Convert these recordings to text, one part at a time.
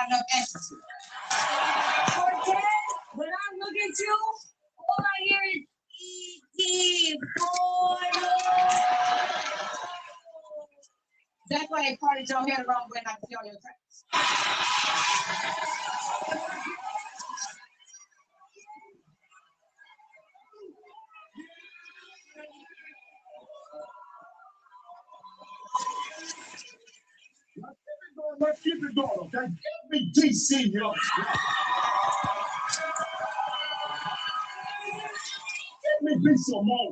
enough answers. When I look at you, all I hear is E.T. boy. That's why they parted your hair the wrong way, not to see all your tracks. Let's keep it going, okay? Give me DC here. Give me some more.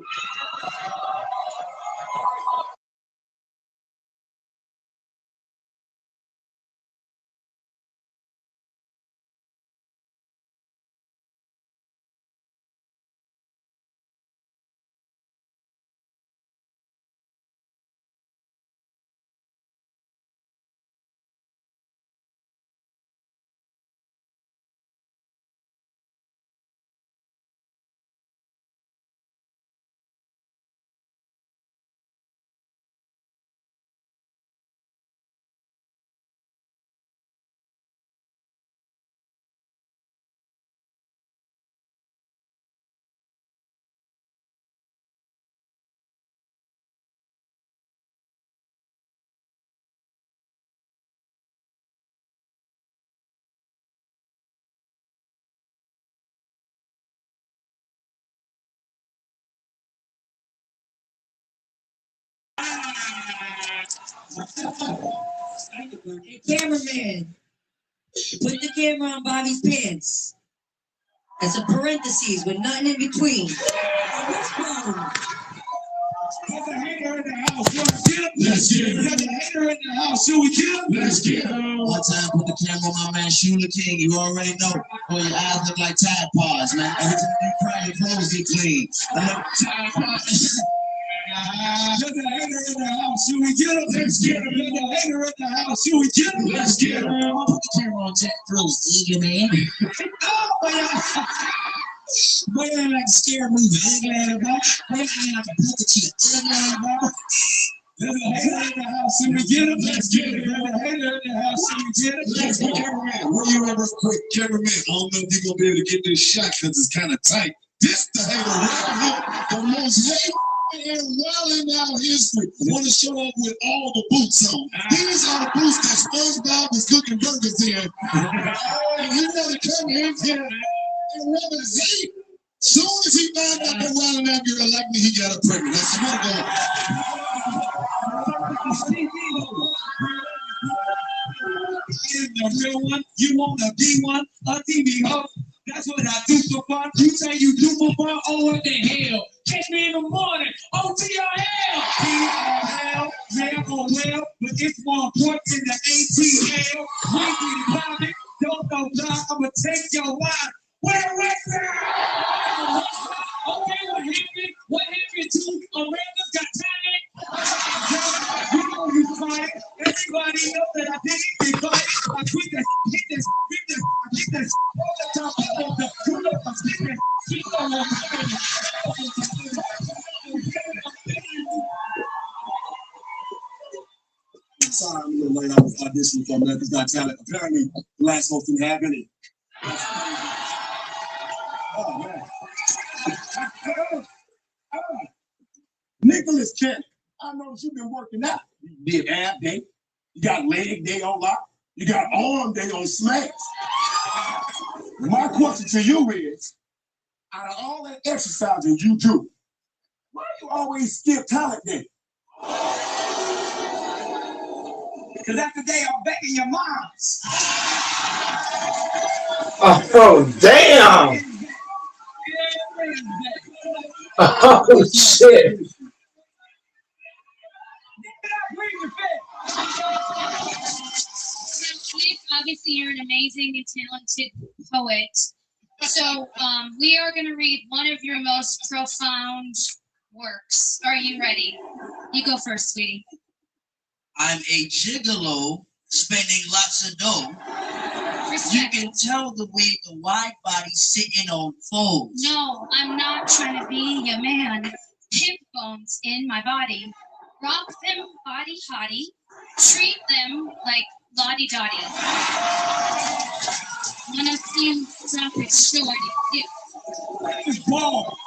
Hey, cameraman, put the camera on Bobby's pants. That's a parentheses with nothing in between. There's a hater in the house. You want to get him? Let's get him. There's a hater in the house. Should we get him? Let's get him. One time, put the camera on my man, Shula King. You already know. Boy, your eyes look like Tide Pods, man. Every time you cry, your clothes get clean. Tide Pods. There's a hater in the house. Should we get him? Let's get him. There's a hater in the house. Should we get him? Let's get him. Put the camera on Jack Cruz, you man. Oh, yeah. Boy, you ain't like a scary movie, ugly ass boy. Boy, you ain't like a puppet chick, ugly ass boy. There's a hater in the house. Should we get him? Let's get him. There's a hater in the house. Should we get him? Let's get him. Cameraman, where you at real quick? Cameraman, I don't know if you're gonna be able to get this shot because it's kind of tight. This the hater right here, the most hated and wilding out history. Want to show up with all the boots on. These are the boots that SpongeBob was cooking burgers in. And he wanna come in here and represent. Soon as he found out that wilding out girl like me, he got her pregnant. That's what I'm the real one, you want a D1, a TV hoe. That's what I do for fun. You say you do for fun, oh what the hell? Catch me in the morning, OTRL. TRL, yeah, oh well, but it's more important than the ATL. Crazy vomit, don't go down, I'ma take your wife. Where was that? Okay, what happened? What happened to America's Got Talent? You know you fight. Everybody knows that I didn't get fight. I quit this, hit this, hit this, I get this. All the time, you know I'm sticking. Keep on. sorry I'm a little late. I was auditioning for America's Got Talent. Apparently, the last host didn't have any. Oh, man. Nicholas Kent, I noticed you've been working out. You did ab day, you got leg day on lock, you got arm day on smacks. My question to you is, out of all that exercising you do, why do you always skip talent day? Because that's the day I'm back in your mom's. Oh, damn. Oh, shit. Obviously, you're an amazing and talented poet. So we are going to read one of your most profound works. Are you ready? You go first, sweetie. I'm a gigolo spending lots of dough. You can tell the way the wide body's sitting on foes. No, I'm not trying to be your man. Pimp bones in my body. Rock them body hottie. Treat them like lottie dottie. few topics shorty. Yeah. It's ball.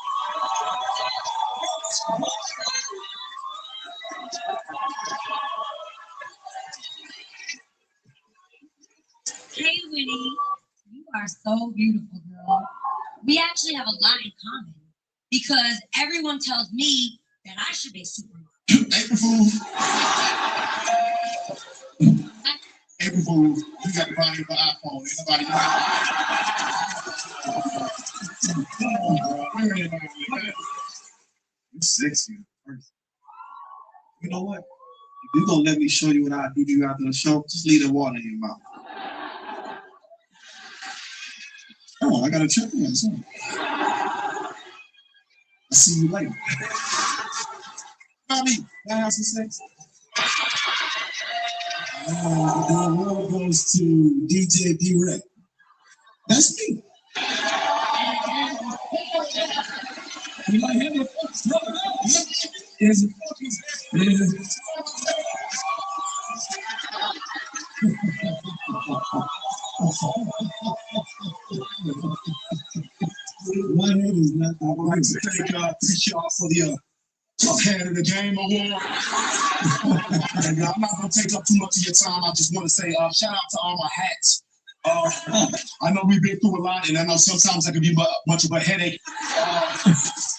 Hey, Winnie. You are so beautiful, girl. We actually have a lot in common because everyone tells me that I should be Superman. April Fool. April Fool. You got the body of an iPhone. Ain't nobody know. You're sexy. You know what? If you're gonna let me show you what I do to you after the show, just leave the water in your mouth. Oh, I gotta check in. So. I'll see you later. Mommy, can I have some sex? The award goes to DJ D-Rec. That's me. You like him? Is it fucking? One head is not that. I'd like to thank y'all for the Tough Head of the Game Award. And I'm not going to take up too much of your time. I just want to say shout out to all my hats. I know we've been through a lot, and I know sometimes that can be much of a headache.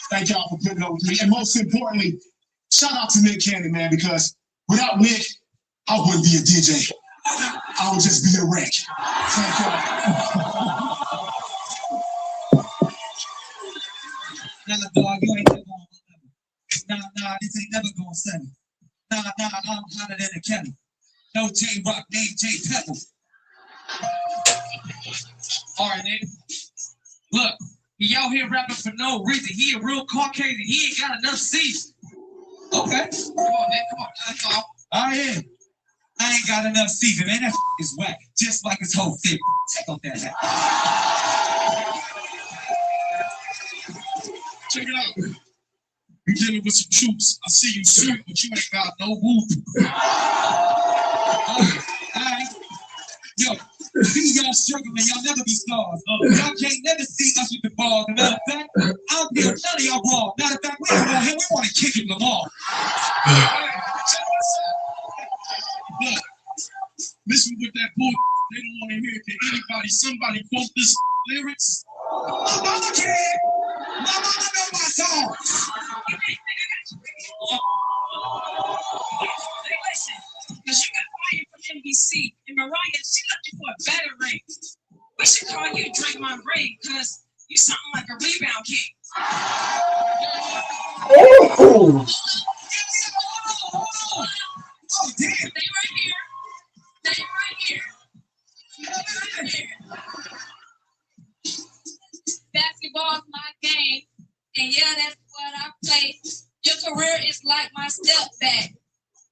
Thank y'all for putting up with me. And most importantly, shout out to Nick Cannon, man, because without Nick, I wouldn't be a DJ. I would just be a wreck. Thank y'all. Nah, dog, you ain't never gonna level. Nah, this ain't never gonna settle. Nah, I'm hotter than a kettle. No J-Rock, name J Pebble. All right, nigga. Look, he out here rapping for no reason. He a real Caucasian. He ain't got enough seats. Okay. Come on, man. Come on. That's all. I am. I ain't got enough seats, man. That is whack. Just like his whole thing. Take off that hat. Check it out. You dealing with some troops. I see you shoot, but you ain't got no whoop. All right. Yo, see y'all struggling, y'all never be stars. Y'all can't never see us with the ball. As a matter of fact, out there, none of y'all ball. Matter of fact, we don't want him, we want to kick him Lamar. Look, listen with that boy. They don't want to hear it. Can somebody quote this lyrics? Mama can. Mama know my songs. Hey, listen, because you got fired from NBC, and Mariah, she looking for a better ring. We should call you Drink My Ring, because you something like a rebound king. Oh! Oh, damn. Stay right here. Stay right here. Stay right here. Basketball's my game, and yeah, that's what I play. Your career is like my step back.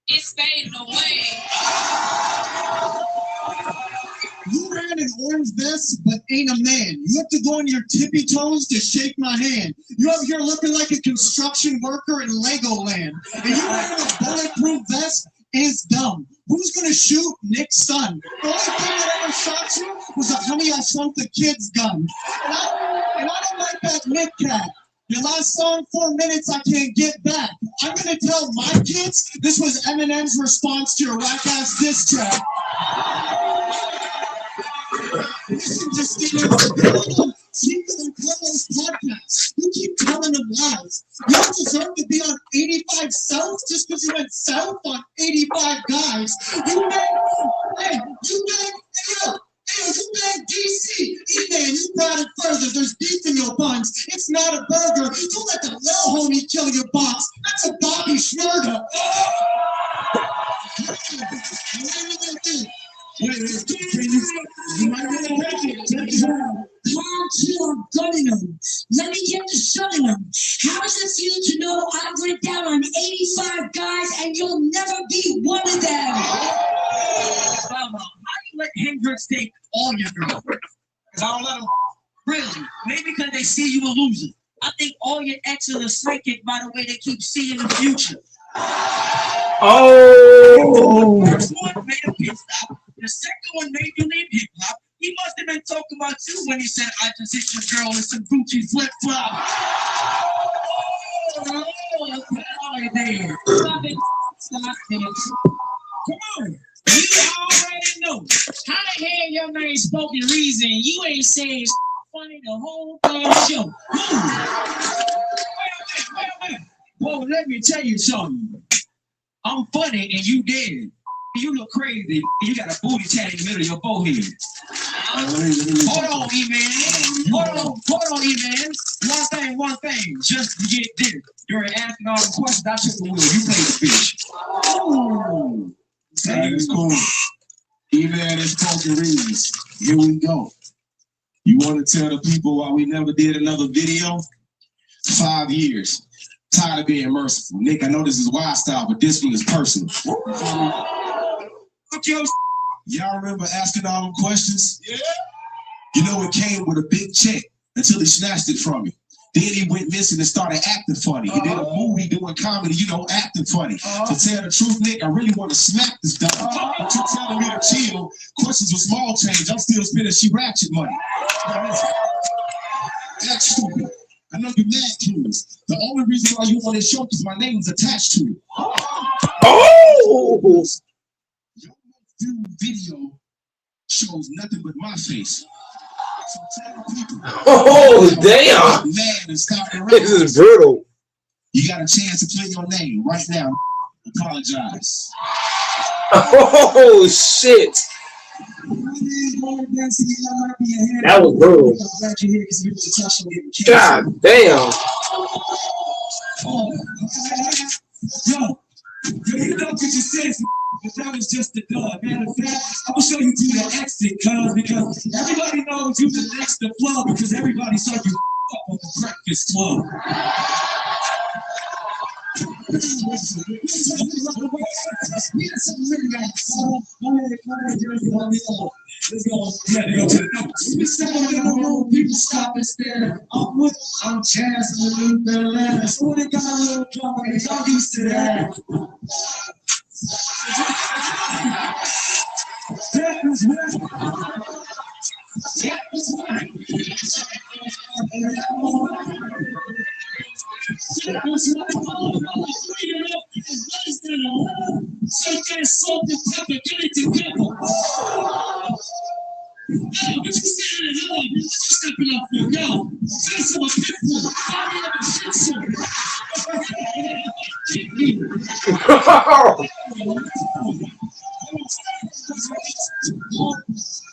It's fading away. You ran an orange vest, but ain't a man. You have to go on your tippy toes to shake my hand. You up here looking like a construction worker in Legoland. And you wearing a bulletproof vest is dumb. Who's gonna shoot Nick's son? The only thing that ever shot you was a Honey, I Shrunk the Kid's gun. And I don't like that Nick cat. Your last song, 4 minutes, I can't get back. I'm gonna tell my kids this was Eminem's response to your whack-ass diss track. Listen to Steven Carlos podcast. You keep telling them lies. You don't deserve to be on 85 South just because you went south on 85 guys. You beg DC. E-Man, you brought it further. There's beef in your buns. It's not a burger. Don't let the little homie kill your box. That's a Bobby Schmurda. You might want to make it. Calm to, I'm gunning them. Let me get to shutting them. How does it feel to know I went down on 85 guys and you'll never be one of them? How do you let Hendrix take all your girls? Because I don't let them. Really? Maybe because they see you a loser. I think all your exes are psychic by the way they keep seeing the future. Oh! The first one made a pit stop. The second one made you leave hip hop. He must have been talking about you when he said, I just hit your girl in some Gucci flip-flops. Oh, there. Stop it. Stop it. Come on. You already know. How the hell your name Spoken Reason? You ain't saying funny the whole damn show. Wait a minute. Well, let me tell you something. I'm funny and you dead. You look crazy. You got a booty tat in the middle of your forehead. Hold on, E-Man. Hold on, E-Man. One thing. Just to get this. During asking all the questions, I took the wheel. You played the fish. Oh. That is cool. E-Man is Spoken Reasons. Here we go. You want to tell the people why we never did another video? 5 years. Tired of being merciful. Nick, I know this is wild style, but this one is personal. Y'all remember asking all them questions? Yeah. You know, it came with a big check until he snatched it from me. Then he went missing and started acting funny. He did a movie doing comedy, acting funny. To tell the truth, Nick, I really want to smack this dog. But you're telling me to chill. Questions with small change. I'm still spending she ratchet money. That's stupid. I know you're mad clueless. The only reason why you want to show is my name's attached to it. Oh! Your most video shows nothing but my face. So tell the people. Oh, damn! Man, and stop the This is brutal. You got a chance to play your name right now. Apologize. Oh, shit. That was brutal. God damn. Yo, you don't get your sense, but that was just the dog. Matter of fact, I'm gonna show you to the exit, because everybody knows you the next to flow because everybody saw you up on the Breakfast Club. Let's go. Yeah, they go to the numbers. We stand in the room, people stop and stare. I'm Chaz in the new Atlanta. So they got a little drama, and y'all used to that. That was right. That was right. Take that salt and pepper, get it together. But you standing at home, you stepping up for go. Face of a pit bull, body of a shit suit.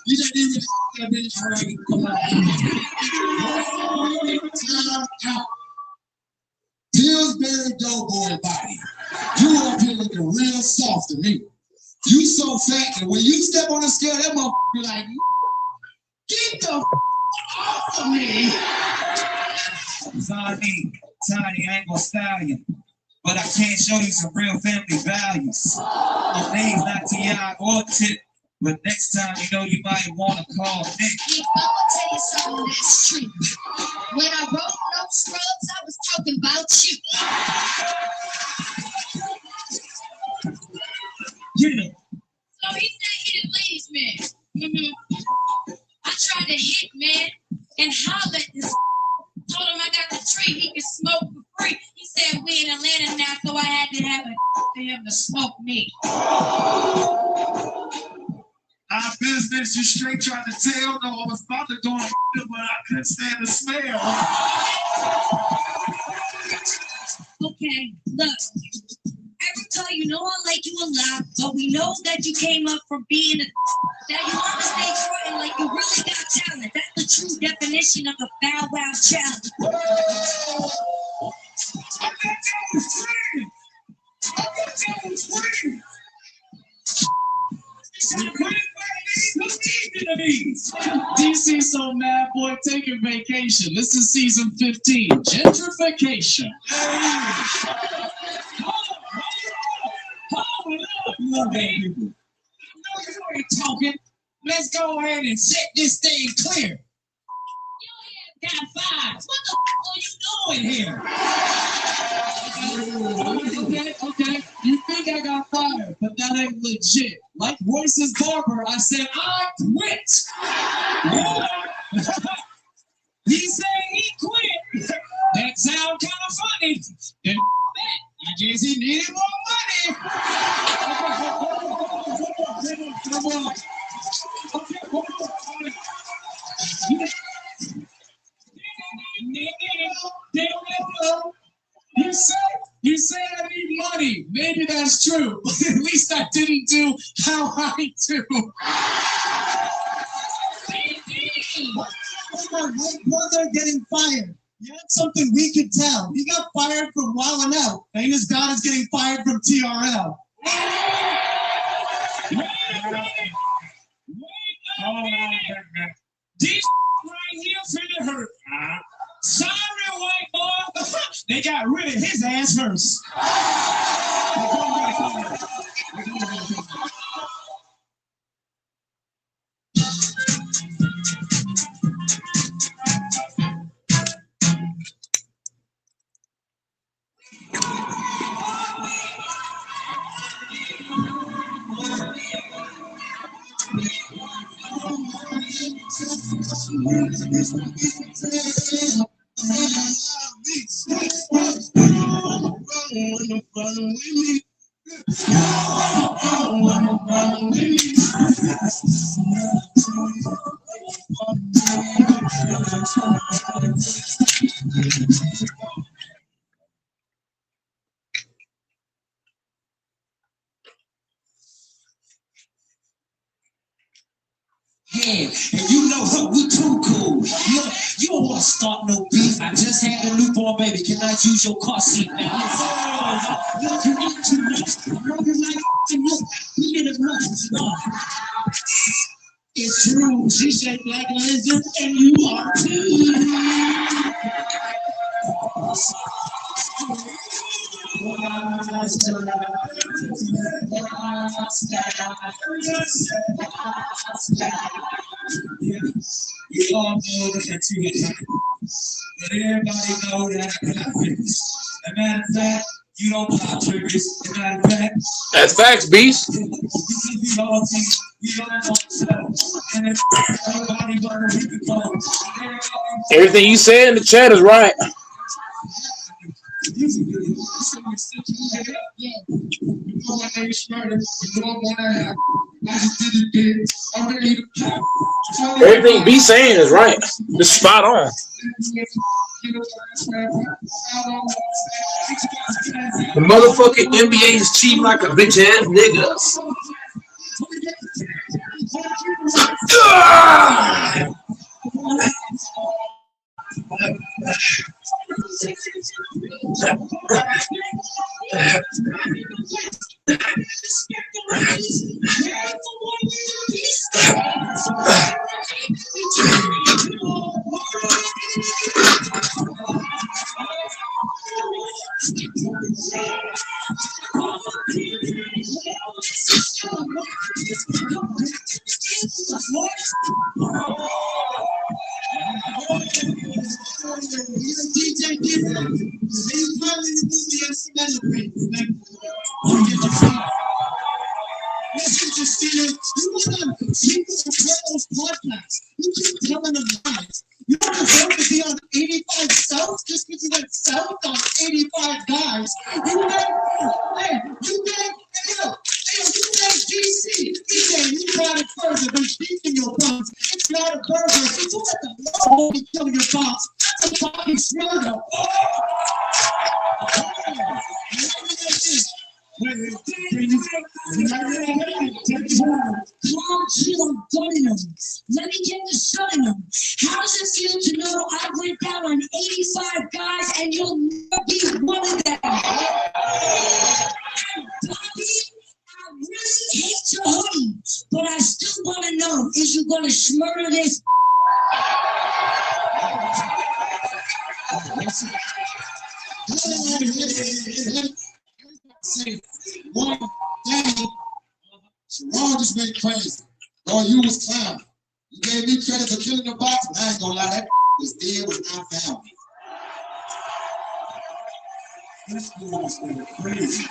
You didn't even have been trying. Pillsbury Doughboy body. You up here looking real soft to me. You so fat that when you step on the scale, that motherfucker like, get the off of me. Tiny, I ain't gonna style you, but I can't show you some real family values. Your name's not T.I. or Tip, but next time you know you might want to call Nick. I'm gonna tell you something that's true. When I wrote No Scrubs, I was talking about you. Get it. So he's not hitting ladies, man. I tried to hit, man, and holler at this. Told him I got the tree, he could smoke for free. He said we in Atlanta now, so I had to have for him to smoke me. Our business, you straight tried to tell. No, I was about to go on, but I couldn't stand the smell. Okay, look. Every time you know I like you a lot, but we know that you came up from being that you want to stay fronting like you really got talent. That's the true definition of a Bow Wow challenge. I thought that was free. DC so mad, boy, taking vacation. This is season 15, gentrification. Love that people. No, you ain't talking. Let's go ahead and set this thing clear. You got five. What the f are you doing here? Okay. You think I got fired, but that ain't legit. Like Royce's barber, I said I quit. He said he quit. That sound kind of funny. Then I guess he needed more money. You say I need money. Maybe that's true. But at least I didn't do how I do. My white brother getting fired. You had something we could tell. He got fired from Wildin' Out. Famous God is getting fired from TRL. This right here finna hurt. Sorry, white boy. They got rid of his ass first. Yeah, and you know what? We too cool. Look, you don't want to start no beef. I just had a newborn baby. Can I use your car seat now? Look, you eat too much. I know you like to look. You get it much. It's true. She shaped like a lizard, and you are too. We all know that you hit but everybody know that I got fitness. As a matter of fact, you don't pop triggers. As a matter of fact, That's facts, beast. we all think we all know ourselves. And if everybody but we can go. Everything you said in the chat is right. Everything B saying is right. It's spot on. The motherfucking NBA is cheap like a bitch ass nigga. DJ Gilbert, he's probably the movie I'm celebrating. Listen to Steven, you want to people to those podcasts. You keep telling them lies. You don't deserve to be on 85 South just because you went south on 85 guys. You got, DC. DJ, you got it further than speaking your bones. It's not a burger. It's what the law be killing your boss. That's a fucking murder. Calm, chill, I'm gunning them. Let me get to shutting them. How does it feel to know I went down on 85 guys and you'll never be one of them? Bobby, I really hate your hoodie, but I still want to know, is you going to smurder this? One thing, Sharon just went crazy. Oh, you was clown. You gave me credit for killing the box, and I ain't gonna lie, that was dead when I found me. This boy was going crazy.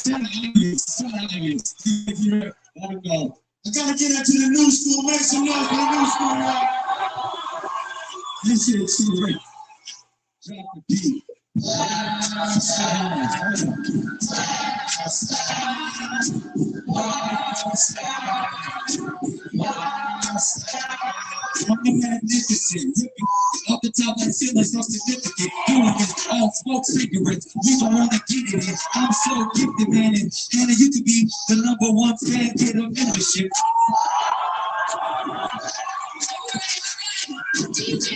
Tell aliens. I don't know. I gotta get that to the new school. Make some noise for the new school, y'all. This shit too late. Drop the beat. I'm magnificent, ripping off the top like feelings so significant. Doing it all smoke cigarettes. We don't wanna get it in. I'm so gifted, man. And Hannah, you could be the #1 fan, get a membership. DJ,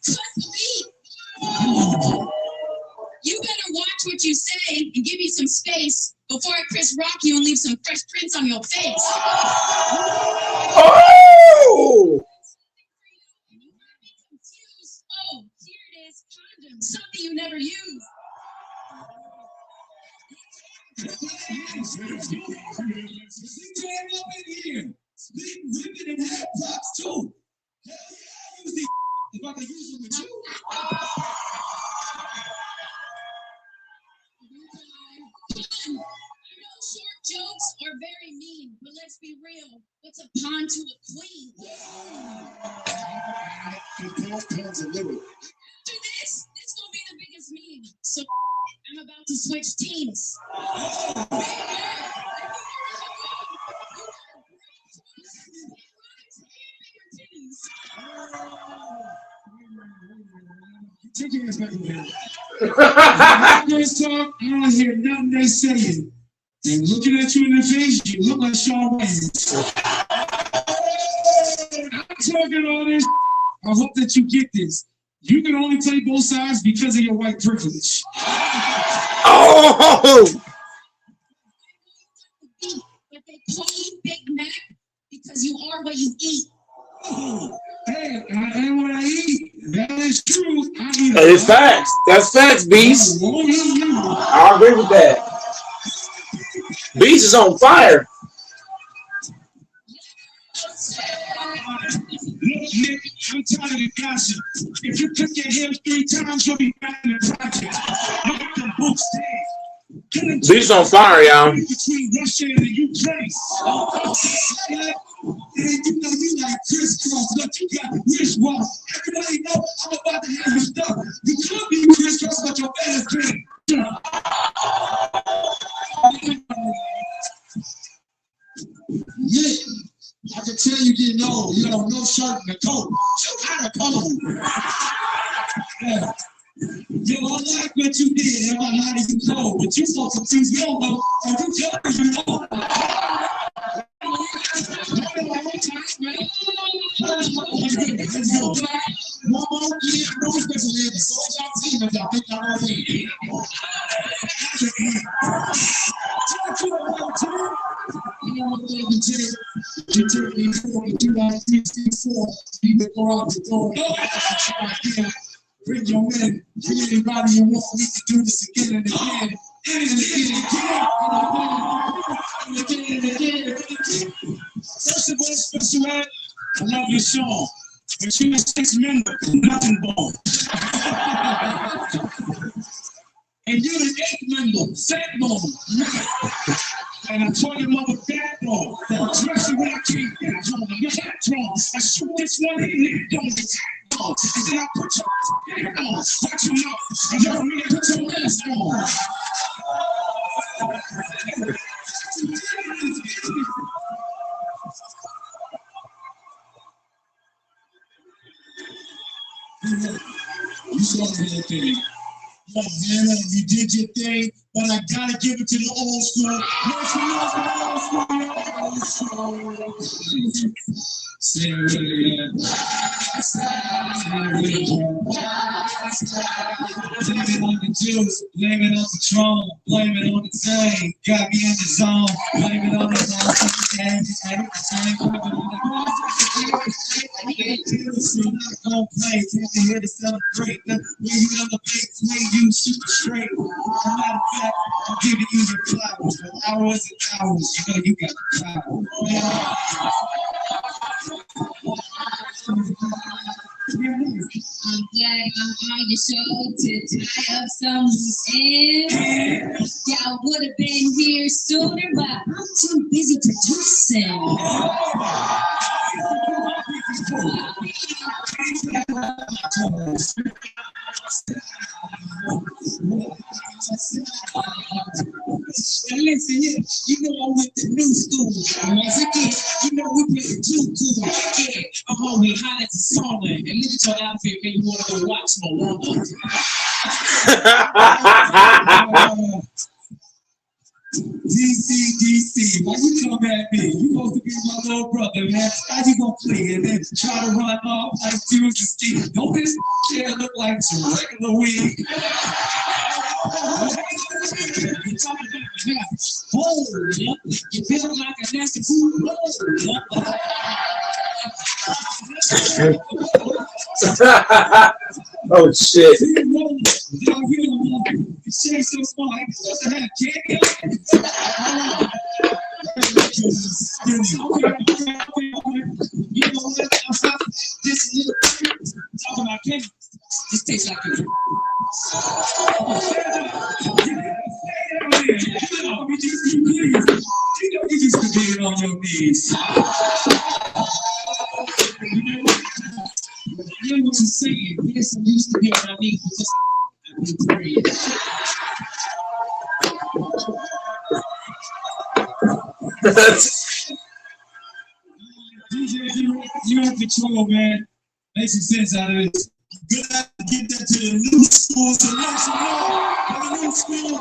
cut the beat. You better watch what you say and give me some space before I Chris Rock you and leave some fresh prints on your face. Oh! Oh, here it is, condoms, something you never use. CJ up in here. Split, ripping, and head props too. Hell yeah, I use these if I can use them with you. Short jokes are very mean, but let's be real. What's a pawn to a queen? After this gonna be the biggest meme. So I'm about to switch teams. Take your ass back over here. Talk, I don't hear nothing they saying. And looking at you in the face, you look like Shawn Wayans. I'm talking all this. I hope that you get this. You can only play both sides because of your white privilege. Oh! But they call you Big Mac because you are what you eat. Oh, hey, I am what I eat. That is true. It's facts. That's facts, Beast. I agree with that. Beast is on fire. Look, Nick, I'm tired of the gossip. If you cook your hair 3 times, you'll be back in the project. Look at the books there. Beast on fire, y'all. Between Russia and the Ukraine. And you know you like crisscross, but you got wristwatch. Everybody know I'm about to have your stuff. You could be crisscross, but your bed is clean. Yeah, I can tell you getting old. You know, no shirt and a coat. You got a cold. Yeah. Yo, I like what you did. I'm not letting you cold, but you saw some things we don't know. And you tell me you know. Bring your men, bring anybody who wants me to do this again and again. First of all, special ed, I love your song. But you a 6 member, nothing bone. And you're an 8 member, fat bone. And I'm talking about backbone. Especially when I came back home, your hat wrong. I shoot this one in there, don't get and then I put your hair on. Watch your mouth. And you're me to put your mask on. You saw the whole thing. Yo, Hannah, you did your thing, but I gotta give it to the old school. Say it again. Blame it on the juice, blame it on the Patron, blame it on the thing, got me in the zone, blame it on the don't play, can't be here to celebrate. When you on the big swing, you super straight. Matter of fact, I'm giving you your flowers for hours and hours. You know you got the power. I'm dead I'm on your show to tie up some loose ends. Y'all would have been here sooner, but I'm too busy producing. And listen, yeah, you know I went to new school. And once again, you know we play too cool. Yeah, I'm homie hot as a sauna. And look at your outfit, man. You want to go watch Moana. DC, why you come at me? You supposed to be my little brother, man. How you gonna play and then try to run off like Juice and Steve? Don't this chair look like some regular weed? Hold up. You feel like a nasty food. Oh shit. You say so smart. You're supposed to have candy. You know what? This little talking about candy. This tastes like a you know you used to be on your knees. You know what you're saying. Yes, I used to be on my knees because I've been praying. You're in control, man. Make some sense out of this. Good to get that to the new school. So make some noise for the new school.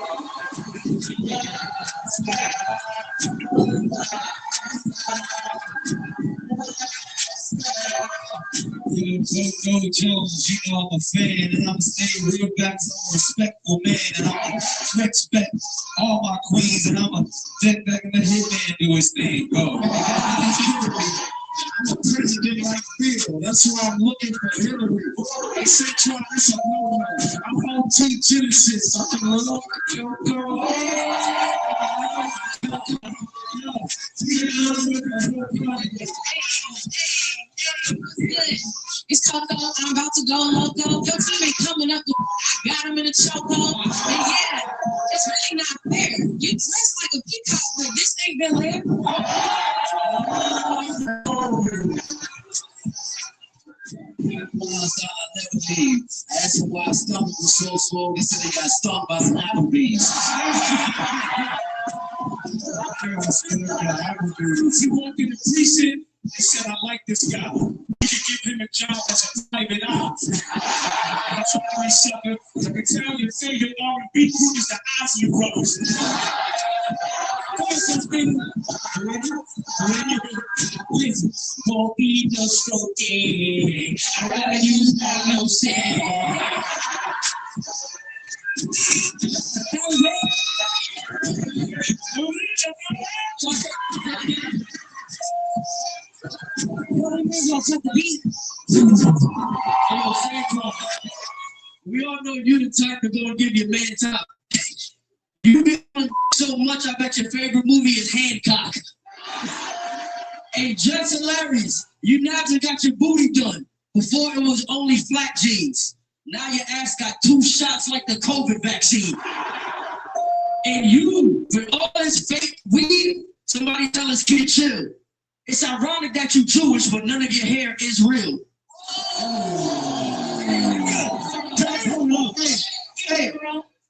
Yo, Jones, you know I'm a fan, and I'ma stay real back, so I'm a respectful man, and I'ma respect all my queens, and I'ma take back and let Hitman do his thing. Go. I'm a president like Bill. That's why I'm looking for Hillary. They say try this up nowhere. I'm on Team Genesis. I can look your girl. It's Coco, I'm about to go loco. Your team ain't coming up with I got him in a chokehold. And yeah, it's really not fair. You dress like a peacock, but this ain't Bel Air. That's why I stomach was so swole. They said they got stung by some Applebee's. He walked in the precinct and said, I like this guy. We could give him a job as a private eye. I'm sorry, sucker. I can tell your favorite R&B group is the Ozzy Brothers. Listen, won't be no stroking. I'd rather use my no sense. We all know you the type to go and give your man top. You doing so much, I bet your favorite movie is Hancock. Hey, just hilarious. You now just got your booty done. Before it was only flat jeans. Now your ass got 2 shots like the COVID vaccine. And you, with all this fake weed, somebody tell us, kid, chill. It's ironic that you Jewish, but none of your hair is real. Hey,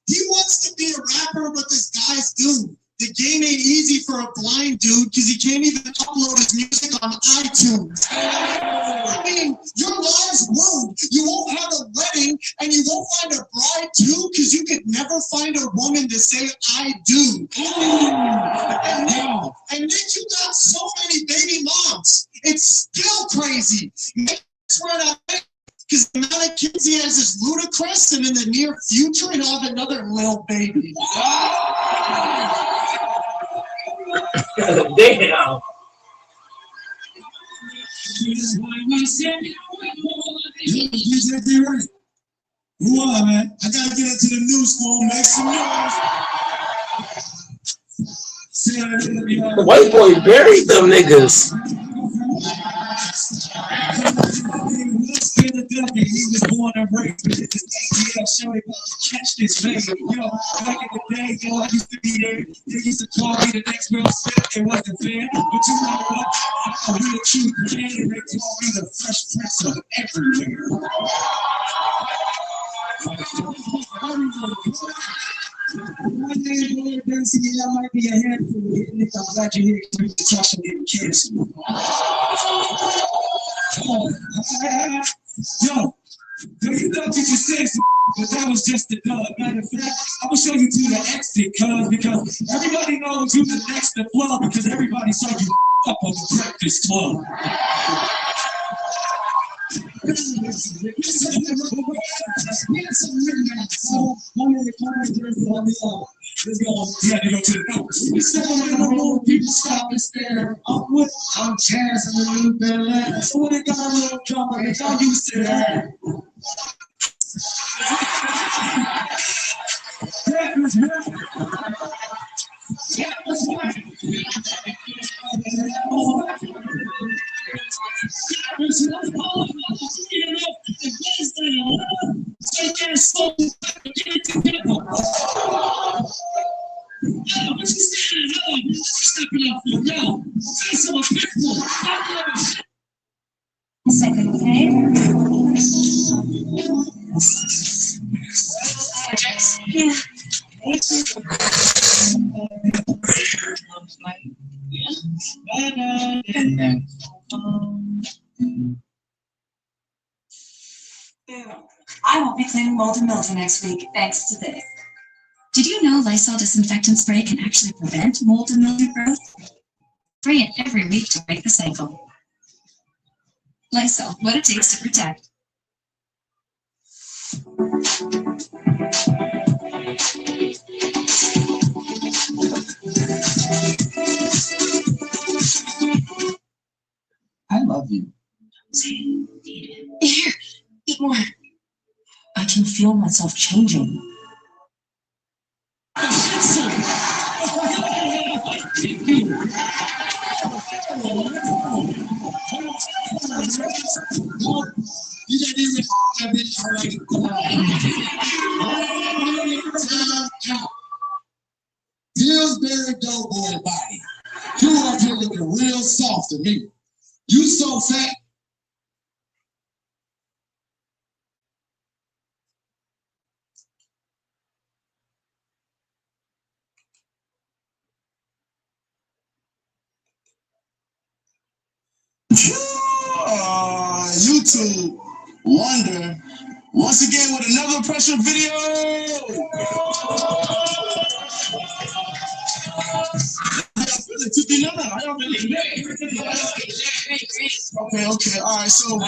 he wants to be a rapper, but this guy's dude. The game ain't easy for a blind dude because he can't even upload his music on iTunes. I mean, your life's ruined. You won't have a wedding, and you won't find a bride too because you could never find a woman to say I do. And then you got so many baby moms. It's still crazy. That's where that. Because the amount of kids he has is ludicrous, and in the near future, he'll have another little baby. Damn. Who are, man? I gotta get into the new school, make some noise. The white boy buried them niggas. He was born and raised. show they about to catch this man. Yo, back in the day, yo, I used to be there. They used to call me the next real spit. It wasn't fair, but you know what? I'm a real true fan, and they call me the Fresh Prince of everywhere. My name is Density, that might be a handful. Nick, I'm glad you're here to touch me and kiss me. Yo, you thought you could say some, but that was just the dub. Matter of fact, I'm gonna show you to the exit, because everybody knows who's the next to flow, because everybody saw you up on the Breakfast Club. Yeah, they go to the notes. People stop and stare. I'm Chaz and the new Bel Air. So when they got a little drama, y'all used to that. Second, okay? Yeah. I won't be cleaning mold and mildew next week, thanks to this. Did you know Lysol disinfectant spray can actually prevent mold and mildew growth? Spray it every week to break the cycle. Lysol, what it takes to protect. I love you. Here, eat more. I can feel myself changing. Gilbert Doughboy body. You up here looking real soft to me. You so fat. YouTube wonder once again with another pressure video. Okay, all right, so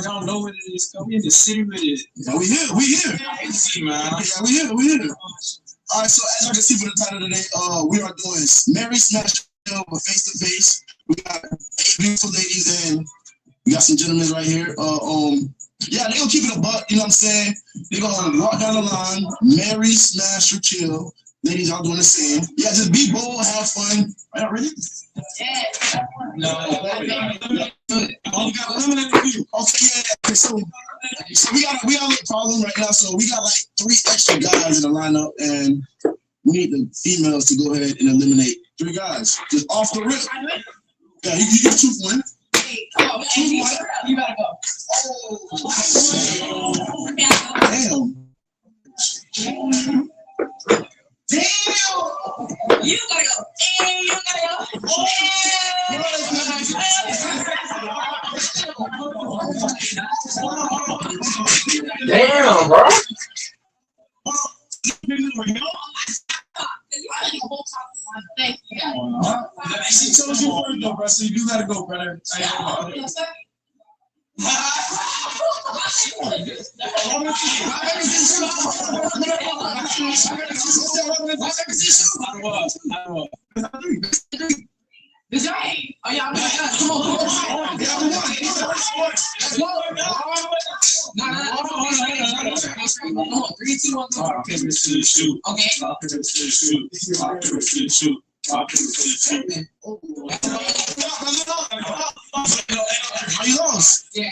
y'all know what it is. We in the city with it. Yeah, we here. See, man. Yeah, we here. All right, so as you can see from the title today, we are doing Mary Smash with face to face. We got 8 beautiful ladies and we got some gentlemen right here. Yeah, they gonna keep it a buck, you know what I'm saying? They gonna walk down the line, marry, smash, or chill. Ladies, y'all doing the same. Yeah, just be bold, have fun. Are y'all ready? Yeah. No. We got limited review. Okay, yeah. So we got a little problem right now. So we got like 3 extra guys in the lineup, and we need the females to go ahead and eliminate 3 guys. Just off the rip. Yeah, you get 2 for 1. You gotta go. Damn. You gotta go. You gotta go. Damn, bro. Thank you. She told you first, though, bro. So you do gotta go, brother. This right. Oh, y'all come on. No. 3, 2, 1, go. Okay, Mr. Shoot. Okay. Shoot. Are you lost? Yeah.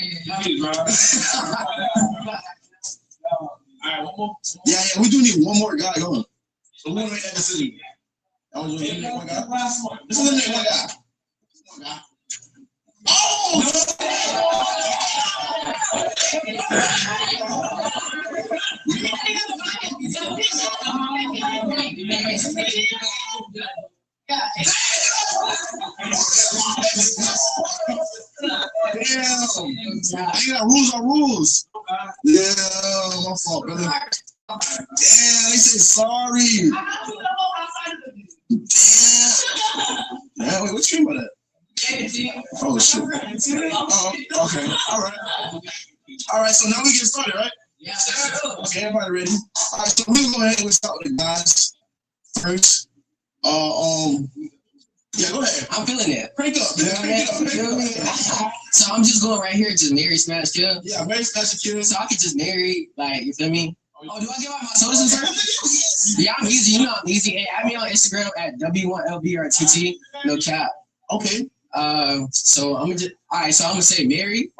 All right, one one more guy going. So who wanna make that decision? I was just eliminate one guy. Let's eliminate one guy. One guy. Oh! Damn. You got rules on rules. Yeah, my fault, brother. Damn, they said sorry. Damn. Wait, what you mean by that? Oh, shit. Oh, okay. All right, so now we get started, right? Yeah. Okay, everybody ready? All right, so we're going to go ahead and start with the guys first. Yeah, go ahead. I'm feeling it. Crank up, man. Crank up. So I'm just going right here, just marry, smash, kill. Yeah, marry, smash, kill. So I could just marry, like, you feel me? Oh, do I give out my socials first? Yeah, I'm easy. You know I'm easy. Hey, add me on Instagram at W1LBRTT. No cap. Okay. So I'm gonna just, all right. So I'm gonna say Mary.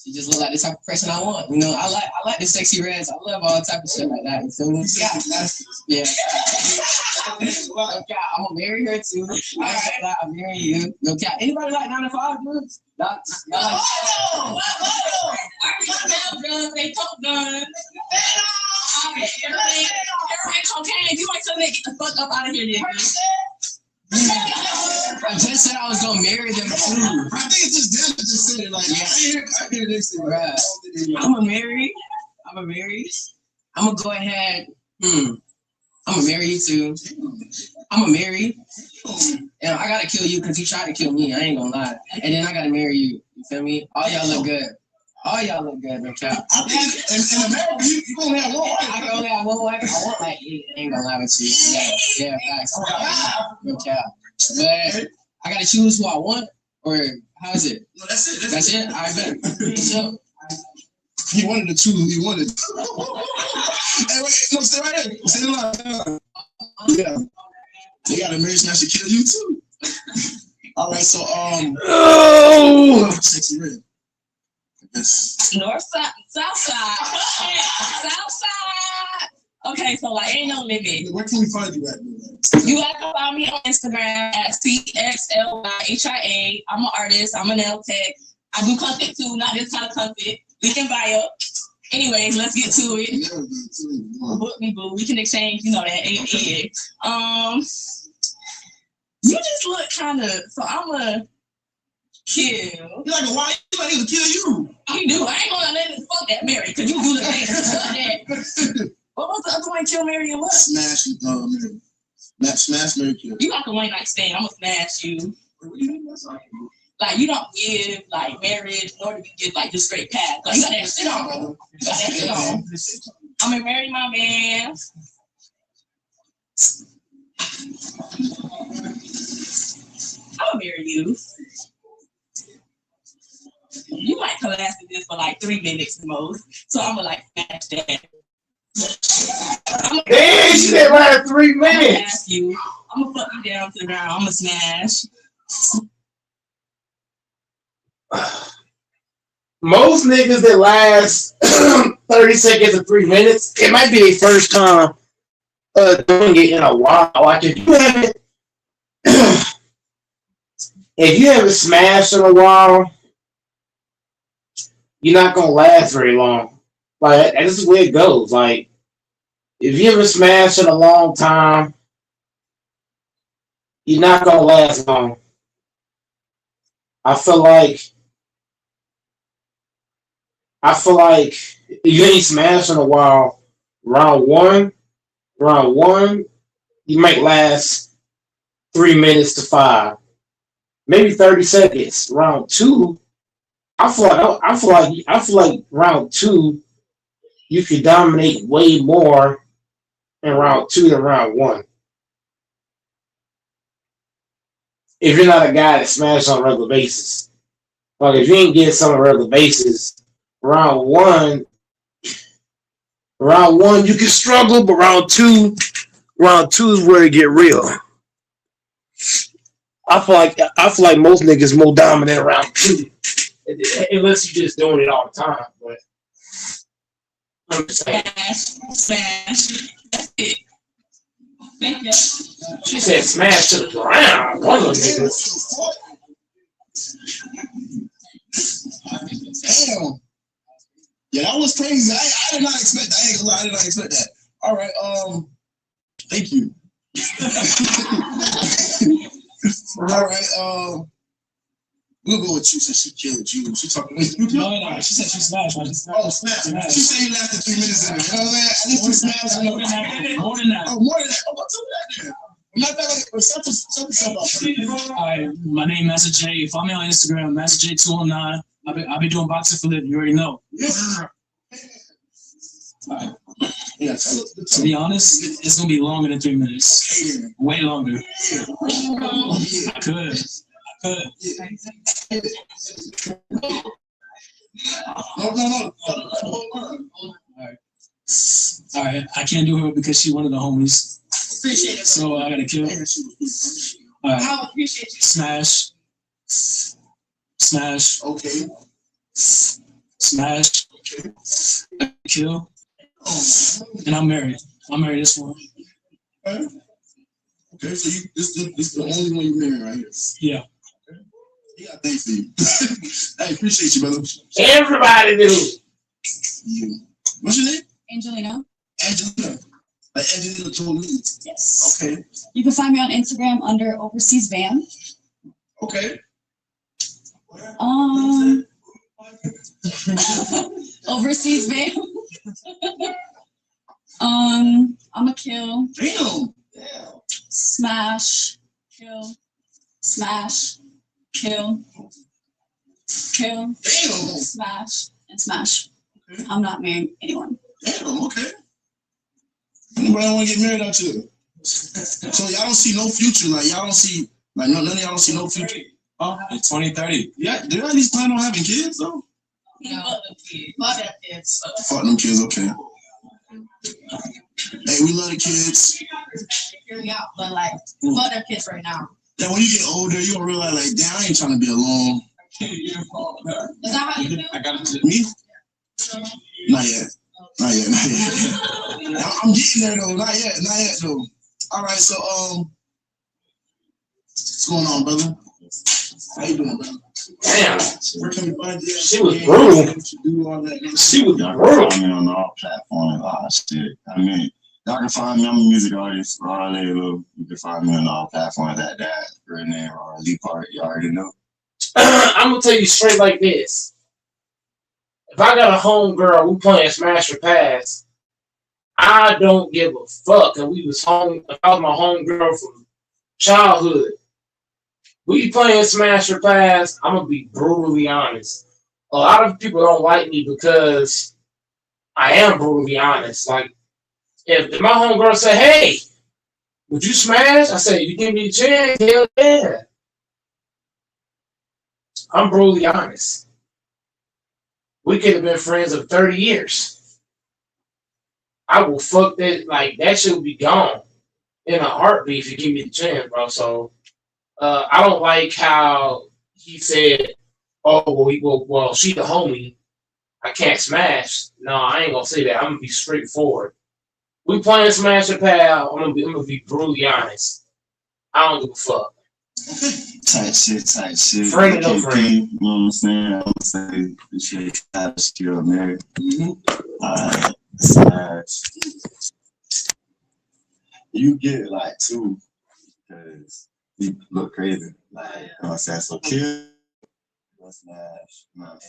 She just look like the type of person I want. You know, I like the sexy reds. I love all type of shit like that. You feel me? Yeah. Okay, I'm gonna marry her too. I'm marrying you. No cap. Anybody like 9 to 5 dudes? They took guns. Everything cocaine. You might tell me get the fuck up out of here, nigga. I just said I was gonna marry them too. I think it's just them that just said it like, I hear this thing. Right. I'm gonna marry. I'm gonna go ahead. I'm gonna marry you too. I'm gonna marry. And I gotta kill you because you tried to kill me. I ain't gonna lie. And then I gotta marry you. You feel me? All y'all look good. No cap. I think in America, you only have one wife. I can only have one wife. I want like 8. I ain't gonna lie with you. Yeah, facts. No cap. But I gotta choose who I want, or how is it? No, that's it. That's it? I bet. So, he wanted to choose who he wanted. Hey, wait, no, stay right there. Stay in line. Yeah. They got a marriage that should kill you too. All right, so sexy red. Yes. North side, south side, south side. Okay, so like ain't no limit. Where can we find you at? You guys can find me on Instagram at CXLYHIA. I'm an artist. I'm a nail tech. I do content too, not this kind of content. We can buy up. Anyways, let's get to it. Book me, boo. We can exchange, you know that. You just look kind of. So I'm a kill. You're like a wife. You like to kill you. You do. I ain't gonna let it fuck that Mary because you do the thing. What was the other one? Kill, Mary, and what? Smash, smash, Mary, kill. You like a one night stand. I'm gonna smash you. Like you don't give like marriage, nor do you give like just straight path. Like you got that shit on. I'm gonna marry my man. I'm gonna marry you. You might collapse in this for like 3 minutes the most. So I'm gonna like smash that. Damn, she did right 3 minutes. I'm gonna fuck you down to the ground. I'm gonna smash. Most niggas that last 30 seconds or 3 minutes, it might be their first time doing it in a while. Like if you haven't smashed in a while, you're not gonna last very long. Like this is where it goes. Like if you haven't smashed in a long time, you're not gonna last long. I feel like if you ain't smashed in a while, round one, you might last 3 minutes to 5, maybe 30 seconds. Round 2, I feel like round 2, you could dominate way more in round 2 than round 1. If you're not a guy that smashes on a regular basis. Like if you ain't getting some on a regular basis, round one you can struggle, but round two is where it get real. I feel like most niggas more dominant around 2. Unless you're just doing it all the time. But I'm just saying. Smash. That's it. Thank you. She said smash to the ground. One of them niggas. Damn. Yeah, that was crazy. I did not expect that. I ain't gonna lie, I did not expect that. All right, thank you. All right, we'll go with you since she killed you. She talking with you. No, she said she smashed. Oh, smash. She said you lasted 3 minutes in it. You know what I'm saying? At least you smashed. More than that. Oh, more than that. Oh, what's up with that then? Not that like, something about All right, my name Master J. Follow me on Instagram, Master J209. I've been doing boxing for a living. You already know. Yeah. Right. Yeah, To be honest, it's gonna be longer than 3 minutes. Way longer. I could. No. All right. I can't do her because she's one of the homies. Appreciate it. So I gotta kill. All right. I appreciate you. Smash. Okay. Smash. Kill. And I'm married. I'm married this one. Okay, so this is the only one you married right here. Yeah. Yeah, thanks for you. I appreciate you, brother. Everybody do. You. What's your name? Angelina. Angelina. Like Angelina told me. Yes. Okay. You can find me on Instagram under Overseas Van. Okay. Overseas Van. I'ma kill. Damn. Smash. Kill. Smash. Kill. Damn. Smash. And smash. Okay. I'm not marrying anyone. Damn. Okay. Anybody want to get married out here? So y'all don't see no future. Like y'all don't see. Like none of y'all don't see no future. Oh, in 2030. Yeah. Do y'all at least plan on having kids though? Fuck them kids. Fuck them kids. Okay. Hey, we love the kids. Hear me out, but like, fuck them kids right now. Yeah, when you get older, you gonna realize like, damn, I ain't trying to be alone. Is that how you feel? I got it. Me? Not yet. I'm getting there though. Not yet though. All right, so what's going on, brother? How you doing, brother? Damn. Where can we find you? She was brutal. Do all that. She was Y'all can brutal. find me on all platforms. Shit. I mean, y'all can find me. I'm a music artist. Raw Layla. You can find me on all platforms. That real name, Raw Lee Part. You already know. I'm gonna tell you straight like this. If I got a homegirl, we playing Smash or Pass, I don't give a fuck. And we was home. If I was my homegirl from childhood, we playing Smash or Pass. I'm gonna be brutally honest. A lot of people don't like me because I am brutally honest. Like if my homegirl say, "Hey, would you smash?" I say, "You give me a chance, hell yeah." I'm brutally honest. We could have been friends of 30 years. I will fuck that, like, that shit will be gone in a heartbeat if you give me the chance, bro. So, I don't like how he said, oh, well, she the homie. I can't smash. No, I ain't gonna say that. I'm gonna be straightforward. We playing Smash or Pal. I'm gonna be brutally honest. I don't give a fuck. Tight shit. Friend or no friend. You know what I'm saying? I'm gonna say this shit is still married. Alright, Smash. You get it like two because you look crazy. Like, you know what I'm saying? So kill. Smash, you know what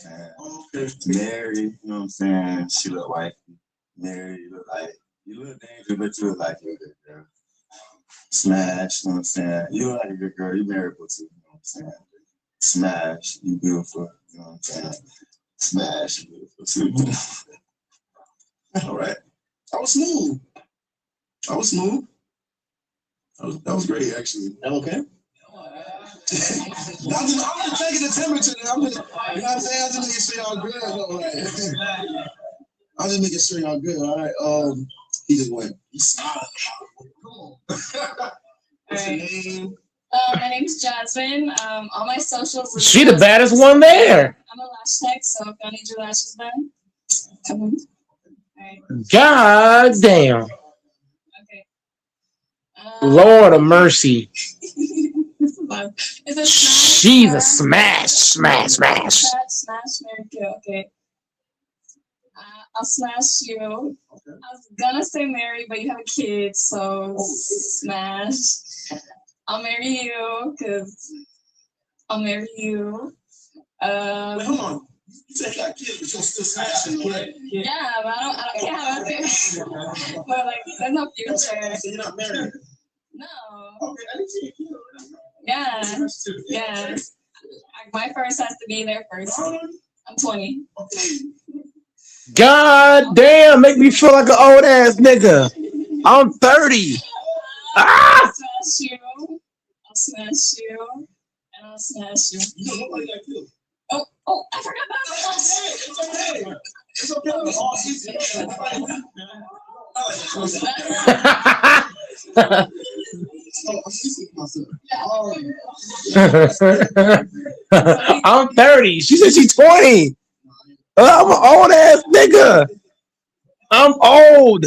I'm saying? Mary, you know what I'm saying? She look wifey. Mary, you look dangerous, but you look like you're a good girl. Smash, you know what I'm saying? You look like a good girl, you marriable too, you know what I'm saying? Smash, you beautiful, you know what I'm saying? Smash, you beautiful too. All right. That was smooth. That was great, actually. Okay. I'm just taking the temperature. You know what I'm saying? I'm just making sure y'all good. Though, right? I'm just making sure y'all good. All right. He just went. He's solid. Come on. What's your name? My name's Jasmine. All my socials. She the baddest one there. I'm a lash tech, so if y'all need your lashes done, come on. God damn. Okay. Lord of mercy. It's a She's a smash. smash, Mary kill. Okay. I'll smash you. I was gonna say Mary, but you have a kid, so smash. I'll marry you because I'll marry you. Wait, hold on. You said you got kids, but you're still smashing, right? Yeah, but I can't have a future. But like, there's no future. So you're not married? No. Okay, I didn't see a kid. Yeah. Yeah. My first has to be there first. I'm 20. Okay. God damn, make me feel like an old ass nigga. I'm 30. I'll smash you. I'll smash you. And I'll smash you. You know nobody got killed. Oh, I forgot about that. It's okay. All season. I'm 30. She said she's 20. I'm an old ass nigga. I'm old.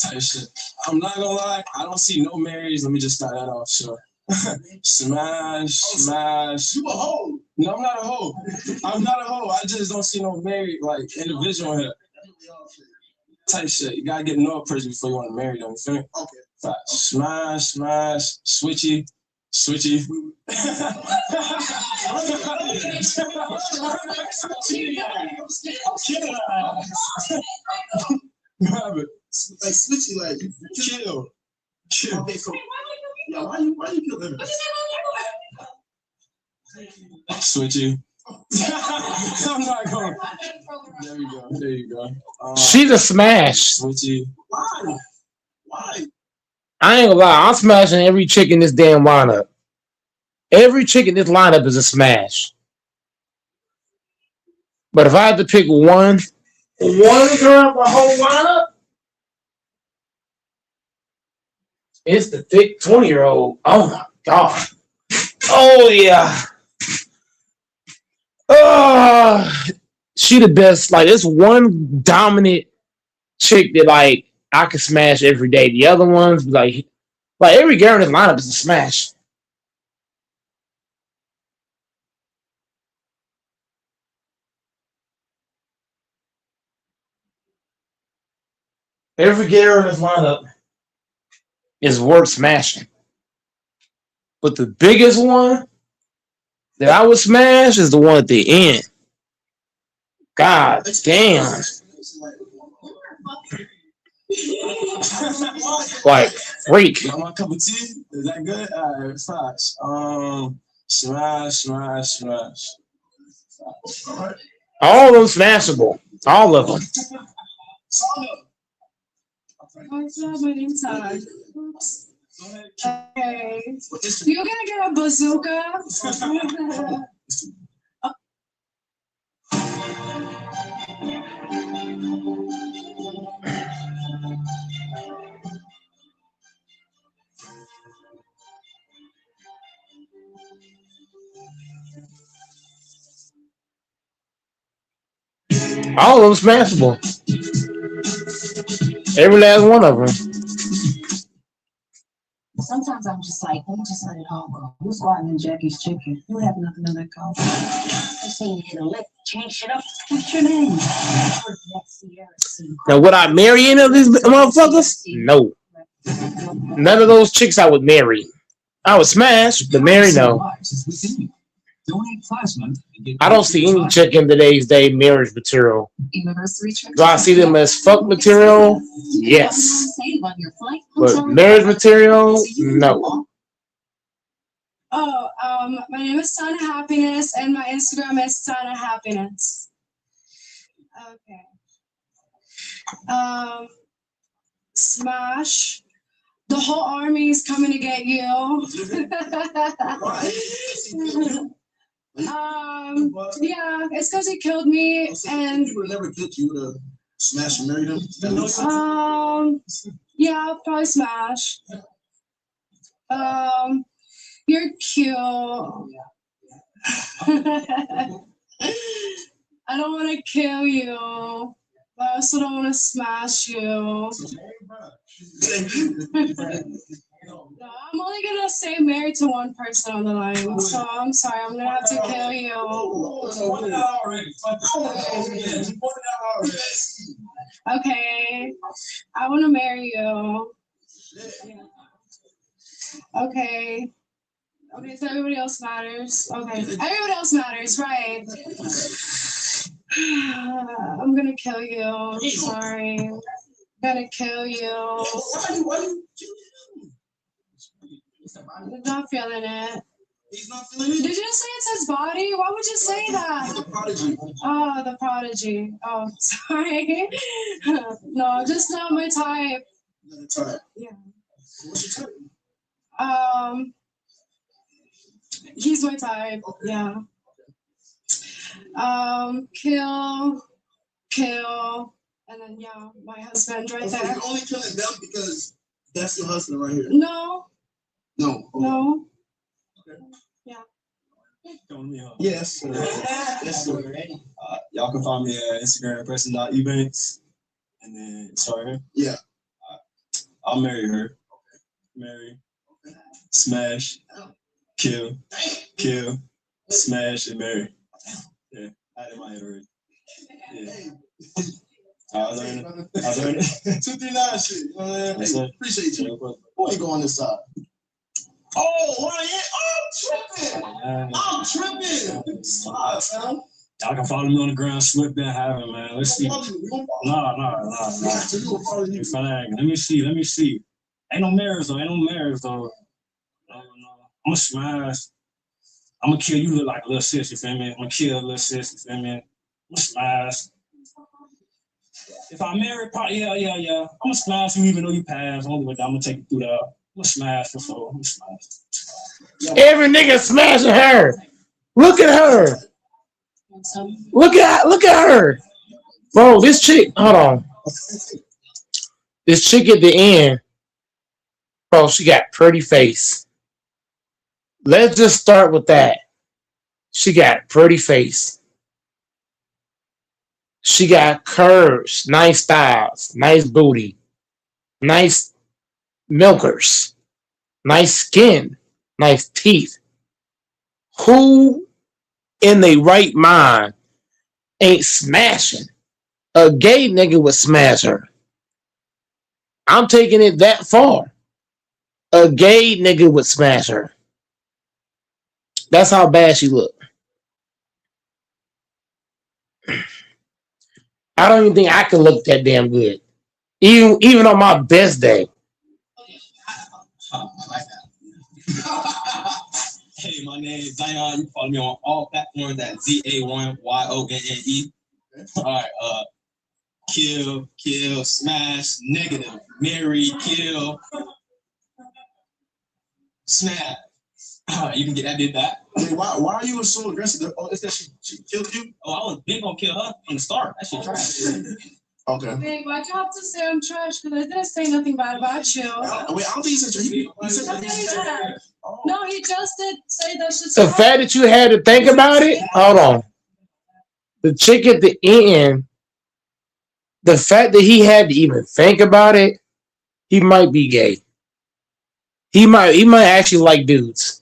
Type shit. I'm not gonna lie, I don't see no marriages. Let me just start that off. Sure. Smash. You a hoe. No, I'm not a hoe. I'm not a hoe. I just don't see no married like individual here. Type shit. You gotta get to know a person before you want to marry them. You feel me? Okay. Smash, switchy. Like switchy, like Kill. Okay, so yeah, why you kill him? Switchy. I'm not going. There you go. She's a smash. Switchy. Why? I ain't gonna lie. I'm smashing every chick in this damn lineup. Every chick in this lineup is a smash. But if I had to pick one girl, the whole lineup, it's the thick 20-year-old. Oh my god. Oh yeah. She the best. Like, it's one dominant chick that like I can smash every day. The other ones like every girl in this lineup is a smash. Every girl in this lineup is worth smashing. But the biggest one that I would smash is the one at the end. God damn. Like, freak. You want my cup of tea? Is that good? Alright, facts. Smash. All of them smashable. All of them. My name's Todd. Okay. You're gonna get a bazooka. All of them smashable. Every last one of them. Sometimes I'm just like, let me just let it all go. Who's squatting in Jackie's chicken? You have nothing in that car. I'm saying you hit a lick, change shit up. What's your name? Now, would I marry any of these motherfuckers? No. None of those chicks I would marry. I would smash, but marry, no. I don't see any chick in today's day marriage material. Do I see them as fuck material? Yes. But marriage material? No. My name is Sana Happiness, and my Instagram is Sana Happiness. Okay. Smash. The whole army is coming to get you. Yeah, it's because he killed me, and you would never get you to smash and marry them. Yeah, I'll probably smash. You're cute. I don't want to kill you, but I also don't want to smash you. No, I'm only gonna say married to one person on the line, so I'm sorry, I'm gonna have to kill you. Okay, I want to marry you. Okay. Okay, so everybody else matters. Okay, everybody else matters, right? I'm gonna kill you. I'm sorry. I'm gonna kill you. I'm not feeling it. He's not feeling it. Did you say it's his body? Why would you say that? The prodigy. Oh, the prodigy. Oh, sorry. No, just not my type. Another type. Yeah. What's your type? He's my type. Yeah. Kill, and then yeah, my husband right So there. you're only killing them because that's your husband right here. No. No. Okay. No. Yes. Yes. Y'all can find me at Instagram person.events. And then sorry. Yeah. I'll marry her. Marry. Smash. Kill. Smash and marry. Yeah. I had it in my head already. Yeah. I learned it. 239 shit. You know what I mean? Hey, appreciate you. Who ain't go on this side? Oh, I'm tripping. Stop, man. Y'all can follow me on the ground, slip that having, man. Let's see. Nah. Let me see. Ain't no marriage though. No. I'm gonna smash. I'm gonna kill you, look like a little sis, you feel me? I'm gonna kill a little sis, you feel me? I'm gonna smash. If I marry, probably, yeah. I'm gonna smash you even though you pass. I'm gonna take you through that. I'm gonna smash for sure. I'm gonna smash. Every nigga smashing her. Look at her. Look at her. Bro, this chick, hold on. This chick at the end, bro, she got pretty face. Let's just start with that. She got pretty face. She got curves, nice styles, nice booty, nice milkers, nice skin, nice teeth. Who in their right mind ain't smashing? A gay nigga would smash her. I'm taking it that far. A gay nigga would smash her. That's how bad she looked. I don't even think I could look that damn good. Even on my best day. Hey, my name is Zion. You follow me on all platforms at ZA1YONNE. All right, kill, smash, negative, marry, kill, smash. You can get that, did that. I mean, why are you so aggressive? Oh, is that she killed you? Oh, I was big gonna kill her from the start. That shit trash. Okay. Babe, why'd you have to say I'm trash? Because I didn't say nothing bad about you. Wait, I don't think he said you. He said No, he just did say that shit. The fact that you had to think about it, hold on. The chick at the end, the fact that he had to even think about it, he might be gay. He might actually like dudes.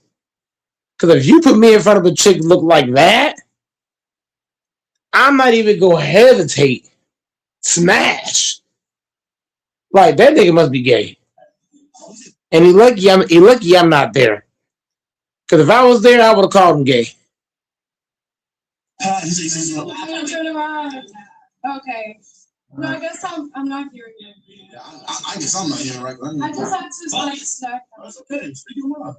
Because if you put me in front of a chick look like that, I'm not even gonna hesitate. Smash. Like that nigga must be gay. And he lucky I'm not there. Because if I was there, I would have called him gay. Turn around. Okay. No, I guess I'm not hearing you. Yeah, I guess I'm not hearing right. I just had to like snack. That's okay. Speak your mind.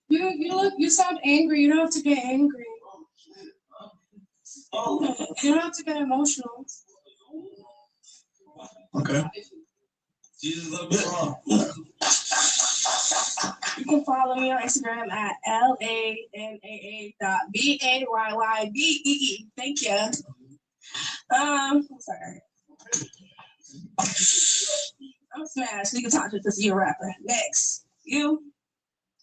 You sound angry. You don't have to get angry. You don't have to get emotional. Okay. Jesus love you. You can follow me on Instagram at LANAA.BAYYBEE. Thank you. I'm sorry. I'm smashed. We can talk to this you rapper. Next. You.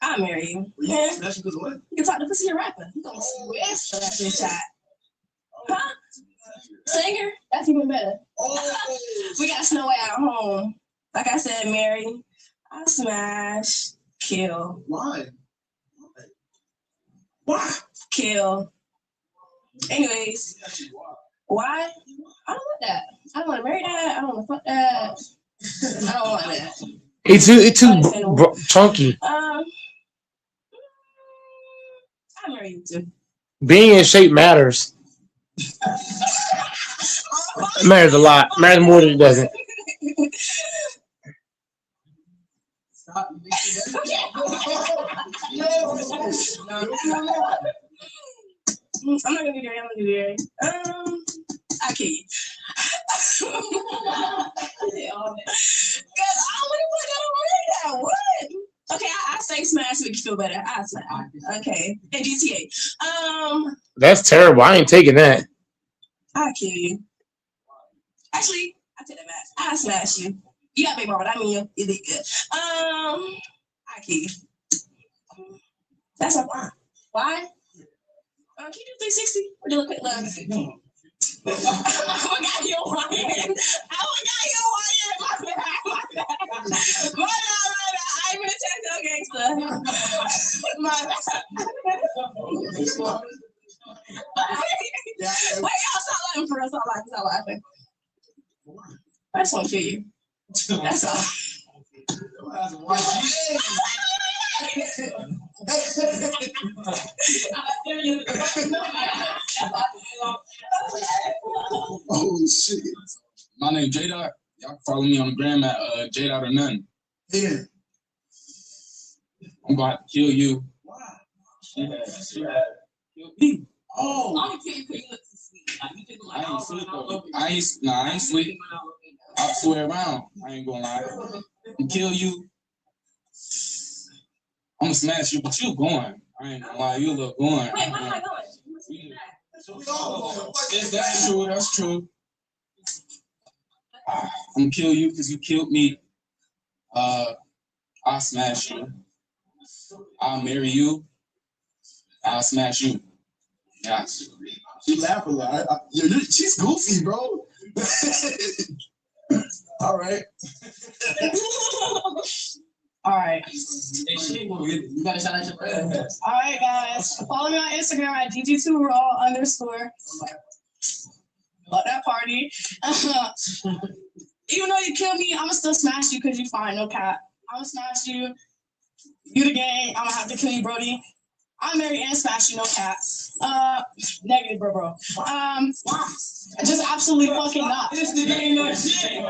I'll marry you. You smash because of what? You can talk to pussy rapper. You gonna smash for that bitch shot. Huh? Singer? That's even better. We got Snow White at home. Like I said, Mary, I smash, kill. Why? Kill. Anyways, why? I don't want that. I don't want to marry that. I don't want to fuck that. I don't want that. It's too chunky. I'll marry you too. Being in shape matters. Matters a lot. Matters more than it doesn't. I'm not gonna be there. I'm gonna be there. I can't. Cause I don't want to that. What? Okay, I say smash to make you feel better. I smash. Okay. And GTA. That's terrible. I ain't taking that. I'll kill you. Actually, I take that back. I'll smash you. You got big mama. I mean, you did good. I'll kill you. That's a why. Why? Can you do 360? Or do a quick love? I forgot you on my hand. I ain't gonna check no gangster. My bad. Wait, y'all stop laughing for us. Stop laughing. I just want to kill you. That's all. Oh shit. My name J Dot. Y'all can follow me on the gram at J Dot or none. Yeah. I'm about to kill you. Why? She had killed me. Oh. I'm gonna kill you because you look too sweet. Like you just look like I ain't sweet though. I ain't sweet. I swear around. I ain't gonna lie. I'm gonna kill you. I'm gonna smash you, but you going. I ain't gonna lie, you look going. Wait, where am I going? That's true, that's true. I'm gonna kill you because you killed me. I'll smash you. I'll marry you. I'll smash you. Yeah. She laugh a lot. She's goofy, bro. All right. All right. You gotta shout out your friend. All right, guys. Follow me on Instagram at GG2raw_. Love that party. Even though you kill me, I'm gonna still smash you because you fine, no cap. I'm gonna smash you. You the gang. I'm gonna have to kill you, Brody. I'll marry and smash you, no cap. Negative, bro. Just absolutely fucking not. You instigate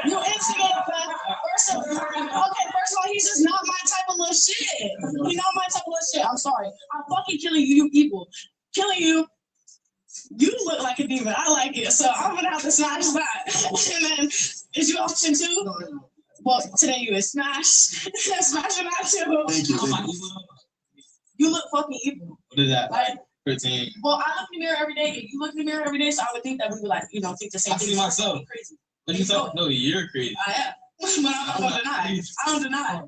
that. First of all, he's just not my type of little shit. He's not my type of little shit. I'm sorry. I'm fucking killing you people. Killing you. You look like a demon. I like it. So I'm gonna have to smash that. And then, is you option 2? Well, today you is smash. Smashing that too. Thank you. You look fucking evil. What is that? Like, 13. well, I look in the mirror every day, and you look in the mirror every day, so I would think that we would think the same I thing. see myself. Crazy. What you talking? No, you're crazy. I am. But I'm not gonna deny. I don't deny.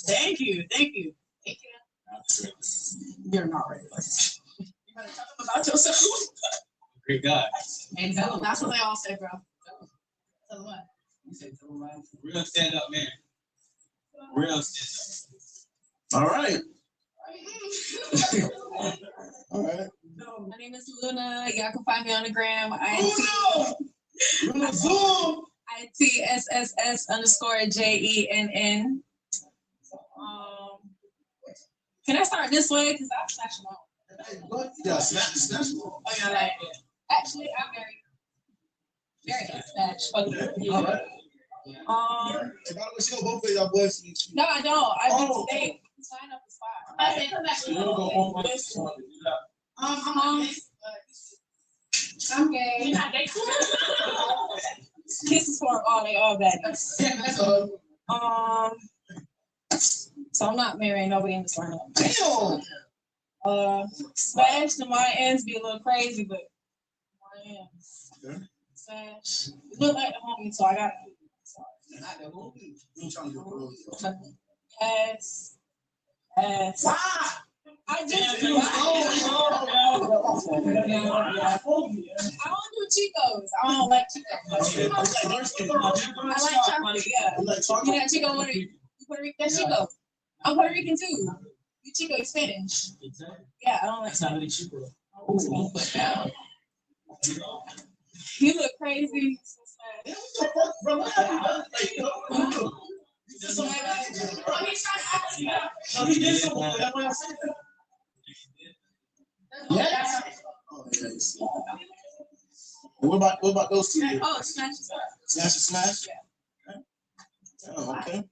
Thank you. You're not ready. You gotta talk about yourself. Great guy. And tell him. That's what they all say, bro. Tell them what? You said tell him right. Real stand up man. Real stand All right. All right. My name is Luna. Y'all can find me on the gram. Luna Zoom. ITSSS_JENN. Can I start this way? Because I'm flashing on. Hey, what? Yeah, snatch. Oh, yeah, like it. Actually, I'm very snatch. All right. Um, Hey, by the way, she know both of y'all boys. no, I don't. I do Oh. today. Sign up is fine. I said, come back to You don't go home on this. I'm gay. You're not gay. Kisses for all they all bad. So I'm not marrying nobody in this lineup. Damn. Smash to my ends be a little crazy, but my ends. Okay. Smash. You look like the homie, so I got Not the movie. I'm trying to get close. ass. I just Chicos. I don't like Chicos. Okay. I like chocolate, yeah. You like chocolate? Yeah, Chico, you Puerto Rican? That's Chico. I'm Puerto Rican too. You Chico, you Spanish. Yeah, I don't like It's not really cheap. You look crazy. Yes. Oh, yes. What about those two? Oh, smash. Smash. Oh, okay.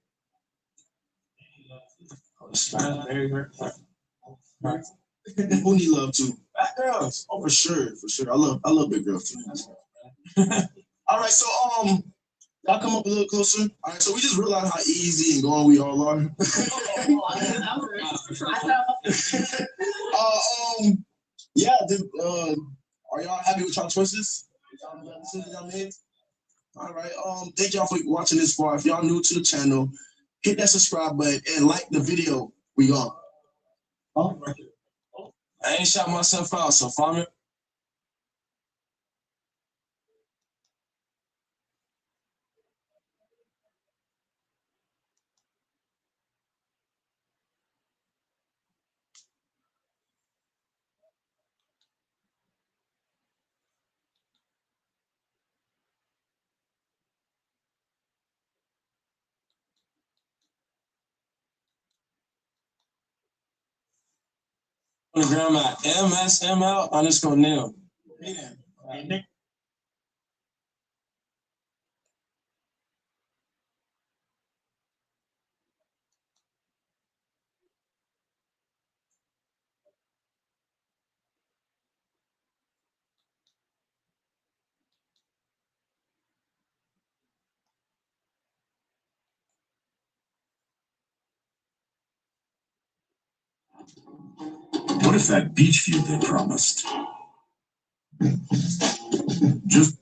Who need love too? Fat girls. Oh, for sure. I love big girls too. All right, so y'all come up a little closer. All right, so we just realized how easy and going we all are. Yeah. Are y'all happy with y'all choices? Y'all made? All right. Thank y'all for watching this far. If y'all new to the channel, hit that subscribe button and like the video. We on. I ain't shot myself out, so farm it. On the gram at MSML_Neil. What if that beach view they promised? Just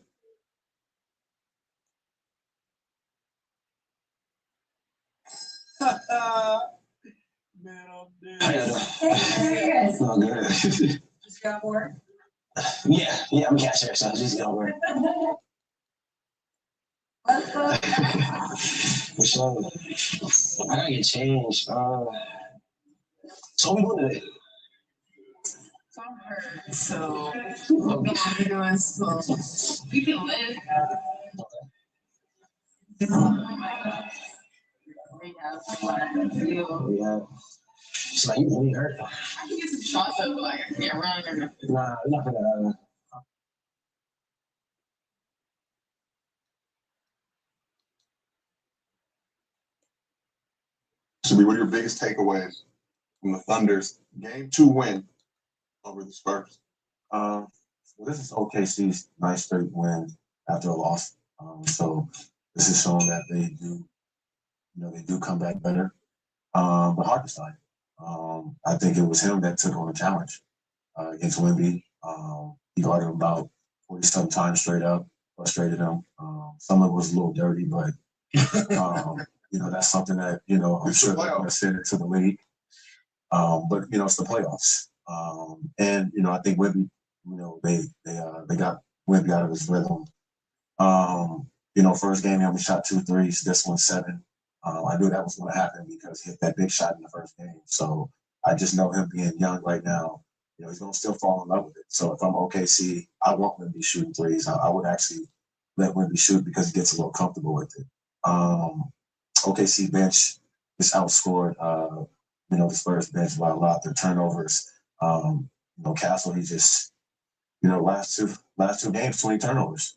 Man, I'm dead. Oh, good. Just got work. Yeah, I'm a cashier, so just go work. For sure. I gotta get changed. So what we doing today? So I'm hurt. So what we gonna be doing? So we can live. Yeah. It's like you really hurt. I can get some shots of like I can't run. Nah, I'm not gonna. So, what are your biggest takeaways from the Thunder's game 2 win over the Spurs? Well, this is OKC's nice straight win after a loss. So this is showing that they do come back better. But Hartenstein, I think it was him that took on the challenge against Wemby. He guarded him about 40-some times straight up, frustrated him. Some of it was a little dirty, but that's something that I'm sure they're going to send it to the league. But it's the playoffs, and I think Wemby, they got Wemby out of his rhythm. First game he only shot 2 threes. This one 7. I knew that was going to happen because he hit that big shot in the first game. So I just know him being young right now. He's going to still fall in love with it. So if I'm OKC, I want Wemby shooting threes. I would actually let Wemby shoot because he gets a little comfortable with it. OKC bench is outscored. The Spurs bench by a lot. Their turnovers. Castle, he just, last two games, 20 turnovers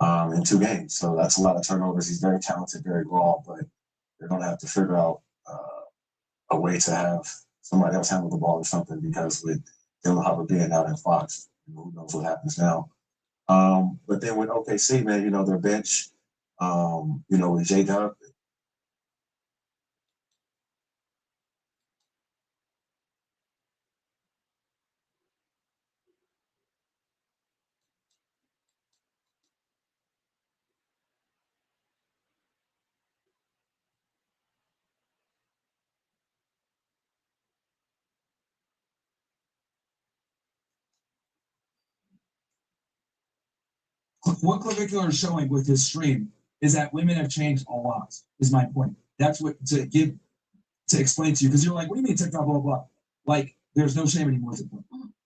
in 2 games. So that's a lot of turnovers. He's very talented, very raw, but they're going to have to figure out a way to have somebody else handle the ball or something because with Dylan Hubbard being out in Fox, who knows what happens now. But then with OKC, man, their bench, with J-Dub, what Clavicular is showing with his stream is that women have changed a lot, is my point. That's what to explain to you, because you're like, what do you mean TikTok, blah, blah, blah. Like, there's no shame anymore.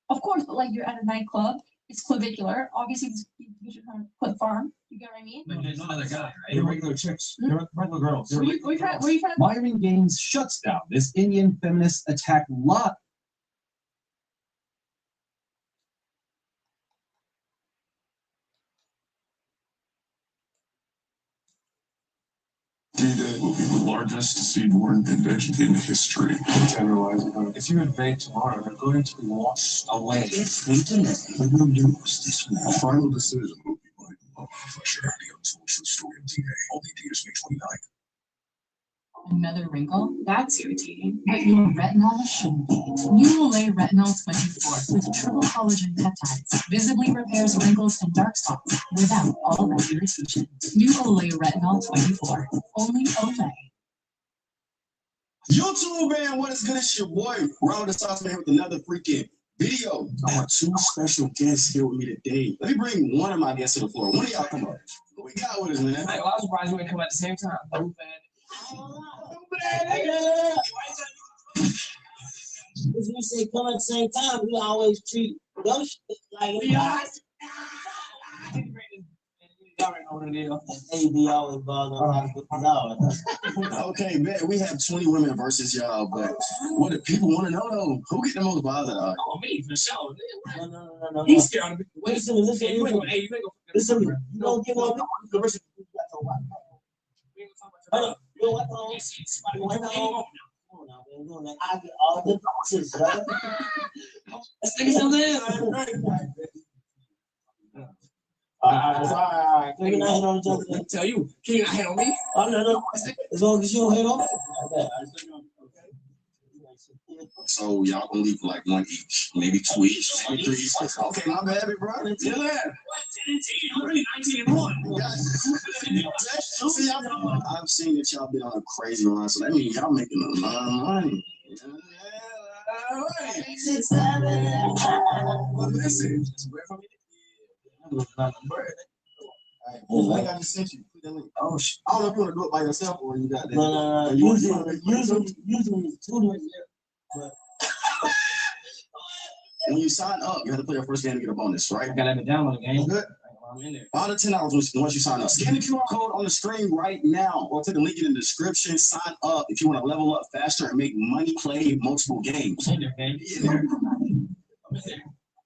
Of course, but like you're at a nightclub, it's clavicular. Obviously, you should kind of put farm. You get what I mean? But there's no other guy, right? They're regular chicks. They're regular girls. Were you trying to? Myron Gaines shuts down this Indian feminist attack lot. D-Day will be the largest seaborne invasion in history. If you invade tomorrow, you're going to be washed away. A final decision will be made on the untold story of D-Day. All the D is May 29th. Another wrinkle? That's irritating. But your retinol shouldn't be. New Olay Retinol 24 with triple collagen peptides visibly repairs wrinkles and dark spots without all that irritation. New Olay Retinol 24. Only Olay. YouTube, man, what is good? It's your boy, Ronald the Sauce Man, with another freaking video. I have two special guests here with me today. Let me bring one of my guests to the floor. One of y'all come up. What we got with us, man? Hey, well, I was surprised you didn't come at the same time. If we say come at the same time, we always treat those like AB always bothers. Okay, man, we have 20 women versus y'all, but what do people want to know though? Who get the most bothered? Oh, me for sure. No. He's scared of me. Listen. You don't give up the rest of the I get all the boxes, right? Let's take something. All right. Can you not hit on each other? Tell you, can you not hit on me? Oh, no. As long as you don't hit on me. So y'all gonna leave like one each, maybe two each, maybe three each. Okay, my bad, big bro. Yeah. Literally 19 and 1. See, I've seen that y'all been on a crazy run, so that means y'all making a lot of money. Well, listen, I just sent you. Oh, I don't know if you want to do it by yourself or you got that. No. Usually it's two there. When you sign up, you have to play your first game to get a bonus, right? I gotta have it download the game. Good. I'm in there. All the $10 once you sign up. Scan the QR code on the screen right now, or click the link in the description. Sign up if you want to level up faster and make money, play multiple games. I'm in there, man.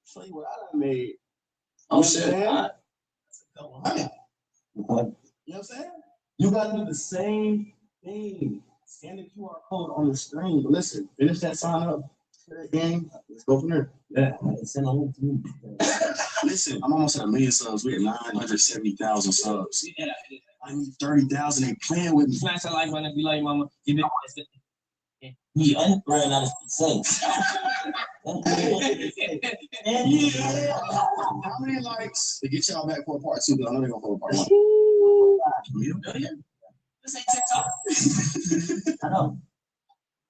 Show you what I done made. Oh shit. You know what I'm saying? You gotta do the same thing. Scan the QR code on the screen. But listen, finish that sign up. Game. Let's go from there. Yeah. Send a link to me. Listen, I'm almost at 1 million subs. We at 970,000 subs. I need 30,000. They playing with me. Smash that like button if you like mama. Give it. Yeah, ran out of sense. How many likes to get y'all back for a part 2? But I know they're gonna go for a part 1. This ain't TikTok. I know.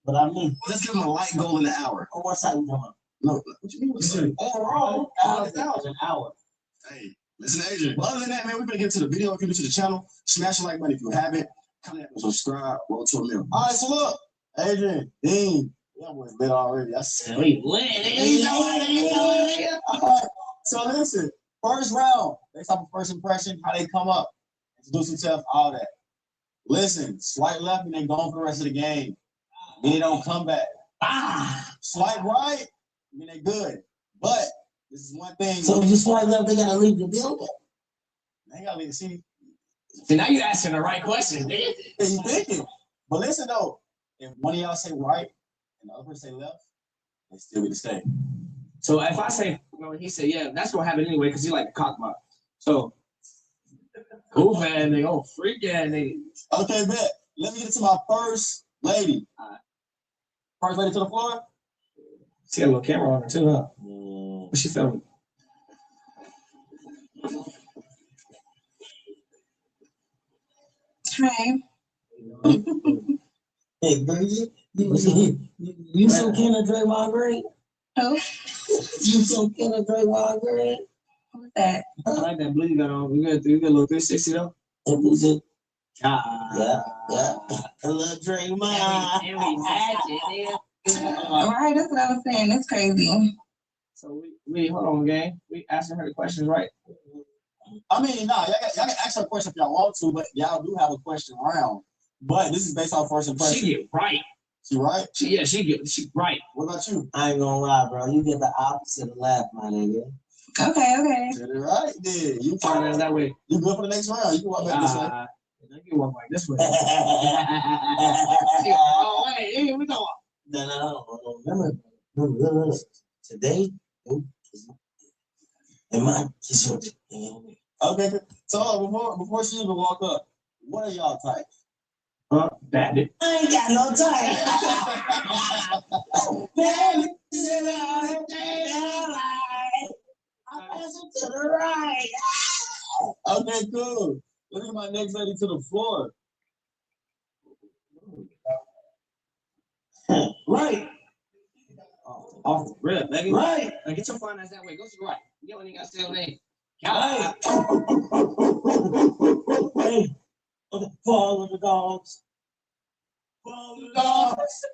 But I mean, let's give them a like goal in the hour. On what side we talking about? No, what you mean? Overall, 1,000 hour. Hey, listen, Adrian. But other than that, man, we're gonna get to the video. If you're new to the channel, smash the like button if you haven't. Comment and subscribe. Roll to 1 million. All right, so look, Adrian, Dean, that was lit already. I said, we lit. So listen, first round, based off of first impression, how they come up, introduce themselves, all that. Listen, swipe left and they gone for the rest of the game. Then they don't come back. Swipe right, I mean they good. But this is one thing. So if you swipe left, they gotta leave the building. They gotta leave the city. So now you're asking the right question, nigga. You thinking. But listen though, if one of y'all say right and the other person say left, they still get to stay. So if I say, he said, yeah, that's gonna happen anyway, because he like a cock mock. So cool, man, they gonna freak that nigga. Okay, bet. Let me get to my first lady. First lady to the floor. She got a little camera on her too, huh? What's she filming? Hi. Hey, Bridget, you some kind of Draymond Green? Who? You some kind of Draymond Green? Who's that? I like that blue you got on. You got a little 360 though. It was it. Yeah. A little dream. Every magic. Right, that's what I was saying. That's crazy. So we hold on, gang. We asking her the questions, right? I mean, no, y'all can ask her a question if y'all want to, but y'all do have a question round. But this is based on first impression. She get right. She right? She right. What about you? I ain't gonna lie, bro. You get the opposite of laugh, my nigga. Okay. Did it right, then. You Find out that way. You good for the next round. You can walk back this way. You can walk like this way. Oh, hey, we know. No. Remember, today, and my Okay, so before she even walk up, what are y'all types? Bandit. I ain't got no time. Bandit. I'm passing to the right. Okay, cool. Look at my next lady to the floor. Right. Off the rip, baby. Right. Now get your fine ass that way. Go to the right. You don't even got to say your name. Right. Hey, follow the dogs. Follow the dogs.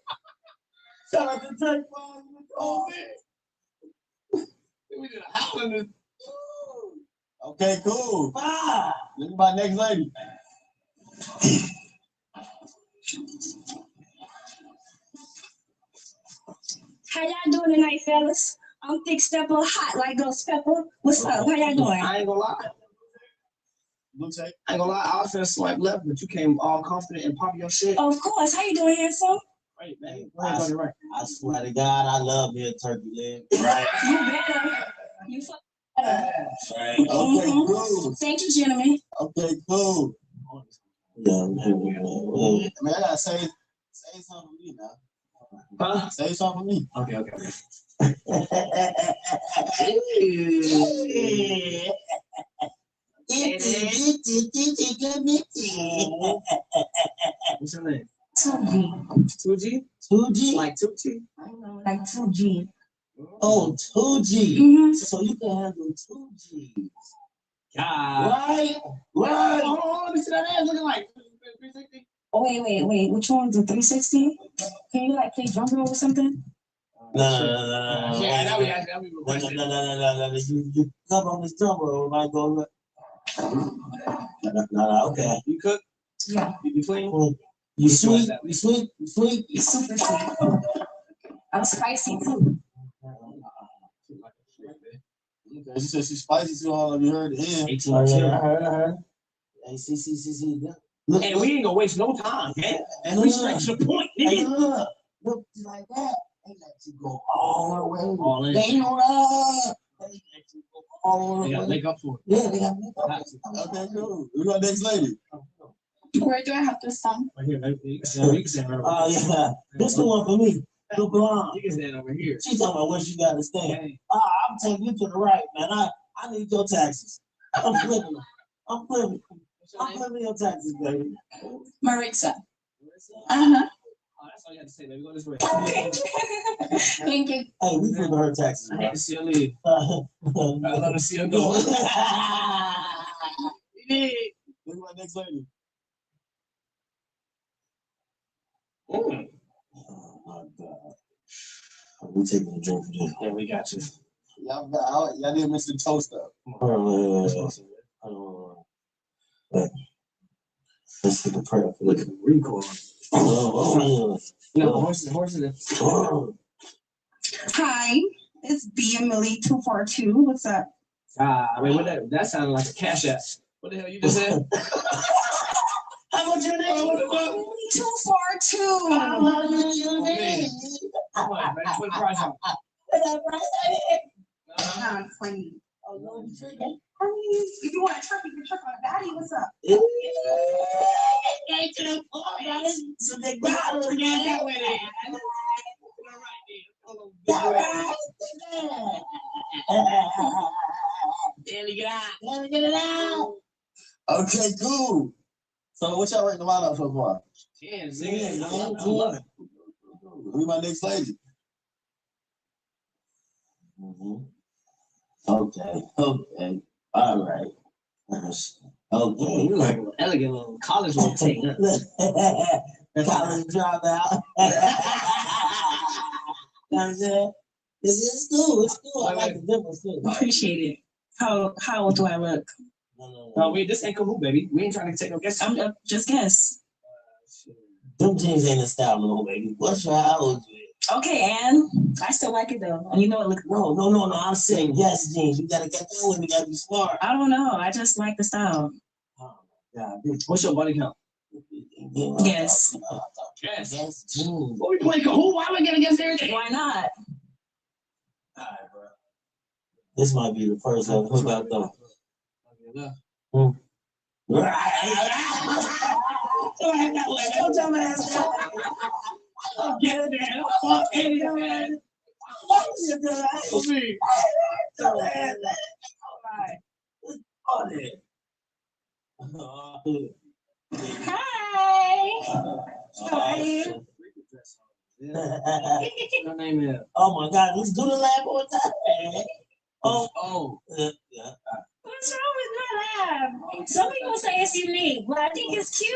Shout out to Drake. Follow the dogs. We did a howling. Okay, cool. Look at my next lady. How y'all doing tonight, fellas? I'm Thick Stepper, hot like Ghost Pepper. What's up? How y'all doing? I ain't gonna lie. Blue tape. I ain't gonna lie. I was finna swipe left, but you came all confident and pop your shit. Of course. How you doing, handsome? Right, man. Go ahead, right. I swear to God, I love me a turkey leg. Right. You better. You fuck better. Right. Okay, cool. Thank you, gentlemen. Okay, cool. Yeah, Man, I gotta say something for me now. Huh? Say something for me. Okay. What's your name? 2G. 2G? Like 2G? I know, like 2G. Oh, 2G. Mm-hmm. So you can handle 2G. Right. Hold on, let me see that ass looking like 360. Oh, wait. Which one's the 360? Can you like play drum roll or something? No. Yeah, that we requested. No. You come on this drum roll, might go look. No, okay. You cook? Yeah. You clean? You sweet? It's super sweet. I'm spicy too. Okay, she said she's spicy too hard. You heard it. 18 I heard. Hey, see. Look, and we ain't gonna waste no time, man. And we straight to the point, Hey, nigga. look like that. They let you go all the way. All in. They ain't run. They let you go all the They way. gotta make up for it. Yeah, they got to make up for it. Okay, cool. We got next lady. Where do I have to stand? Right here, baby. You can stand right over Oh, yeah. This the one for me. The blonde. You can stand over here. She talking about where she got to stand. I'm taking you to the right, man. I need your taxes. I'm flipping them. I'm flipping your taxes, baby. Maritza. Oh, that's all you have to say, baby. Go this way. Thank you. Hey, we flipping her taxes. I hate to see her leave. I love to see her go. Look at my next lady. Oh my God. We taking a drink for this. Yeah, we got you. Y'all didn't miss the toast up. Let's take a prayer for Look this. at the recoil. No, horses. Hi, it's B and Millie 242. What's up? Wait, what that sounded like a cash app. What the hell you just said? How about your name? 242. Come on, man. Put the price on. Kind of funny. I mean, if you want a truck, you can truck on Daddy. What's up? Get to the point, so they got it. That way there. Okay, cool. So what y'all rating the lineup so far? 10. I love it. Who's my next lady? Okay, okay. All right. Okay. You like an elegant little college little thing. College dropout. It's cool. It's cool. I like the difference too. Appreciate it. How old do I look? No, wait, this ain't Kahoot, baby. We ain't trying to take no guesses. I'm just guess. Them jeans ain't in style no more, baby. What's your how old you is? Okay, Ann. I still like it though. And you know it looks No. I'm saying yes, jeans. You gotta get that one. You gotta be smart. I don't know. I just like the style. Yeah. What's your body count? Yes. Yes, jeans. What we play Kahoot? Why am I gonna guess everything? Why not? All right, bro. This might be the first hook out though. Don't tell me get it there. Fuck it, man. Hi. How are you? Your name is. Oh my God, let's do the lab one time. Yeah. What's wrong with my lab? Some people say it's unique, but I think it's cute.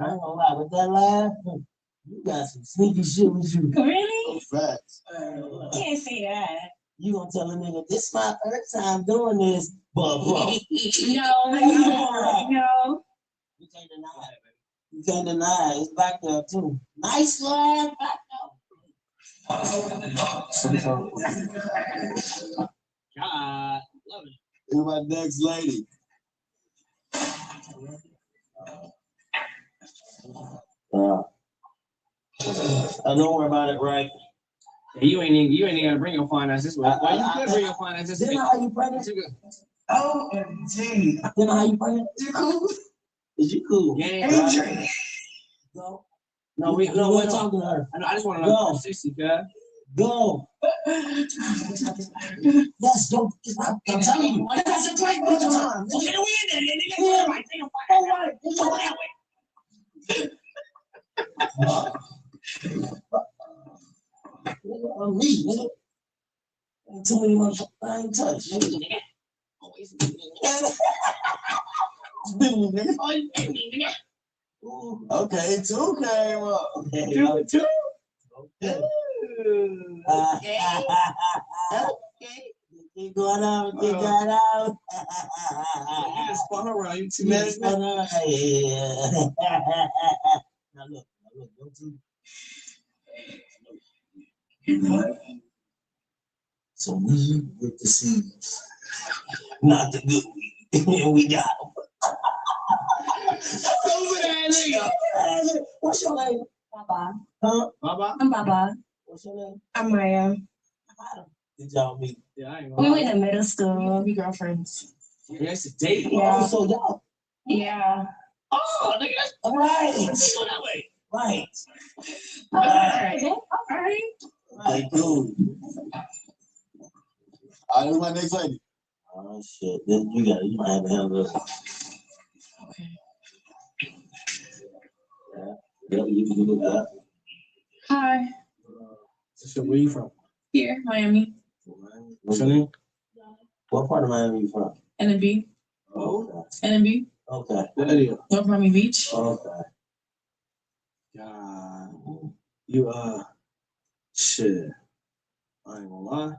I ain't gonna lie, with that lab, you got some sneaky shit with you. Really? Facts. Can't say that. You gonna tell a nigga, this is my first time doing this, but bro. No. You can't deny it, baby. You can't deny it. It's back there too. Nice lab back there. God, love it. Who's my next lady? Don't worry about it, right? Yeah, you ain't even gotta bring your finances. Well, you could bring your finances. Then how you pregnant? OMG. Then how you pregnant? You cool? Is you cool? Yeah. Go. No, we're talking to her. I just want to know 60, guys. Go. Yes, don't. I'm telling you. That's a great bunch of time. Look at the win there, nigga. All right. Go that way. On me, nigga. Ain't too many motherfuckers I ain't touched. Always me, nigga. Nigga. Okay, two came up. Two. Okay. Keep going on, keep going on. You just spun around. You too Yes, many. Now look, don't do. So we with the seeds, not the good weed, and we got them. What's your name? Baba. Huh? Baba? I'm Baba. What's your name? I'm Maya. Did y'all meet? Yeah, I ain't We gonna went to middle school. We girlfriends. Yeah, it's a date. Yeah. Oh, so y'all. Yeah. Oh, nigga, that's All right. let's go that way. Right. All right. All right. Right, cool. I who's my next lady? Oh shit. Then you might have to handle this. Okay. Yeah, you can do that. Hi. So where you from? Here, Miami. What's your name? What part of Miami you from? NB. Oh. NB. Okay. What area? North Miami Beach. Okay. God. You shit. I ain't gonna lie.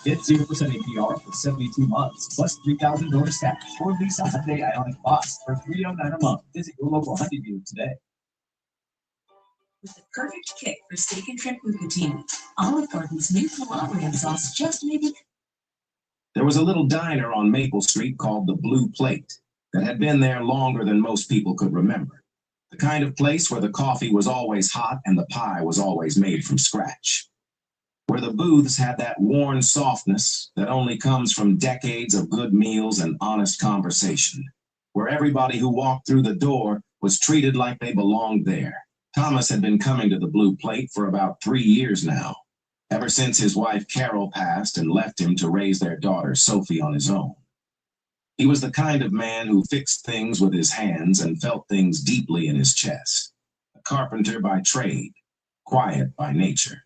Get 0% APR for 72 months, plus $3,000 cash or lease a Hyundai Ioniq Box for $309 a month. Visit your local Hyundai dealer today. With the perfect kick for steak and shrimp bucatini, Olive Garden's new Calabrian sauce just made it. There was a little diner on Maple Street called the Blue Plate that had been there longer than most people could remember. The kind of place where the coffee was always hot and the pie was always made from scratch. where the booths had that worn softness that only comes from decades of good meals and honest conversation, where everybody who walked through the door was treated like they belonged there. Thomas had been coming to the Blue Plate for about 3 years now, ever since his wife Carol passed and left him to raise their daughter Sophie on his own. He was the kind of man who fixed things with his hands and felt things deeply in his chest. A carpenter by trade, quiet by nature.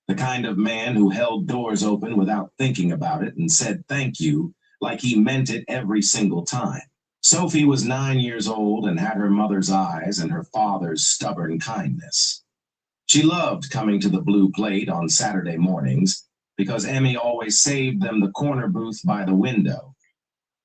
The kind of man who held doors open without thinking about it and said thank you like he meant it every single time. Sophie was 9 years old and had her mother's eyes and her father's stubborn kindness. She loved coming to the Blue Plate on Saturday mornings because Emmy always saved them the corner booth by the window.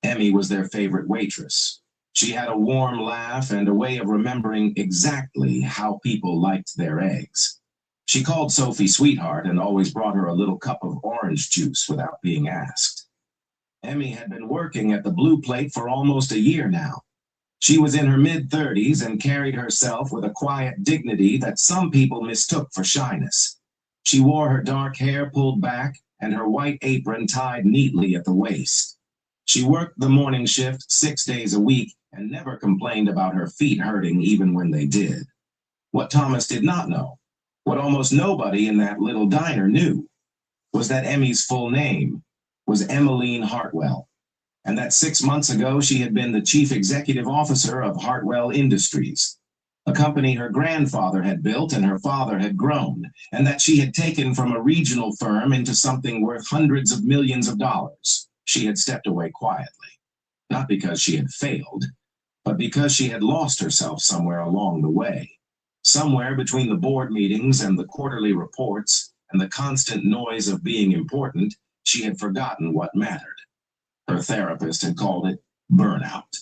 Emmy was their favorite waitress. She had a warm laugh and a way of remembering exactly how people liked their eggs. She called Sophie sweetheart and always brought her a little cup of orange juice without being asked. Emmy had been working at the Blue Plate for almost a year now. She was in her mid-30s and carried herself with a quiet dignity that some people mistook for shyness. She wore her dark hair pulled back and her white apron tied neatly at the waist. She worked the morning shift 6 days a week and never complained about her feet hurting even when they did. What Thomas did not know, what almost nobody in that little diner knew, was that Emmy's full name was Emmeline Hartwell, and that 6 months ago she had been the chief executive officer of Hartwell Industries, a company her grandfather had built and her father had grown, and that she had taken from a regional firm into something worth hundreds of millions of dollars. She had stepped away quietly, not because she had failed, but because she had lost herself somewhere along the way. Somewhere between the board meetings and the quarterly reports and the constant noise of being important, she had forgotten what mattered. Her therapist had called it burnout.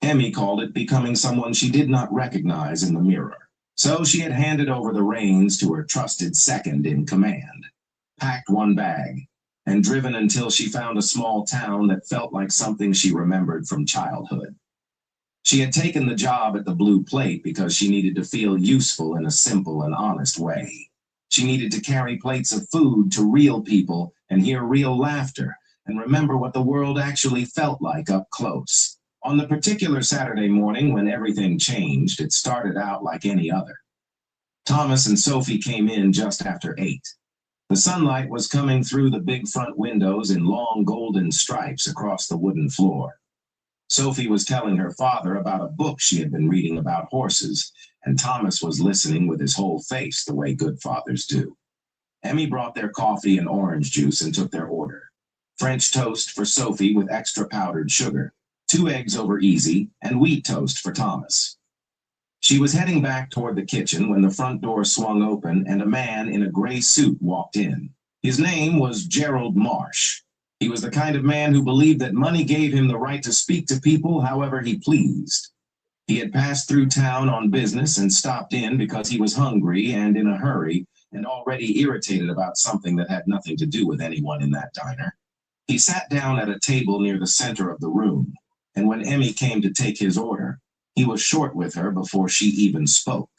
Emmy called it becoming someone she did not recognize in the mirror. So she had handed over the reins to her trusted second in command, packed one bag, and driven until she found a small town that felt like something she remembered from childhood. She had taken the job at the Blue Plate because she needed to feel useful in a simple and honest way. She needed to carry plates of food to real people and hear real laughter and remember what the world actually felt like up close. On the particular Saturday morning when everything changed, it started out like any other. Thomas and Sophie came in just after 8. The sunlight was coming through the big front windows in long golden stripes across the wooden floor. Sophie was telling her father about a book she had been reading about horses, and Thomas was listening with his whole face the way good fathers do. Emmy brought their coffee and orange juice and took their order. French toast for Sophie with extra powdered sugar, 2 eggs over easy, and wheat toast for Thomas. She was heading back toward the kitchen when the front door swung open and a man in a gray suit walked in. His name was Gerald Marsh. He was the kind of man who believed that money gave him the right to speak to people however he pleased. He had passed through town on business and stopped in because he was hungry and in a hurry and already irritated about something that had nothing to do with anyone in that diner. He sat down at a table near the center of the room, and when Emmy came to take his order, he was short with her before she even spoke.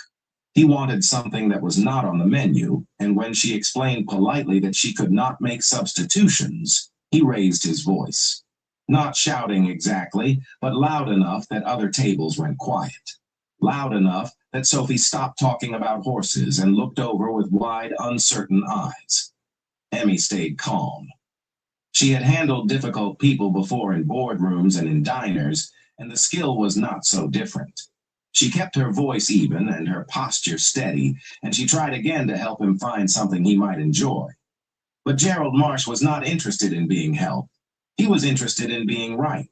He wanted something that was not on the menu, and when she explained politely that she could not make substitutions, he raised his voice. Not shouting exactly, but loud enough that other tables went quiet. Loud enough that Sophie stopped talking about horses and looked over with wide, uncertain eyes. Emmy stayed calm. She had handled difficult people before in boardrooms and in diners, and the skill was not so different. She kept her voice even and her posture steady, and she tried again to help him find something he might enjoy. But Gerald Marsh was not interested in being helped. He was interested in being right.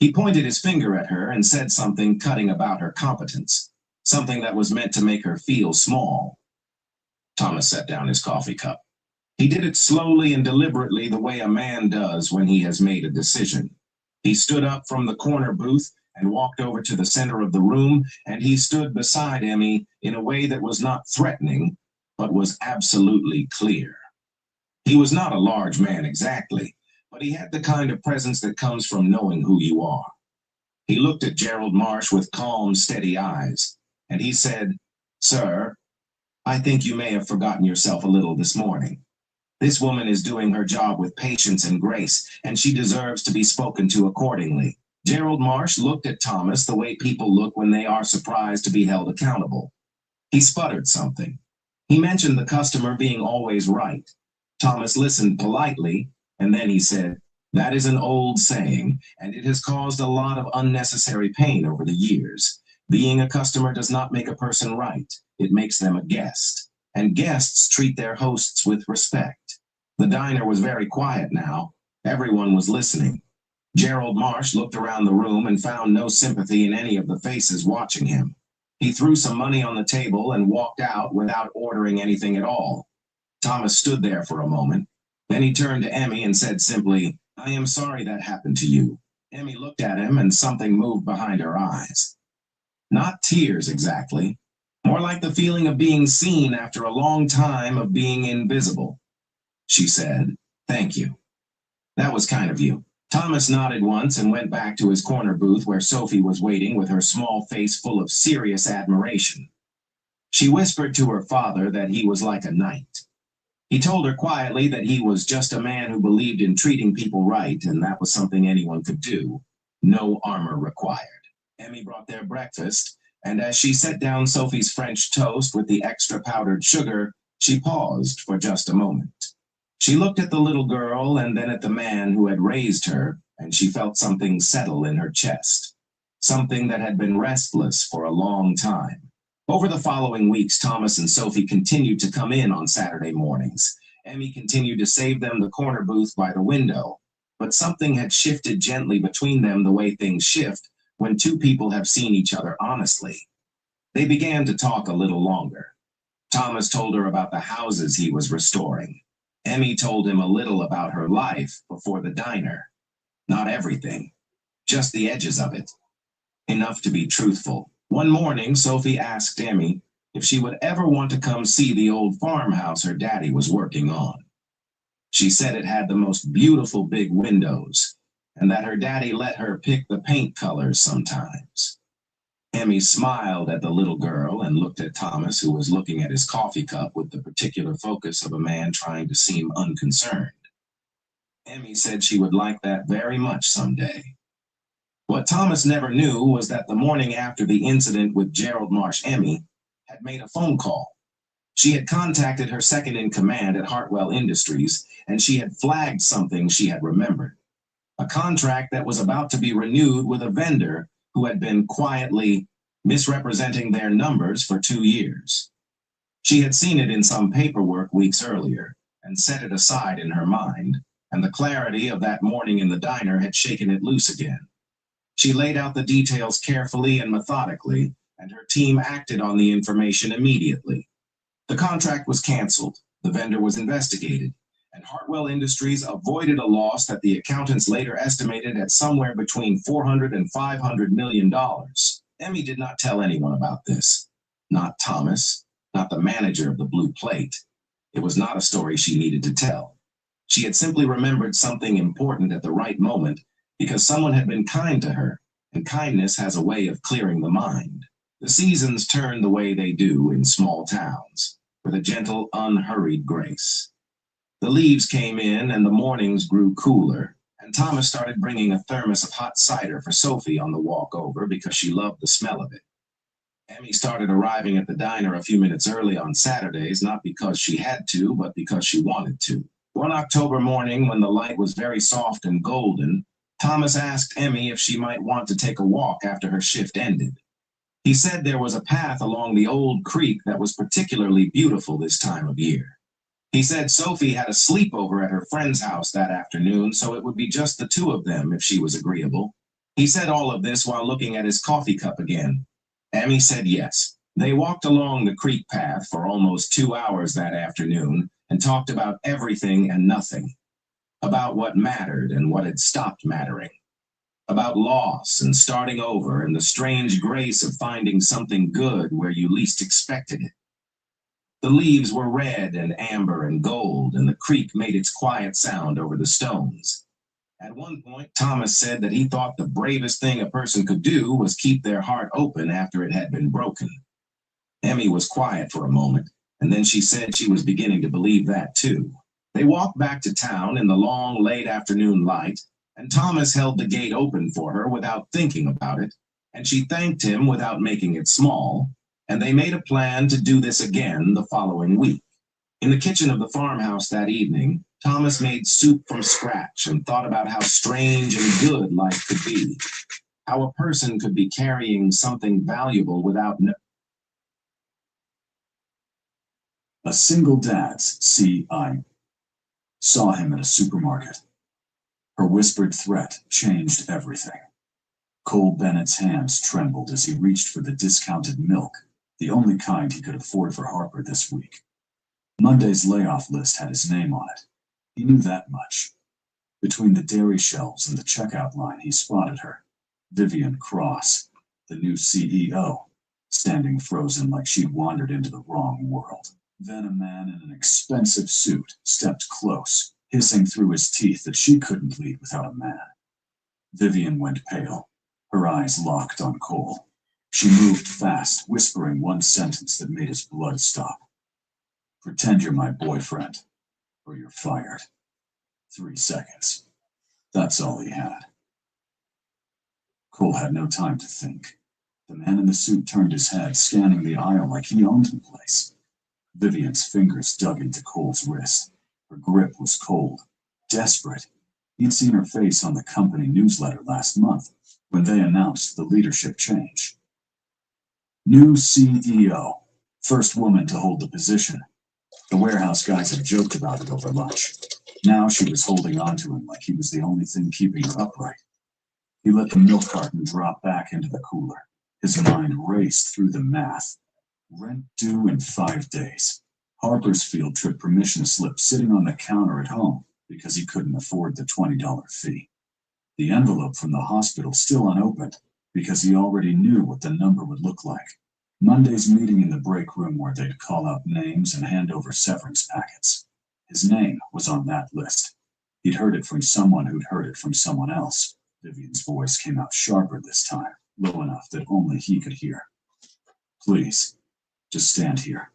He pointed his finger at her and said something cutting about her competence, something that was meant to make her feel small. Thomas set down his coffee cup. He did it slowly and deliberately the way a man does when he has made a decision. He stood up from the corner booth and walked over to the center of the room, and he stood beside Emmy in a way that was not threatening, but was absolutely clear. He was not a large man exactly, but he had the kind of presence that comes from knowing who you are. He looked at Gerald Marsh with calm, steady eyes, and he said, "Sir, I think you may have forgotten yourself a little this morning. This woman is doing her job with patience and grace, and she deserves to be spoken to accordingly. Gerald Marsh looked at Thomas the way people look when they are surprised to be held accountable. He sputtered something. He mentioned the customer being always right. Thomas listened politely, and then he said, "That is an old saying, and it has caused a lot of unnecessary pain over the years. Being a customer does not make a person right. It makes them a guest, and guests treat their hosts with respect." The diner was very quiet now. Everyone was listening. Gerald Marsh looked around the room and found no sympathy in any of the faces watching him. He threw some money on the table and walked out without ordering anything at all. Thomas stood there for a moment. Then he turned to Emmy and said simply, "I am sorry that happened to you." Emmy looked at him and something moved behind her eyes. Not tears exactly, more like the feeling of being seen after a long time of being invisible. She said, "Thank you. That was kind of you." Thomas nodded once and went back to his corner booth where Sophie was waiting with her small face full of serious admiration. She whispered to her father that he was like a knight. He told her quietly that he was just a man who believed in treating people right, and that was something anyone could do. No armor required. Emmy brought their breakfast, and as she set down Sophie's French toast with the extra powdered sugar, she paused for just a moment. She looked at the little girl and then at the man who had raised her, and she felt something settle in her chest, something that had been restless for a long time. Over the following weeks, Thomas and Sophie continued to come in on Saturday mornings. Emmy continued to save them the corner booth by the window, but something had shifted gently between them the way things shift when two people have seen each other honestly. They began to talk a little longer. Thomas told her about the houses he was restoring. Emmy told him a little about her life before the diner. Not everything, just the edges of it. Enough to be truthful. One morning, Sophie asked Emmy if she would ever want to come see the old farmhouse her daddy was working on. She said it had the most beautiful big windows, and that her daddy let her pick the paint colors sometimes. Emmy smiled at the little girl and looked at Thomas, who was looking at his coffee cup with the particular focus of a man trying to seem unconcerned. Emmy said she would like that very much someday. What Thomas never knew was that the morning after the incident with Gerald Marsh, Emmy had made a phone call. She had contacted her second-in-command at Hartwell Industries, and she had flagged something she had remembered. A contract that was about to be renewed with a vendor who had been quietly misrepresenting their numbers for 2 years. She had seen it in some paperwork weeks earlier and set it aside in her mind, and the clarity of that morning in the diner had shaken it loose again. She laid out the details carefully and methodically, and her team acted on the information immediately. The contract was canceled, the vendor was investigated, and Hartwell Industries avoided a loss that the accountants later estimated at somewhere between $400 and $500 million. Emmy did not tell anyone about this. Not Thomas, not the manager of the Blue Plate. It was not a story she needed to tell. She had simply remembered something important at the right moment because someone had been kind to her, and kindness has a way of clearing the mind. The seasons turn the way they do in small towns, with a gentle, unhurried grace. The leaves came in and the mornings grew cooler, and Thomas started bringing a thermos of hot cider for Sophie on the walk over because she loved the smell of it. Emmy started arriving at the diner a few minutes early on Saturdays, not because she had to, but because she wanted to. One October morning, when the light was very soft and golden, Thomas asked Emmy if she might want to take a walk after her shift ended. He said there was a path along the old creek that was particularly beautiful this time of year. He said Sophie had a sleepover at her friend's house that afternoon, so it would be just the two of them if she was agreeable. He said all of this while looking at his coffee cup again. Emmy said yes. They walked along the creek path for almost 2 hours that afternoon and talked about everything and nothing. About what mattered and what had stopped mattering. About loss and starting over and the strange grace of finding something good where you least expected it. The leaves were red and amber and gold, and the creek made its quiet sound over the stones. At one point, Thomas said that he thought the bravest thing a person could do was keep their heart open after it had been broken. Emmy was quiet for a moment, and then she said she was beginning to believe that too. They walked back to town in the long, late afternoon light, and Thomas held the gate open for her without thinking about it, and she thanked him without making it small, and they made a plan to do this again the following week. In the kitchen of the farmhouse that evening, Thomas made soup from scratch and thought about how strange and good life could be, how a person could be carrying something valuable without A single dad's C.I. saw him at a supermarket. Her whispered threat changed everything. Cole Bennett's hands trembled as he reached for the discounted milk, the only kind he could afford for Harper this week. Monday's layoff list had his name on it. He knew that much. Between the dairy shelves and the checkout line, he spotted her, Vivian Cross, the new CEO, standing frozen like she'd wandered into the wrong world. Then a man in an expensive suit stepped close, hissing through his teeth that she couldn't lead without a man. Vivian went pale, her eyes locked on Cole. She moved fast, whispering one sentence that made his blood stop. "Pretend you're my boyfriend, or you're fired." 3 seconds. That's all he had. Cole had no time to think. The man in the suit turned his head, scanning the aisle like he owned the place. Vivian's fingers dug into Cole's wrist. Her grip was cold, desperate. He'd seen her face on the company newsletter last month when they announced the leadership change. New CEO, first woman to hold the position. The warehouse guys had joked about it over lunch. Now she was holding on to him like he was the only thing keeping her upright. He let the milk carton drop back into the cooler. His mind raced through the math. Rent due in 5 days. Harper's field trip permission slip sitting on the counter at home because he couldn't afford the $20 fee. The envelope from the hospital still unopened because he already knew what the number would look like. Monday's meeting in the break room where they'd call out names and hand over severance packets. His name was on that list. He'd heard it from someone who'd heard it from someone else. Vivian's voice came out sharper this time, low enough that only he could hear. "Please, just stand here."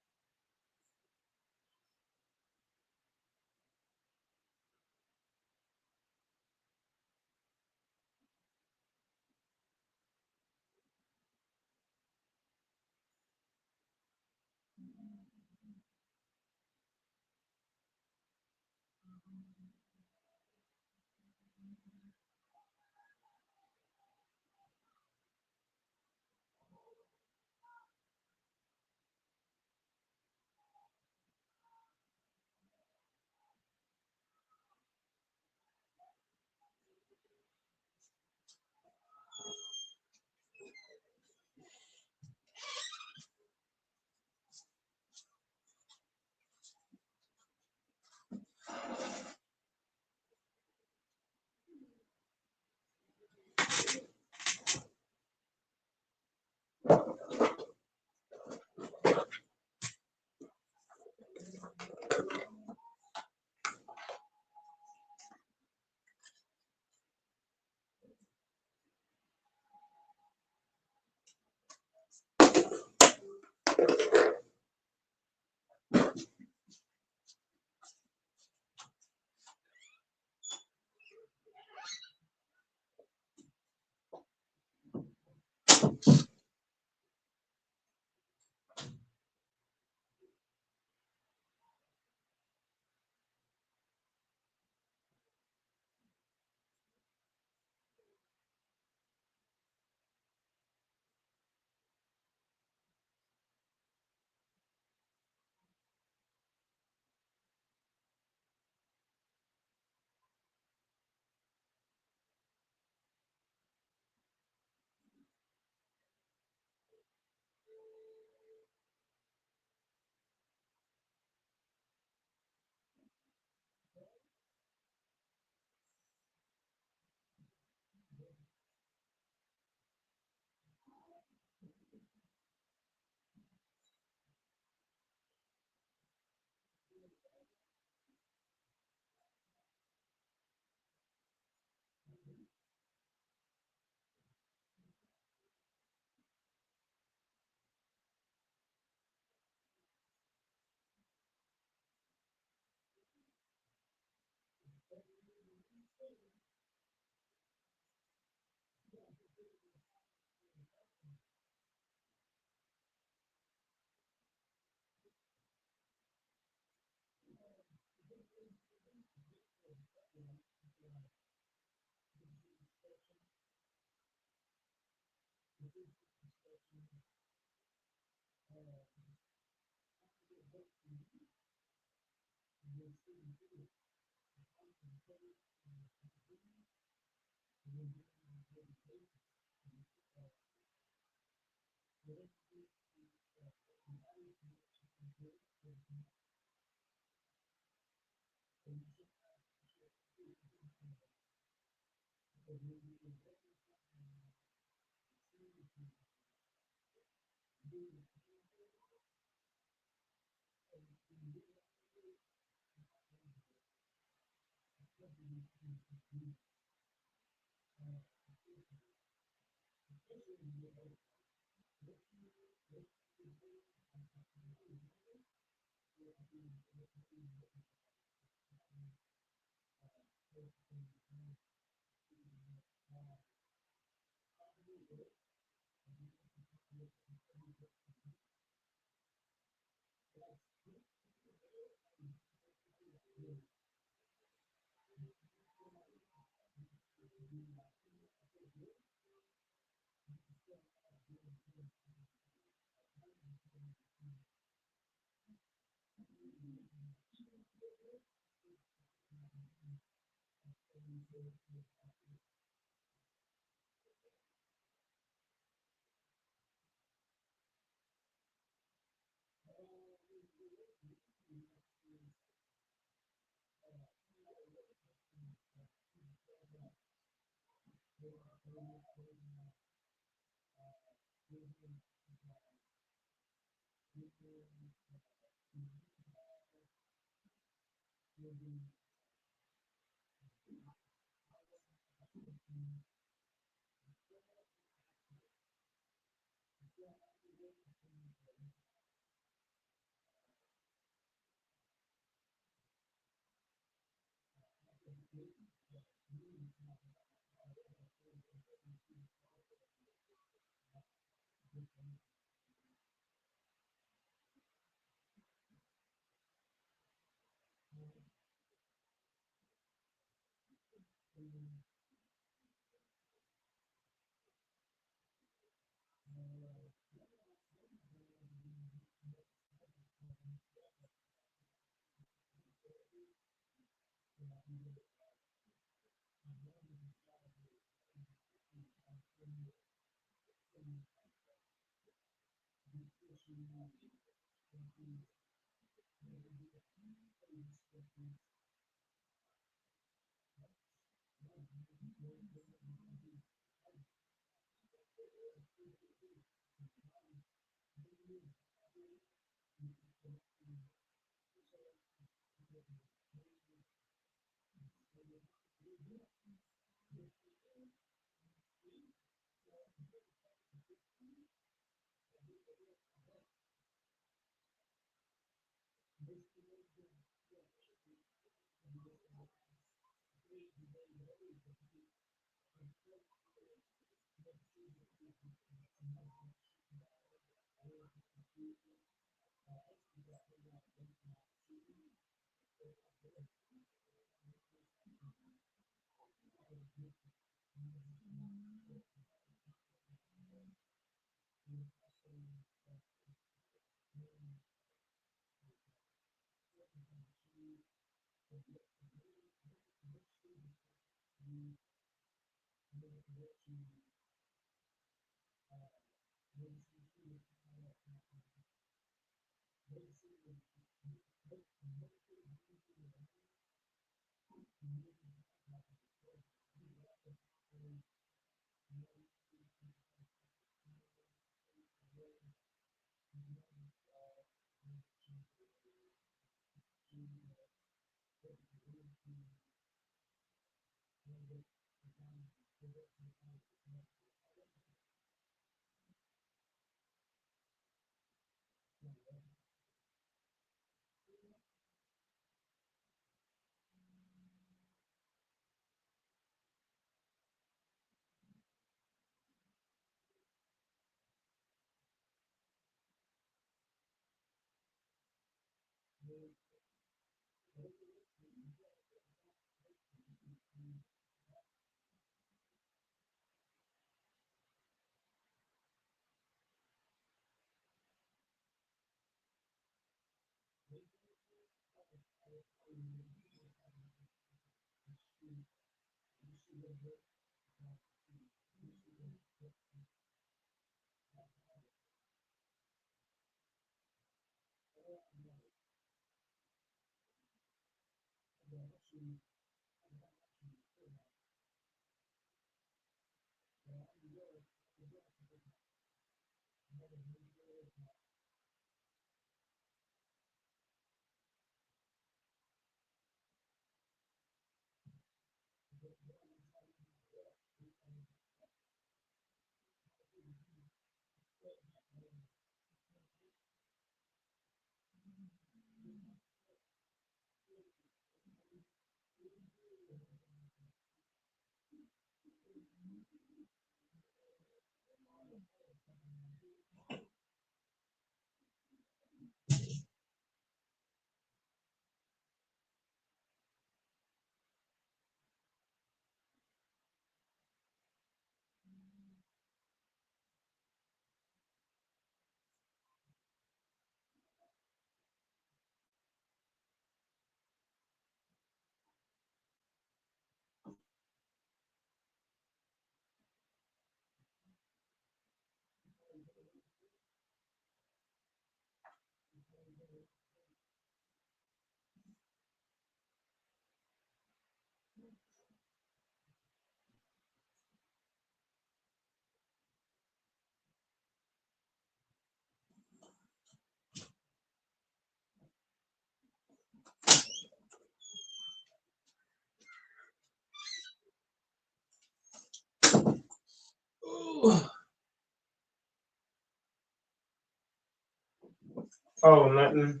Oh, nothing.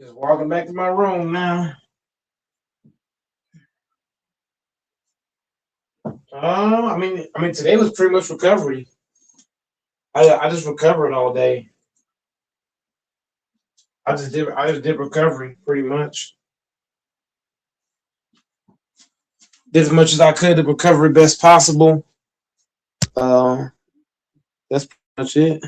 Just walking back to my room now. I mean, today was pretty much recovery. I just recovered all day. I just did recovery pretty much. did as much as I could to recover it best possible. That's pretty much it.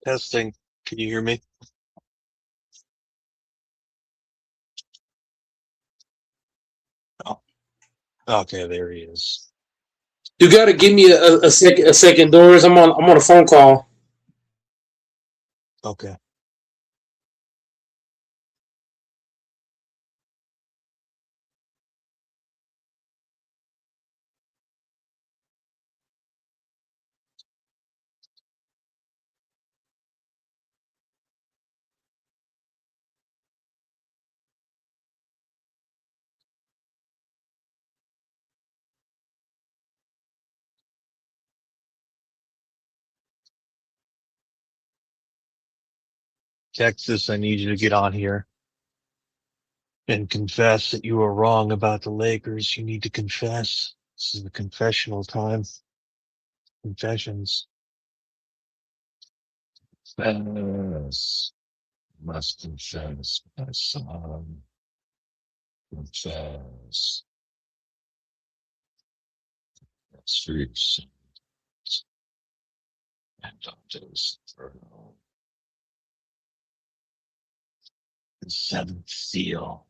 Testing. Can you hear me? Oh, okay, there he is. You gotta give me a second, Doris. I'm on a phone call. Okay. Texas, I need you to get on here and confess that you were wrong about the Lakers. You need to confess. This is the confessional time. Confessions. Confess. Must confess, my son. Confess. Streets and doctors. Inferno. The seventh seal.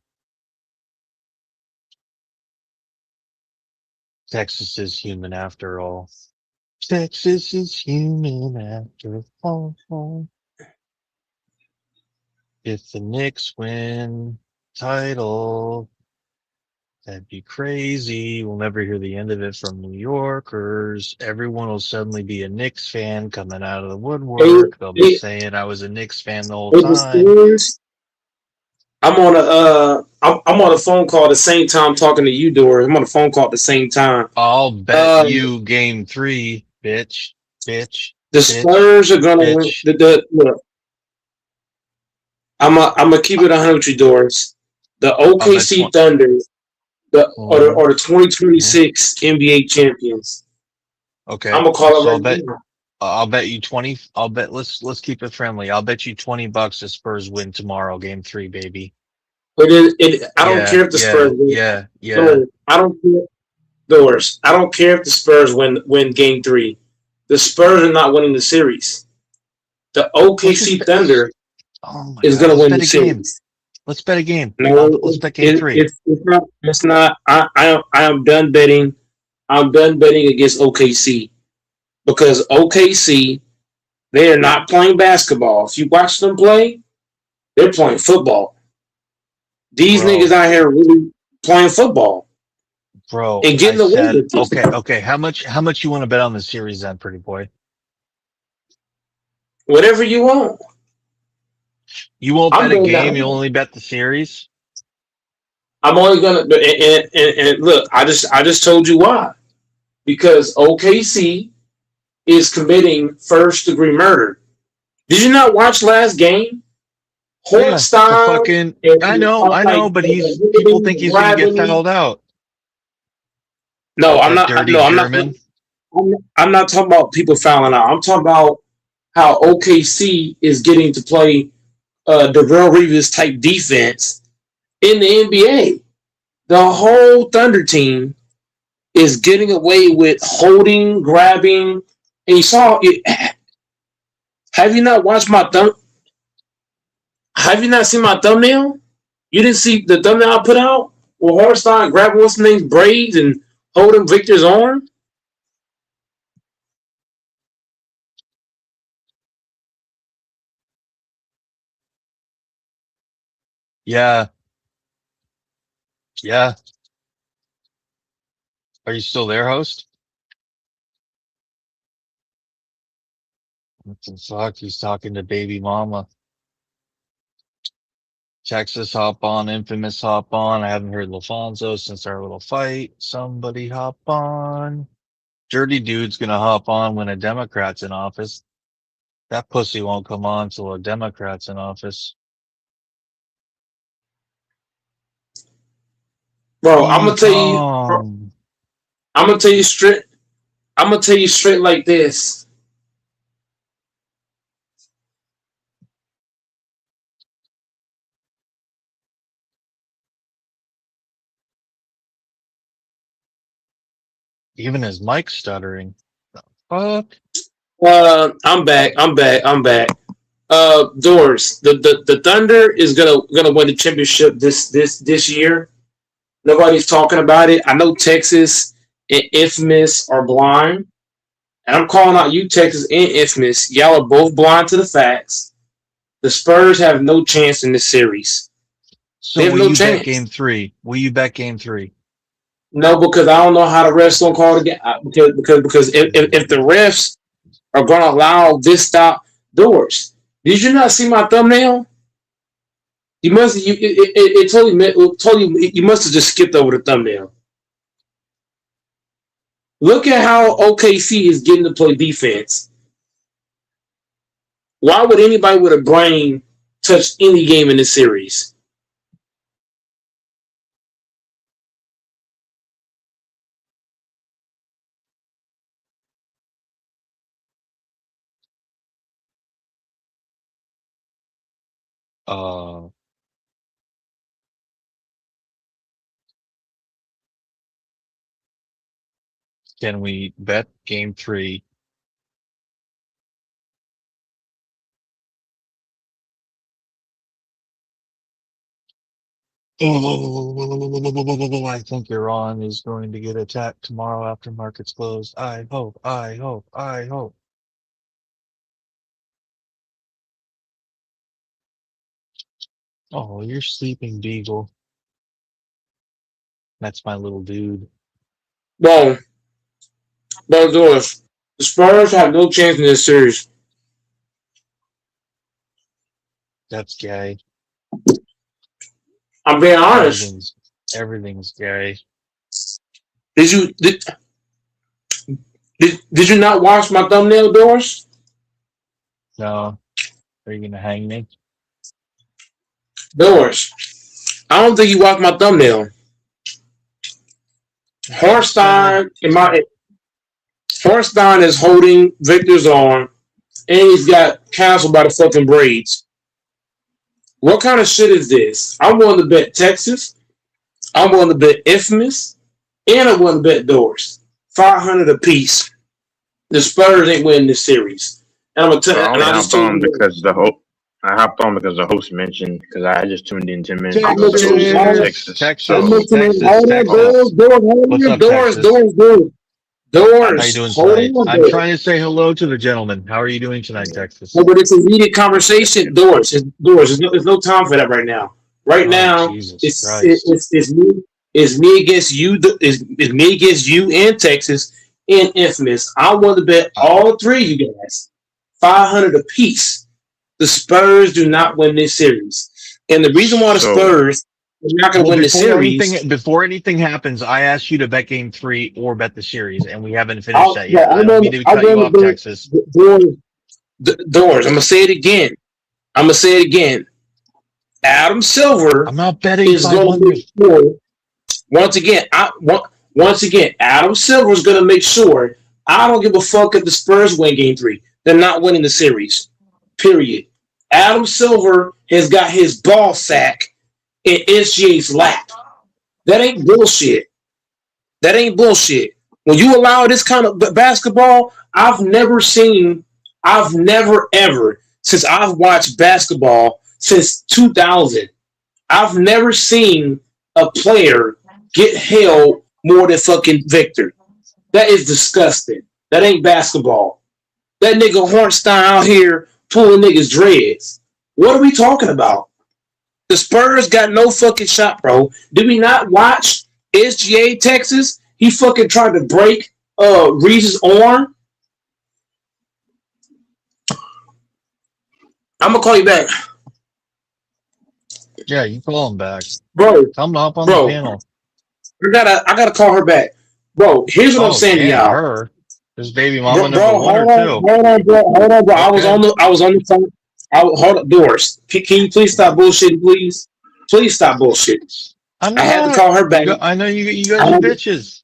Texas is human after all. Texas is human after all. If the Knicks win title, that'd be crazy. We'll never hear the end of it from New Yorkers. Everyone will suddenly be a Knicks fan coming out of the woodwork. They'll be saying I was a Knicks fan the whole time. I'm on I'm on a phone call at the same time talking to you, Doris. I'm on a phone call at the same time. I'll bet you game 3, bitch, bitch, The bitch, Spurs are gonna win. bitch. Look, I'm gonna keep it 100 with you, Doris. The I'll bet OKC 20. Thunder, Mhm, or the mhm. 2026 NBA champions. I'm Okay, gonna call so it right now. I'll bet you 20. I'll bet let's keep it friendly. I'll bet you $20 the Spurs win tomorrow, game 3, baby. But I don't Yeah, care if the Spurs yeah, win. yeah, yeah. No, I don't care. Doors. I don't care if the Spurs win Game 3. The Spurs are not winning the series. The Let's just OKC bet. Let's. Thunder Oh my is God. gonna Let's win bet the a game. series. Let's bet a game. No, Let's bet game 3. it's not. It's not. I am done betting. I'm done betting against OKC because OKC, they are not playing basketball. If you watch them play, they're playing football. These niggas Bro, out here really playing football bro. and I getting away said with okay, it. okay. How much you want to bet on the series then, pretty boy? Whatever you want. You won't I'm bet a doing game. You that. only bet the series. I'm only gonna and look. I just told you why. Because OKC is committing first degree murder. Did you not watch last game? Yeah, the Hortstein fucking. and I like know, but people think Wiggins he's gonna get grabbing me. fouled out. No, I'm That not. dirty No, German. I'm not talking about people fouling out. I'm talking about how OKC is getting to play Darrell Reeves type defense in the NBA. The whole Thunder team is getting away with holding, grabbing. And you saw it. Have you not watched my thumb? Have you not seen my thumbnail? You didn't see the thumbnail I put out? Well, Hartenstein grabbing what's his name's braids and holding Victor's arm? Yeah, yeah. Are you still there, host? What the fuck? He's talking to baby mama. Texas hop on, infamous hop on. I haven't heard LaFonso since our little fight. Somebody hop on. Dirty dude's gonna hop on when a Democrat's in office. That pussy won't come on till a Democrat's in office. Bro, I'm King gonna tell you, Kong. I'm gonna tell you straight. I'm gonna tell you straight like this. Even his mic stuttering. The fuck? I'm back. I'm back. I'm back. Doors. The Thunder is gonna win the championship this year. Nobody's talking about it. I know Texas and Infamous are blind, and I'm calling out you, Texas and Infamous. Y'all are both blind to the facts. The Spurs have no chance in this series. They So have will no you bet chance. game 3? Will you bet game 3? No, because I don't know how the refs gonna call it again. Because if the refs are gonna allow this stop doors, did you not see my thumbnail? You must it told you you must have just skipped over the thumbnail. Look at how OKC is getting to play defense. Why would anybody with a brain touch any game in this series? Uh, can we bet game 3? I think Iran is going to get attacked tomorrow after markets close. I hope, I hope, I hope. Oh, you're sleeping, Beagle. That's my little dude. Well, doors. The Spurs have no chance in this series. That's gay. I'm being honest. Everything's gay. Did you did you not watch my thumbnail, Doors? No. Are you gonna hang me? Doors. I don't think you watched my thumbnail. Hornstein is holding Victor's arm, and he's got canceled by the fucking braids. What kind of shit is this? I'm willing to bet Texas. I'm willing to bet Infamous, and I'm willing to bet Doors. 500 apiece. The Spurs ain't winning this series. And I'm gonna tell. I And I just told you because I hopped on because the host mentioned because I just tuned in 10 minutes I'm ago. mentioning Texas. Doors. What's up, Texas? How you doing tonight? I'm trying to say hello to the gentleman. How are you doing tonight, Texas? No, but it's a heated conversation. Doors. There's no time for that right now. Right now, it's me against you. It's me against you and Texas and Infamous. I want to bet all three of you guys 500 apiece. The Spurs do not win this series, and the reason why the Spurs are not going to win the series. Before anything happens, I asked you to bet Game 3 or bet the series, and we haven't finished that yet. I don't mean to cut you off, Texas. Doors. I'm gonna say it again. Adam Silver. I'm not betting is going to make sure. Once again, Adam Silver is going to make sure. I don't give a fuck if the Spurs win Game 3. They're not winning the series. Period. Adam Silver has got his ball sack in SGA's lap. That ain't bullshit. When you allow this kind of basketball, I've never ever, since I've watched basketball since 2000, I've never seen a player get held more than fucking Victor. That is disgusting. That ain't basketball. That nigga Hornstein out here pulling niggas' dreads. What are we talking about? The Spurs got no fucking shot, bro. Did we not watch SGA Texas? He fucking tried to break Reese's arm. I'm gonna call you back. Yeah, you call him back, bro. Come up on the panel. I gotta call her back, bro. Here's what I'm saying to y'all. Her, this baby mama bro, number one or two. Hold on, bro. Okay. I was on the phone. Hold up, Doors. Can you please stop bullshitting, please? Please stop bullshitting. I had to call her back. I know you guys are bitches.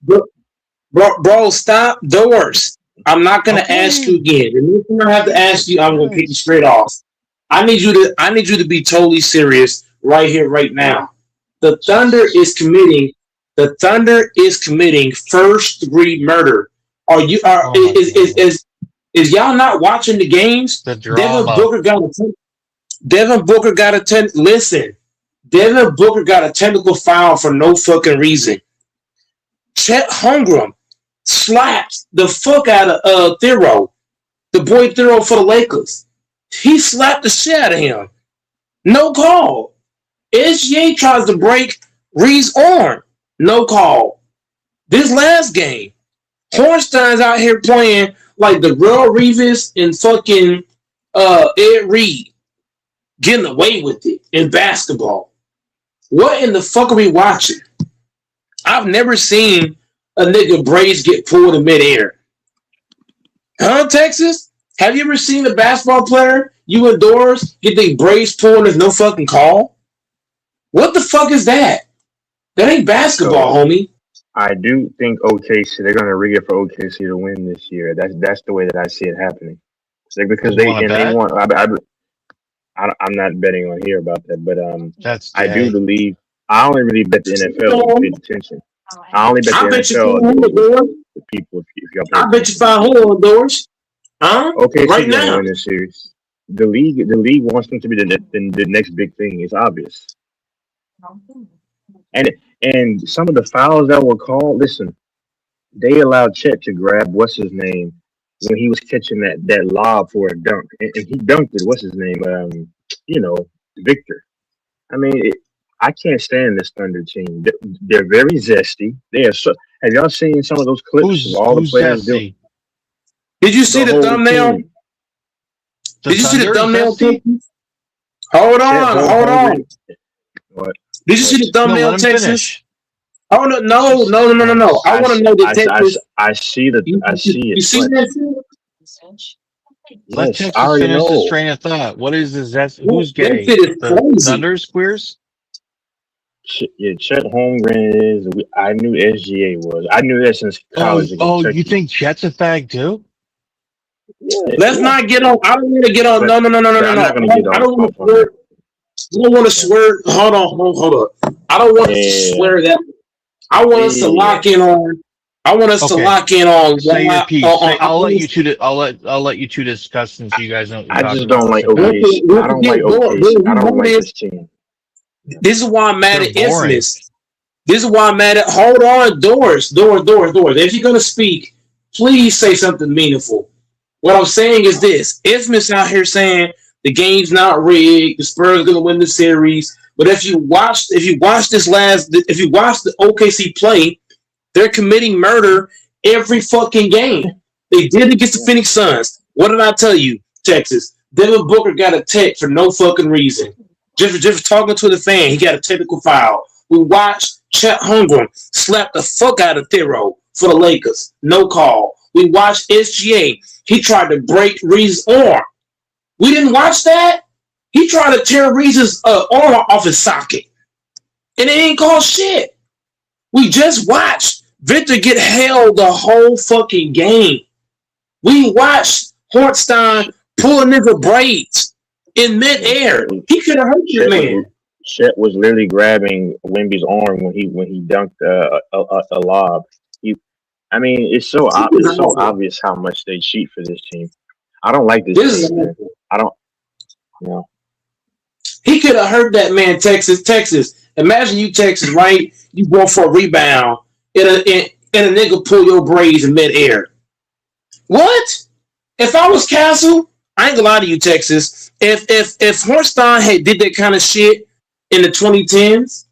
Bro, stop. Doors. I'm not gonna ask you again. The next time I have to ask you, I'm gonna kick you straight off. I need you to be totally serious right here, right now. The Thunder is committing first degree murder. Is y'all not watching the games? The drama. Devin Booker got a technical foul for no fucking reason. Chet Holmgren slapped the fuck out of Thero, the boy Thero for the Lakers. He slapped the shit out of him. No call. SGA tries to break Reed's arm. No call. This last game, Hornstein's out here playing like the real Reeves and fucking Ed Reed, getting away with it in basketball. What in the fuck are we watching? I've never seen a nigga braids get pulled in midair. Huh, Texas? Have you ever seen a basketball player, you indoors, get their braids pulled and there's no fucking call? What the fuck is that? That ain't basketball, homie. I do think OKC, they're going to rig it for OKC to win this year. That's the way that I see it happening. Because they want. I'm not betting on here about that, but I do believe. I only really bet the NFL if you pay attention. I only bet the NFL. The people, if y'all pay I bet you 500 doors. Huh? Okay, right now. Win this series. The league wants them to be the next big thing. It's obvious. And some of the fouls that were called, listen, they allowed Chet to grab what's his name when he was catching that lob for a dunk, and he dunked it. What's his name? Victor. I mean, I can't stand this Thunder team. They're very zesty. They are so. Have y'all seen some of those clips of all the players doing? Did you see the thumbnail? Did you see the thumbnail? Hold on. What? Did you see the No, thumbnail, let him Texas? finish. Oh no! I want to know that Texas. I see You it, see but that? Let yes, I Texas already finish his know. train of thought. What is this? That Who's gay? shit is The crazy. Thunder's queers? Yeah, Chet Holmgren is. I knew SGA was. I knew that since college against Oh, you Turkey. think Chet's a fag too? Let's Yeah, not get on. I don't want to get on. but No. I'm not gonna get I don't want off to on that. swear. I don't want to Yeah, swear. Hold on. I don't want us to yeah, swear that. I want us to yeah. lock in on. I want us to Okay. lock in on. Say your piece. I I'll let want you us two. I'll let you two discuss since you guys know what you're I talking just about. don't I'll like sit back. OKC. I don't like OKC. I don't like this. this team. Yeah. This is why I'm mad They're at boring. Infamous. This is why I'm mad at. Hold on, doors. If you're gonna speak, please say something meaningful. What I'm saying is this: Infamous out here saying the game's not rigged, the Spurs are gonna win the series. But if you watch the OKC play, they're committing murder every fucking game. They did against the Phoenix Suns. What did I tell you, Texas? Devin Booker got a tech for no fucking reason. Just talking to the fan, he got a technical foul. We watched Chet Holmgren slap the fuck out of Thero for the Lakers. No call. We watched SGA. He tried to break Reese's arm. We didn't watch that. He tried to tear Reese's arm off his socket. And it ain't called shit. We just watched Victor get held the whole fucking game. We watched Hortstein pull a nigga braids in midair. He could have hurt your man. Chet was literally grabbing Wemby's arm when he dunked a lob. It's so obvious how much they cheat for this team. I don't like this team, man. I don't. You know. He could have hurt that man, Texas. Imagine you, Texas, right? You go for a rebound and a nigga pull your braids in midair. What? If I was Castle, I ain't gonna lie to you, Texas. If Horstein had did that kind of shit in the 2010s,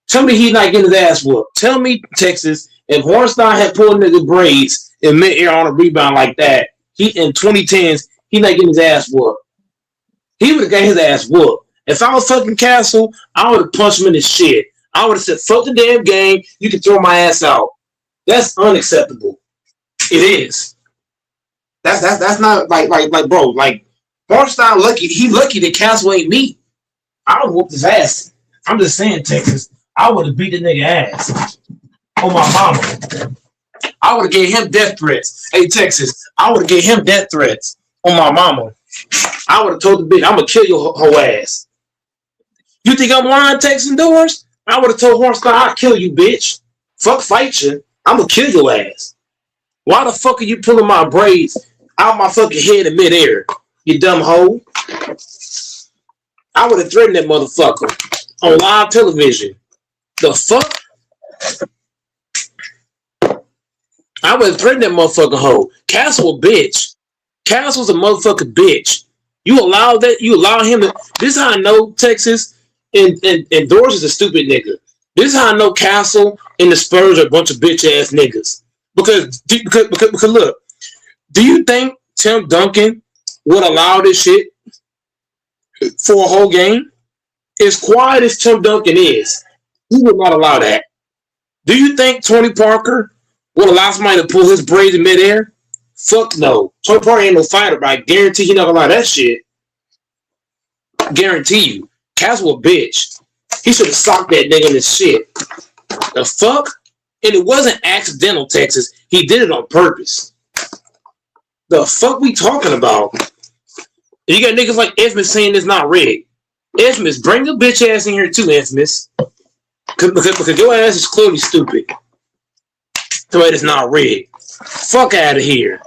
tell me he's not getting his ass whooped. Tell me, Texas, if Horstein had pulled nigga braids in midair on a rebound like that, he in 2010s, he not getting his ass whooped. He would have got his ass whooped. If I was fucking Castle, I would have punched him in his shit. I would have said, fuck the damn game. You can throw my ass out. That's unacceptable. It is. That's not like bro. Like Hornstein lucky. He lucky that Castle ain't me. I would whoop his ass. I'm just saying, Texas. I would have beat the nigga ass. On my mama. I would have gave him death threats. Hey, Texas. I would have gave him death threats on my mama. I would have told the bitch, I'm gonna kill your whole ass. You think I'm lying, Texas doors? I would have told Hornstein, I'll kill you, bitch. Fuck fight you. I'm gonna kill your ass. Why the fuck are you pulling my braids out my fucking head in midair? You dumb hoe. I would have threatened that motherfucker on live television. The fuck? I would have threatened that motherfucking hoe. Castle a bitch. Castle's a motherfucking bitch. You allow that? You allow him to? This is how I know Texas and Doors is a stupid nigga. This is how I know Castle and the Spurs are a bunch of bitch ass niggas. Because look, do you think Tim Duncan would allow this shit for a whole game? As quiet as Tim Duncan is, he would not allow that. Do you think Tony Parker would allow somebody to pull his braids in midair? Fuck no. Tony Parker ain't no fighter, but I guarantee he not gonna allow that shit. Guarantee you. Castle a bitch. He should have socked that nigga in his shit. The fuck? And it wasn't accidental, Texas. He did it on purpose. The fuck we talking about? And you got niggas like Infamous saying it's not rigged. Infamous, bring your bitch ass in here too, Infamous. Because your ass is clearly stupid. So it's not rigged. Fuck out of here.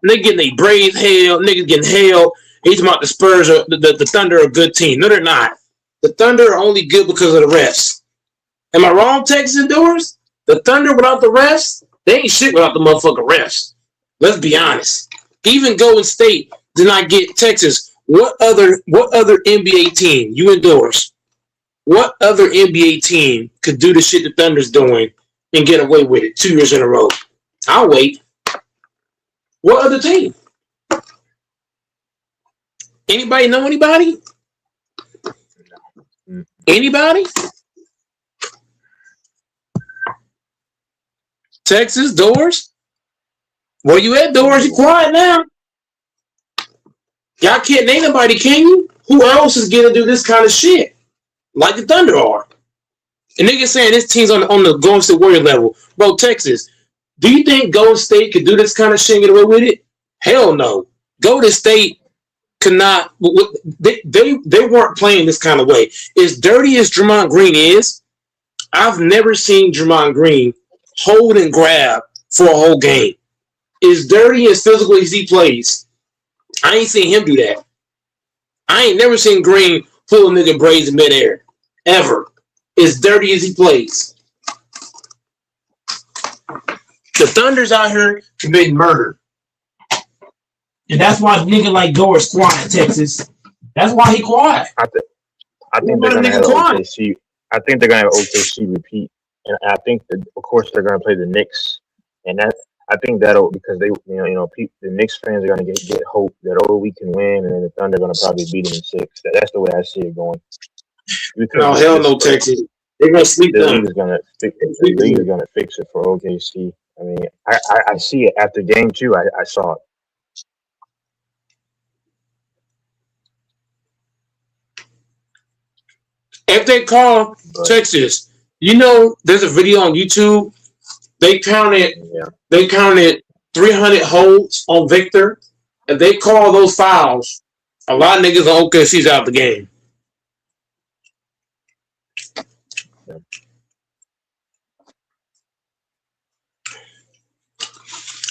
Niggas getting their braids held. Niggas getting held. He's about the Spurs, the Thunder are a good team. No, they're not. The Thunder are only good because of the refs. Am I wrong, Texas Doors? The Thunder without the refs, they ain't shit without the motherfucking refs. Let's be honest. Even Golden State did not get Texas. What other NBA team, you endorse? What other NBA team could do the shit the Thunder's doing and get away with it 2 years in a row? I'll wait. What other team? Anybody know anybody? Anybody? Texas, Doors. Where you at, Doors? You quiet now. Y'all can't name nobody, can you? Who else is gonna do this kind of shit? Like the Thunder are. And niggas saying this team's on the Golden State Warrior level. Bro, Texas, do you think Golden State could do this kind of shit and get away with it? Hell no. Golden State could not. They weren't playing this kind of way. As dirty as Draymond Green is, I've never seen Draymond Green hold and grab for a whole game. As dirty as physical as he plays, I ain't seen him do that. I ain't never seen Green pull a nigga braids in midair. Ever. As dirty as he plays. The Thunder's out here committing murder. And that's why a nigga like Doris quiet, Texas. That's why he quiet. I think they're gonna have OKC. I think they're gonna have OKC repeat, and I think that of course they're gonna play the Knicks, and that I think that'll because they the Knicks fans are gonna get hope that we can win, and then the Thunder are gonna probably beat them in 6. That's the way I see it going. Because no, hell no, Texas. They're gonna sleep the league is gonna fix it for OKC. I mean, I see it after game 2. I saw it. If they call Texas, there's a video on YouTube. They counted 300 holds on Victor. If they call those fouls, a lot of niggas on OKC's out the game.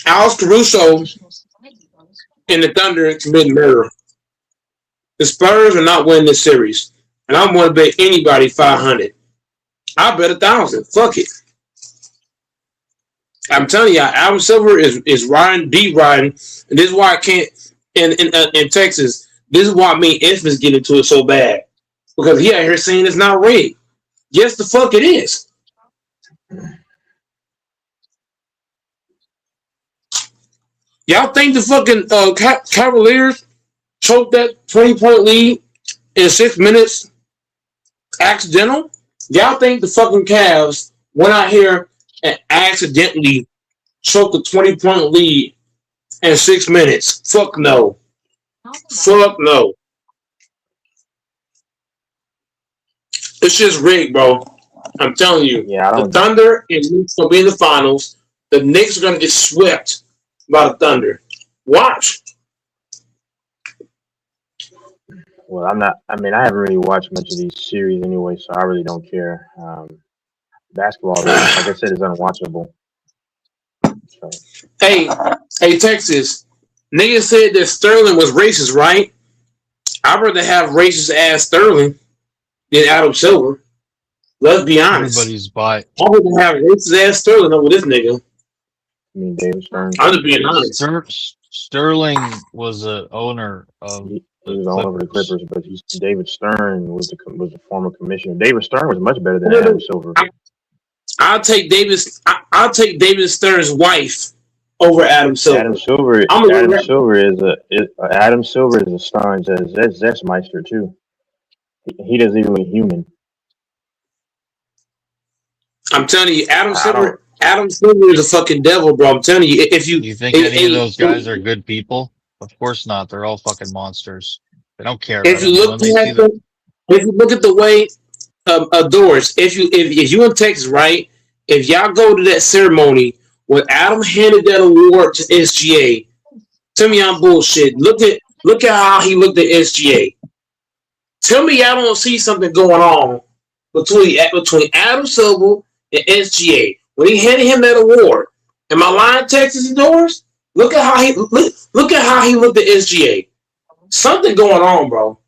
Alex Caruso and the Thunder committed murder. The Spurs are not winning this series. And I'm going to bet anybody 500. I bet 1,000. Fuck it. I'm telling you, Adam Silver is riding, deep riding. And this is why I can't, in Texas, this is why me and Infamous get into it so bad. Because he out here saying it's not rigged. Yes, the fuck it is. Y'all think the fucking Cavaliers choked that 20-point lead in 6 minutes accidental? Y'all think the fucking Cavs went out here and accidentally choked a 20-point lead in 6 minutes? Fuck no. Fuck no. It's just rigged, bro. I'm telling you. The Thunder and Knicks will be in the finals. The Knicks are going to get swept by the Thunder. Watch. Well, I haven't really watched much of these series anyway, so I really don't care. Basketball, like I said, is unwatchable. So. Hey, Texas. Niggas said that Sterling was racist, right? I'd rather have racist ass Sterling than Adam Silver. Let's be honest. Everybody's bi. I'd rather have racist ass Sterling over this nigga. I mean, David Stern. I'm just being honest. Sterling was an owner of. He was all over the Clippers, but David Stern was the former commissioner. David Stern was much better than Adam Silver. I'll take David Stern's wife over Adam Silver. Adam Silver is a Stern Zexmeister too. He doesn't even look human. I'm telling you, Adam Silver is a fucking devil, bro. I'm telling you, if you think any of those guys are good people? Of course not. They're all fucking monsters. They don't care. If you look at the way Doris, if you in Texas, right? If y'all go to that ceremony when Adam handed that award to SGA, tell me I'm bullshit. Look at how he looked at SGA. Tell me y'all don't see something going on between Adam Silver and SGA when he handed him that award. Am I lying, Texas and Doris? Look at how he looked at SGA. Something going on, bro.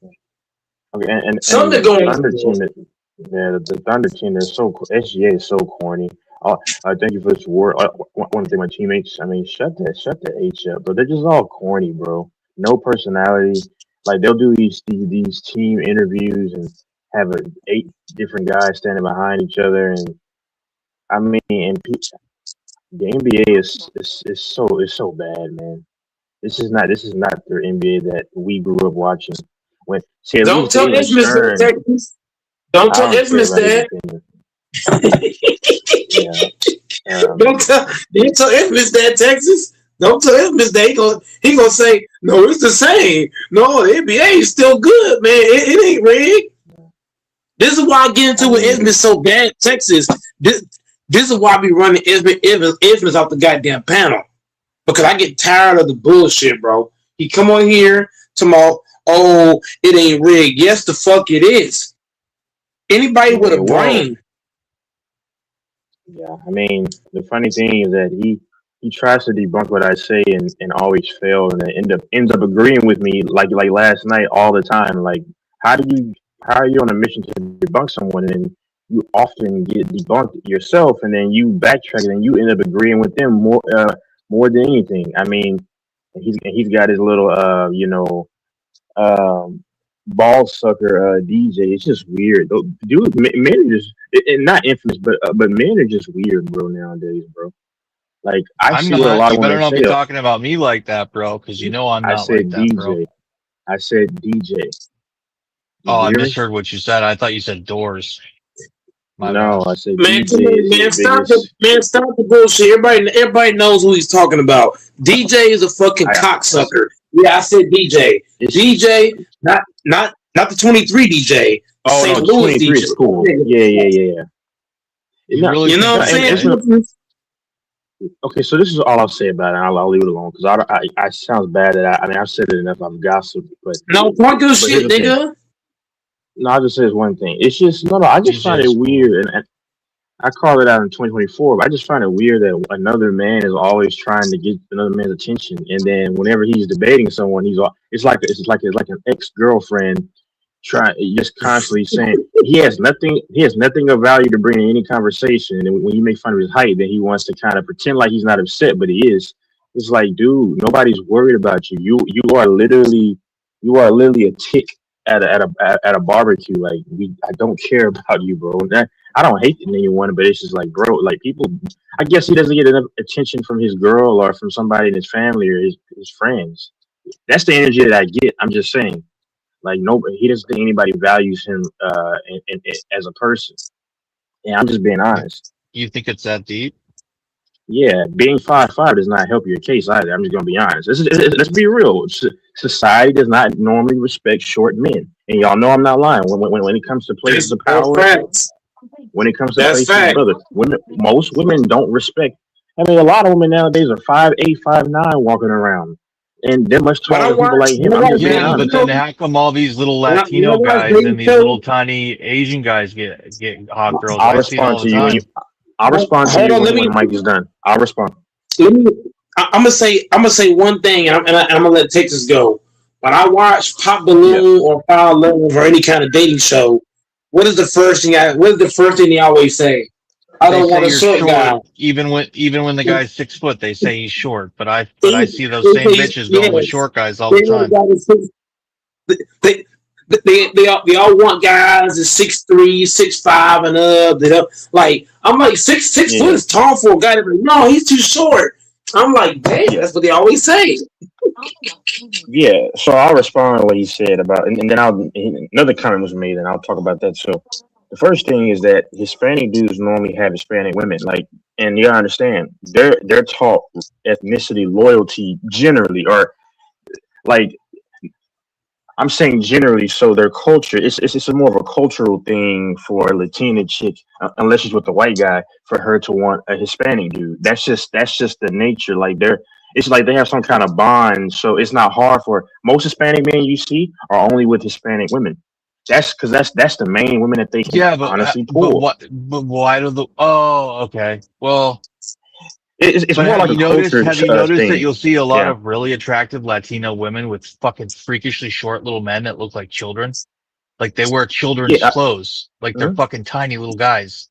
Okay, and something going on. The Thunder team, SGA is so corny. Thank you for this award. I want to thank my teammates. I mean, shut the H up, bro. They're just all corny, bro. No personality. Like they'll do these team interviews and have 8 different guys standing behind each other, and I mean, the NBA is so bad, man. This is not the NBA that we grew up watching. Don't tell Infamous that. Don't tell Infamous that. Yeah. Don't tell Infamous that, Texas. Don't tell Infamous that. He gonna say, no, it's the same. No, the NBA is still good, man. It ain't rigged. This is why I get into with Infamous so bad, Texas. This is why I be running Infamous off the goddamn panel. Because I get tired of the bullshit, bro. He come on here tomorrow, oh, it ain't rigged. Yes, the fuck it is. Anybody with a brain. Yeah, I mean, the funny thing is that he tries to debunk what I say and always fail, and then ends up agreeing with me like last night all the time. Like, how are you on a mission to debunk someone and you often get debunked yourself, and then you backtrack and you end up agreeing with them more than anything. I mean, he's got his little ball sucker DJ. It's just weird. Dude, men are just not infamous, but men are just weird, bro, nowadays, bro. Like I see what a lot You of better women not say. be talking about me like that, bro, because you know I'm I not said like that, bro. DJ. I said DJ. Oh, I hear me? misheard what you said. I thought you said doors. My No, bad. I said Man, DJ is the biggest. stop the bullshit. Everybody knows who he's talking about. DJ is a fucking cocksucker. Yeah, I said DJ. DJ, not the 23 DJ. Oh St. no, Louis 23 DJ. is cool. Yeah. You really You know what I'm saying? Okay, so this is all I'll say about it. I'll leave it alone because I sounds bad that I mean I've said it enough. I'm gossiping, but no, talk your shit, here's the thing. nigga. No, I'll just say one thing. It's just no. I just find it weird, and I called it out in 2024. But I just find it weird that another man is always trying to get another man's attention, and then whenever he's debating someone, it's like an ex girlfriend trying just constantly saying he has nothing of value to bring in any conversation. And when you make fun of his height, then he wants to kind of pretend like he's not upset, but he is. It's like, dude, nobody's worried about you. You are literally a tick at a barbecue. Like I don't care about you, bro. I don't hate anyone, but it's just like, bro, like people. I guess he doesn't get enough attention from his girl or from somebody in his family or his friends. That's the energy that I get. I'm just saying. Like nobody, he doesn't think anybody values him as a person. And I'm just being honest. You think it's that deep? Yeah, being 5'5" does not help your case either. I'm just gonna be honest. Let's be real. Society does not normally respect short men, and y'all know I'm not lying. When it comes to places of power, when it comes to places, brother, most women don't respect. I mean, a lot of women nowadays are 5'8", 5'9", walking around. And they're much taller than people like him. I'm just being honest. But then how come all these little Latino guys and these little tiny Asian guys get hot girls? I'll respond to you when I'll respond to you when Mike is done. I'll respond. I'm gonna say one thing, and I'm gonna let Texas go. When I watch Pop Balloon or File Love or any kind of dating show, what is the first thing they always say? I don't want a short guy. Even when the guy's 6 foot, they say he's short. But I see those same bitches going with short guys all the time. They all want guys that's 6'3", 6'5", and up. Like I'm like 6 foot is tall for a guy. Like, no, he's too short. I'm like, damn, that's what they always say. Yeah, so I'll respond to what he said about, and then another comment was made, and I'll talk about that. So the first thing is that Hispanic dudes normally have Hispanic women, and you gotta understand they're taught ethnicity loyalty generally, or like I'm saying generally. So their culture, it's more of a cultural thing for a Latina chick, unless she's with a white guy, for her to want a Hispanic dude. That's just the nature. Like it's like they have some kind of bond. So it's not hard for most Hispanic men you see are only with Hispanic women. That's because that's the main women that they can honestly pull. But why do the? Oh, okay. Well, it's more like a culture. Have you noticed that you'll see a lot of really attractive Latino women with fucking freakishly short little men that look like children? Like they wear children's clothes. Like they're fucking tiny little guys.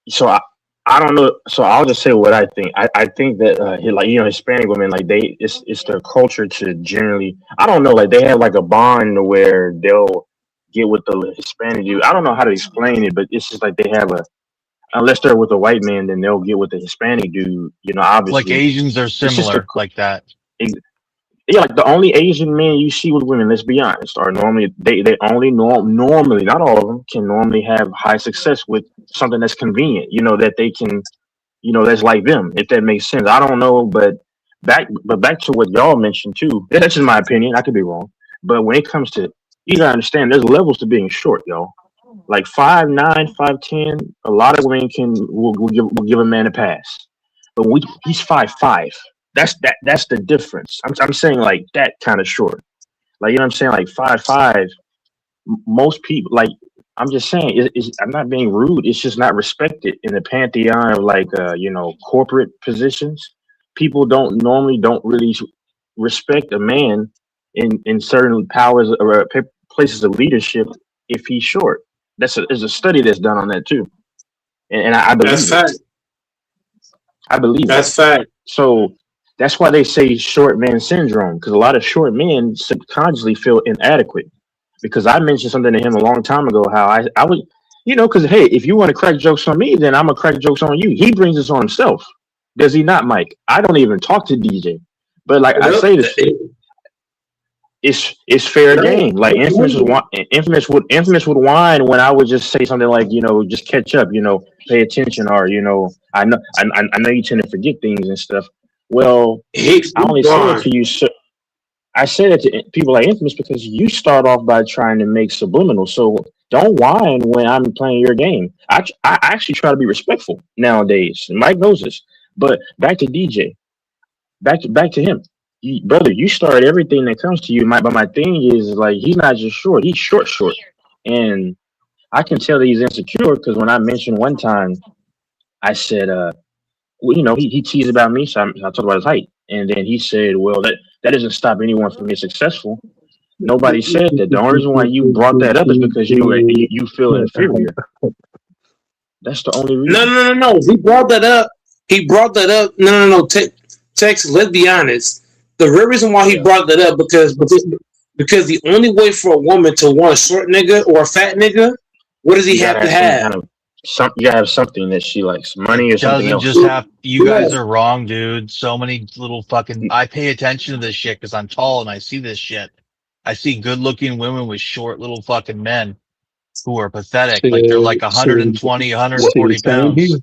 So I don't know. So I'll just say what I think. I think that Hispanic women, like it's their culture to generally, I don't know, like they have like a bond where they'll get with the Hispanic dude. I don't know how to explain it, but it's just like they have unless they're with a white man, then they'll get with the Hispanic dude. Obviously, like Asians are similar like that. Yeah, like the only Asian men you see with women, let's be honest, are normally they only normally, not all of them, can normally have high success with something that's convenient. That they can, that's like them, if that makes sense. I don't know, but back to what y'all mentioned too. That's just my opinion. I could be wrong. But when it comes to, you gotta understand, there's levels to being short, y'all. Like 5'9", 5'10", a lot of women will give a man a pass. But he's 5'5". That's the difference. I'm saying like that kind of short. Like, you know what I'm saying? Like 5'5". Most people, like, I'm just saying, I'm not being rude. It's just not respected in the pantheon of like corporate positions. People don't really respect a man in certain powers or places of leadership if he's short. There's a study that's done on that too, and I That's believe it. fact. I believe it. That's fact. So that's why they say short man syndrome, because a lot of short men subconsciously feel inadequate. Because I mentioned something to him a long time ago, how I would, because hey, if you want to crack jokes on me, then I'm gonna crack jokes on you. He brings this on himself, does he not, Mike? I don't even talk to DJ, but like I Yep. say this, it's fair game. Like infamous would whine when I would just say something like, just catch up, pay attention, or I know you tend to forget things and stuff. Well, He's I only say it gone. to you. I say that to people like Infamous because you start off by trying to make subliminal. So don't whine when I'm playing your game. I actually try to be respectful nowadays. And Mike knows this. But back to DJ. Back to him. Brother, you start everything that comes to you. But my thing is like he's not just short. He's short. And I can tell that he's insecure because when I mentioned one time, I said, well, he teased about me, so I talked about his height. And then he said, well, that doesn't stop anyone from being successful. Nobody said that. The only reason why you brought that up is because you feel inferior. That's the only No, reason. no, no, no. He brought that up. No. Tex, let's be honest. The real reason why he brought that up because the only way for a woman to want a short nigga or a fat nigga, what does he You have gotta to have some have? kind of you gotta have something that she likes, money or something Doesn't else. just have, you guys Yes. are wrong, dude. So many little fucking, I pay attention to this shit because I'm tall and I see this shit. I see good looking women with short little fucking men who are pathetic. Like they're like 120, 140 same here. pounds.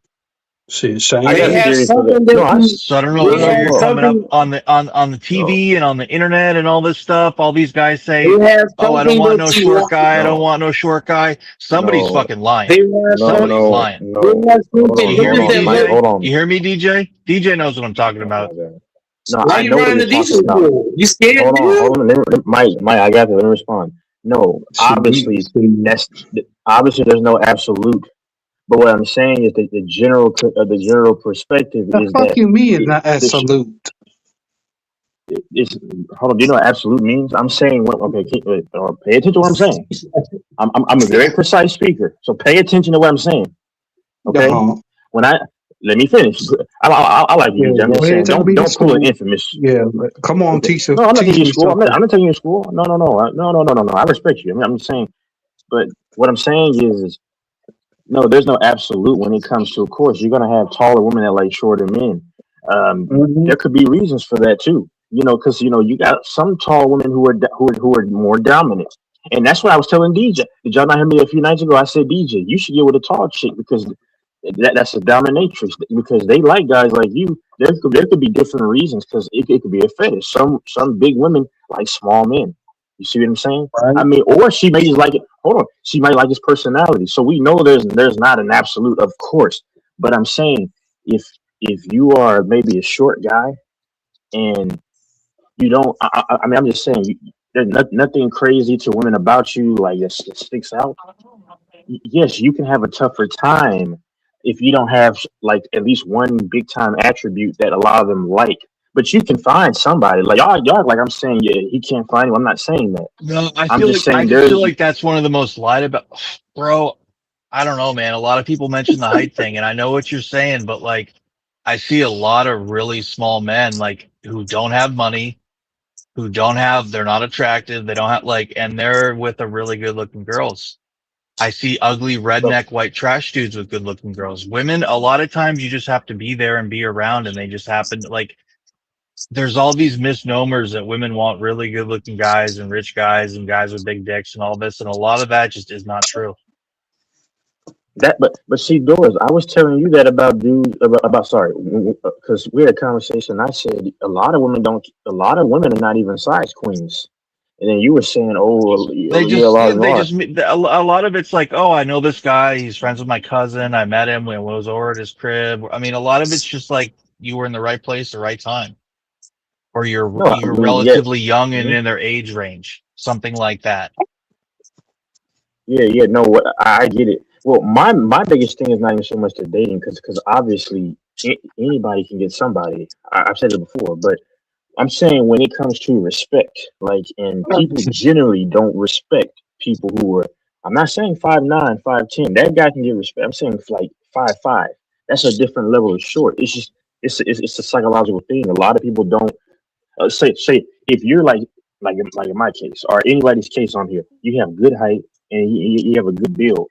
Same I got They here. a have theory for that. something No, that you. So I don't know They no, where have you're hold coming up something. on the on. TV and on the internet and all this stuff. All these guys They say, have "Oh, I don't something want that no you short want. guy. I don't No, want no short guy." Somebody's no, fucking lying. They have no, Somebody's something. no, lying. They no. have Hold something. You on, Look hear hold at me, on, them. Mike. Look. DJ? Hold on. You hear me, DJ? DJ knows what I'm talking Oh my about. God. No, Why I you know what running you're the talking diesel about. for? You scared, Hold on, nigga? hold on. Mike, I got to let me respond. No, obviously obviously there's no absolute. But what I'm saying is that the general perspective The is fuck that you mean it's it, not the sh- absolute? it's hold on. Do you know what absolute means? I'm saying what? Okay, pay attention to what I'm saying. I'm a very precise speaker, so pay attention to what I'm saying. Okay, Uh-huh. when I let me finish. I like you, Yeah, DJ. I'm go just ahead, saying, take don't me to don't pull an school. infamous. Yeah, come on, Okay, teacher, no, I'm not taking teach you to me school. something. I'm not taking you to school. No. I respect you. I'm just saying. But what I'm saying is no, there's no absolute when it comes to, of course, you're gonna have taller women that like shorter men. Mm-hmm. There could be reasons for that too. Because you got some tall women who are more dominant, and that's what I was telling DJ. Did y'all not hear me a few nights ago? I said, DJ, you should get with a tall chick because that's a dominatrix. Because they like guys like you. There could be different reasons because it could be a fetish. Some big women like small men. You see what I'm saying? Right. I mean, or she may just like it. Hold on, she might like his personality. So we know there's not an absolute, of course. But I'm saying if you are maybe a short guy and you don't, I mean, I'm just saying there's nothing crazy to women about you like that sticks out. Yes, you can have a tougher time if you don't have like at least one big time attribute that a lot of them like. But you can find somebody like y'all like I'm saying yeah, he can't find you. I'm not saying that. No, I'm just I saying just feel there's like that's one of the most lied about, bro. I don't know, man. A lot of people mention the height thing, and I know what you're saying, but like, I see a lot of really small men, like, who don't have money, they're not attractive, they don't have, like, and they're with a really good looking girls. I see ugly redneck white trash dudes with good looking girls. Women, a lot of times you just have to be there and be around, and they just happen, like, there's all these misnomers that women want really good looking guys and rich guys and guys with big dicks and all this, and a lot of that just is not true. But see, Doris, I was telling you that about dudes about sorry, because we had a conversation. I said a lot of women are not even size queens, and then you were saying, oh yeah, a lot of them They are. just a lot of it's like, oh, I know this guy. He's friends with my cousin. I met him when I was over at his crib. I mean, a lot of it's just like you were in the right place, the right time, or No, I you're mean, yeah, relatively young and mhm. in their age range, something like that. Yeah. No, I get it. Well, my biggest thing is not even so much the dating, because obviously anybody can get somebody. I've said it before, but I'm saying when it comes to respect, like, and people generally don't respect people who are. I'm not saying 5'9", 5'10". That guy can get respect. I'm saying like 5'5". That's a different level of short. It's just it's a psychological thing. A lot of people don't say if you're like in my case or anybody's case on here, you have good height and you have a good build.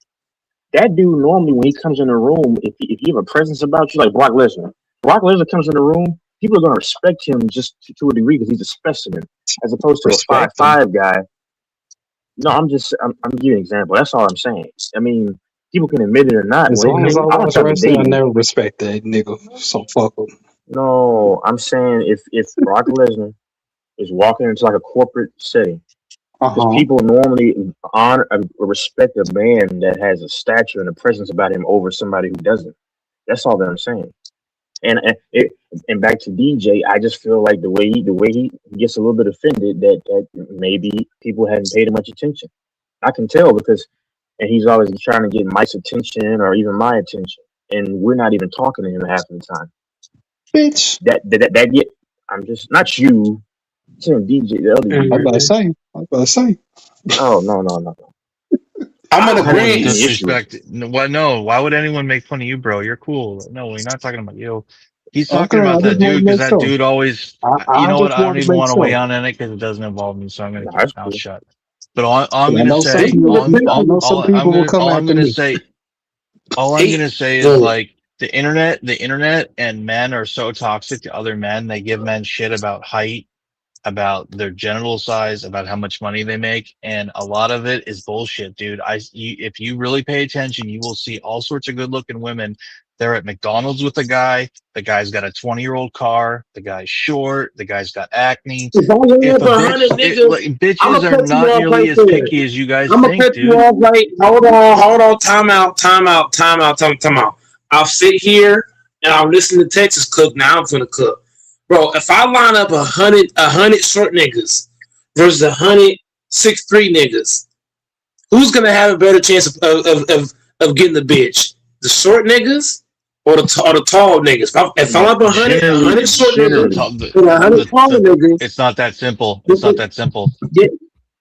That dude normally when he comes in the room, if you have a presence about you, like Brock Lesnar. Brock Lesnar comes in the room, people are gonna respect him just to a degree because he's a specimen, as opposed to a five Respect them. five guy. No, I'm giving an example. That's all I'm saying. I mean, people can admit it or not. As long as I I don't watch talk to wrestling, I dating. never respect that nigga. So fuck him. No, I'm saying if Brock Lesnar is walking into like a corporate setting, because Uh-huh. people normally honor or respect a man that has a stature and a presence about him over somebody who doesn't. That's all that I'm saying. And back to DJ, I just feel like the way he gets a little bit offended that maybe people hadn't paid him much attention. I can tell because and he's always trying to get Mike's attention or even my attention, and we're not even talking to him half of the time. Bitch. That get I'm just not you, I'm saying DJ, the other I'm DJ. about to say. I'm about to say. Oh no. I'm I gonna don't have agree. any issue with it. Disrespect. No. Why would anyone make fun of you, bro? You're cool. No, we're not talking about you. He's talking Okay, I about just that want dude to because make that sure. dude always. You I know what? just I don't want to even make want to weigh sure. on in it because it doesn't involve me. So I'm gonna No, keep that's my mouth cool. shut. But all I'm But I gonna know some say, Hey, people. I know some people will come all I'm after gonna me. say, all I'm hey, gonna say is go like the internet and men are so toxic to other men. They give men shit about height, about their genital size, about how much money they make, and a lot of it is bullshit, dude. If you really pay attention, you will see all sorts of good-looking women. They're at McDonald's with a guy. The guy's got a 20-year-old car. The guy's short. The guy's got acne. If I line If up a 100 bitch, niggas, I'm bitches gonna are cut you not off nearly right as there. picky as you guys I'm gonna think, cut you dude. off right. Hold on. Time out. Time out. I'll sit here and I'll listen to Texas cook. Now I'm gonna cook, bro. If I line up a hundred short niggas versus 100 6'3" niggas, who's gonna have a better chance of getting the bitch? The short niggas or the tall niggas? If I'm up a hundred short niggas Generally, and 100 tall niggas, It's not that simple. It's not the, that simple. yeah,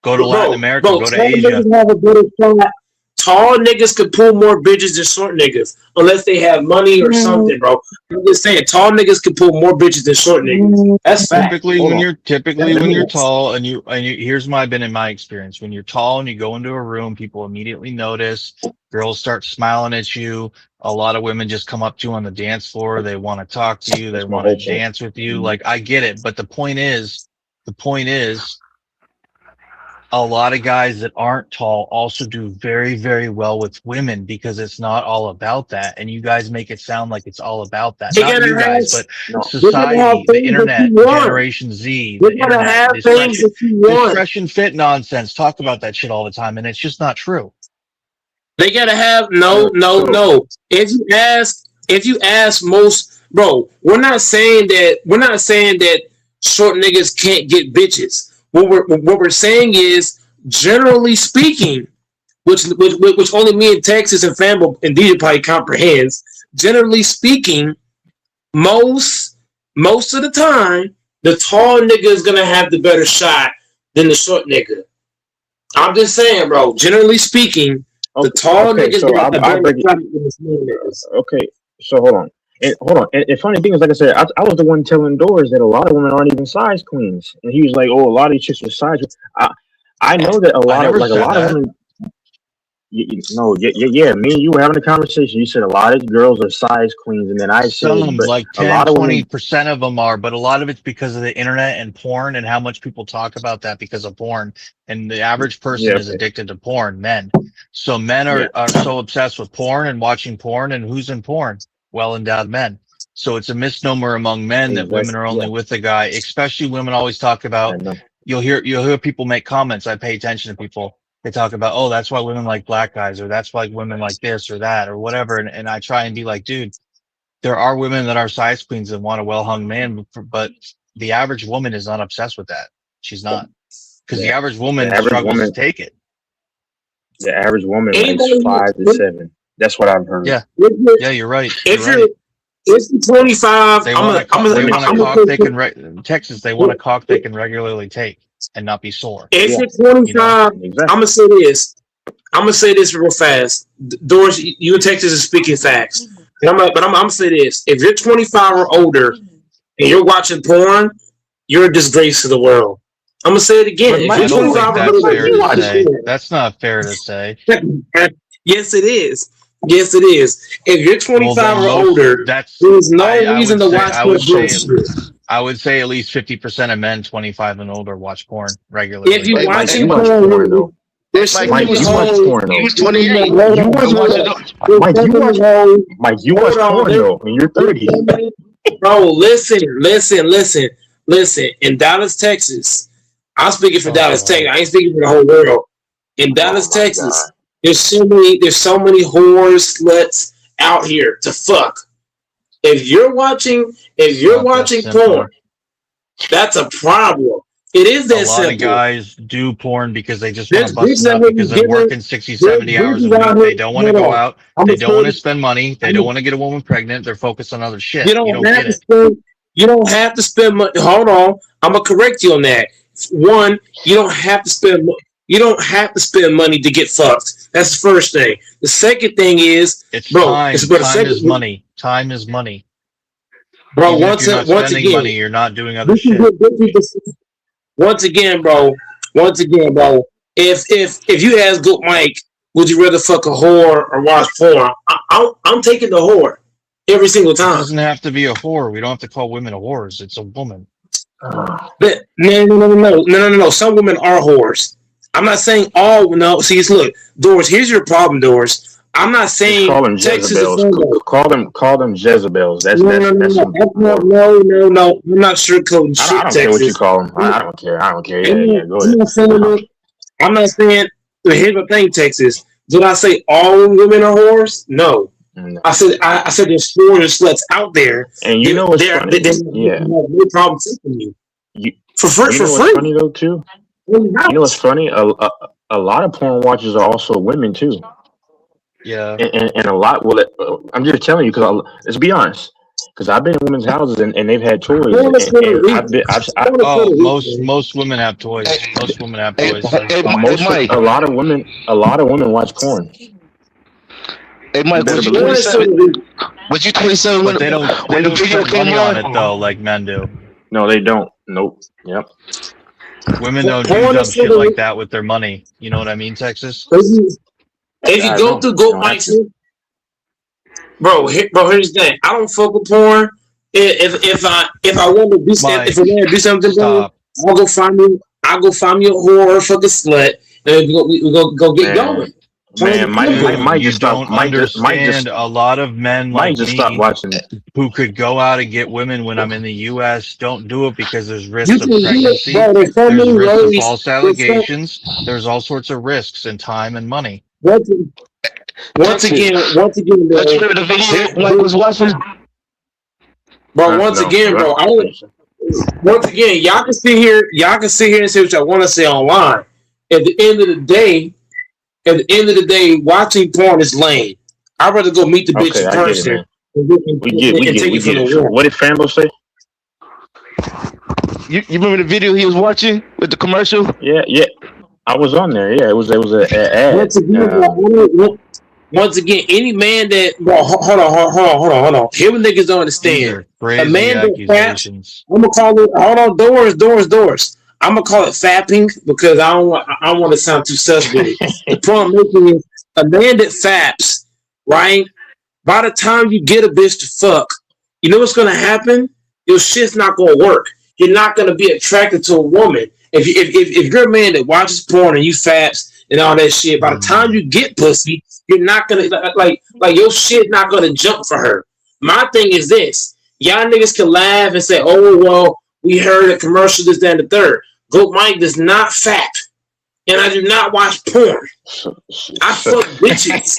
Go to Latin bro, America. Go to tall Asia. niggas have a better shot. Tall niggas can pull more bitches than short niggas, unless they have money or something, bro. I'm just saying, tall niggas can pull more bitches than short niggas. That's fact. hold on. Typically Let when me you're tall and you here's my been in my experience. When you're tall and you go into a room, people immediately notice. Girls start smiling at you. A lot of women just come up to you on the dance floor. They want to talk to you. They That's my want to whole point. dance with you. Like I get it, but the point is a lot of guys that aren't tall also do very, very well with women because it's not all about that. And you guys make it sound like it's all about that. They Not gotta you have, guys, but No, they gotta have society, the things that you internet, want. Generation Z, They the gotta internet, have things that you this want. fresh and fit nonsense. Talk about that shit all the time. And it's just not true. They gotta have so no. If you ask most, bro, we're not saying that short niggas can't get bitches. What we're saying is, generally speaking, which only me in Texas and Fambo and DJ probably comprehends. Generally speaking, most most of the time, the tall nigga is gonna have the better shot than the short nigga. I'm just saying, bro. Generally speaking, the tall okay, niggas so got a I'll better break it. shot than the small niggas. Okay, so And funny thing is, like I said, I was the one telling Doris that a lot of women aren't even size queens, and he was like, "Oh, a lot of these chicks are size." I know that I never a said lot of that. women. Me and you were having a conversation. You said a lot of girls are size queens, and then I said, Some but like a 10, lot of women, 20% of them are, but a lot of it's because of the internet and porn and how much people talk about that because of porn. And the average yeah, person is okay, addicted to porn, men. So men yeah, are so obsessed with porn and watching porn, and who's in porn? Well endowed men. So it's a misnomer among men that women exactly, are yeah, only with a guy, especially women always talk I about, know. you'll hear people make comments. I pay attention to people. They talk about, oh, that's why women like black guys, or that's why women like this or that or whatever. And I try and be like, dude, there are women that are size queens and want a well hung man, but the average woman is not obsessed with that. She's not, because the The average the woman average struggles to woman, take it. the average woman likes Anybody, 5 to 7. That's what I've heard. Yeah, if you're yeah, you're right. You're if you're right. if you're 25, They I'm want gonna a I'm gonna they Women want a I'm too. gonna cock put they can Texas. They want a cock they can regularly take and not be sore. if Yeah, you're You know, 25, I'm exactly. gonna say this. I'm gonna say this real fast. Doris, you and Texas is speaking facts. I'm gonna say this. If you're 25 or older and you're watching porn, you're a disgrace to the world. I'm gonna say it again. But If I you're Mike, don't you think 25 or that's Mike, fair older, you to watch. say. That's not fair to say. yes, it is. Yes, it is. If you're Well, 25 or most older, that's there's no reason to watch I that would say bullshit. at least 50% of men 25 and older watch porn If regularly. you're Hey, Mike, hey, you watching Mike, watch porn porn, though. hey, there's so Mike, you Mike, many was you watch 20, hoes. porn you though. was No, no, no, 28. hold You on, And watch hold watching on. the, There's Mike, so you many watch hoes. Mike, you watch Hold on. porn though, and you're There's 30. so many. Bro, listen. In Dallas, Texas, I'm speaking for Oh Dallas, God. Texas. I ain't speaking for the whole world. In Oh Dallas, my god. Texas, there's so many whores, sluts out here to fuck. If It's you're not that watching porn, simple. that's a problem. It is A that lot of simple. guys do porn because they just want There's to bust a bitches out nut here because they're giving. working 60, There's 70 hours a bitches out week. here. They don't want to Hold go on. out. I'm They gonna don't want to say. spend money. They don't want to get a woman pregnant. They're focused on other You shit. You don't don't have get to it. spend. You don't have to spend money. Hold on, I'm gonna correct you on that. One, you don't have to spend. You don't have to spend money to get fucked. That's the first thing. The second thing is, It's bro. It's time. about the Time second, is money. Time is money. bro. Even if you're not Once spending money, again, you're not doing other this is shit. what once again, bro. Once again, bro. If you ask Good Mike, would you rather fuck a whore or watch porn? I'm taking the whore every single It time. doesn't have to be a whore. We don't have to call women whores. It's a woman. But no. Some women are whores. I'm not saying all. No, see, look, Doris. Here's your problem, Doris. I'm not Just saying call them Texas is Jezebels. whore. Call them Jezebels. That's No, that's no, no, that's no. some That's not, more. no. I'm not sugarcoating I shit, don't care what you Texas. call them. I don't care. I don't care. I'm Yeah, not, yeah. Go I'm ahead. not saying that. I'm not saying. Here's the thing, Texas. Did I say all women are whores? No. No. I said there's whores and sluts out there. And you know what's funny? They have Yeah. no problem taking you You for you know what's free. funny though too? You know what's funny? A lot of porn watchers are also women too, Yeah. and a lot. Well, I'm just telling you because let's be honest. Because I've been in women's houses and they've had toys, Porn is for the and weak. Porn is for Oh, the weak, man. most women have toys. Most women have hey, toys. hey, most Mike, a lot of women watch porn. hey, You Mike, better was you Porn believe is it. for 27? the weak. Was you 27 But they when the don't video spend came money on it on? though, like men do. No, they don't. Nope. Yep. Women don't do Porn dumb is for shit the like weak. that with their money. You know what I mean, Texas? If you I go don't. through You Goat don't have Mike's, to. here's the thing. I don't fuck with porn. If I want to do if I Mike, want to do something, bro, stop. I'll go find me a whore or fuck a slut, and we go get Man, going. man, Dude, Mike you just stopped. don't understand. A lot of men Mike like just stopped me watching. who could go out and get women when I'm in the US don't do it because there's You risks of can do it, pregnancy, bro. There's so there's many risks of ways. false allegations, there's all sorts of risks in time and money. Once, Texas. once again, Don't you bro. remember the video Mike was watching? Bro, once No. again, bro. Once again, y'all can sit here and say what y'all want to say online. At the end of the day, watching porn is lame. I'd rather go meet the bitch Okay, in I get it, person man. and take We it from get the it. So wall. what did Fambo say? You remember the video he was watching with the commercial? Yeah, yeah. I was on there. Yeah, it was a ad. Once again, any man that hold on. Here what niggas don't These understand. are A crazy man that faps, accusations. I'm gonna call it. Hold on, doors. I'm gonna call it fapping because I don't want to sound too sus with it. The point I'm making is a man that faps, right? By the time you get a bitch to fuck, you know what's gonna happen? Your shit's not gonna work. You're not gonna be attracted to a woman. If you're a man that watches porn and you faps and all that shit, by the time you get pussy, you're not gonna like your shit not gonna jump for her. My thing is this: y'all niggas can laugh and say, "Oh well, we heard a commercial this, that, and the third." Goat Mike does not fap, and I do not watch porn. I fuck bitches.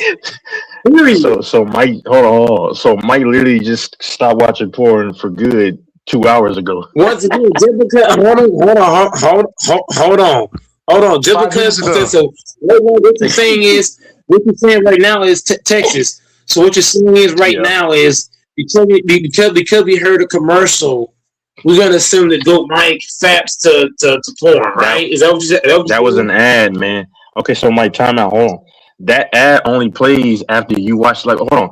So Mike, hold on. So Mike literally just stopped watching porn for good 2 hours ago. Once again, just because hold on. Just 5 because minutes ago. so what you're saying is what you're saying right now is Texas. So what you're saying is right now is because we heard a commercial, we're gonna assume that Goat Mike faps to porn, right? Is that what you said? That was an ad, man. Okay, so Mike, time out. Hold on. That ad only plays after you watch. Like, hold on.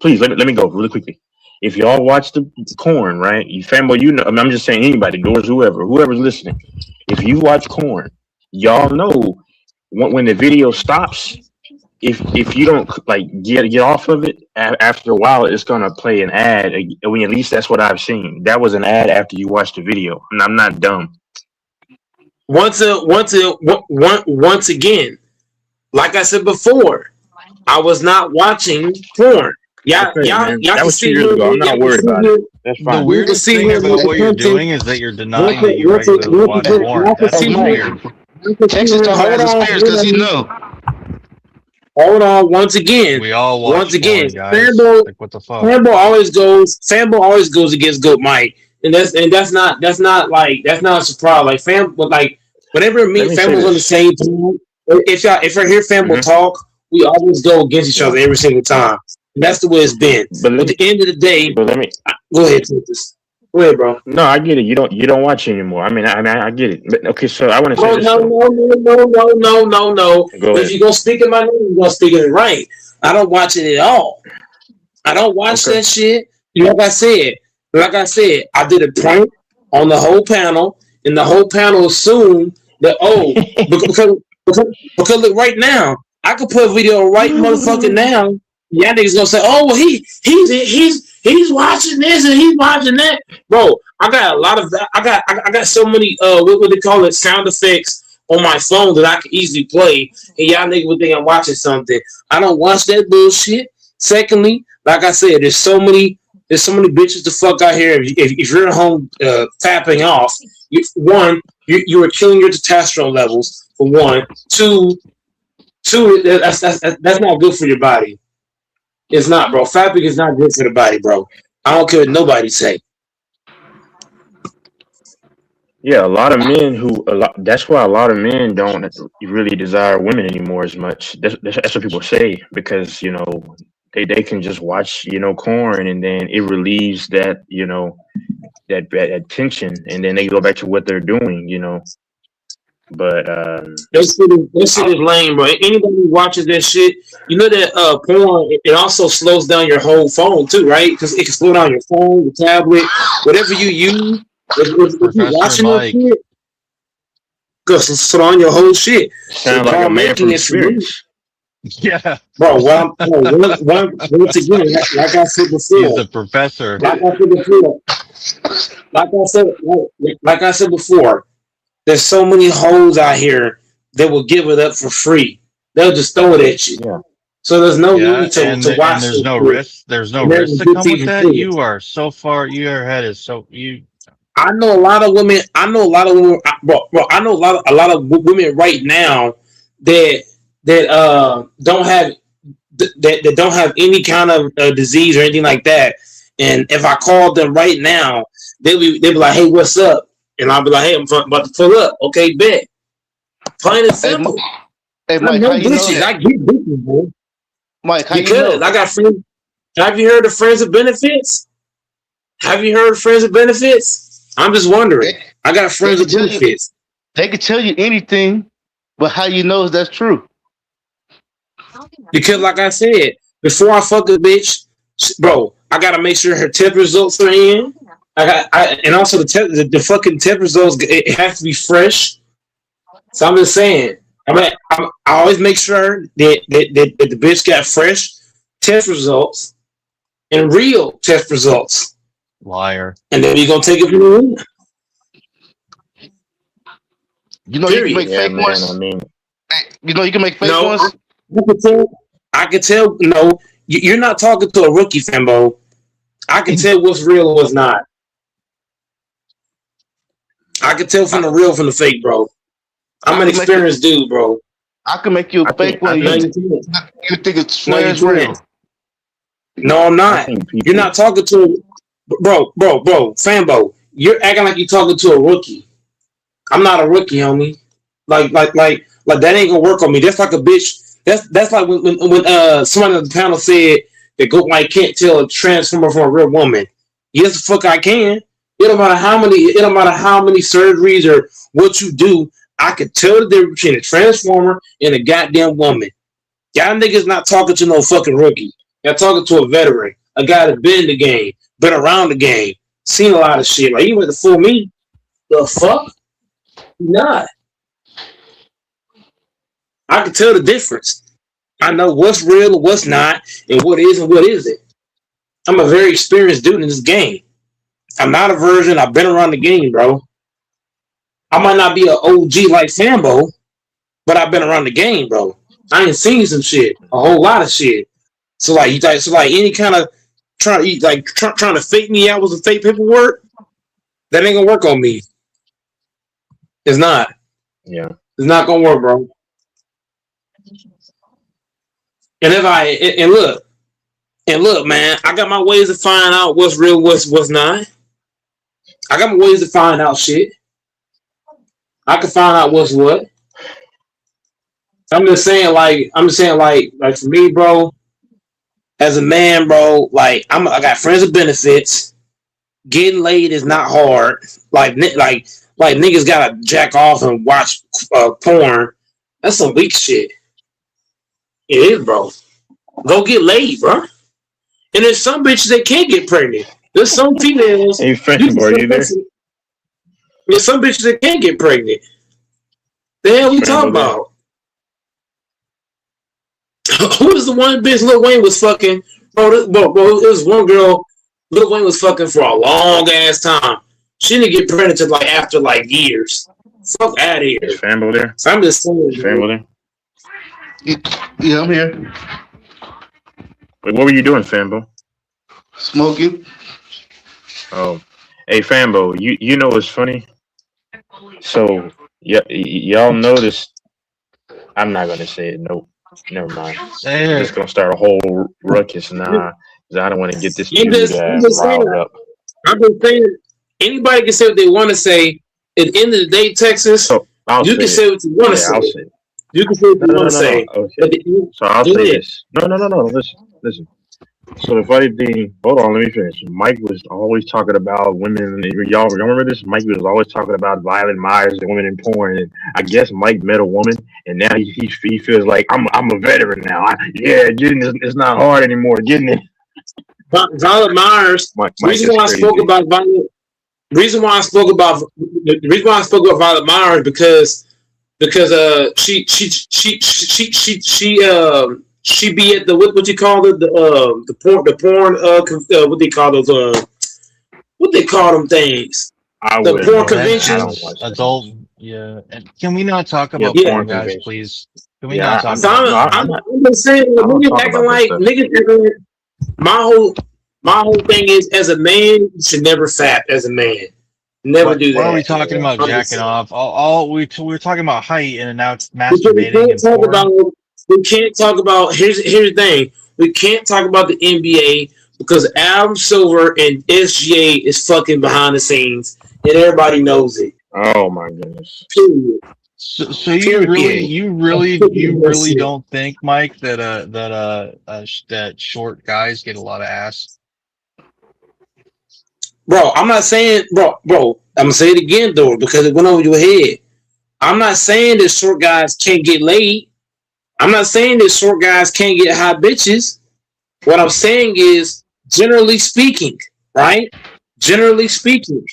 Please let me go really quickly. If y'all watch the corn, right? You fanboy, you know. I mean, I'm just saying anybody, doors, whoever's listening. If you watch corn, y'all know when the video stops. If you don't like get off of it after a while, it's gonna play an ad. I mean, at least that's what I've seen. That was an ad after you watch the video. And I'm not dumb. Once again, like I said before, I was not watching porn. Y'all That can was 2 see years ago. I'm not worried about it. That's The fine. weirdest thing about what you're doing is that you're denying that you regularly watch porn. That's weird. Texas don't have the spares because he know. Hold on. Once again, We all watch porn, guys. Fanboy, Like, what the fuck? Fanboy always goes against Goat Mike, and that's not a surprise. Like whenever me and Fanboy's on the same team, if I hear Fanboy talk, we always go against each other every single time. And that's the way it's been. But at the end of the day, go ahead, Texas. Go ahead, bro. No, I get it. You don't watch anymore. I mean, I get it. But, okay, so I want to say this. No. If you're gonna speak in my name, you're gonna speak it right. I don't watch it at all. I don't watch that shit. Like I said, I did a prank on the whole panel, and the whole panel assumed that because look right now, I could put a video right motherfucking now. Y'all niggas gonna say, "Oh, well, he's watching this and he's watching that." Bro, I got a lot of I got so many what they call it, sound effects on my phone that I can easily play, and y'all niggas would think I'm watching something. I don't watch that bullshit. Secondly, like I said, there's so many bitches to fuck out here. If you're at home fapping off, you are killing your testosterone levels for one. Two, that's not good for your body. It's not, bro. Fapping is not good for the body, bro. I don't care what nobody say. Yeah, that's why a lot of men don't really desire women anymore as much. That's what people say, because they can just watch corn, and then it relieves that that tension, and then they go back to what they're doing. But that shit is lame, bro. Anybody who watches that shit, you know that porn, it also slows down your whole phone too, right? Because it can slow down your phone, your tablet, whatever you use. If you're watching that shit, go slow down your whole shit. Sound like a man from experience. Yeah, bro. Once again, like I said before, he's a professor. Like I said before. There's so many hoes out here that will give it up for free. They'll just throw it at you. Yeah. So there's no need to watch. And there's no risk. There's no risk to come with that. You are so far. Your head is so you. I know a lot of women. Bro. I know a lot of women right now that don't have any kind of disease or anything like that. And if I called them right now, they'll be like, "Hey, what's up?" And I'll be like, "Hey, I'm about to pull up." Okay, bet. Plain and simple. Hey, Mike, how you know that? I get bitches, bro. Mike, how because you know? I got friends. Have you heard of Friends of Benefits? Have you heard of Friends of Benefits? I'm just wondering. I got Friends of Benefits. They can tell you anything, but how you know that's true? Because, like I said, before I fuck a bitch, bro, I gotta make sure her test results are in. And also the fucking test results, it has to be fresh. So I'm just saying, I always make sure that the bitch got fresh test results and real test results. Liar. And then we gonna take it from the You know you can period. make Yeah, fake man. ones. I mean, You know you can make fake No, ones. I can tell. No, you're not talking to a rookie, Fembo. I can tell what's real and what's not. I can tell from the real from the fake, bro. I'm I an can make you. experienced dude, bro. I can make you a fake I one. No, think, you can't. You think it's No, swear you it's real. can't. No, I'm I not. think You're people. not talking to, bro, Fambo. You're acting like you're talking to a rookie. I'm not a rookie, homie. Like that ain't gonna work on me. That's like a bitch. That's like when somebody on the panel said that Goat White can't tell a transformer from a real woman. Yes, the fuck I can. It don't matter how many surgeries or what you do. I could tell the difference between a transformer and a goddamn woman. Y'all niggas not talking to no fucking rookie. Y'all talking to a veteran, a guy that's been in the game, been around the game, seen a lot of shit. Like you went to fool me. The fuck? Not. I can tell the difference. I know what's real and what's not, and what is and what isn't. I'm a very experienced dude in this game. I'm not a virgin. I've been around the game, bro. I might not be an OG like Sambo, but I've been around the game, bro. I ain't seen some shit, a whole lot of shit. So like, any kind of trying to fake me out with some fake paperwork, that ain't gonna work on me. It's not. Yeah. It's not gonna work, bro. And if I and look, man, I got my ways to find out what's real, what's not. I got my ways to find out shit. I can find out what's what. I'm just saying, like for me, bro, as a man, bro, like I got friends with benefits. Getting laid is not hard. Like niggas gotta jack off and watch porn. That's some weak shit. It is, bro. Go get laid, bro. And there's some bitches that can't get pregnant. There's some females. Hey, Fanbo, are you there? There's some bitches that can't get pregnant. The hell we talking about? Who was the one bitch Lil Wayne was fucking? Bro, it was one girl Lil Wayne was fucking for a long ass time. She didn't get pregnant until after years. Fuck out of here. Is Fanbo there? So I'm just saying. Is Fanbo there? Yeah, I'm here. Wait, what were you doing, Fanbo? Smoking. Oh, hey, Fanbo, you know what's funny? So, y'all noticed. I'm not gonna say it. Nope. Never mind. I'm just gonna start a whole ruckus now because I don't want to get this dude riled up. I'm just saying, anybody can say what they want to say. At the end of the day, Texas, you can say what you want to say. You can say what you want to say. Okay. So I'll say this. No. Listen. So the funny thing, hold on, let me finish. Mike was always talking about women. Y'all remember this? Mike was always talking about Violet Myers and women in porn. And I guess Mike met a woman, and now he feels like I'm a veteran now. Getting it's not hard anymore. Getting it. Violet Myers. The reason why I spoke about Violet Myers because she be at the what you call it the porn what they call those what they call them things the porn conventions. Adult, yeah. And can we not talk about porn, guys, please? Can we not talk about I'm just saying niggas acting like my whole thing is as a man you should never fap as a man. Never do that. Why are we talking about jacking off? We're talking about height and now it's masturbating and porn. We can't talk about here's the thing. We can't talk about the NBA because Adam Silver and SGA is fucking behind the scenes and everybody knows it. Oh my goodness. Period. So you really don't think, Mike, that short guys get a lot of ass? Bro, I'm not saying bro, I'm gonna say it again though, because it went over your head. I'm not saying that short guys can't get laid. I'm not saying that short guys can't get hot bitches. What I'm saying is, generally speaking, right? Generally speaking,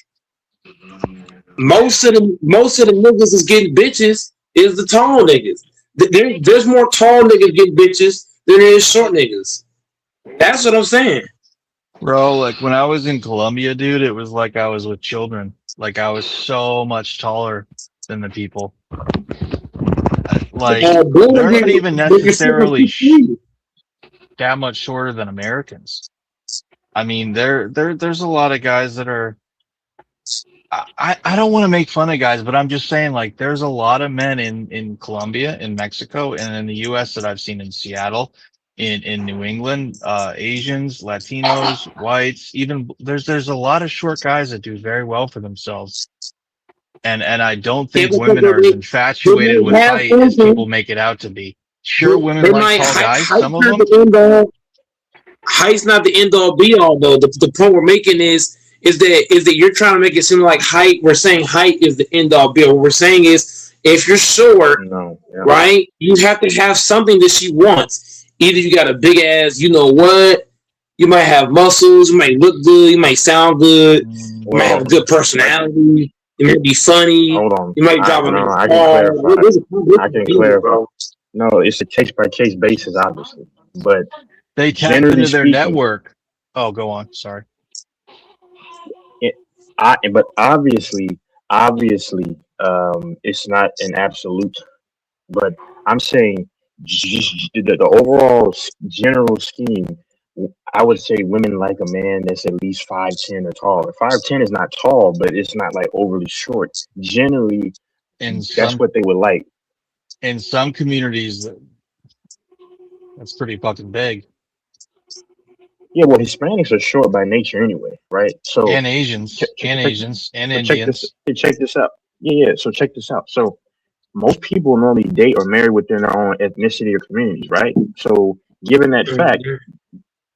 most of the niggas is getting bitches is the tall niggas. There's more tall niggas getting bitches than there is short niggas. That's what I'm saying. Bro, like when I was in Colombia, dude, it was like I was with children. Like I was so much taller than the people. Like they're not even necessarily that much shorter than Americans. I mean, there's a lot of guys that are. I don't want to make fun of guys, but I'm just saying, like, there's a lot of men in Colombia, in Mexico, and in the U.S. that I've seen in Seattle, in New England, Asians, Latinos, whites, even there's a lot of short guys that do very well for themselves. And I don't think women are as infatuated with height as people make it out to be. Sure, women They like might tall guys, some of not them. the end all. Height's not the end all be all though. The point we're making is that you're trying to make it seem like height. We're saying height is the end all be all. What we're saying is if you're short, right, you have to have something that she wants. Either you got a big ass, you know what? You might have muscles. You might look good. You might sound good. You might have a good personality. You might be funny. Hold on. You might drive a No, nice I car. can clarify. I can clarify. No, it's a case by case basis, obviously. But They tap generally into their speaking, network. Oh, go on. Sorry. but obviously, it's not an absolute. But I'm saying just the overall general scheme. I would say women like a man that's at least 5'10" or taller. 5'10" is not tall, but it's not like overly short. Generally, In that's what they would like. some communities, that's pretty fucking big. Yeah, well, Hispanics are short by nature anyway, right? So And Asians, and Asians, and Indians. check this out. Yeah. So check this out. So most people normally date or marry within their own ethnicity or communities, right? So given that fact,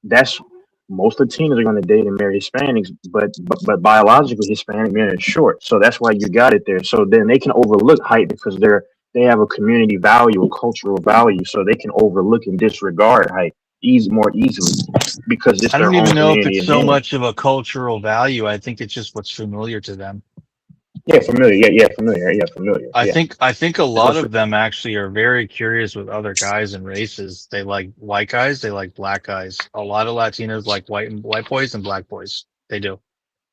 that's most Latinos are going to date and marry Hispanics, but biologically Hispanic men are short, so that's why you got it there. So then they can overlook height because they have a community value, a cultural value, so they can overlook and disregard height more easily because it's I their don't own even know if community it's so advantage. much of a cultural value. I think it's just what's familiar to them. Yeah, familiar. Yeah, familiar. Yeah, familiar. I Yeah. think a lot of them actually are very curious with other guys and races. They like white guys, they like black guys. A lot of Latinos like white boys and black boys. They do.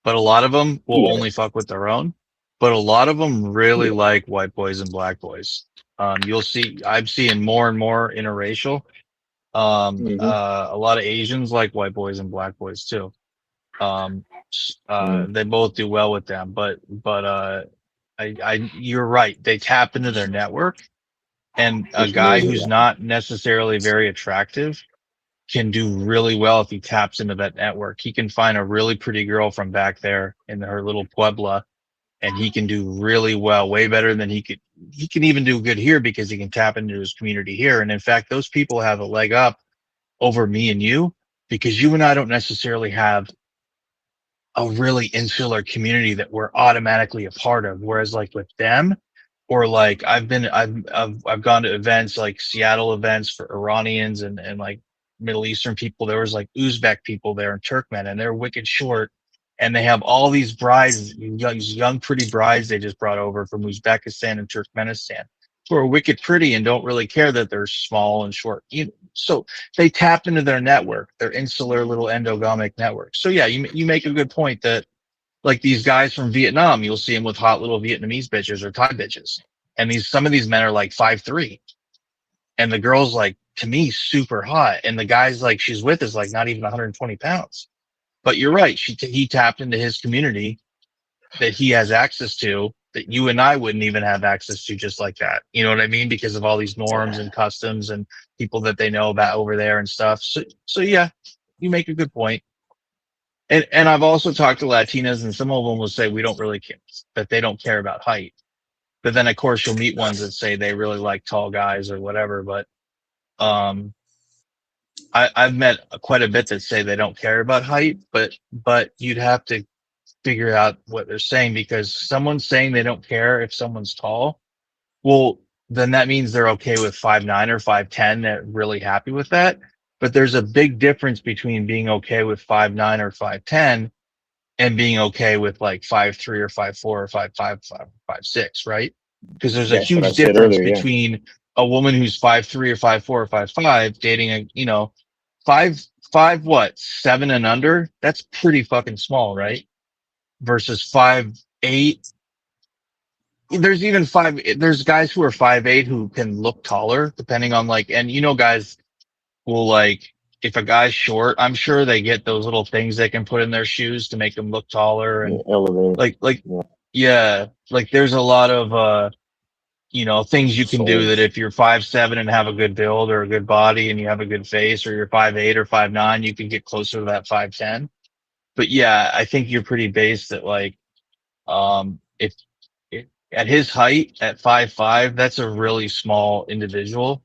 But a lot of them will Yeah. only fuck with their own. But a lot of them really like white boys and black boys. You'll see, I'm seeing more and more interracial. A lot of Asians like white boys and black boys too. Um, they both do well with them, but you're right. They tap into their network, and a guy who's not necessarily very attractive can do really well if he taps into that network. He can find a really pretty girl from back there in her little Puebla, and he can do really well, way better than he could. He can even do good here because he can tap into his community here. And in fact, those people have a leg up over me and you because you and I don't necessarily have a really insular community that we're automatically a part of. Whereas like with them, or like I've gone to events like Seattle events for Iranians and like Middle Eastern people. There was like Uzbek people there and Turkmen, and they're wicked short. And they have all these brides, young pretty brides they just brought over from Uzbekistan and Turkmenistan, who are wicked pretty and don't really care that they're small and short. So they tap into their network, their insular little endogamic network. So yeah, you make a good point that like these guys from Vietnam, you'll see them with hot little Vietnamese bitches or Thai bitches. And some of these men are like 5'3", and the girl's like, to me, super hot. And the guy's like, she's with is like not even 120 pounds. But you're right. He tapped into his community that he has access to that you and I wouldn't even have access to just like that. You know what I mean? Because of all these norms and customs and people that they know about over there and stuff. So yeah, you make a good point. And I've also talked to Latinas, and some of them will say we don't really care, that they don't care about height. But then of course you'll meet ones that say they really like tall guys or whatever. But I've met quite a bit that say they don't care about height, but you'd have to figure out what they're saying, because someone's saying they don't care if someone's tall. Well, then that means they're okay with 5'9" or 5'10". They're really happy with that. But there's a big difference between being okay with 5'9" or 5'10" and being okay with like 5'3" or 5'4" or 5'5", 5'6", right? because there's a That's what I huge said difference earlier. Yeah. between a woman who's 5'3" or 5'4" or 5'5" dating a, 5'7" and under. That's pretty fucking small, right? Versus 5'8". There's even there's guys who are 5'8" who can look taller depending on and guys will if a guy's short, I'm sure they get those little things they can put in their shoes to make them look taller and Elevator. there's a lot of, things you can do that if you're 5'7" and have a good build or a good body and you have a good face, or you're 5'8" or 5'9", you can get closer to that 5'10". But yeah, I think you're pretty based that if at his height at 5'5", that's a really small individual.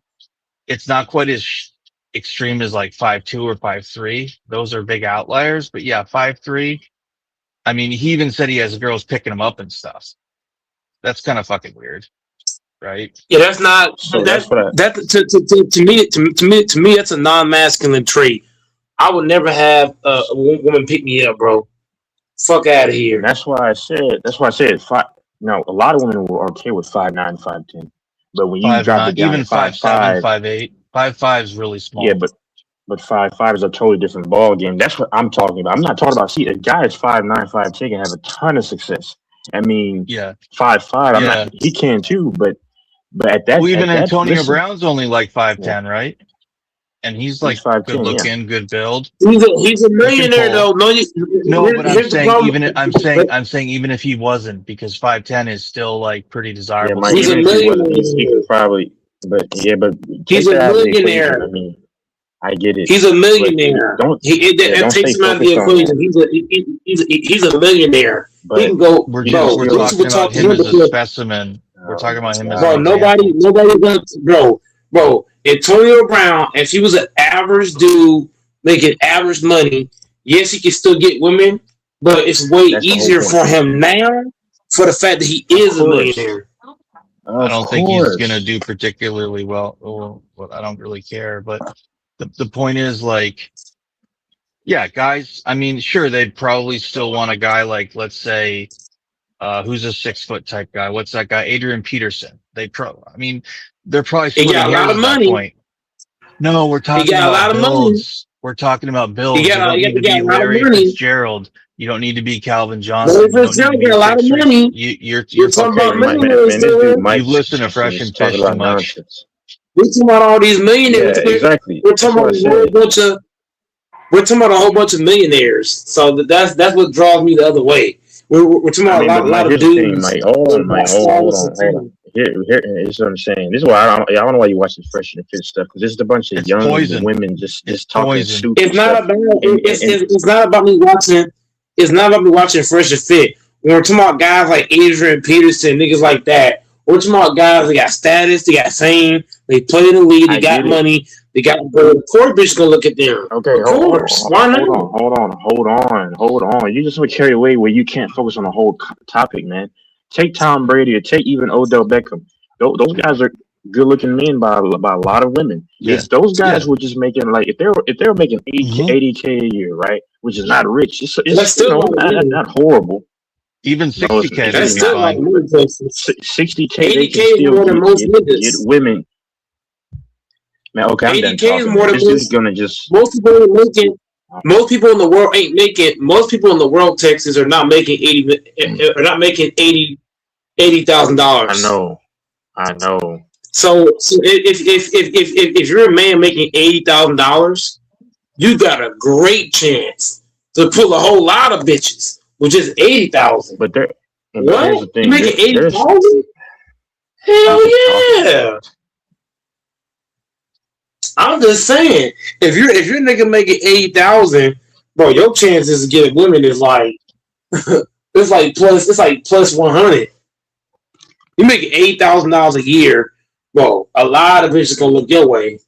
It's not quite as extreme as 5'2" or 5'3". Those are big outliers, but yeah, 5'3". I mean, he even said he has girls picking him up and stuff. That's kind of fucking weird, right? Yeah, that's not. So To me, that's a non-masculine trait. I would never have a woman pick me up, bro. Fuck out of here. That's why I said five. No, a lot of women were okay with 5'9", 5'10", but when you drop it down even to 5'7", 5'8", 5'5" is really small. Yeah, but 5'5" is a totally different ball game. That's what I'm talking about. I'm not talking about. See, a guy is 5'9", 5'10" can have a ton of success. I mean, 5'5", he can too, but at that. Well, even Antonio listen, Brown's only 5'10", right? And he's 5'10", good looking, good build. He's a millionaire though. No, but I'm saying even if he wasn't, because 5'10" is still pretty desirable. Yeah, he's a millionaire. He could probably, but he's a millionaire. I mean, I get it. He's a millionaire. That takes him out of the equation. He's a millionaire. But he can go. We're talking about him as a specimen. We're talking about him as nobody wants, bro. Antonio Brown, if he was an average dude making average money, yes, he can still get women, but it's way easier for him now for the fact that he is a millionaire. I don't think he's gonna do particularly well. Well, I don't really care, but the point is guys. I mean, sure, they'd probably still want a guy let's say, who's a 6 foot type guy. What's that guy? Adrian Peterson. They're probably splitting hairs at that point. No, we're talking about builds. We're talking about builds. You don't need to be Larry Fitzgerald. You don't need to be Calvin Johnson. Larry Fitzgerald got a lot of money. You're talking about millionaires. You've listened to Fresh and Fish too much. We're talking about all these millionaires. Yeah, exactly. We're talking about a whole bunch of millionaires. So that's what draws me the other way. We're talking about a lot of dudes. Hold on. Here's what I'm saying. This is why I don't know why you watching Fresh and Fit stuff, because this is a bunch of young women just talking stupid. It's not about me watching. It's not about me watching Fresh and Fit. When we're talking about guys like Adrian Peterson, niggas like that, we're talking about guys that got status, they got fame, they play in the league, they got money, they got. The poor bitch gonna look at them. Okay, hold on. You just want to carry away where you can't focus on the whole topic, man. Take Tom Brady or take even Odell Beckham. Those guys are good-looking men by a lot of women. Yeah. It's those guys who are just making if they were making 80K a year, right? Which is not rich. It's still not horrible. Even 60K. That's still fine. 60K. 80K is more than most niggas. Get women. Man, okay, I'm done 80K is more than this is gonna just. Most people are making. Most people in the world ain't making. Most people in the world, Texas, are not making $80,000. I know. So if you're a man making $80,000, you got a great chance to pull a whole lot of bitches with just $80,000. But here's the thing. You making $80,000? Hell yeah! I'm just saying, if you're nigga making $80,000, bro, your chances to get women is plus 100. You making $80,000 a year, bro. A lot of bitches gonna look your way.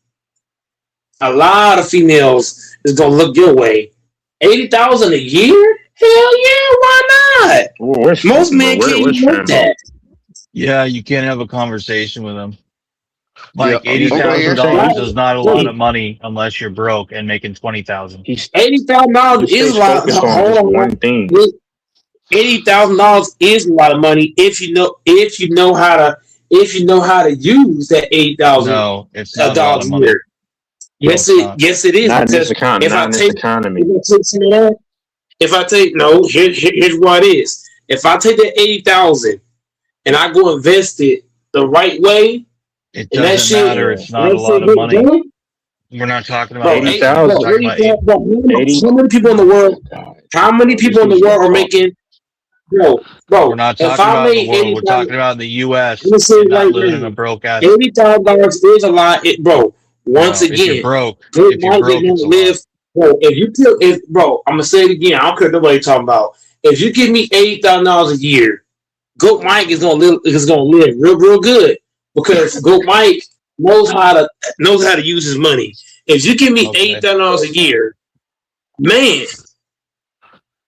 A lot of females is gonna look your way. $80,000 a year? Hell yeah, why not? Most men can't afford that. Yeah, you can't have a conversation with them. $80,000 is not a lot of money unless you're broke and making $20,000. $80,000 is a lot. Hold on, one thing. $80,000 is a lot of money if you know how to use that No, it's not a lot of $80,000 a money. year. No, it's not. Yes it is, Not in this because economy. if Not I in this take economy. some of that, if I take no, here's what it is. If I take that 80,000 and I go invest it the right way, It and doesn't matter. Yeah. It's not a lot of get money. done, We're not talking about bro, investing. We're talking about 80,000. 80. how many people in the world? God, How many bro, this people in the dude's world just are talking. making? we're Bro, not if talking I about in the made world. We're 80,000, talking about in the let U.S. me say and it not right living in a now. broke ass. $80,000 is a lot, bro. Once No, if you're again, broke, Goat if you're Mike is broke, it's gonna a lot. live, bro. Bro, I'm gonna say it again. I don't care what you're talking about. If you give me $80,000 a year, Goat Mike is gonna live real good, because Goat Mike knows how to use his money. If you give me Okay. $80,000 a year, man,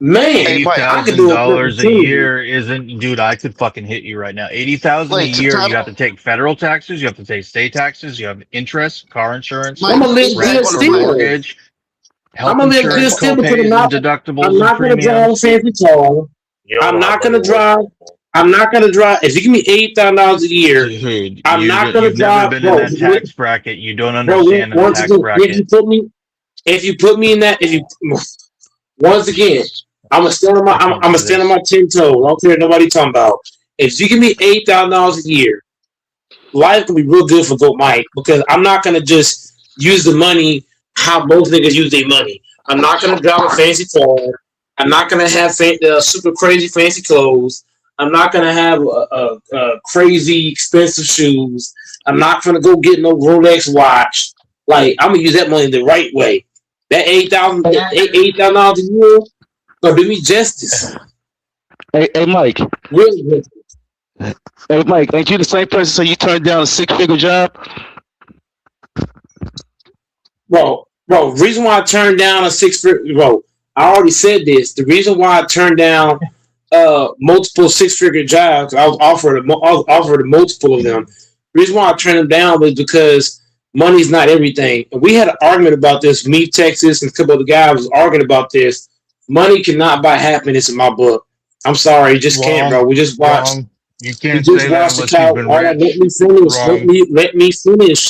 Hey, Eighty Mike. I could thousand do a fucking dollars a thing. year isn't, dude. I could fucking hit you right now. 80,000 a Wait, year. time. You have to take federal taxes. You have to take state taxes. You have interest, car insurance, I'm Mike, gonna live get back good on the rent, plane. still. mortgage, I'm health gonna live Hey, good insurance, still because co-pays and I'm deductibles and not gonna drive a premiums. fancy car. You don't I'm know how not money gonna works. drive. I'm not gonna drive. If you give me $80,000 a year, Dude, I'm not gonna you've never drive, been in bro. that tax bracket. You don't Bro, understand that once tax again, bracket. if you put me in that, if you once again, I'm Fucking gonna stand on my this. 10 toes. I don't care what nobody talking about. If you give me $80,000 a year, life can be real good for Goat Mike, because I'm not gonna just use the money how most niggas use their money. I'm not gonna drive a fancy car. I'm not gonna have super crazy fancy clothes. I'm not gonna have crazy expensive shoes. I'm not gonna go get no Rolex watch. Like, I'm gonna use that money the right way. That $80,000 a year gonna do me justice. Hey, Mike. Really justice. Hey, Mike. Ain't you the same person? So you turned down a 6-figure job? Bro, reason why I turned down a bro, I already said this. The reason why I turned down multiple 6-figure jobs, I was offered a multiple of them. The reason why I turned them down was because money's not everything. And we had an argument about this. Me, Texas, and a couple of the guys was arguing about this. Money cannot buy happiness in my book. I'm sorry, it just can't, bro. Wrong. Wrong. You We can't just say that watched the unless you've cow. been All right, let rich. me finish. Wrong.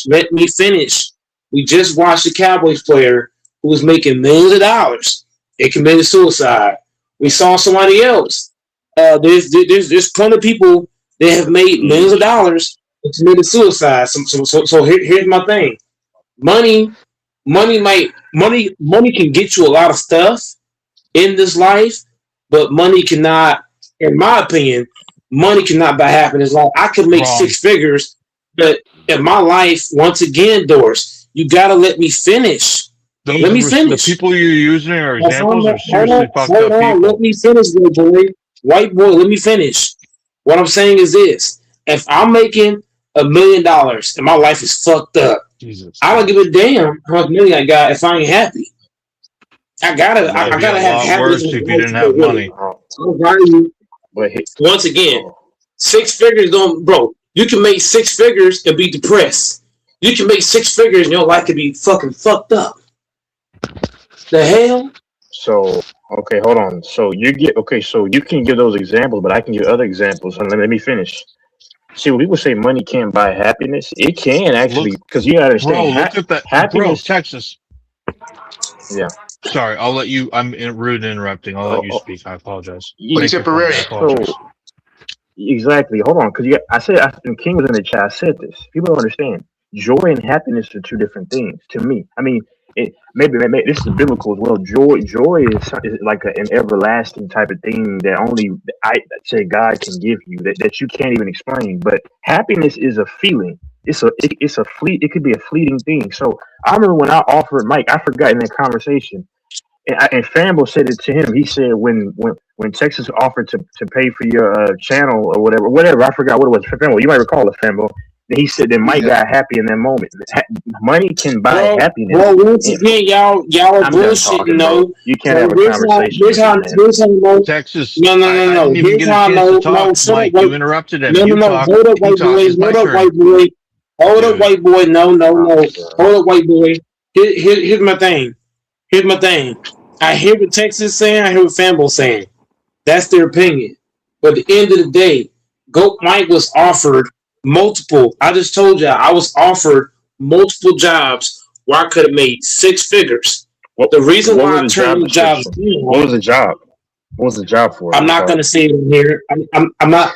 Let me finish. We just watched a Cowboys player who was making millions of dollars. They committed suicide. We saw somebody else. There's plenty of people that have made millions of dollars and committed suicide. So here's my thing. Money can get you a lot of stuff in this life, but money cannot, in my opinion, money cannot buy happiness. Like, I could make Wrong. 6 figures, but in my life, once again, Doris, you gotta let me finish. Let me The finish. people you're using are Hold examples on, are seriously fucked hold up on. Let people. me finish, white boy. White boy, let me finish. What I'm saying is this: if I'm making $1 million and my life is fucked up, Jesus. I don't give a damn how much money I got if I ain't happy. I gotta It'd be a have lot happiness worse in if my you life didn't to go have with it. money. So value, But once again, 6 figures don't, bro. You can make 6 figures and be depressed. You can make 6 figures and your life can be fucking fucked up. The hell? so okay, hold on. So so you can give those examples, but I can give other examples. And let me finish. See, when people say money can't buy happiness, it can actually, Look, because you gotta bro, understand, look at that. Bro, happiness. Texas. Yeah. Sorry, I'll let you. I'm rude and interrupting. I'll let you Oh, speak. I apologize. yeah. Make your point. I So apologize. exactly. Hold on, because and King was in the chat. I said this. People don't understand. Joy and happiness are two different things to me. I mean, maybe this is biblical as well. Joy is like an everlasting type of thing that only I say God can give you that you can't even explain. But happiness is a feeling. It's a it could be a fleeting thing. So I remember when I offered Mike, I forgot in that conversation. And Fambo said it to him. He said when Texas offered to pay for your channel or whatever, I forgot what it was. Fambo, you might recall it, Fambo. And he said that Mike got happy in that moment. Money can buy happiness. Bro, once again, y'all are I'm done bullshitting, talking, bro. no. You can't So have a conversation with me, man. here's how I know. Texas, No. I didn't even Here's get a how I chance to know. No, talk. shut up, Mike, white. you interrupted him. You No. talk. Hold up, He white talks. boy. It's my Hold up, turn. white boy. Hold up, Dude. white boy. No. Oh, Hold up, white boy. Here's my thing. I hear what Texas saying. I hear what Fambo's saying. That's their opinion. But at the end of the day, Goat Mike was offered multiple. I just told you I was offered multiple jobs where I could have made six figures. What, The reason what why was I the turned job the jobs description? What down, was the job? What was the job for? I'm I'm not sorry. gonna say it on here.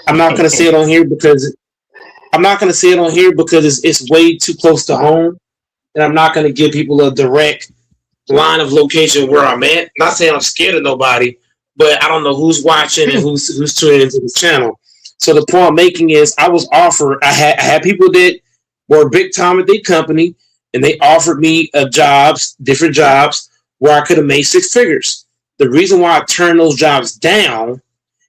I'm not gonna say it on here because I'm not gonna say it on here because it's way too close to home, and I'm not gonna give people a direct line of location where I'm at. Not saying I'm scared of nobody, but I don't know who's watching and who's tuning into the channel. So the point I'm making is I was offered. I had people that were big time at their company, and they offered me different jobs where I could have made six figures. The reason why I turned those jobs down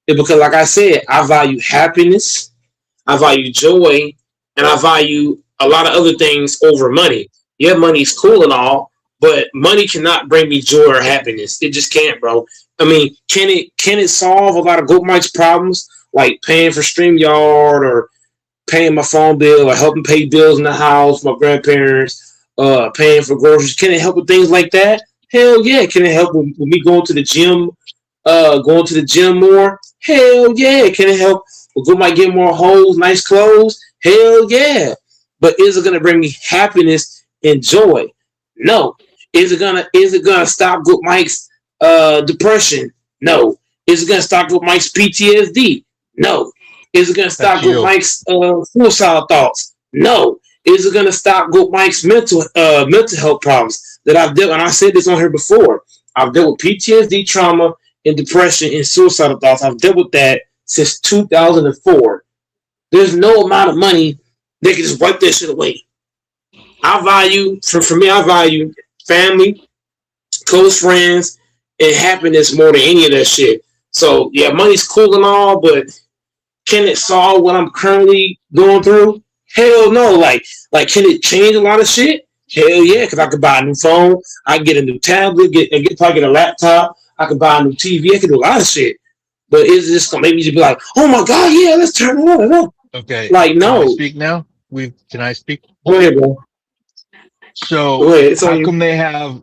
is because, like I said, I value happiness, I value joy, and I value a lot of other things over money. Yeah, money's cool and all, but money cannot bring me joy or happiness. It just can't, bro. I mean, can it solve a lot of Goat Mike's problems, like paying for StreamYard or paying my phone bill or helping pay bills in the house, my grandparents, paying for groceries? Can it help with things like that? Hell yeah. Can it help with me going to the gym, more? Hell yeah. Can it help with Goat Mike get more hoes, nice clothes? Hell yeah. But is it gonna bring me happiness and joy? No. Is it gonna stop Goat Mike's depression? No. Is it gonna stop Goat Mike's PTSD? No. Is it gonna That's stop Goat you. Mike's suicidal thoughts? No. Is it gonna stop Goat Mike's mental health problems that I've dealt? And I said this on here before. I've dealt with PTSD, trauma, and depression and suicidal thoughts. I've dealt with that since 2004. There's no amount of money that can just wipe that shit away. For me, I value family, close friends, and happiness more than any of that shit. So yeah, money's cool and all, but can it solve what I'm currently going through? Hell no. Like can it change a lot of shit? Hell yeah, because I could buy a new phone, I can get a new tablet, probably get a laptop, I can buy a new TV, I can do a lot of shit. But is this gonna make me just be like, oh my god, yeah, let's turn it on? Okay. Like Can I no. speak now? Can I speak? Go ahead, bro. So Go ahead. It's on how you. come they have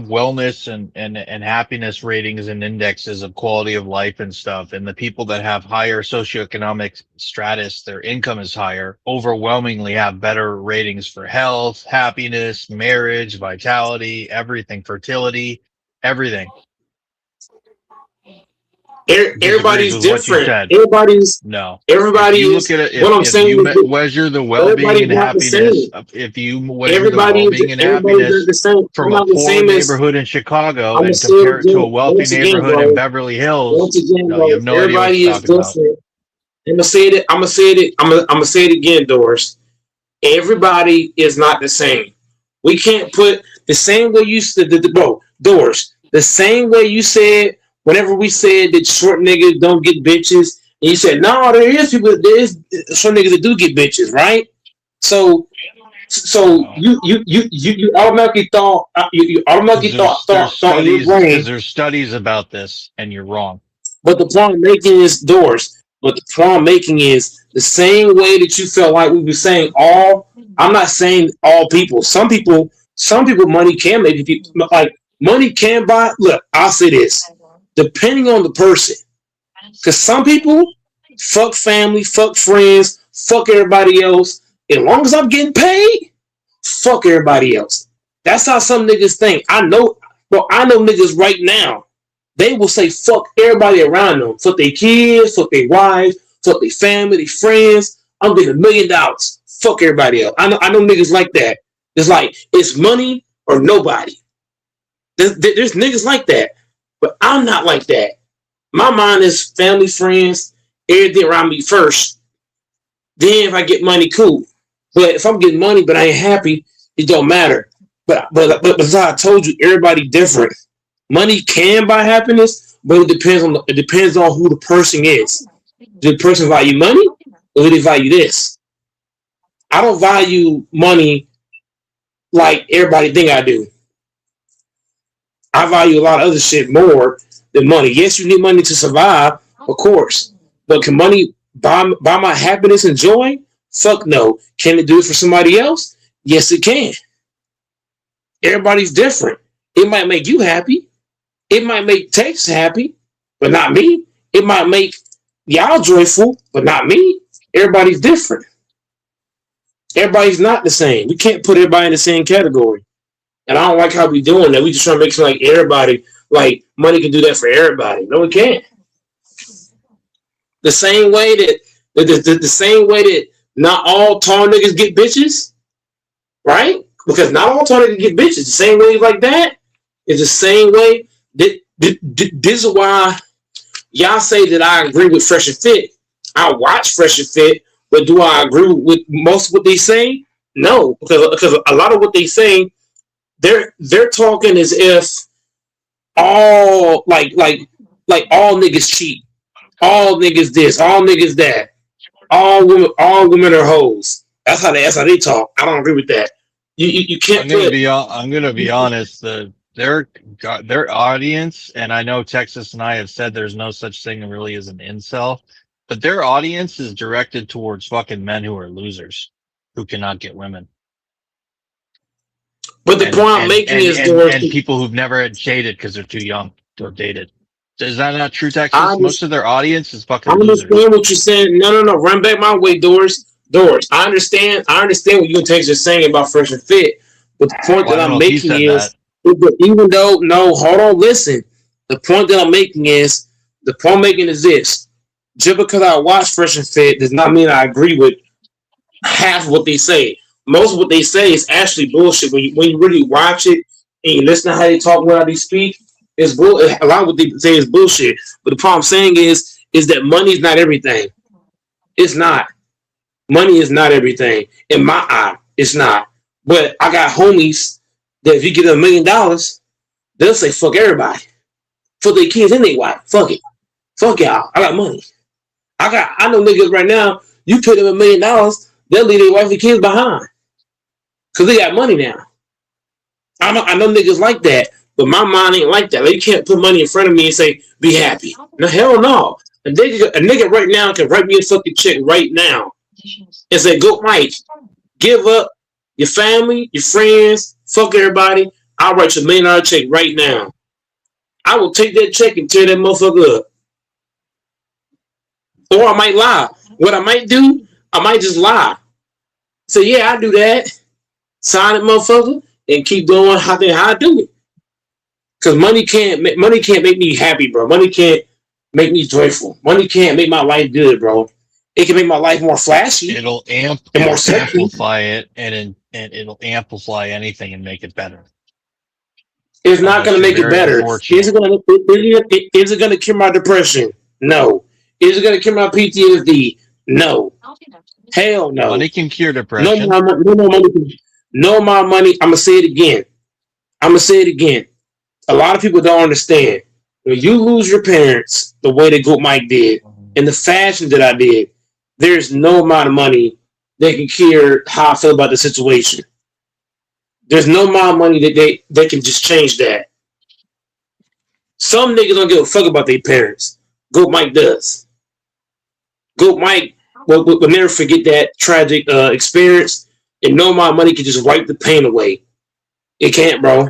wellness and happiness ratings and indexes of quality of life and stuff, and the people that have higher socioeconomic stratus, their income is higher, overwhelmingly have better ratings for health, happiness, marriage, vitality, everything, fertility, everything. Disagrees Everybody's with what you different. said. Everybody's No. everybody If you is look at it, what I'm if saying you is that measure the well-being everybody's and not the happiness, same. if you measure the well-being and Everybody's not happiness the same. I'm from a not the poor same as neighborhood in Chicago I'm gonna and say it compare it to a again. wealthy Once again, neighborhood in bro. Beverly Hills, Once again, no, you bro. have no idea what Everybody you're is talking about. different. I'm gonna say it. I'm gonna say it. I'm gonna say it again, Doris. Everybody is not the same. We can't put the same way you said, bro, Doris. The same way you said whenever we said that short niggas don't get bitches, and you said no, there is short niggas that do get bitches, right? So you automatically thought you automatically thought in your Because brain. there's studies about this, and you're wrong. But the point I'm making is Doors. But the point I'm making is the same way that you felt like we were saying all. I'm not saying all people. Some people, money can make people like money can buy. Look, I'll say this. Depending on the person, because some people fuck family, fuck friends, fuck everybody else. As long as I'm getting paid, fuck everybody else. That's how some niggas think. I know, bro. I know niggas right now. They will say fuck everybody around them. Fuck their kids, fuck their wives, fuck their family, their friends. I'm getting $1 million. Fuck everybody else. I know niggas like that. It's like, it's money or nobody. There's niggas like that. But I'm not like that. My mind is family, friends, everything around me first. Then if I get money, cool. But if I'm getting money but I ain't happy, it don't matter. But as I told you, everybody different. Money can buy happiness, but it depends on who the person is. Do the person value money, or do they value this? I don't value money like everybody think I do. I value a lot of other shit more than money. Yes, you need money to survive, of course, but can money buy my happiness and joy? Fuck no. Can it do it for somebody else? Yes, it can. Everybody's different. It might make you happy. It might make Texas happy, but not me. It might make y'all joyful, but not me. Everybody's different. Everybody's not the same. We can't put everybody in the same category. And I don't like how we doing that. We just trying to make sure like everybody, like money can do that for everybody. No, it can't. The same way that the same way that not all tall niggas get bitches, right? Because not all tall niggas get bitches. The same way like that is the same way that this is why y'all say that I agree with Fresh and Fit. I watch Fresh and Fit, but do I agree with most of what they say? No, because a lot of what they say, they're talking as if all like all niggas cheat, all niggas this, all niggas that, all women are hoes. That's how they talk. I don't agree with that. You can't put. I'm gonna be honest. Their audience, and I know Texas and I have said there's no such thing really as an incel, but their audience is directed towards fucking men who are losers, who cannot get women. But the point I'm making is, and people who've never had dated because they're too young to have dated. Is that not true, Texas? Most of their audience is fucking I losers. understand what you're saying. No. Run back my way, Doors. I understand what you and Texas are saying about Fresh and Fit. But the point that I'm making is that even though, no, hold on, listen. The point that I'm making is this. Just because I watch Fresh and Fit does not mean I agree with half of what they say. Most of what they say is actually bullshit. When you really watch it and you listen to how they talk, how they speak, it's bull. A lot of what they say is bullshit. But the problem I'm saying is that money is not everything. It's not. Money is not everything. In my eye, it's not. But I got homies that if you give them $1 million, they'll say fuck everybody, fuck their kids and their wife. Fuck it, fuck y'all. I got money. I know niggas right now. You pay them $1 million, they'll leave their wife and kids behind because they got money now. I know niggas like that, but my mind ain't like that. Like, you can't put money in front of me and say be happy. No, hell no. A nigga right now can write me a fucking check right now and say, go Mike, give up your family, your friends, fuck everybody. I'll write you $1 million check right now. I will take that check and tear that motherfucker up. Or I might lie. What I might do, I might just lie. Say, yeah, I do that. Sign it, motherfucker, and keep doing how I do it. Because money can't make me happy, bro. Money can't make me joyful. Money can't make my life good, bro. It can make my life more flashy. It'll amplify it, and it'll amplify anything and make it better. It's not going to make it better. Is it going to cure my depression? No. Is it going to cure my PTSD? No. Hell no. Money can cure depression. No more money. I'm going to say it again. A lot of people don't understand. When you lose your parents the way that Goat Mike did, in the fashion that I did, there's no amount of money that can cure how I feel about the situation. There's no amount of money that they can just change that. Some niggas don't give a fuck about their parents. Goat Mike does. Goat Mike will never forget that tragic experience, and no amount of money can just wipe the pain away. It can't, bro.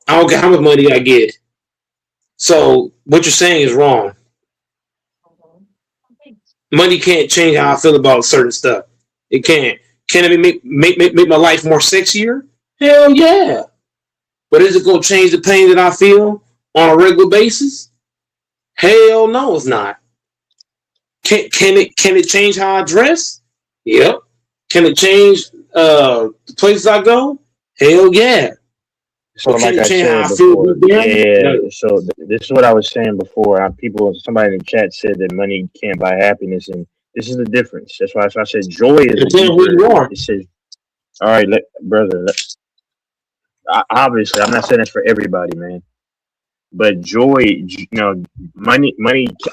I don't care how much money I get. So what you're saying is wrong. Money can't change how I feel about certain stuff. It can't. Can it make my life more sexier? Hell yeah. But is it going to change the pain that I feel on a regular basis? Hell no, it's not. Can it change how I dress? Yep. Can it change the places I go? Hell yeah. So like I said before, so this is what I was saying before. Somebody in the chat said that money can't buy happiness, and this is the difference. That's why I said joy is who you are. It says, all right, brother. Obviously, I'm not saying that's for everybody, man. But joy, money.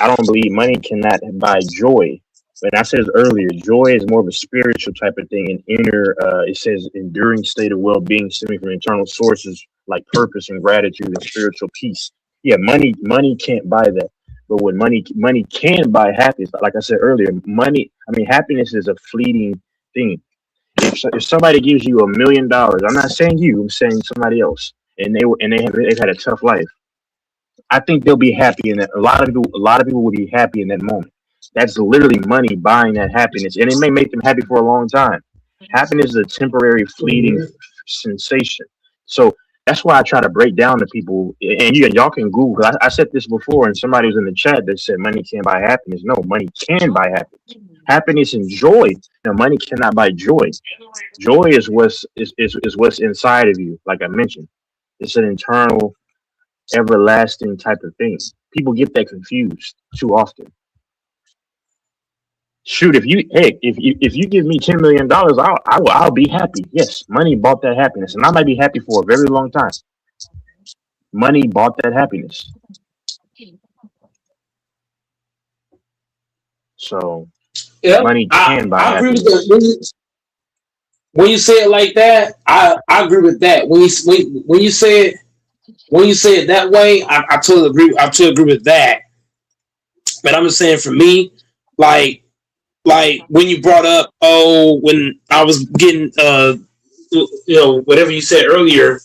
I don't believe money cannot buy joy. And I said earlier, joy is more of a spiritual type of thing, an inner. It says enduring state of well-being stemming from internal sources like purpose and gratitude and spiritual peace. Yeah, money can't buy that. But what money can buy happiness, like I said earlier, happiness is a fleeting thing. If somebody gives you $1 million, I'm not saying you, I'm saying somebody else, and they've had a tough life. I think they'll be happy in that. A lot of people will be happy in that moment. That's literally money buying that happiness, and it may make them happy for a long time. Happiness is a temporary, fleeting sensation. So that's why I try to break down to people, and y'all can Google. 'Cause I said this before, and somebody was in the chat that said money can't buy happiness. No, money can buy happiness. Happiness and joy. No, money cannot buy joy. Joy is what's inside of you. Like I mentioned, it's an internal, everlasting type of thing. People get that confused too often. Shoot, if you give me $10 million, I'll be happy. Yes, money bought that happiness, and I might be happy for a very long time. Money bought that happiness. So money can buy I agree with happiness. that. When you say it like that, I agree with that. When you say it that way, I totally agree. I totally agree with that. But I'm just saying, for me, like when you brought up, when I was getting, whatever you said earlier,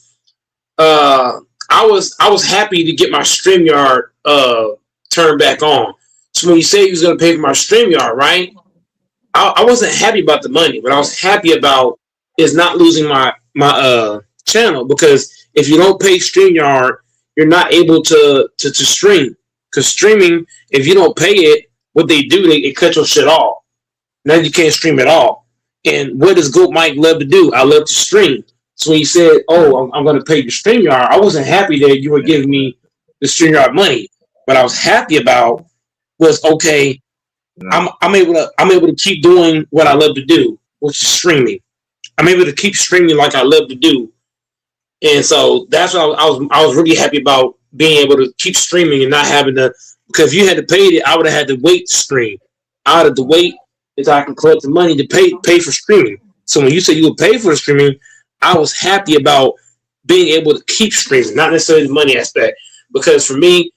I was happy to get my StreamYard turned back on. So when you say you was gonna pay for my StreamYard, right? I wasn't happy about the money, but I was happy about is not losing my channel, because if you don't pay StreamYard, you're not able to stream. Because streaming, if you don't pay it, what they do, they cut your shit off. Now you can't stream at all. And what does Goat Mike love to do? I love to stream. So when you said, I'm going to pay your StreamYard, I wasn't happy that you were giving me the StreamYard money. What I was happy about was, okay, I'm able to keep doing what I love to do, which is streaming. I'm able to keep streaming like I love to do. And so that's what I was really happy about, being able to keep streaming and not having to, because if you had to pay it, I would have had to wait to stream. I would have to wait until I can collect the money to pay for streaming. So when you said you would pay for the streaming, I was happy about being able to keep streaming, not necessarily the money aspect. Because for me,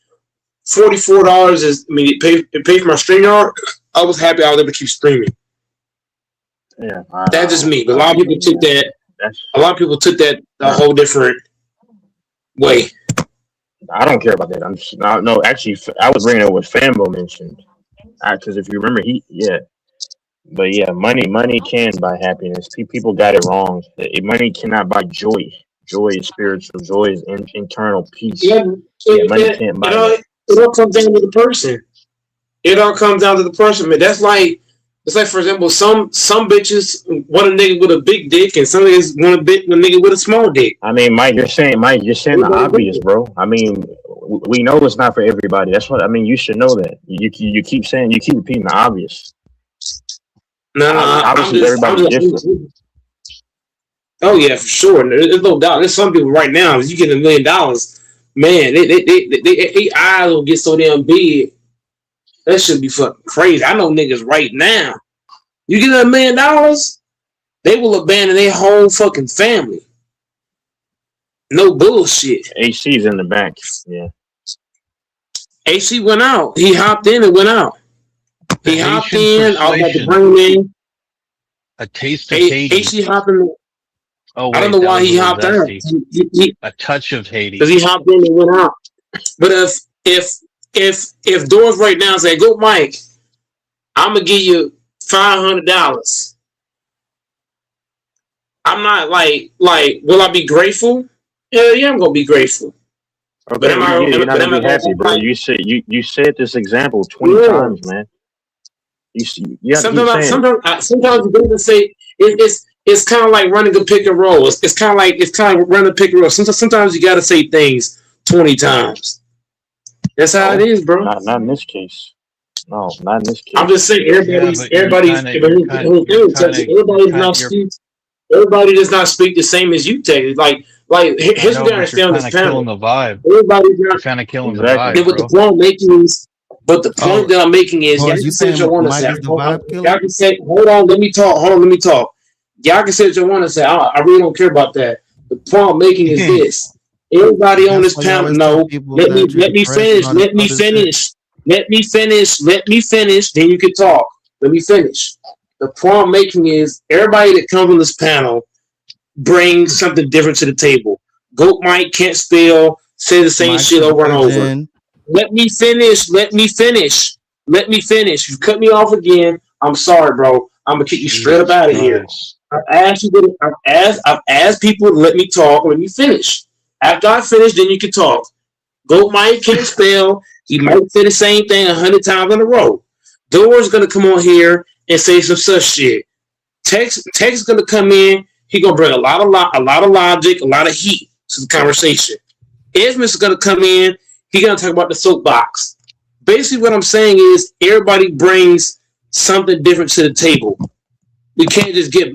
$44 is, it paid for my StreamYard. I was happy I was able to keep streaming. Yeah, that's just me. But a lot of people took that. A lot of people took that a whole different way. I don't care about that. No, actually, I was bringing up what Fambo mentioned, because if you remember, but yeah, money can buy happiness. People got it wrong. Money cannot buy joy. Joy is spiritual. Joy is internal peace. Money can't buy that. It all comes down to the person. It all comes down to the person, man. It's like, for example, some bitches want a nigga with a big dick, and some niggas want a nigga with a small dick. Mike, you're saying the obvious, bro. We know it's not for everybody. That's what you should know that. You keep repeating the obvious. No, obviously everybody's different. Oh yeah, for sure. There's no doubt. There's some people right now. If you get $1 million, man, they eyes will get so damn big. That should be fucking crazy. I know niggas right now. You get $1 million, they will abandon their whole fucking family. No bullshit. HC's in the back. Yeah. HC went out. He hopped in and went out. He hopped in. I was about to bring him in. A taste of Haiti. HC hopped in. Oh, wait, I don't know why he hopped out. A touch of Haiti. Because he hopped in and went out. But if Doris right now say, "Go, Mike, I'm gonna give you $500." I'm not like, will I be grateful? Yeah, I'm gonna be grateful. Okay, but you're not gonna be happy, bro. You said this example 20 times, man. Sometimes you gotta say it's kind of like running a pick and roll. It's kind of like running a pick and roll. Sometimes you gotta say things 20 times. That's how it is, bro. Not in this case. No, not in this case. I'm just saying everybody does not speak the same as you take. Like here's what I understand on this panel. The vibe. Everybody's kind of killing the vibe. What the point I'm making is, that I'm making is, y'all can say what you want to say. Y'all can say, hold on, let me talk. Y'all can say what you want to say. I really don't care about that. The point I'm making is this. Everybody on this panel, let me finish. Then you can talk. Let me finish. The point I'm making is, everybody that comes on this panel brings something different to the table. Goat Mike can't spell, say the same shit over and over. Let me finish. Let me finish. Let me finish. You cut me off again. I'm sorry, bro. I'm gonna kick you straight up Jesus out of here. Christ. I've asked people to let me talk. Let me finish. After I finish, then you can talk. Goat Mike can't spell. He might say the same thing 100 times in a row. Door's gonna come on here and say some such shit. Tex gonna come in. He gonna bring a lot of logic, a lot of heat to the conversation. Esmus is gonna come in. He gonna talk about the soapbox. Basically, what I'm saying is everybody brings something different to the table. We can't just get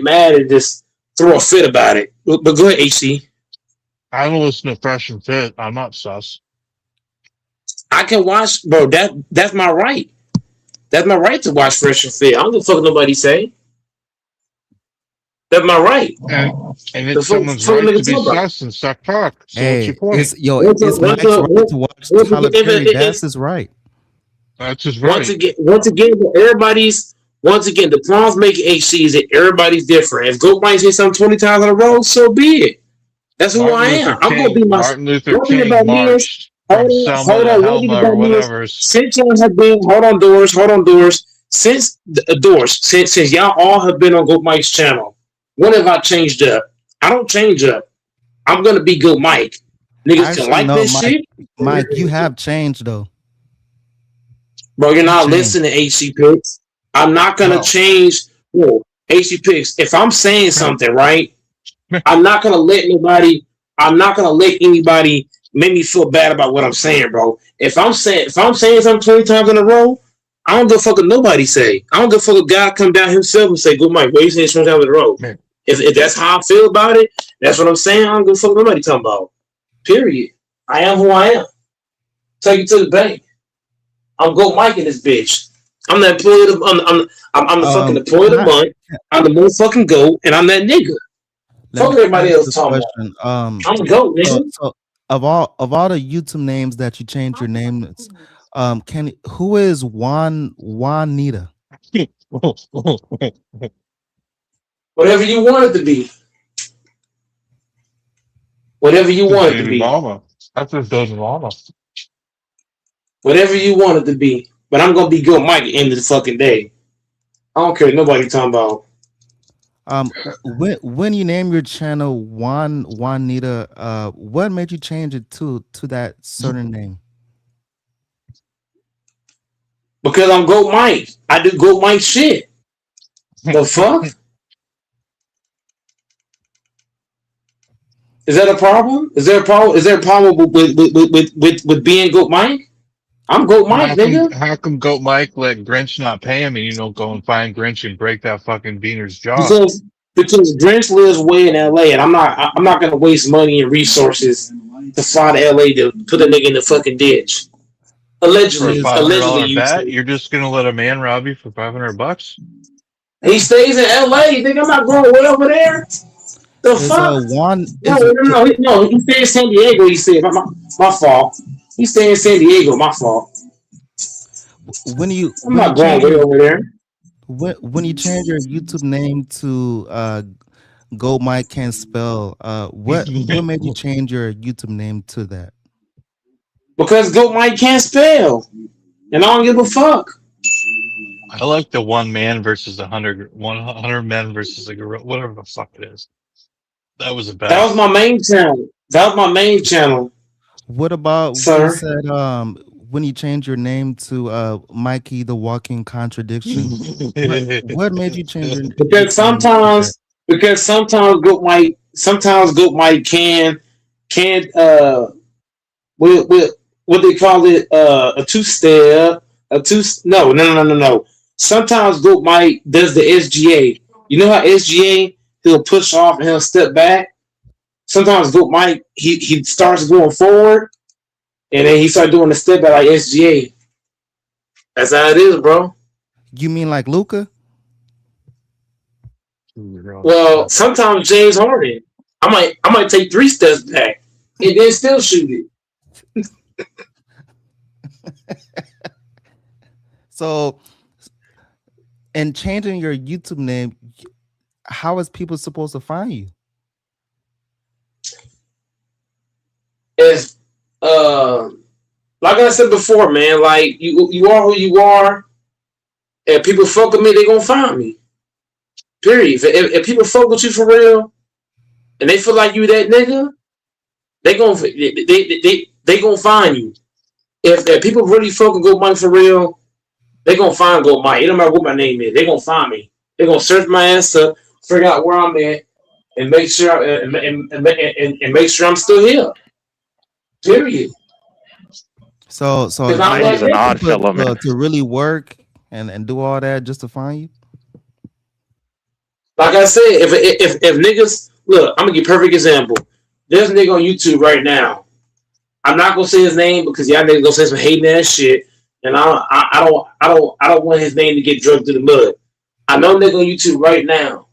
mad and just throw a fit about it. But go ahead, HC. I don't listen to Fresh and Fit. I'm not sus. I can watch, bro. That's my right. That's my right to watch Fresh and Fit. I don't give a fuck what nobody say. That's my right. And The it's fuck, someone's fuck right nigga to be talk about. sus and suck cock. So what's your Hey, point? it's Mike's right to watch Tyler Perry. That's his right. That's just Once right. again, once again, the problems making HC is that everybody's different. If Goat might say something 20 times in a row, so be it. That's who I am. I'm gonna be my. Martin Luther One thing King about me is, marched from Selma hold to on. One thing Helma or about me is, whatever. since y'all have been, hold on, doors. Since since y'all all have been on Goat Mike's channel, when have I changed up? I don't change up. I'm gonna be Goat Mike. Niggas can Actually, like no, this Mike. shit, Mike, you have changed though. bro. You're You not changed. listening to HC Picks. I'm not gonna How? change. Whoa, HC Picks. If I'm saying something right, I'm not gonna let anybody. I'm not gonna let anybody make me feel bad about what I'm saying, bro. If I'm saying something 20 times in a row, I don't give a fuck what nobody say. I don't give a fuck if God come down himself and say, "Good Mike, what you saying 20 times in a row?" If that's how I feel about it, that's what I'm saying. I don't give a fuck what nobody talking about. Period. I am who I am. Take it to the bank. I'm Go Mike in this bitch. I'm the employee of I'm the fucking employee of Can the I, month. I'm the motherfucking goat, and I'm that nigga. let Fuck me everybody ask else this talking about. question. I'm the goat, nigga. So of all the YouTube names that you changed your name, can who is Juanita? Whatever you want it to be. Whatever you His want it to baby be. mama. That's his baby mama. Whatever you want it to be. But I'm gonna be good Mike at the end of the fucking day. I don't care what nobody talking about. When you name your channel Juanita, what made you change it to that certain name? Because I'm Goat Mike. I do Goat Mike shit. The fuck? Is that a problem? Is there a problem? Is there a problem with being Goat Mike? I'm Goat Mike, nigga. How come Goat Mike let Grinch not pay him and you don't go and find Grinch and break that fucking Beaner's jaw? Because Grinch lives way in LA, and I'm not gonna waste money and resources to fly to LA to put a nigga in the fucking ditch. For a Allegedly, $500 you bet, say. you're just gonna let a man rob you for $500? He stays in LA. You think I'm not going way over there? The Is fuck? No. He stays in San Diego. He said, my fault. He stays in San Diego. My fault. when you I'm when you not going change way your over there. when you change your YouTube name to Go Mike Can't Spell, what made you change your YouTube name to that? Because Goat Mike can't spell, and I don't give a fuck. I like the one man versus 100 men versus a gorilla, whatever the fuck it is. That was the That was best. my main channel. What about when you Sir. said when you changed your name to Mikey the Walking Contradiction? What made you change your Because YouTube name to that? sometimes Goat Mike can what they call it a two step no. Sometimes Goat Mike does the SGA. You know how SGA he'll push off and he'll step back. Sometimes Goat Mike he starts going forward and then he starts doing the step back like SGA. That's how it is, bro. You mean like Luca? Well, sometimes James Harden, I might take 3 steps back and then still shoot it. So, and changing your YouTube name, how is people supposed to find you? As like I said before, man, like you are who you are. If people fuck with me, they gonna find me. Period. If people fuck with you for real and they feel like you that nigga, they gonna find you. If people really fuck with Go Mike for real, they gonna find Go Mike. It don't matter what my name is. They gonna find me. They gonna search my ass up, figure out where I'm at, and make sure and make sure I'm still here. Period. So Because I'm you Mike that is an want nigga. odd people fellow, man. to really work and do all that just to find you? Like I said, if niggas look, I'm gonna give a perfect example. There's a nigga on YouTube right now. I'm not gonna say his name because y'all niggas gonna say some hating ass shit, and I don't want his name to get drugged through the mud. I know a nigga on YouTube right now.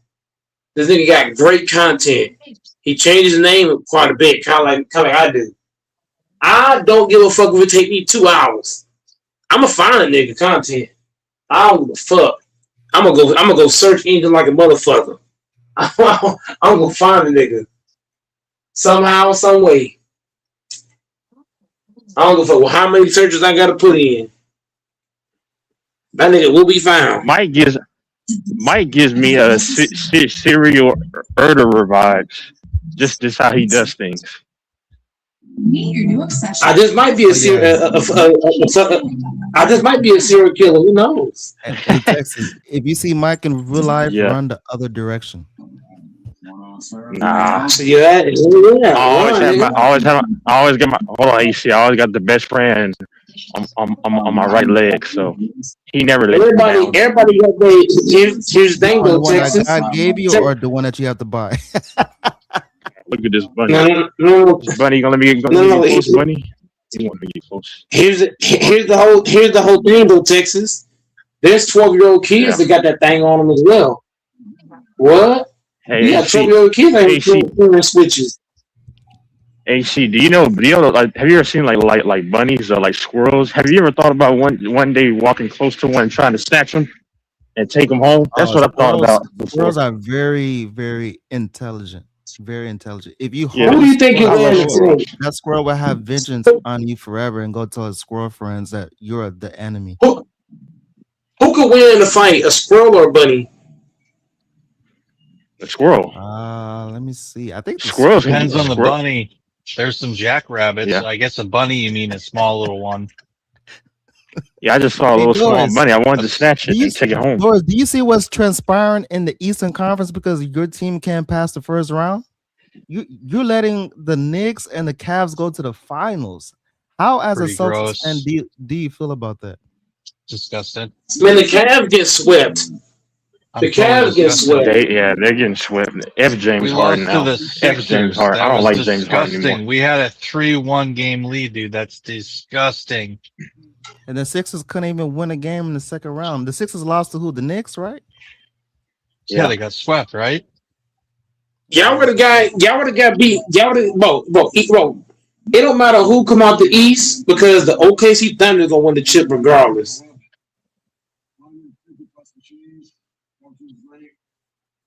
This nigga got great content. He changed his name quite a bit, kind of like I do. I don't give a fuck if it take me 2 hours. I'ma find a nigga content. I don't give a fuck. I'm gonna go search engine like a motherfucker. I'm gonna find a nigga somehow, some way. I don't give a fuck how many searches I gotta put in. That nigga will be found. Mike gives me a serial murderer vibes. Just how he does things. Meet your new obsession. I just might be Oh yeah. I just might be a serial killer. Who knows? Hey, Texas, if you see Mike in real life, Yeah. run the other direction. Nah. See that? Yeah, I always got my. Hold on, AC. I always got the best friend on my right leg, so he never lets me down. Everybody got their here's the thing The though, one that Texas. God gave you, or the one that you have to buy? Look at this bunny. No. This bunny gonna let me get close, bunny. He want to get close. Here's the whole thing though, Texas. There's 12-year-old kids that got that thing on them as well. What? Hey, Yeah, AC. 12-year-old kids ain't AC. doing switches. AC. Do you know? Like, have you ever seen like bunnies or like squirrels? Have you ever thought about one day walking close to one, trying to snatch them and take them home? That's what I thought about before. Squirrels are very, very intelligent. Very intelligent. If you Yeah, hold Who a do you think squirrel is I love wearing close, squirrels. the that squirrel will have vengeance thing? on you forever and go tell his squirrel friends that you're the enemy. Who could win in a fight, a squirrel or a bunny? A squirrel. Let me see. I think the Squirrels can Depends a on the squirrel. bunny. There's some jackrabbits. Yeah. I guess a bunny, you mean a small little one. Yeah, I just saw a Hey little small Doris, bunny. I wanted to snatch do it you and take it home. Doris, do you see what's transpiring in the Eastern Conference because your team can't pass the first round? You're letting the Knicks and the Cavs go to the finals. How, as a Pretty Celtics fan, gross. do you feel about that? Disgusting. Man, the Cavs get swept. I'm The totally Cavs get disgusted. swept. They're getting swept. F James We Harden lost to now. the F James Sixers. Harden. I That don't was like James Harden anymore. disgusting. We had a 3-1 game lead, dude. That's disgusting. And the Sixers couldn't even win a game in the second round. The Sixers lost to who? The Knicks, right? Yeah, they got swept, right? Y'all would have got beat. Y'all would have bro. It don't matter who come out the East because the OKC Thunder gonna win the chip regardless.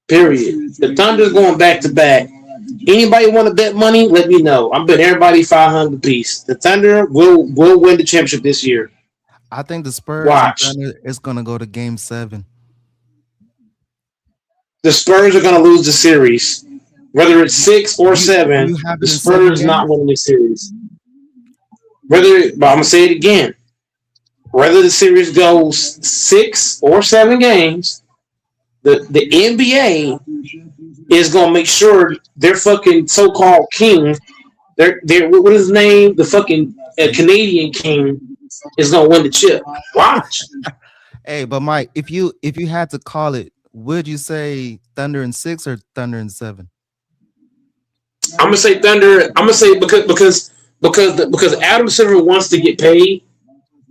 Period. The Thunder's going back to back. Anybody want to bet money? Let me know. I'm betting everybody 500 apiece. The Thunder will win the championship this year. I think the Spurs and Watch. Thunder is gonna go to Game 7. The Spurs are gonna lose the series. Whether it's 6 or 7, you have the it in 7 Spurs not games? winning the series. But I'm gonna say it again. Whether the series goes 6 or 7 games, the NBA is gonna make sure their fucking so-called king, their what is his name? The fucking Canadian king is gonna win the chip. Watch. Hey, but Mike, if you had to call it, would you say Thunder in 6 or Thunder in 7? I'm gonna say Thunder. I'm gonna say because Adam Silver wants to get paid.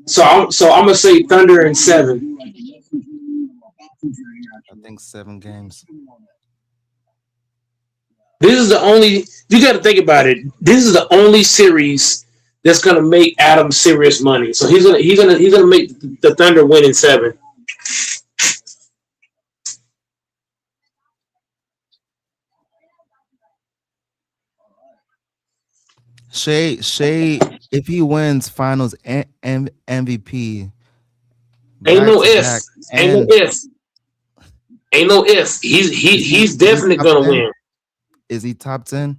So I'm gonna say Thunder in 7. I think 7 games. This is the only. You got to think about it. This is the only series that's gonna make Adam serious money. So he's gonna make the Thunder win in 7. Shay if he wins Finals MVP Ain't back no to if. back, Ain't no and if. Ain't no if. He's is he definitely top gonna 10? win. Is he top 10?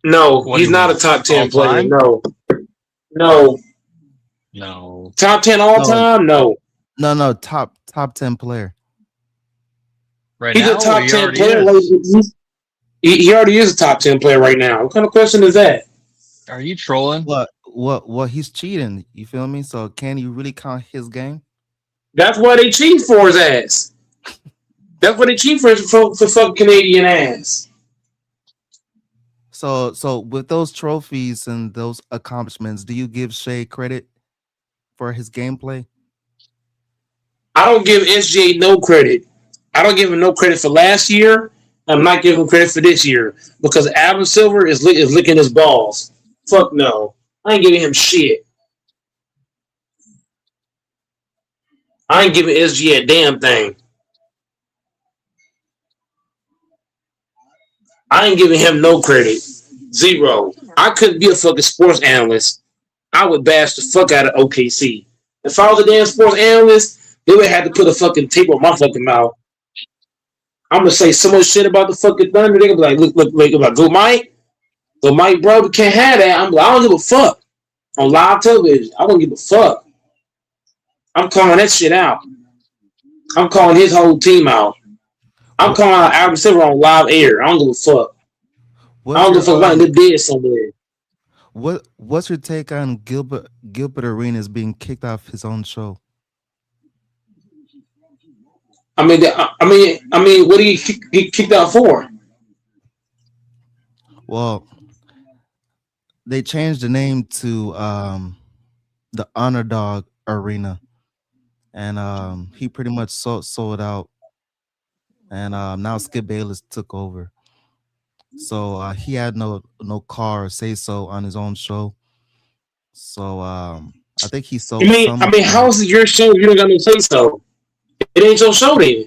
No, What do he's you not a mean? top All 10 player. time? No. No. No. Top 10 all No, time? No. no, top 10 player. Right He's a now, or top he 10 already player. is? He already is a top 10 player right now. What kind of question is that? Are you trolling? What he's cheating, you feel me? So can you really count his game? That's why they cheat for his ass. That's what they cheat for fucking Canadian ass. So with those trophies and those accomplishments, do you give Shea credit for his gameplay? I don't give SGA no credit. I don't give him no credit for last year. I'm not giving him credit for this year because Adam Silver is licking his balls. Fuck no. I ain't giving him shit. I ain't giving SGA a damn thing. I ain't giving him no credit. Zero. I couldn't be a fucking sports analyst. I would bash the fuck out of OKC. If I was a damn sports analyst, they would have to put a fucking tape on my fucking mouth. I'm gonna say so much shit about the fucking Thunder. They gonna be like, look, like, go Mike, bro, we can't have that. I'm like, I don't give a fuck on live television. I don't give a fuck. I'm calling that shit out. I'm calling his whole team out. I'm calling out Albert Silver on live air. I don't give a fuck. I What's don't give a fuck your about they're dead somewhere. what's your take on Gilbert Arenas being kicked off his own show? I mean, what did he get kicked out for? Well, they changed the name to the Underdog Arena, and he pretty much sold out, and now Skip Bayless took over. So he had no car or say so on his own show. So I think he sold some of How the is it your show if you don't got no say so? It ain't your show then.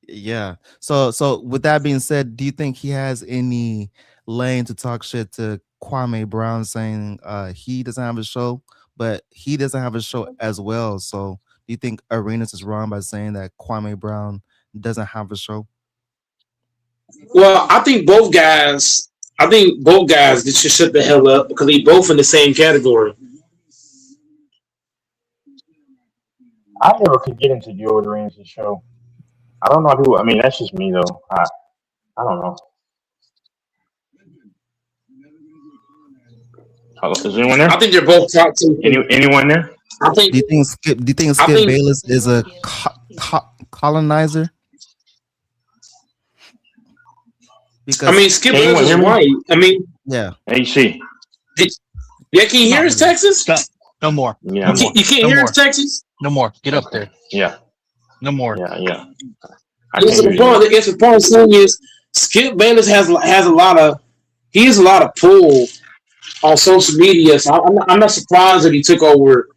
yeah. So with that being said, do you think he has any lane to talk shit to Kwame Brown saying he doesn't have a show, but he doesn't have a show as well? So do you think Arenas is wrong by saying that Kwame Brown doesn't have a show? Well, I think both guys. They should shut the hell up because they both in the same category. I never could get into Gilbert Arenas' show. I don't know who. I mean, that's just me though. I don't know. Is anyone there? I think they're both top two. Anyone there? I think. Do you think Skip Bayless is a colonizer? Because Skip Bayless is white. Yeah. AC. Yeah, can you hear us, Texas? Stop. No more. Yeah. You can't hear us, Texas? No more. Get up there. Yeah. No more. Yeah. It's a point saying is Skip Bayless has a lot of pull on social media. So I'm not surprised that he took over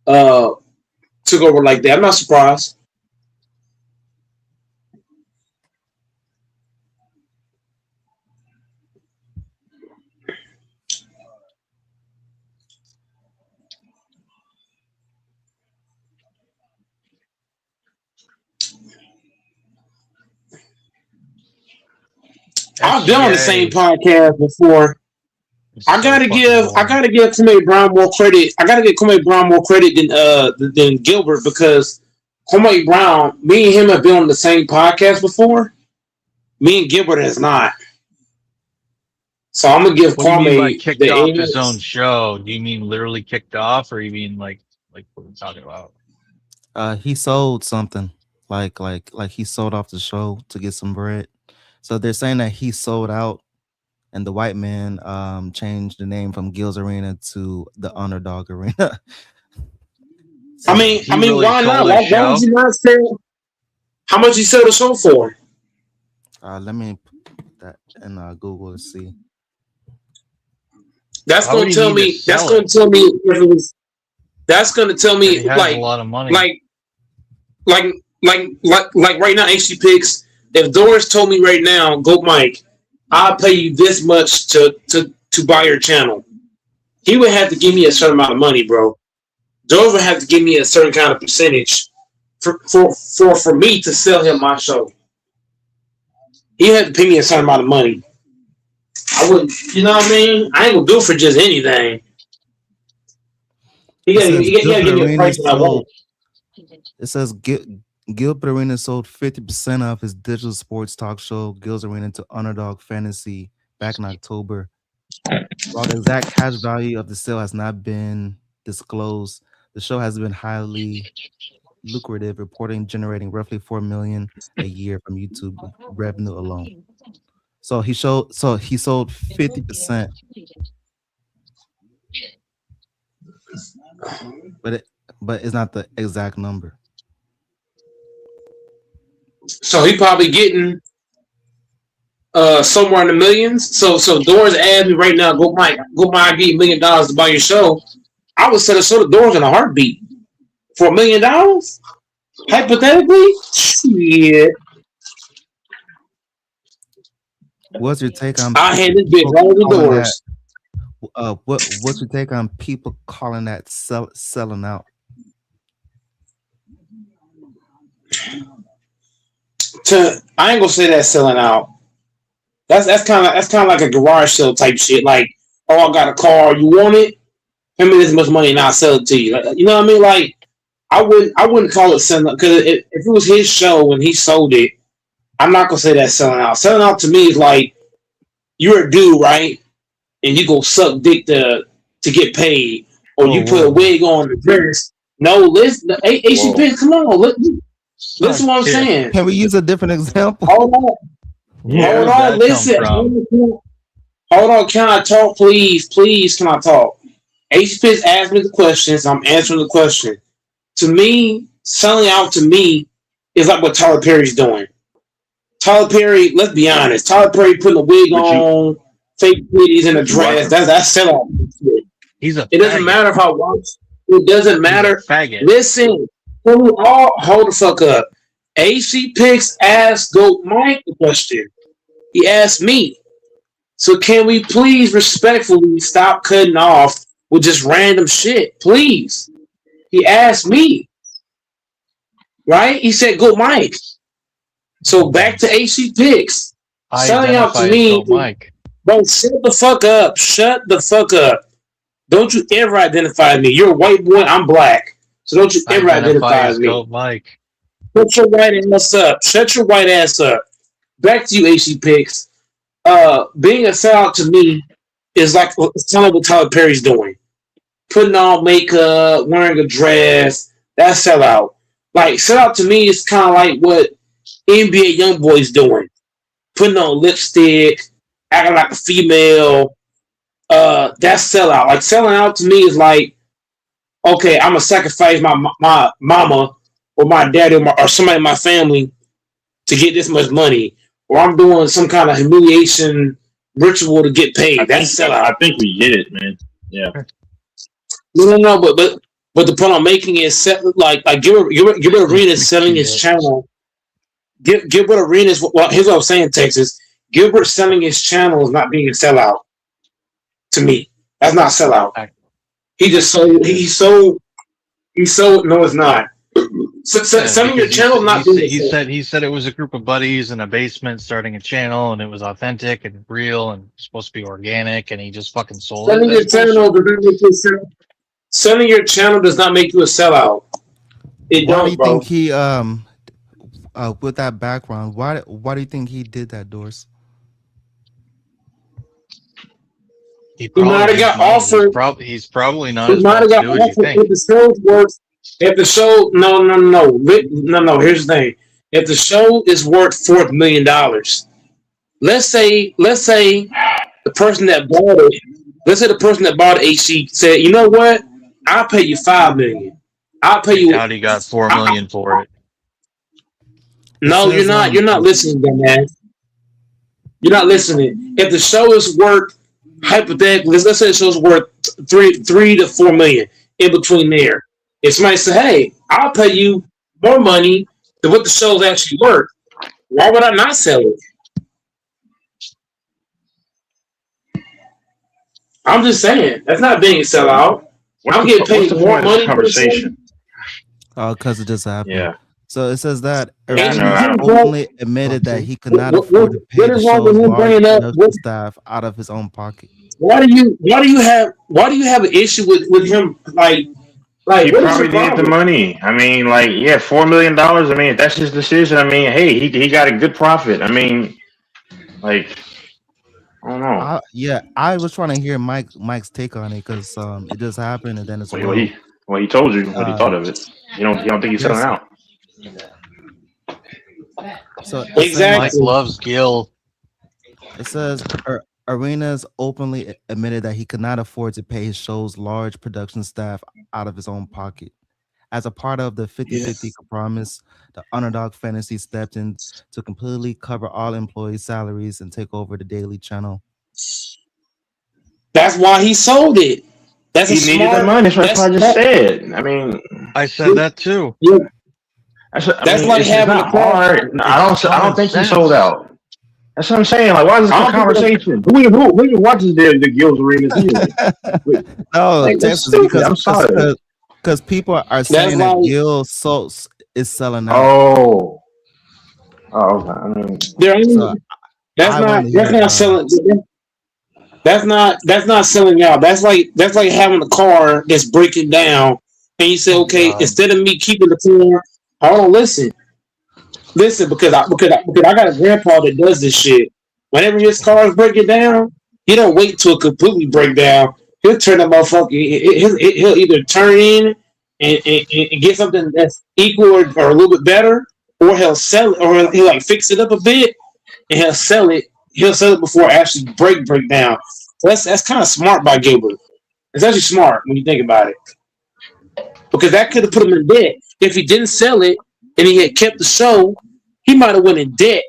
like that. I'm not surprised. I've been on the same podcast before. I gotta give Kwame Brown more credit. I gotta give Kwame Brown more credit than Gilbert because Kwame Brown, me and him have been on the same podcast before. Me and Gilbert has not. So I'm gonna give What do you mean by Kwame kicked the off A-. his own show? Do you mean literally kicked off, or you mean like what are we talking about? He sold something like he sold off the show to get some bread. So they're saying that he sold out, and the white man changed the name from Gil's Arena to the Underdog Arena. Why not? Why would you not sell? How much you sell the show for? Let me put that in Google to see. That's going to tell me. That's going to tell me if it was. That's going to tell me like a lot of money. Like right now, HG Picks. If Doris told me right now, go Mike, I'll pay you this much to buy your channel. he would have to give me a certain amount of money, bro. George would have to give me a certain kind of percentage for me to sell him my show. He had to pay me a certain amount of money. I wouldn't, you know what I mean? I ain't gonna do it for just anything. He gotta give me a price that I want. It says Gilbert Arena sold 50% of his digital sports talk show, Gil's Arena, to Underdog Fantasy back in October. While the exact cash value of the sale has not been disclosed, the show has been highly lucrative, reporting generating roughly $4 million a year from YouTube revenue alone. So he sold 50%, but it's not the exact number. So he probably getting somewhere in the millions. So Doors asked me right now, go Mike, give you $1 million to buy your show. I would sell the show to Doors in a heartbeat for $1 million. Hypothetically, shit. What's your take on? I had this bitch right the Doors. What's your take on people calling that selling out? I ain't gonna say that's selling out. That's kind of like a garage sale type shit. Like, oh, I got a car, you want it? Pay me this much money and I'll sell it to you. Like, you know what I mean? Like, I wouldn't call it selling out, because if it was his show and he sold it, I'm not gonna say that's selling out. Selling out to me is like, you're a dude, right? And you go suck dick to get paid, or you put a wig on the dress. No, listen, HCP, come on, listen to what I'm saying. Can we use a different example? Hold on, listen. Hold on, can I talk, please? Please, can I talk? HCP asked me the questions. I'm answering the question. To me, selling out to me is like what Tyler Perry's doing. Tyler Perry, let's be honest. Tyler Perry putting a wig on, fake titties in a dress. That's sellout. It doesn't matter if I watch. It doesn't matter. Listen, hold the fuck up. AC Picks asked Goat Mike the question. He asked me. So can we please respectfully stop cutting off with just random shit, please? He asked me. Right? He said, Goat Mike. So back to AC Picks. Selling out to me. Bro, shut the fuck up. Shut the fuck up. Don't you ever identify me. You're a white boy. I'm black. So don't you ever identify me. Goat Mike. Shut your white ass up. Shut your white ass up. Back to you, AC Picks. Being a sellout to me is like telling what Tyler Perry's doing. Putting on makeup, wearing a dress. That's sellout. Like, sellout to me is kind of like what NBA YoungBoy's doing. Putting on lipstick, acting like a female. That's sellout. Like, selling out to me is like, okay, I'm gonna sacrifice my mama or my daddy or somebody in my family to get this much money, or I'm doing some kind of humiliation ritual to get paid. That's sellout. I think we get it, man. Yeah. No, but the point I'm making is like Gilbert Arenas selling his channel. Gilbert Arenas. Well, here's what I'm saying, Texas. Gilbert selling his channel is not being a sellout. To me, that's not sellout. He just sold. He sold. No, it's not. Selling your channel not being. He said it was a group of buddies in a basement starting a channel, and it was authentic and real and supposed to be organic, and he just fucking sold Selling it. Selling your channel does not make you a sellout. It Why don't, do you bro. think he with that background? Why do you think he did that, Doris? He might have got offered. He's probably not He as might well have to got do as you offered think. if the show's worth. If the show, no. Here's the thing. If the show is worth $4 million, let's say the person that bought it. Let's say the person that bought it, HC, said, you know what? I'll pay you $5 million. I'll pay you. I doubt he got $4 million for it. No, you're not. You're not listening, man. You're not listening. If the show is worth, hypothetically, let's say the show's worth $3 to $4 million in between there. If somebody say, "Hey, I'll pay you more money than what the show's actually worth," why would I not sell it? I'm just saying that's not being a sellout. I'm getting What's paid the more point of this money for the show. conversation? Because it just happened. Yeah. So it says that Yeah, I know. Arenas I don't. openly admitted that he could not What, afford to pay what the is wrong with show's him large bringing up? production staff out of his own pocket. Why do you have an issue with him? Like He what is your probably needed the problem? money. I mean, like, yeah, $4 million. I mean, if that's his decision. I mean, hey, he got a good profit. I mean, like, I don't know. I was trying to hear Mike's take on it because it just happened and then as Well, well. he told you what he Uh, thought of it. You don't think he's selling yes. out? So Mike loves Gil. It says Arenas openly admitted that he could not afford to pay his show's large production staff out of his own pocket. As a part of the 50-50 compromise, the Underdog Fantasy stepped in to completely cover all employee salaries and take over the daily channel. That's why he sold it. That's He needed the money. That's what I just said. I mean, I said that too. Yeah. That's like it's not hard. No, I don't think he sold out. That's what I'm saying. Like, why is this a conversation? Who even watches the Gil's Arenas anyway? No, Like, that's Texas, stupid. I'm sorry. because people are saying that Gil is selling out. Oh, okay. I mean, that's not selling. That's not selling out. That's like having a car that's breaking down, and you say, okay, instead of me keeping the car, hold on, listen, because I got a grandpa that does this shit. Whenever his car is breaking down, he don't wait till it completely break down. He'll turn the motherfucker. He'll either turn in and get something that's equal or a little bit better, or he'll sell it, or he'll like fix it up a bit, and he'll sell it. He'll sell it before it actually break down. So that's kind of smart by Gilbert. It's actually smart when you think about it, because that could have put him in debt if he didn't sell it and he had kept the show. He might have went in debt.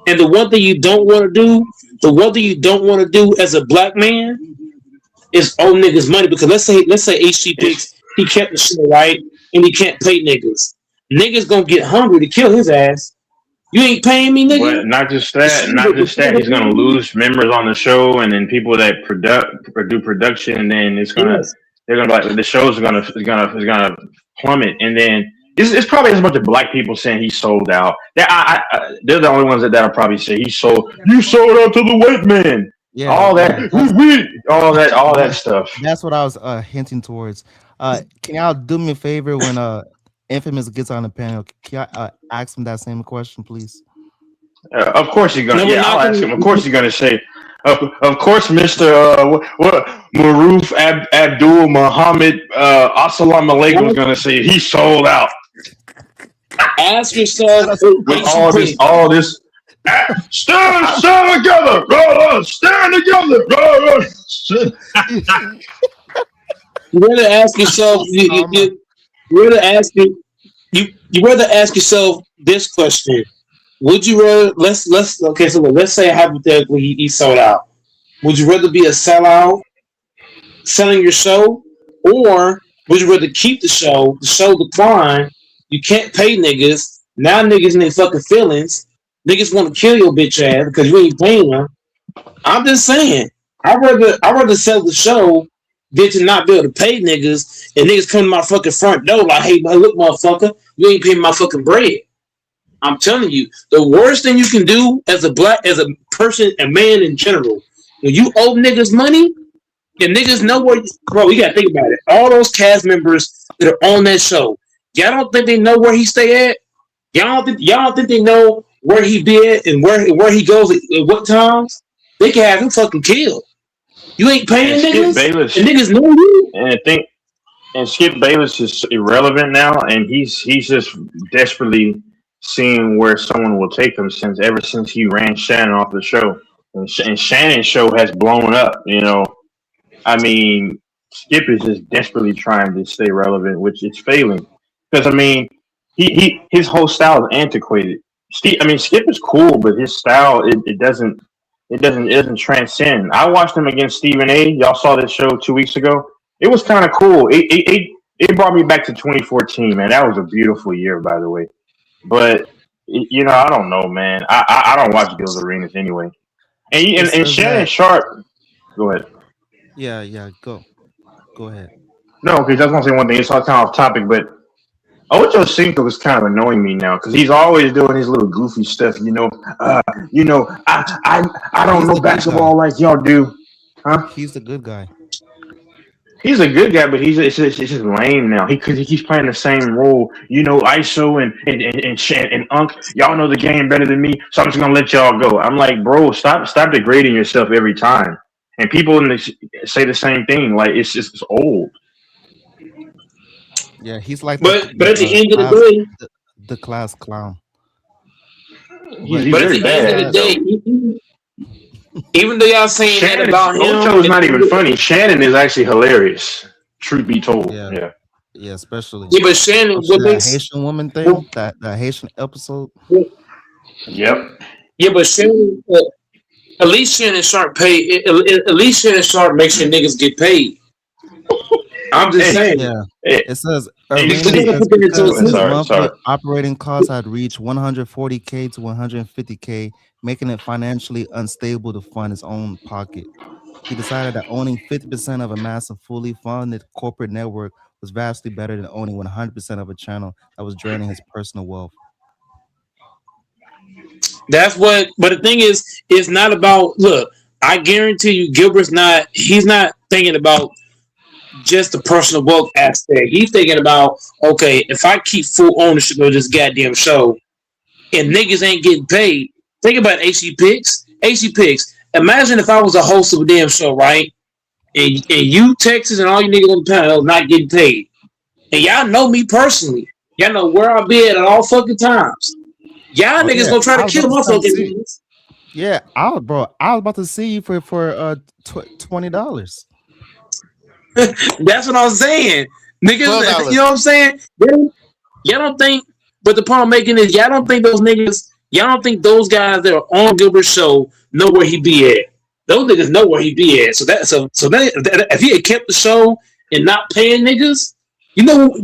And the one thing you don't want to do as a black man is owe niggas money, because let's say HG picks he kept the show right and he can't pay niggas. Niggas gonna get hungry to kill his ass. You ain't paying me, nigga. but not just that. He's gonna lose members on the show, and then people that do production, and then they're gonna be like the show's gonna plummet, and then it's probably a bunch of black people saying he sold out. They're the only ones that will probably say you sold out to the white man. Yeah, all that stuff. That's what I was hinting towards. Can y'all do me a favor when Infamous gets on the panel? Can I ask him that same question, please? Of course you're gonna. I'll ask him. Of course you're gonna say. Of course, Mr. Maruf Abdul Muhammad Assalamu Alaikum is gonna say he sold out. Ask yourself with all this. Stand together, stand together. You rather ask yourself. You rather ask yourself this question: would you rather let's say hypothetically he sold out? Would you rather be a sellout, selling your show, or would you rather keep the show decline? You can't pay niggas. Now niggas in their fucking feelings. Niggas want to kill your bitch ass because you ain't paying them. I'm just saying, I'd rather sell the show than to not be able to pay niggas, and niggas come to my fucking front door like, hey, look, motherfucker, you ain't paying my fucking bread. I'm telling you, the worst thing you can do as a person, a man in general, when you owe niggas money, and niggas know where, bro, you gotta think about it. All those cast members that are on that show, y'all don't think they know where he stay at? Y'all don't think they know where he be at and where he goes at what times? They can have him fucking killed. You ain't paying niggas, and niggas know you. And Skip Bayless is irrelevant now, and he's just desperately seeing where someone will take him ever since he ran Shannon off the show, and Shannon's show has blown up. I mean, Skip is just desperately trying to stay relevant, which is failing because his whole style is antiquated. Skip is cool, but his style it doesn't transcend. I watched him against Stephen A. Y'all saw this show 2 weeks ago. It was kind of cool. It brought me back to 2014, man. That was a beautiful year, by the way. But I don't know, man. I don't watch Gil's Arenas anyway. And Shannon Sharp. Go ahead. Yeah. Go ahead. No, because I was gonna say one thing. It's all kind of off topic, but Ocho Cinco is kind of annoying me now because he's always doing his little goofy stuff. I don't He's know the good guy. basketball like y'all do, huh? He's the good guy. He's a good guy, but it's just lame now. Because he keeps playing the same role. ISO and Unk. Y'all know the game better than me, so I'm just gonna let y'all go. I'm like, bro, stop degrading yourself every time. And people say the same thing. Like it's old. Yeah, he's like But at the end of the class day, the class clown. He's, But he's but at very the end of the bad day, though. even though y'all saying that Shannon about him, Ocho is not even funny. Shannon is actually hilarious. Truth be told, yeah, yeah. yeah, especially yeah, but Shannon, especially what that makes Haitian woman what, thing, that Haitian episode. Yep. yeah, but Shannon, at least Shannon Sharp pay. At least Shannon Sharp makes sure niggas get paid. I'm just Hey, saying. Yeah. hey, It says hey, you But Arena you see? gotta says put that into because Go ahead. his account. monthly Sorry. operating costs had reached 140K to 150K, making it financially unstable to fund his own pocket. He decided that owning 50% of a massive, fully funded corporate network was vastly better than owning 100% of a channel that was draining his personal wealth. That's what. But the thing is, it's not about. Look, I guarantee you, Gilbert's not. He's not thinking about just the personal wealth aspect. He's thinking about, okay, if I keep full ownership of this goddamn show and niggas ain't getting paid, think about HE Picks. HE Picks. Imagine if I was a host of a damn show, right? And you, Texas, and all you niggas on the panel not getting paid. And y'all know me personally. Y'all know where I be at all fucking times. Y'all Oh niggas yeah, gonna try I to was about kill to my come fucking see. niggas. Yeah, I was about to see you for $20. That's what I'm saying. Niggas, you $12. know what I'm saying? Y'all don't think, but the point I'm making is y'all don't think those niggas, y'all don't think those guys that are on Gilbert's show know where he be at. Those niggas know where he be at. So if he had kept the show and not paying niggas,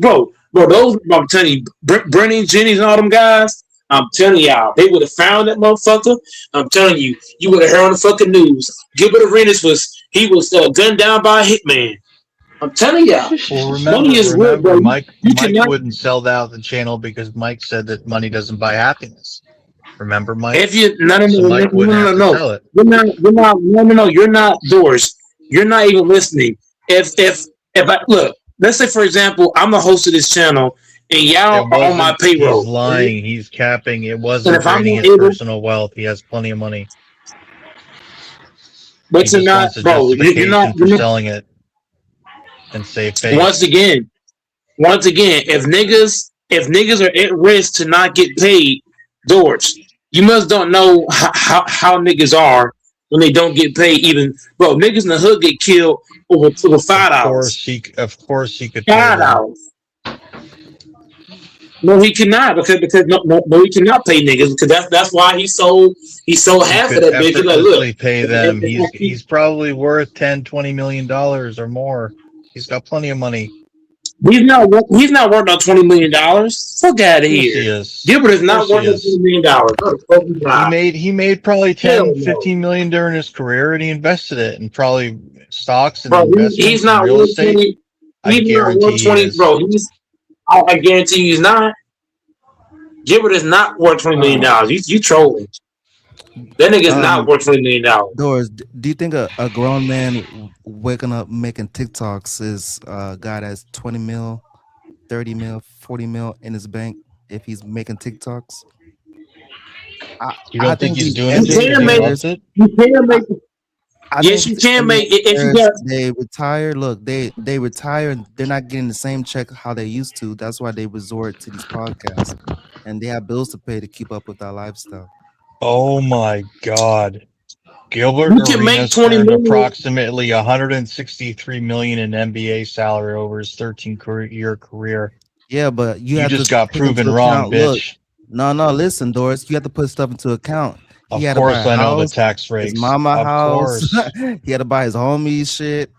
bro, I'm telling you, Brennan, Jennings, and all them guys, I'm telling y'all, they would have found that motherfucker. I'm telling you, you would have heard on the fucking news. Gilbert Arenas was gunned down by a hitman. I'm telling y'all, Well, money is real, remember, bro. Mike. You Mike cannot. wouldn't sell out the channel because Mike said that money doesn't buy happiness. Remember, Mike? If you no no So no no Mike wouldn't no no have to no, sell it. you're not no no no, you're not Doors. You're not even listening. If I look, let's say for example, I'm the host of this channel and It y'all are on my wasn't. He's payroll, lying. He's capping. It and wasn't if I'm draining not his able, personal wealth. He has plenty of money. He but you're just not, wants a bro. justification for selling it and save Once face. again, if niggas are at risk to not get paid, Doors, you must don't know how niggas are when they don't get paid. Even bro, niggas in the hood get killed over Of $5. course he could pay Five them. dollars. No, he cannot because no, he cannot pay niggas because that's why he sold He half of could that bitch. He's like, look, effortlessly pay them. He's probably worth 10-20 million dollars or more. He's got plenty of money. he's not worth no $20 million. Fuck out of Of course here. he is. Gilbert is Of not course he worth no is. $20 million. Oh, fucking God. He made probably Hell 10, no. 15 million during his career, and he invested it in probably stocks and Bro, he's investments and not real worth estate. 20. I He's not guarantee worth he 20, is. bro. I guarantee you he's not. Gilbert is not worth $20 million. You trolling. That nigga's not Um, worth $20 million. Doris, do you think a grown man waking up making TikToks is a guy that's 20 mil, 30 mil, 40 mil in his bank if he's making TikToks? I, You I don't think think he's these doing it You just because can he make. loves educators, it? You can I, make. I think Yes, you these can make if you educators got. they retire. Look, they retire and they're not getting the same check how they used to. That's why they resort to these podcasts, and they have bills to pay to keep up with that lifestyle. Oh my God. Gilbert You can make Arenas 20 earned million. approximately 163 million in NBA salary over his 13-year career. Yeah, but you You have to just got take into proven wrong, account. Look, bitch. no, listen, Doris, you have to put stuff into account. He Of had to buy course a I know the house, tax his rates. mama Of house. course. He had to buy his homies shit.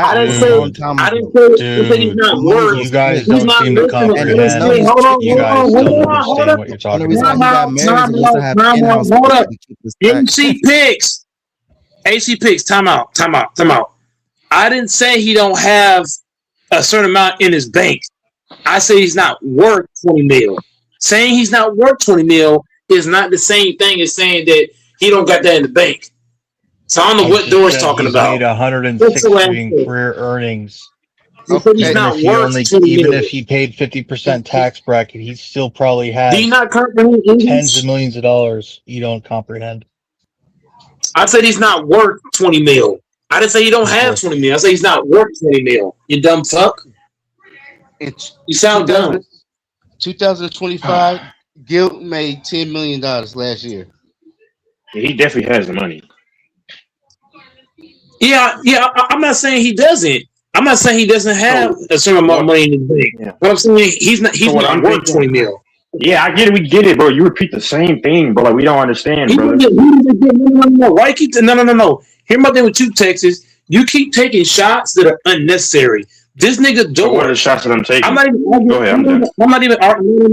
I That didn't was a say. long Dude. time I ago. didn't say. I said he's Dude. not Money worth. You was guys quick. He's don't not seem to listening. And you know Wait, comprehend. he's hold on, You hold guys on, don't hold understand up. what you're and the talking reason why about. Time he got out, married is time he used to out, have time out. in-house Hold people up. to keep his check. AC Picks. AC Picks. Time out. I didn't say he don't have a certain amount in his bank. I say he's not worth 20 mil. Saying he's not worth 20 mil is not the same thing as saying that he don't got that in the bank. So I don't know I what just Door's said talking he's about. made 160 in career earnings. He's Even not if he worth only, 20 even mil. if he paid 50% tax bracket, he still probably Do you has not comprehend English? tens of millions of dollars. You don't comprehend. I said he's not worth 20 mil. I didn't say he don't He's have worth 20 mil. I say he's not worth 20 mil. You dumb fuck. It's You sound dumb. 2025. Gil made $10 million last year. Yeah, he definitely has the money. Yeah. I'm not saying he doesn't. I'm not saying he doesn't have a certain amount of money in the bank. Yeah. But I'm saying he's not. He's So what not I'm worth 20 thinking, mil. yeah, I get it. We get it, bro. You repeat the same thing, but like we don't understand, brother. No. Why you keep? No. Here's my thing with you, Texas. You keep taking shots that are unnecessary. This nigga So what are the Doors. shots that I'm taking? I'm not even arguing. Go ahead, I'm done. I'm not even arguing.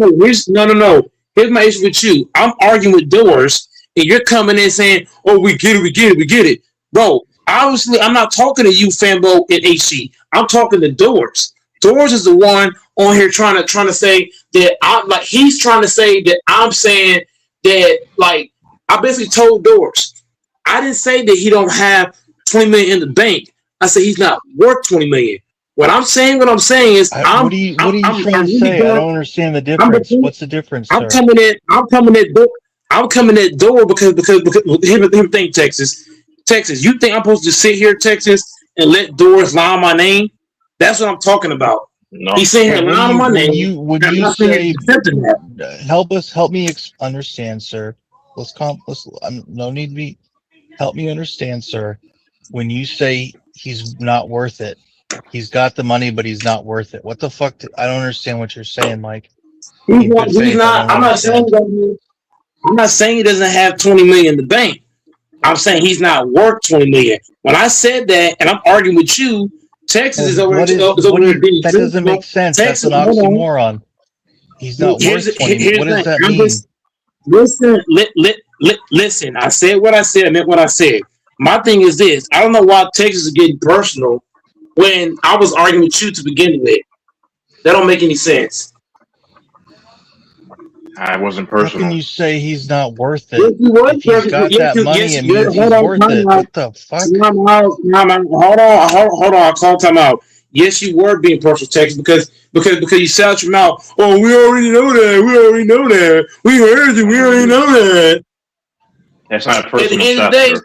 No. Here's my issue with you. I'm arguing with Doors, and you're coming in saying, "Oh, we get it, bro." Obviously, I'm not talking to you, Fambo and HC. I'm talking to Doors. Doors is the one on here trying to say that I'm like he's trying to say that I'm saying that like I basically told Doors. I didn't say that he don't have 20 million in the bank. I said he's not worth 20 million. What I'm saying is What are you trying to say? I don't understand the difference. What's the difference, I'm sir? coming at door because here's the thing, Texas. You think I'm supposed to sit here, Texas, and let Doors lie on my name? That's what I'm talking about. No. He's sitting here lying on my name. Would I'm you not saying say? he's accepting that. Help me understand, sir. No need to be. Help me understand, sir. When you say he's not worth it, he's got the money, but he's not worth it. What the fuck? I don't understand what you're saying, Mike. In good He's faith, not. I don't understand. I'm not saying he doesn't have 20 million in the bank. I'm saying he's not worth 20 million. When I said that, and I'm arguing with you, Texas is over here being that doesn't make sense. Texas, That's an oxymoron. He's not worth 20. What does that mean? Listen. I said what I said. I meant what I said. My thing is this. I don't know why Texas is getting personal when I was arguing with you to begin with. That don't make any sense. I wasn't How personal. can you say he's not worth it? If he's got that money, it means he's worth it. What the fuck? Hold on. I call time out. Yes, you were being personal, Texas, because you said out your mouth, "Oh, we already know that. We heard it. We already know that." That's not a At personal the end shot, of the day, sir.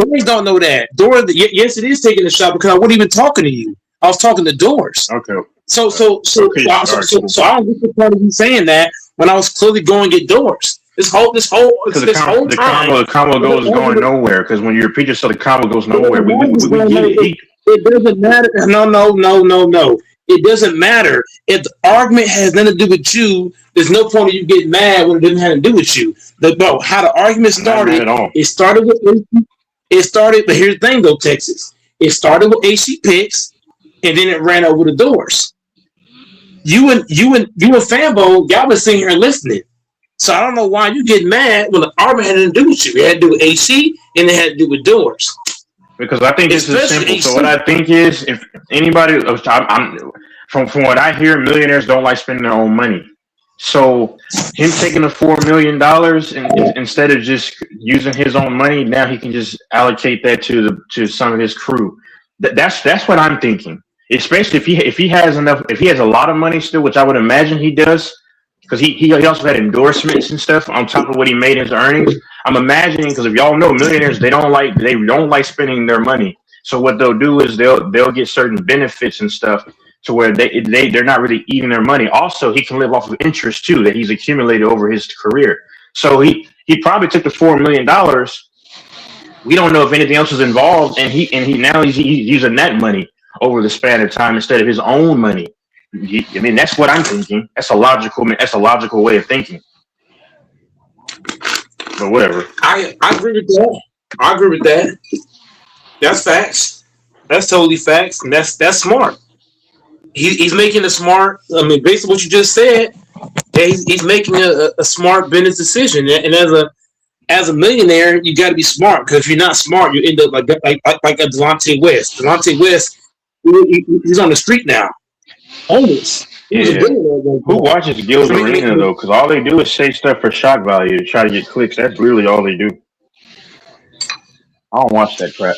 Doors don't know that. Yes, it is taking a shot because I wasn't even talking to you. I was talking to Doors. Okay. So I don't get the point of you saying that when I was clearly going to get Doors. This whole time. The combo goes going nowhere because when you repeat yourself, the combo goes nowhere. We get it. It doesn't matter. No. It doesn't matter. If the argument has nothing to do with you, there's no point of you getting mad when it doesn't have to do with you. How the argument started, it started with but here's the thing though, Texas. It started with AC picks, and then it ran over the Doors. You and Fambo, y'all been sitting here listening. So I don't know why you get mad when the argument had nothing to do with you. It had to do with AC and it had to do with Doors. Because I think this is simple. So what I think is, if anybody, from what I hear, millionaires don't like spending their own money. So him taking the $4 million and instead of just using his own money, now he can just allocate that to some of his crew. That's what I'm thinking. Especially if he has a lot of money still, which I would imagine he does, because he also had endorsements and stuff on top of what he made in his earnings. I'm imagining, because if y'all know, millionaires they don't like spending their money. So what they'll do is they'll get certain benefits and stuff to where they're not really eating their money. Also, he can live off of interest too that he's accumulated over his career. So he probably took the $4 million. We don't know if anything else is involved, and he's using that money over the span of time instead of his own money. I mean, that's what I'm thinking. That's a logical way of thinking. But whatever. I agree with that. That's facts. That's totally facts, and that's smart. He's making a smart. I mean, based on what you just said, he's making a smart business decision. And as a millionaire, you got to be smart because if you're not smart, you end up like a Delonte West. Delonte West, he's on the street now, homeless. He was a Yeah. billionaire. Who watches Gilbert Arena though? Because all they do is say stuff for shock value to try to get clicks. That's literally all they do. I don't watch that crap.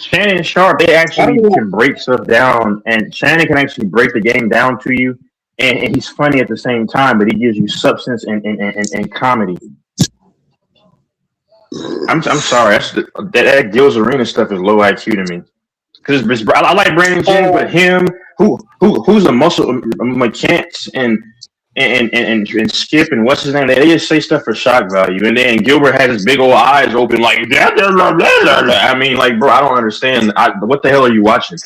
Shannon Sharp, they actually can break stuff down, and Shannon can actually break the game down to you, and he's funny at the same time, but he gives you substance and comedy. I'm sorry, that Gil's Arena stuff is low IQ to me. Because I like Brandon Jennings, but him, who's a muscle McCants and Skip and what's his name? They just say stuff for shock value, and then Gilbert has his big old eyes open like, I mean, like, bro, I don't understand. What the hell are you watching?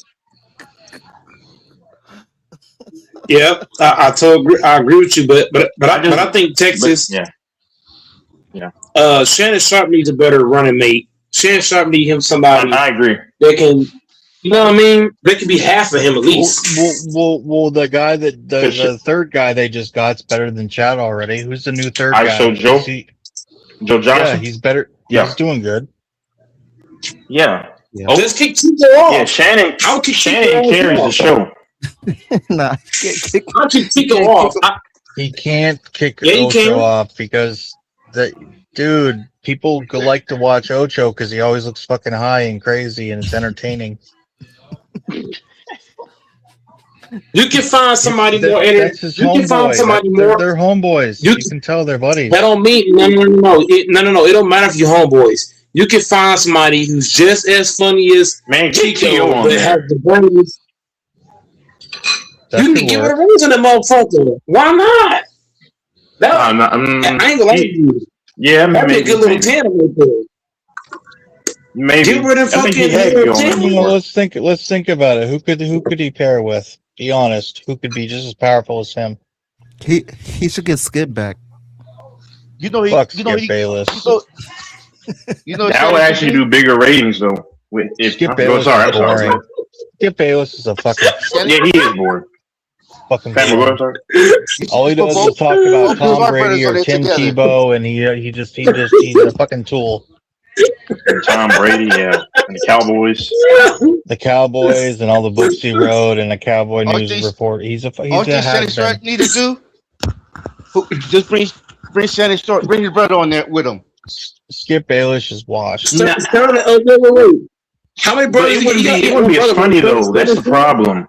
Yeah, I agree with you, but I think Texas. Yeah. Shannon Sharp needs a better running mate. Shannon Sharp needs him somebody. I agree. That can. You know what I mean? They could be half of him at least. Well, the guy the third guy they just got's better than Chad already. Who's the new third guy? So Joe Johnson. Yeah, he's better. Yeah, he's doing good. Yeah. Just kick Chico off. Yeah, Shannon carries the show. Nah, I'll kick Chico off. He can't kick Ocho off because people like to watch Ocho because he always looks fucking high and crazy and it's entertaining. You can find somebody more. You can find somebody more. They're homeboys. You can tell they're buddies. That don't mean no. It don't matter if you're homeboys. You can find somebody who's just as funny as Chico, but has the brains. You can get rid of rings on that motherfucker. Why not? I ain't gonna lie to you. Yeah, that'd be a good little tandem right there. Maybe. Get rid of let's think about it. Who could he pair with? Be honest. Who could be just as powerful as him? He should get Skip back. Skip Bayless. That would actually do bigger ratings though. Skip Bayless is boring. Skip Bayless is a fucking. Yeah, he is boring. Fucking boring. All he does is talk about Tom Brady or Tim Tebow, and he's a fucking tool. Tom Brady, yeah, and the Cowboys, and all the books he wrote, and the Cowboy News Report. He's a Shannon Sharp need to do? Just bring Shannon Sharp, bring his brother on there with him. Skip Bayless is washed. Wait. How many brothers? It wouldn't be as funny though. That's the problem.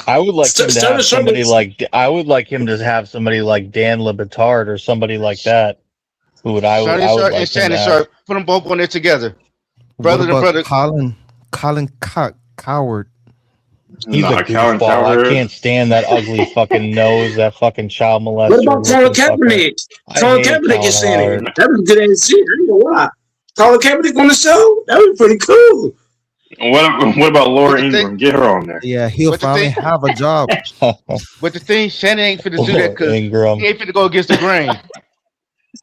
I would like him to have somebody like. I would like him to have somebody like Dan Le Batard or somebody like that. Who would I would like and Shannon Sharp. Put them both on there together. Brother to brother. Colin Coward. He's a goofball. I can't stand that ugly fucking nose. That fucking child molester. What about Colin Kaepernick? Colin Kaepernick is saying it. That was good ass shit. I don't know why. Colin Kaepernick on the show. That was pretty cool. What about Laura Ingram? Get her on there. Yeah, he'll finally have a job. But the thing, Shannon ain't finna do that because he ain't finna go against the grain.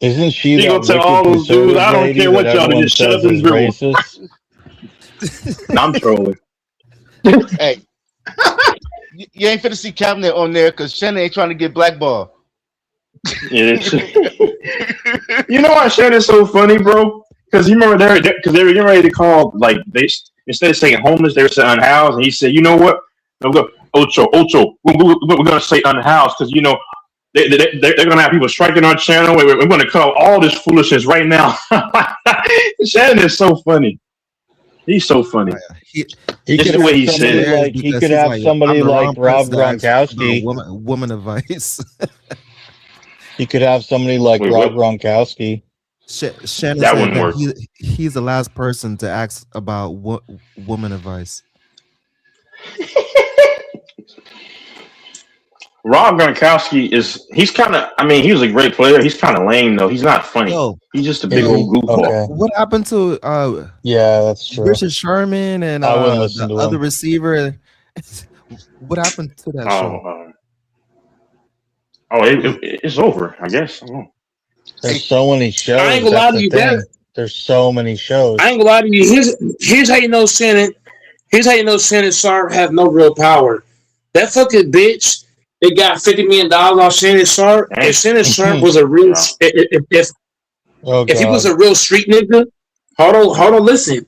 Isn't she gonna tell all those dudes, I don't care what y'all just shove and racist? I'm trolling. Hey, you ain't finna see Kaepernick on there because Shannon ain't trying to get blackballed. Yeah, you know why Shannon's so funny, bro? Because you remember they were getting ready to call, like, they instead of saying homeless, they were saying unhoused, and he said, you know what? Ocho, we're gonna say unhoused because you know they're gonna have people striking our channel. We're gonna cut out all this foolishness right now. Shannon is so funny. He's so funny. He could the way he said he could have somebody like Rob Gronkowski. Woman advice. He could have somebody like Rob Gronkowski. Shannon that said wouldn't work. He's the last person to ask about woman advice. Rob Gronkowski he's kind of, I mean, he was a great player. He's kind of lame though. He's not funny. He's just a big old goofball. Okay. What happened to yeah, that's true. Richard Sherman and the other receiver? What happened to that show? It's over, I guess. There's so many shows. I ain't gonna lie to you, there's so many shows. I ain't gonna lie to you. Here's how you know Shannon. Here's how you know Shannon Sharp have no real power. That fucking bitch they got $50 million off Shannon Sharp. If Shannon Sharp was a real, if he was a real street nigga, hold on, listen.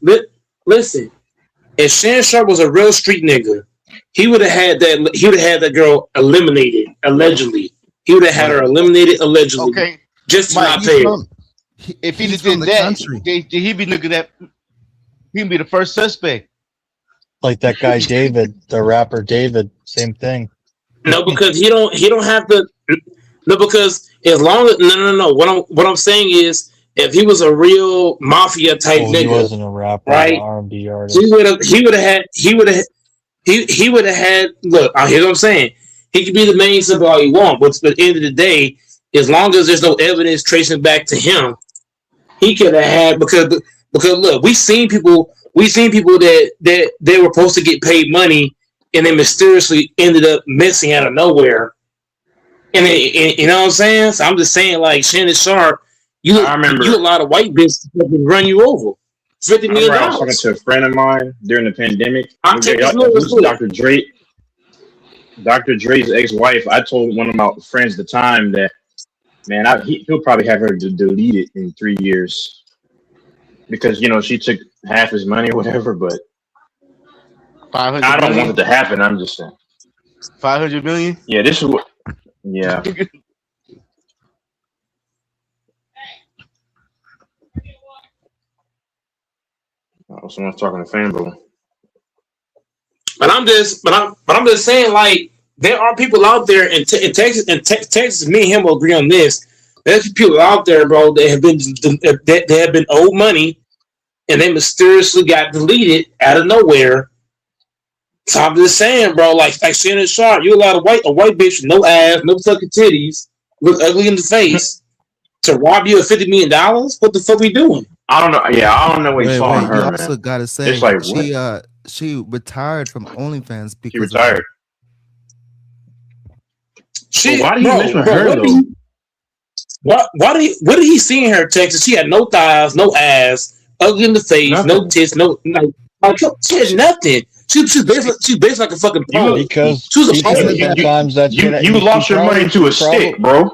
If Shannon Sharp was a real street nigga, he would have had that. He would have had that girl eliminated. Allegedly, he would have had her eliminated. Allegedly, Okay, just to Mike, not pay her. If he He's did from the that, country. he'd be looking at. He'd be the first suspect. Like that guy David, the rapper David, same thing. No, because he don't have to. No, because as long as no. What I'm saying is, if he was a real mafia type Well, nigga, he wasn't a rapper, right? an R&B artist. He would have had. Look, here's what I'm saying. He could be the main sub all he want, but at the end of the day, as long as there's no evidence tracing back to him, he could have had because look, we seen people that they were supposed to get paid money and they mysteriously ended up missing out of nowhere. And you know what I'm saying? So I'm just saying, like Shannon Sharp, you a lot of white bitches that can run you over. $50 million. I was talking to a friend of mine during the pandemic. Dr. Dre's ex-wife. I told one of my friends at the time that, man, he'll probably have her to delete it in 3 years because she took half his money or whatever. But 500. I don't want it to happen. I'm just saying. 500 million. Yeah, this is what. Yeah. Someone's talking to Fanbo. But I'm just saying, like, there are people out there in Texas. Texas, me and him will agree on this. There's people out there, bro, that have been owed money, and they mysteriously got deleted out of nowhere. So I'm just saying, bro, like Shannon Sharp, you allowed a white bitch with no ass, no fucking titties, look ugly in the face, to rob you of $50 million. What the fuck we doing? I don't know. Yeah, I don't know what he's calling her, You man. also gotta say It's like, she retired from OnlyFans because she retired. Why do you mention her though? What did he see in her, Texas? She had no thighs, no ass, ugly in the face, no tits, she had nothing. She based like a fucking pro. Because she was a you lost your money to a stick, bro.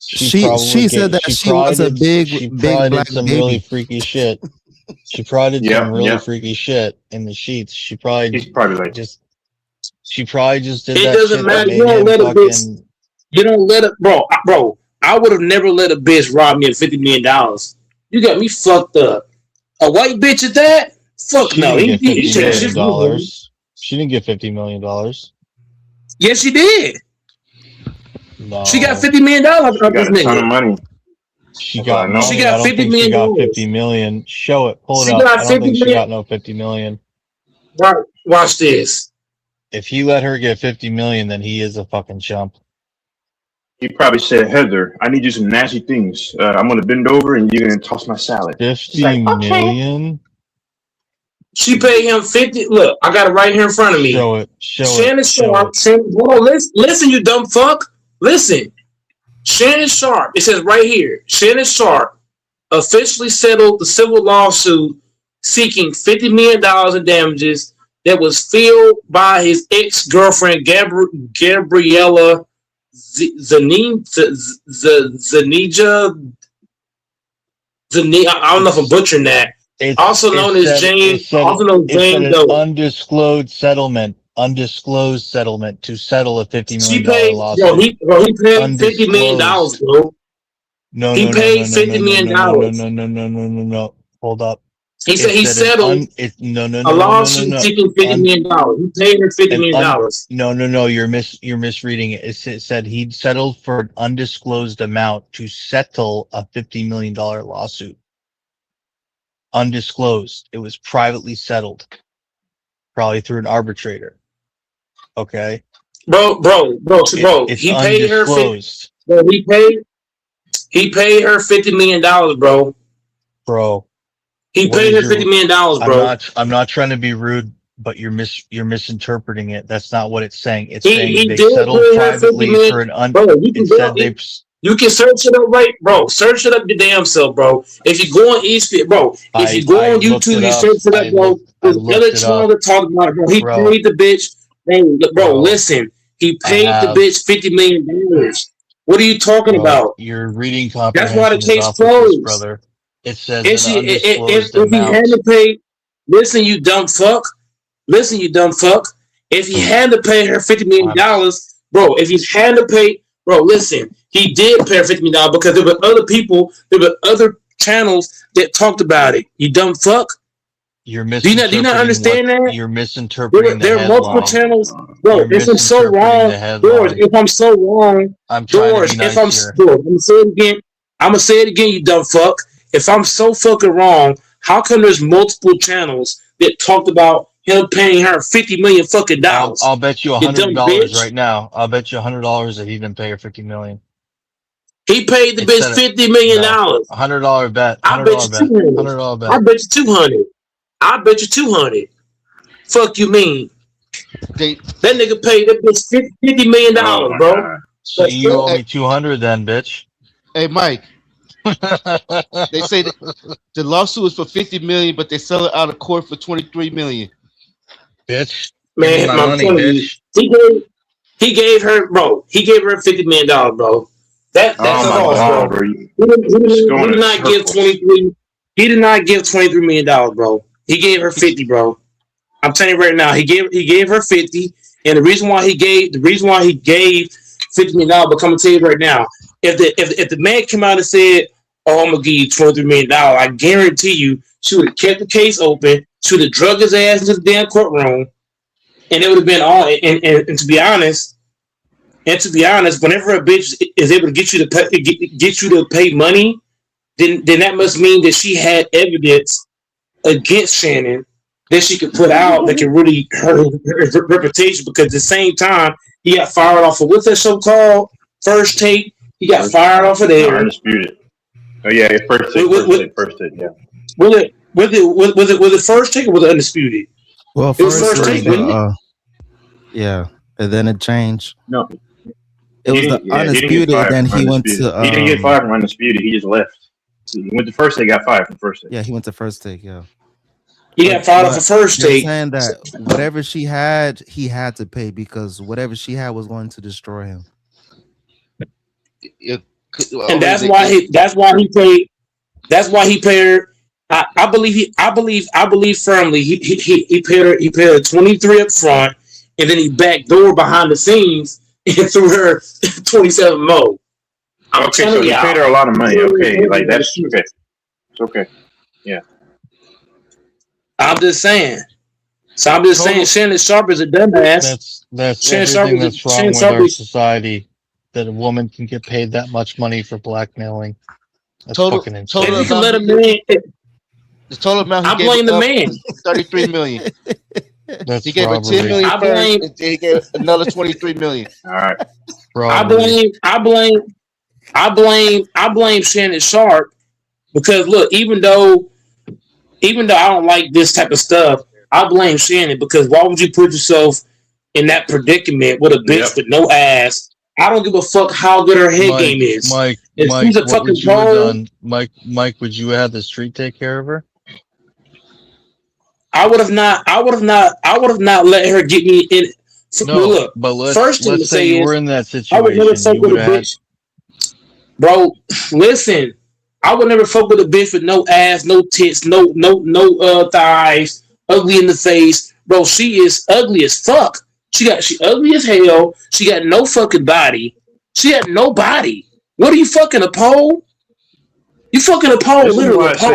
She said that she was a big black some baby. really freaky shit. She probably did some really freaky shit in the sheets. She probably did It that doesn't shit matter. that You made don't him let a fucking. bitch. You don't let it, bro. I would have never let a bitch rob me of $50 million. You got me fucked up. A white bitch at that? Fuck She no. didn't get $50 million. She didn't get $50 million. Yes, she did. No. She got $50 million out of this a ton of nigga. money. She got money. She got I don't $50 think million. she got $50 million. Show it. Pull it She up. got I don't think $50 she million. got no $50 million. Right. Watch this. If he let her get $50 million, then he is a fucking chump. He probably said, Heather, I need you some nasty things. I'm gonna bend over and you're gonna toss my salad. $50 million? She paid him 50. Look, I got it right here in front of me. Show it. Show Shannon it. Sharp. Hold on, listen, you dumb fuck. Listen. Shannon Sharp. It says right here. Shannon Sharp officially settled the civil lawsuit seeking $50 million in damages that was filed by his ex-girlfriend Gabriella Zanija. I don't know if I'm butchering that. Also known as James Doe. Undisclosed settlement to settle a $50 million lawsuit. He paid $50 million, bro. He paid $50 million. No. Hold up. He said he settled a lawsuit seeking $50 million. He paid her $50 million. No. You're misreading it. It said he settled for an undisclosed amount to settle a $50 million lawsuit. Undisclosed. It was privately settled, probably through an arbitrator. Okay, bro. He paid her. He paid her $50 million, bro. Bro, he paid her $50 million, bro. I'm not trying to be rude, but you're misinterpreting it. That's not what it's saying. It's saying they settled privately for an You can search it up, right, bro. Search it up your damn self, bro. If you go on ESPN, bro. If you go on YouTube, you search it up, bro. There's another channel that talk about it, bro. He paid the bitch. Bro, listen. He I paid the have. bitch $50 million. What are you talking Bro, about? your reading That's why the comprehension is case off with this, closed. brother. It says If an she, undisclosed if he had amount. to pay, listen, you dumb fuck. Listen, you dumb fuck. If he had to pay her $50 million, bro, if he had to pay, bro, listen, he did pay her $50 million because there were other people, there were other channels that talked about it. You dumb fuck. You're Do you not misinterpreting what understand that? you're misinterpreting the There are multiple headline. channels. Bro, You're if I'm so misinterpreting wrong, the George, headline. if I'm so wrong, I'm trying to be George, if nice I'm here. George, I'm gonna say it again. I'm gonna say it again, you dumb fuck. If I'm so fucking wrong, how come there's multiple channels that talked about him paying her $50 million fucking dollars? I'll bet you You dumb $100 bitch. right now. I'll bet you $100 that he didn't pay her $50 million. He paid the It bitch said it. $50 million. No, $100 bet. I bet $100 you bet. 200. $100 I bet. bet you 200. I bet you 200. Fuck you mean? That nigga paid that bitch $50 million, Oh my bro. god. So you owe me 200 then, bitch. Hey, Mike. They say that the lawsuit is for 50 million, but they sell it out of court for 23 million. Bitch. Give me Man, my I'm money, telling you, bitch. he gave her, bro. He gave her $50 million, bro. That's Oh my false, god, bro. bro. He Just going did in not give circles. 23. He did not give $23 million, bro. He gave her 50, bro. I'm telling you right now, he gave her 50, and the reason why he gave $50 million, but I'm gonna tell you right now, if the man came out and said, "Oh, I'm gonna give you $23 million," I guarantee you, she would have kept the case open. She would have drugged his ass into the damn courtroom, and it would have been all. And to be honest, whenever a bitch is able to get you to get you to pay money, then that must mean that she had evidence against Shannon that she could put out that can really hurt her reputation. Because at the same time, he got fired off of what's that show called? First Take. He got fired off of No, there. undisputed. Oh yeah, first take, yeah. Was it First Take or was it Undisputed? Well, It was first First it was Take, wasn't it? yeah, and then it changed. No. It was the He didn't get Undisputed, fired then from he went Undisputed. to He didn't get fired from Undisputed. He just left. He went to First Take, got fired from First Take. yeah, he went to First Take, yeah. He got fired off of First they're Take. saying that whatever she had, he had to pay because whatever she had was going to destroy him. And that's why he paid. That's why he paid her. I believe firmly he paid her 23 up front, and then he backdoored behind the scenes and threw her 27 more. Okay, so he paid her a lot of money. Okay, like that's okay. It's okay. Yeah. I'm just saying. So I'm just saying Shannon Sharp is a dumbass. That's Shannon everything that's wrong with Sharp our is society. That a woman can get paid that much money for blackmailing. That's fucking insane. If you can let a man. The total amount he I gave blame the up man. was 33 million. That's He gave her 10 robbery. million I first, blame- and he gave another 23 million. All right. I blame Shannon Sharp because look, even though I don't like this type of stuff, I blame Shannon because why would you put yourself in that predicament with a bitch with no ass? I don't give a fuck how good her head game is. Mike, if she's a what fucking would you have troll, done? Mike, would you have had the street take care of her? I would have not let her get me in. No, look, but first thing to let's say say you is, were in that I would never situation. fuck with a bitch. Bro, listen, I would never fuck with a bitch with no ass, no tits, no thighs, ugly in the face. Bro, she is ugly as fuck. She ugly as hell. She got no fucking body. She had no body. What are you fucking, a pole? You fucking a pole, This is literally why a pole.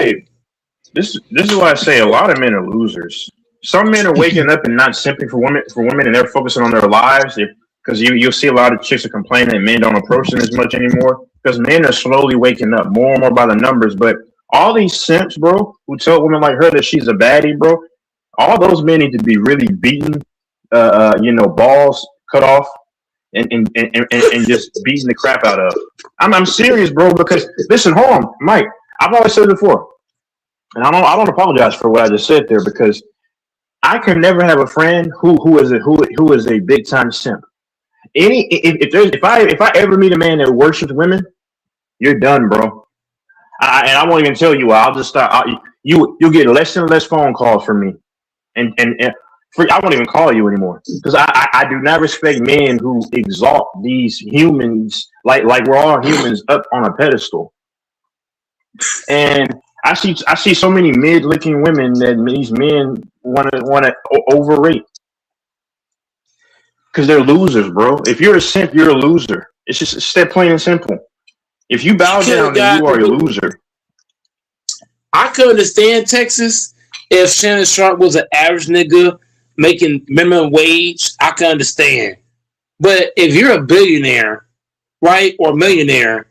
this is why I say a lot of men are losers. Some men are waking up and not simping for women, and they're focusing on their lives. Because you'll see a lot of chicks are complaining that men don't approach them as much anymore. Because men are slowly waking up more and more by the numbers. But all these simps, bro, who tell women like her that she's a baddie, bro, all those men need to be really beaten, balls cut off, and just beating the crap out of. I'm serious, bro. Because listen, hold on, Mike. I've always said it before, and I don't apologize for what I just said there because I can never have a friend who is a big time simp. If I ever meet a man that worships women, you're done, bro. And I won't even tell you why. I'll just start. You'll get less and less phone calls from me, and I won't even call you anymore because I do not respect men who exalt these humans like we're all humans up on a pedestal. And I see so many mid-looking women that these men want to overrate because they're losers, bro. If you're a simp, you're a loser. It's that plain and simple. If you bow down, then you are a loser. I could understand Texas if Shannon Sharp was an average nigga making minimum wage. I could understand. But if you're a billionaire, right, or millionaire,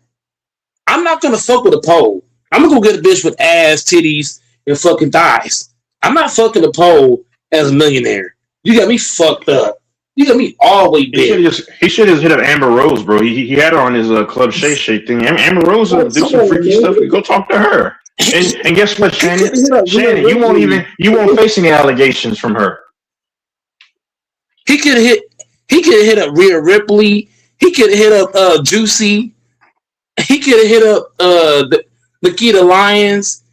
I'm not gonna fuck with a pole. I'm gonna go get a bitch with ass, titties, and fucking thighs. I'm not fucking a pole as a millionaire. You got me fucked up. You got me all the way big. He should have hit up Amber Rose, bro. He had her on his Club Shay Shay thing. Amber Rose will do some freaky stuff. Go talk to her. And guess what, Shannon? Shannon, you won't face any allegations from her. He could have hit up Rhea Ripley. He could have hit up Juicy. He could have hit up Nikita Lyons.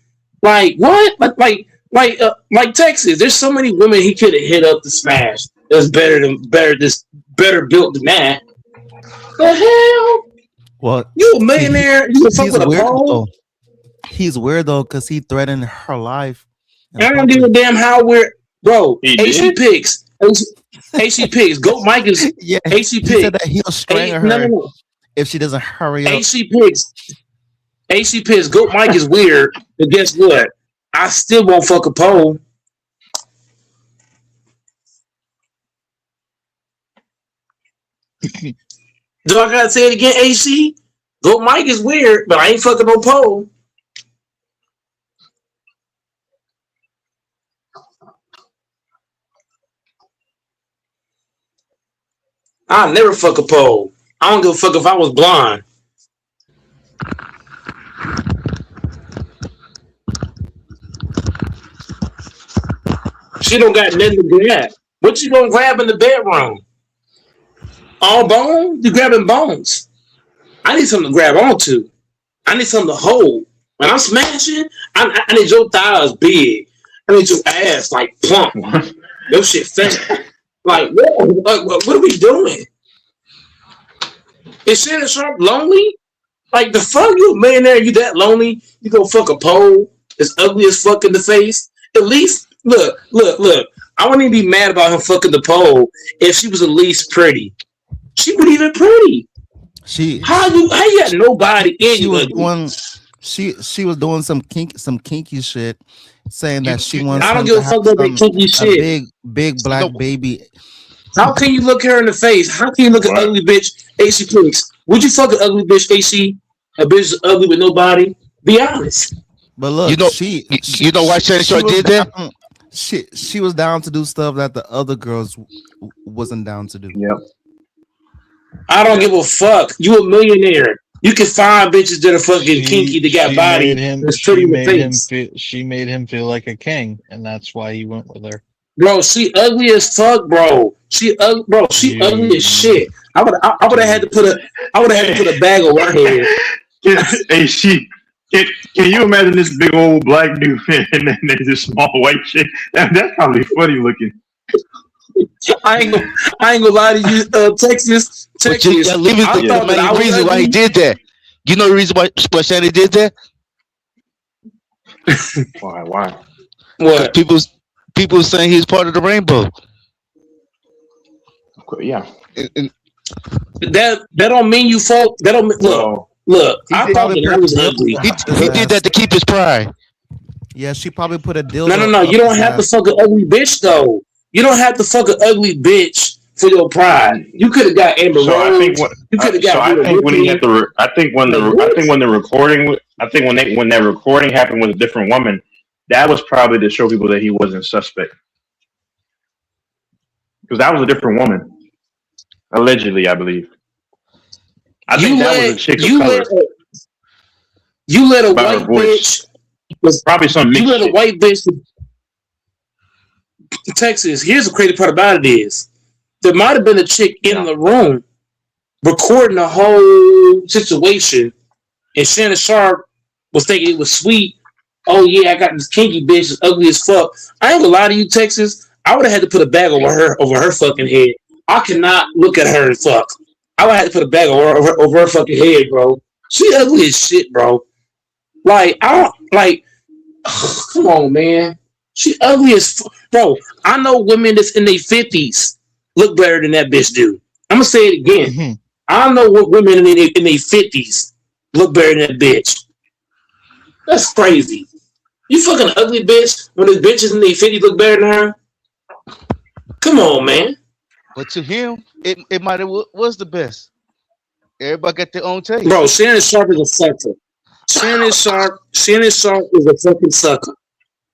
Like what? Like Texas. There's so many women he could have hit up to smash. That's better built than that. The hell? Well, you a millionaire? You can fuck with a pole? He's weird though because he threatened her life. I don't give a damn how weird, bro. AC Pigs. Goat Mike is AC Pigs. He said that he'll strangle her if she doesn't hurry up. AC Pigs. Goat Mike is weird, but guess what? I still won't fuck a pole. Do I gotta say it again, AC? Goat Mike is weird, but I ain't fucking no pole. I'll never fuck a pole. I don't give a fuck if I was blonde. She don't got nothing to grab. What you gonna grab in the bedroom? All bone? You grabbing bones. I need something to grab onto. I need something to hold. When I'm smashing, I need your thighs big. I need your ass like plump. Your shit fat. Like, what are we doing? Is Shannon Sharp lonely? Like, the fuck, you a millionaire, you that lonely? You gonna fuck a pole that's ugly as fuck in the face? At least, look. I wouldn't even be mad about him fucking the pole if she was at least pretty. She wasn't even pretty. How you got nobody in you? She was doing some kinky shit, saying that she wants. I don't give a fuck about that kinky shit. Big black baby. How can you look her in the face? How can you look at ugly bitch AC Pigs? Would you fuck an ugly bitch AC? A bitch ugly with no body? Be honest. But look, you know why Shannon Sharp did that? She was down to do stuff that the other girls wasn't down to do. Yep. I don't give a fuck. You a millionaire. You can find bitches that are fucking kinky that got body. She made him feel like a king, and that's why he went with her. Bro, she ugly as fuck, bro. She ugly as shit. I would have had to put a bag over her head. Hey, can you imagine this big old black dude and then there's this small white chick? That's probably funny looking. I ain't gonna lie to you, Texas. Leave it the main reason why he did that. You know the reason why Shannon did that? Why? What? People saying he's part of the rainbow. Yeah. That don't mean you folk. That don't look. I thought that was ugly. He did that to keep his pride. Yeah, she probably put a dildo. No. You don't have to fuck an ugly bitch though. You don't have to fuck an ugly bitch for your pride. You could have got Amber Rose. You could have got. I think when that recording happened with a different woman, that was probably to show people that he wasn't suspect. Because that was a different woman, allegedly, I believe. I think that was a chick of color. You let a white bitch. Was probably some. You let a white bitch. Texas. Here's the crazy part about it is there might have been a chick in the room recording the whole situation, and Shannon Sharp was thinking it was sweet. Oh yeah, I got this kinky bitch that's ugly as fuck. I ain't gonna lie to you, Texas. I would have had to put a bag over her fucking head. I cannot look at her and fuck. I would have to put a bag over her fucking head, bro. She ugly as shit, bro. Like I don't like. Come on, man. She ugly as bro. I know women that's in their 50s look better than that bitch do. I'm gonna say it again. Mm-hmm. I know what women in their 50s look better than that bitch. That's crazy. You fucking ugly bitch when this bitches in their 50s look better than her. Come on, man. But to him, it might have was the best. Everybody got their own taste. Bro, Shannon Sharp is a sucker. Shannon Sharp is a fucking sucker.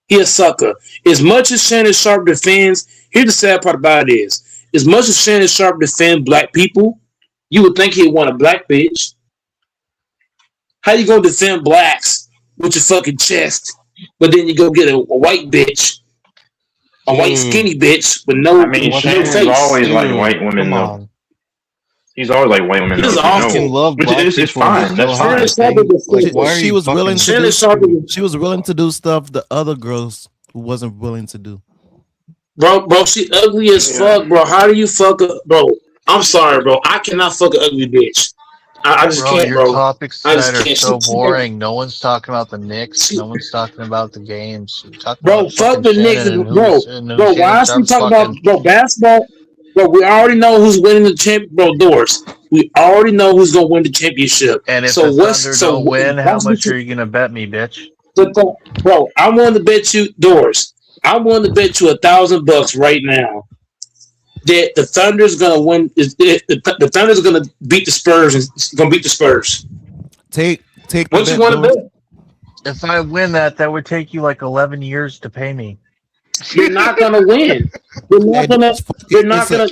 He a sucker. As much as Shannon Sharp defends, here's the sad part about it is, as much as Shannon Sharp defends black people, you would think he'd want a black bitch. How you gonna defend blacks with your fucking chest, but then you go get a white bitch, a white skinny bitch with no, I mean, no Shannon's face? always like white women though. He's always like white women. He doesn't though, often love which black is it's people. fine. That's fine. She was willing to do. She was willing to do stuff the other girls wasn't willing to do. Bro, she ugly as fuck, bro. How do you fuck a bro? I'm sorry, bro. I cannot fuck an ugly bitch. I just can't, Your bro. topics I just tonight are can't. so boring. No one's talking about the Knicks. No one's talking about the games. We're talking Bro, about fuck fucking the Knicks, Shannon and bro. Bro, Shannon why is we Sharp's talking about fucking. bro basketball? Bro, we already know who's winning the champ. Bro, Doors. We already know who's gonna win the championship. And if So the what's Thunder so? don't win, how What's much the, are you gonna bet me, bitch? bro? I'm willing to bet you, Doors. I'm willing to bet you $1,000 right now that the Thunder's gonna win. The Thunder's gonna beat the Spurs and gonna beat the Spurs. Take What you want to bet? If I win that would take you like 11 years to pay me. You're not gonna win. You're not gonna.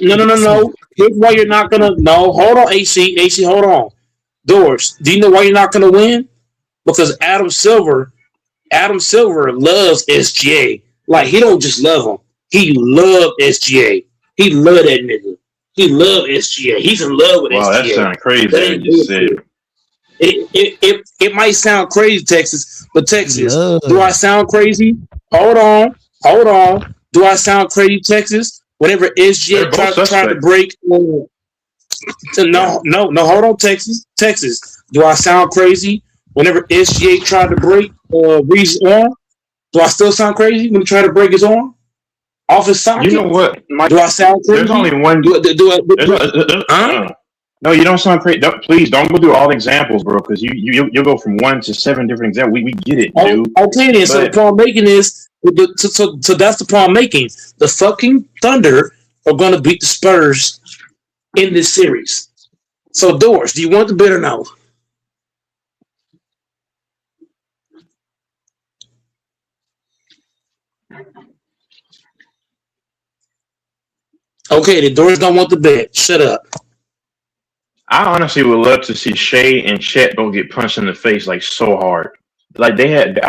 No. Here's why you're not gonna. No, hold on, AC, hold on. Doors. Do you know why you're not gonna win? Because Adam Silver loves SGA. Like he don't just love him. He love SGA. He love that nigga. He love SGA. He's in love with SGA. Wow, that sounds crazy. That What ain't you just said. It might sound crazy, Texas, but Texas, do I sound crazy? Hold on. Do I sound crazy, Texas? Whenever SGA tried to break, no, hold on, Texas, do I sound crazy? Whenever SGA tried to break Reese's arm, do I still sound crazy when he tried to break his arm off his socket? You know what? Do I sound crazy? There's only one. No, you don't sound crazy. Please don't go through all the examples, bro, because you'll go from 1 to 7 different examples. We get it, dude. Okay, then. So the point I'm making is, so that's the point I'm making. The fucking Thunder are going to beat the Spurs in this series. So, Doors, do you want the bet or no? Okay, the Doors don't want the bet. Shut up. I honestly would love to see Shea and Chet both get punched in the face like so hard. Like they had,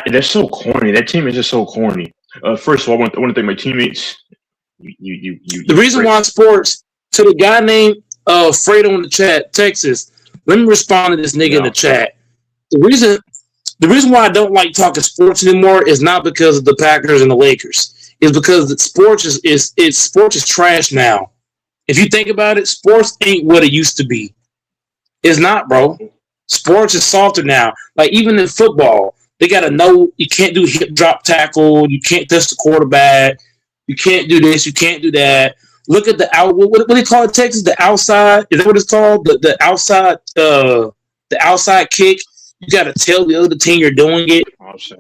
they're so corny. That team is just so corny. First of all, I want to thank my teammates. The reason why sports to the guy named Fredo in the chat, Texas. Let me respond to this nigga in the chat. The reason why I don't like talking sports anymore is not because of the Packers and the Lakers. It's because the sports is trash now. If you think about it, sports ain't what it used to be. It's not, bro. Sports is softer now. Like even in football, they gotta know you can't do hip drop tackle, you can't touch the quarterback, you can't do this, you can't do that. Look at the what do they call it, Texas? The outside, is that what it's called? The outside kick. You gotta tell the other team you're doing it.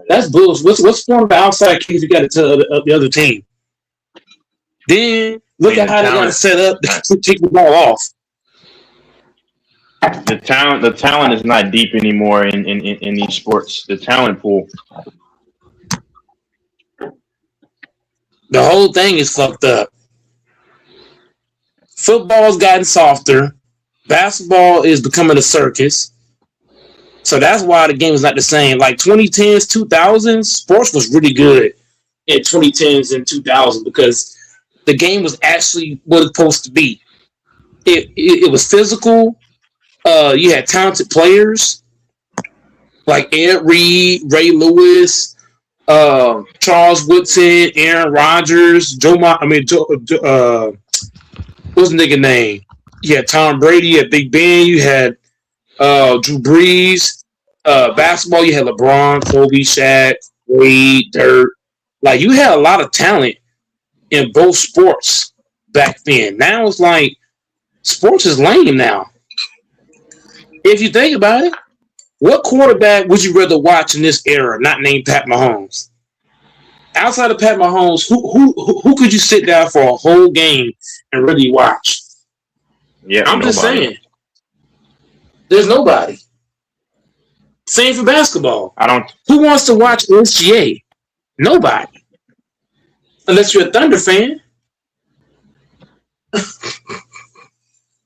That's bullshit. What's the point of the outside kick if you gotta tell the other team? Then look at how they got it set up to kick the ball off. The talent is not deep anymore in these sports. The talent pool. The whole thing is fucked up. Football's gotten softer. Basketball is becoming a circus. So that's why the game is not the same. Like 2010s, 2000s, sports was really good in 2010s and 2000s because the game was actually what it's supposed to be. It was physical. You had talented players like Ed Reed, Ray Lewis, Charles Woodson, Aaron Rodgers, what's the nigga name? You had Tom Brady, you had Big Ben, you had Drew Brees. Basketball, you had LeBron, Kobe, Shaq, Wade, Dirk. Like you had a lot of talent in both sports back then. Now it's like sports is lame now. If you think about it, what quarterback would you rather watch in this era, not named Pat Mahomes? Outside of Pat Mahomes, who could you sit down for a whole game and really watch? Yeah, I'm just saying. There's nobody. Same for basketball. I don't. Who wants to watch SGA? Nobody. Unless you're a Thunder fan.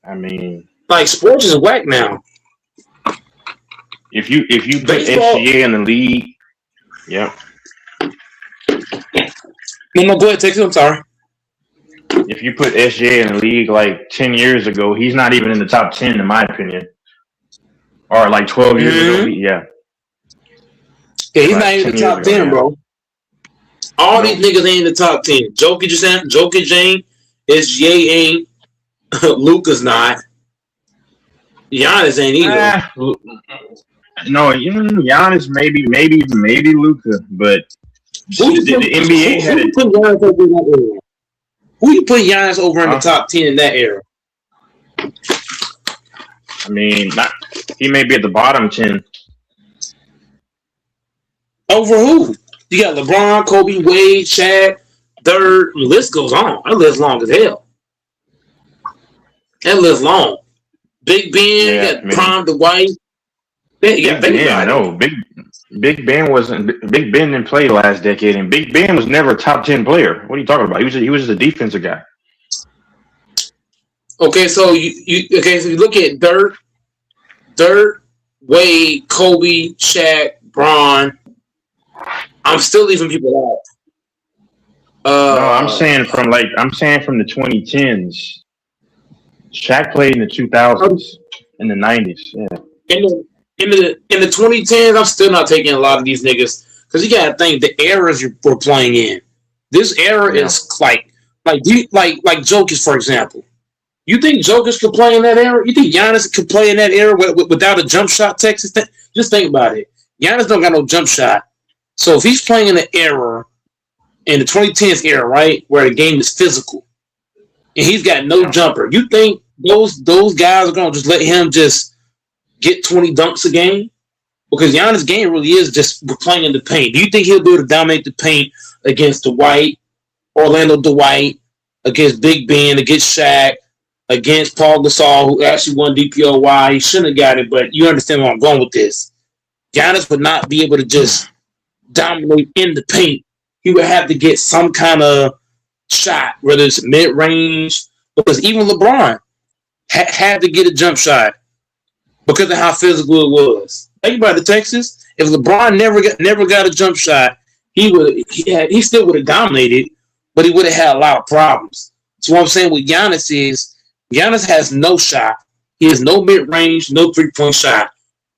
I mean, like sports is whack now. If you put Baseball- SGA in the league, yep. No, go ahead, take it. I'm sorry. If you put SGA in the league like 10 years ago, he's not even in the top 10 in my opinion. Or like 12 years ago, yeah. Yeah, he's Like not even in 10 the years top ago, 10, yeah. bro. All these niggas ain't in the top 10. Jokic ain't. SGA ain't. Luka's not. Giannis ain't either. No, Giannis maybe Luka, but Who you the put- NBA had who you it. put Giannis over in that era? Who you put Giannis over in the top 10 in that era? I mean, he may be at the bottom 10. Over who? You got LeBron, Kobe, Wade, Shaq, Dirk. The list goes on. That list long as hell. That list long. Big Ben, Yeah, you got man. Prime Dwight. You got Big Ben, no, Big Ben wasn't. Big Ben didn't play last decade, and Big Ben was never a top 10 player. What are you talking about? He was just a defensive guy. Okay, so you look at Dirk, Wade, Kobe, Shaq, Bron. I'm still leaving people out. No, I'm saying from the 2010s. Shaq played in the 2000s, in the 90s. Yeah. In the 2010s, I'm still not taking a lot of these niggas because you gotta think the eras we're playing in. This era is like Jokic, for example. You think Jokic could play in that era? You think Giannis could play in that era without a jump shot? Texas, just think about it. Giannis don't got no jump shot, so if he's playing in the era, in the 2010s era, right, where the game is physical, and he's got no jumper, you think those guys are gonna just let him just get 20 dunks a game? Because Giannis' game really is just playing in the paint. Do you think he'll be able to dominate the paint against Orlando Dwight, against Big Ben, against Shaq, against Paul Gasol, who actually won DPOY? He shouldn't have got it, but you understand where I'm going with this. Giannis would not be able to just dominate in the paint. He would have to get some kind of shot, whether it's mid-range, because even LeBron had to get a jump shot because of how physical it was. Think about the Texas. If LeBron never got a jump shot, he still would have dominated, but he would have had a lot of problems. So what I'm saying with Giannis is Giannis has no shot. He has no mid-range, no three-point shot.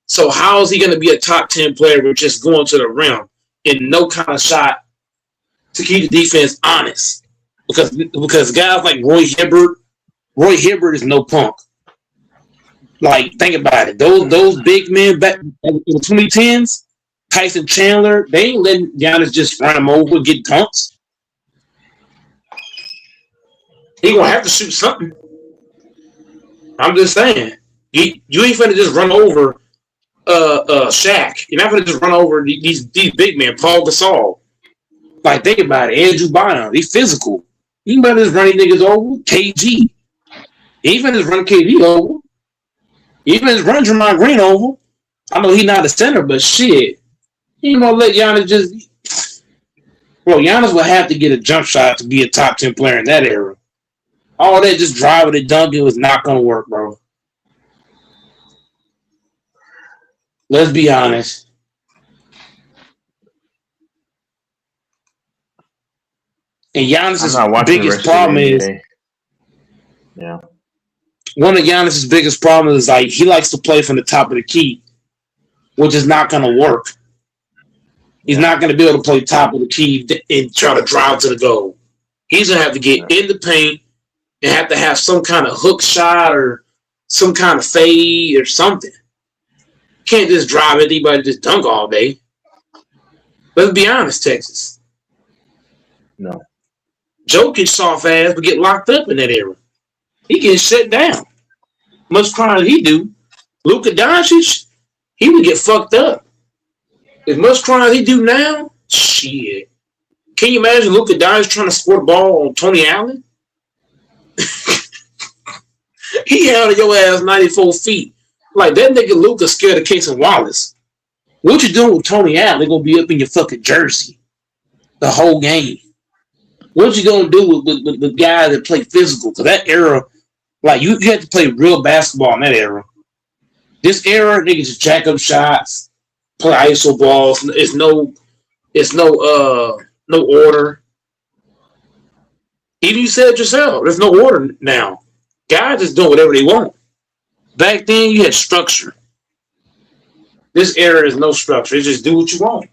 So how is he going to be a top 10 player with just going to the rim and no kind of shot to keep the defense honest? Because guys like Roy Hibbert is no punk. Like, think about it. Those big men back in the 2010s, Tyson Chandler, they ain't letting Giannis just run him over, get dunks. He gonna have to shoot something. I'm just saying. You ain't finna just run over Shaq. You're not finna just run over these big men, Paul Gasol. Like, think about it. Andrew Bynum, he's physical. You ain't finna just run these niggas over. KG. He ain't finna just run KG over. He ain't finna just run Draymond Green over. I know he's not a center, but shit. He ain't gonna let Giannis just... Bro, Giannis will have to get a jump shot to be a top 10 player in that era. All that just driving and dunking was not gonna work, bro. Let's be honest. And Giannis's biggest problem is, one of Giannis's biggest problems is like he likes to play from the top of the key, which is not gonna work. He's not going to be able to play top of the key and try to drive to the goal. He's going to have to get in the paint and have to have some kind of hook shot or some kind of fade or something. Can't just drive anybody, just dunk all day. Let's be honest, Texas. No. Jokic soft ass would get locked up in that era. He gets shut down. Much crime as he do. Luka Doncic, he would get fucked up. As much crime as he do now, shit. Can you imagine Luka Doncic trying to score the ball on Tony Allen? He held your ass 94 feet. Like that nigga Luka scared of Casey Wallace. What you doing with Tony Allen? They're gonna be up in your fucking jersey the whole game. What you gonna do with guys that play physical? Cause that era, like you had to play real basketball in that era. This era, niggas just jack up shots, play ISO balls. It's no order. Even you said it yourself, there's no order now. Guys just doing whatever they want. Back then, you had structure. This era is no structure. It's just do what you want.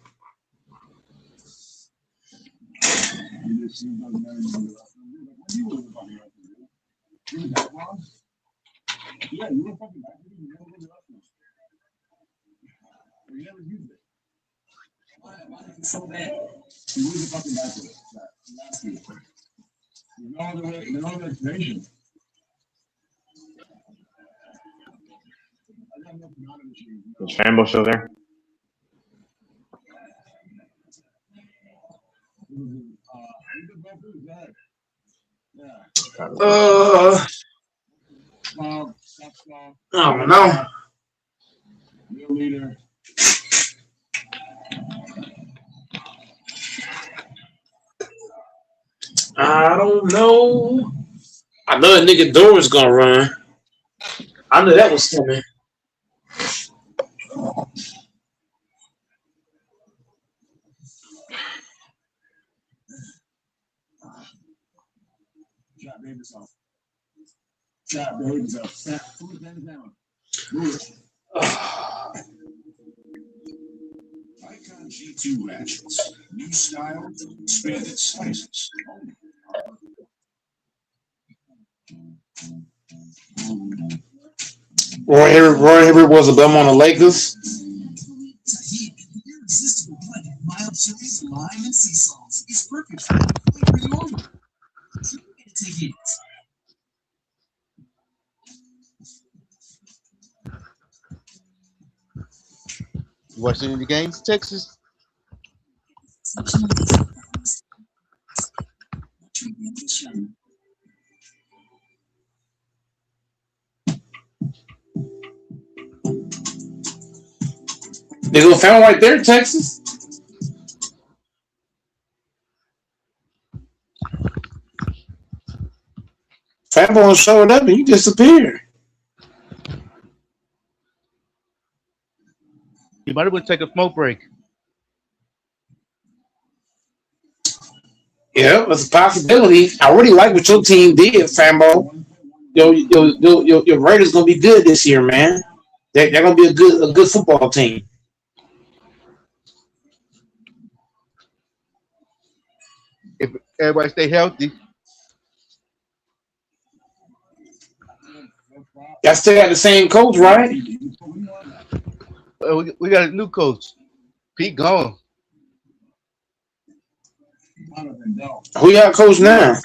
So bad. You lose the fucking back with it. Last year. No other explanation. Is Fambo still there? I don't know. Leader. I don't know. I know that nigga Doris gonna run. I knew that was coming. Shot babies off. Shot babies off. Food down. Icon G2 ratchets. New style, expanded sizes. Roy Hibbert was a bum on the Lakers. Irresistible blend of mild chilies, lime, and sea salts is perfect for flavoring over. Take it. Watching any games, Texas? They gonna found right there, Texas. Fambo showed up and he disappeared. You might have been take a smoke break. Yeah, it's a possibility. I really like what your team did, Fambo. Your Raiders gonna be good this year, man. They're gonna be a good football team. If everybody stay healthy. Y'all still got the same coach, right? We got a new coach. Pete gone. Who y'all coach now?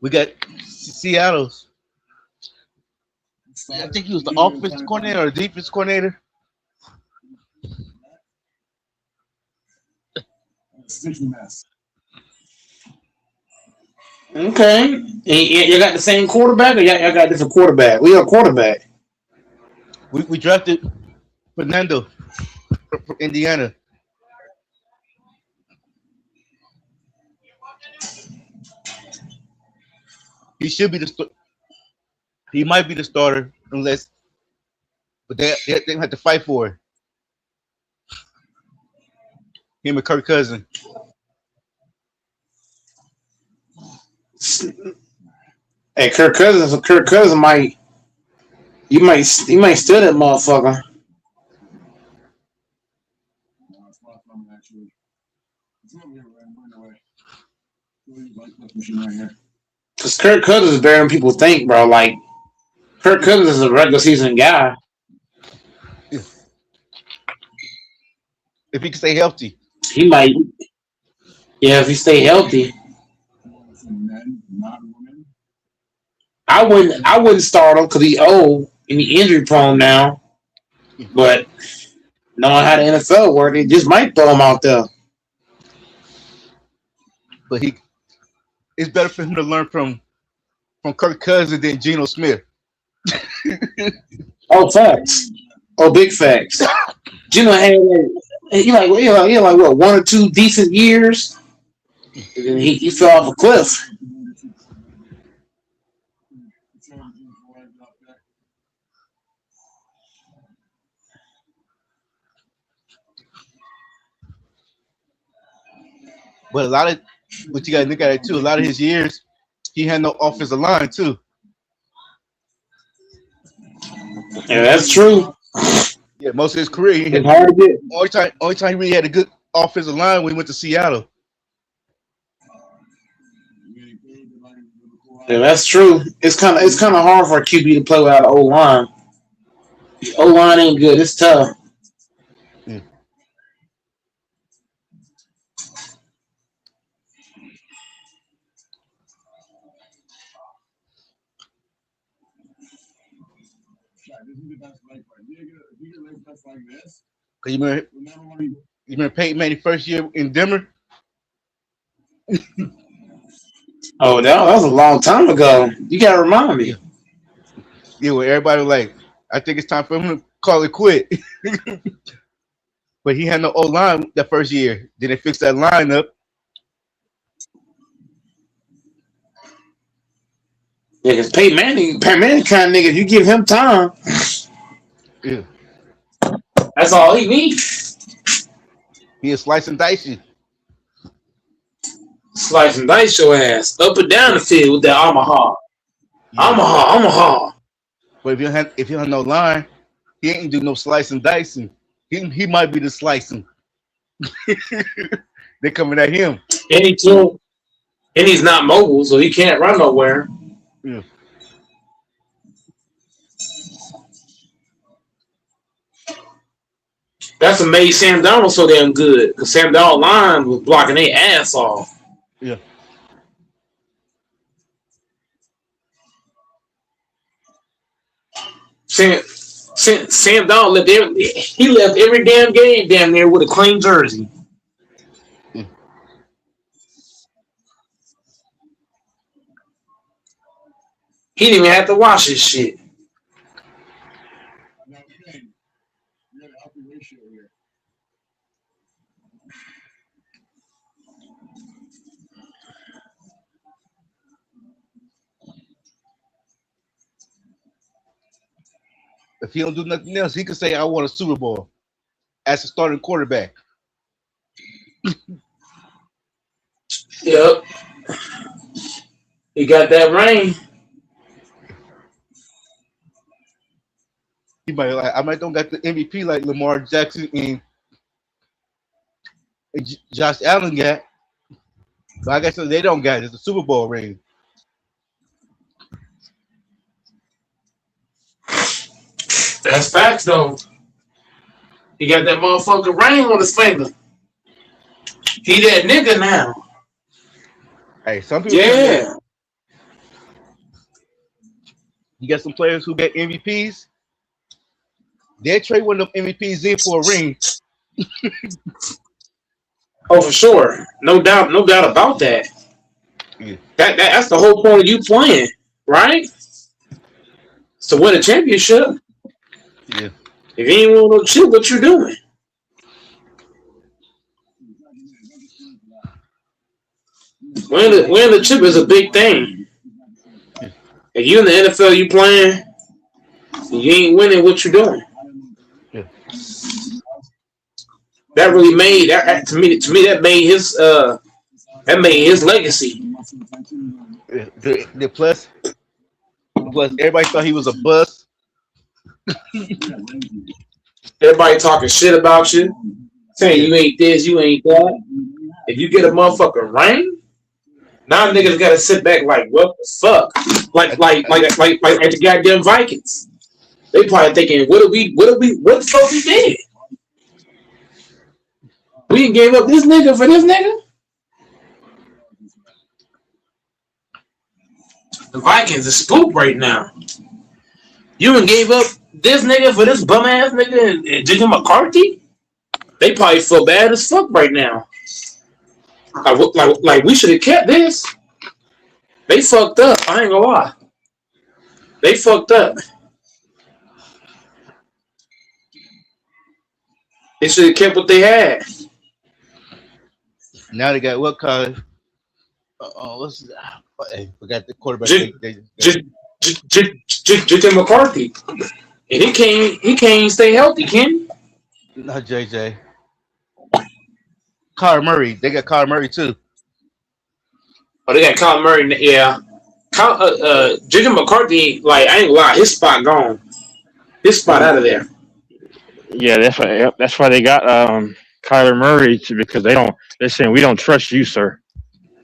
We got Seattle's. I think he was the offensive coordinator or the defense coordinator. Okay. And you got the same quarterback, or y'all got a different quarterback? We got a quarterback. We drafted Fernando from Indiana. He should be he might be the starter unless, but they have to fight for it. Him and Kirk Cousins. Hey, Kirk Cousins might steal that motherfucker. Because Kirk Cousins is better than people think, bro. Like, Kirk Cousins is a regular season guy. If he can stay healthy. He might. Yeah, if he stay healthy. I wouldn't start him because he old and he injury prone now. But knowing how the NFL works, they just might throw him out there. But it's better for him to learn from Kirk Cousins than Geno Smith. Oh, facts. Oh, big facts. Geno had he like what, 1 or 2 decent years, and then he fell off a cliff. But a lot of what you got to look at it too. A lot of his years, he had no offensive line too. Yeah, that's true. Yeah, most of his career, he had hard to get. Only time he really had a good offensive line when he went to Seattle. Yeah, that's true. It's kind of hard for a QB to play without an O line. The O line ain't good. It's tough. Mm. Cause you remember Peyton Manning first year in Denver? Oh, that was a long time ago. You gotta remind me. Yeah, well, everybody was like, I think it's time for him to call it quit. But he had no O line that first year. Then they fixed that lineup. Yeah, because Peyton Manning kind of nigga, if you give him time, yeah, that's all he needs. He'll slice and dice you. Slice and dice your ass up and down the field with that Omaha. Yeah. Omaha. But if you have no line, he ain't do no slice and dicing. He might be the slicing. They're coming at him. And he's not mobile, so he can't run nowhere. Yeah. That's what made Sam Darnold so damn good. Because Sam Darnold line was blocking their ass off. Yeah. Sam Darnold left every damn game damn near with a clean jersey. He didn't even have to wash his shit. If he don't do nothing else, he could say, I want a Super Bowl as a starting quarterback. Yep. He got that ring. He might like, I might don't got the MVP like Lamar Jackson and Josh Allen got. But I guess they don't got it. It's a Super Bowl ring. That's facts, though. He got that motherfucking ring on his finger. He that nigga now. Hey, some people. Yeah. You got some players who get MVPs. They'll trade one of them MVPs in for a ring. Oh, for sure. No doubt about that. Yeah. That's the whole point of you playing, right? To win a championship. Yeah. If you ain't want no shit, what you doing? Winning the chip is a big thing. If you in the NFL, you playing, you ain't winning, what you doing? Yeah. That really made that to me. That made his legacy. The plus, everybody thought he was a bust. Everybody talking shit about you, saying you ain't this, you ain't that. If you get a motherfucking ring, now niggas gotta sit back like, what the fuck? Like the goddamn Vikings. They probably thinking, what the fuck we did? We didn't gave up this nigga for this nigga? The Vikings are spooked right now. You done gave up this nigga for this bum ass nigga and JJ McCarthy? They probably feel bad as fuck right now. Like we should have kept this. They fucked up. I ain't gonna lie. They fucked up. They should have kept what they had. Now they got what called? What's that? Hey, forgot the quarterback. JJ McCarthy, and he can't stay healthy, can he? Not JJ. Kyler Murray. They got Kyler Murray too. Oh, they got Kyler Murray. Yeah. JJ McCarthy, like I ain't gonna lie, his spot gone. His spot out of there. Yeah, that's why they got Kyler Murray because they're saying we don't trust you, sir.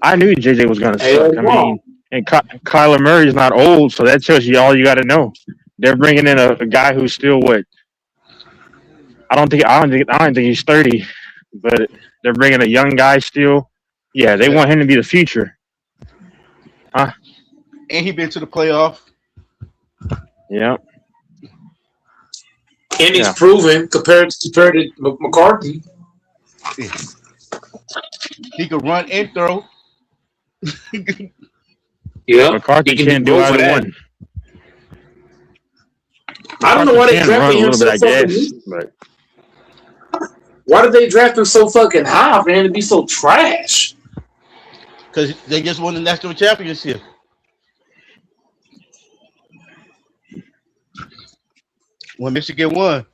I knew JJ was gonna suck. I mean, and Kyler Murray is not old, so that tells you all you got to know. They're bringing in a guy who's still what? I don't think he's 30, but they're bringing a young guy still. Yeah, they want him to be the future. Huh? And he been to the playoff. Yeah. And he's proven compared to McCarthy. Yeah. He could run and throw. Yeah, McCarthy can't do either one. I don't know why they drafted him so fucking. But why did they draft him so fucking high for him to be so trash? Because they just won the national championship. When Michigan won.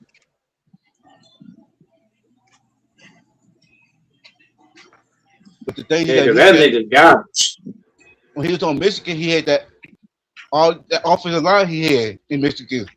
But the thing is that nigga garbage. When he was on Michigan, he had that offensive line he had in Michigan.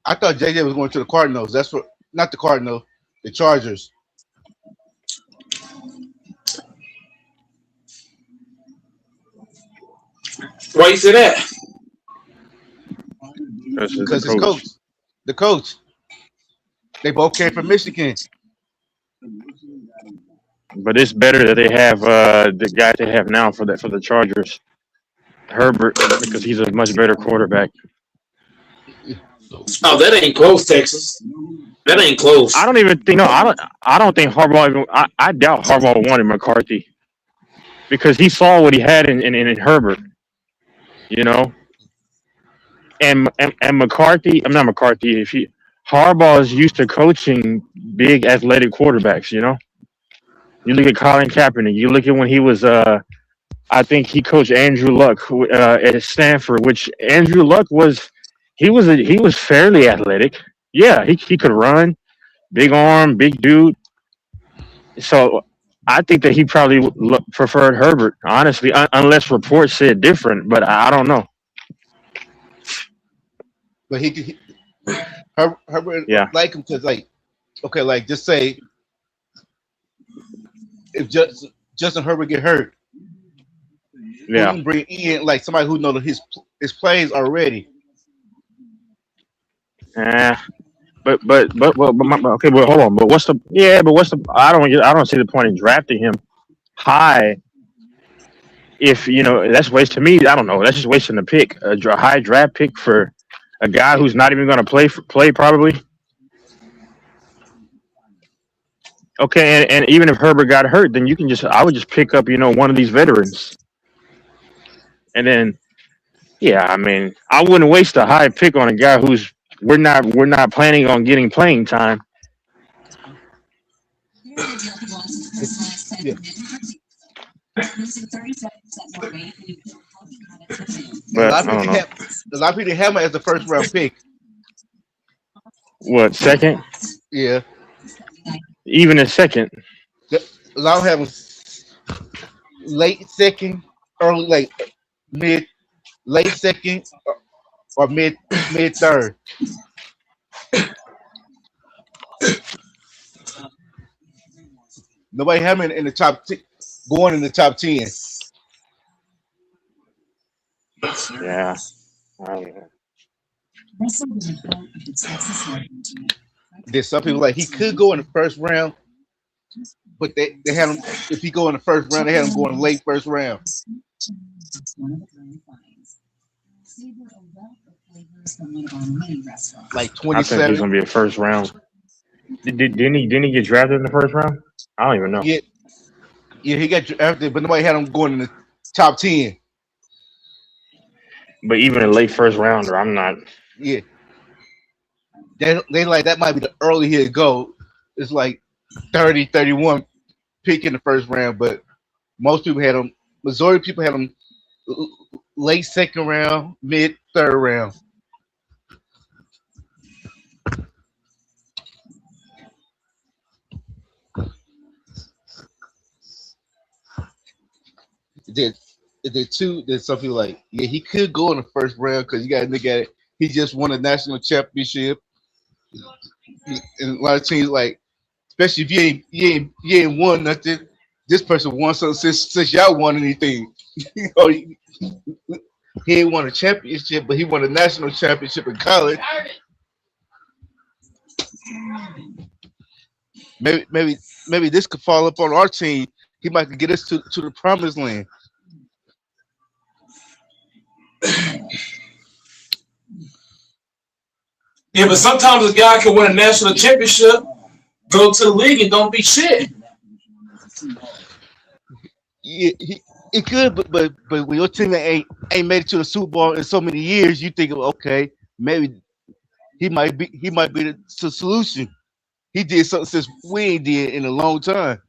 I thought JJ was going to the Cardinals. That's what, not the Cardinals, the Chargers. Why you say that? Because the coach. They both came from Michigan. But it's better that they have the guy they have now for the Chargers, Herbert, because he's a much better quarterback. Oh, that ain't close, Texas. That ain't close. I don't even think. No, I don't think Harbaugh even. I doubt Harbaugh wanted McCarthy because he saw what he had in Herbert. You know, and McCarthy. I'm not McCarthy. Harbaugh is used to coaching big athletic quarterbacks. You know, you look at Colin Kaepernick. You look at when he was. I think he coached Andrew Luck at Stanford, which Andrew Luck was. He was fairly athletic. Yeah, he could run, big arm, big dude. So I think that he probably preferred Herbert, honestly, unless reports said different. But I don't know. But Herbert like him because like just say if Justin Herbert get hurt, you can bring in like somebody who knows his plays already. But okay, but hold on. But what's the? I don't see the point in drafting him high. If that's waste to me. I don't know. That's just wasting a pick, a high draft pick for a guy who's not even going to play probably. Okay, and even if Herbert got hurt, then I would just pick up one of these veterans, and then I mean I wouldn't waste a high pick on a guy who's. We're not planning on getting playing time. Yeah. But I don't know. A lot of people have him as the first round pick. What, second? Yeah, Even a second. a lot of them late second, early like mid, late second, or mid third. Nobody have him in the going in the top 10. Yeah. I don't know. There's some people like he could go in the first round, but they had him if he go in the first round, they had him going late first round, like I think he's 27. gonna be a first round. Didn't he get drafted in the first round? I don't even know. Yeah, yeah, he got drafted, but nobody had him going in the top 10. But even a late first rounder, I'm not. Yeah, they like that might be the early he'd go. It's like 30, 31 pick in the first round, but most people had him. Majority of people had him late second round, mid third round. Did did two? There's some people like yeah he could go in the first round because you got to look at it. He just won a national championship, and a lot of teams like, especially if you ain't won nothing. This person won something since y'all won anything. Or he ain't won a championship, but he won a national championship in college. Maybe this could fall up on our team. He might could get us to the promised land. Yeah, but sometimes a guy can win a national championship, go to the league, and don't be shit. Yeah, it could, but when your team ain't made it to the Super Bowl in so many years, you think okay, maybe he might be the solution. He did something since we ain't did in a long time.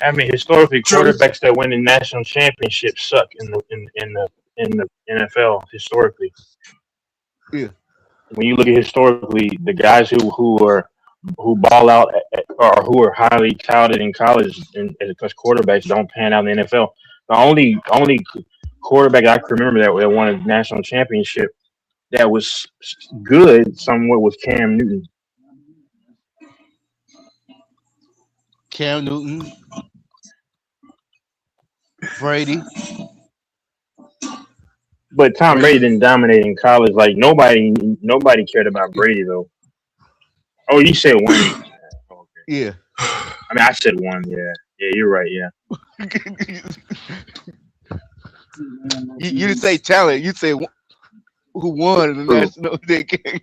I mean, historically, True. quarterbacks that win the national championship suck in the NFL. Historically, Yeah, when you look at historically, the guys who ball out or who are highly touted in college and as quarterbacks don't pan out in the NFL. The only quarterback I can remember that won a national championship that was good somewhat was Cam Newton. Cam Newton, Brady. But Tom Brady didn't dominate in college. Like nobody cared about Brady though. Oh, you said one. Okay. Yeah. I mean, I said one. Yeah, you're right. Yeah. You didn't say talent. You say who won the True. national game.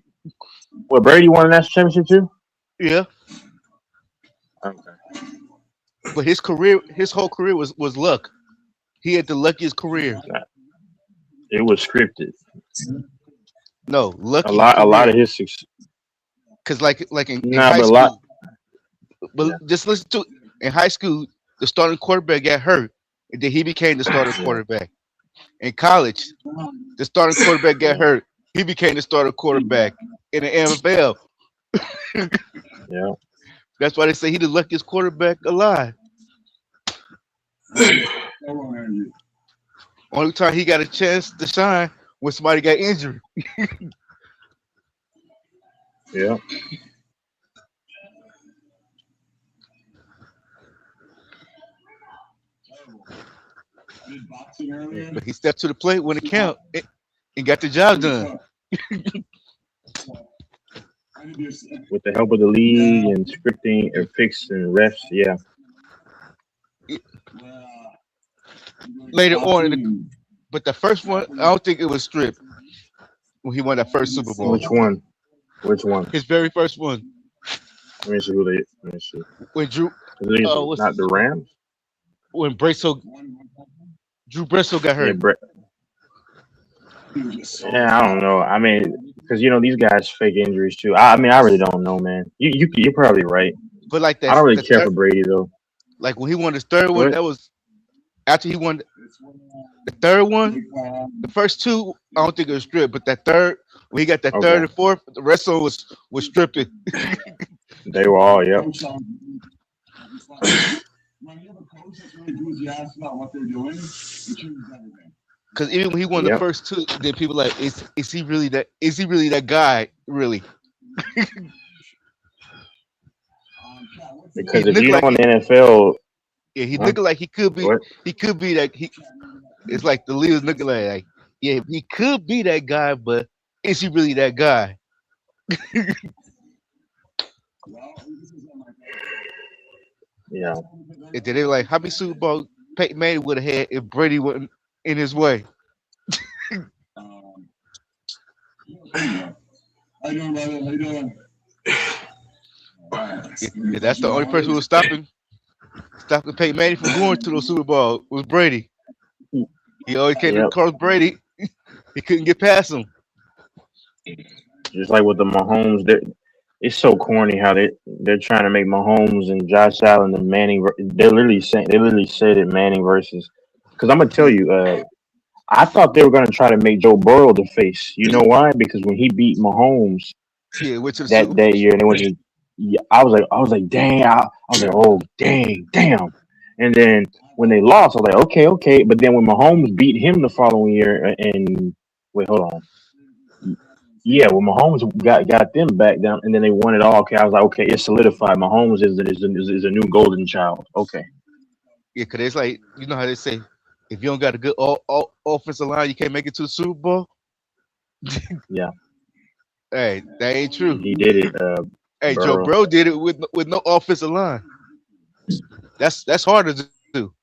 Well, Brady won a national championship too. Yeah, Okay. but his whole career was luck. He had the luckiest career. It was scripted. No, A lucky lot of career. his success. Because like in Nah, high but a lot. school, but Yeah. just listen to in high school, the starting quarterback got hurt, and then he became the starting Yeah. quarterback. In college, the starting quarterback got hurt. He became the starting quarterback in the NFL. Yeah. That's why they say he the luckiest quarterback alive. Only time he got a chance to shine when somebody got injured. Yeah. But he stepped to the plate when it count and got the job done. With the help of the league and scripting and fixing refs. Yeah. Later on, but the first one, I don't think it was stripped when he won that first Super Bowl. Which one? Which one? His very first one. Let me see who they. Let me see. When what's Not the Rams. when Drew Breslow got Yeah, hurt. Brett. Yeah, I don't know. I mean, because these guys fake injuries too. I mean, I really don't know, man. You're probably right. But like I don't really the care third, for Brady though. like when he won his third one, What? that was after he won the third one. The first two, I don't think it was stripped, but that third when he got that Okay. third and fourth, the rest of them was stripping. They were all, yep. When you have a coach that's really enthusiastic about what they're doing, it changes everything. Because even when he won the Yep. first two, then people like, is he really that? Is he really that guy? Really? Because He if looked you know like in the he, NFL, yeah, he huh? looked like he could be. What? He could be that. It's like the leaders looking like, yeah, he could be that guy, but is he really that guy? Yeah. And then they were like, how many Super Bowl Peyton Manning would have had if Brady wasn't in his way? How you doing, brother? How you doing? Yeah, that's the only person who was stopping Peyton Manning from going to the Super Bowl was Brady. He always came Yep. across Brady. He couldn't get past him. Just like with the Mahomes, it's so corny how they're trying to make Mahomes and Josh Allen and Manning. They literally said it Manning versus. Because I'm gonna tell Yeah, you, I thought they were gonna try to make Joe Burrow the face. You know why? Because when he beat Mahomes yeah, went to the that Super Bowl. that year, and they went to, yeah, I was like, dang, I was like, oh, dang, damn. And then when they lost, I was like, okay, okay. But then when Mahomes beat him the following year, and wait, hold on. Yeah, well, Mahomes got them back down, and then they won it all. Okay, I was like, okay, it's solidified. Mahomes is a new golden child. Okay, Yeah, because it's like, you know how they say, if you don't got a good offensive line, you can't make it to the Super Bowl. yeah, Hey, that ain't true. he did it, Hey, Joe Burrow. Burrow did it with no offensive line. That's harder to do.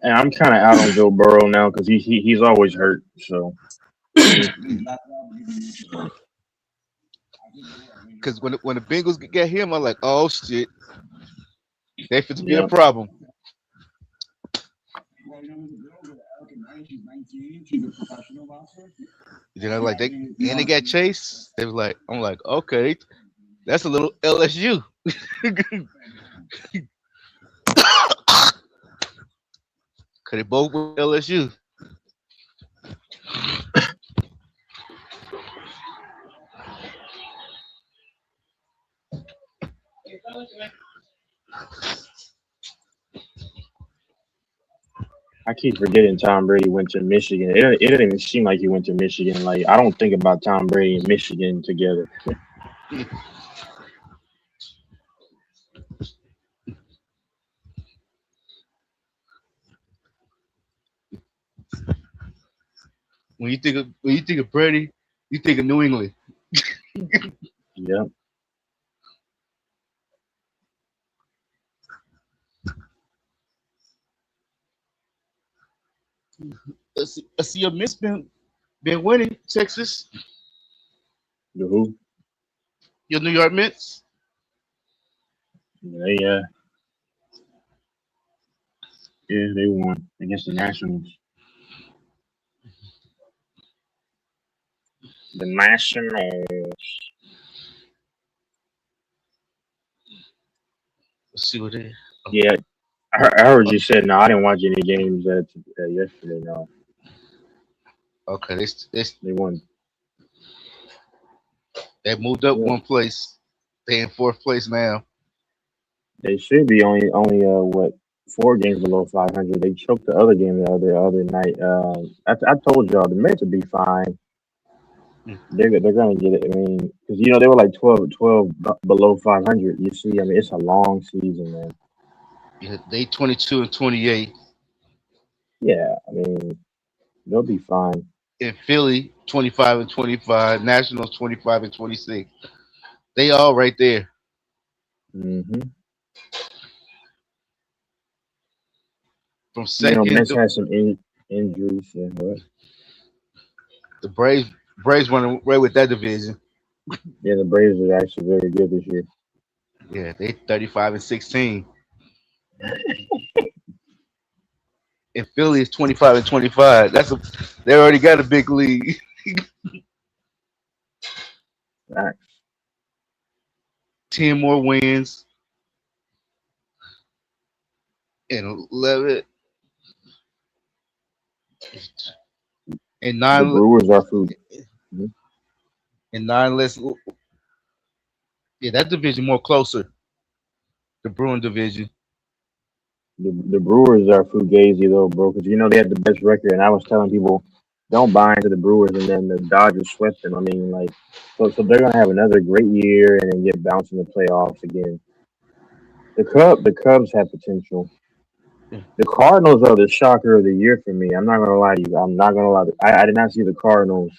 And I'm kind of out on Joe Burrow now because he's always hurt. So Because when the Bengals get him, I'm like, oh shit, they fit to be a yeah, problem. You know, like they got Chase. They was like, I'm like, okay, that's a little LSU. Cause they both were LSU. I keep forgetting Tom Brady went to Michigan. It didn't even seem like he went to Michigan. Like I don't think about Tom Brady and Michigan together. When you think of Brady, you think of New England. Yeah, I see your Miss been winning Texas. the who? Your New York Mets. They yeah, they won against the Nationals. The Nationals. Let's see what they. Yeah, I heard you said no. I didn't watch any games yesterday. No, Okay, they won. they moved up Yeah, one place. They in fourth place now. they should be only what 4 games below 500. They choked the other game the other night. I told y'all the Mets would be fine. Mm. They're gonna get it. I mean, because they were like 12 below 500. You see, I mean, it's a long season, man. Yeah, they 22 and 28. Yeah, I mean, they'll be fine. In Philly, 25 and 25. Nationals, 25 and 26. They all right there. hmm From Mets second, had some injuries. Yeah, what? the Braves running right with that division. Yeah, the Braves are actually very good this year. Yeah, they 35 and 16. And Philly is 25 and 25. They already got a big lead. Right. 10 more wins and 11. and The nine Brewers are food. Mhm. and nine less. Yeah, that division more closer. The Bruin division. The Brewers are fugazi though, bro, because you know they had the best record, and I was telling people don't buy into the Brewers, and then the Dodgers swept them. I mean, like, so they're gonna have another great year and then get bounced in the playoffs again. The Cubs have potential. The Cardinals are the shocker of the year for me. I'm not gonna lie to you. I'm not gonna lie. I did not see the Cardinals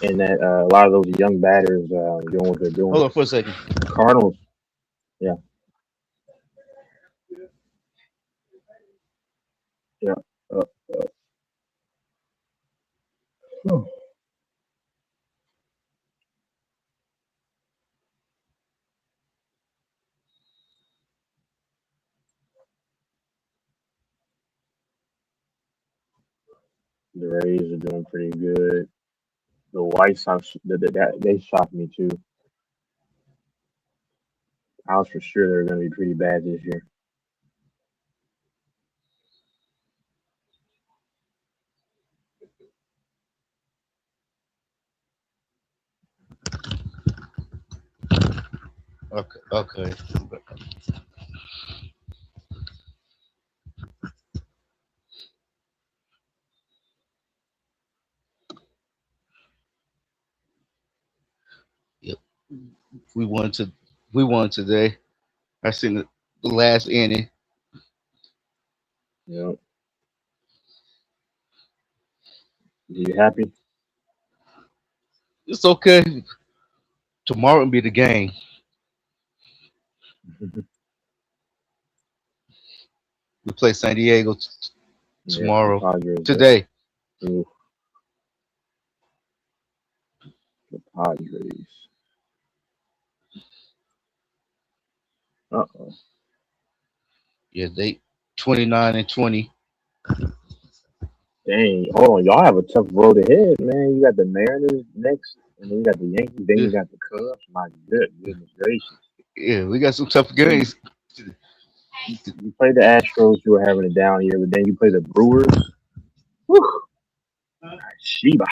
and that a lot of those young batters doing what they're Hold doing. on for a second. Cardinals, yeah, yeah. Uh, uh, the Rays are doing pretty good. The White Sox, they shocked me too. I was for sure they're going to be pretty bad this year. Okay, okay. Yep. We won to we won today. I seen the last inning. You know, you happy? It's okay. Tomorrow will be the game. We play San Diego Yeah, the tomorrow. Padres. Today. Ooh, the Padres. Uh-oh. Yeah, they 29-20. Dang, hold on. Y'all have a tough road ahead, man. You got the Mariners next, and then you got the Yankees, then Yeah, you got the Cubs. My goodness gracious. yeah, we got some tough Then games. you play the Astros, who are having a down year, but then you play the Brewers. Whew, Sheba.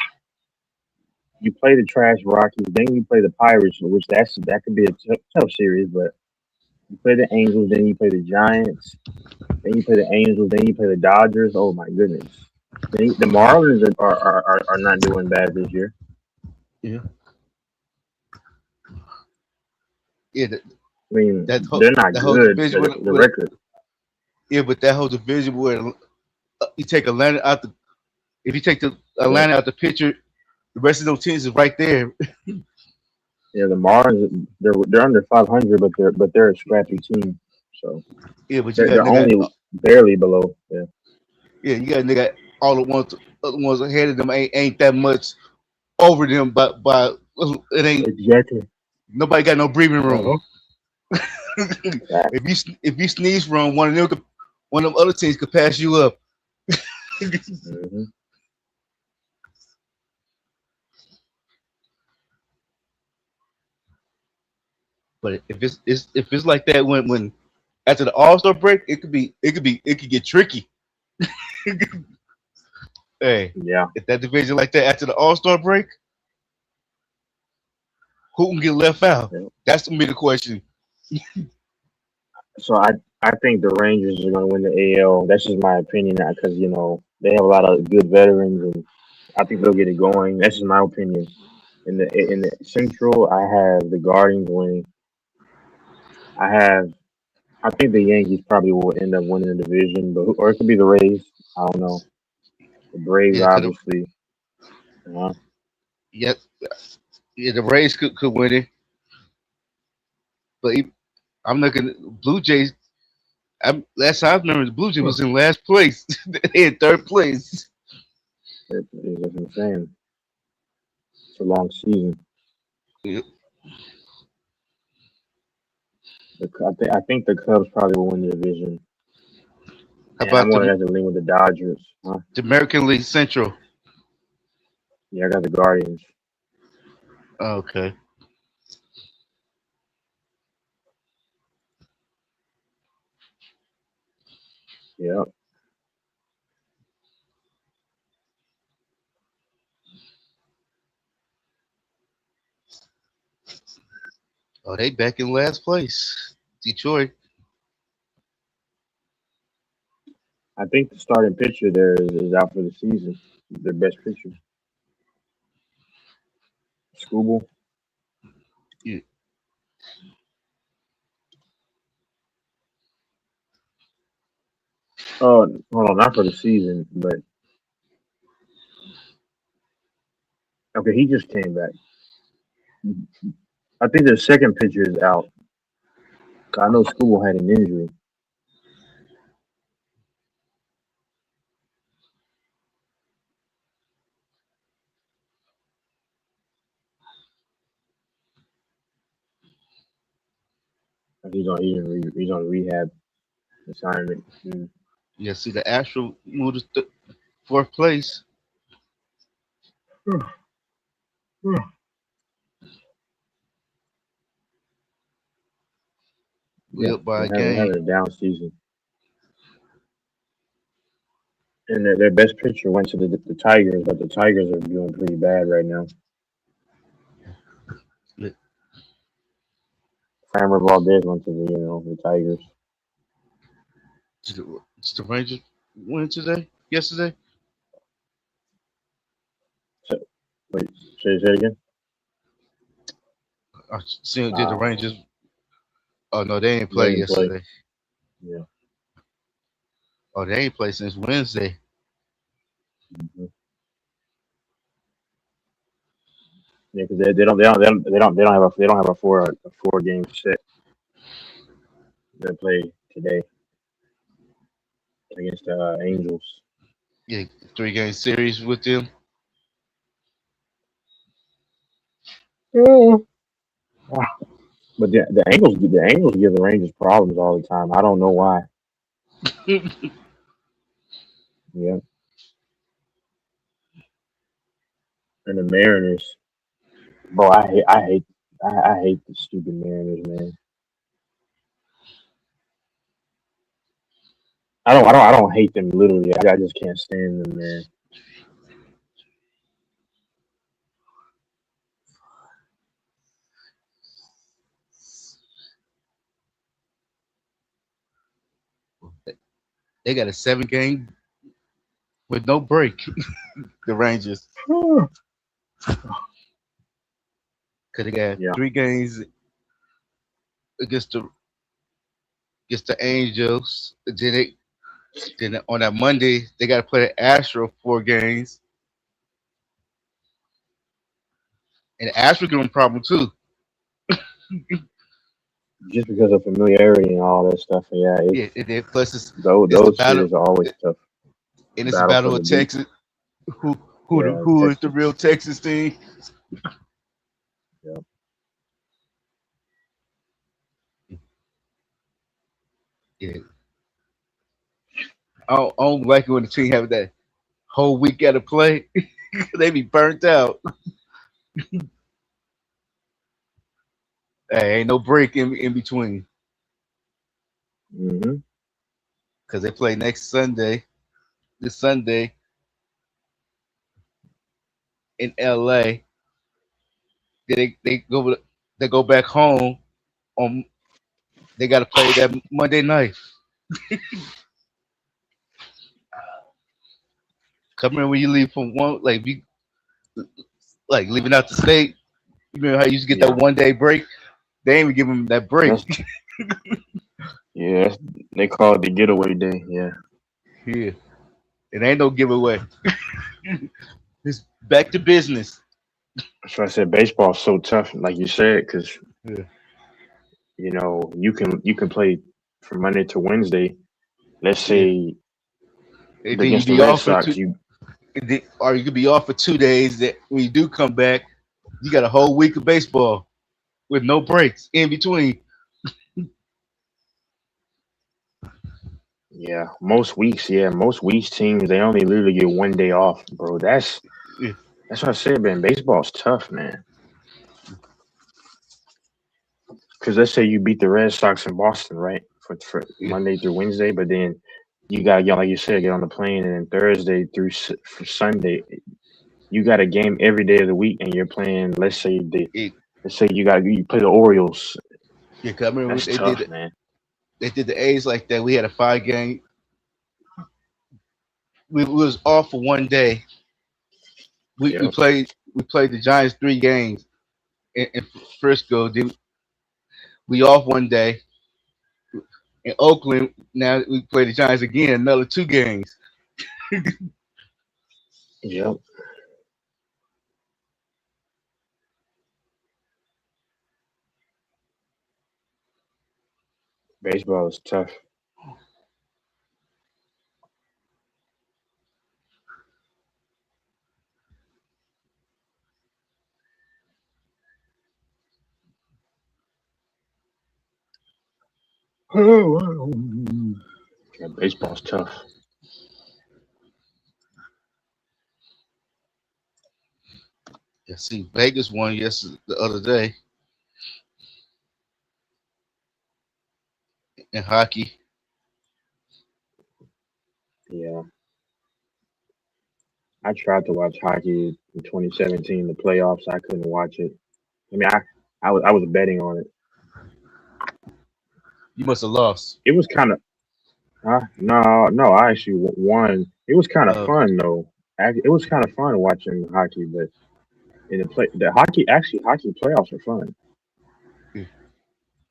You play the trash Rockies, then you play the Pirates, which that could be a tough series, but you play the Angels, then you play the Giants, then you play the Angels, then you play the Dodgers. Oh my goodness. The Marlins are not doing bad this year. Yeah, yeah. I mean, That whole they're not that whole good, division but the with record, yeah, but that whole division where you take Atlanta out the if you take the yeah, Atlanta out the picture, the rest of those teams is right there. yeah, the Marlins they're under 500, but they're a scrappy team, so Yeah, but you they're got they're nigga. only barely below. Yeah, Yeah, you got nigga. All the ones other ones ahead of them ain't that much over them, but it ain't exactly. nobody got no breathing Uh room. huh. If you sneeze from one of them, one of them other teams could pass you up. Hmm. But if it's like that when after the All Star break, it could get tricky. Hey, Yeah. if that division like that after the All Star break, who can get left out? Yeah. That's gonna be the question. So I think the Rangers are going to win the AL. That's just my opinion, because they have a lot of good veterans, and I think they'll get it going. That's just my opinion. In the Central, I have the Guardians winning. I have I think the Yankees probably will end up winning the division, or it could be the Rays. I don't know. The Braves, Yeah, could obviously. Uh, yeah, yeah, the Rays could win it, but I'm looking at Blue Jays. Last time I remember, the Blue Jays was in last place. They in third place. that's what I'm saying. It's a long season. Yeah. I think the Cubs probably will win the division, How and I'm about going to have to lean with the Dodgers. Huh? the American League Central? Yeah, I got the Guardians. Okay. Yeah. Oh, they back in last place. Detroit. I think the starting pitcher there is out for the season. Their best pitcher, Scooble. Yeah. Oh, hold on, not for the season, but okay, he just came back. I think their second pitcher is out. I know Scooble had an injury. He's on rehab assignment. Yeah, see the Astro moved to fourth place. We Yeah, up by a they're game. having a down season. And their best pitcher went to the Tigers, but the Tigers are doing pretty bad right now. Framber Valdez went to the Tigers. Did the Rangers win today? Yesterday? So, wait, say that again. I seen did the Rangers? Oh no, they ain't They play didn't play. yesterday. Yeah. Oh, they ain't played since Wednesday. Mm-hmm. Yeah, because they don't have a four game set. They play today against the Angels. Yeah, 3-game series with them. Yeah. But the Angels give the Rangers problems all the time. I don't know why. Yeah. And the Mariners, bro, I hate the stupid Mariners, man. I don't hate them literally. I just can't stand them, man. They got a 7-game with no break. The Rangers. Cause they got 3 games against the Angels. Then on that Monday they got to play the Astro 4 games, and the Astro give them problem too. Just because of familiarity and all that stuff. Yeah. Yeah, and then plus Those series are always tough. And it's a battle of Texas. Who is the real Texas team? Yeah. Yeah. I don't like it when the team have that whole week got to play. They be burnt out. Hey, ain't no break in between. Mm-hmm. Cause they play next Sunday, this Sunday in LA. Then they go back home on. They got to play that Monday night. Come here when you leave from one, like leaving out the state. You remember how you used to get that 1-day break? They ain't even give them that break. Yeah, they call it the getaway day. Yeah. Yeah, it ain't no giveaway. It's back to business. That's why I said baseball's so tough, like you said, because you can play from Monday to Wednesday. Let's say And then you against the be Red off for Sox, or you could be off for 2 days. That when you do come back, you got a whole week of baseball with no breaks in between. most weeks teams they only literally get 1 day off, bro. That's what I said, man. Baseball's tough, man. Because let's say you beat the Red Sox in Boston, right, for Monday through Wednesday, but then you got like you said, get on the plane, and then Thursday through for Sunday, you got a game every day of the week, and you're playing. Let's say the and say you play the Orioles. Yeah, 'cause I remember That's tough, man. they did the A's like that. We had a 5 game. We was off for one day. We Yep. played the Giants 3 games in Frisco. Then we off one day in Oakland. Now we play the Giants again. Another 2 games. Yep. Baseball is tough. Yeah, baseball's tough. Yeah, see, Vegas won the other day in hockey. Yeah. I tried to watch hockey in 2017, the playoffs. I couldn't watch it. I mean, I was betting on it. You must have lost. It was kind of no. I actually won. It was kind of Uh, fun though. It was kind of fun watching hockey, but in hockey playoffs are fun. yeah,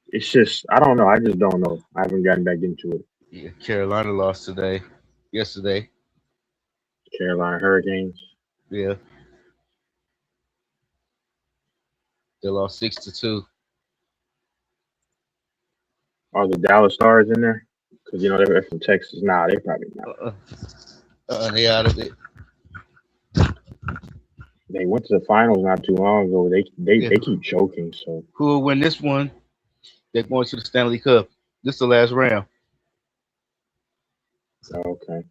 It's just I don't know. I just don't know. I haven't gotten back into it. yeah, Carolina lost yesterday. Carolina Hurricanes. Yeah, they lost 6-2. Are the Dallas Stars in there? Because they're from Texas. Nah, they probably not. They out of it. They went to the finals not too long ago. They Yeah. keep choking. So Who will win this one? They're going to the Stanley Cup. This is the last round. okay.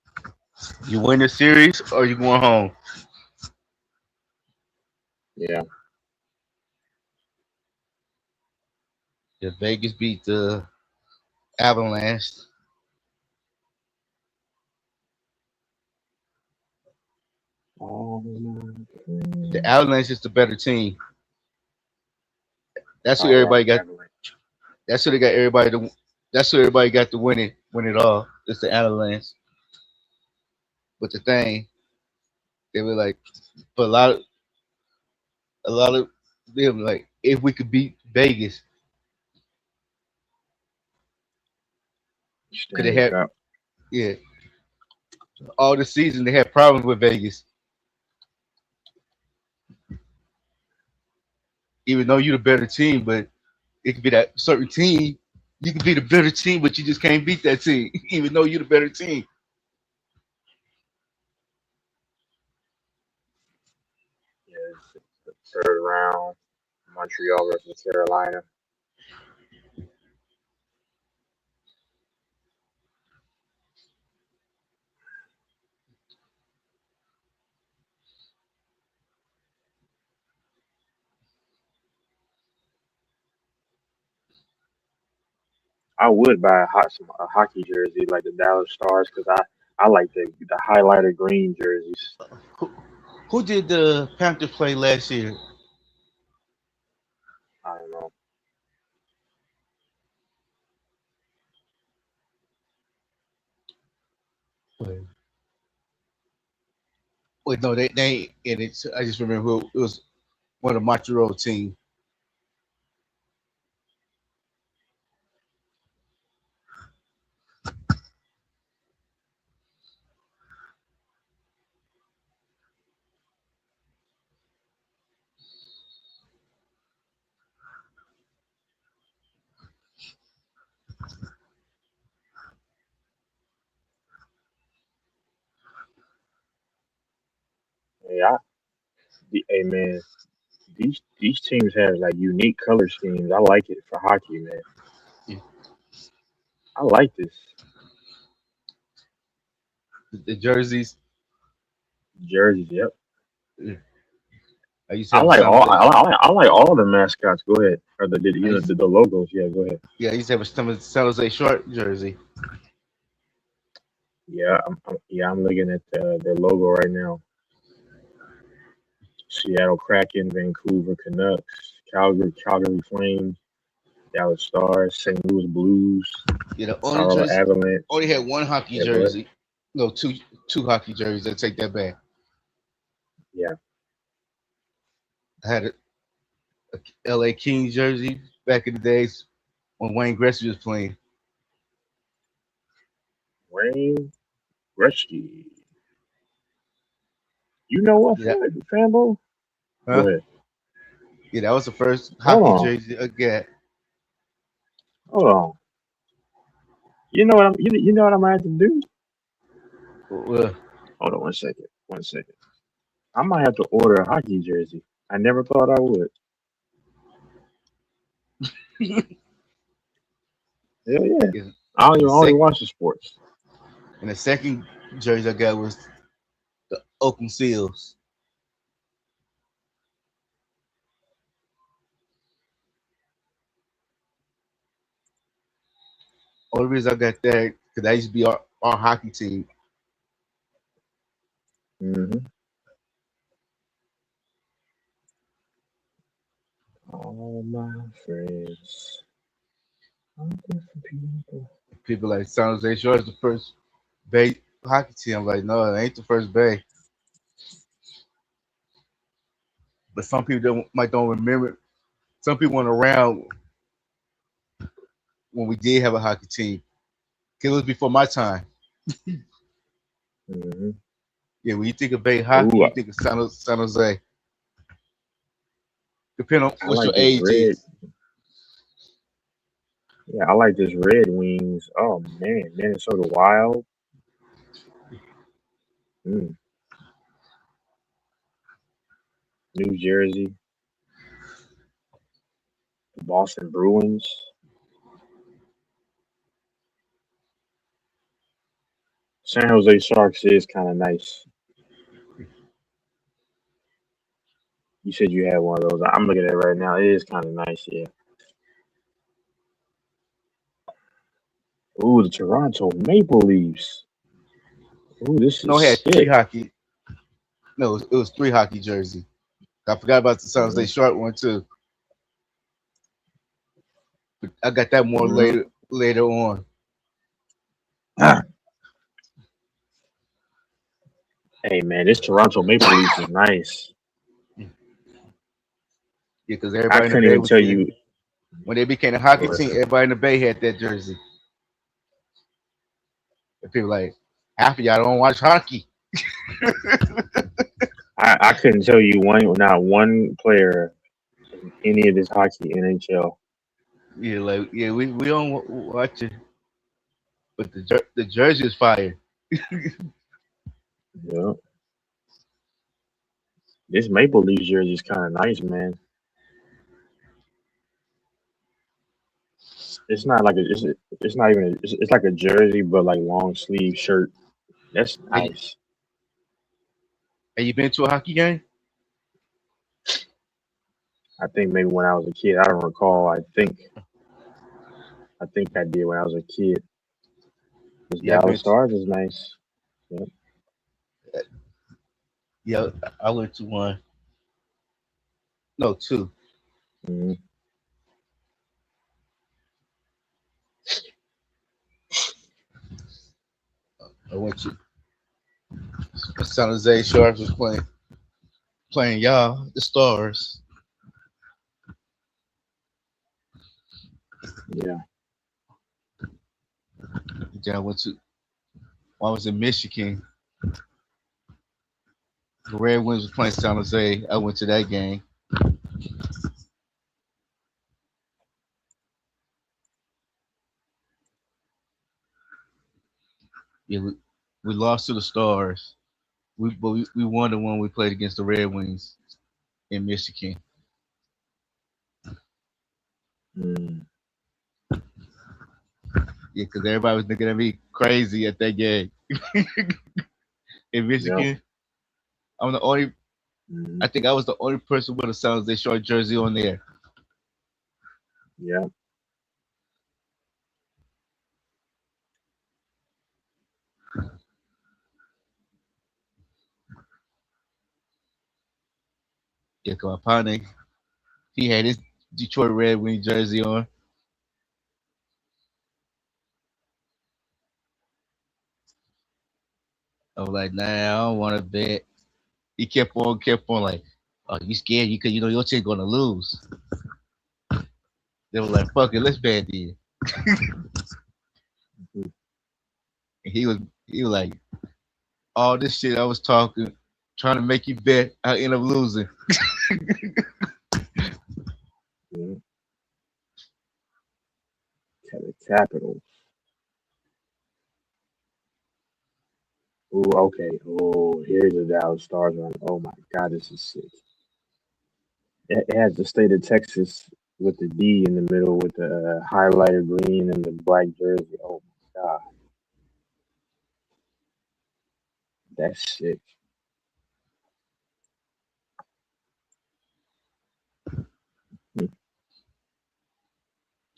You win the series or you going home. Yeah. Yeah, Vegas beat the Avalanche. Oh, The Avalanche is the better team. That's who I like everybody got. Avalanche. That's who they got everybody to. That's who everybody got to win it all. It's the Avalanche. But the thing, they were like, but a lot of them like, if we could beat Vegas, could they Stanley have? Cup. Yeah, all the season they had problems with Vegas. Even though you're the better team, but it could be that certain team. You could be the better team, but you just can't beat that team, even though you're the better team. Yeah, it's the third round. Montreal versus Carolina. I would buy a hockey jersey like the Dallas Stars because I like the highlighter green jerseys. Who, who did the Panther play last year? I don't know. Wait, no, they ain't in it. I just remember who it was. One of the Montreal team. Yeah, hey man, these teams have like unique color schemes. I like it for hockey, man. Yeah. I like this The jerseys. jerseys. Yep. Yeah. I used to have a I like all the mascots. Go ahead. Or the logos. Yeah, go ahead. Yeah, I used to have a San Jose Shark jersey. Yeah, I'm looking at their logo right now. Seattle Kraken, Vancouver Canucks. Calgary Flames, Dallas Stars, St. Louis Blues, Yeah, the only Colorado jersey Avalanche. only had one hockey Yeah, go ahead. jersey. No, two hockey jerseys. I take that back. Yeah. I had a LA Kings jersey back in the days when Wayne Gretzky was playing. Wayne Gretzky. You know what, Yeah, Fanbo? huh? Go ahead. Yeah, that was the first Hold hockey on. jersey I got. Hold on. You know what you know what I'm gonna have to do? Well, Hold on 1 second. 1 second. I might have to order a hockey jersey. I never thought I would. Hell yeah. in, I don't in even the only sec watch the sports. in the second jersey I got was the Oakland Seals. Only reason I got that because that used to be our hockey team. Mm-hmm. All my friends are different people. People like San Jose Sharks, the first Bay hockey team. I'm like, no, it ain't the first Bay. But some people don't remember. Some people weren't around when we did have a hockey team. 'Cause it was before my time. Mm-hmm. Yeah, when you think of Bay hockey, Ooh, you think of San Jose. Depending on I what your like this age red. is. Yeah, I like this Red Wings. Oh man, Minnesota Wild. Mm. New Jersey, Boston Bruins. San Jose Sharks is kind of nice. You said you had one of those. I'm looking at it right now. It is kind of nice, yeah. Ooh, the Toronto Maple Leafs. Ooh, this No, is it had three sick. hockey. No, it was three hockey jersey. I forgot about the San Jose Mm-hmm. Shark one too. But I got that more Mm-hmm. later on. Hey man, this Toronto Maple Leafs is nice. Yeah, because I everybody in the couldn't Bay even was tell you. when they became a hockey Go ahead. team. Everybody in the Bay had that jersey. And people like half of y'all don't watch hockey. I couldn't tell you not one player in any of this hockey NHL. Yeah, like yeah, we don't watch it, but the jersey is fire. Yeah, this Maple Leafs jersey is kind of nice, man. It's not like it's not even it's like a jersey, but like long sleeve shirt. That's Have you, nice. have you been to a hockey game? I think maybe when I was a kid, I don't recall. I think I did when I was a kid. This Yeah, I've Dallas been. Stars is nice. Yep. Yeah, I went to one. No, two. Hmm. I went to San Jose Sharks was playing y'all the Stars. Yeah. Then when I was in Michigan. The Red Wings was playing San Jose. I went to that game. Yeah, we lost to the Stars. We won the one we played against the Red Wings in Michigan. Mm. Yeah, because everybody was looking at me crazy at that game in Yep. Michigan. I'm the only. Hmm. I think I was the only person with a San Jose short jersey on there. Yep. Yeah, 'cause my partner He had his Detroit Red Wing jersey on. I was like, nah, I don't want to bet. He kept on like, oh, you scared? You could, your team gonna lose. They were like, fuck it, let's bet then. And he was like, all this shit I was talking, trying to make you bet, I end up losing. Yeah. The Capitals. Oh, okay. Oh, here's the Dallas Stars one. Oh my God, this is sick. It has the state of Texas with the D in the middle with the highlighter green and the black jersey. Oh my God, that's sick. Hmm.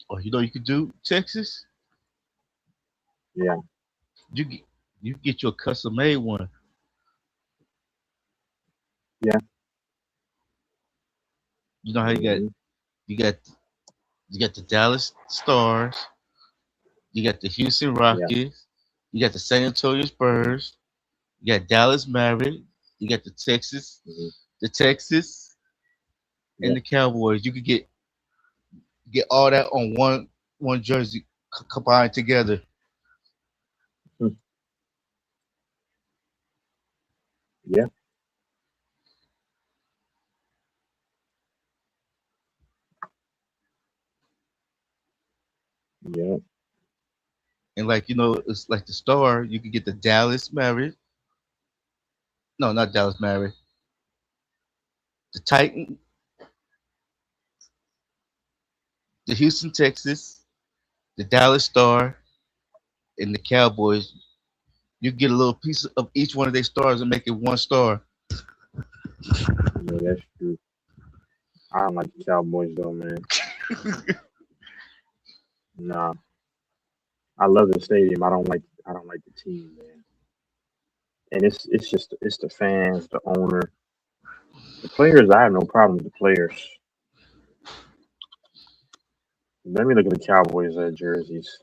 Oh, you could do Texas? Yeah. You get your custom made one. Yeah. You know how Hmm. you got you got the Dallas Stars, you got the Houston Yeah. Rockets, you got the San Antonio Spurs, you got Dallas Mavericks, you got Hmm. the Texas, and Yeah. the Cowboys. You could get all that on one jersey combined together. Hmm. Yeah. Yeah. And it's like the Star. You could get the Dallas Mavericks. No, not Dallas Mavericks. The Titan, the Houston Texas, the Dallas Star, and the Cowboys. You get a little piece of each one of their stars and make it one star. Yeah, that's true. I don't like the Cowboys though, man. Nah, I love the stadium. I don't like the team, man. And it's just it's the fans, the owner, the players. I have no problem with the players. Let me look at the Cowboys jerseys.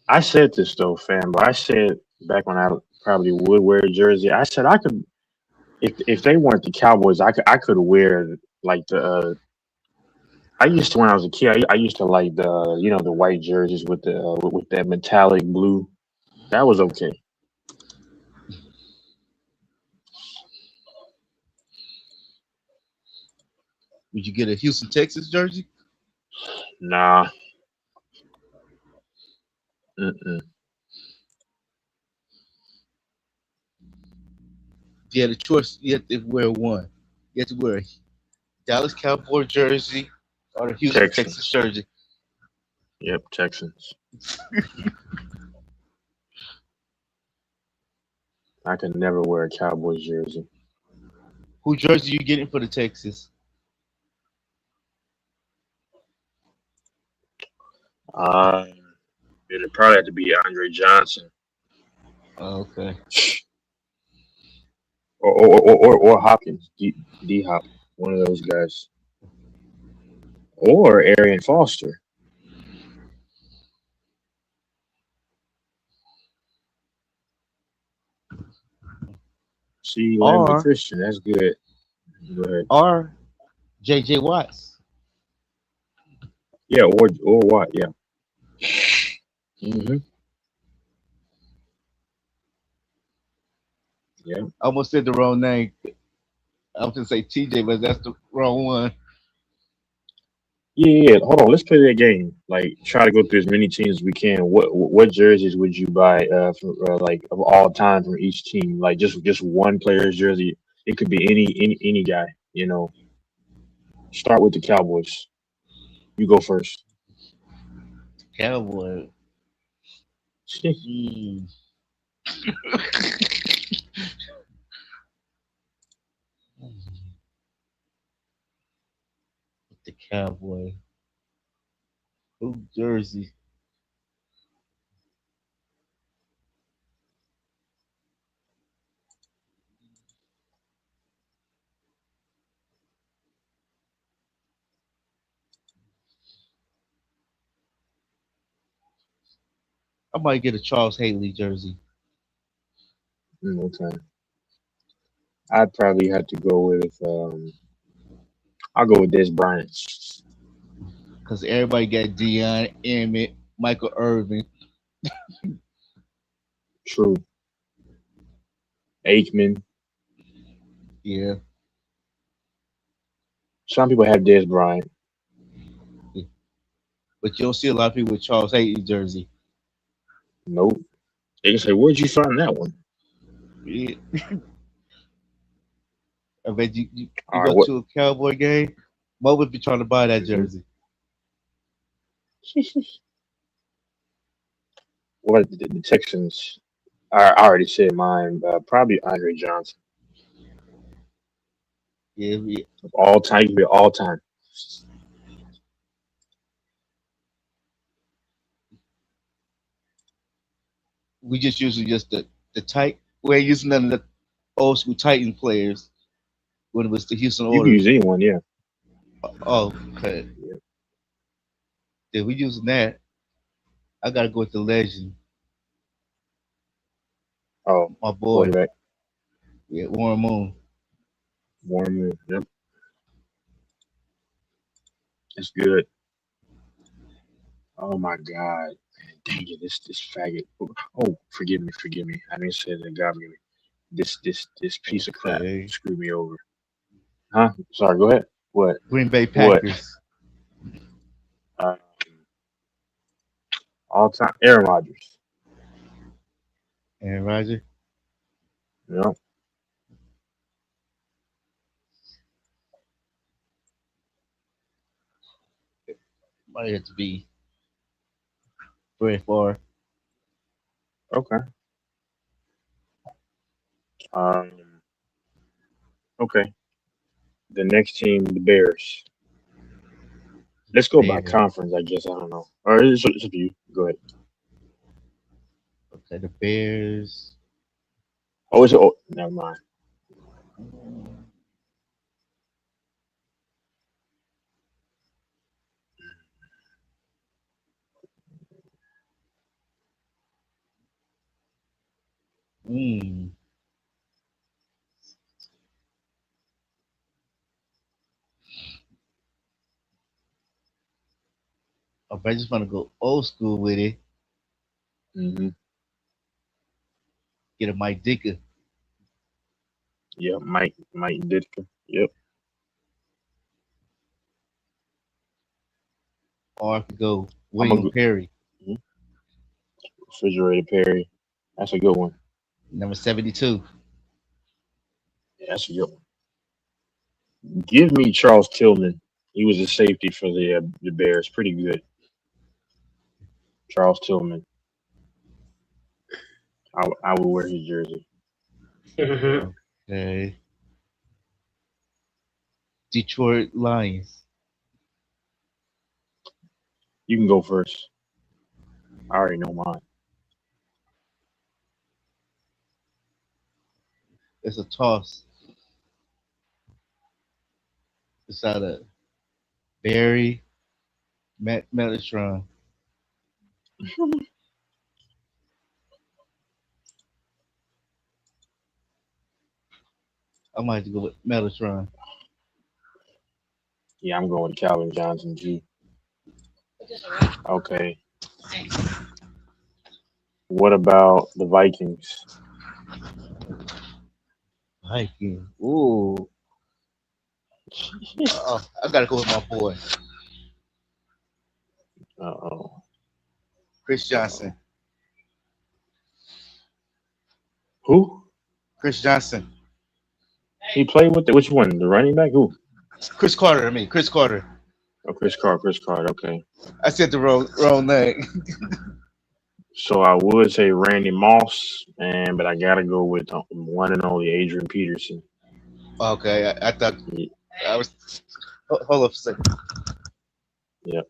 I said this though, fam, but I said back when I probably would wear a jersey, I said I could if they weren't the Cowboys, I could wear like the I used to when I was a kid. I used to like the white jerseys with the with that metallic blue. That was okay. Would you get a Houston Texas jersey? Nah, mm-mm. If you had a choice, you have to wear one. You have to wear a Dallas Cowboy jersey or a Houston Texas Texans. jersey. Yep, Texans. I could never wear a Cowboys jersey. Who jersey you getting for the Texas? Uh, it'd probably have to be Andre Johnson Oh, okay. or Hopkins, D Hop, one of those guys, or Arian Foster. See, Landry Or Christian, that's good. Go ahead. or JJ Watts. Yeah, or what? Yeah. Hmm. Yeah. I almost said the wrong name. I was gonna say TJ, but that's the wrong one. Yeah, yeah, yeah. Hold on. Let's play that game. Like, try to go through as many teams as we can. What jerseys would you buy for like of all time from each team? Like just one player's jersey. It could be any guy. Start with the Cowboys. You go first. Cowboy. Mm. The Cowboy. Who jersey? I might get a Charles Haley jersey Okay. I'd probably have to go with I'll go with Des Bryant. because everybody got Dion, Emmett, Michael Irvin. True. Aikman. Yeah. Some people have Des Bryant. But you don't see a lot of people with Charles Haley jersey. Nope. They can say, "Where'd you find that one?" Yeah. I bet you All right. go What? to a Cowboy game, Mo would be trying to buy that hmm jersey. What about the Texans? I already said mine. Probably Andre Johnson. Yeah, Of all time, he could be all time. we just usually just the tight. We ain't using none of the old school Titan players when it was the Houston You can use Oilers. anyone, yeah. Oh, okay. If we using that, I gotta go with the legend, Oh, my boy, quarterback. yeah, Warren Moon. Warren. Yep, that's good. Oh my God. Man, dang it, this faggot. Oh, forgive me. I didn't say that. God forgive me. This piece of crap Okay. screwed me over. Huh? Sorry. Go ahead. What? Green Bay What? Packers. Um, all time. Aaron Rodgers. And Roger. Yep. Might have to be Brett Favre. Okay. Um. Okay. The next team, the Bears. Let's go by Bears. conference. I guess I don't know. Or it's up to you. Go ahead. Okay, the Bears. Oh, it's oh, never mind. Mm. I just want to go old school with it. hmm Get a Mike Dicker. Yep. Mike Ditka. Yep. Or I could go I'm a William Perry, mhm. Refrigerator Perry. That's a good one. number 72. Yeah, that's a good one. Give me Charles Tillman. He was a safety for the Bears. Pretty good. Charles Tillman. I would wear his jersey. Okay. Detroit Lions. You can go first. I already know mine. It's a toss. It's out of Barry, Matt Metatron. I might have to go with Metatron. Yeah, I'm going with Calvin Johnson G. Okay. What about the Vikings? Hiking. Ooh. I gotta go with my boy, Uh-oh. Chris Johnson. Who? Chris Johnson. He played with which one? The running back? Who? Chris Carter, I mean, Chris Carter. Oh, Chris Carr. Chris Carr. Okay. I said the wrong name. So I would say Randy Moss, and but I gotta go with one and only Adrian Peterson. Okay, I thought Ye- I was. Hold up a second. Yep.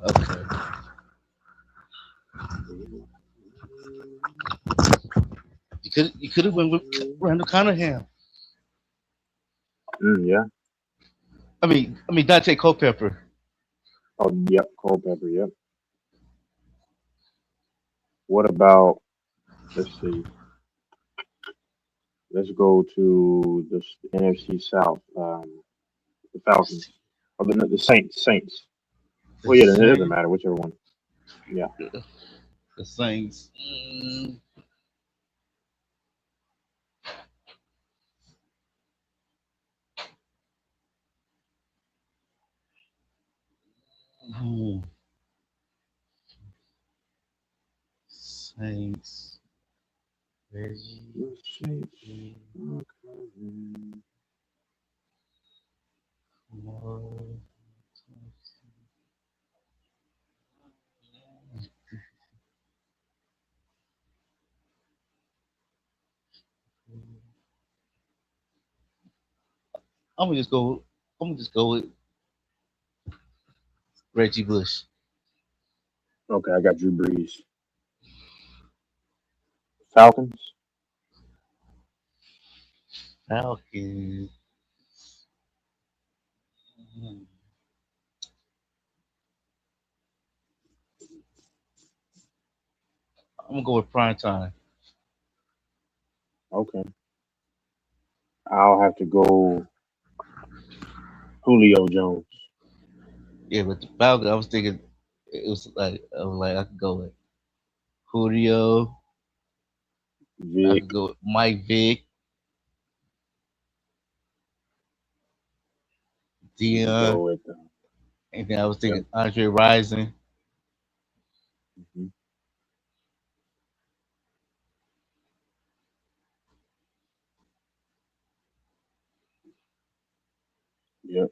Okay. You could have went with Randall Cunningham. Yeah. I mean Dante Culpepper. Oh, yep. Culpepper. Yep. What about? Let's see. Let's go to the NFC South. The Falcons. Or the Saints. Saints. The Well, yeah, it doesn't Saints. matter. Whichever one. Yeah. The Saints. Ooh, Saints. Reggie. The Saints. Okay. Moore. I'm gonna just go. I'm gonna just go with Reggie Bush. Okay, I got Drew Brees. Falcons. Falcons. I'm gonna go with prime time. Okay. I'll have to go Julio Jones. Yeah, but the Falcons. I was thinking it was like I could go with Julio. I could Vic. go with Mike Vick, You go Dion, with and then I was yep. thinking Andre Rison. Mhm. Yep.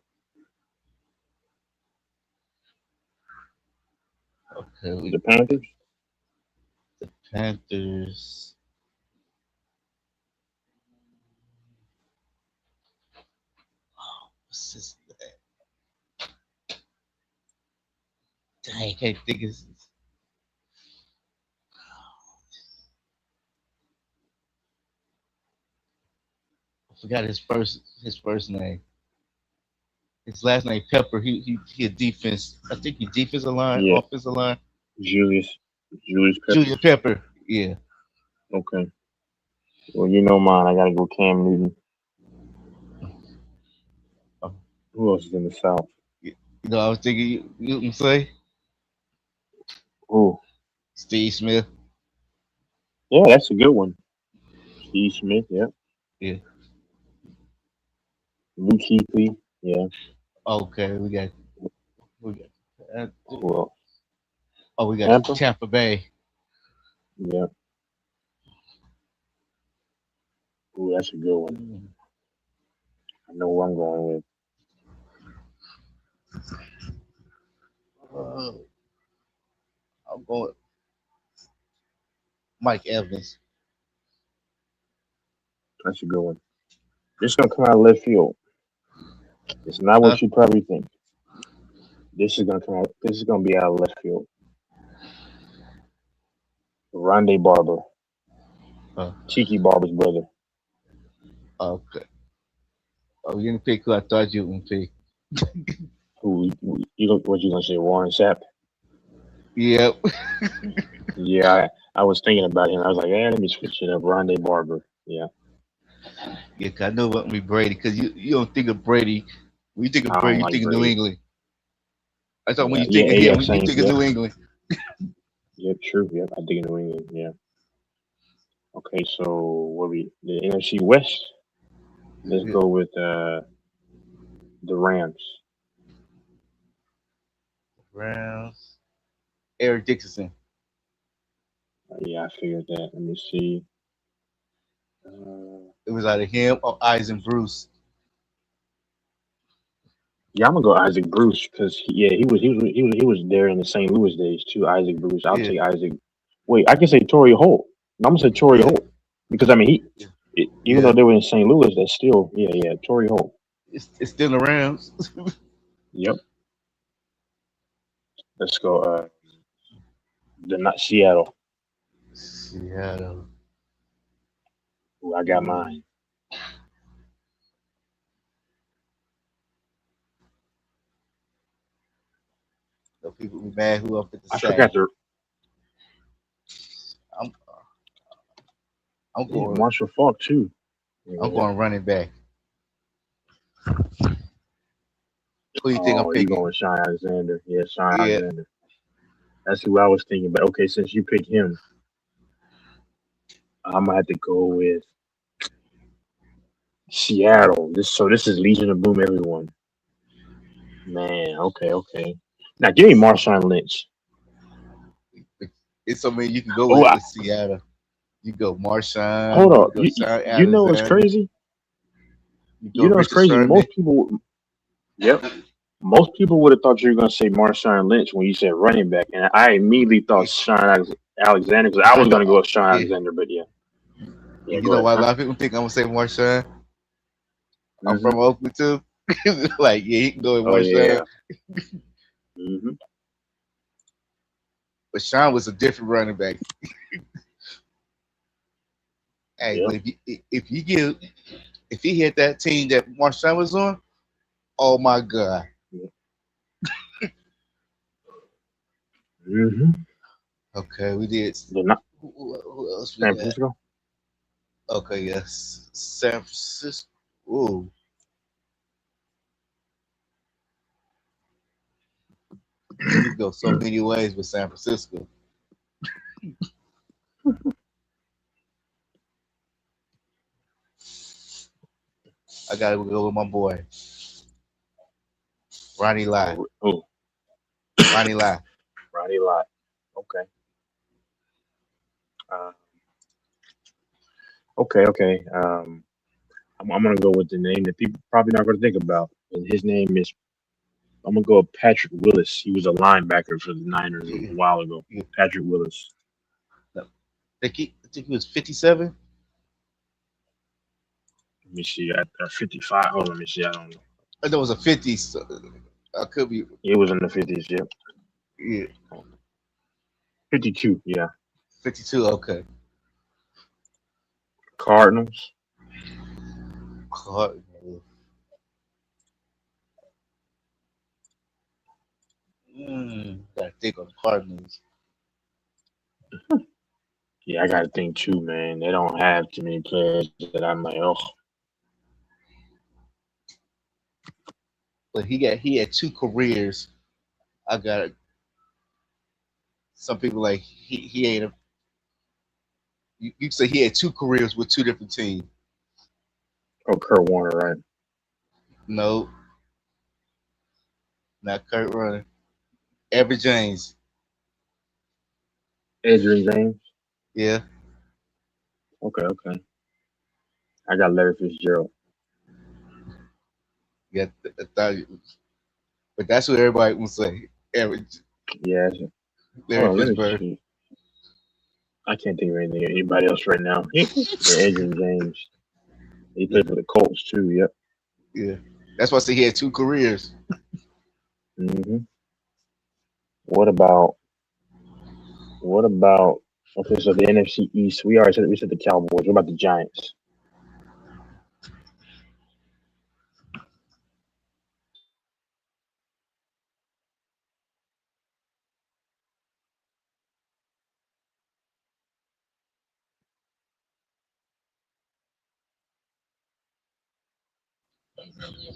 Okay, The Panthers. the Panthers. What's this? Dang, I can't think of. I forgot his first name. His last name Pepper. He a defense. I think he defensive line, Yeah. offensive line. Julius. Julius Julia Peppers. Pepper. Yeah. Okay. Well, you know mine. I gotta go Cam Newton. Um, Who else is in the South? I was thinking you can say Oh, Steve Smith. yeah, that's a good one. Steve Smith. Yep. Yeah. Luke Kuechly. Yeah. Okay, we got Who else? we got Tampa. Tampa Bay. Yeah. Ooh, that's a good one. I know who I'm going with. Uh, I'm going Mike Evans. That's a good one. This is gonna come out of left field. It's not Huh? what you probably think. This is gonna come out. This is gonna be out of left field. Rondé Barber, Uh, Tiki Barber's brother. okay. Oh, you didn't pick who I thought you would pick. What you gonna say? Warren Sapp. Yep. Yeah, I was thinking about him. I was like, let me switch it up. Rondé Barber. Yeah, Yeah, 'cause I know about me Brady because you don't think of Brady. When you think of I don't Brady, you like think of New Brady. England. I thought when Yeah, you yeah, think of yeah. him, you Saints. think of Yep, New England. yep, true. Yep, I dig New England. Yeah. Okay, so what we the NFC West? Let's Yeah. go with the Rams. Browns. Eric Dickerson. Yeah, I figured that. Let me see. It was either him or Eisen Bruce. Yeah, I'm gonna go Isaac Bruce because he was there in the St. Louis days too. Isaac Bruce. I'll Yeah, take Isaac. Wait, I can say Torrey Holt. I'm gonna say Torrey yeah, Holt because I mean yeah. even though Yeah. they were in St. Louis, that's still yeah Torrey Holt. It's still the Rams. Yep. Let's go. The not Seattle. Seattle. Ooh, I got mine. So people be mad who up at the I sack. forgot the I'm I'm yeah, going Marshall Falk too. I'm Yeah. going running back. Who you think I'm Oh, you picking? going with Sean Alexander? Yeah, Sean Yeah. Alexander. That's who I was thinking. But okay, since you picked him, I'm gonna have to go with Seattle. This is Legion of Boom, everyone. Man, okay. Now give me Marshawn Lynch. It's so many you can go Oh, with Seattle. You go Marshawn, hold you up. can go Sean You know what's Alexander, crazy? you go You know what's Richard crazy? Sherman. Yep. Most people would have thought you were gonna say Marshawn Lynch when you said running back, and I immediately thought Alexander because I I was know gonna go with Sean yeah. Alexander, but yeah, You go know ahead. why a Huh? lot of people think I'm gonna say Marshawn? I'm Hmm. from Oakland too. Like, yeah, he can go with Oh Marshawn. yeah. Hmm. But Sean was a different running back. Hey, Yep. but if he hit that team that Marshawn was on, oh my god. Hmm. Okay, we did. They're not Who else we San got? Francisco. Okay, yes, San Francisco. Ooh, you can go so many ways with San Francisco. I gotta go with my boy Ronnie Lott. Oh, Ronnie Lott. Ronnie Lott. Okay. Uh, okay. I'm gonna go with the name that people probably not gonna think about, and his name is. I'm gonna go with Patrick Willis. He was a linebacker for the Niners a Yeah, while ago. yeah. Patrick Willis. I think he was 57. Let me see. At 55. Hold on. Let me see. I don't know. I know it was a 50. So I could be. It was in the 50s. Yep. Yeah, 52. Yeah. 52. Okay. Cardinals. Cardinals. Gotta think of the Cardinals. Yeah, I gotta think too, man. They don't have too many players that I'm like, oh, But he had two careers. I got some people like he ain't a. You say he had two careers with two different teams. Kurt Warner, right? No, not Kurt Runner. Everett James. Adrian James. Yeah, Okay. I got Larry Fitzgerald. yeah. I thought, but that's what everybody would say. Everett, Yeah. Hold Larry on, let me Fitzgerald. see. I can't think of anybody else right now. Yeah, Adrian James. He played for the Colts too. Yep. Yeah, that's why I say he had two careers. Hmm. What about what about? Okay, so the NFC East. We said the Cowboys. What about the Giants?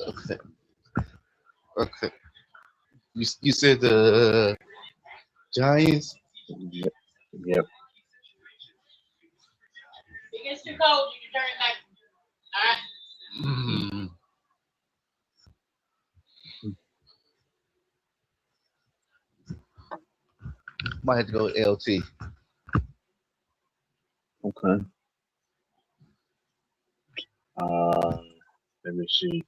Okay, okay. You said the Giants. Yep. Yep. Hmm. Might have to go with LT. Okay. Let me see.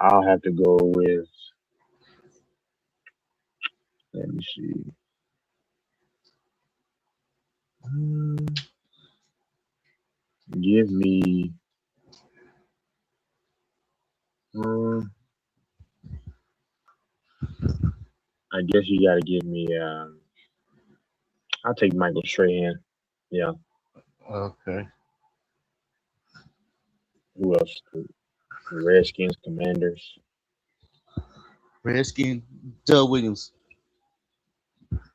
I'll have to go with. Let me see. Mm, Give me. Um, I guess you got to give me. I'll take Michael Strahan. Yeah. Okay. Who else? Redskins, Commanders. Redskin, Doug Williams.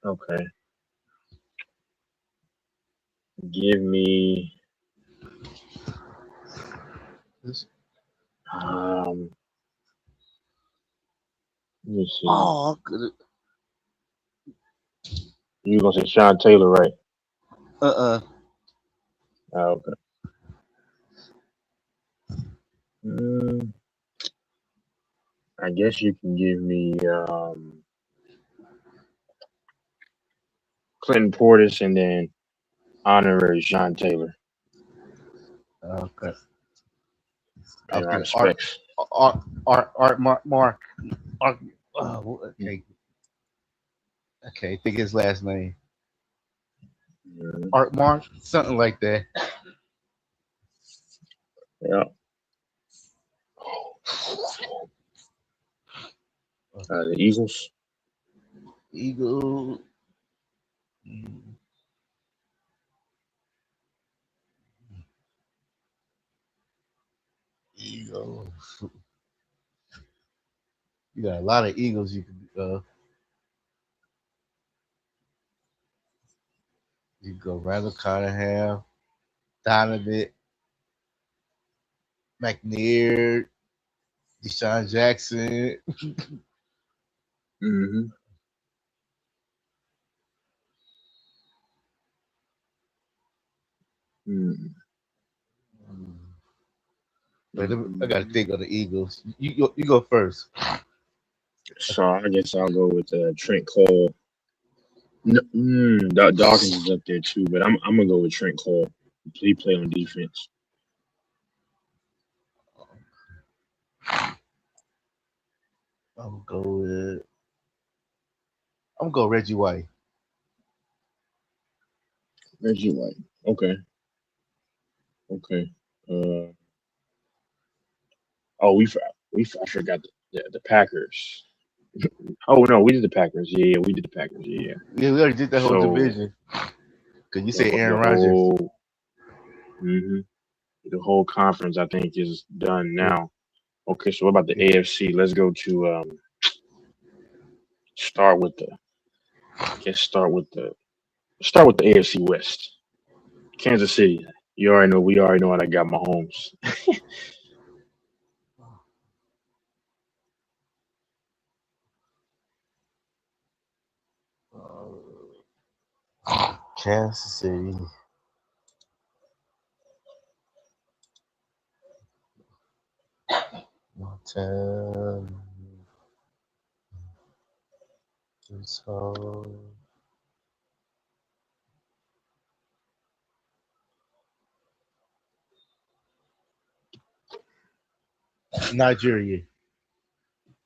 Okay. Give me. Um. Let me see. Oh, good. You gonna say Sean Taylor, right? Uh-uh. Okay. Mm, I guess you can give me Clinton Portis and then honorary Sean Taylor. Okay. Pay my Okay. Art, respects. Mark. Art, okay. Okay. Think his last name. Mhm. Art Mark, something like that. Yeah. The Eagles. Eagle. Eagle. You got a lot of Eagles. You go Randall Cunningham, Donovan, McNair, Deshaun Jackson. Mm-hmm. Mm-hmm. But I got to think of the Eagles. You go first. So I guess I'll go with Trent Cole. No, Dawkins is up there too, but I'm gonna go with Trent Cole. He play on defense. I'm gonna go with. I'm gonna go Reggie White. Reggie White. Okay. Okay. Uh, I forgot the Packers. Oh no, we did the Packers. Yeah, we did the Packers. Yeah. Yeah, we already did that whole So division. Cause you the say the Aaron Rodgers. whole hmm the whole conference I think is done Yeah. now. Okay, so what about the AFC? Let's go to start with the I guess start with the AFC West. Kansas City. We already know how I got Mahomes. Kansas City. Montana. So Nigeria.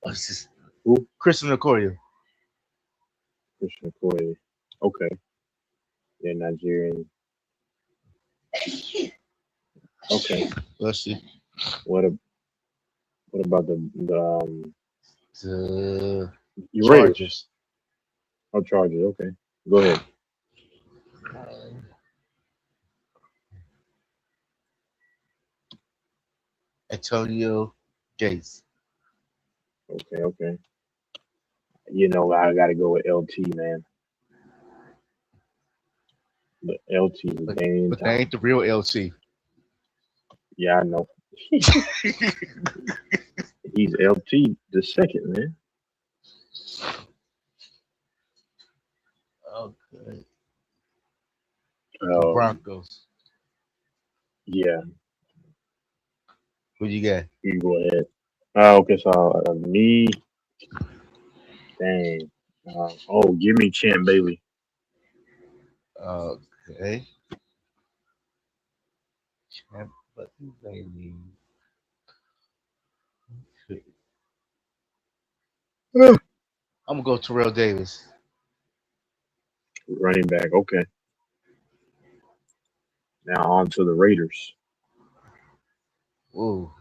What's this? Who? Christian Okoye. Christian McCoy. Okay. Yeah, Nigerian. Okay. Let's see. What a, what about The your Raiders? Chargers. Oh, Chargers. Okay. Go ahead. Antonio Gates. Okay. Okay. I got to go with LT, man. The LT is Damian But they ain't Thomas. the real LT. Yeah, I know. He's LT the second, man. Okay. The Um, Broncos. yeah, Who you got? you go ahead. Okay, so me, dang. Give me Champ Bailey. Okay. Champ, but baby. I'm gonna go Terrell Davis. Running back. Okay. Now on to the Raiders. Ooh.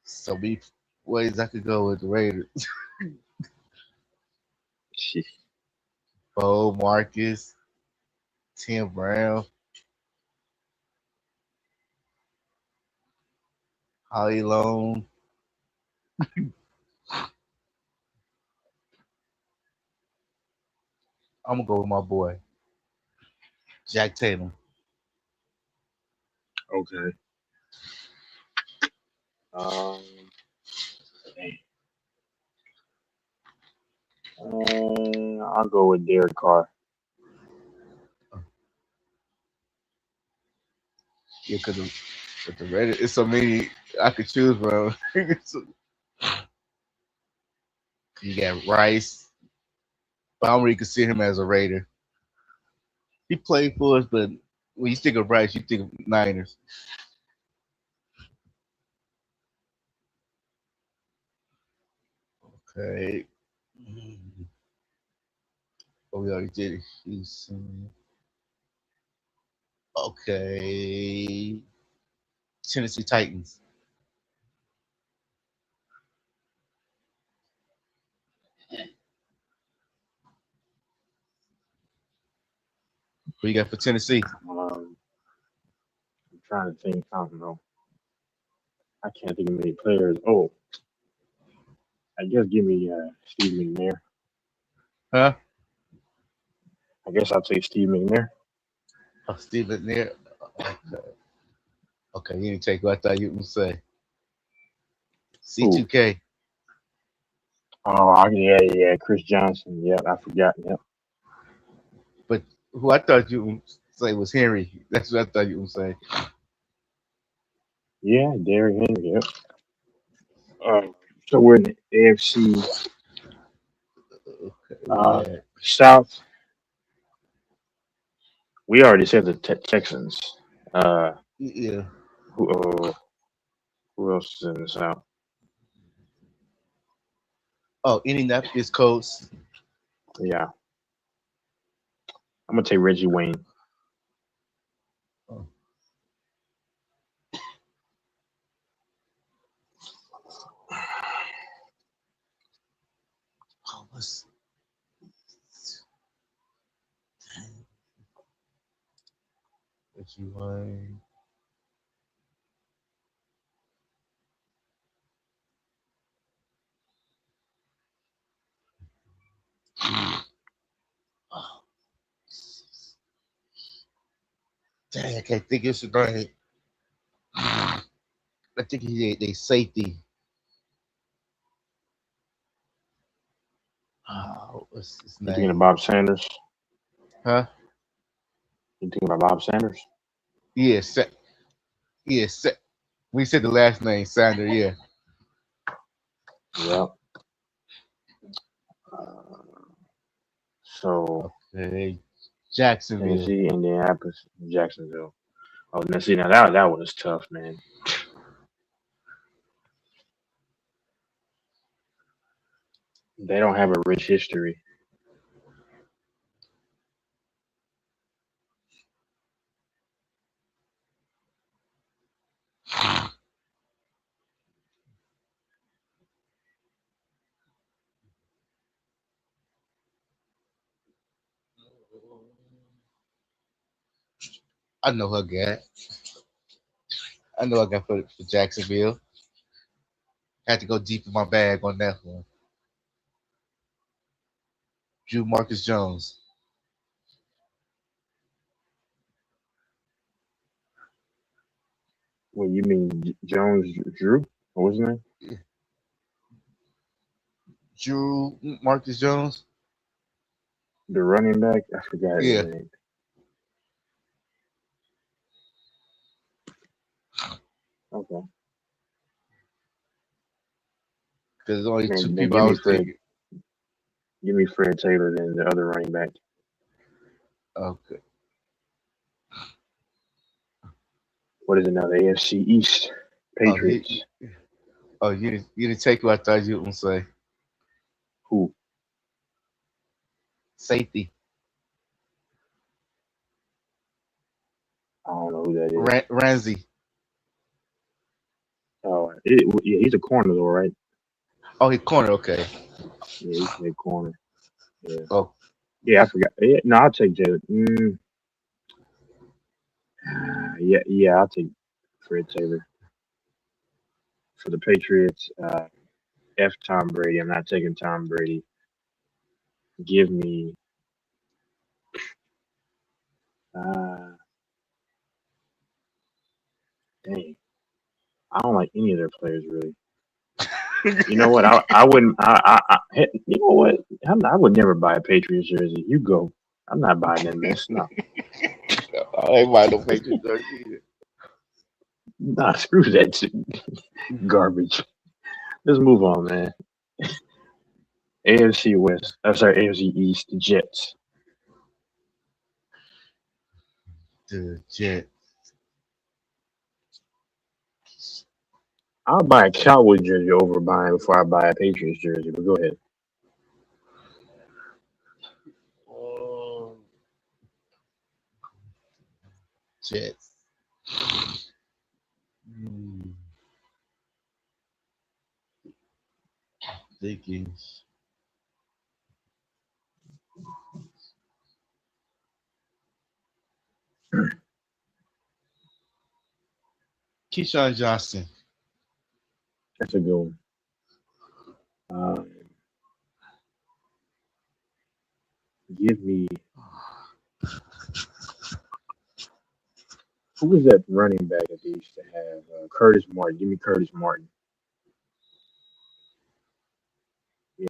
So many ways I could go with the Raiders. Bo Marcus, Tim Brown, Holly Long. I'm gonna go with my boy, Jack Tatum. Okay. Um, I'll go with Derek Carr. Yeah, because with the Raiders, it's so many I could choose from. So, you got Rice, but I don't really consider him as a Raider. He played for us, but when you think of Rice, you think of Niners. Okay. Oh, we already did it. Houston. Okay. Tennessee Titans. What you got for Tennessee? I'm trying to think. I don't know. I can't think of many players. Oh, I guess give me Steve McNair. Huh? I guess I'll take Steve McNair. Oh, Steve McNair. Okay. Okay, you didn't take what I thought you would say. Ooh. C2K. Oh, yeah, Chris Johnson. Yeah, I forgot. Yep. But who I thought you would say was Henry. That's what I thought you would say. Yeah, Derrick Henry. Yep. So we're in the AFC Okay, South. We already said the Texans. yeah. Who, who else is in the South? Oh, Indianapolis Colts. Yeah, I'm gonna take Reggie Wayne. Oh, what's Reggie Wayne? Oh, dang, I can't think of his name. I think they safety. Oh, what's his You thinking of name? Bob Sanders? Huh? You thinking about Bob Sanders? Yeah, yeah. We said the last name, Sander. Yeah. Yep. So Okay. Jacksonville. Tennessee, Indianapolis, Jacksonville. Oh, now see, now that one is tough, man. They don't have a rich history. I know her guy. I know I got for Jacksonville. Had to go deep in my bag on that one. Drew Marcus Jones. What you mean, Jones Drew? What was his name? Drew Marcus Jones. The running back? I forgot his Yeah. name. Okay. Because there's only two Then people I was thinking. give me Fred Taylor then the other running back. Okay. What is it now? The AFC East Oh, Patriots. you didn't take what I thought you were gonna say. Who? Safety. I don't know who that is. Ramsey. Oh, yeah, he's a corner though, right? Oh, he corner. Okay. Yeah, he played corner. Yeah. Oh, Yeah, I forgot. Yeah, no, I'll take Jalen. Yeah, I'll take Fred Taylor for the Patriots. F Tom Brady. I'm not taking Tom Brady. Give me. Uh, Dang, I don't like any of their players really. You know what? I wouldn't. You know what? I would never buy a Patriots jersey. You go. I'm not buying that mess. No. I ain't buying no Patriots jersey either. Nah, screw that shit. Garbage. Let's move on, man. AFC West. I'm sorry, AFC East. Jets. The Jet. I'll buy a Cowboy jersey over buying before I buy a Patriots jersey. But go ahead. Jets. Thinking. Keyshawn Johnson. That's a good one. Give me. Who was that running back that they used to have? Curtis Martin. Give me Curtis Martin. Yeah.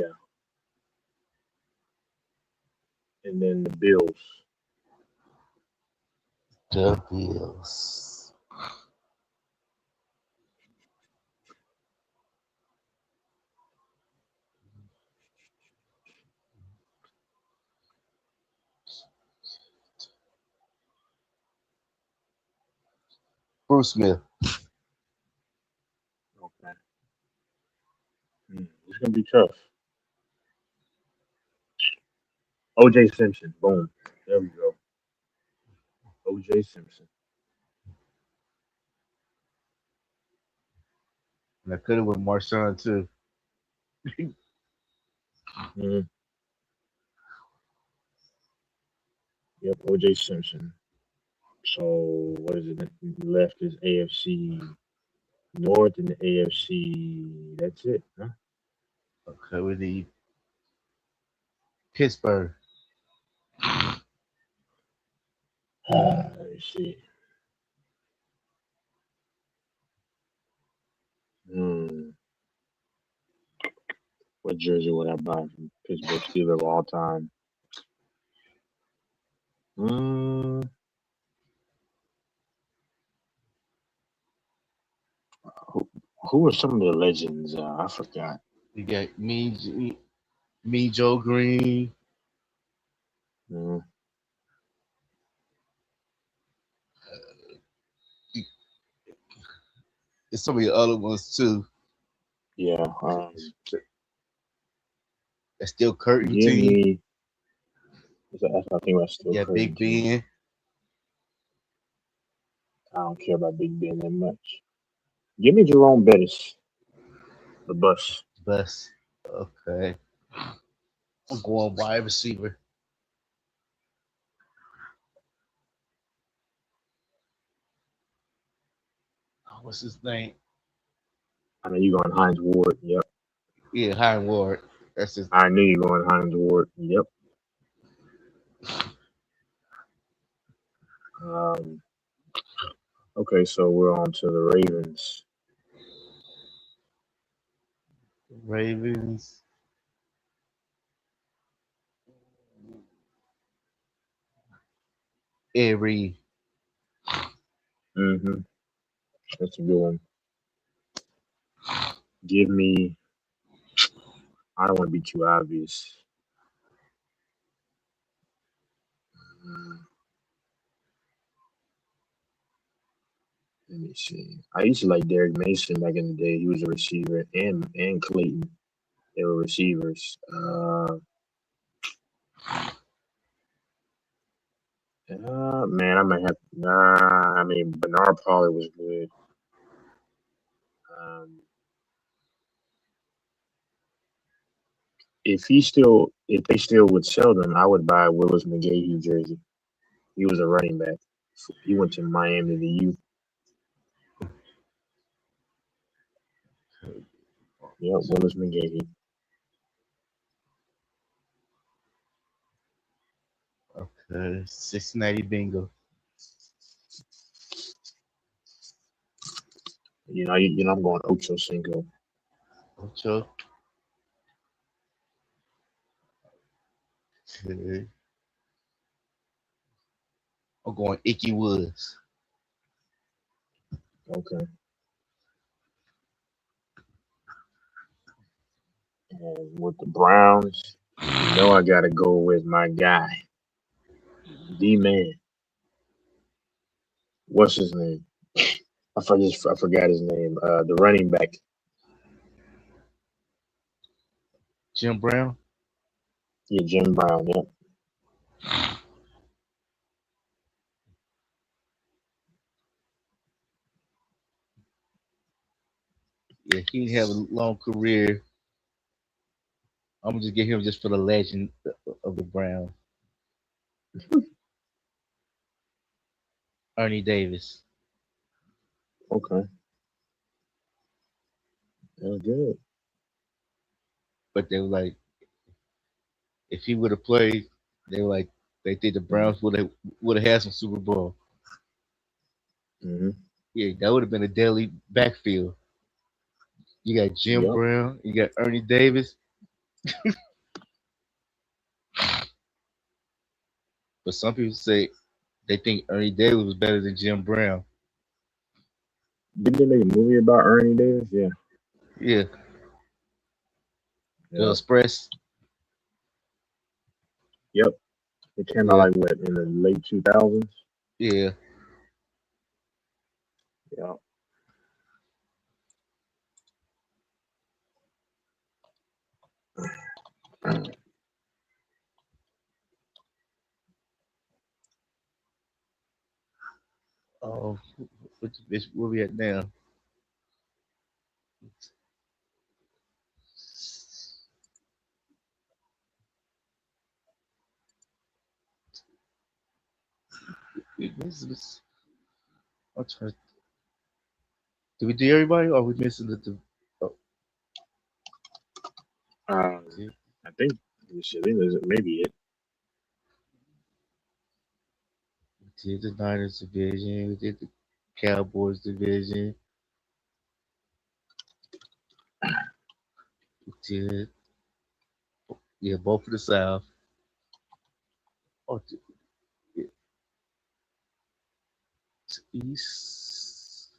And then the Bills. The Bills. Bruce Smith. Okay. It's gonna be tough. O.J. Simpson. Boom. There we go. O.J. Simpson. And I could have with Marshawn too. Yep, O.J. Simpson. So what is it? Left is AFC North and the AFC. That's it, huh? Okay, we need Pittsburgh. Let's see. What jersey would I buy from Pittsburgh Steelers of all time? Who are some of the legends? I forgot. You got me Joe Green. Mm. There's some of the other ones too. Yeah. That's still Curtin Give team. me. I think that's still Yeah, Curtin Big team. Ben. I don't care about Big Ben that much. Give me Jerome Bettis. The bus. Bus. Okay. I'm going wide receiver. Oh, what's his name? I know you're going Hines Ward. Yep. Yeah, Hines Ward. That's his. I knew you were going Hines Ward. Yep. Okay, so we're on to the Ravens. Ravens. Every. That's a good one. Give me I don't want to be too obvious. Let me see. I used to like Derek Mason back in the day. He was a receiver, and Clayton. They were receivers. Man, I might have. Nah, I mean Bernard Pollard was good. Um, if they still would sell them, I would buy a Willis McGahee jersey. He was a running back. He went to Miami the U. Yep, Willis McGahee. Okay, Cincinnati Bingo. I'm going Ocho Cinco. Ocho. Okay. I'm going Icky Woods. Okay. And with the Browns, I gotta go with my guy, D-Man. What's his name? I forgot his name. The running back. Jim Brown. Yeah, Jim Brown. Yep. Yeah, he didn't have a long career. I'm gonna just get him just for the legend of the Browns. Ernie Davis. Okay. That's good. But they were like, if he would have played, they were like, they think the Browns would have had some Super Bowl. Mm-hmm. Yeah, that would have been a deadly backfield. You got Jim Yep. Brown, you got Ernie Davis. But some people say they think Ernie Davis was better than Jim Brown. Didn't they make a movie about Ernie Davis? Yeah. Yeah, the Yeah. Express. Yep. It came out Yeah, like what in the late 2000s. yeah. Yeah. Oh, where we at now? This, I'm trying. Did we do everybody, or are we missing the? Oh, see, I think maybe it. we did the Niners division. We did the Cowboys division. We did, yeah, both of the South. Oh, yeah, East.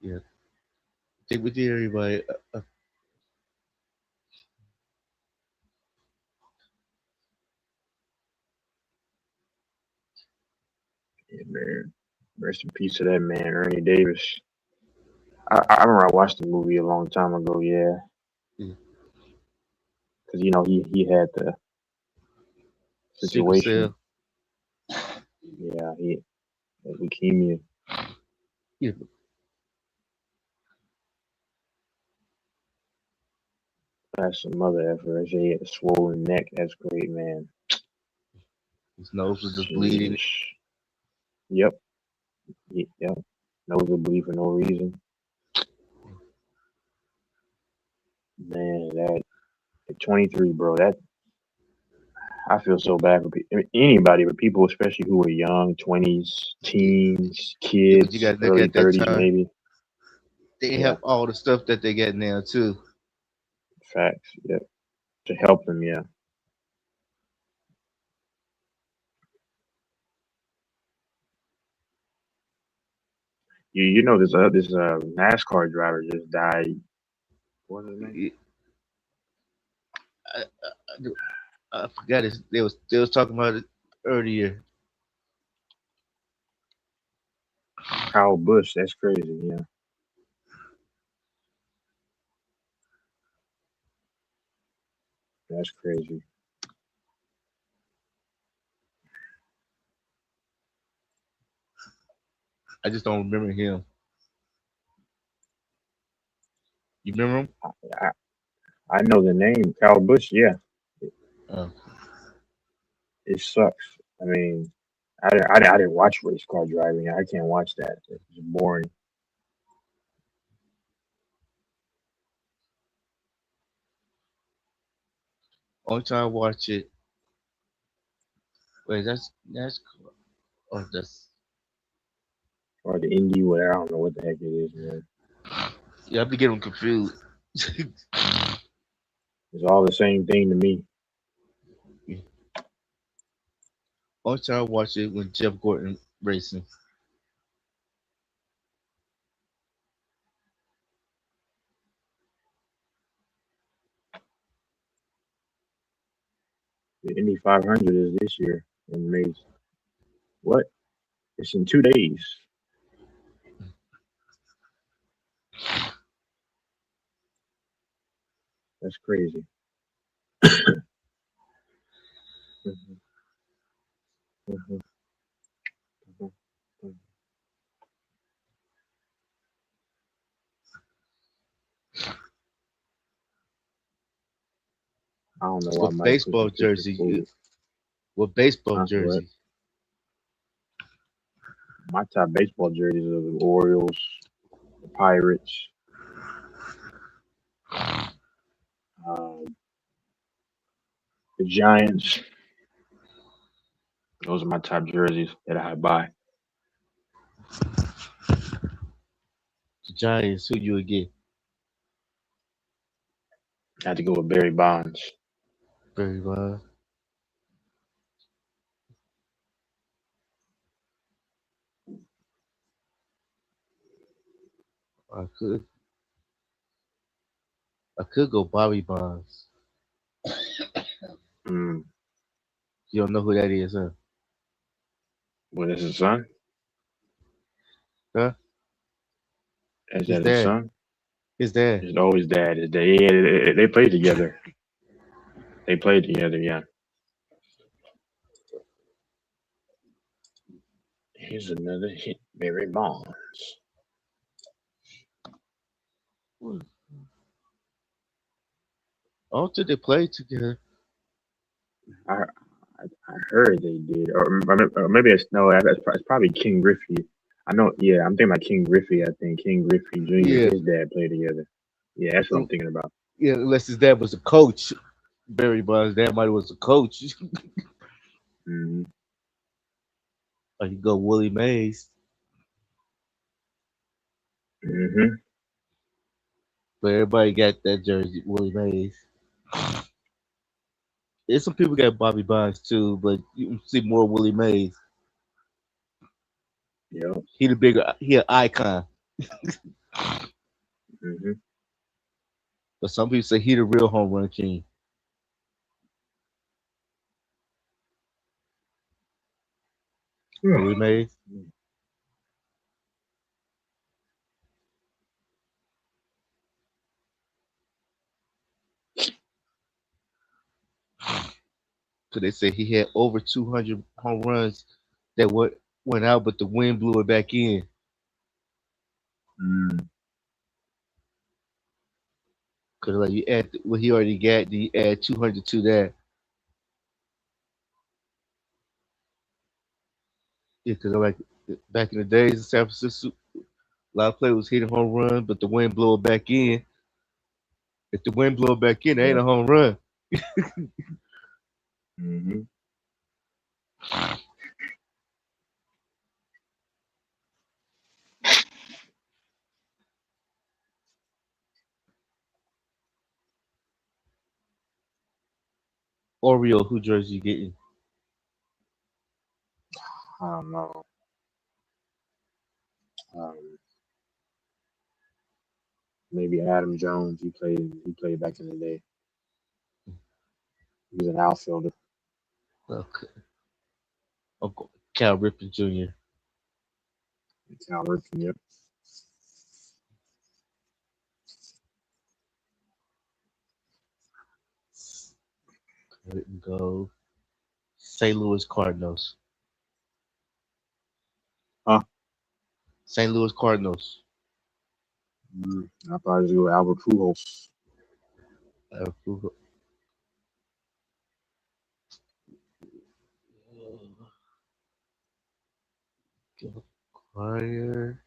Yeah, I think we did everybody. Yeah, man. Rest in peace to that man, Ernie Davis. I remember I watched the movie a long time ago. Yeah, Yeah, because he had the sickle situation. cell. Yeah, he had leukemia. Yeah, That's some other effort. He had a swollen neck. That's great, man. his nose was just bleeding. Sheesh. Yep. Yep. Nose will bleed for no reason. Man, that at 23, bro. That I feel so bad for anybody, but people, especially who are young, 20s, teens, Yeah, but you kids, got to look early at that 30s, time. maybe. They didn't Yeah, have all the stuff that they got now too. facts. Yeah, to help them. Yeah, You know this NASCAR driver just died. What was his name? I, I forgot it. They was talking about it earlier. Kyle Busch. That's crazy. Yeah. That's crazy. I just don't remember him. You remember him? I, I know the name Kyle Busch. Yeah. Oh. It sucks. I mean, I didn't watch race car driving. I can't watch that. It's boring. Only time I watch it. Wait, that's cool. Oh, that's Or the Indy, whatever. I don't know what the heck it is, man. yeah. I be getting confused. It's all the same thing to me. Only time I watch it when Jeff Gordon racing. The Indy 500 is this year in May. What? It's in 2 days. That's crazy. Mhm, mhm, mhm, mhm. I don't know why What Mike pushing baseball pictures jersey? forward. What baseball What? jersey? My top baseball jerseys are the Orioles, the Pirates, um, the Giants. Those are my top jerseys that I buy. The Giants. Who you would get? I had to go with Barry Bonds. Very well. I could. I could go Bobby Bonds. Mm. You don't know who that is, huh? What is his son? Huh? Is His that his dad. son? His dad. It's always dad. His dad. Yeah, they played together. They played together. Yeah. Here's another hit, Barry Bonds. I don't think they played together. I I heard they did, or maybe it's no. It's probably King Griffey. I know. Yeah, I'm thinking about King Griffey. I think King Griffey Jr. Yeah. His dad played together. Yeah, that's what I'm Mm, thinking about. yeah, unless his dad was a coach. Barry Bonds' dad might was a coach. Hmm. Or you go Willie Mays. Hmm. But everybody got that jersey, Willie Mays. There's some people got Bobby Bonds too, but you see more Willie Mays. Yep. He an icon. Hmm. But some people say he the real home run king. Willie Mays. So they say he had over 200 home runs that went out, but the wind blew it back in. Mm. Cause like you add what he already got, then you add 200 to that. Yeah, cause like back in the days in San Francisco, a lot of players was hitting home runs, but the wind blew it back in. If the wind blow it back in, it ain't Yeah. a home run. Hmm. Oreo, who jersey you getting? I don't know. Um, Maybe Adam Jones. He played back in the day. He was an outfielder. Okay. Uncle Cal Ripken Jr. Cal Ripken, yep. Couldn't go. St. Louis Cardinals. Huh? St. Louis Cardinals. I'll probably just go with Albert Pujols. Choir.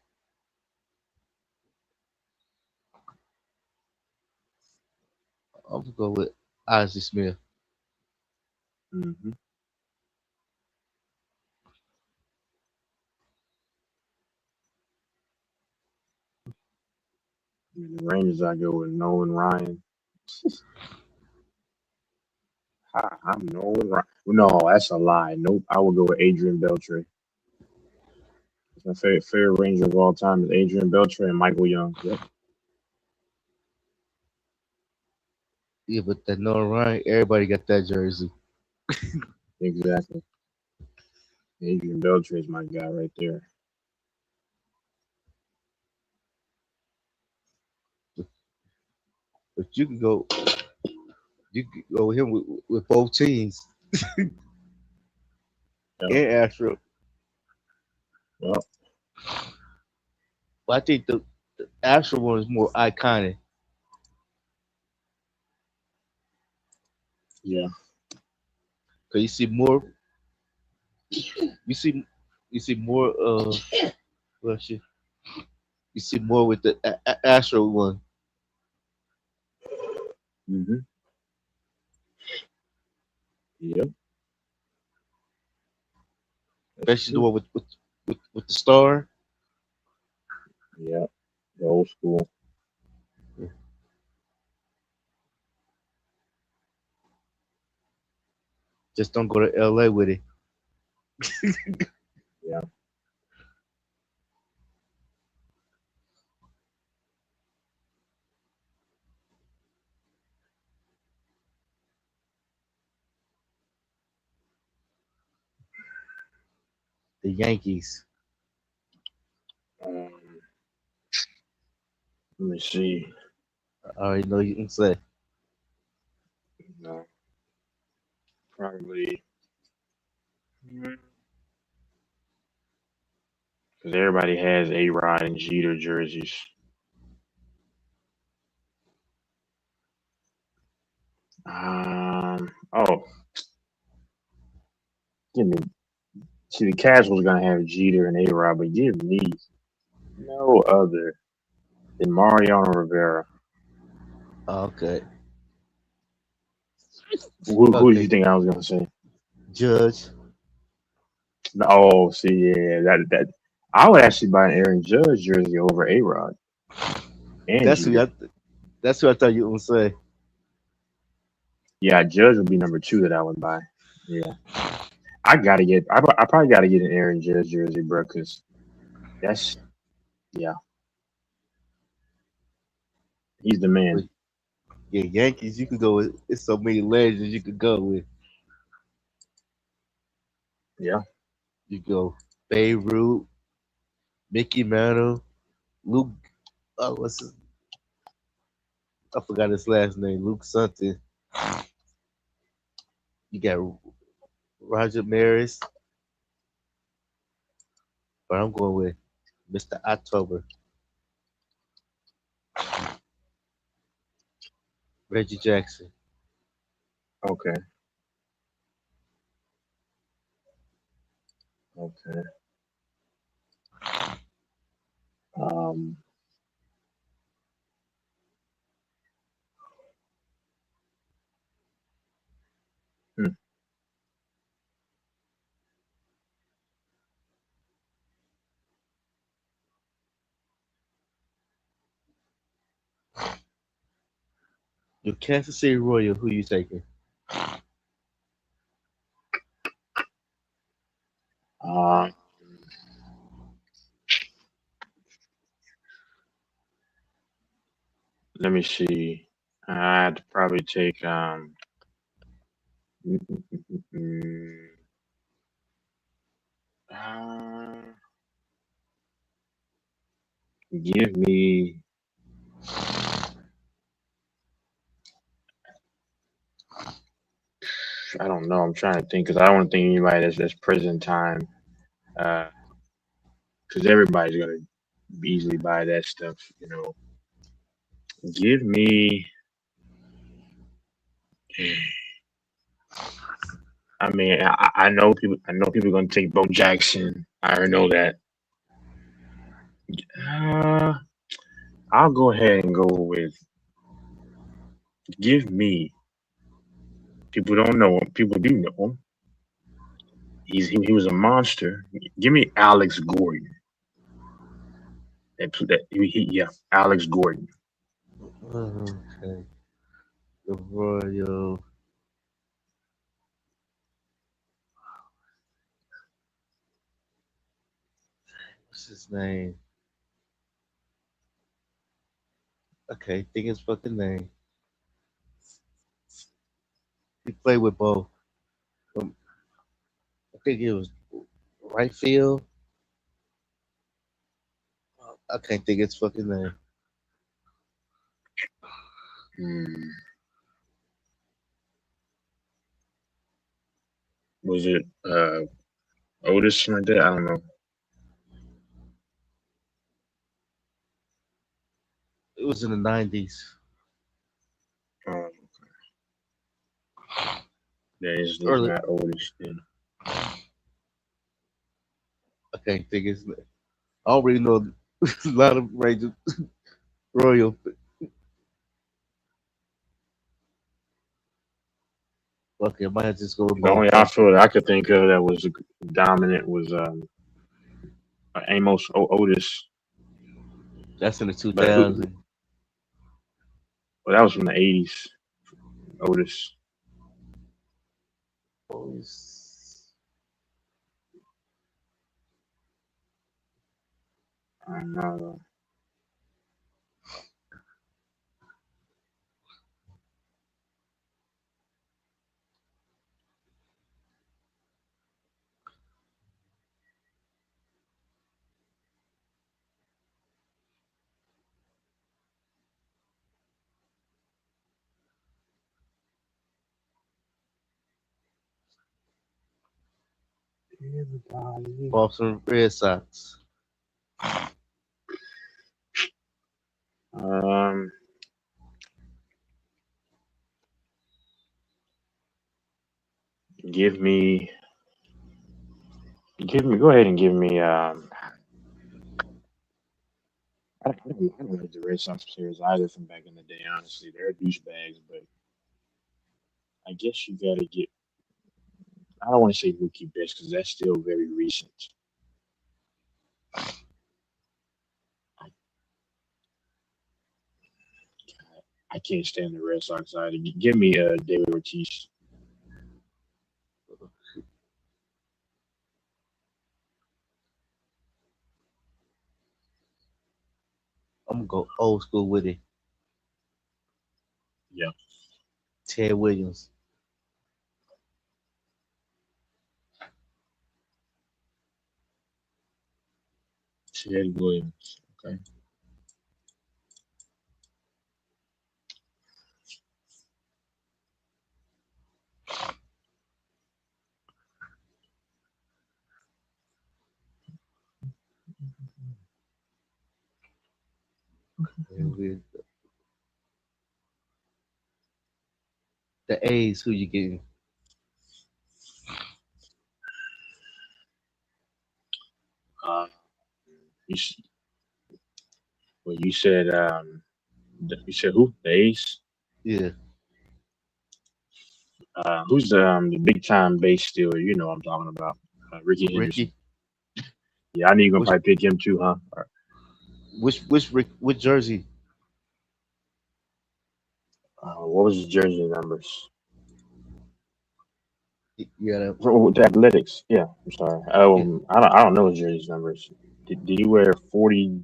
I'm gonna go with Ozzie Smith. Mm-hmm. The Rangers, I go with Nolan Ryan. I'm Nolan Ryan. No, that's a lie. Nope. I would go with Adrian Beltre. My favorite Ranger of all time is Adrian Beltre and Michael Young. Yep. Yeah, but that Noah Ryan, everybody got that jersey. Exactly. Adrian Beltre is my guy right there. But you can go with him with both teams. Yep. And Astro. Yep. But I think the Astro one is more iconic. Yeah. Cause you see more well, shit. You see more with the Astro one. Mm-hmm. Yep. Especially the one with the star. Yep. The old school. Just don't go to LA with it. Yeah. The Yankees. Let me see. I already know you can say. No. Probably. Because everybody has A-Rod and Jeter jerseys. Oh. Give me. See, the Cavs was gonna have Jeter and A-Rod, but give me no other than Mariano Rivera. Okay. Who did you think I was gonna say? Judge. Oh, see, yeah, that I would actually buy an Aaron Judge jersey over A-Rod and That's who Jeter. that's who I thought you were gonna say. Yeah, Judge would be number 2 that I would buy. Yeah, I gotta get. I probably gotta get an Aaron Judge jersey, bro, because that's yeah, he's the But man. yeah, Yankees, you could go with it's so many legends you could go with. Yeah, You go Beirut, Mickey Mantle, Luke what's his I forgot his last name, Luke something. You got Roger Maris, but I'm going with Mr. October, Reggie Jackson. okay, okay. Um, hmm. Your Kansas City Royal, who you taking? uh, Let me see. I'd probably take mm, mm, uh, give me. I don't know. I'm trying to think because I don't want to think anybody that's prison time. Because everybody's gonna easily buy that stuff. Give me. I mean, I know people. I know people are gonna take Bo Jackson. I already know that. Uh, I'll go ahead and go with. Give me. People don't know him. People do know him. He was a monster. Give me Alex Gordon. Yeah, Alex Gordon. Okay. The Royal. What's his name? Okay, think his fucking name. He played with both. I think it was right field. I can't think his fucking name. Was it Otis right there? I don't know. It was in the 90s. Um, yeah, it's Early. not Otis. Then. I can't think his name. I don't really know a lot of Rangers Royal. Okay, I might have to just go with The both. only outfielder I could think of that was dominant was Amos Otis. That's in the But 2000s. well, that was from the '80s. Otis. I know. Boston Red Sox. Um, give me. Go ahead and give me. I don't like the Red Sox players either from back in the day. Honestly, they're douchebags, but I guess you gotta get. I don't want to say Mookie Betts because that's still very recent. I can't stand the Red Sox either. Give me David Ortiz. I'm gonna go old school with it. Yeah. Ted Williams. Ted Williams. Okay. And with the A's, who you getting? Uh, you, well, you said you said who? The Ace. Yeah. Who's the big time base stealer? You know what I'm talking about. Ricky Henderson. Ricky. Yeah, I know you're gonna probably pick him too, huh? Which jersey? What was his jersey numbers? Yeah. The Athletics. Yeah, I'm sorry. I don't know his jersey numbers. Did he wear 40?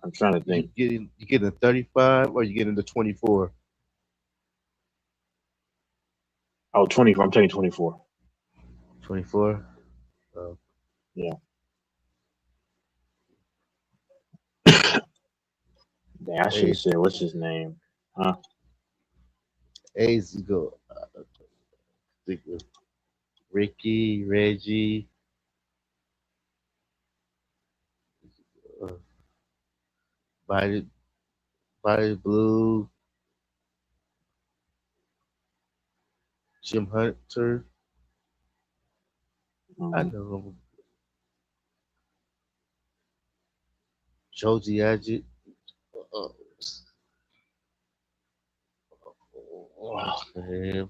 I'm trying to You think. getting a 35 or you getting the 24? Oh, 24. I'm taking 24. 24. Yeah. Dang, I should have A's, said what's his name, huh? A's you go. Think of Ricky, Reggie, uh, Body, Body Blue, Jim Hunter. I Um, know him. Joji Ajit. Uh, man.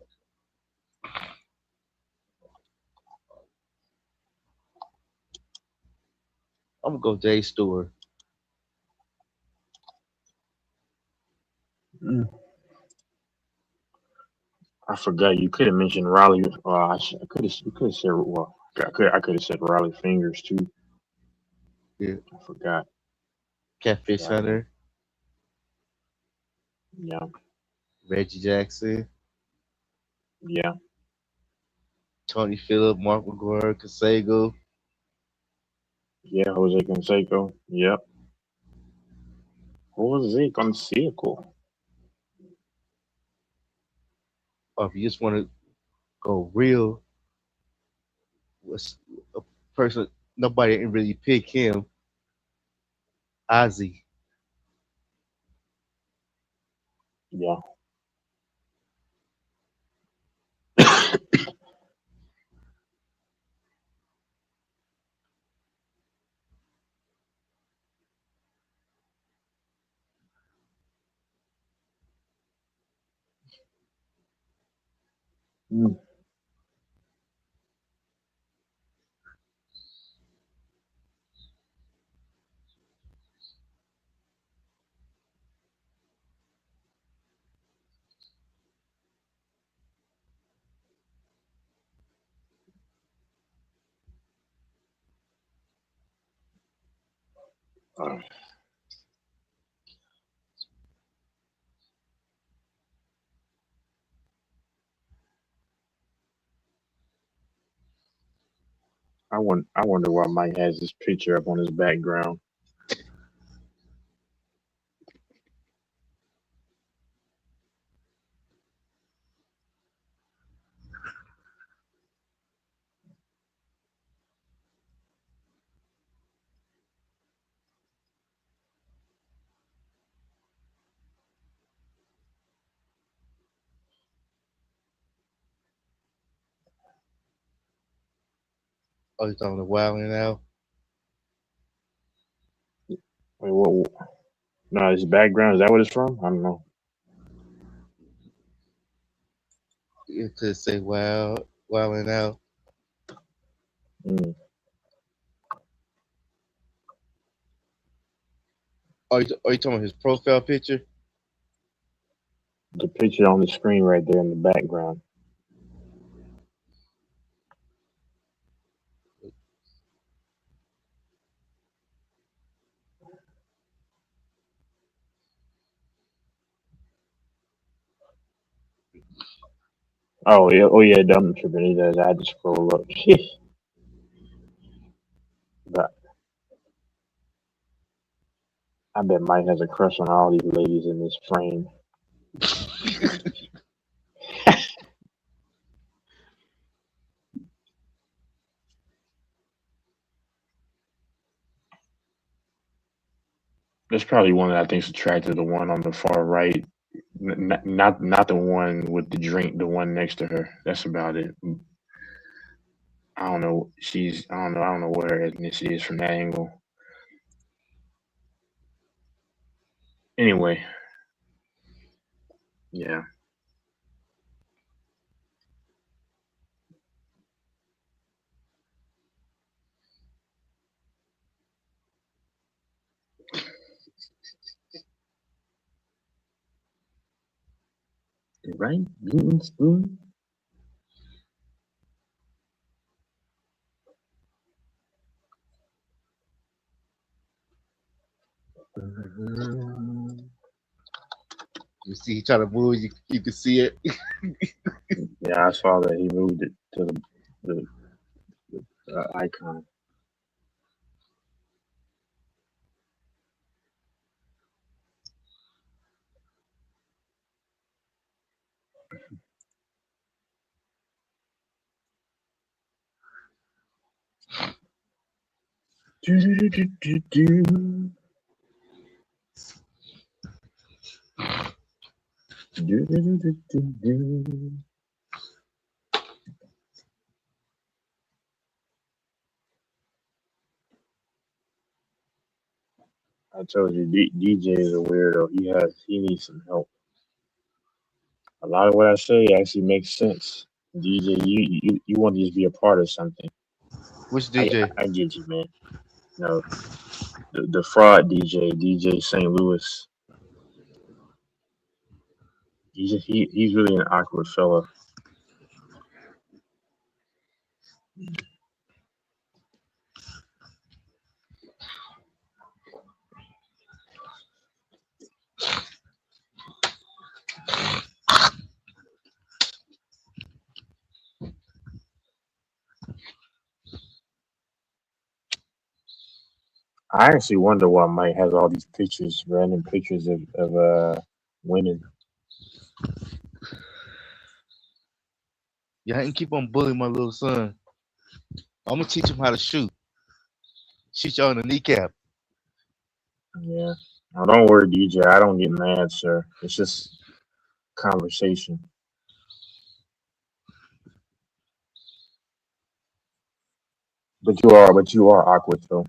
I'm gonna go Dave Stewart. mm, I forgot you could have mentioned Raleigh. I could have. You could have said well. I could have said Raleigh Fingers too. Yeah. I forgot. Catfish Forgot him. Hunter, Yeah. Reggie Jackson, Yeah. Tony Phillip, Mark McGuire, Casego. Yeah. Jose Canseco. Yep. Jose Canseco. Or if you just want to go real, what's a person nobody didn't really pick him, Ozzy. Yeah. Mm. Uh, I wonder why Mike has this picture up on his background. Oh, he's on the Wilding Out. Wait, what? No, his background is that what it's from? I don't know. It could say Wilding Out. Mm. Are you talking about his profile picture? The picture on the screen right there in the background. Oh yeah, I'm tripping. It does. I had to scroll up. But I bet Mike has a crush on all these ladies in this frame. There's probably one that I think's attractive. The one on the far right, not the one with the drink. The one next to her. That's about it. I don't know. I don't know. I don't know what her ethnicity is from that angle. Anyway, yeah. Right? Beaten spoon. You see, he trying to move. You can see it. Yeah, I saw that he moved it to the icon. Do-do-do-do-do-do. Do-do-do-do-do-do. I told you, DJ is a weirdo. He needs some help. A lot of what I say actually makes sense. DJ, you want to just be a part of something. Which I DJ? I get you, man. No, the fraud DJ St. Louis. He's really an awkward fella. I actually wonder why Mike has all these pictures, random pictures of women. Yeah, I can keep on bullying my little son. I'm gonna teach him how to shoot. Shoot y'all in the kneecap. Yeah. Now don't worry, DJ. I don't get mad, sir. It's just conversation. But you are awkward though.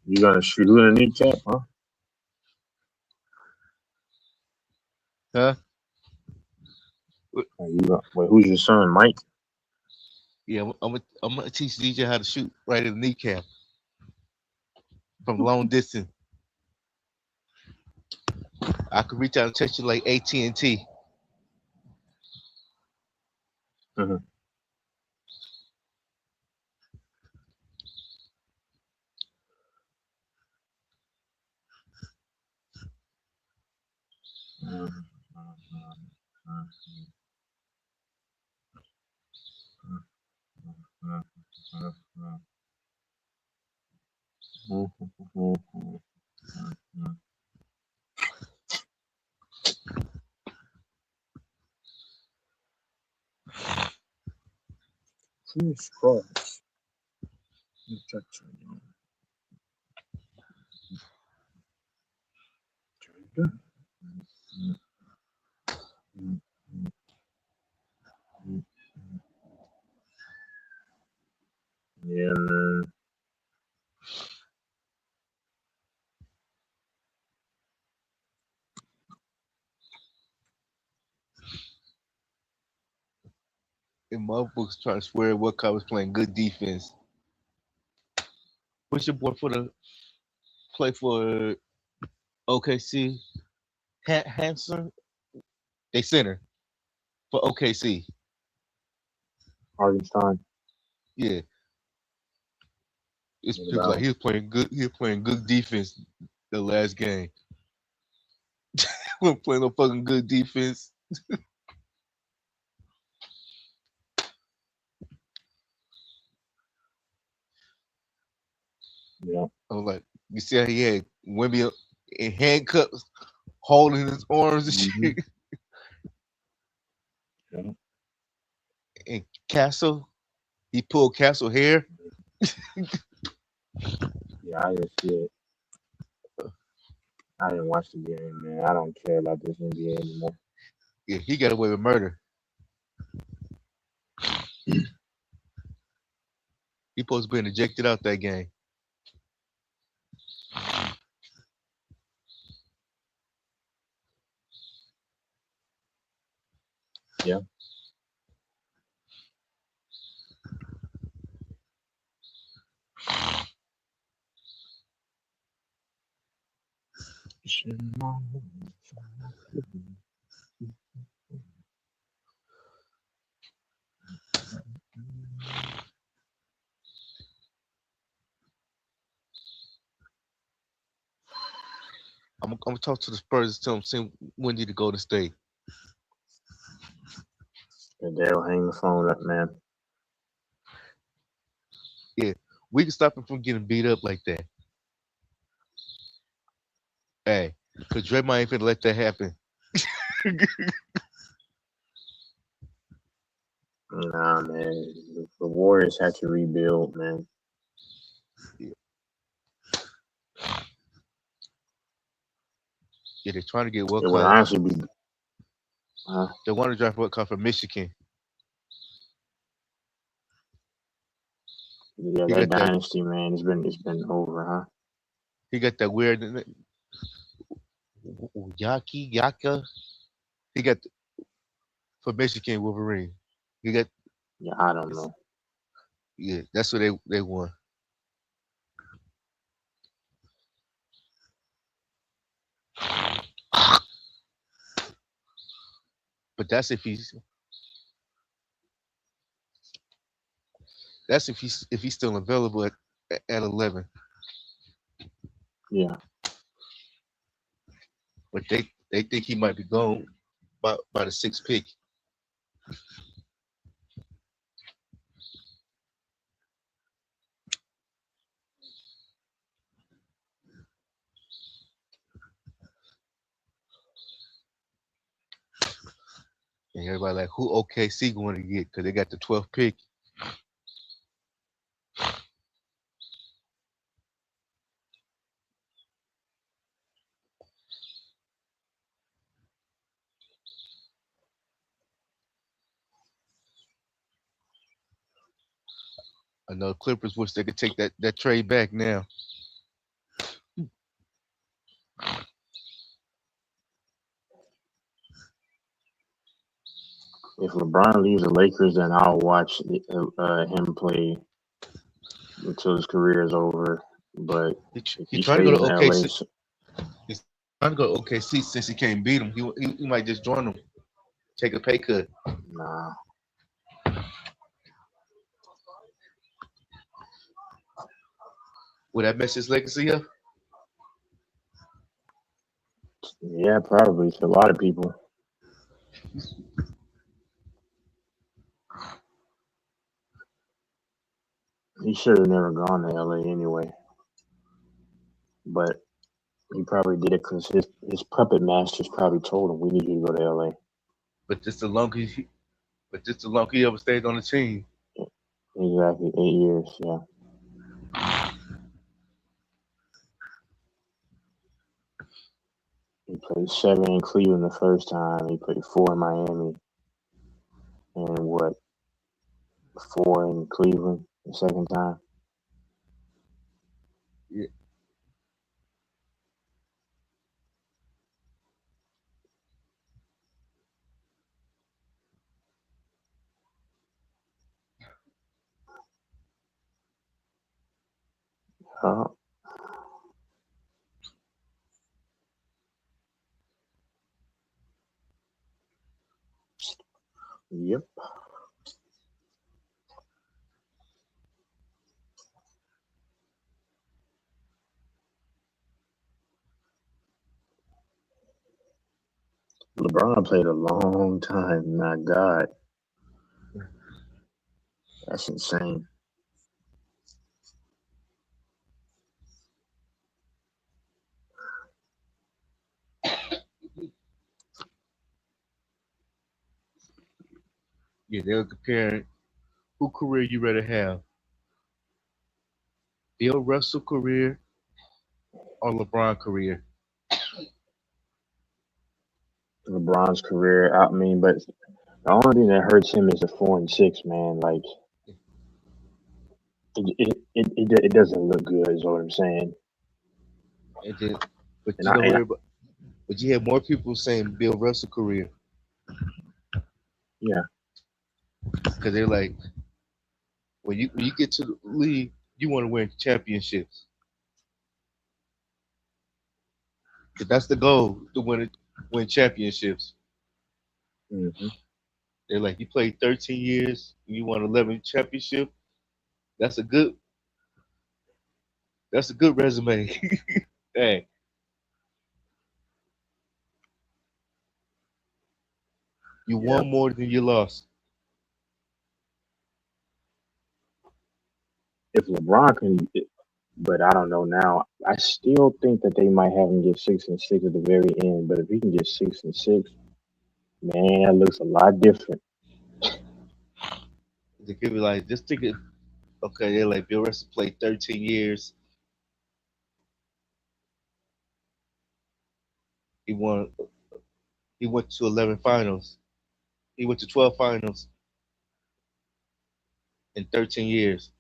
You gonna shoot who in the kneecap, huh? Huh? Wait, who's your son, Mike? Yeah, I'm gonna teach DJ how to shoot right in the kneecap from long distance. I could reach out and touch you like AT&T. Mm-hmm. Jesus Christ. Yeah, man. And motherfuckers trying to swear Wilcox was playing good defense. What's your boy for the play for OKC? Hanson? They center for OKC. Argentine. Yeah. It's What people about like him? he was playing good defense the last game. Wasn't playing no fucking good defense. Yeah. I was like, you see how he had Wemby in handcuffs holding his arms and Mm-hmm. shit. Yeah. And Castle, he pulled Castle hair. Yeah, I didn't see it. I didn't watch the game, man. I don't care about this NBA anymore. Yeah, he got away with murder. He supposed to be ejected out that game. Yeah. I'm gonna talk to the Spurs and tell them send Wendy to go to state. And they'll hang the phone up, man. Yeah, we can stop him from getting beat up like that. Hey, cause Draymond ain't finna let that happen. Nah, man. The Warriors have to rebuild, man. Yeah, they're trying to get It would Wilcox. honestly be. They want to draft Wilcox from Michigan. Yeah, He that got that. dynasty, man. It's been over, huh? He got that weird Yaka. He got for Michigan Wolverine. He got. Yeah, I don't know. Yeah, that's what they won. But that's if he's still available at 11. Yeah. But they think he might be gone by the 6th pick. And everybody like, who OKC going to get? Because they got the 12th pick. I know Clippers wish they could take that trade back now. If LeBron leaves the Lakers, then I'll watch him play until his career is over. But if He he trying to go stays to in LA, OKC. He's trying to go to OKC since he can't beat him. He might just join them, take a pay cut. nah. Would that mess his legacy up? Yeah, probably to a lot of people. He should have never gone to LA anyway. But he probably did it because his puppet masters probably told him, "We need you to go to LA." But just the longer he ever stayed on the team. Exactly, 8 years. Yeah. He played 7 in Cleveland the first time. He played 4 in Miami, and 4 in Cleveland the second time. Yeah. Yep. LeBron played a long time. My God. That's insane. Yeah, they were comparing who career you rather have. Bill Russell career or LeBron career. LeBron's career. I mean, but the only thing that hurts him is the 4-6, man. Like it doesn't look good. Is what I'm saying. And then, but And you know, I but you have more people saying Bill Russell career. Yeah. Because they're like, when you get to the league, you want to win championships. Because that's the goal, to win championships. Mm-hmm. They're like, you played 13 years, you won 11 championships. That's a good resume. Hey. You Yeah. won more than you lost. If LeBron can, but I don't know now. I still think that they might have him get 6-6 at the very end. But if he can get 6-6, man, that looks a lot different. They could be like, just think it. Okay, they're like Bill Russell played 13 years. He won. He went to 11 finals. He went to 12 finals in 13 years.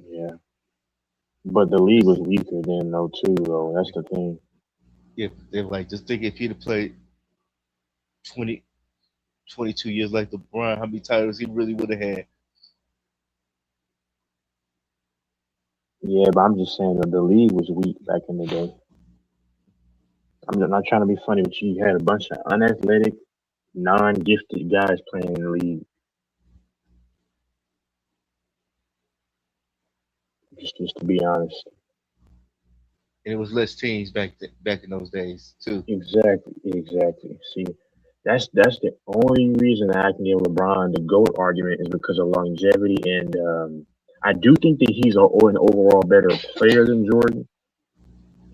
Yeah. But the league was weaker then, though, too, though. That's the thing. Yeah, they're like, just think if he'd have played 20, 22 years like LeBron, how many titles he really would have had. Yeah, but I'm just saying that the league was weak back in the day. I'm not trying to be funny, but you had a bunch of unathletic, non-gifted guys playing in the league. Just to be honest. And it was less teams back in those days too. Exactly. See, that's the only reason that I can give LeBron the GOAT argument is because of longevity, and I do think that he's an overall better player than Jordan.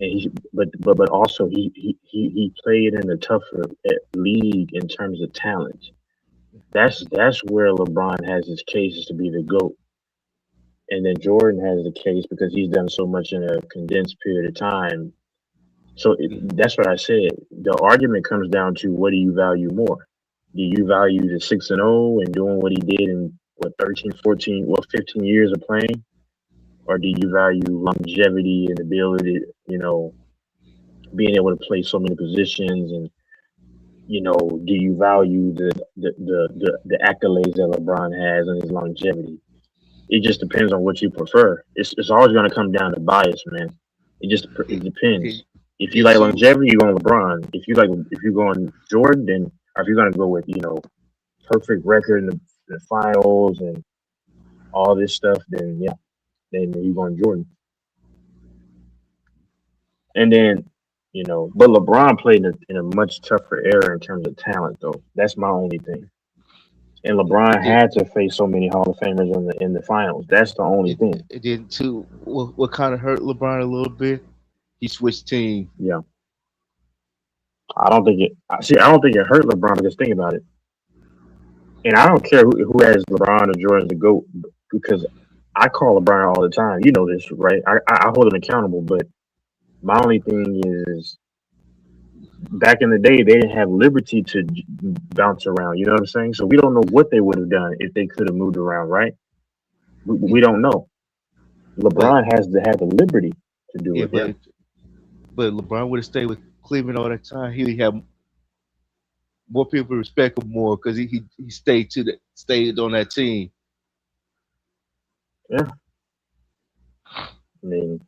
And but also he played in a tougher league in terms of talent. That's where LeBron has his case to be the GOAT. And then Jordan has the case because he's done so much in a condensed period of time. So that's what I said. The argument comes down to what do you value more? Do you value the 6-0 and doing what he did in what 13, 14, 15 years of playing? Or do you value longevity and ability, being able to play so many positions and do you value the accolades that LeBron has and his longevity? It just depends on what you prefer. It's always going to come down to bias, man. It depends. If you Then like too, longevity, you're going LeBron. If you're going Jordan, then or if you're going to go with perfect record in the finals and all this stuff, then yeah, then you're going Jordan. And then but LeBron played in a much tougher era in terms of talent, though. That's my only thing. And LeBron it, had to face so many Hall of Famers in the finals. That's the only thing. it then too. What kind of hurt LeBron a little bit? He switched team. Yeah. I don't think it. See, I don't think it hurt LeBron because think about it. And I don't care who has LeBron or Jordan to go because I call LeBron all the time. You know this, right? I hold him accountable. But my only thing is, back in the day, they didn't have liberty to bounce around. You know what I'm saying? So we don't know what they would have done if they could have moved around, right? We don't know. But LeBron has to have the liberty to do yeah, it. Yeah. but LeBron would have stayed with Cleveland all that time. He'd have more people respect him more because he stayed on that team. Yeah. I mean,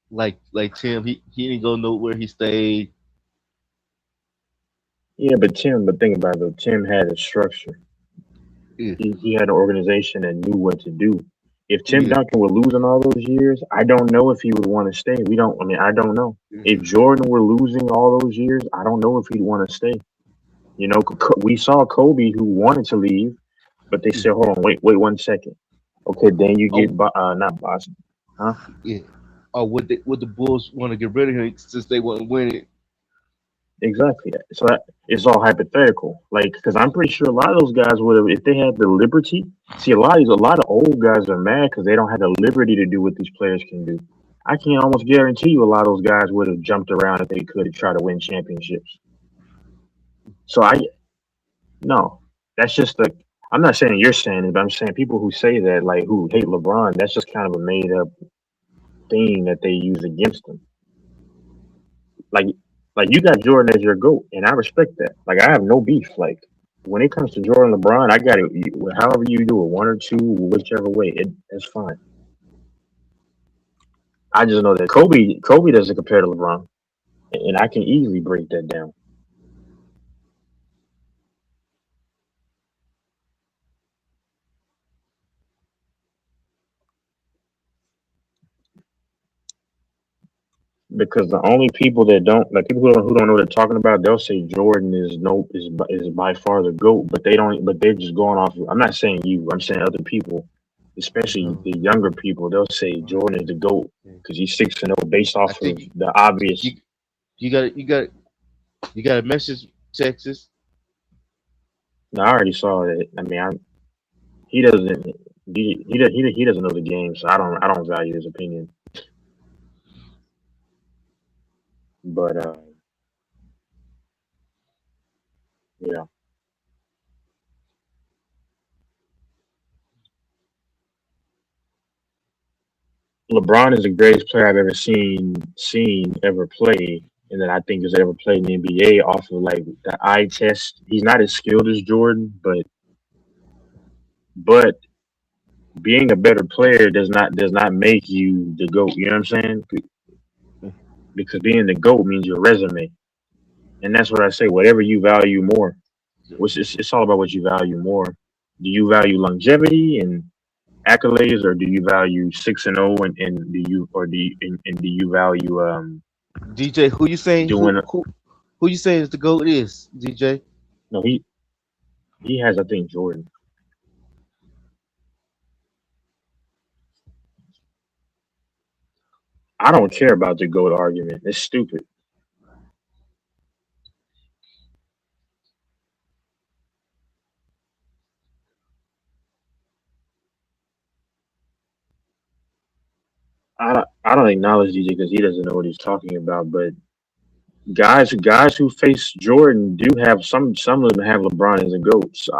Like Tim, he didn't go nowhere. He stayed. yeah, but think about it though. Tim had a structure. Yeah, He had an organization that knew what to do. If Tim yeah, Duncan were losing all those years, I don't know if he would want to stay. We don't. I mean, I don't know. If Jordan were losing all those years, I don't know if he'd want to stay. We saw Kobe who wanted to leave, but they yeah. said, "Hold on, wait 1 second." Okay, then you get Oh, not Boston, huh? yeah. Or would the Bulls want to get rid of him since they wouldn't win it? Exactly. So it's all hypothetical. Like, because I'm pretty sure a lot of those guys would have, if they had the liberty. See, a lot of old guys are mad because they don't have the liberty to do what these players can do. I can almost guarantee you a lot of those guys would have jumped around if they could to try to win championships. So no, that's just like, I'm not saying you're saying it, but I'm saying people who say that, like who hate LeBron, that's just kind of a made up thing that they use against him. Like you got Jordan as your goat, and I respect that. Like I have no beef. Like when it comes to Jordan LeBron, I got it. However you do it, one or two, whichever way, it's fine. I just know that Kobe doesn't compare to LeBron, and I can easily break that down. because the only people that don't like people who don't know what they're talking about, they'll say Jordan is by far the GOAT, but they don't. But they're just going off. I'm not saying you. I'm saying other people, especially Oh, the younger people. They'll say Jordan is the GOAT okay. because he's 6-0 based I off of think the obvious. you you got you got a message, Texas. Now, I already saw that. I mean, he doesn't. He doesn't know the game, so I don't value his opinion. But yeah, LeBron is the greatest player I've ever seen ever play, and that I think has ever played in the NBA off of like the eye test. He's not as skilled as Jordan, but being a better player does not make you the GOAT. You know what I'm saying? Because being the GOAT means your resume, and that's what I say. Whatever you value more, which it's all about what you value more. Do you value longevity and accolades, or do you value 6-0, and do you value DJ, who you saying doing? who you saying is the GOAT is, DJ? No, he has, I think, Jordan. I don't care about the GOAT argument. It's stupid. I don't acknowledge DJ because he doesn't know what he's talking about. But guys who face Jordan do have some of them have LeBron as a GOAT. So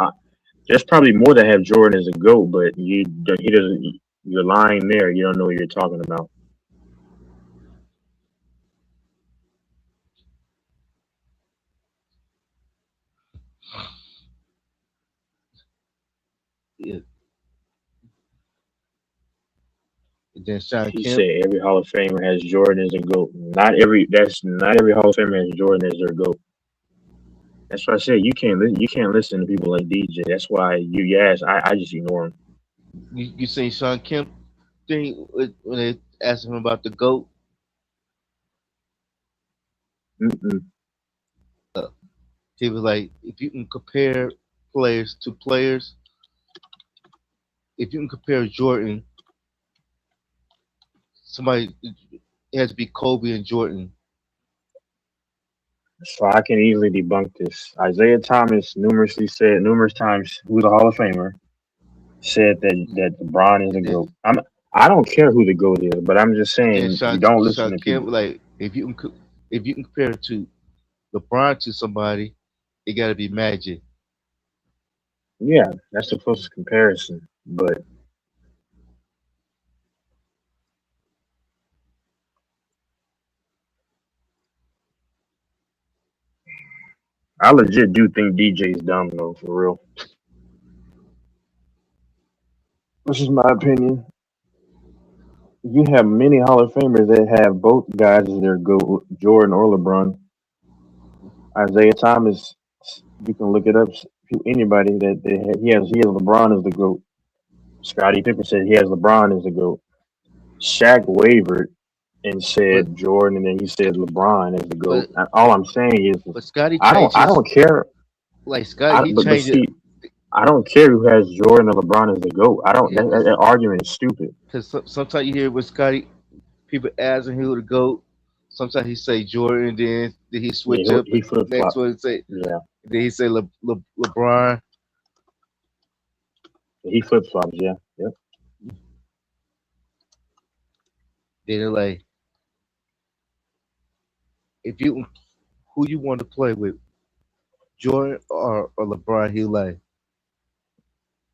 there's probably more that have Jordan as a GOAT, but he doesn't. You're lying there. You don't know what you're talking about. Yeah. And then Sean He Kemp. said every Hall of Famer has Jordan as a GOAT. Not every Hall of Famer has Jordan as their GOAT. That's why I said you can't listen to people like DJ. That's why yes, I just ignore him. You seen Sean Kemp thing when they asked him about the GOAT? Mm-mm. Uh, he was like, if you can compare players to players, if you can compare Jordan, somebody it has to be Kobe and Jordan. So I can easily debunk this. Isaiah Thomas numerous times, who's a Hall of Famer, said that LeBron is a Then GOAT. I don't care who the GOAT is, but I'm just then saying you don't listen Sean to Kemp people. like if you can compare to LeBron to somebody, it got to be Magic. Yeah, that's the closest comparison. But I legit do think DJ's dumb though, for real. This is my opinion. You have many Hall of Famers that have both guys as their GOAT, Jordan or LeBron. Isaiah Thomas, you can look it up. Anybody he has LeBron as the GOAT. Scottie Pippen said he has LeBron as the GOAT. Shaq wavered and But said Jordan, and then he said LeBron as the GOAT. but And all I'm saying is, Scotty I changes don't care. like Scotty. He But changed it see, I don't care who has Jordan or LeBron as the GOAT. I don't. That argument is stupid. because sometimes you hear with Scotty people asking who the GOAT. Sometimes he say Jordan, then he switch Yeah, up he and flip next flop. one say Yeah, then he say LeBron. he flip flops. Yeah, yep. Then they're like, if you who you want to play with, Jordan or LeBron, he like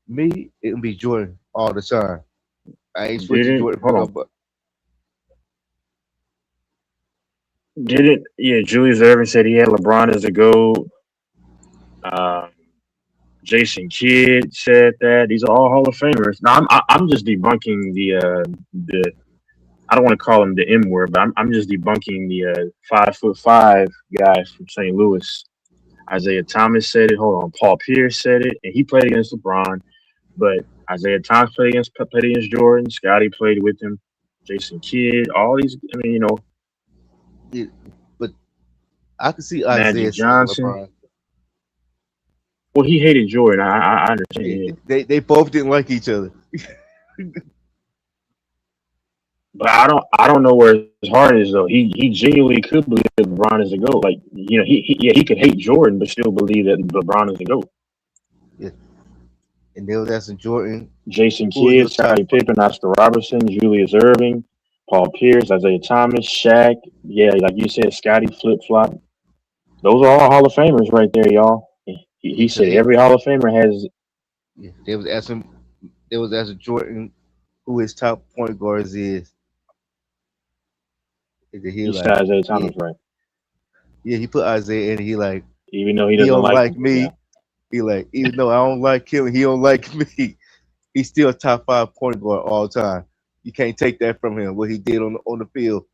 me. It can be Jordan all the time. I ain't switching Didn't Jordan for hold no on. but Didn't yeah? Julius Erving said he had LeBron as the GOAT. Um, Jason Kidd said that. These are all Hall of Famers. Now I'm just debunking the I don't want to call him the M word, but I'm just debunking the 5'5" guy from St. Louis. Isaiah Thomas said it. Hold on, Paul Pierce said it, and he played against LeBron. But Isaiah Thomas played against Jordan. Scotty played with him. Jason Kidd, all these. I mean, Yeah, but I can see Magic Isaiah saying Johnson. LeBron. Well, he hated Jordan. I understand. Yeah. They both didn't like each other. But I don't know where his heart is though. He genuinely could believe that LeBron is the GOAT. Like he could hate Jordan but still believe that LeBron is the GOAT. Yeah. And they was asking Jordan, Jason who is your Kidd, top Scottie Pippen, Oscar Robertson, Julius Irving, Paul Pierce, Isaiah Thomas, Shaq. Yeah, like you said, Scotty Flip Flop. Those are all Hall of Famers right there, y'all. He because said every Hall of Famer has. they was asking Jordan who his top point guards is. And then he He like, said Isaiah yeah, Thomas, right? yeah, he put Isaiah in. He like, Even though he he doesn't don't like like him. Yeah. me. He like, even though I don't like him, he don't like me. He's still a top 5 point guard all time. You can't take that from him. What he did on the field.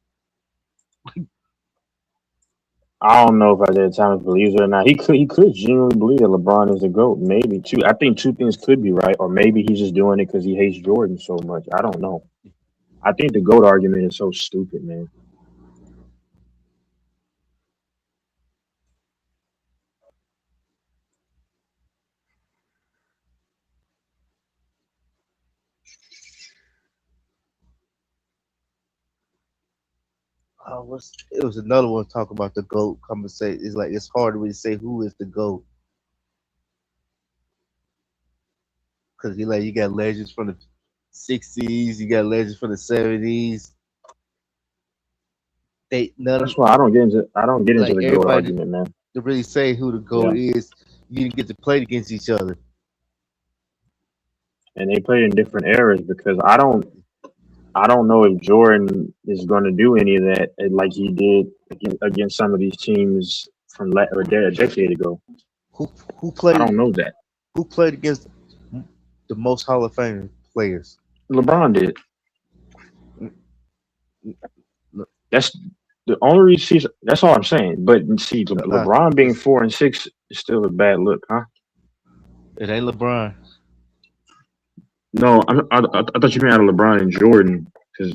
I don't know if Isaiah Thomas believes it or not. He could genuinely believe that LeBron is the GOAT. Maybe two. I think two things could be right, or maybe he's just doing it because he hates Jordan so much. I don't know. I think the GOAT argument is so stupid, man. It was another one talking about the GOAT conversation. It's like it's hard to really say who is the GOAT. Because you got legends from the 60s, you got legends from the 70s. That's why I don't get into the GOAT Everybody argument, man. to really say who the Yeah, GOAT is, you didn't get to play against each other. and they played in different eras because I don't know if Jordan is going to do any of that like he did against some of these teams from a decade ago. Who who I played don't know that. who played against the most Hall of Fame players? LeBron did. No, That's the only reason. That's all I'm saying. But see, LeBron being 4-6 is still a bad look, huh? it ain't LeBron. No, I thought you meant out of LeBron and Jordan. Cause,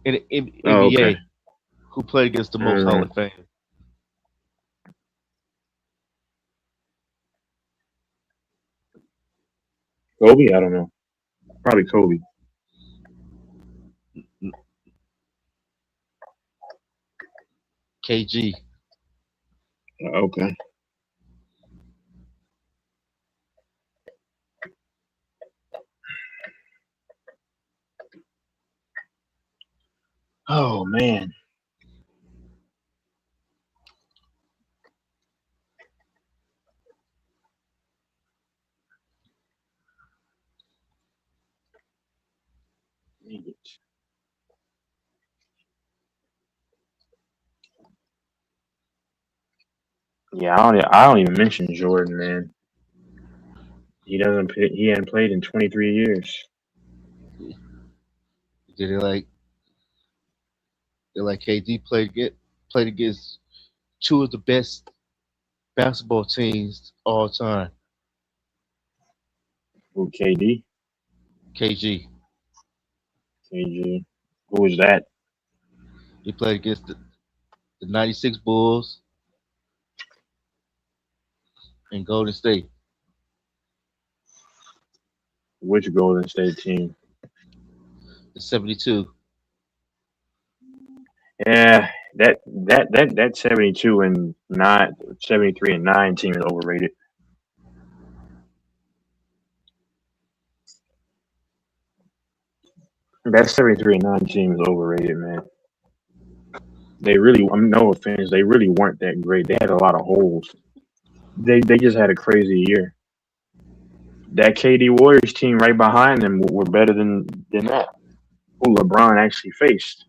In oh, NBA, okay. who played against the most Hall of Fame? Kobe, I don't know. Probably Kobe. KG. Okay. Oh man. Dang it. Yeah, I don't even mention Jordan, man. He hadn't played in 23 years. They're like KD played against two of the best basketball teams all time. Who, KD? KG. KG. Who was that? He played against the 96 Bulls and Golden State. Which Golden State team? The 72. Yeah, that 72 and 9, 73 and 9 team is overrated. That 73 and 9 team is overrated, man. They really, I mean, no offense, they really weren't that great. They had a lot of holes. They just had a crazy year. That KD Warriors team right behind them were better than that. Who LeBron actually faced.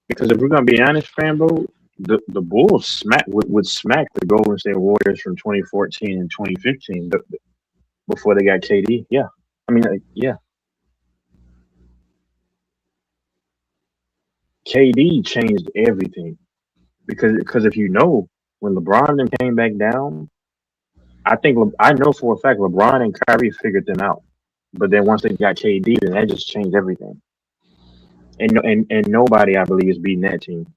Because if we're gonna be honest, Frambo, the Bulls would smack the Golden State Warriors from 2014 and 2015 before they got KD. Yeah, I mean, yeah, KD changed everything because if you know when LeBron then came back down, I know for a fact LeBron and Kyrie figured them out. But then once they got KD, then that just changed everything. And nobody, I believe, is beating that team.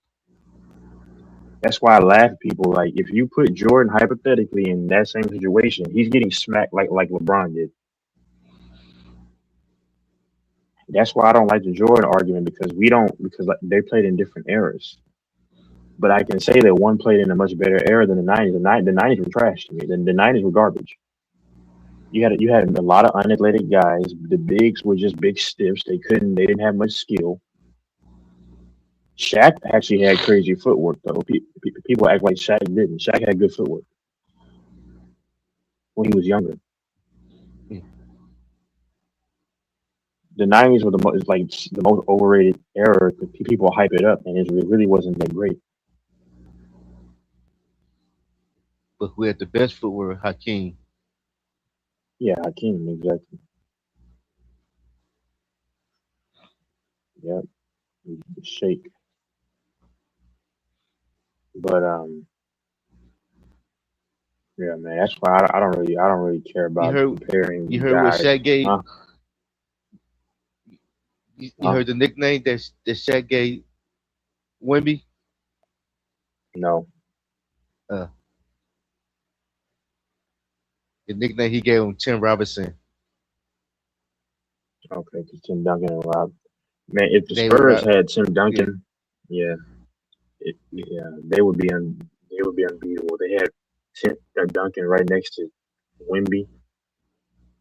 That's why I laugh at people. Like, if you put Jordan hypothetically in that same situation, he's getting smacked like LeBron did. That's why I don't like the Jordan argument because like, they played in different eras. But I can say that one played in a much better era than the '90s. The '90s were trash to me. The '90s were garbage. You had a lot of unathletic guys. The bigs were just big stiffs. They didn't have much skill. Shaq actually had crazy footwork though. People act like Shaq didn't. Shaq had good footwork when he was younger. The '90s were the most overrated era. People hype it up, and it really wasn't that great. But who had the best footwork? Hakeem. Yeah, Hakeem, exactly. Yep, shake. But yeah, man. That's why I don't really care You about heard you comparing heard what guys. Shaq gave Huh? you Huh? heard the nickname that Shaq gave Wemby? No. Uh the nickname he gave him Tim Robinson. Okay, 'cause Tim Duncan and Rob. Man, if the David Spurs Rob had Tim yeah. Duncan, yeah, yeah, they would be unbeatable. They had Duncan right next to Wimby.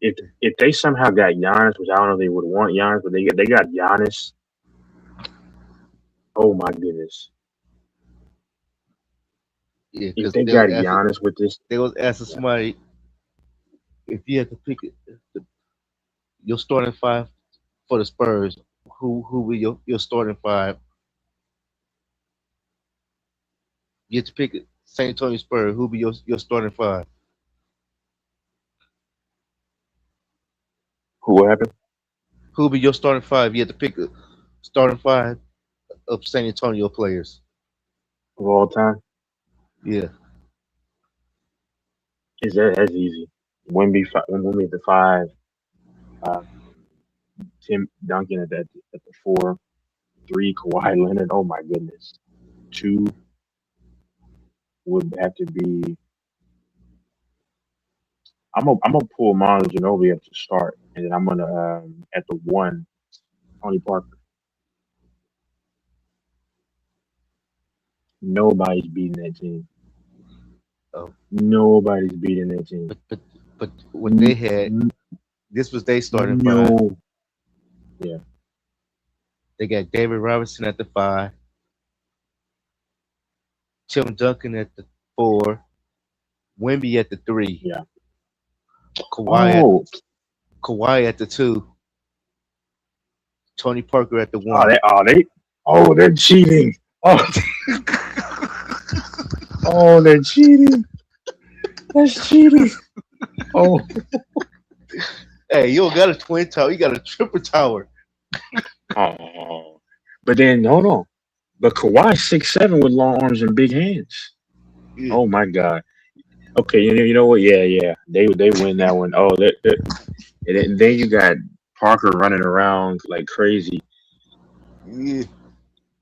If they somehow got Giannis, which I don't know if they would want Giannis, but they got Giannis. Oh my goodness! Yeah, If because they got Giannis with this, they was asking yeah. somebody if you had to pick your starting five for the Spurs, who will your starting five? You have to pick San Antonio Spurs, who be your starting five? What happened Who be your starting five? You have to pick a starting five of San Antonio players. of all time? Yeah. Is that's easy? Wimby at the five, uh, Tim Duncan at the four, three Kawhi Leonard. Oh my goodness, two would have to be. I'm gonna pull Manu Ginobili up to start, and then I'm gonna at the one Tony Parker. Nobody's beating that team. Oh, Nobody's beating that team. but what they had, this was they starting five. No. Yeah. They got David Robinson at the five, Tim Duncan at the four, Wemby at the three, Yeah. Kawhi at Oh. Kawhi at the two, Tony Parker at the Oh, one. they're cheating. Oh, oh, they're cheating. That's cheating. Oh, Hey, you don't got a twin tower, you got a triple tower. oh. But then hold on. But Kawhi 6'7" with long arms and big hands. Yeah. Oh my God. Okay, you know what? Yeah. They win that one. Oh, and then you got Parker running around like crazy. Yeah.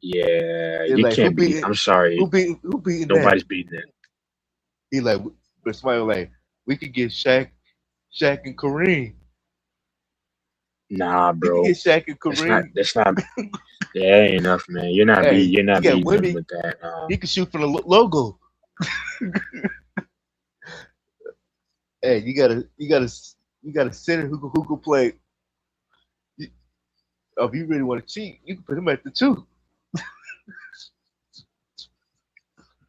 Yeah, It's you like who can't beat. beat I'm sorry. who beating that? Nobody's beating that. He like but somebody was like we could get Shaq and Kareem. Nah, You could bro. get Shaq and That's not. Kareem. That's not. That ain't enough, man. You're not Hey, You're you not got beating them Wemby. with that. He can shoot from the logo. Hey, you got a center who can play. You- If you really want to cheat, you can put him at the two.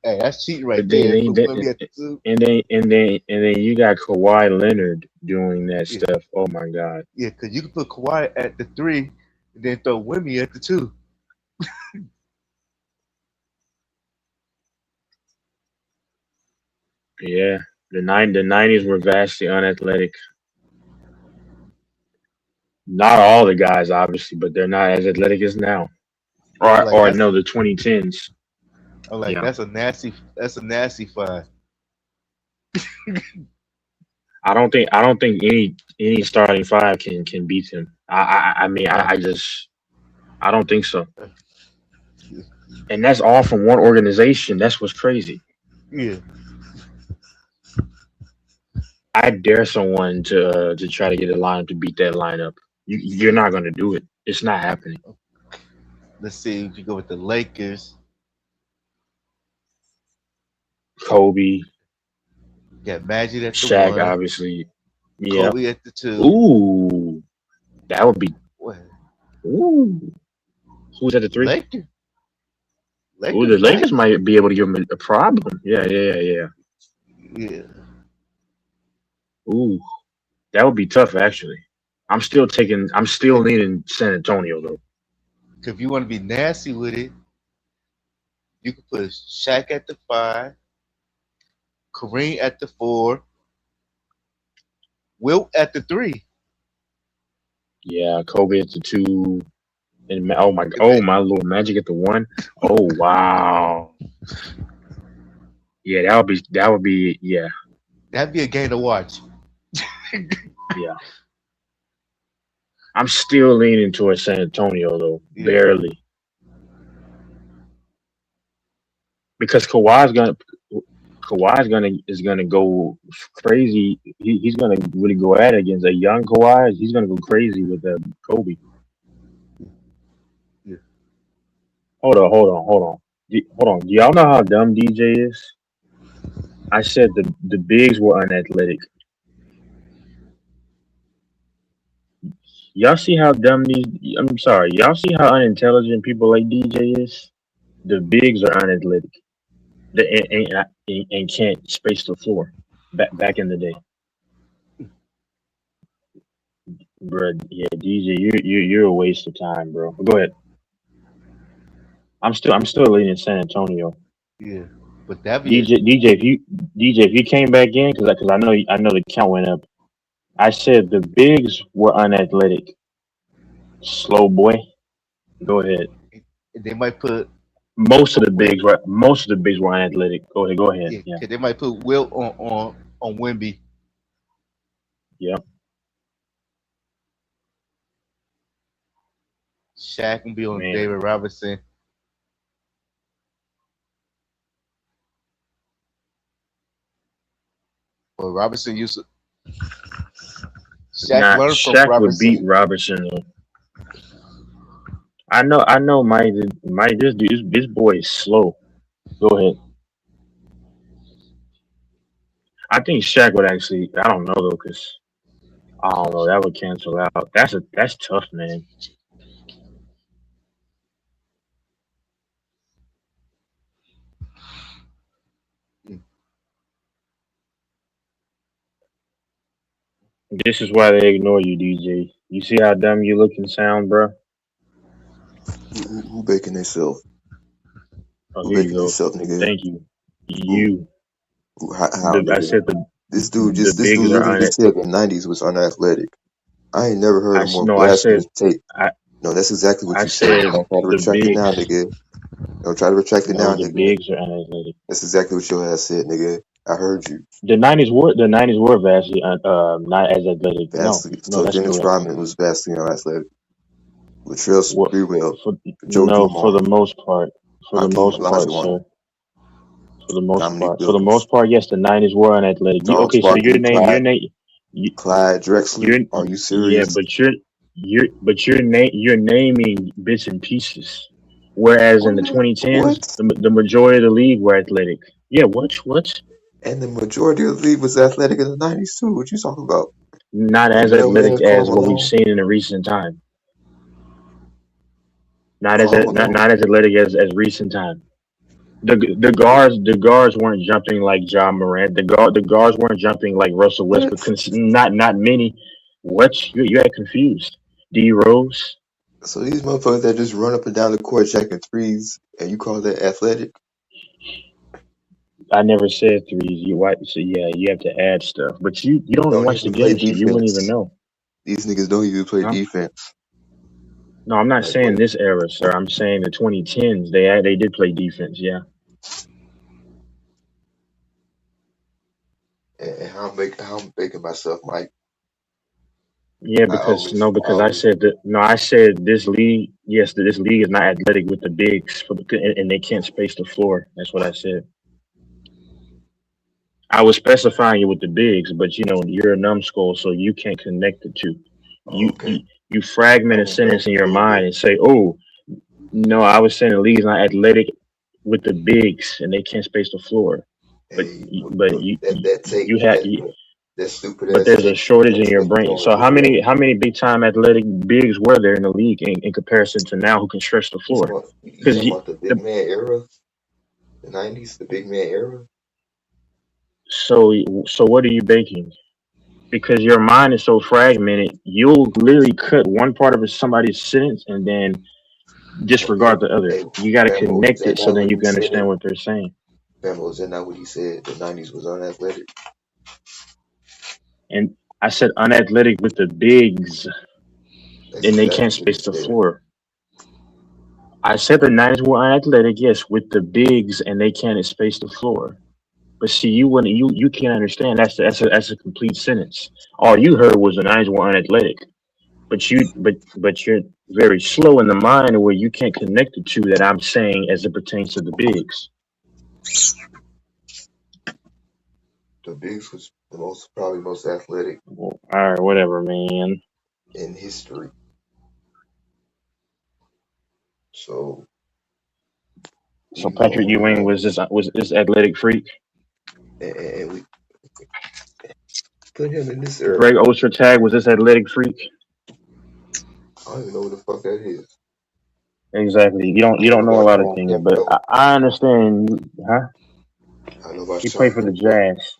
Hey, that's cheating right But then, there. then, Put Wemby at the two. and then you got Kawhi Leonard doing that Yeah, stuff. Oh my God. yeah, because you can put Kawhi at the three, and then throw Wemby at the two. Yeah. The '90s were vastly unathletic. Not all the guys, obviously, but they're not as athletic as now. I'm like Or no, the 2010s. Yeah. that's a nasty find. I don't think any starting five can beat him. I mean I don't think so. And that's all from one organization. That's what's crazy. Yeah. I dare someone to try to get a lineup to beat that lineup. You're not going to do it. It's not happening. Let's see if you go with the Lakers. Kobe, Got Magic at the Shaq, one, obviously. Yeah. Kobe at the two. Ooh, that would be. What? Ooh, who's at the three? Lakers. Ooh, the Lakers Lakers might. might be able to give him a problem. Yeah. Yeah. Ooh, that would be tough actually. I'm still leaning San Antonio though. If you want to be nasty with it, you could put Shaq at the five, Kareem at the four, Wilt at the three. Yeah, Kobe at the two, and And ma- my Lord, Magic at the one. Oh wow. Yeah, that would be yeah. That'd be a game to watch. Yeah. I'm still leaning towards San Antonio though, Yeah. barely. Because Kawhi's gonna go crazy. He's gonna really go at it against a young Kawhi. He's gonna go crazy with Kobe. Yeah. Hold on. Hold on. Do y'all know how dumb DJ is? I said the bigs were unathletic. Y'all see how dumb these? I'm sorry. Y'all see how unintelligent people like DJ is? The bigs are unathletic. They and can't space the floor. Back in the day, bro. Yeah, DJ, you're a waste of time, bro. Go ahead. I'm still leading San Antonio. Yeah. But that'd be a DJ, if you came back in, because I know the count went up. I said the bigs were unathletic. Slow boy. Go ahead. they might put Wilt. Most of the bigs were unathletic. Go ahead. Go ahead. Yeah, Yeah. 'cause they might put Wilt on Wimby. Yeah. Shaq can be on Man. David Robinson. Well, Robinson used to. Shaq Nah, learned from Shaq would beat Robinson. Robertson. I know. Mike. This boy is slow. Go ahead. I think Shaq would actually. I don't know though, because I don't know. That would cancel out. That's tough, man. This is why they ignore you, DJ. You see how dumb you look and sound, bro? Who baking themselves? Oh, Who here you baking go. themselves, nigga? Thank you. Who? You. How, I nigga? said the This dude bigs are literally on just it. said the '90s was unathletic. I ain't never heard a more No. I blasphemous said. take. I No, that's exactly what I you said. said Don't try to the retract it now, bigs. nigga. Don't try to retract it No, now, the nigga. bigs are unathletic. That's exactly what your ass said, nigga. I heard you. The nineties were vastly not as athletic. No, Vastly. no, So that's Dennis correct. Rodman was vastly unathletic. Latrell What Sprewell, for? Joe No, for Dumars, the most part. For the Hakeem most part, Olajuwon, sir. For the most Dominique part. For the Wilkins, most part, yes, the nineties were unathletic. Charles Okay, so Barkley, you, Clyde Drexler. you're Are you yeah, serious? but you're naming bits and pieces. Whereas in the 2010s, What? the majority of the league were athletic. Yeah, what? And the majority of the league was athletic in the '90s too. What you talking about? Not as Carmelo athletic man, Karl as what we've Malone, seen in the recent time. Karl Malone. Not as athletic as recent time. The guards weren't jumping like John Morant. The guards weren't jumping like Russell Westbrook. What? Not many. What you had confused? D Rose. So these motherfuckers that just run up and down the court jacking threes, and you call that athletic? I never said threes. So yeah, you have to add stuff. But you don't Don't watch the even play game, so you wouldn't even defense. know. These niggas don't even play Huh? defense. No, I'm not Like saying what? this era, sir. I'm saying the 2010s. They did play defense. Yeah. And how I'm making myself, Mike. Yeah, I always, I because I always, said that no, I said this league. Yes, this league is not athletic with the bigs, and they can't space the floor. That's what I said. I was specifying it with the bigs, but you're a numbskull, so you can't connect the two. oh, You okay. you, you fragment a I'm a sentence in your skull mind then. and say, "Oh, no, I was saying the league is not athletic with the bigs, and they can't space the floor." But Hey, you- but but you that you, that you take have that that stupid but ass there's a take shortage in takes your that brain. going So to the rack. how many big time athletic bigs were there in the league in comparison to now who can stretch the You talking floor? about you Because talking about the big man era, the '90s, the big man era. so what are you baking? Because your mind is so fragmented, you'll literally cut one part of somebody's sentence and then disregard the other. Hey, You got to Famo, is connect that it so not then what you he can understand said? what they're saying. Famo, is that not what he said? The '90s was unathletic. And I said unathletic with the bigs, That's and they exactly can't what he space the said. floor. I said the Niners were unathletic, yes, with the bigs, and they can't space the floor. But see, you can't understand. That's a complete sentence. All you heard was the Niners were unathletic. But you're very slow in the mind where you can't connect the two that I'm saying as it pertains to the bigs. The bigs was the probably most athletic Well, all right, whatever, man. in history. So So we can go Patrick on and Ewing on. was this athletic freak. And we put him in this era. Greg Ostertag was this athletic freak. I don't even know what the fuck that is. Exactly. I You know don't know a about lot of Sean things, but Campbell. I understand. Huh? I know about He played Sean for the Campbell. Jazz.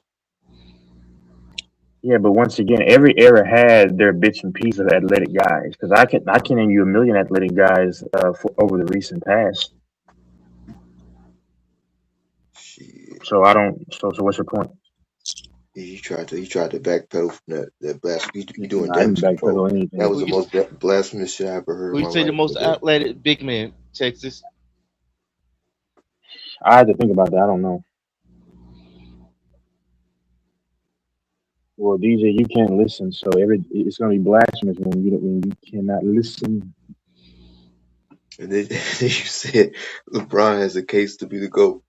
Yeah, but once again, every era had their bits and pieces of athletic guys. Because I can name you a million athletic guys over the recent past. Shit. So I don't. So what's your point? He tried to backpedal from that blasphemy. He doing I didn't damage control. backpedal That anything. was the most blasphemous shit I ever heard Who in you my say the life. most But that, athletic big man? Texas. I had to think about that. I don't know. Well, DJ, you can't listen, so it's gonna be blasphemous when you cannot listen. and then, then you said LeBron has a case to be the GOAT.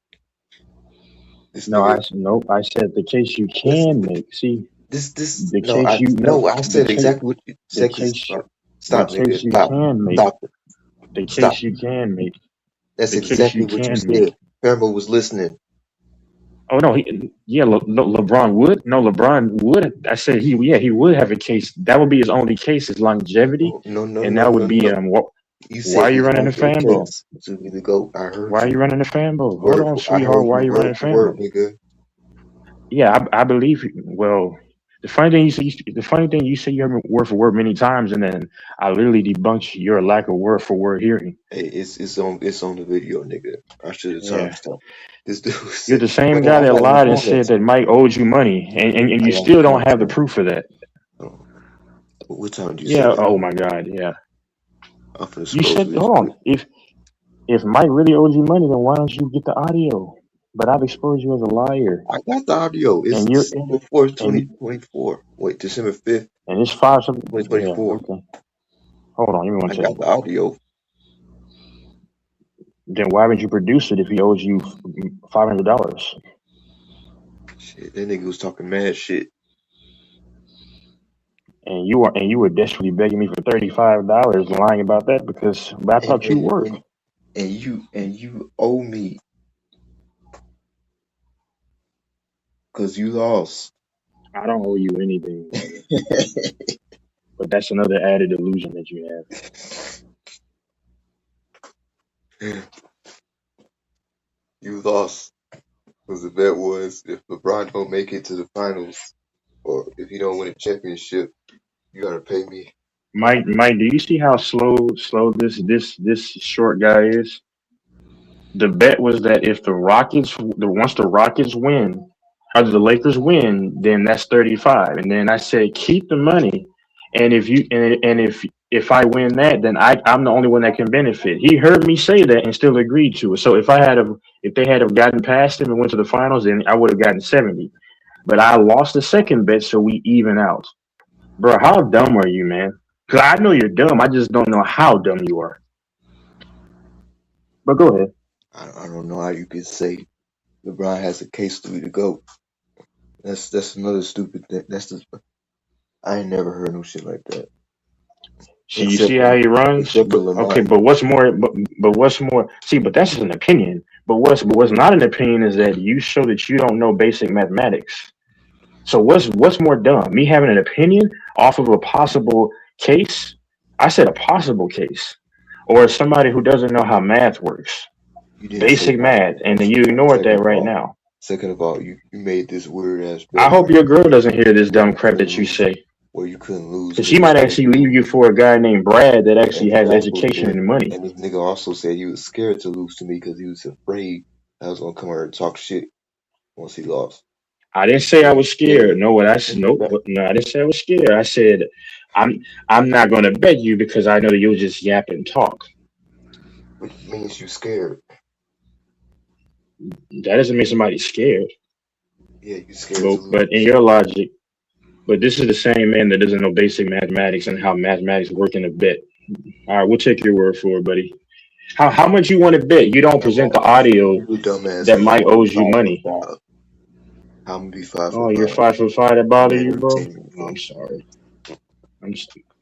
This No, I nigga, s- nope. I said the case you this can make. See, this the no, case I you no no, I the said case exactly what you the said. case Stop, the stop, nigga, case you stop, can make. stop it, The stop. case you can make. That's The case exactly you what you can make. said. Fambo was listening. Oh no, yeah, LeBron would. No, LeBron would. I said he would have a case. That would be his only case, his longevity, No, no, no, and no, that no, would be no. what. You Why said are you he running the has a fanbo? case to be the GOAT. I heard Why are you you. running the fanbo? Hold Word on, for, I sweetheart. heard Why you are you running word the for word, fanbo? nigga. Yeah, I believe. Well, the funny thing you say you have word for word many times, and then I literally debunked your lack of word for word hearing. Hey, it's on the video, nigga. I should have Yeah, timestamped. This dude you're said, the same "Well, guy I that got it on lied and said comments. that Mike owed you money, and I you got it still on don't have the comments. proof of that. What time did you say Yeah. that? Oh my God. Yeah. I'm finna You scroll said, through this hold shit. on. If Mike really owes you money, then why don't you get the audio? But I've exposed you as a liar, I got the audio. It's and you're December 4th, and 2024. Wait, December 5th, and it's five something. Yeah. 2024. Okay. Hold on. Give me one I got second. the audio. Then why would you produce it if he owes you $500? Shit, that nigga was talking mad shit. And you were desperately begging me for $35, lying about that because I And thought you and worked. and, and you owe me because you lost. I don't owe you anything, brother. But that's another added illusion that you have. You lost. Because the bet was if LeBron don't make it to the finals or if he don't win a championship, you gotta pay me. Mike, do you see how slow this short guy is? The bet was that if once the Rockets win, or the Lakers win, then that's 35. And then I said keep the money, and if I win that, then I'm the only one that can benefit. He heard me say that and still agreed to it. So if they had have gotten past him and went to the finals, then I would have gotten 70. but I lost the second bet, so we even out. Bro, how dumb are you, man? Because I know you're dumb. I just don't know how dumb you are. But go ahead. I don't know how you could say LeBron has a case to be the GOAT. That's another stupid thing. I ain't never heard no shit like that. See, you see how he runs. Except for Okay, Lamar. but what's more? But what's more? See, but that's just an opinion. But what's not an opinion is that you show that you don't know basic mathematics. So what's more dumb? Me having an opinion off of a possible case? I said a possible case, or somebody who doesn't know how math works, You didn't say basic math, and then you ignored that right now. Second of all, you made this weird ass I bet hope your girl doesn't hear this dumb crap that you say, where you couldn't lose. because she might actually leave you for a guy named Brad that actually has education and money. And this nigga also said he was scared to lose to me because he was afraid I was gonna come over and talk shit once he lost. I didn't say I was scared. No, what I said, no, I didn't say I was scared. I said I'm not gonna bet you because I know that you'll just yap and talk. Which means you scared. That doesn't mean somebody's scared. Yeah, you scared. But in your logic, but this is the same man that doesn't know basic mathematics and how mathematics work in a bet. All right, we'll take your word for it, buddy. How much you want to bet? You don't present the audio that Mike owes you money. I'm gonna be 5 Oh, you're 5'5" that bother you, bro? Oh, I'm sorry.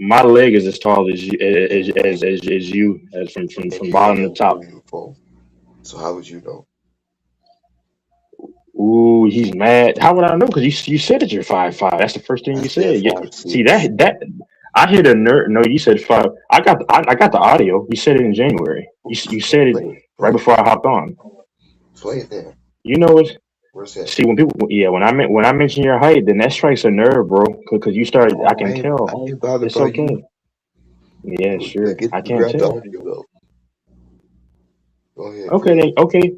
My leg is as tall as you as from bottom to top. So how would you know? Ooh, he's mad. How would I know? Because you said that you're 5'5". That's the first thing you said. See that I hit a nerd. No, you said 5. I got the audio. You said it in January. You said it right before I hopped on. Play it there. You know it. Where's that? See, when I mention your height, then that strikes a nerve, bro. Because you started. I can tell. I ain't bothered It's by okay. you. Yeah, sure. I can't Grab the tell. audio though. Go ahead. Okay, then. Okay.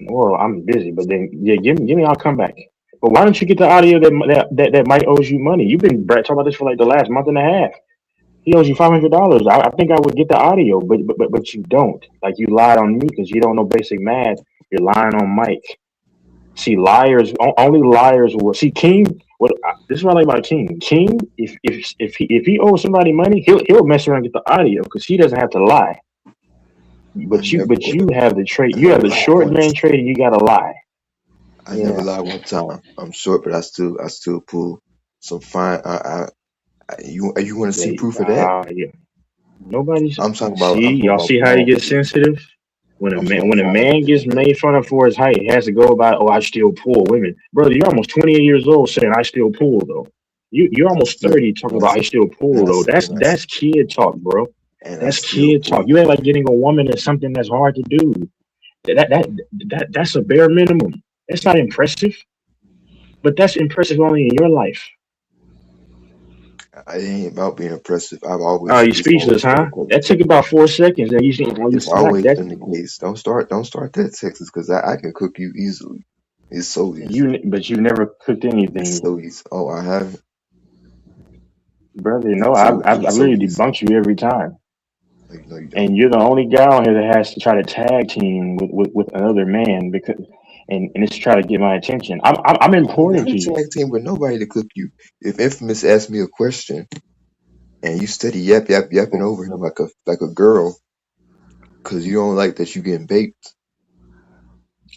Well, I'm busy, but then yeah, give me. I'll come back. But why don't you get the audio that Mike owes you money? You've been talking about this for like the last month and a half. He owes you $500. I think I would get the audio, but you don't. Like you lied on me because you don't know basic math. You're lying on Mike. See, liars only liars will see King. This is what I like about King. King, if he owes somebody money, he'll mess around and get the audio because he doesn't have to lie. But you have the trait. You have the short man trait, and you gotta lie. I never lied one time. I'm short, but I still pull some fine. You want to see proof of that? Yeah. Nobody's. I'm talking about. Y'all see how he gets sensitive when a man gets made fun of for his height. He has to go about, oh, I still pull women, brother. You're almost 28 years old saying I still pull though. You're almost 30 talking about I still pull though. That's kid talk, bro. That's kid talk. You ain't like getting a woman is something that's hard to do. That's a bare minimum. That's not impressive, but that's impressive only in your life. It ain't about being impressive. I've always. Oh, you speechless, huh? That took about 4 seconds, and It's always been the case. Don't start that Texas, because I can cook you easily. It's so easy. But you've never cooked anything. It's so easy. Oh, I haven't. Brother, no, I literally debunk you every time. No, and you're the only guy on here that has to try to tag team with another man because and it's to try to get my attention. I'm important to you. Tag team with nobody to cook you. If Infamous asked me a question and you steady yapping over him like a girl because you don't like that you getting baked.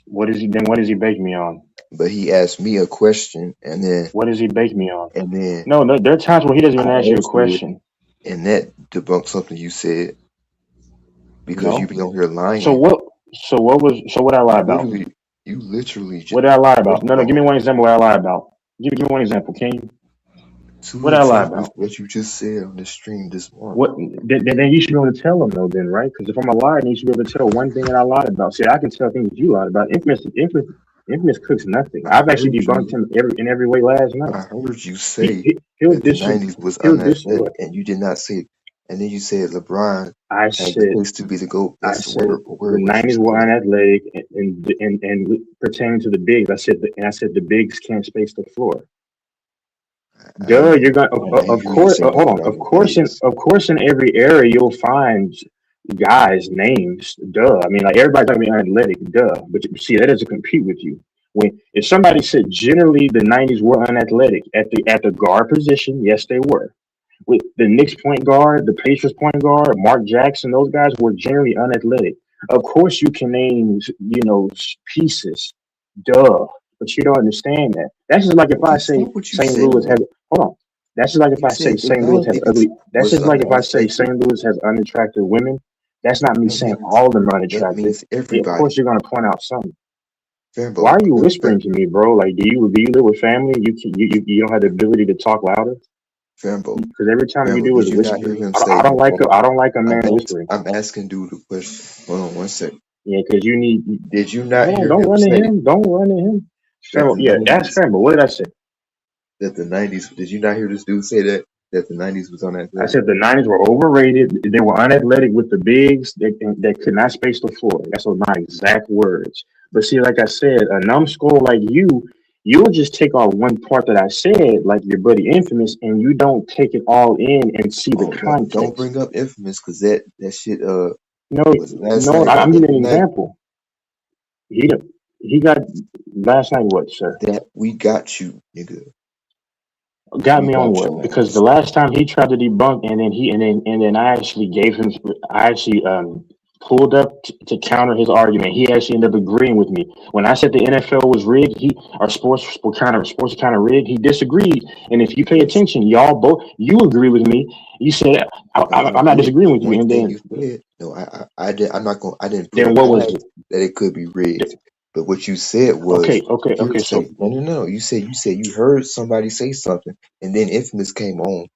What does he bake me on? But he asked me a question and then what does he bake me on? And then no, there are times where he doesn't even ask you a question. And that debunked something you said because you be on here lying. So what I lie about? You literally just, what did I lie about? No, give me one example what I lie about. Give me one example, King. What did I lie about? What you just said on the stream this morning. What? Then you should be able to tell them though, then, right? Because if I'm a liar, then you should be able to tell one thing that I lied about. See, I can tell things that you lied about. Infamous cooks nothing. I've actually debunked him in every way last night. I heard you say that the 90s was unathletic, and you did not say. And then you said LeBron has the place to be the GOAT. I said the 90s were unathletic and pertaining to the bigs. I said the bigs can't space the floor. Duh, you're going. Of course, hold on. Of course, in every area you'll find guys' names. Duh. I mean, like everybody's gonna be unathletic. Duh. But you see, that doesn't compete with you. When if somebody said generally the '90s were unathletic at the guard position, yes, they were. With the Knicks point guard, the Pacers point guard, Mark Jackson, those guys were generally unathletic. Of course, you can name, pieces, duh, but you don't understand that. That's just like if I That's say not what you St. said. Louis has, hold on. That's just like if You I say said if St. Louis y'all has niggas ugly. That's was just like if I say unathletic, St. Louis has unattractive women. That's not me that saying means all of them are unattractive. Of course, everybody. you're gonna point out some. Why Fambo, are you whispering to me, bro? Like, do you live with family? You don't have the ability to talk louder Fambo, because every time you Fambo. do is Did you not hear whisper. him I say? don't like I don't like a man whispering. I'm asking dude a question. Hold on one second. Yeah, because you need. Did you not Hold on, hear don't him run to say him. Don't run to him. that the Yeah, ask '90s? Fambo. What did I say? That the '90s. Did you not hear this dude say that the '90s was I unathletic? said the '90s were overrated. They were unathletic with the bigs that could not space the floor. That's what my exact words. But see, like I said, a numbskull like you'll just take off one part that I said, like your buddy Infamous, and you don't take it all in and see the Oh, don't context. bring up Infamous because that shit No, was it last no, night or I'm the giving other an night example. He got last night. What, sir? that we got you, nigga. Got We me on got what? your Because the ass. last time he tried to debunk, and then I actually gave him, I actually pulled up to counter his argument. He actually ended up agreeing with me when I said the NFL was rigged. Sports were kind of rigged. He disagreed, and if you pay Listen, attention, you agree with me. You said no, I I'm not did. disagreeing The with you, one and thing then you said, no, I did. I'm not going. I didn't put then it what was past it? that it could be rigged. But what you said Okay, was okay, okay. So hearsay. No, no, no. You said you heard somebody say something, and then Infamous came on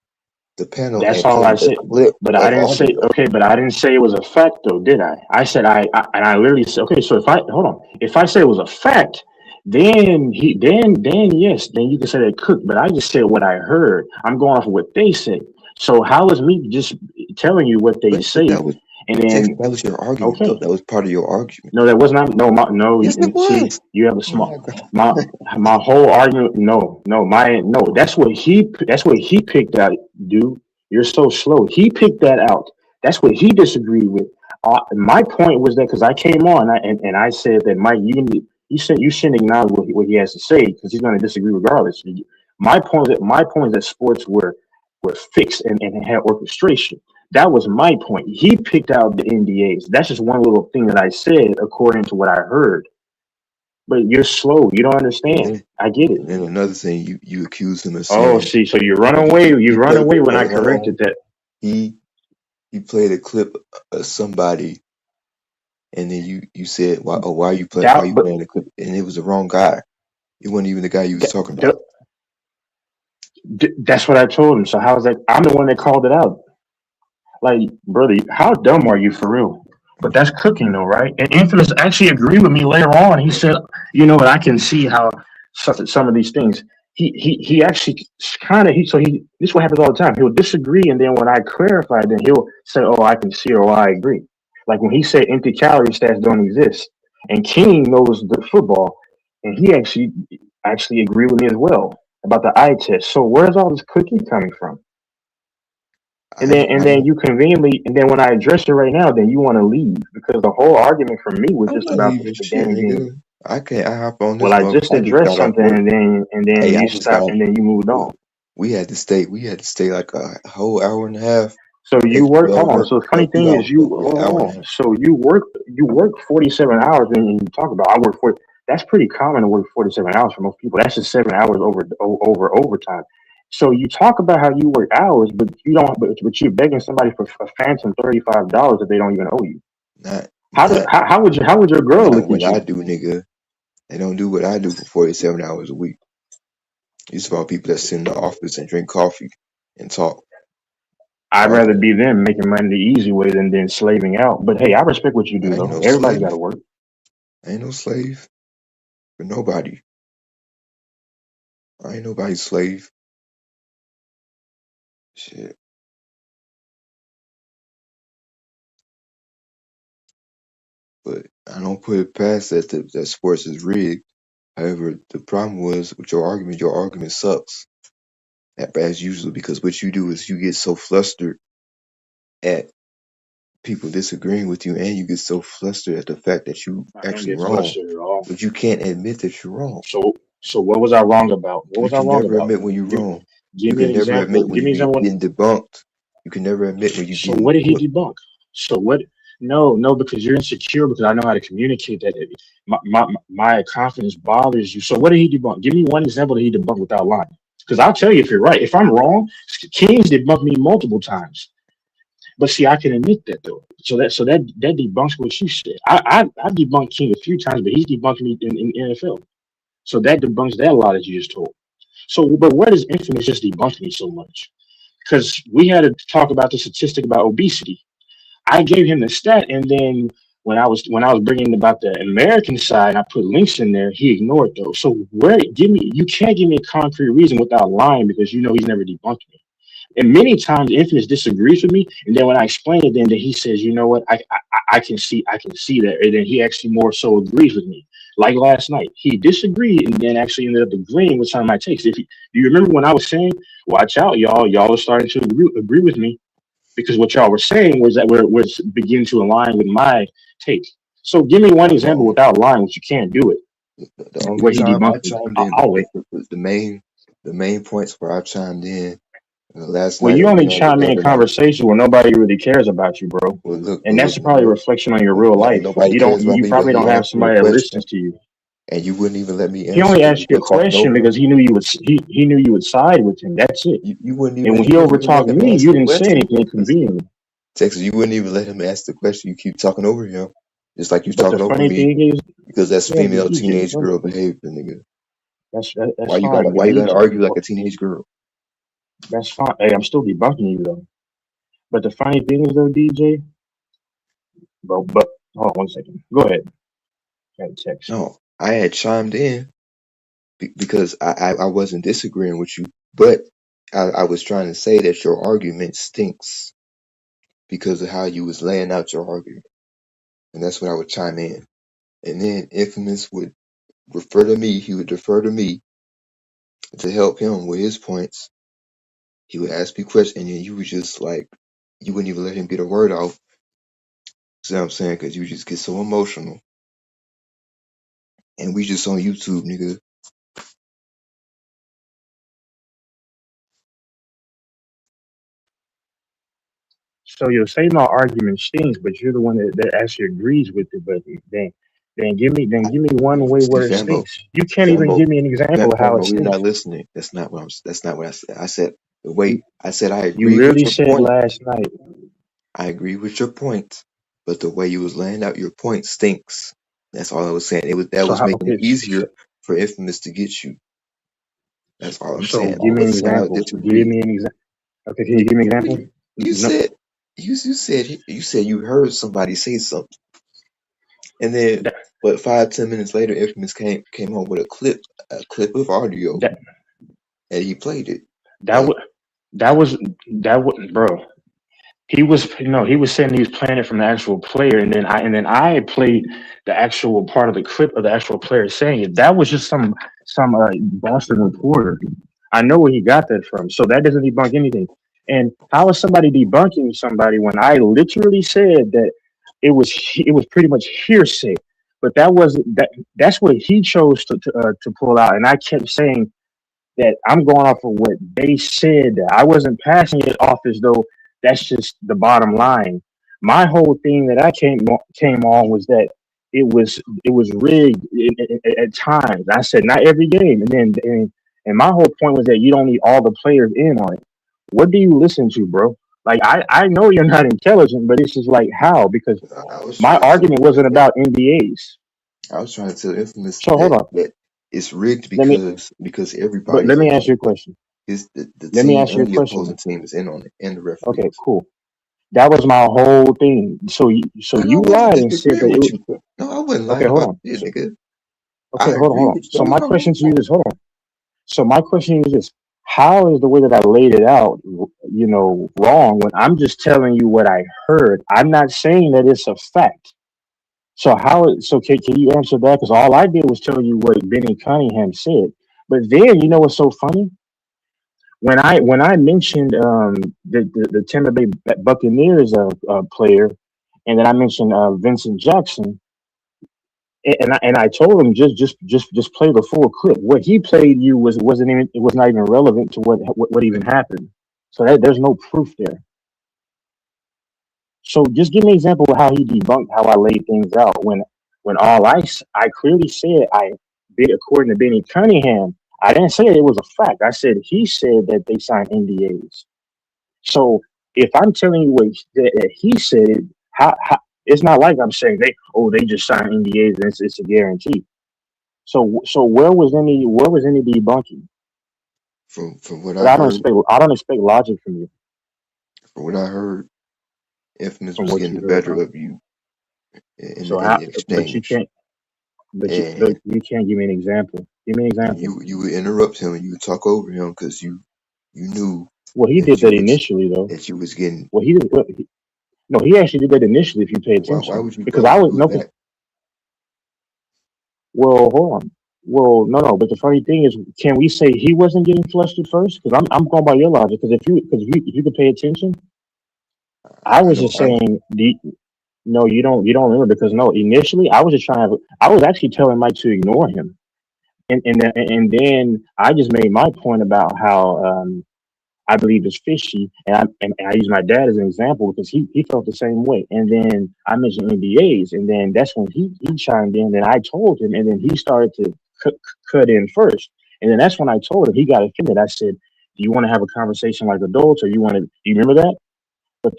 the panel that's and all I played a said. clip But I of didn't say audio. okay. But I didn't say it was a fact, though, did I? I said and I literally said okay. So if I hold on, if I say it was a fact, then yes, then you can say that cooked. But I just said what I heard. I'm going off of what they say. So how is me just telling you what they But say, and then that was your argument though. okay? That was part of your argument. No, that was not. No, no. Yes, it See, was. you have a Oh my small. god. My my whole argument. No, no, my no. That's what he picked out, dude. You're so slow. He picked that out. That's what he disagreed with. My point was that because I came on and I said that Mike, you shouldn't acknowledge what he has to say because he's going to disagree regardless. My point is that sports were fixed and had orchestration. That was my point. He picked out the NDAs. That's just one little thing that I said according to what I heard. But you're slow. You don't And understand. then, I get it. and then another thing, you accused him of Oh, saying see, so you run he away. You he run played. away when I Hold corrected on. that. He he played a clip of somebody, and then you said why That, you but playing the clip, and it was the wrong guy. It wasn't even the guy you was that, talking that, about. that's what I told him. So how was that? I'm the one that called it out. Like, brother, how dumb are you for real? But that's cooking, though, right? And Infamous actually agreed with me later on. He said, you know what? I can see how some of these things. He actually kind of he this is what happens all the time. He'll disagree, and then when I clarify, then he'll say, "Oh, I can see," or "I agree." Like when he said empty calorie stats don't exist, and King knows the football, and he actually agreed with me as well about the eye test. So where's all this cooking coming from? And then and I then you conveniently and then when I address it right now, then you want to leave because the whole argument for me was I'm just not about leaving the shit, game being. nigga. I can't. I hop on Well, this I month. just I just addressed got off something work. and then Hey, I you just got stopped off. and then you moved Look, on. we had to stay. We had to stay like a whole hour and a half So you work. extra at Hold on. work. So the funny No, thing is, you an hour and a half. so you work 47 hours and you talk about I work 40. That's pretty common to work 47 hours for most people. That's just 7 hours over overtime. So you talk about how you work hours, but you don't. But you're begging somebody for a phantom $35 that they don't even owe you. Not How do not how would your girl not look what at I you? do, nigga. They don't do what I do for 47 hours a week. These about people that sit in the office and drink coffee and talk. I'd Talk. rather be them making money the easy way than slaving out. But hey, I respect what you do I ain't though. no Everybody's got to slave. work. I ain't no slave for nobody. I ain't nobody's slave. Shit. But I don't put it past that sports is rigged. However, the problem was with your argument sucks. As usual, because what you do is you get so flustered at people disagreeing with you, and you get so flustered at the fact that you I don't actually get wrong, flustered at all. but you can't admit that you're wrong. So what was I wrong about? What You was I can wrong never about? admit when you're Give wrong. give You me can an never example. admit when Give me you an example. getting debunked. You can never admit when you So getting what did he what. debunk? So what? No, because you're insecure because I know how to communicate that. My confidence bothers you. So what did he debunk? Give me one example that he debunked without lying. Because I'll tell you if you're right. If I'm wrong, Kings debunked me multiple times. But see, I can admit that though. So that debunks what you said. I debunked King a few times, but he's debunked me in NFL. So that debunks that lie that you just told. So, but where does Infamous just debunk me so much? Because we had to talk about the statistic about obesity. I gave him the stat, and then when I was bringing about the American side, I put links in there. He ignored those. So where? Give me. You can't give me a concrete reason without lying because you know he's never debunked me. And many times Infamous disagrees with me, and then when I explain it, then he says, "You know what? I can see that," and then he actually more so agrees with me. Like last night, he disagreed and then actually ended up agreeing with some of my takes. If you remember when I was saying, "Watch out, y'all are starting to agree with me," because what y'all were saying was that was beginning to align with my take. So give me one example Um, without lying, which you can't do it, the only where he time I debunked me. chimed I'll, in, I'll wait. the main points where I chimed in last Well, night you or only whenever chime in whenever night. conversation where nobody really cares about you, bro. And that's probably a reflection on your real Ain't life. Like nobody cares about you me, but probably he don't have asked me a somebody that question listens to you. and you wouldn't even let me He answer only it. You asked you a kept talking question over him. because he knew you would side with him. That's it. You wouldn't And even when he you wouldn't even let overtalked him me, ask you the didn't say question. anything inconvenient. Texas, you wouldn't even let him ask the question. You keep talking over him, just like you But the talking over funny me, thing is, because that's yeah, but female DJ, teenage girl behavior, nigga. that's Why you fine. gotta But why you gotta DJ, argue like a teenage girl? that's fine. Hey, I'm still debunking you though. But the funny thing is though, DJ, but hold on one second. Go ahead. Got a text. No, I had chimed in because I wasn't disagreeing with you, but I was trying to say that your argument stinks because of how you was laying out your argument, and that's when I would chime in. And then Infamous would refer to me. He would defer to me to help him with his points. He would ask me questions, and then you would just like you wouldn't even let him get a word out. See what I'm saying? Because you just get so emotional, and we just on YouTube, nigga. So you'll say my argument stings, but you're the one that actually agrees with it. But then give me one way where it Fambo, stinks. You can't even Fambo, give me an example of how it Fambo, you're not stinks. listening. That's not what I said. I said the way You I said I you agree with literally your said point. last night. I agree with your point, but the way you was laying out your point stinks. That's all I was saying. That So was how? making it Okay. easier for Infamous to get you. That's all I'm So saying. give I me an wasn't saying I example. Give disagree. me an example. Okay, can you give me an example? You No, said you said you heard somebody say something, and then that but 5-10 minutes later, Infamous came home with a clip of audio, that and he played it. that Like was that was that was bro. He was saying he was playing it from the actual player, and then I played the actual part of the clip of the actual player saying it. That was just some Boston reporter. I know where he got that from. So that doesn't debunk anything. And how is somebody debunking somebody when I literally said that it was pretty much hearsay? But that wasn't that. That's what he chose to pull out, and I kept saying that I'm going off of what they said. I wasn't passing it off as though that's just the bottom line. My whole thing that I came on was that it was rigged at times. I said not every game, and my whole point was that you don't need all the players in on it. What do you listen to, bro? Like I know you're not intelligent, but it's just like how because I was my trying to tell argument Infamous wasn't that about NBAs. I was trying to tell Infamous So hold that on, it's rigged let me because but everybody's let me in on ask it. you a question. The Let me team ask you a and the question. opposing team is in on it, and the Okay, referees. cool. That was my whole thing. So And I you wasn't lied and said disagreeing that it. with you. No, I wasn't Okay, lying hold about on. it, nigga. Okay, I hold on, agree hold on. with you. So Don't my get me question to you wrong. is, hold on. So my question is this: how is the way that I laid it out, wrong? When I'm just telling you what I heard, I'm not saying that it's a fact. So so can you answer that? Because all I did was tell you what Benny Cunningham said. But then you know what's so funny? When I mentioned the Tampa Bay Buccaneers player. and then I mentioned Vincent Jackson, and I told him just play the full clip. What he played you wasn't even it was not even relevant to what even happened. So there's no proof there. So just give me an example of how he debunked how I laid things out when I clearly said I did according to Benny Cunningham. I didn't say it was a fact. I said he said that they signed NDAs. So if I'm telling you that he said, how it's not like I'm saying they just signed NDAs and it's a guarantee. So where was any debunking? From what But I heard, I don't expect logic from you. from what I heard, Infamous From was what getting you the heard, better huh? of you So in how? the But you exchange, can't. But and you can't give me an example. Give me an example. you would interrupt him and you would talk over him because you knew Well, he did that you that was initially, though. that you was getting. Well, he did. No, he actually did that initially. If you pay Why attention, why because would I you was do no. it back? Well, hold on. Well, no. But the funny thing is, can we say he wasn't getting flustered first? Because I'm going by your logic. If you could pay attention, I I was don't. just saying. No, you don't remember because no. Initially, I was just trying to. I was actually telling Mike to ignore him, and then I just made my point about how I believe it's fishy, and I use my dad as an example because he felt the same way. And then I mentioned NDAs, and then that's when he chimed in. And I told him, and then he started to cut in first. And then that's when I told him he got offended. I said, "Do you want to have a conversation like adults, or you want to?" Do you remember that? But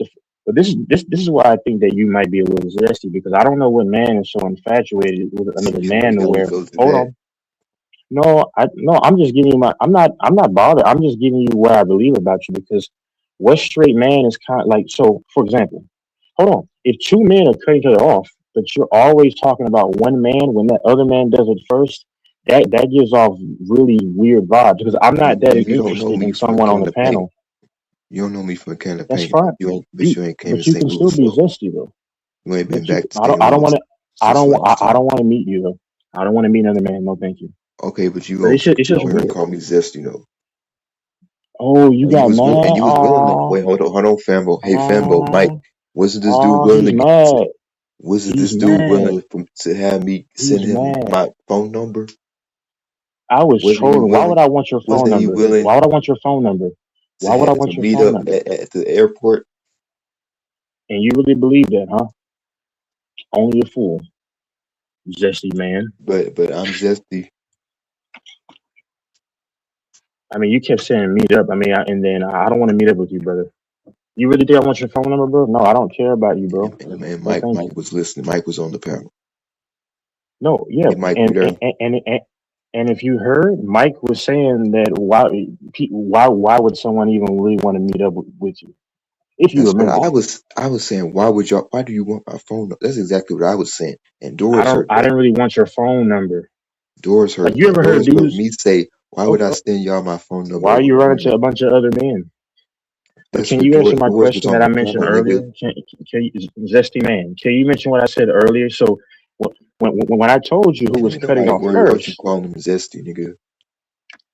but this is why I think that you might be a little zesty because I don't know what man is so infatuated with Some another people man to always where. go through Hold that. on. No, I'm just giving you I'm not bothered. I'm just giving you what I believe about you because what straight man is kind of like so for example, hold on. If two men are cutting each other off, but you're always talking about one man when that other man does it first, that gives off really weird vibes because I'm not that You don't know interested me in from a someone on can the of paint. panel. You don't know me from a can of That's paint, fine. but you ain't came to But you St. can still Louis be though. zesty though. You ain't been But you back to I don't St. I don't Louis want to since I, last I time. don't want to meet you though. I don't want to meet another man. No, thank you. Okay, but you But gonna it's get just on here and weird. call me zesty though. Oh, you And you got was will and mad? you was willing to wait. Hold on, Fambo. Hey, Fambo, Mike. Oh, Wasn't this dude oh, willing he's to mad. wasn't He's this dude mad. willing to have me send He's him mad. my phone number? I was Wasn't he trolling. Why would willing? I want your phone Wasn't he number? willing Why would I want your phone number? Why would I to want your meet phone up number? at the airport? And you really believe that, huh? Only a fool, zesty man. But I'm zesty. I mean, you kept saying meet up. I mean, and then I don't want to meet up with you, brother. You really think I want your phone number, bro? No, I don't care about you, bro. And No, thank Mike you. was listening. Mike was on the panel. No, yeah, Hey, Mike, you and there? and if you heard, Mike was saying that why would someone even really want to meet up with you? If you That's what remember, I was saying. Why do you want my phone number? That's exactly what I was saying. And I Doris don't. heard I that. didn't really want your phone number. Doris Like heard you that. ever heard Doris heard dudes? me say, "Why would I Okay, send y'all my phone number why are over you the running to phone?" a bunch of other men? But That's can because you answer my Doris was question on that I the mentioned panel, nigga. earlier? Can you, Zesty man? Can you mention what I said earlier? So when I told you who Man, was ain't cutting nobody off worried about you first, calling him zesty, nigga.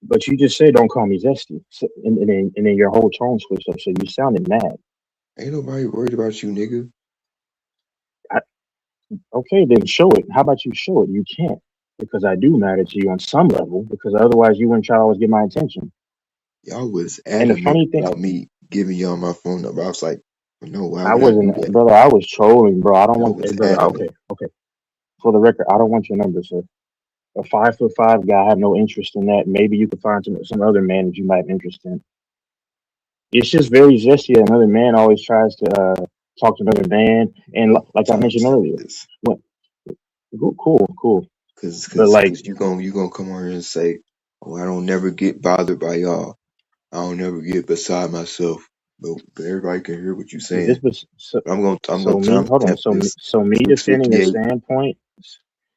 but you just said don't call me Zesty, so, and then your whole tone switched up, so you sounded mad. Ain't nobody worried about you, nigga. I, okay, then show it. How about you show it? You can't because I do matter to you on some level because otherwise you wouldn't try to always get my attention. Y'all was And the adamant funny thing, about me giving y'all my phone number. I was like, no, why I would I do wasn't, that? brother. I was trolling, bro. I don't Y'all want, was hey, brother. adamant. Okay, okay. For the record, I don't want your number, sir. A 5'5" guy, I have no interest in that. Maybe you could find some other man that you might have interest in. It's just very zesty that another man always tries to talk to another man, and like I Time to mentioned stop earlier, this. when, cool, Cause, but cause, like cause you gonna come on here and say, oh, I don't never get bothered by y'all. I don't never get beside myself. But everybody can hear what you're saying. this was so, But I'm gonna so me. time Hold on, stamp this. so me defending a 6:58 standpoint.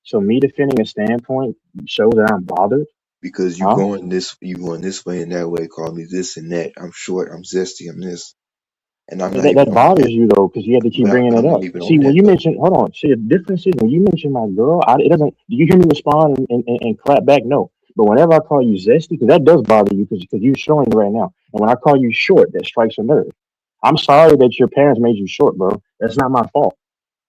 So me defending a standpoint shows that I'm bothered, because huh? you going this way and that way, call me this and that. I'm short, I'm zesty, I'm this. And I'm not That, even that on bothers that. you though, because you have to keep But bringing it I'm not up. even See, on when that you though. mention, hold on. See, the difference is when you mention my girl, it doesn't. Do you hear me respond and clap back? No. But whenever I call you zesty, because that does bother you, because you're showing it right now. And when I call you short, that strikes a nerve. I'm sorry that your parents made you short, bro. That's not my fault.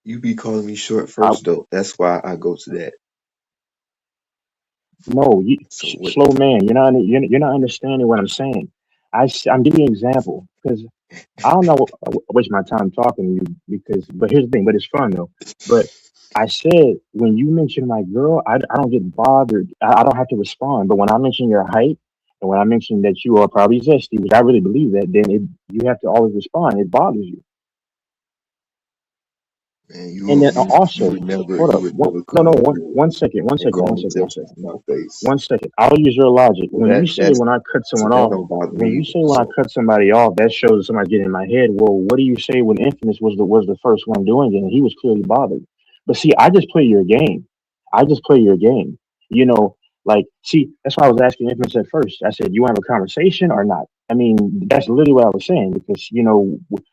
You be calling me short I, first though. That's why I go to that. no, So what? slow man. You're not understanding what I'm saying. I'm giving you an example because I don't know. I waste my time talking to you because, but here's the thing. But it's fun though. But I said when you mention my girl, I don't get bothered. I don't have to respond. But when I mention your height and when I mention that you are probably zesty, which I really believe that, then you have to always respond. It bothers you. Man, And then also, hold you up. would never No, come no, up here one second, and call me selfish in my face. one second. I'll use your logic. So When you say when I cut someone that off, don't bother when me you either. say when I So cut somebody off, that shows that somebody getting in my head. Well, what do you say when Infamous was the first one doing it and he was clearly bothered? But see, I just play your game. I just play your game. You know, like see, that's why I was asking Infamous at first. I said, you want to have a conversation or not? I mean, that's literally what I was saying because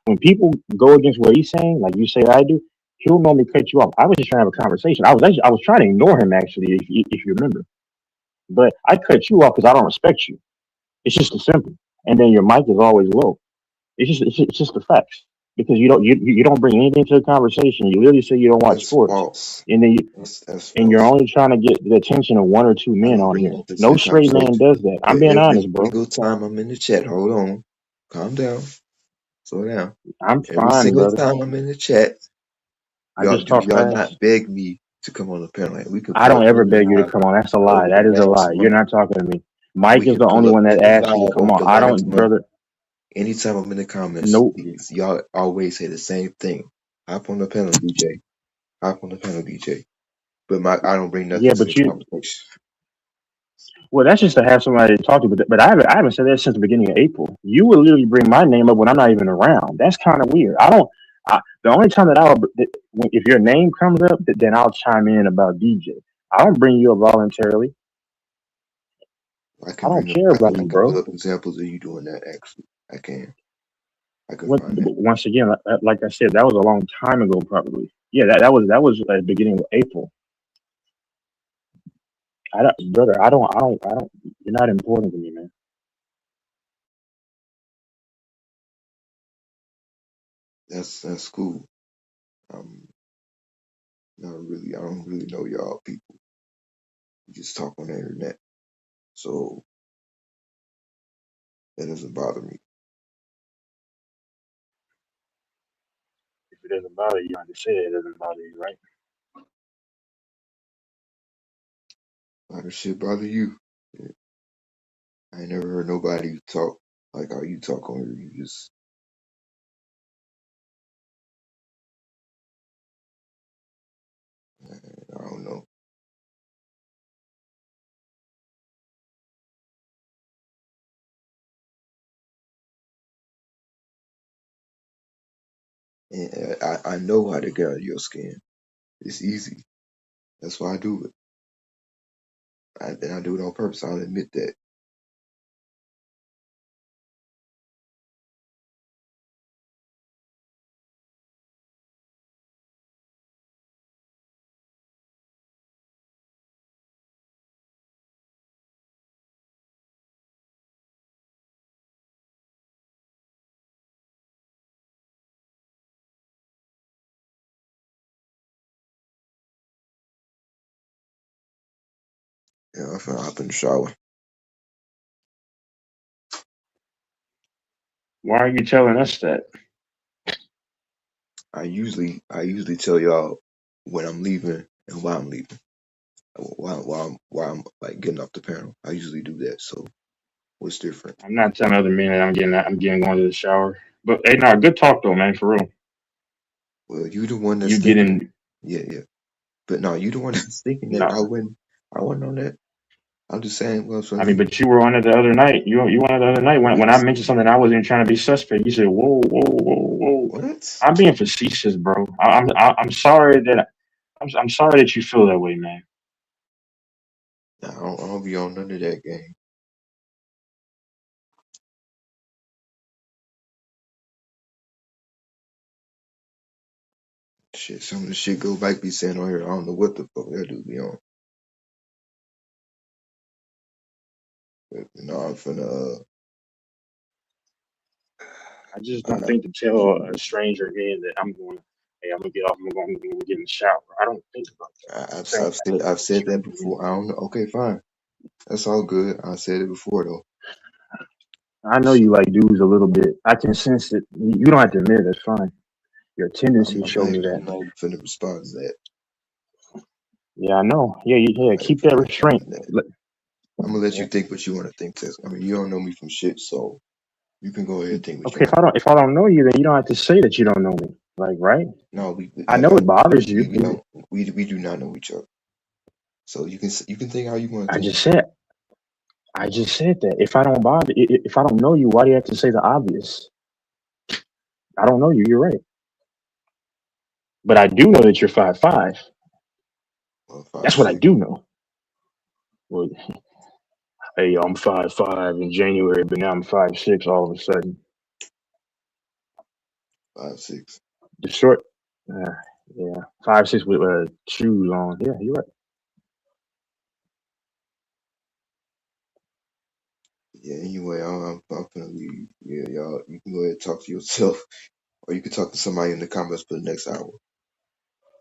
when people go against what he's saying, like you say I do, he'll normally cut you off. I was just trying to have a conversation. I was trying to ignore him actually, if you remember. But I cut you off because I don't respect you. It's just as simple. And then your mic is always low. It's just the facts because you don't bring anything to the conversation. You literally say you don't watch that's sports, false. and then That's you're false. only trying to get the attention of one or two I men don't on bring here. nothing to No the straight man conversation. does that. I'm But being every honest, bro. single time I'm in the chat, hold on, calm down, slow down. I'm Every fine, single brother. time I'm in the chat, I just do talk y'all not fast. beg me to come on the panel? Like, we could I put don't ever money beg you to down come on. That's a lie. over the That is a last lie. You're month. not talking to me. We Mike is can the pull only up one that asked me to 55 come over on. the I last don't, month. brother. Anytime I'm in the comments, Nope. y'all always say the same thing. Hop on the panel, DJ. Hop on the panel, DJ. But I don't bring nothing Yeah, to but the you. conversation. Well, that's just to have somebody to talk to, but I haven't said that since the beginning of April. You would literally bring my name up when I'm not even around. That's kind of weird. I don't. The only time that if your name comes up, then I'll chime in about DJ. I don't bring you up voluntarily. I don't care about I you, can pull bro. up examples of you doing that. Actually, I can What, find that. once again, like I said, that was a long time ago, probably. Yeah, that was at the beginning of April. I don't, brother. I don't. You're not important to me, man. That's cool. Um, I don't really know y'all people. You just talk on the internet, so that doesn't bother me. If it doesn't bother you, I just say it doesn't bother you, right? How does shit bother you? Yeah, I ain't never heard nobody talk like how you talk on here. You just, I don't know. And I know how to get under your skin. It's easy. That's why I do it. And I do it on purpose. I'll admit that. Yeah, I'm finna hop in the shower. Why are you telling us that? I usually tell y'all when I'm leaving and why I'm leaving. Why I'm like getting off the panel. I usually do that. So what's different? I'm not telling other men that I'm getting going to the shower. But hey, no, good talk though, man, for real. Well, you the one that's You thinking. getting Yeah, yeah. But no, you the one that's thinking that no. I wasn't on that. I'm just saying, well, so I mean, you but you were on it the other night. You were on it the other night when I mentioned something I wasn't trying to be suspect. You said, "Whoa, whoa, whoa, whoa." what? I'm being facetious, bro. I'm sorry that I'm sorry that you feel that way, man. Nah, I don't be on none of that game. Shit, some of the shit go back be saying on here. I don't know what the fuck that do be on. But no, I'm finna. I just don't Uh, think to tell a stranger again that I'm going. hey, I'm gonna get off. I'm gonna get in the shower. I don't think about that. Saying that. I've said that before. I don't know. Okay, fine. That's all good. I said it before though. I know you like dudes a little bit. I can sense it. You don't have to admit it. That's fine. Your tendencies show me I'm that. not even finna respond to that. Yeah, I know. Yeah, yeah. I ain't Keep that finna respond restraint. to that. Let- I'm gonna let Yeah. you think what you want to think, Tess. I mean, you don't know me from shit, so you can go ahead and think what you Okay, want to think. if I don't know you, then you don't have to say that you don't know me. Like, right? No, I know it bothers you. we do not know each other. So you can think how you want to I think. just said I just said that. If I don't bother, if I don't know you, why do you have to say the obvious? I don't know you. You're right, but I do know that you're 5'5". Well, That's 5'6", what I do know. Well, hey, I'm 5'5" in January, but now I'm 5'6" all of a sudden. 5'6". The short, uh, yeah, 5'6" with shoes on. Yeah, you're right. Yeah. Anyway, I'm finna leave. Yeah, y'all. You can go ahead and talk to yourself, or you can talk to somebody in the comments for the next hour.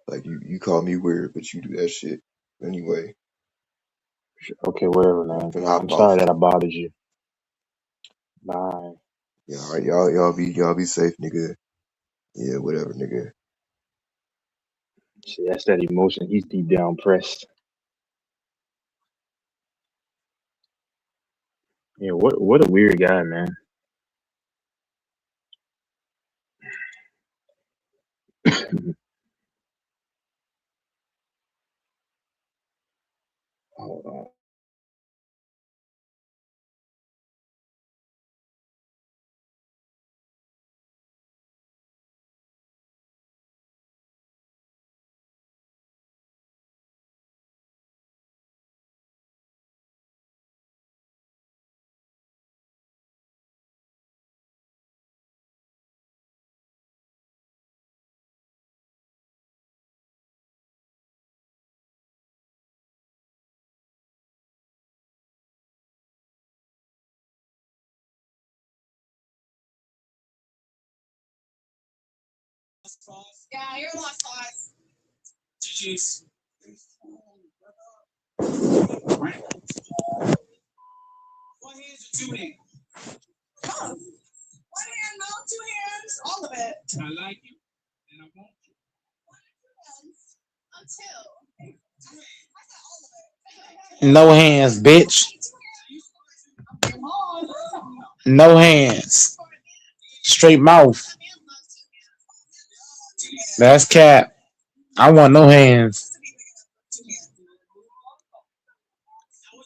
Like you call me weird, but you do that shit anyway. Okay, whatever, I'm man. finna hop I'm off. sorry that I bothered you. Bye. Yeah, all right, y'all be safe, nigga. Yeah, whatever, nigga. See, that's that emotion. He's deep down pressed. Yeah, what a weird guy, man. Hold on. Yeah, you're lost sauce. GG's. One hand or two hands? Both. One hand, no, two hands, all of it. I like you, and I want you. I'm two. No hands, bitch. No hands. Straight mouth. That's cap. I want no hands.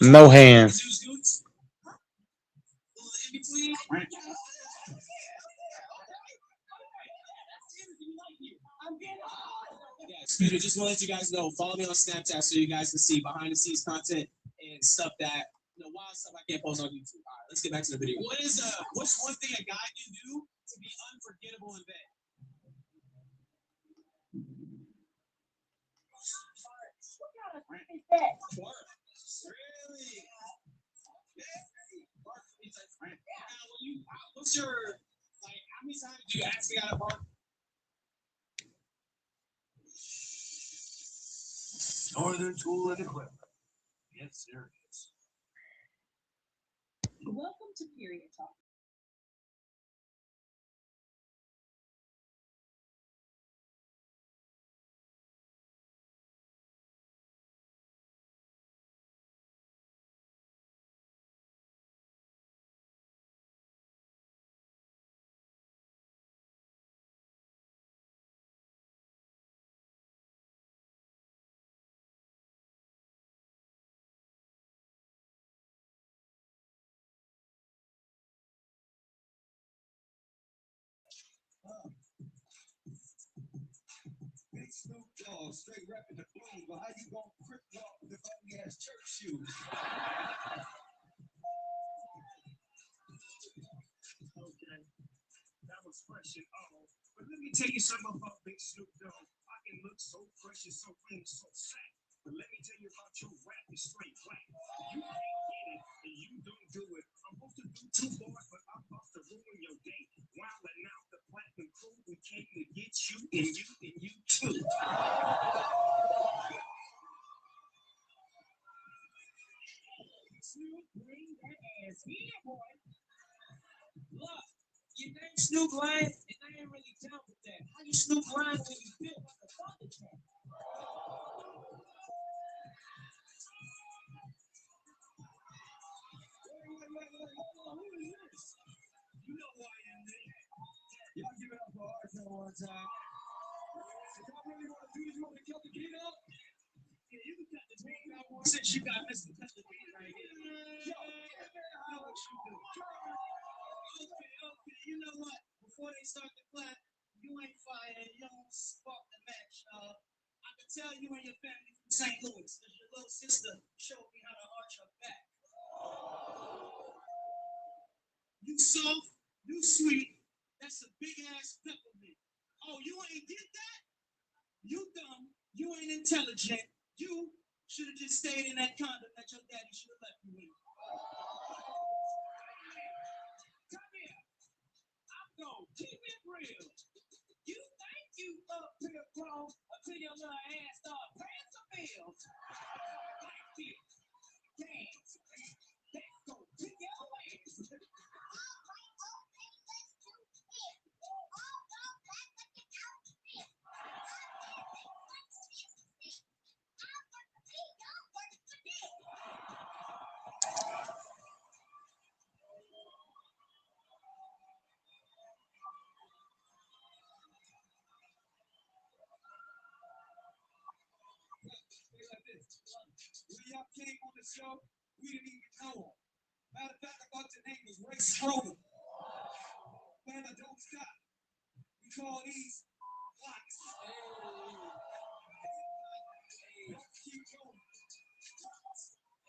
No hands. Peter, just want to let you guys know, follow me on Snapchat so you guys can see behind the scenes content and stuff that, wild stuff I can't post on YouTube. All right, let's get back to the video. What's one thing a guy can do to be unforgettable in bed? Really? What's your, how many times do you ask me out of park? Northern Tool and Equipment. Get serious. Welcome to Period Talk. Big Snoop Dogg, straight rapping the blues, but how you gonna crip walk with the ugly ass church shoes? Okay, that was fresh and all. But let me tell you something about Big Snoop Dogg. I can look so fresh and so clean, so fat. But let me tell you about your rap is straight whack. You can't get it and you don't do it. I'm supposed to do 2 bars, but I'm about to ruin your day. Wildin' out the platinum crew, we came to get you and you and you. Since you got Mr. Mr. B right here. Yo, how what you do? Okay, you know what? Before they start the clap, you ain't fired, you don't spark the match. I can tell you and your family from St. Louis, because your little sister showed me how to arch her back. You soft, you sweet, that's a big ass peppermint. Oh, you ain't get that? You dumb, you ain't intelligent, you should have just stayed in that condom that your daddy should have left you in. Come here. I'm going to keep it real. You think you up here grown until your little ass start paying some bills. Like this. Dance. Let's go to your ass. Like this. When y'all came on the show, we didn't even know him. Matter of fact, I thought your name was Ray Schroeder. Man, I don't stop. We call these blocks. Hey, keep going.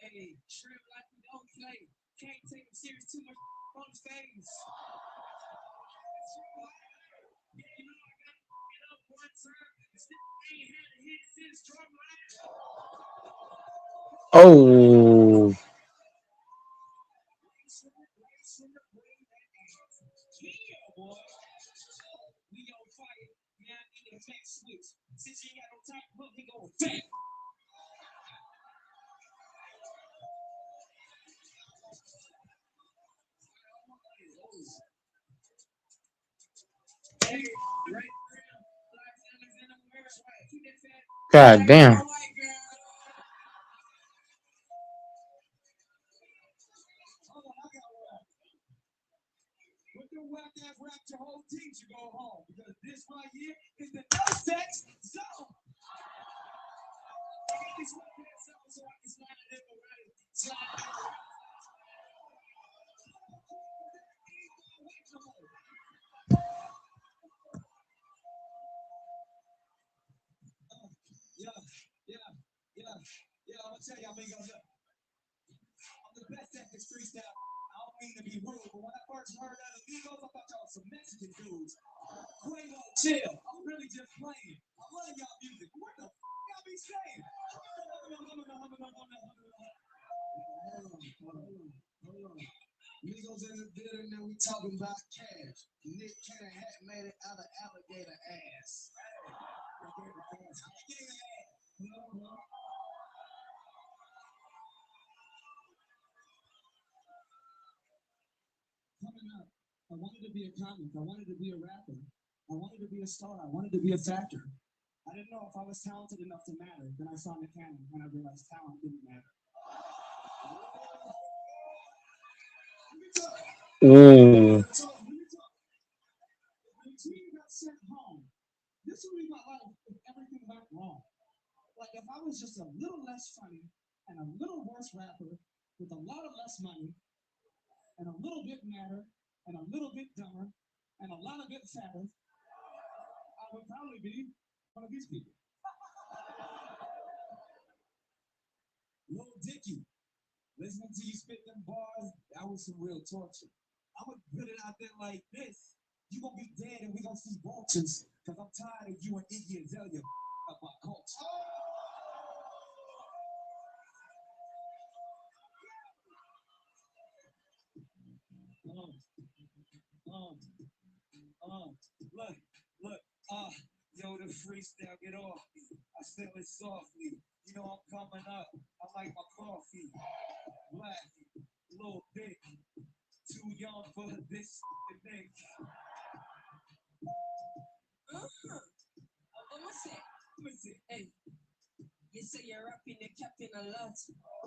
Hey, shrimp like we don't play. Can't take them serious too much on the stage. Yeah, you know I got to get up one time. Still ain't had a hit since Drumline. Oh, Yeah, boy. We on fire. Now I need a fat switch. Since you ain't got no time to book, he go fat. Hey, right now, Black Diamonds in the worst way. Keep it fat. god damn. White girl. Oh, I got one. With the whack ass rap, your whole team should go home because this right here is the no sex zone. I got this whack ass zone so I can slide it in the right. Slide it in the right. Yeah, I'm gonna tell y'all, amigos, I'm the best at this freestyle. I don't mean to be rude, but when I first heard that amigos, I thought y'all was some Mexican dudes. Quavo, chill. I'm really just playing. I love y'all music. What the y'all be saying? Hold on. Amigos in the building, now we talking about cash. Nick Cannon hat made it out of alligator ass. Alligator ass. Coming up, I wanted to be a comic. I wanted to be a rapper. I wanted to be a star. I wanted to be a factor. I didn't know if I was talented enough to matter. Then I saw Nick Cannon and I realized talent didn't matter. Ooh. When the team got sent home, this would be my life if everything went wrong. Like if I was just a little less funny and a little worse rapper with a lot of less money and a little bit madder and a little bit dumber and a lot of bit fatter, I would probably be one of these people. Lil Dicky, listening to you spit them bars, that was some real torture. I would put it out there like this. You gonna be dead and we gonna see vultures, cause I'm tired of you and Iggy Azalea of my culture. Look, yo, the freestyle, get off me. I feel it softly. You know I'm coming up. I like my coffee. Black, little bit, too young for this and next. Let me see. Hey, you say you're rapping, you're capping a lot.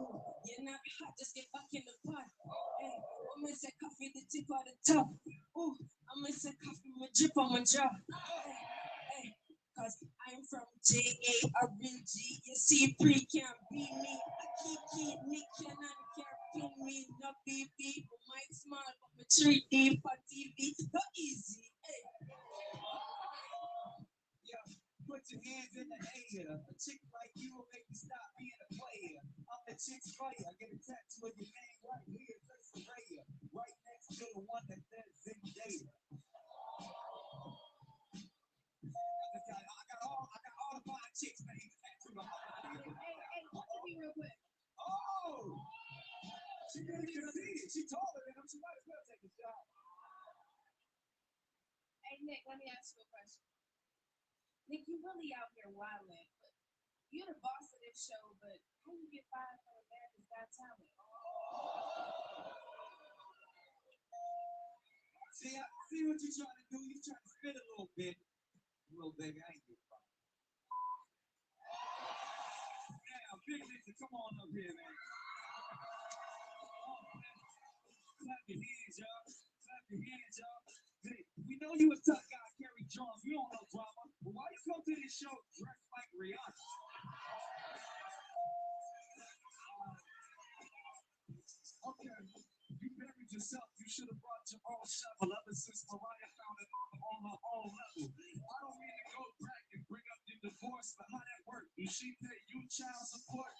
Ooh, you're not hot, just get back in the pot. Hey, I'm gonna say coffee the tip of the top. Ooh, I'm gonna say coffee my drip on my jaw. Hey, cause I J-A-R-N-G. You see, free can't beat me. I keep Nick Cannon can't beat me. No BB, but my small, but my 3D for TV. No easy. Hey. Yeah, put your hands in the air. A chick like you will make me stop being a player. I'm the chick's player. I get a tattoo of your name right here, Tracy Raya. Right next to the one that says Zendaya. I got all the fine chicks named tattooed on my body. Hey, watch me real quick. Oh! She really can see it. She taller than him. She might as well take a shot. Hey, Nick, let me ask you a question. Nick, you really out here wilding, but you're the boss of this show, but how you get fired from America's Got Talent? See, I see what you're trying to do. You're trying to spin a little bit. Little baby, I ain't get fired. Now, Big Ninja, come on up here, man. Clap your hands, y'all. Clap your hands, y'all. Hey, we know you a tough guy, carry drums. We don't know drama. But why you come to this show dressed like Rihanna? Okay, you buried yourself. You should have brought your own shovel ever since Mariah found it on her own level. I don't mean to go back and bring up your divorce, but how that work? Do she pay you child support?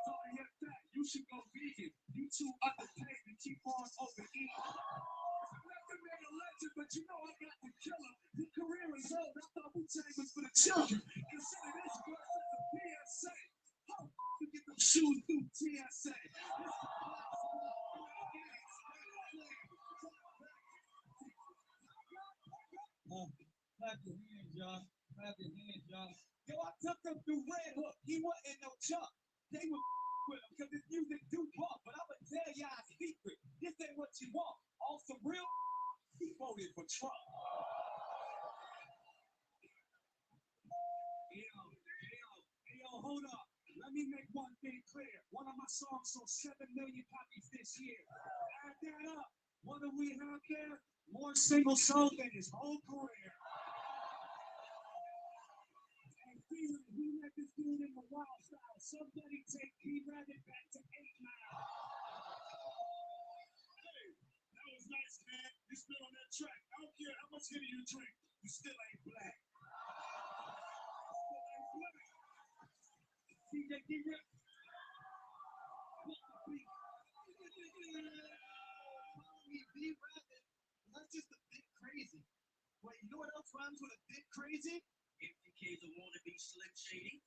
So I hear that you should go vegan. You too underpaid to keep on overeating. Never made a legend, but you know I got the killer. Your career is old. I thought Wu-Tang was for the children. Consider this verse as a PSA. How to get the shoes through TSA? Clap your hands, y'all. Clap your hands, y'all. Yo, I took them through Red Hook. He wasn't no chump. They were with him because his music do pump. But I'ma tell y'all a secret. This ain't what you want. On some real, he voted for Trump. Yo, hold up. Let me make one thing clear. One of my songs sold 7 million copies this year. Add that up. What do we have there? More single sold than his whole career. And he let this dude in the wild style. Somebody take P-Rabbit back to 8 Mile. Hey, that was nice, man. You spit on that track. I don't care how much Henny you drink. You still ain't black. Still ain't black. DJ Gilbert. B-Rabbit. That's just a bit crazy. Wait, you know what else rhymes with a bit crazy? MPK's a wannabe Slim Shady.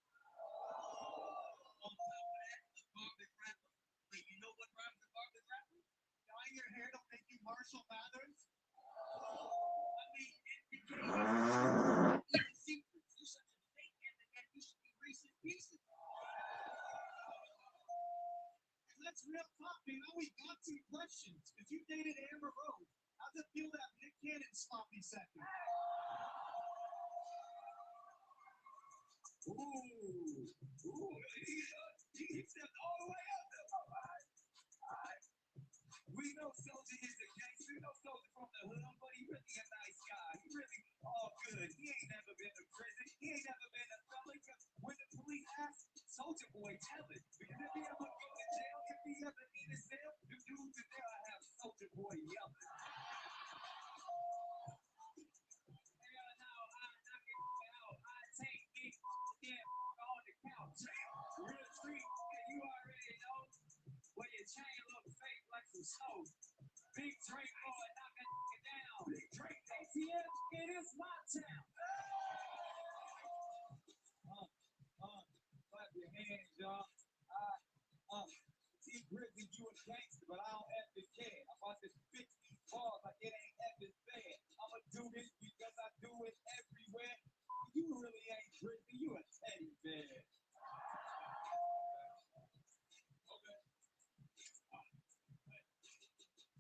On top of that, the garbage rapper. Wait, you know what rhymes with garbage rapper? Dyeing your hair don't make you Marshall Mathers. I mean, MPK secrets. You're such a fake and yet you should be Reese's Pieces. That's real talk, man. Now we got some questions. If you dated Amber Rose, how's it feel to have Nick Cannon sloppy second? Ooh, he stepped all the way up there. All right. We know Soldier is a gangster. We know Soldier from the hood, but he really a nice guy. He really all good. He ain't never been to prison. He ain't never been a felon. Because when the police ask, Soldier Boy tell it. Because if he ever go to jail, if he ever need a cell, the dudes in there have Soldier Boy yelling. Real street, and you already know where your chain look fake like some snow. Big Drake boy knocking it down. Big Drake ATM, it is my town. Clap your hands, y'all. See, Grizzly, you a gangster, but I don't effing care. I'm about to spit these balls like it ain't effing fair. I'ma do this because I do it everywhere. You really ain't Grizzly, you a teddy bear.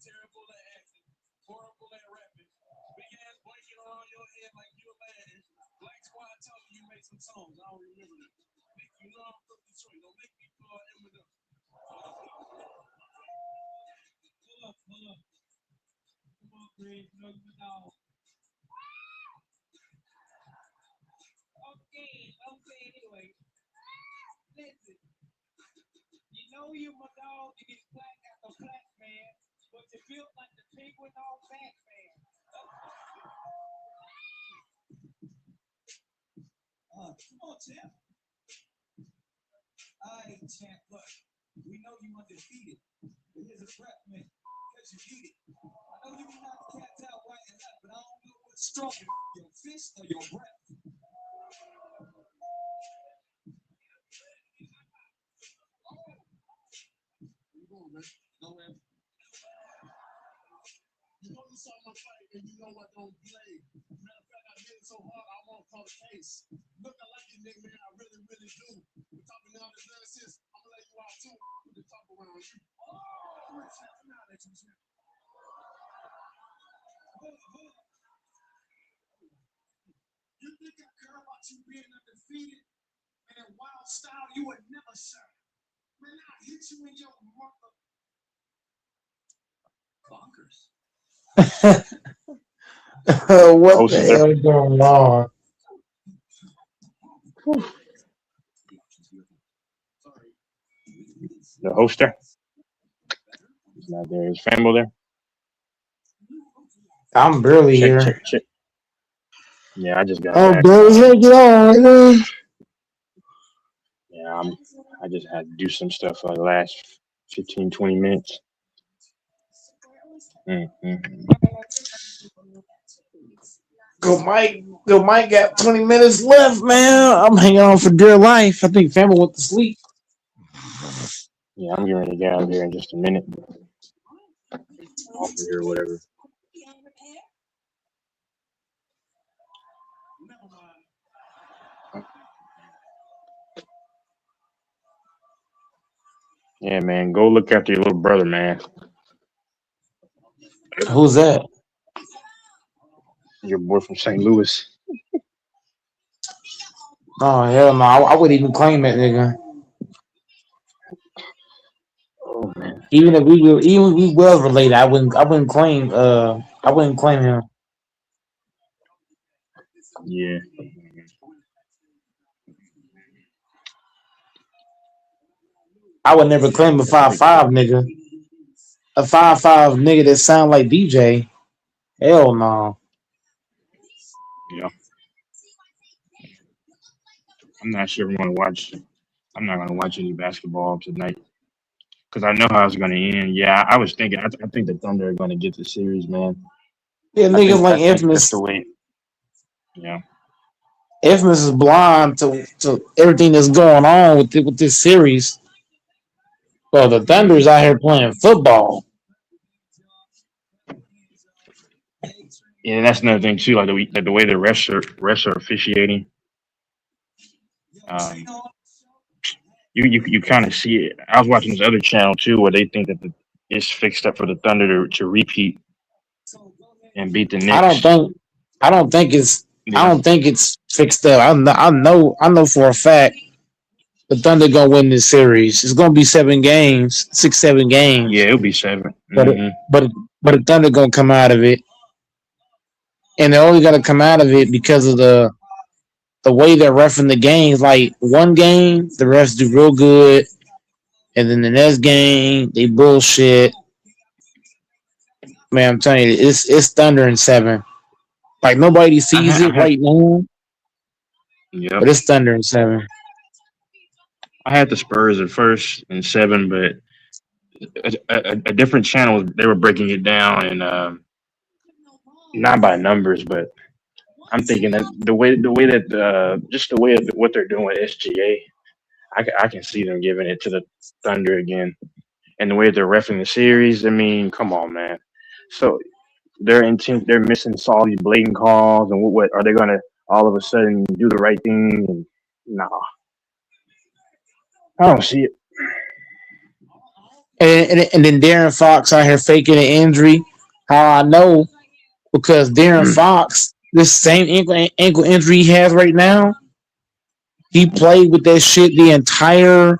Terrible at acting, horrible at rapping, big ass blanket around your head like you a man. Black Squad told me you made some songs, I don't remember them. Make you know I'm from Detroit, don't make me call Eminem. Hold up. Come on, Greg, you know you know. Okay. you, my dog, you get black after black, man. But you feel like the penguin all back, man. Come on, champ. All right, champ, look. We know you undefeated. But here's a prep, man. Because you beat it. I know you can knock the cats out right and left, but I don't know what's stronger, your fist or your breath. Nowhere. You know you saw my fight and you know I don't play. Matter of fact, I hit it so hard I won't call the case. Look, I like you, Nick, man. I really, really do. We're talking all this nonsense. I'm gonna let you out too. We can talk around you. Come on, champ. Come on, let you champ. You think I care about you being undefeated? And in wild style, you would never shine. Man, I hit you in your mother. Bonkers. What the hell going on? The hoster. He's not there. Is Famble there? I'm barely here. Check. Yeah, I just got Oh, back. barely get on. Yeah, I just had to do some stuff for the last 15, 20 minutes. Go Mike got 20 minutes left, man. I'm hanging on for dear life. I think family went to sleep. Yeah, I'm getting ready to get out of here in just a minute. Off of here or whatever. Yeah, man, go look after your little brother, man. Who's that? Your boy from St. Louis. Oh hell no! I wouldn't even claim that nigga. Oh man. Even if we well related, I wouldn't claim him. Yeah. I would never claim a 5'5" nigga. A 5'5" nigga that sound like DJ. Hell no. Yeah. I'm not sure if I'm gonna watch. I'm not gonna watch any basketball tonight because I know how it's gonna end. Yeah, I was thinking. I think the Thunder are gonna get the series, man. Yeah, I niggas like think that's the Infamous. way. Yeah. Infamous is blind to everything that's going on with this series. Well, the Thunder's out here playing football. Yeah, that's another thing too. Like the way the refs are officiating. Um, you kind of see it. I was watching this other channel too, where they think that it's fixed up for the Thunder to repeat and beat the I Knicks. don't think it's fixed up. I know for a fact the Thunder gonna win this series. It's gonna be 7 games, 6-7 games. Yeah, it'll be 7. But the Thunder gonna come out of it, and they're only gonna come out of it because of the way they're reffing the games. Like one game, the refs do real good, and then the next game they bullshit. Man, I'm telling you, it's Thunder in 7. Like nobody sees it right now, Yep. but it's Thunder in 7. I had the Spurs at first in 7, but a different channel they were breaking it down and not by numbers, but I'm thinking that the way that just the way of what they're doing with SGA, I can see them giving it to the Thunder again, and the way they're reffing the series. I mean, come on, man. So they're missing all these blatant calls, and what are they gonna all of a sudden do the right thing? And nah, I don't see it. And then Darren Fox out here faking an injury. How I know? Because Darren Fox, this same ankle injury he has right now, he played with that shit the entire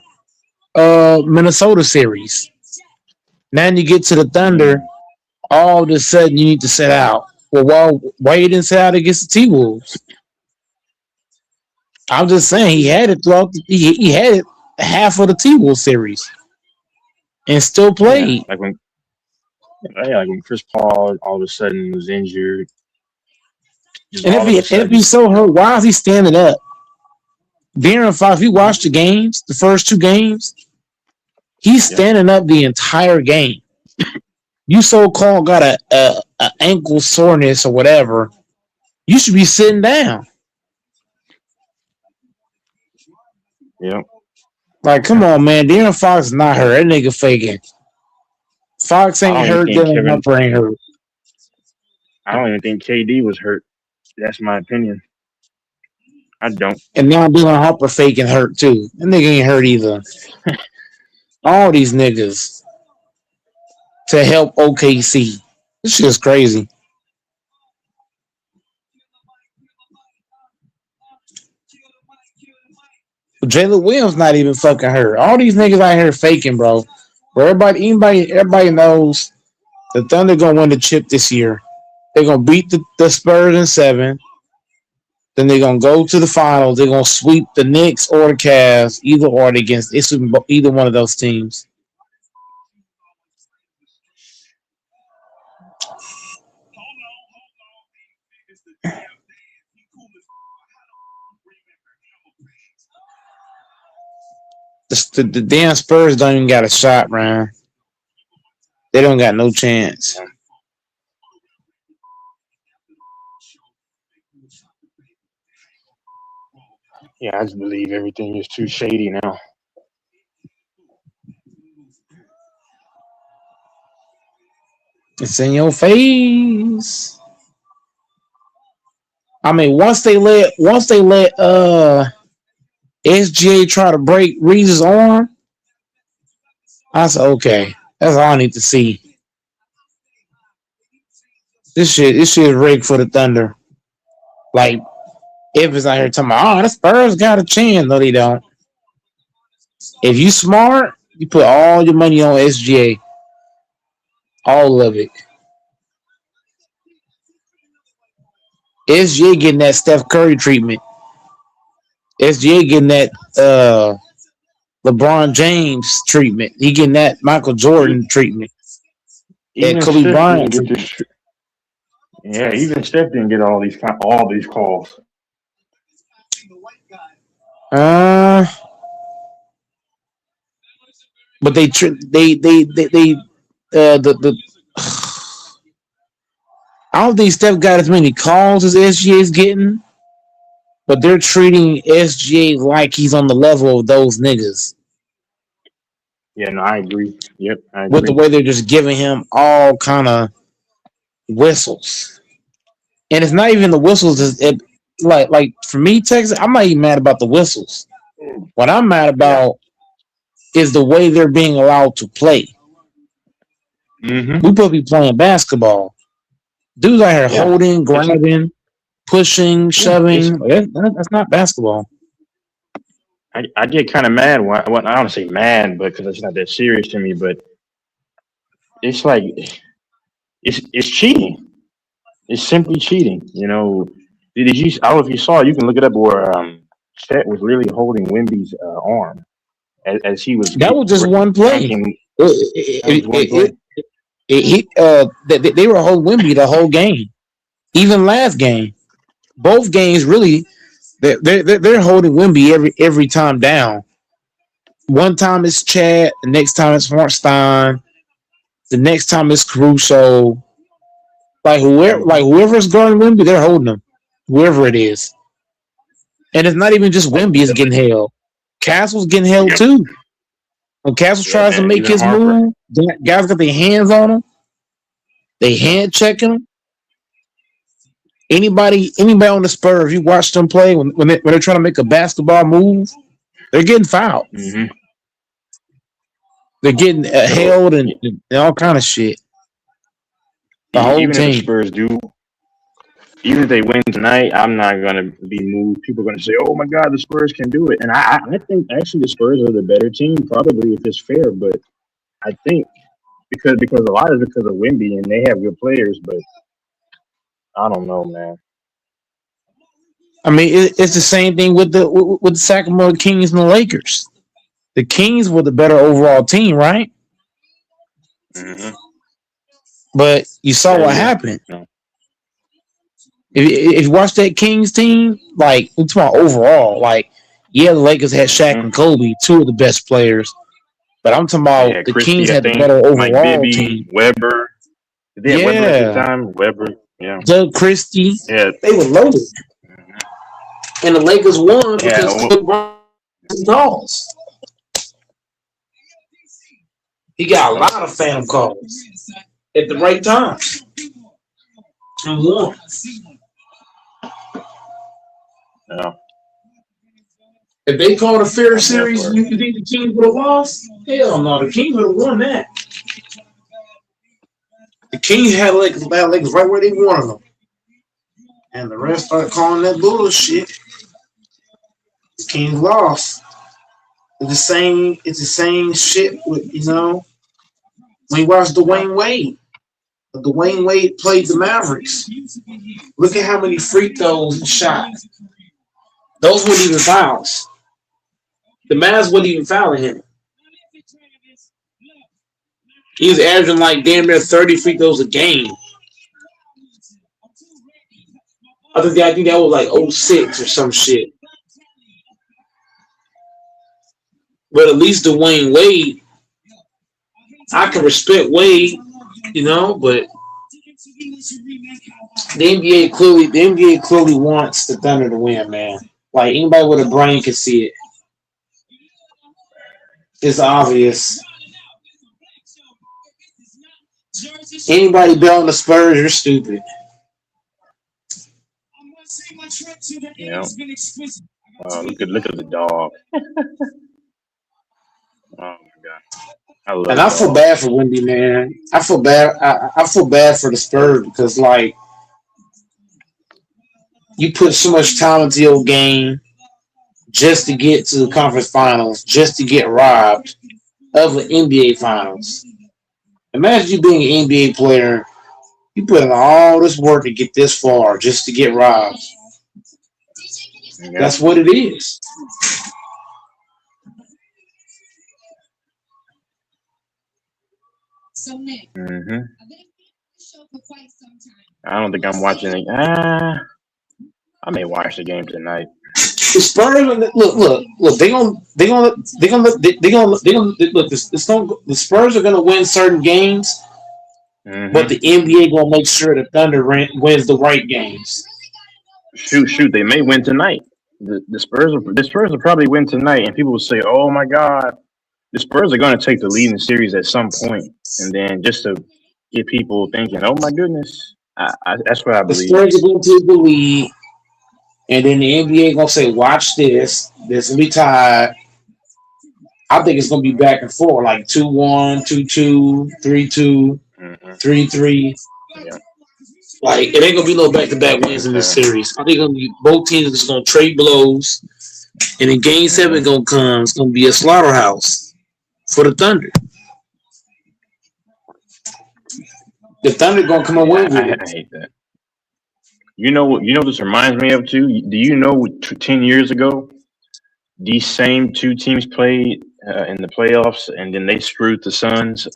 Minnesota series. Now you get to the Thunder, all of a sudden you need to sit out. Well, why you didn't sit out against the T-Wolves? I'm just saying he had it throughout. He had it half of the T-Wolves series. and still Yeah, played. like when Chris Paul all of a sudden was injured, just And all of a if sudden, he's so hurt, why is he standing up? De'Aaron Fox, if you watch the games, the first two games, he's yeah, standing up the entire game. You so called got a ankle soreness or whatever. You should be sitting down. yeah. Like, come on, man. De'Aaron Fox is not hurt. That nigga faking. Fox I ain't don't even hurt. think Dylan Harper ain't hurt. I don't even think KD was hurt. That's my opinion. I don't. And now Dylan Harper faking hurt too. That nigga ain't hurt either. All these niggas to help OKC. This shit's crazy. Jalen Williams not even fucking hurt. All these niggas out here faking, bro. Where everybody knows the Thunder gonna win the chip this year. They're gonna beat the Spurs in 7. Then they're gonna go to the finals. They're gonna sweep the Knicks or the Cavs, either or against either one of those teams. The damn Spurs don't even got a shot, man. They don't got no chance. Yeah, I just believe everything is too shady now. It's in your face. I mean, once they let SGA try to break Reese's arm, I said, okay, that's all I need to see. This shit is rigged for the Thunder. Like, if it's out here talking about, the Spurs got a chance. No, they don't. If you smart, you put all your money on SGA. All of it. SGA getting that Steph Curry treatment. SGA getting that LeBron James treatment. He getting that Michael Jordan treatment. That Even Kobe Steph didn't Bryant get treatment. this. Yeah, even Steph didn't get all these calls. But the I don't think Steph got as many calls as SGA is getting, but they're treating SGA like he's on the level of those niggas. Yeah, no, I agree. Yep, I With the agree. way they're just giving him all kind of whistles, and it's not even the whistles. Like for me, Texas, I'm not even mad about the whistles. What I'm mad about is the way they're being allowed to play. Mm-hmm. We supposed to be playing basketball. Dudes out here holding, grabbing, pushing, shoving. That's not basketball. I get kind of mad when I don't want to say mad, but because it's not that serious to me. But it's like it's cheating. It's simply cheating. You know, did you? I don't know if you saw. You can look it up. Where Chet was literally holding Wimby's arm as he was. That was just one play. They were holding Wimby the whole game, even last game. Both games really, they're holding Wimby every time down. One time it's Chad, the next time it's Hartstein, the next time it's Caruso. Whoever's guarding Wimby, they're holding him, whoever it is. And it's not even just Wimby is getting held. Castle's getting held too. When Castle tries to make his move, guys got their hands on him. They hand checking him. Anybody on the Spurs, if you watch them play when they're trying to make a basketball move, they're getting fouled. Mm-hmm. They're getting held and all kind of shit. The whole even team. If the Spurs do, even if they win tonight, I'm not gonna be moved. People are gonna say, "Oh my God, the Spurs can do it," and I think actually the Spurs are the better team, probably if it's fair. But I think because a lot of it because of Wemby and they have good players, but I don't know, man. I mean, it's the same thing with the Sacramento Kings and the Lakers. The Kings were the better overall team, right? Mm-hmm. But you saw Yeah, what yeah. happened. No. If you watch that Kings team, like I'm talking about overall, like yeah, the Lakers had Shaq Mm-hmm. and Kobe, two of the best players. But I'm talking They about had the Kings Christie, I had the think, better Mike overall Bibby, team. Weber. Did they have Weber at the Yeah, time? Weber. Yeah. Doug Christie, Yeah. they were loaded, and the Lakers won Yeah. because Kobe Bryant calls. He got a Yep. lot of phantom calls at the right time and won. Yeah. If they called a fair I'm there series, for it. you think the Kings would have lost? Hell no, the Kings would have won that. The Kings had Lakers right where they wanted them, and the rest started calling that bullshit. The Kings lost. It's the same. It's the same shit with when you watch Dwayne Wade. Dwayne Wade played the Mavericks. Look at how many free throws he shot. Those weren't even fouls. The Mavs wasn't even fouling him. He was averaging like damn near 30 free throws a game. I think that was like 06 or some shit. But at least Dwayne Wade, I can respect Wade, but the NBA clearly wants the Thunder to win, man. Like anybody with a brain can see it. It's obvious. Anybody bet on the Spurs, you're stupid. Yeah. Look at the dog. Oh my god. I And love I feel dog. bad for Wendy, man. I feel bad. I feel bad for the Spurs because, like, you put so much time into your game just to get to the conference finals, just to get robbed of the NBA finals. Imagine you being an NBA player. You put in all this work to get this far just to get robbed. Yeah. That's what it is. Mm-hmm. I don't think I'm watching it. I may watch the game tonight. The Spurs, look. They gonna look. The Spurs are gonna win certain games, but the Mm-hmm. NBA gonna make sure the Thunder wins the right games. Shoot. They may win tonight. The Spurs will probably win tonight, and people will say, "Oh my God, the Spurs are going to take the lead in the series at some point," and then just to get people thinking, "Oh my goodness," that's what I The believe. Spurs are gonna take the lead, and then the NBA gonna say, "Watch this. This will be tied." I think it's gonna be back and forth, like 2-1, 2-2, 3-2, Mm-hmm. 3-3. Yeah. Like it ain't gonna be no back-to-back wins in this Okay. series. I think both teams are just gonna trade blows, and then Game 7 Mm-hmm. gonna come. It's gonna be a slaughterhouse for the Thunder. The Thunder gonna come away with I it. hate that. You know what? You know what this reminds me of too. Do you know 10 years ago these same two teams played in the playoffs, and then they screwed the Suns?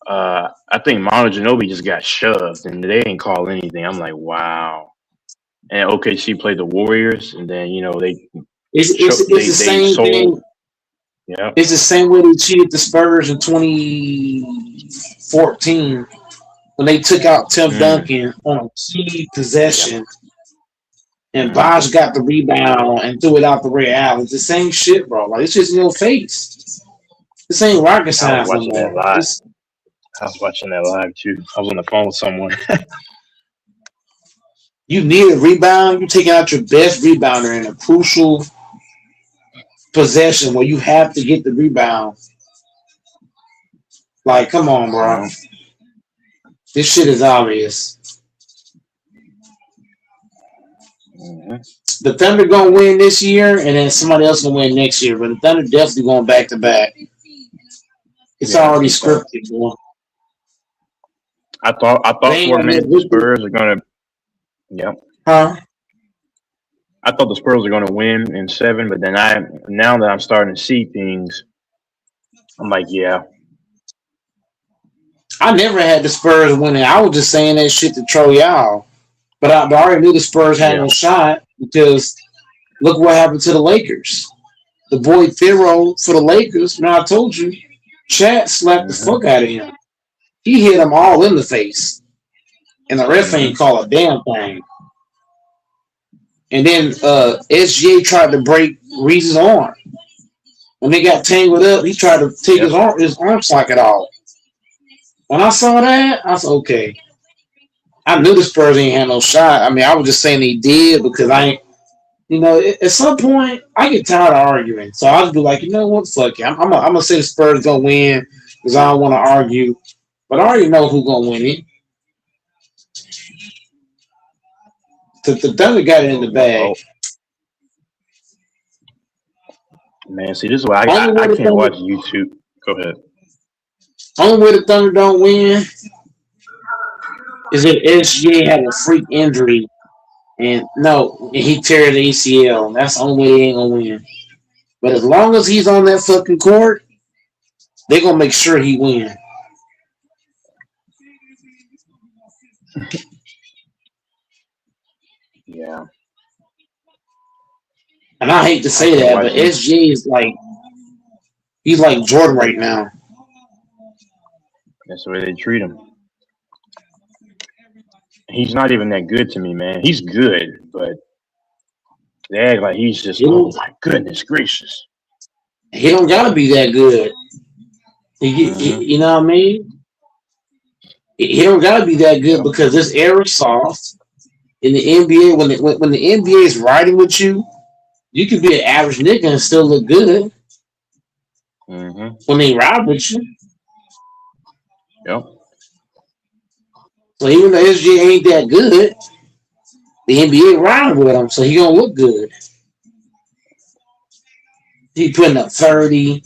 I think Manu Ginobili just got shoved, and they didn't call anything. I'm like, wow. And OKC played the Warriors, and then they It's the they same sold. thing. Yeah. It's the same way they cheated the Spurs in 2014 when they took out Tim Mm. Duncan on a key Yep. possession, and Mm-hmm. Bosh got the rebound and threw it out the Ray Allen. It's the same shit, bro. Like it's just in your face. This ain't rocket I was science no watching that more. live. I was watching that live too. I was on the phone with someone. You need a rebound. You taking out your best rebounder in a crucial possession where you have to get the rebound. Like, come on, bro. Yeah. This shit is obvious. Mm-hmm. The Thunder gonna win this year, and then somebody else gonna win next year. But the Thunder definitely going back to back. It's Yeah, I already think so. scripted, boy. I thought They ain't for a got minute no the Spurs are gonna. Yep. huh? I thought the Spurs were gonna win in 7, but then now that I'm starting to see things, I'm like, yeah, I never had the Spurs winning. I was just saying that shit to troll y'all. But I already knew the Spurs had Yeah. no shot because look what happened to the Lakers. The boy Thero for the Lakers. Now I told you, Chat slapped the Mm-hmm. fuck out of him. He hit them all in the face, and the ref Mm-hmm. ain't call a damn thing. And then SGA tried to break Reese's arm. When they got tangled up, he tried to take Yep. his arm socket off. When I saw that, I said, okay. I knew the Spurs ain't had no shot. I mean, I was just saying they did because I ain't. You know, at some point, I get tired of arguing. So I'll just be like, you know what, fuck it. I'm gonna say the Spurs gonna win because I don't want to argue. But I already know who's gonna win it. The Thunder got it in the bag. Oh, man, see, this is why Only I way the can't Thunder, watch YouTube. Go ahead. only way the Thunder don't win is if SGA had a freak injury and no, and he tear the ACL. That's the only way they ain't gonna win. But as long as he's on that fucking court, they gonna make sure he win. Yeah, And I hate to I say can't that, watch but you. SGA is like he's like Jordan right now. That's the way they treat him. He's not even that good to me, man. He's good, but they act like he's just, He oh don't, my goodness gracious. he don't gotta be that good. Mm-hmm. You know what I mean? He don't gotta be that good Yep. because this era is soft in the NBA. When the NBA is riding with you, you can be an average nigga and still look good Mm-hmm. when they ride with you. Yep. So even though SGA ain't that good, the NBA riding with him, so he gonna look good. He putting up 30.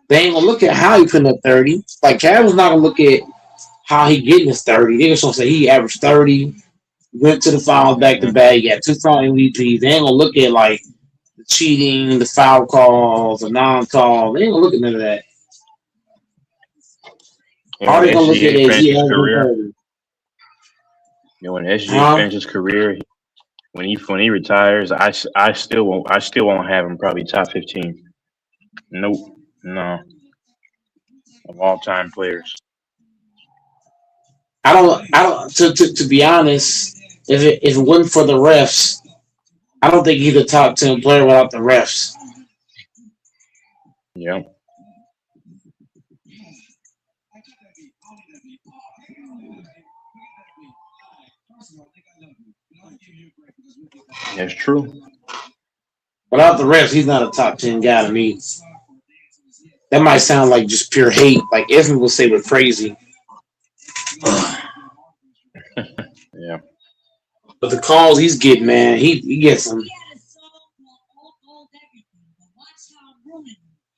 They ain't gonna look at how he putting up 30. Like Cavs not gonna look at how he getting his 30. They just gonna say he averaged 30, went to the finals back to Mm-hmm. back, got 2 final MVPs. They ain't gonna look at like the cheating, the foul calls, the non-call. They ain't gonna look at none of that. And All when they gonna look at SGA is finished he his averaging career, 30. when SGA Huh? finished his career, when he retires, I still won't have him probably top 15. Nope. No. Of all time players. I don't to be honest, if it wasn't for the refs, I don't think he's a top 10 player without the refs. Yep. That's true. Without the refs, he's not a top 10 guy to me. That might sound like just pure hate, like Esmond would say we're crazy. Yeah. But the calls he's getting, man, he gets them.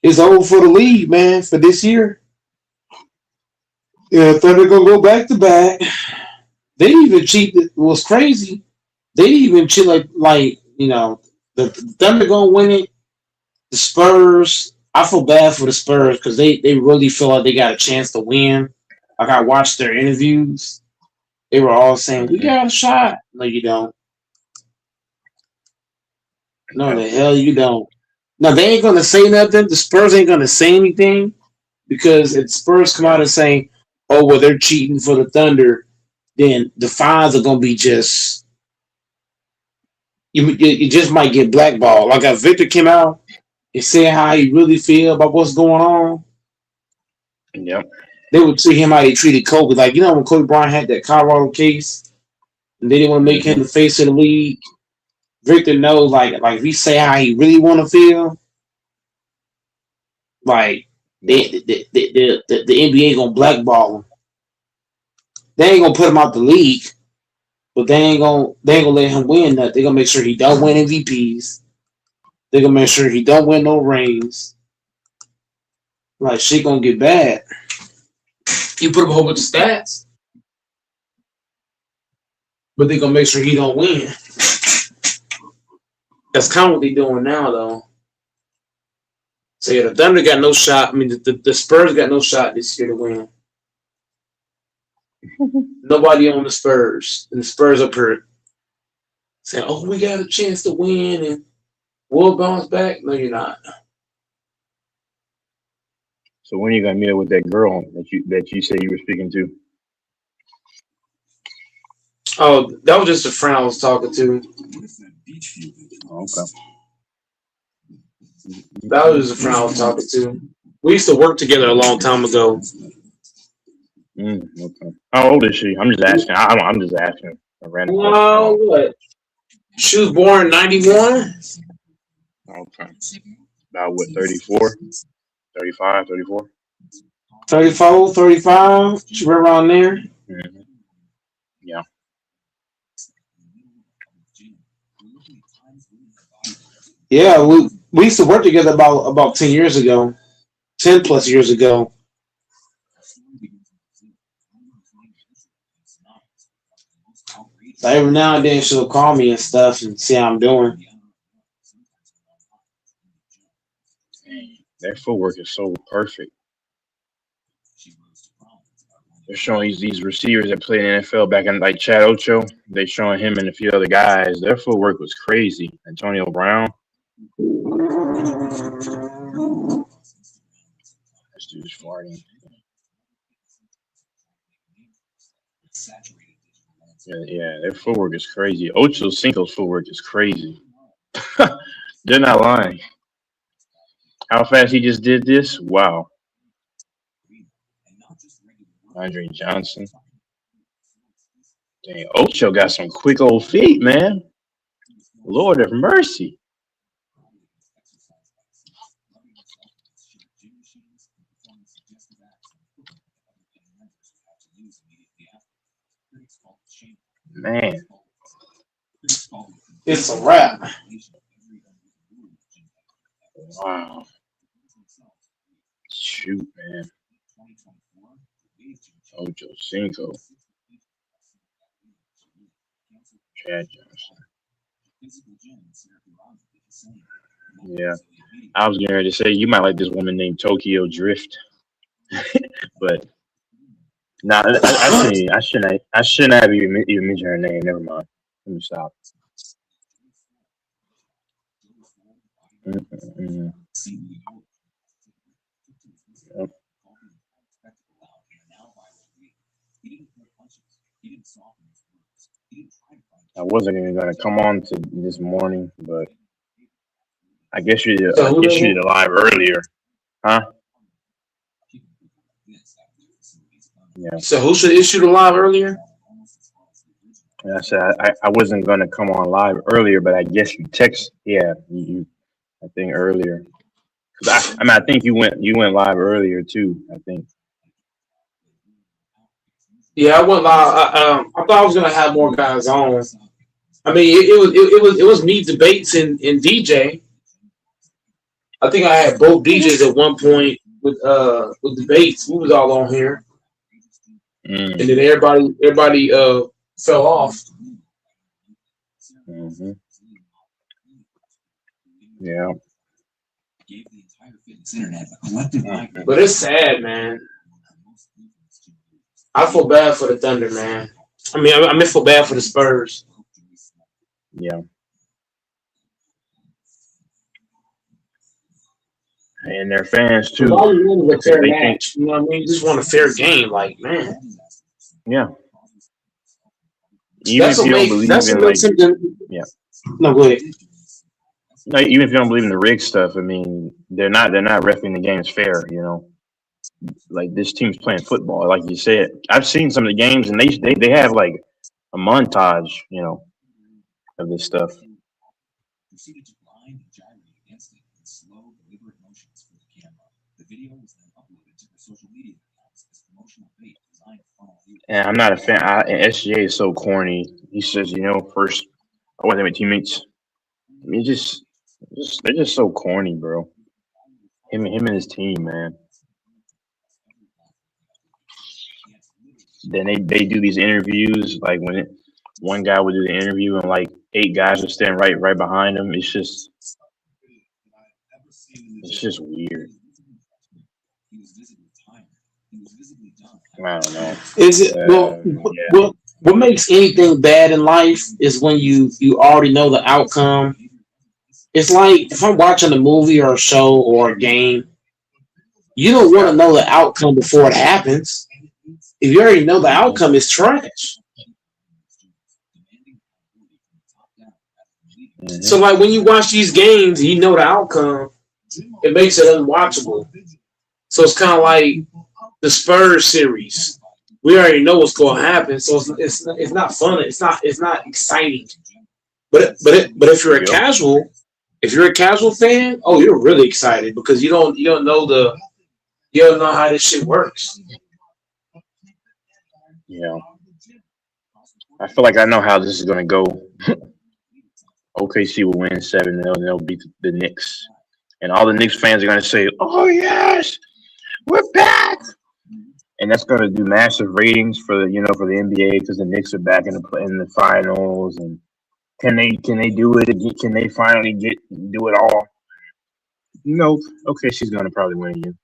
It's over for the league, man, for this year. Yeah, Thunder gonna go back to back. They even cheat. It was crazy. They even cheat like you know the Thunder gonna win it. The Spurs. I feel bad for the Spurs because they really feel like they got a chance to win. Like I watched their interviews. They were all saying, "We Mm-hmm. got a shot." No, you don't. No, Yeah. the hell you don't. Now they ain't gonna say nothing. The Spurs ain't gonna say anything because if the Spurs come out Yeah. and say, "Oh, well, they're cheating for the Thunder," then the fines are gonna be just you just might get blackballed. Like if Victor came out and said how he really feel about what's going on, Yep. they would treat him how they treated Kobe. Like you know when Kobe Bryant had that Colorado case and they didn't want to make him Mm-hmm. the face of the league. Victor knows like if he say how he really want to feel, like Yep. the NBA gonna blackball him. They ain't gonna put him out the league, but they ain't gonna let him win that. They gonna make sure he don't win MVPs. They gonna make sure he don't win no rings. Like shit gonna get bad. You put up a whole bunch of stats, but they gonna make sure he don't win. That's kind of what they doing now, though. So yeah, the Thunder got no shot. I mean, the Spurs got no shot this year to win. Nobody on the Spurs. And the Spurs up here saying, "Oh, we got a chance to win and we'll bounce back." No, you're not. So when are you gonna meet up with that girl that you said you were speaking to? Oh, that was just a friend I was talking to. Oh, okay. That was just a friend I was talking to. We used to work together a long time ago. Okay. How old is she? I'm just asking. I'm just asking a random question. What? She was born in 91. Okay. About what, 34, 35, 34? 34, 35. She right around there. Mm-hmm. Yeah. Yeah, we used to work together about 10 years ago. 10 plus years ago. So every now and then she'll call me and stuff and see how I'm doing. Their footwork is so perfect. They're showing these receivers that played in the NFL back in like Chad Ocho. They showing him and a few other guys. Their footwork was crazy. Antonio Brown. This dude's farting. Yeah, their footwork is crazy. Ocho Cinco's footwork is crazy. They're not lying. How fast he just did this? Wow. Andre Johnson. Dang, Ocho got some quick old feet, man. Lord of mercy. Man. It's a wrap. Wow. Shoot, man. Ocho Cinco. Chad Johnson. Yeah. I was getting ready to say you might like this woman named Tokyo Drift. But nah, I shouldn't have even mentioned her name. Never mind. Let me stop. Mm-mm-mm. Yep. I wasn't even gonna come on to this morning, but I guess you did a live earlier, huh? Yeah. So who should issue the live earlier? And I said I wasn't gonna come on live earlier, but I guess you text. Yeah, you I think earlier. 'Cause I think you went live earlier too. I think. Yeah, I went live. I thought I was gonna have more guys on. I mean, it was me, debates, and DJ. I think I had both DJs at one point with debates. We was all on here, and then everybody fell off. Mm-hmm. Yeah. But it's sad, man. I feel bad for the Thunder, man. I feel bad for the Spurs. Yeah. And their fans too. All you want is a fair match. You know what I mean? You just want a fair game, like, man. Yeah. Even if you don't believe in like, yeah. No, go ahead. No, even if you don't believe in the rig stuff, I mean, they're not reffing the games fair. You know, like this team's playing football, like you said. I've seen some of the games, and they have like a montage, you know, of this stuff. And I'm not a fan. And SGA is so corny. He says, you know, first I want them with teammates. I mean, they're just so corny, bro. Him and his team, man. Then they do these interviews, like one guy would do the interview and like 8 guys would stand right behind him. It's just weird. I don't know. Is it Yeah. what makes anything bad in life is when you already know the outcome. It's like if I'm watching a movie or a show or a game, you don't want to know the outcome before it happens. If you already know the outcome, it's trash. So like when you watch these games and you know the outcome, it makes it unwatchable. So it's kind of like the Spurs series. We already know what's going to happen, so it's not fun. It's not exciting. But if you're a casual fan, oh, you're really excited because you don't know how this shit works. Yeah. I feel like I know how this is gonna go. OKC will win 7-0 and they'll beat the Knicks. And all the Knicks fans are gonna say, "Oh yes, we're back!" And that's gonna do massive ratings for the NBA because the Knicks are back in the finals. And can they do it again? Can they finally do it all? Nope. Okay, she's gonna probably win again.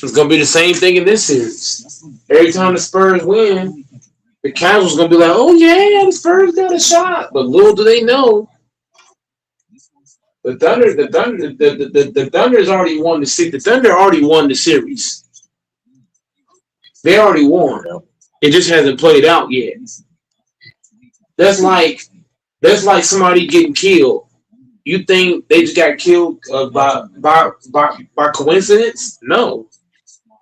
It's gonna be the same thing in this series. Every time the Spurs win, the casuals gonna be like, "Oh yeah, the Spurs got a shot," but little do they know, the Thunder's already won the series. The Thunder already won the series. They already won. It just hasn't played out yet. That's like somebody getting killed. You think they just got killed by coincidence? No.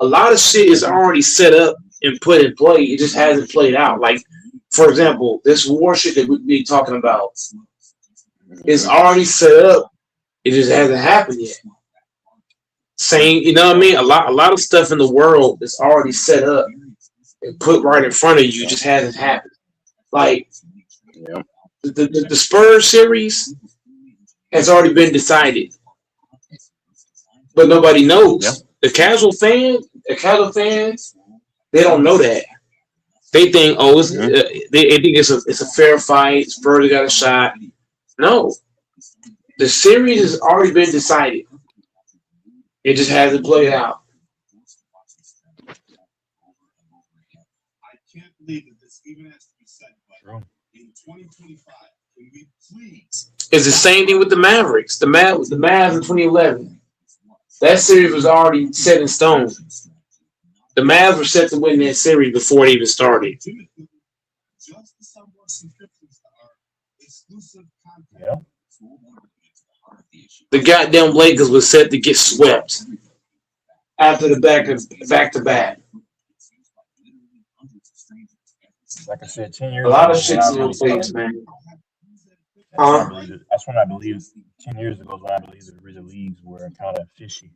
A lot of shit is already set up and put in play. It just hasn't played out. Like, for example, this war shit that we be talking about is already set up. It just hasn't happened yet. Same, you know what I mean? A lot of stuff in the world is already set up and put right in front of you. Just hasn't happened. Like the Spurs series has already been decided, but nobody knows. The casual fans, they don't know that. They think, oh, they think it's a fair fight. Spurs got a shot. No, the series has already been decided. It just hasn't played out. I can't believe that this even has to be said, but in 2025, can we please? It's the same thing with the Mavericks. The Mavs in 2011. That series was already set in stone. The Mavs were set to win that series before it even started. Yeah. The goddamn Lakers was set to get swept after the back to back. Like I said, 10 years A lot ago, of shit's in your face, man. That's when I believe 10 years ago is when I believe the leagues were kind of fishy.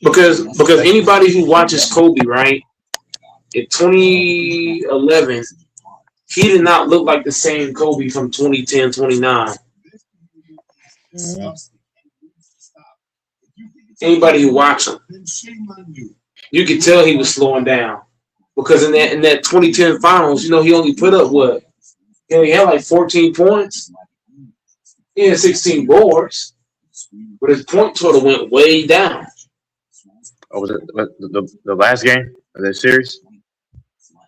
Because anybody who watches Kobe, right, in 2011, he did not look like the same Kobe from 2010, 29. Anybody who watched him, you could tell he was slowing down. Because in that 2010 finals, he only put up what? He only had like 14 points. He had 16 boards. But his point total went way down. Oh, was it the last game of that series?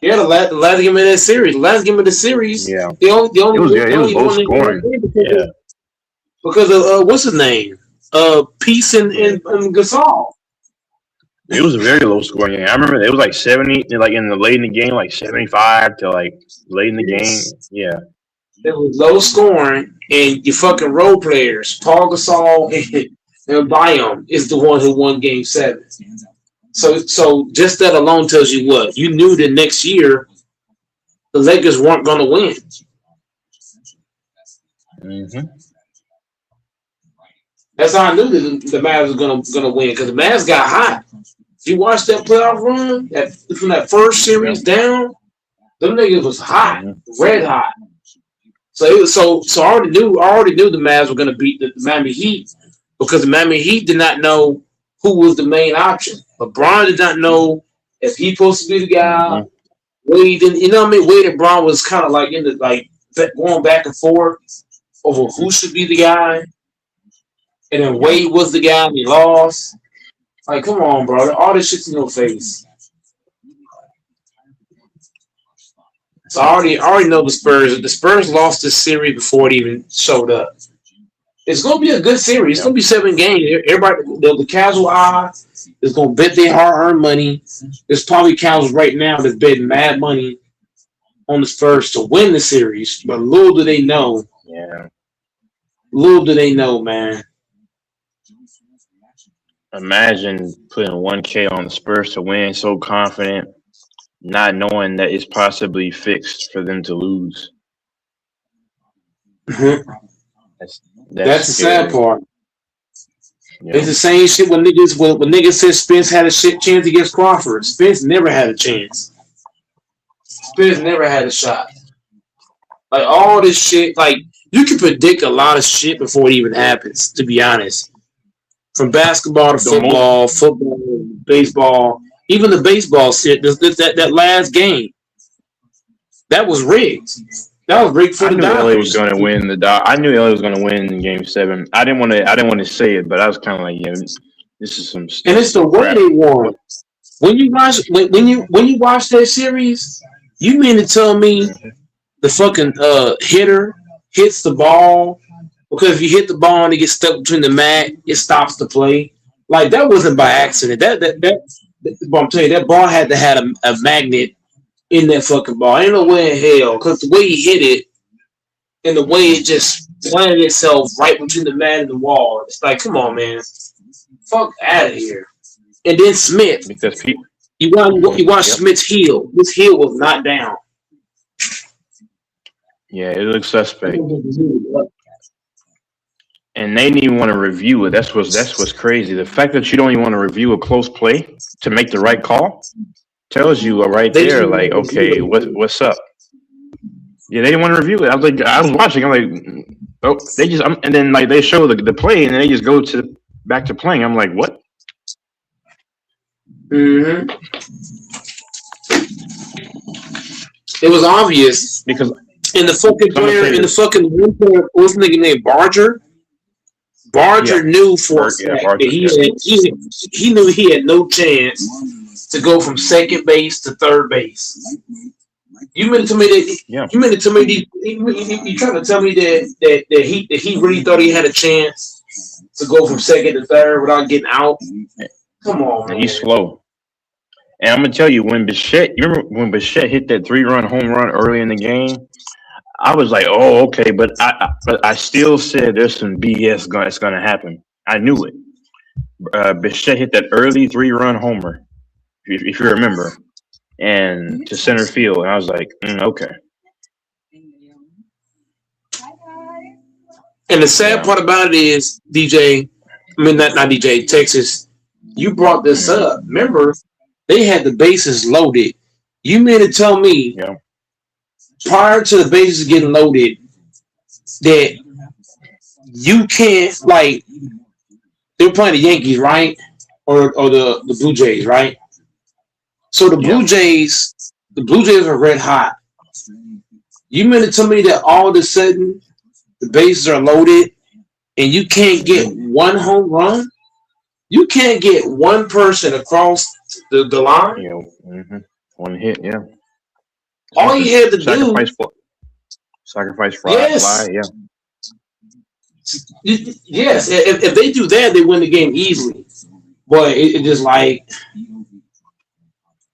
Yeah, the last game of that series. The last game of the series. Yeah. The only It was low scoring. Yeah. Because of what's his name? Peace and Gasol. It was a very low scoring game. I remember it was like 70, like in the late in the game, like 75 to like late in the game. Yeah. It was low scoring, and your fucking role players, Paul Gasol and Biome, is the one who won Game 7. So just that alone tells you what you knew that next year the Lakers weren't going to win. Mm-hmm. That's how I knew that the Mavs were going to win because the Mavs got hot. You watched that playoff run from that first series down. Them niggas was hot, red hot. So I already knew the Mavs were going to beat the Miami Heat because the Miami Heat did not know who was the main option. LeBron did not know if he supposed to be the guy. Wade didn't, Wade and Bron was kind of like going back and forth over who should be the guy. And then Wade was the guy and he lost. Like, come on, bro. All this shit's in your face. So I already know the Spurs. The Spurs lost this series before it even showed up. It's gonna be a good series. It's gonna be 7 games. Everybody, the casual eye is gonna bet their hard-earned money. There's probably casuals right now that's betting mad money on the Spurs to win the series. But little do they know. Yeah. Little do they know, man. Imagine putting 1K on the Spurs to win, so confident, not knowing that it's possibly fixed for them to lose. That's That's the sad scary. part. Yeah. It's the same shit when niggas said Spence had a shit chance against Crawford. Spence never had a chance. Spence never had a shot. Like all this shit, like you can predict a lot of shit before it even happens, to be honest. From basketball to football, baseball, even the baseball shit, that last game. That was rigged. That was rigged for I the knew LA was Dodgers. going to win I knew LA was going to win in Game 7. I didn't want to say it, but I was kind of like, yeah, this is some. And it's the way crap. they won. When you watch that series, you mean to tell me the fucking hitter hits the ball because if you hit the ball and it gets stuck between the mat, it stops the play. Like that wasn't by accident. But I'm telling you, that ball had to have a magnet in that fucking ball. Ain't no way in hell because the way he hit it and the way it just planted itself right between the mat and the wall. It's like, come on, man, fuck out of here. And then Smith, because you watch Smith's heel. His heel was not down. Yeah, it looks suspect. And they didn't even want to review it. That's what's crazy. The fact that you don't even want to review a close play to make the right call tells you right there, like, okay, what's up? Yeah, they didn't want to review it. I was watching. I'm like, oh, they just, and then like they show the play, and then they just go back to playing. I'm like, what? Mm-hmm. It was obvious because in the fucking winter, what's the nigga named Barger? Barger knew for a fact that he knew he had no chance to go from second base to third base. You meant to me that you meant to me you trying to tell me that he really thought he had a chance to go from second to third without getting out? Come on, man. He's slow. And I'm gonna tell you, when Bichette hit that 3-run home run early in the game, I was like, "Oh, okay," but I still said there's some BS that's gonna happen. I knew it. Bichette hit that early 3-run homer, if you remember, and to center field, and I was like, okay. And the sad part about it is, DJ, I mean not DJ, Texas. You brought this up. Remember, they had the bases loaded. You mean to tell me? Prior to the bases getting loaded, that you can't, like, they're playing the Yankees, right? Or the Blue Jays, right? So the Blue Jays are red hot. You mean to tell me that all of a sudden the bases are loaded and you can't get one home run? You can't get one person across the line? One hit, yeah. All you had to sacrifice fly, yeah. Yes, if they do that, they win the game easily. But it just like,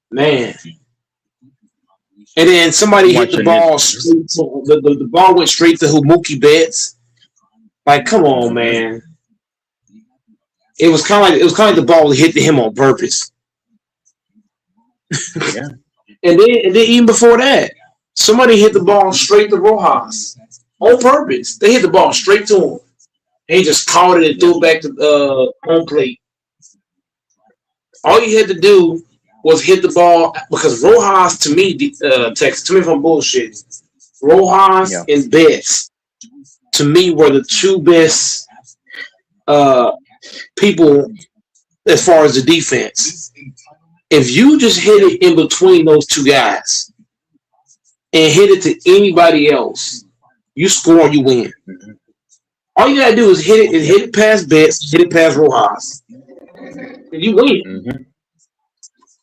man. And then somebody hit the ball straight to, the ball went straight to Mookie Betts. Like, come on, man. It was kind of like the ball hit him on purpose. Yeah. And then even before that, somebody hit the ball straight to Rojas on purpose. They hit the ball straight to him. And he just caught it and threw it back to home plate. All you had to do was hit the ball because Rojas, to me, Texas, to me if I'm bullshitting, Rojas and Betts, to me, were the two best people as far as the defense. If you just hit it in between those two guys and hit it to anybody else, you score and you win. All you gotta do is hit it past Betts, hit it past Rojas. You win. Mm-hmm.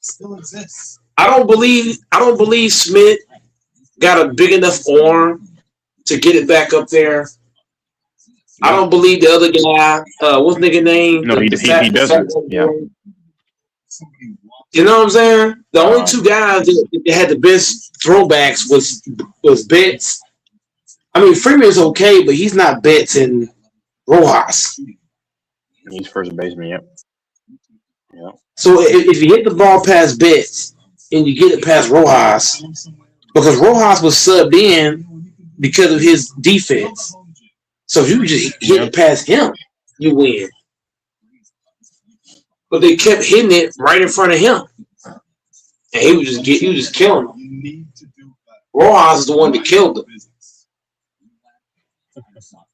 Still exists. I don't believe Smith got a big enough arm to get it back up there. I don't believe the other guy. What's the nigga name? No, The he the fat doesn't. Yeah. boy. You know what I'm saying? The only two Um, guys that had the best throwbacks was Betts. I mean, Freeman's okay, but he's not Betts and Rojas. he's first baseman. Yep. Yeah. So if you hit the ball past Betts and you get it past Rojas, because Rojas was subbed in because of his defense. So if you just hit it past him, you win. But they kept hitting it right in front of him, and he was just killing them. Rojas is the one that killed him.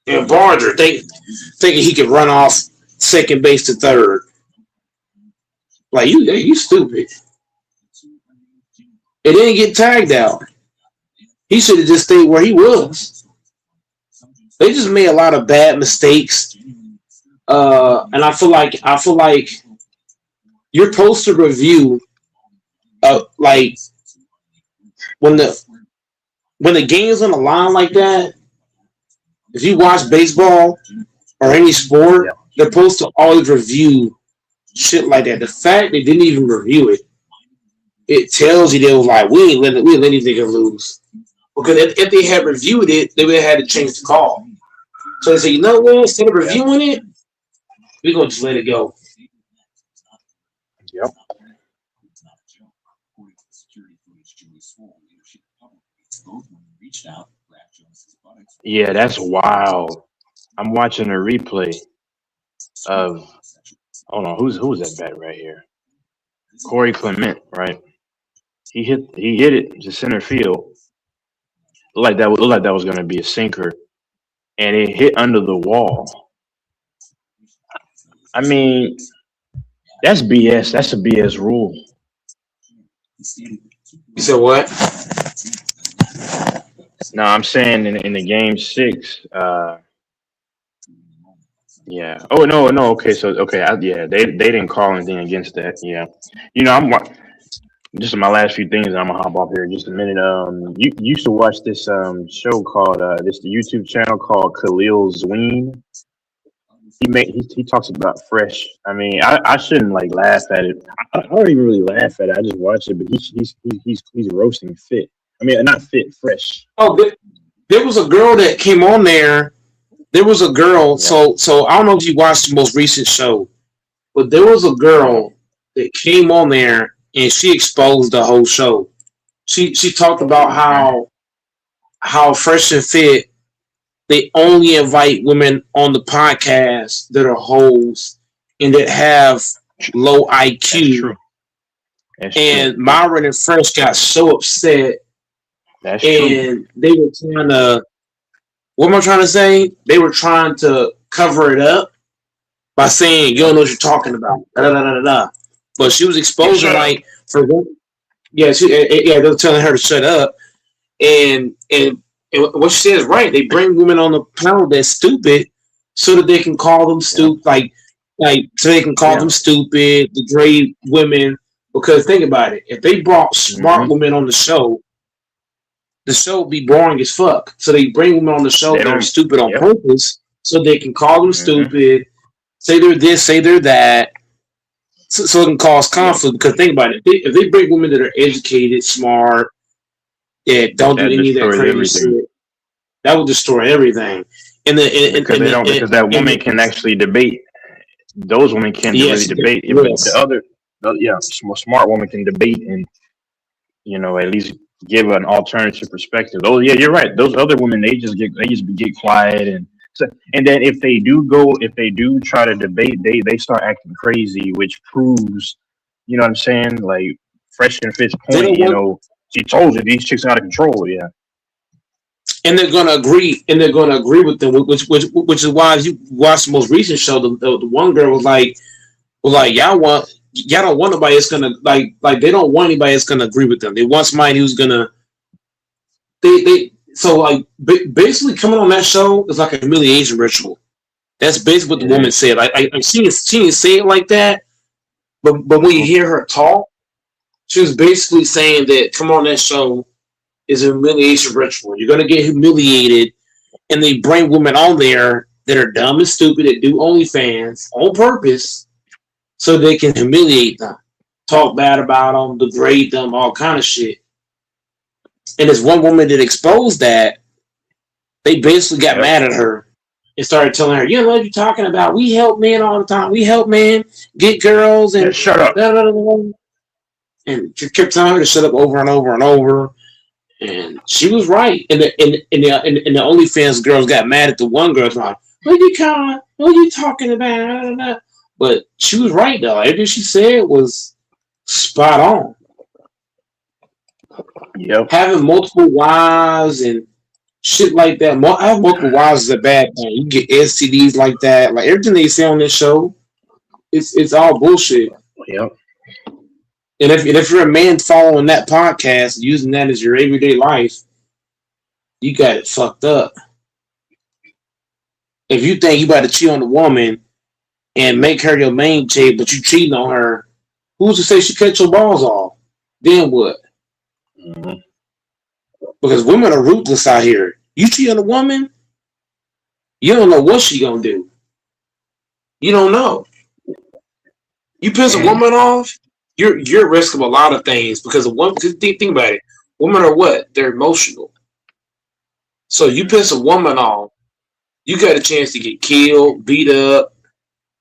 And Barger thinking he could run off second base to third. Like you stupid. It didn't get tagged out. He should have just stayed where he was. They just made a lot of bad mistakes. And I feel like you're supposed to review like when the game's on the line like that. If you watch baseball or any sport, they're supposed to always review shit like that. The fact they didn't even review it, it tells you they was like, we ain't let these niggas lose. Because if they had reviewed it, they would have had to change the call. So they say, you know what? Instead of reviewing it, we're gonna just let it go. Yep. Yeah, that's wild. I'm watching a replay of hold on, who's that bat right here? Corey Clement, right? He hit it to center field. Looked like that was gonna be a sinker, and it hit under the wall. I mean, that's BS. That's a BS rule. You said what? No, I'm saying in the game 6. Yeah. Oh no. Okay. So okay. Yeah. They didn't call anything against that. Yeah. You know, just my last few things. I'm gonna hop off here in just a minute. You used to watch this show called the YouTube channel called Khalil Zween. He talks about Fresh. I mean, I shouldn't like laugh at it. I don't even really laugh at it. I just watch it. But he's roasting Fit. I mean, not Fit, Fresh. Oh, there was a girl that came on there. There was a girl. Yeah. So I don't know if you watched the most recent show, but there was a girl that came on there and she exposed the whole show. She talked about how Fresh and Fit, they only invite women on the podcast that are hoes and that have low IQ. That's true. And Myron and Fresh got so upset. That's and they were trying to, what am I trying to say? They were trying to cover it up by saying, you don't know what you're talking about. Da, da, da, da, da. But she was exposing, like, for them. Yeah, they were telling her to shut up. And what she said is right. They bring women on the panel that's stupid so that they can call them stupid, like so they can call them stupid, degrade women. Because think about it. If they brought smart women on the show would be boring as fuck. So they bring women on the show that are stupid on purpose so they can call them stupid, say they're this, say they're that, so it can cause conflict. Because think about it. If they bring women that are educated, smart, that don't do any of that crazy shit, that will destroy everything. Because that woman can actually debate. Those women can really debate. Smart woman can debate and at least give an alternative perspective. Oh yeah, you're right. Those other women, they just get quiet and then if they do try to debate, they start acting crazy, which proves, you know what I'm saying? Like Fresh and Fit's point, she told you these chicks are out of control. Yeah. And they're gonna agree, with them, which is why if you watch the most recent show, the one girl was like, y'all don't want nobody that's gonna like they don't want anybody that's gonna agree with them. They want somebody who's gonna basically coming on that show is like a humiliation ritual. That's basically what the woman said. She didn't say it like that, but when you hear her talk, she was basically saying that come on that show is a humiliation ritual. You're gonna get humiliated, and they bring women on there that are dumb and stupid that do OnlyFans on purpose so they can humiliate them, talk bad about them, degrade them, all kind of shit. And there's one woman that exposed that. They basically got mad at her and started telling her, "You know what you're talking about? We help men all the time. We help men get girls and shut up." blah, blah, blah, blah." And she kept telling her to shut up over and over and over. And she was right. And the OnlyFans girls got mad at the one girl, like, "What you calling? What are you talking about?" But she was right though. Everything she said was spot on. Yep. Having multiple wives and shit like that. Having multiple wives is a bad thing. You get STDs like that. Like everything they say on this show, it's all bullshit. Yep. And if you're a man following that podcast, using that as your everyday life, you got it fucked up. If you think you about to cheat on a woman and make her your main chick, but you cheating on her, who's to say she cut your balls off? Then what? Mm-hmm. Because women are ruthless out here. You cheat on a woman, you don't know what she gonna do. You don't know. You piss a woman off, you're at risk of a lot of things because of one. Think about it. Women are what? They're emotional. So you piss a woman off, you got a chance to get killed, beat up,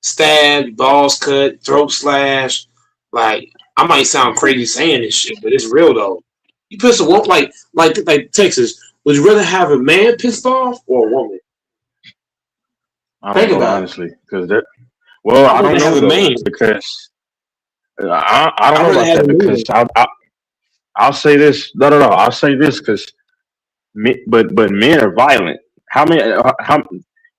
stabbed, balls cut, throat slashed. Like I might sound crazy saying this shit, but it's real though. You piss a woman like Texas. Would you rather have a man pissed off or a woman? I Think don't know about honestly because they're. Well, I I'd don't rather have know a though man. because I don't I'd know rather about have that a man. because I'll say this. No. I'll say this because but men are violent. How many? How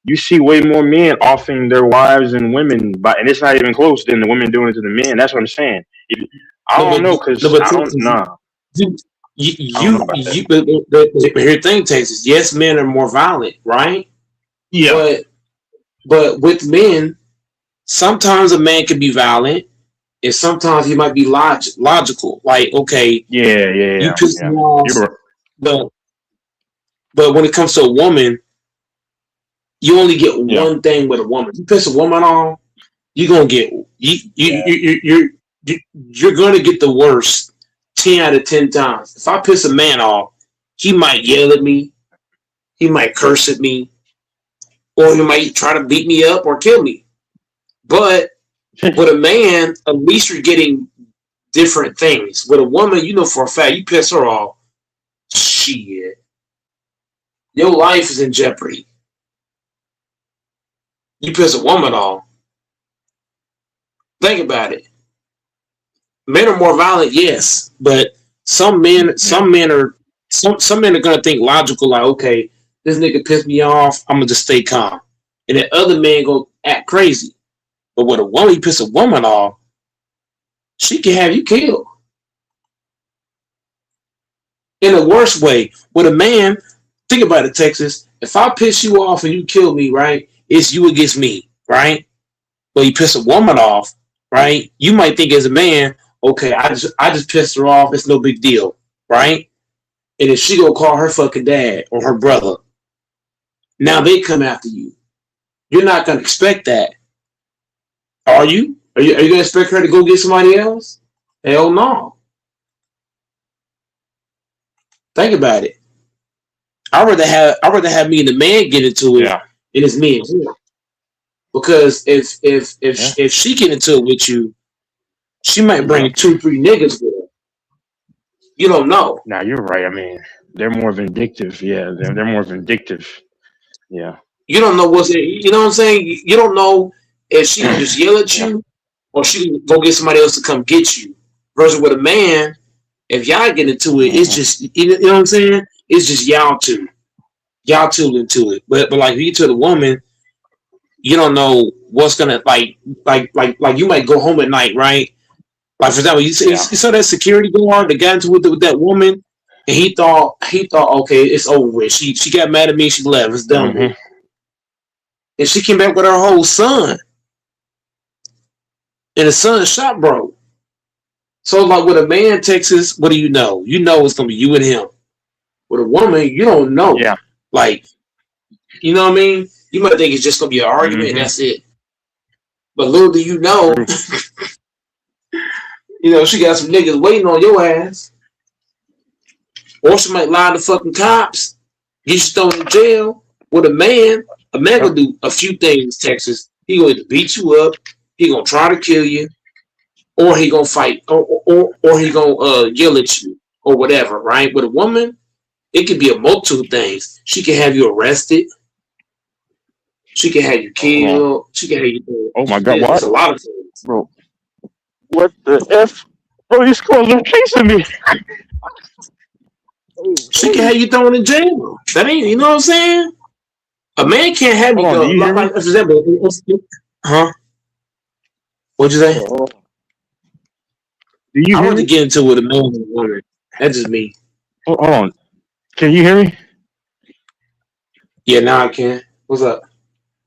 you see way more men offing their wives and women, and it's not even close than the women doing it to the men. That's what I'm saying. I No, don't but know no, because but I don't. Texas, Nah, you, I don't know you, about that. you but here, thing, Texas. Yes, men are more violent, right? Yeah. But with men, sometimes a man can be violent, and sometimes he might be logical. Like, okay, you piss me off, You're right. but when it comes to a woman, you only get Yeah. one thing with a woman. You piss a woman off, you're gonna get you're gonna get the worst 10 out of 10 times. If I piss a man off, he might yell at me, he might curse at me, or he might try to beat me up or kill me. But with a man, at least you're getting different things. With a woman, you know for a fact, you piss her off, shit, your life is in jeopardy. You piss a woman off, think about it. Men are more violent, yes, but some men are gonna think logical, like, okay, this nigga pissed me off, I'm gonna just stay calm, and then other men go act crazy. But with a woman, you piss a woman off, she can have you killed in the worst way. With a man, think about it, Texas. If I piss you off and you kill me, right, it's you against me, right? But you piss a woman off, right? You might think as a man, okay, I just pissed her off. It's no big deal, right? And if she gonna call her fucking dad or her brother, now they come after you. You're not gonna expect that, are you? Are you gonna expect her to go get somebody else? Hell no. Think about it. I'd rather have me and the man get into it, Yeah. and it's me and her. Because if she get into it with you, she might Yeah. bring 2, 3 niggas with her. You don't know. Now you're right. I mean, they're more vindictive. Yeah, they're more vindictive. Yeah. You don't know you know what I'm saying? You don't know if she gonna just yell at Yeah. you or she can go get somebody else to come get you. Versus with a man, if y'all get into it, it's just you know what I'm saying? It's just y'all two. Y'all two into it. But like you to the woman, you don't know what's gonna like you might go home at night, right? Like for example, you saw that security guard that got into it with that woman, and he thought okay, it's over with. She got mad at me, she left, it's done with. Mm-hmm. And she came back with her whole son. and the son shot bro. So like with a man Texas, what do you know? You know it's gonna be you and him. With a woman, you don't know. Yeah. Like, you know what I mean? You might think it's just gonna be an argument and Mm-hmm. that's it. But little do you know, True. you know, she got some niggas waiting on your ass. Or she might lie to fucking cops, get you thrown in jail. With a man gonna do a few things, Texas. He gonna either beat you up, he gonna try to kill you, or he gonna fight, or he gonna yell at you, or whatever, right? With a woman, it could be a multitude of things. She can have you arrested. She can have you Hold on. killed. She can have you. Oh my God! Yeah, it's What, a lot of things. bro? What the f? Bro, these squirrels are chasing me. She can have you thrown in jail. That ain't, you know what I'm saying? A man can't have Hold you on. Do go. you hear me? Like, for example, huh? What'd you say? Hold on. Do you I hear want to me? get into it with a man and a woman. That's just me. Hold on. Can you hear me? Yeah, now I can. What's up?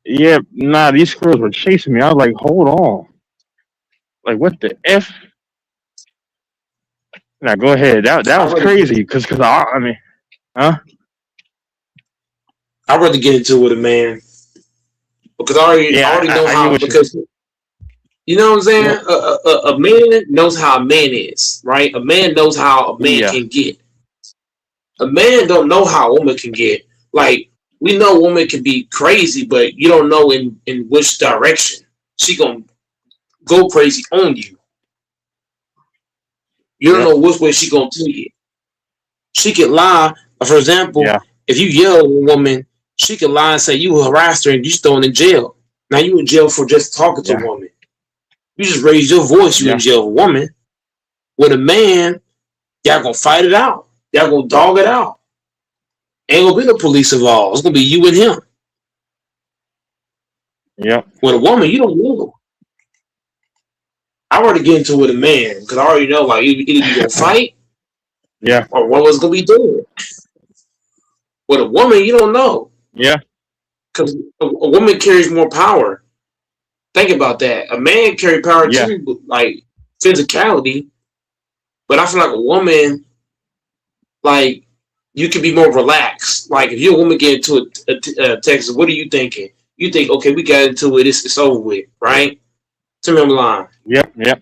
Yeah. Nah, these squirrels were chasing me. I was like, hold on. Like, what the f? Now go ahead. That I'd was rather, crazy. Cause I mean, huh? I'd rather get into it with a man because I Yeah, already know I get how. what you. Because you know what I'm saying? Yep. A man knows how a man is, right? A man knows how a man Yeah. can get. A man don't know how a woman can get. Like, we know a woman can be crazy, but you don't know in which direction she gonna go crazy on you. You don't Yep. know which way she gonna take it. She could lie. For example, Yeah. if you yell at a woman, she could lie and say you harassed her and you thrown in jail. Now you in jail for just talking to a Yeah. woman. You just raised your voice, you in Yeah. jail with a woman. With a man, y'all gonna fight it out. Y'all gonna dog it out. Ain't gonna be no police involved. It's gonna be you and him. Yep. With a woman, you don't know. I already get into it with a man because I already know like either you gonna fight Yeah. or what was gonna be doing. With a woman, you don't know Yeah. because a woman carries more power. Think about that. A man carry power Yeah. too, like physicality, but I feel like a woman, like you can be more relaxed. Like if you're a woman get into a Texas, what are you thinking? You think, okay, we got into it, it's over with, right? Tell me I'm lying. Yep. Yep.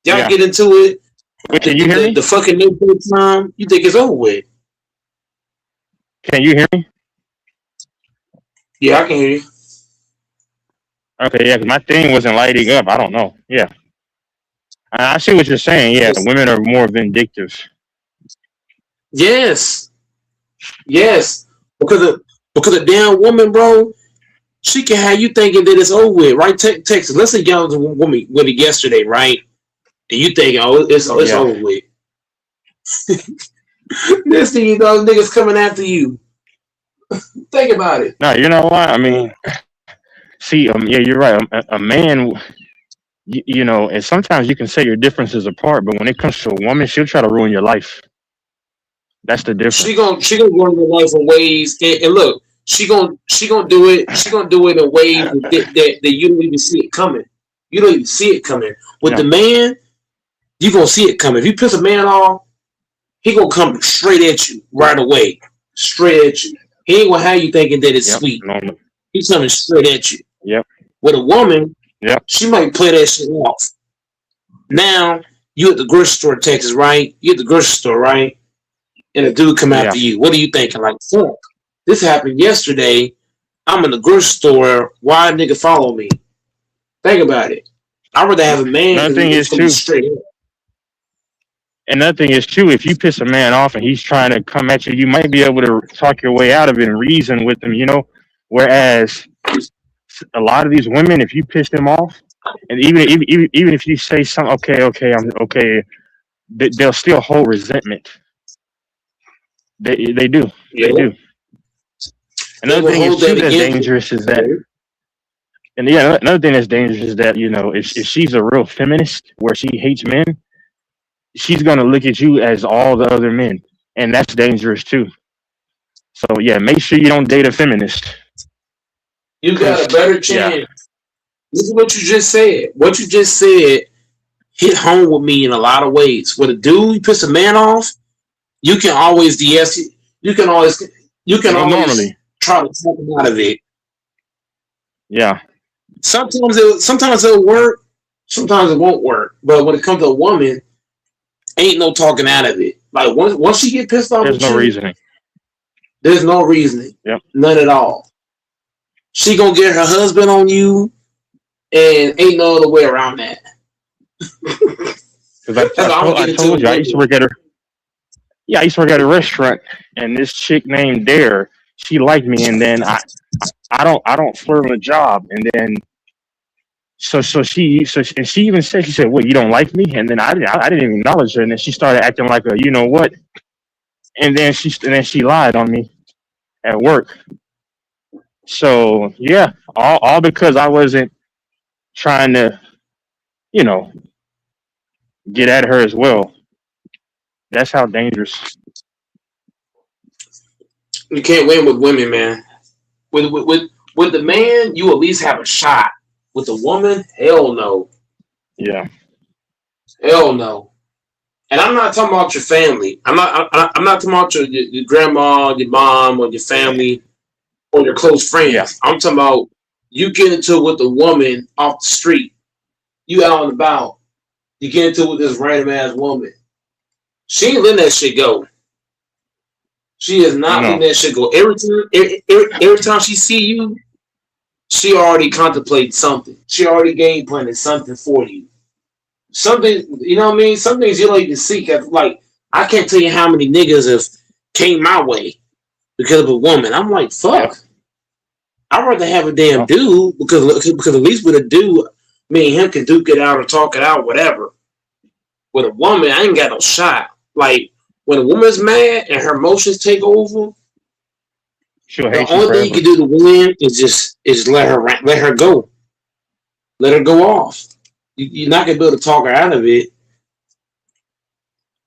Y'all Yeah. get into it, Wait, can you hear the me? fucking new time, you think it's over with. Can you hear me? Yeah, I can hear you. Okay. Yeah. 'Cause my thing wasn't lighting up. I don't know. Yeah. I see what you're saying. Yeah. Women are more vindictive. Yes, yes, because a damn woman, bro, she can have you thinking that it's over with, right? Texas. Let's say y'all was a woman with it yesterday, right? And you thinking, oh, it's Yeah. over with. This thing, you know, niggas coming after you. Think about it. No, you know what? I mean, see, yeah, you're right. A man, you know, and sometimes you can say your differences apart, but when it comes to a woman, she'll try to ruin your life. That's the difference. She gonna go in your life in ways, and look, she gonna do it. She gonna do it in ways that you don't even see it coming. You don't even see it coming. With the Yeah. man, you gonna see it coming. If you piss a man off, he gonna come straight at you right away, straight at you. He ain't gonna have you thinking that it's Yep. sweet. No. He's coming straight at you. Yep. With a woman, Yep. she might play that shit off. Now you at the grocery store, Texas, right? You at the grocery store, right? And a dude come Yeah. after you. What are you thinking? Like, fuck, this happened yesterday. I'm in the grocery store. Why a nigga follow me? Think about it. I'd rather have a man Another because thing it's is gonna be too. straight up. Another thing is too. If you piss a man off and he's trying to come at you, you might be able to talk your way out of it and reason with him. You know, whereas a lot of these women, if you piss them off, and even if you say something, okay, I'm okay, they'll still hold resentment. They do. Yeah, They do. they Another gonna thing is hold too that that's against you. dangerous is that, and yeah, another thing that's dangerous is that you know if she's a real feminist where she hates men, she's gonna look at you as all the other men, and that's dangerous too. So yeah, make sure you don't date a feminist, You got cause a better yeah, chance. This is what you just said. What you just said hit home with me in a lot of ways. With a dude, you piss a man off, you can always de-escalate. You can always you can always Normally, try to talk him out of it. yeah. Sometimes it'll work, sometimes it won't work. But when it comes to a woman, ain't no talking out of it. Like once she get pissed off There's at no you, reasoning. there's no reasoning, Yep. none at all. She gonna get her husband on you, and ain't no other way around that. Because That's why I don't I get into told it you I with used to women. work at a yeah I used to work at a restaurant, and this chick named Dare, she liked me, and then I don't flirt on the job, and then and she even said, she said, "What, you don't like me?" And then I didn't even acknowledge her, and then she started acting like a you know what, and then she lied on me at work. So yeah, all because I wasn't trying to you know get at her as well. That's how dangerous. You can't win with women, man. With the man, you at least have a shot. With the woman, hell no, Yeah. hell no. And I'm not talking about your family. I'm not talking about your grandma, your mom, or your family, or your close Yeah. friends. I'm talking about you get into it with a woman off the street. You out and about. You get into it with this random ass woman. She ain't letting that shit go. She is not letting No. that shit go. Every time she see you, she already contemplated something. She already game planted something for you. Something, you know what I mean? Some things you don't even seek. Like, I can't tell you how many niggas have came my way because of a woman. I'm like, Yep. fuck. I'd rather have a damn Yep. dude because at least with a dude, me and him can duke it out or talk it out, whatever. With a woman, I ain't got no shot. Like, when a woman's mad and her emotions take over, She'll the hate you only thing you forever. can do to win is let her go. Let her go off. You're not gonna be able to talk her out of it.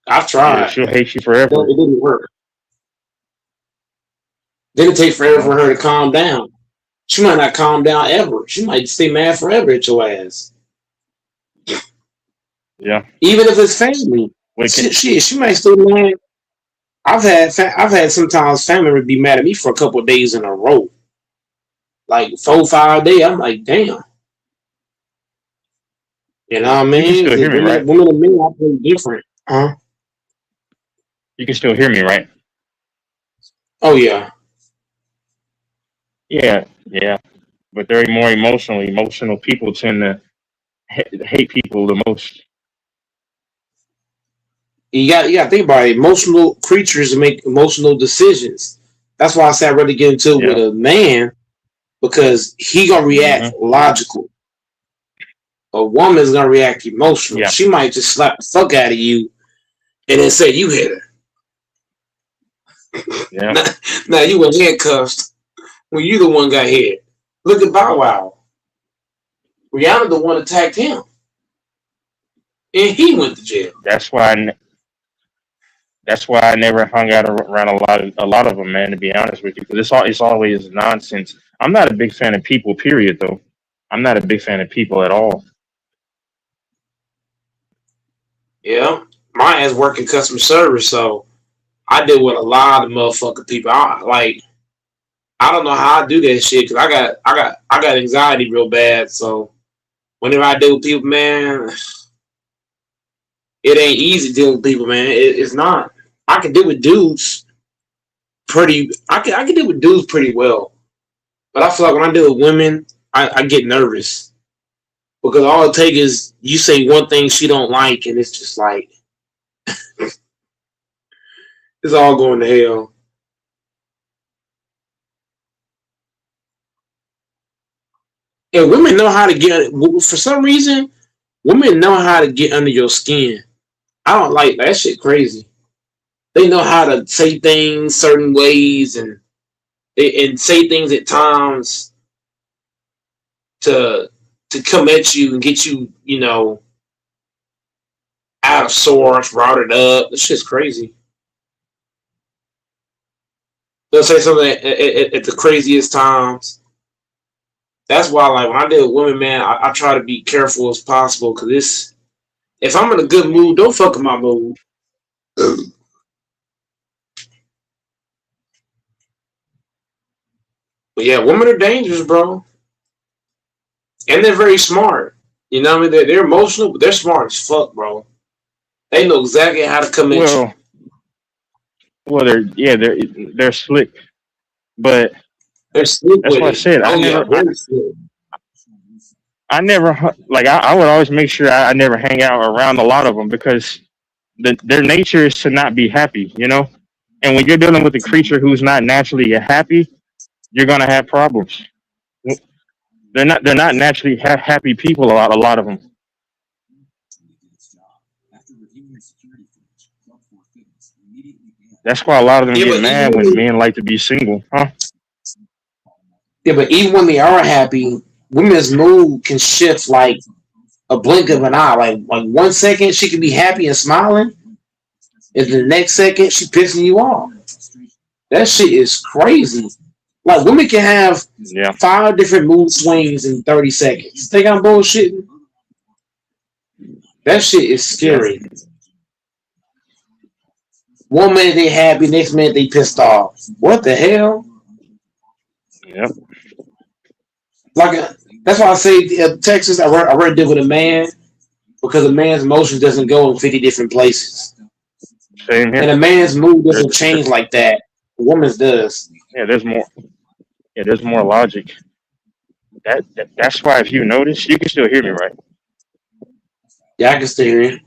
I've Yeah, tried. she'll hate you It forever. didn't work. Then it take forever No. for her to calm down. She might not calm down ever. She might stay mad forever at your ass. Yeah. Even if it's family. Wicked. She might stay mad. I've had sometimes family be mad at me for a couple of days in a row. Like 4 5 days. I'm like, damn. You know what I You can mean? still Because hear me, right? women and men operate different. Huh? You can still hear me, right? Oh yeah. Yeah. Yeah. But they're more emotional. Emotional people tend to hate people the most. You got to think about it. Emotional creatures make emotional decisions. That's why I say I'd rather get into it with Yeah. a man because he gonna react Hmm. logical. A woman's gonna react emotional. Yeah. She might just slap the fuck out of you and then say you hit her. Yeah. Now you were handcuffed when you the one got hit. Look at Bow Wow. Rihanna the one attacked him and he went to jail. That's why. That's why I never hung out around a lot of them, man. To be honest with you, because it's always nonsense. I'm not a big fan of people. Period, though. I'm not a big fan of people at all. Yeah, my ass working customer service, so I deal with a lot of motherfucking people. I don't know how I do that shit because I got anxiety real bad. So whenever I deal with people, man, it ain't easy dealing with people, man. It's not. I can deal with dudes pretty. I can deal with dudes pretty well, but I feel like when I deal with women, I get nervous because all it takes is you say one thing she don't like, and it's just like it's all going to hell. And women know how to get. For some reason, women know how to get under your skin. I don't like that shit. Crazy. They know how to say things certain ways and say things at times to come at you and get you, you know, out of sorts, routed up. This shit's crazy. They'll say something at the craziest times. That's why, like, when I deal with women, man, I try to be careful as possible because it's if I'm in a good mood, don't fuck with my mood. But yeah, women are dangerous, bro, and they're very smart. You know what I mean? They're emotional, but they're smart as fuck, bro. They know exactly how to come at you. Well, they're slick, but They're slick that's with what I it. said. Oh yeah, very slick. Like I would always make sure I never hang out around a lot of them because their nature is to not be happy, you know. And when you're dealing with a creature who's not naturally happy, you're gonna have problems. They're not naturally happy people. A lot of them. That's why a lot of them Yeah, get but mad when men like to be single, huh? even when they are happy, women's mood can shift like a blink of an eye. Like 1 second she can be happy and smiling, and the next second she pissing you off. That shit is crazy. Like women can have Yeah. 5 different mood swings in 30 seconds. Think I'm bullshitting? That shit is Yeah. scary. 1 minute they happy, next minute they pissed off. What the hell? Yep. That's why I say Texas. I read deal with a man because a man's emotions doesn't go in 50 different places, Same here. and a man's mood There- doesn't change like that. A woman's does. yeah, there's more. Yeah, there's more logic. That's why if you notice, you can still hear me, right? Yeah, I can still hear you.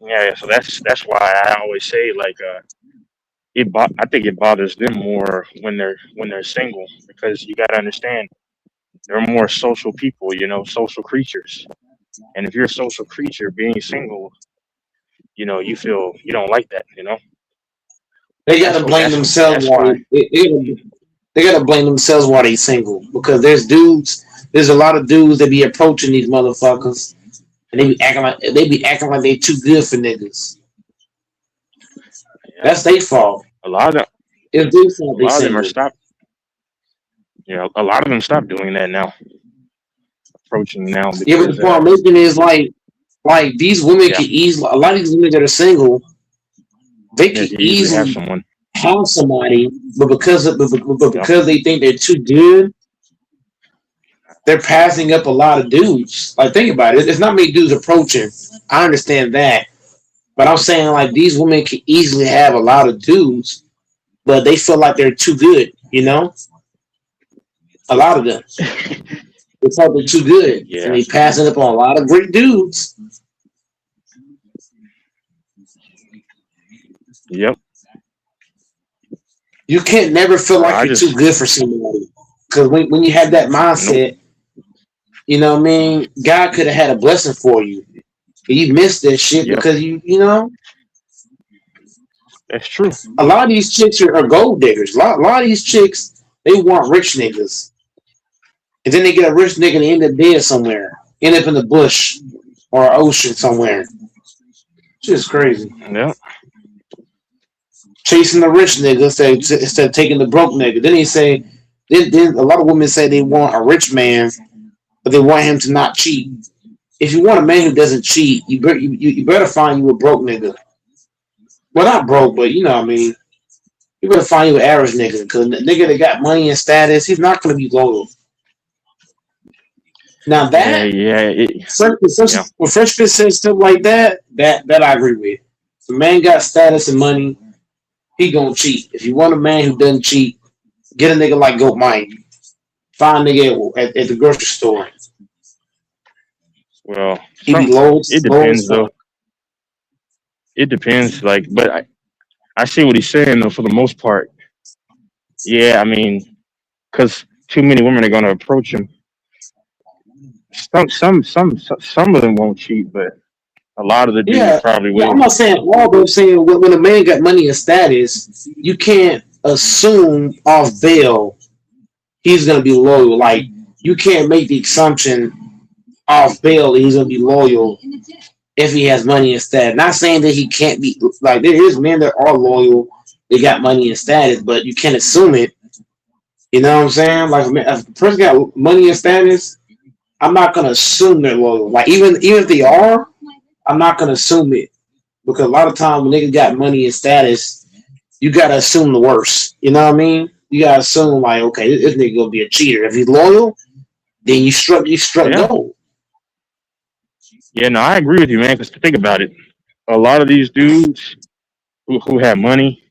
Yeah. So that's why I always say like I think it bothers them more when they're single because you got to understand they're more social people, you know, social creatures. And if you're a social creature being single, you know, you don't like that, you know. They got That's to what blame that's what themselves that's why why. they got to blame themselves why they single because there's dudes. There's a lot of dudes that be approaching these motherfuckers, and they be acting like they too good for niggas. Yeah. That's their fault. A lot of them, It's their fault a they lot of them are single. stop. Yeah, a lot of them stop doing that now, approaching now Yeah, but the because point I'm making is like these women yeah, can easily. A lot of these women that are single, they yeah, can you usually have easily someone. have somebody, but Yep. because they think they're too good, they're passing up a lot of dudes. Like think about it. It's not many dudes approaching. I understand that, but I'm saying like these women can easily have a lot of dudes, but they feel like they're too good. You know, a lot of them. They feel they're too good, and Yeah. they passing up on a lot of great dudes. Yep. You can't never feel like I you're too just good for somebody because when you have that nope. mindset, you know what I mean. God could have had a blessing for you. You missed that shit Yep. because you know That's true. a lot of these chicks are gold diggers. A lot of these chicks they want rich niggas, and then they get a rich nigga and they end up dead somewhere, end up in the bush or ocean somewhere. Just crazy. Yeah. Chasing the rich nigga instead of taking the broke nigga. Then they say, then a lot of women say they want a rich man, but they want him to not cheat. If you want a man who doesn't cheat, you better find you a broke nigga. Well, not broke, but you know what I mean. You better find you an average nigga because the nigga that got money and status, he's not going to be loyal. Now Yeah. that Yeah. Yeah. when Fresh Fit says stuff like that I agree with. If a man got status and money, he gonna cheat. If you want a man who doesn't cheat, get a nigga like Goat Mike. Find a nigga at the grocery store. Well, He be it low as depends fuck. though. It depends. Like, but I see what he's saying though. For the most part, yeah. I mean, because too many women are gonna approach him. Some of them won't cheat, but a lot of the dudes Yeah, probably yeah. I'm will. not saying all, but I'm saying when a man got money and status, you can't assume off bail he's gonna be loyal. Like you can't make the assumption off bail that he's gonna be loyal if he has money and status. Not saying that he can't be like there is men that are loyal, they got money and status, but you can't assume it You know what I'm saying? Like if a person got money and status, I'm not gonna assume they're loyal. Like even if they are, I'm not gonna assume it because a lot of times when niggas got money and status, you gotta assume the worst. You know what I mean? You gotta assume like, okay, this nigga gonna be a cheater. If he's loyal, then you struck Yeah, gold. yeah. No, I agree with you, man. Because think about it, a lot of these dudes who have money,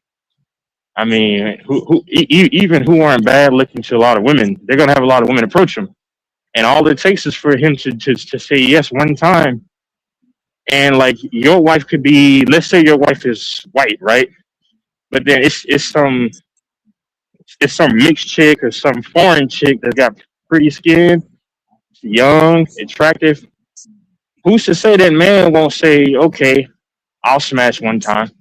I mean, even who aren't bad looking to a lot of women, they're gonna have a lot of women approach them, and all it takes is for him to say yes one time, and like your wife could be, let's say your wife is white, right? But then it's some mixed chick or some foreign chick that got pretty skin, young, attractive. Who's to say that man won't say, okay, I'll smash one time?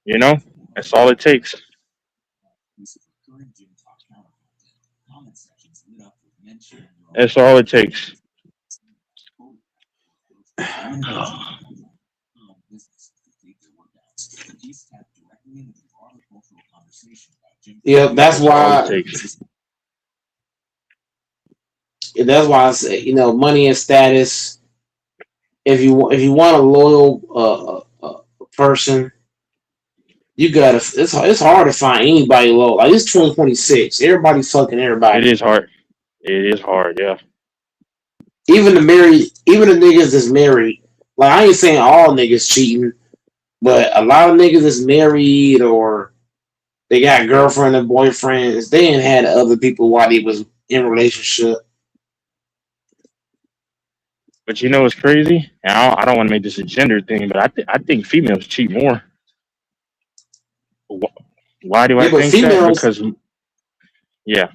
You know, that's all it takes. That's all it takes. Yeah, that's That's all it why. takes. That's why I say, money and status. If you want a loyal person, you gotta. It's hard to find anybody loyal. Like it's 2026. Everybody's fucking It everybody. is hard. It is hard. Yeah. Even the niggas that's married. Like I ain't saying all niggas cheating, but a lot of niggas that's married or they got girlfriend and boyfriends. They ain't had other people while they was in a relationship. But you know what's crazy? And I don't want to make this a gender thing, but I think females cheat more. Wh- Why do I Yeah, but think that? females Because yeah,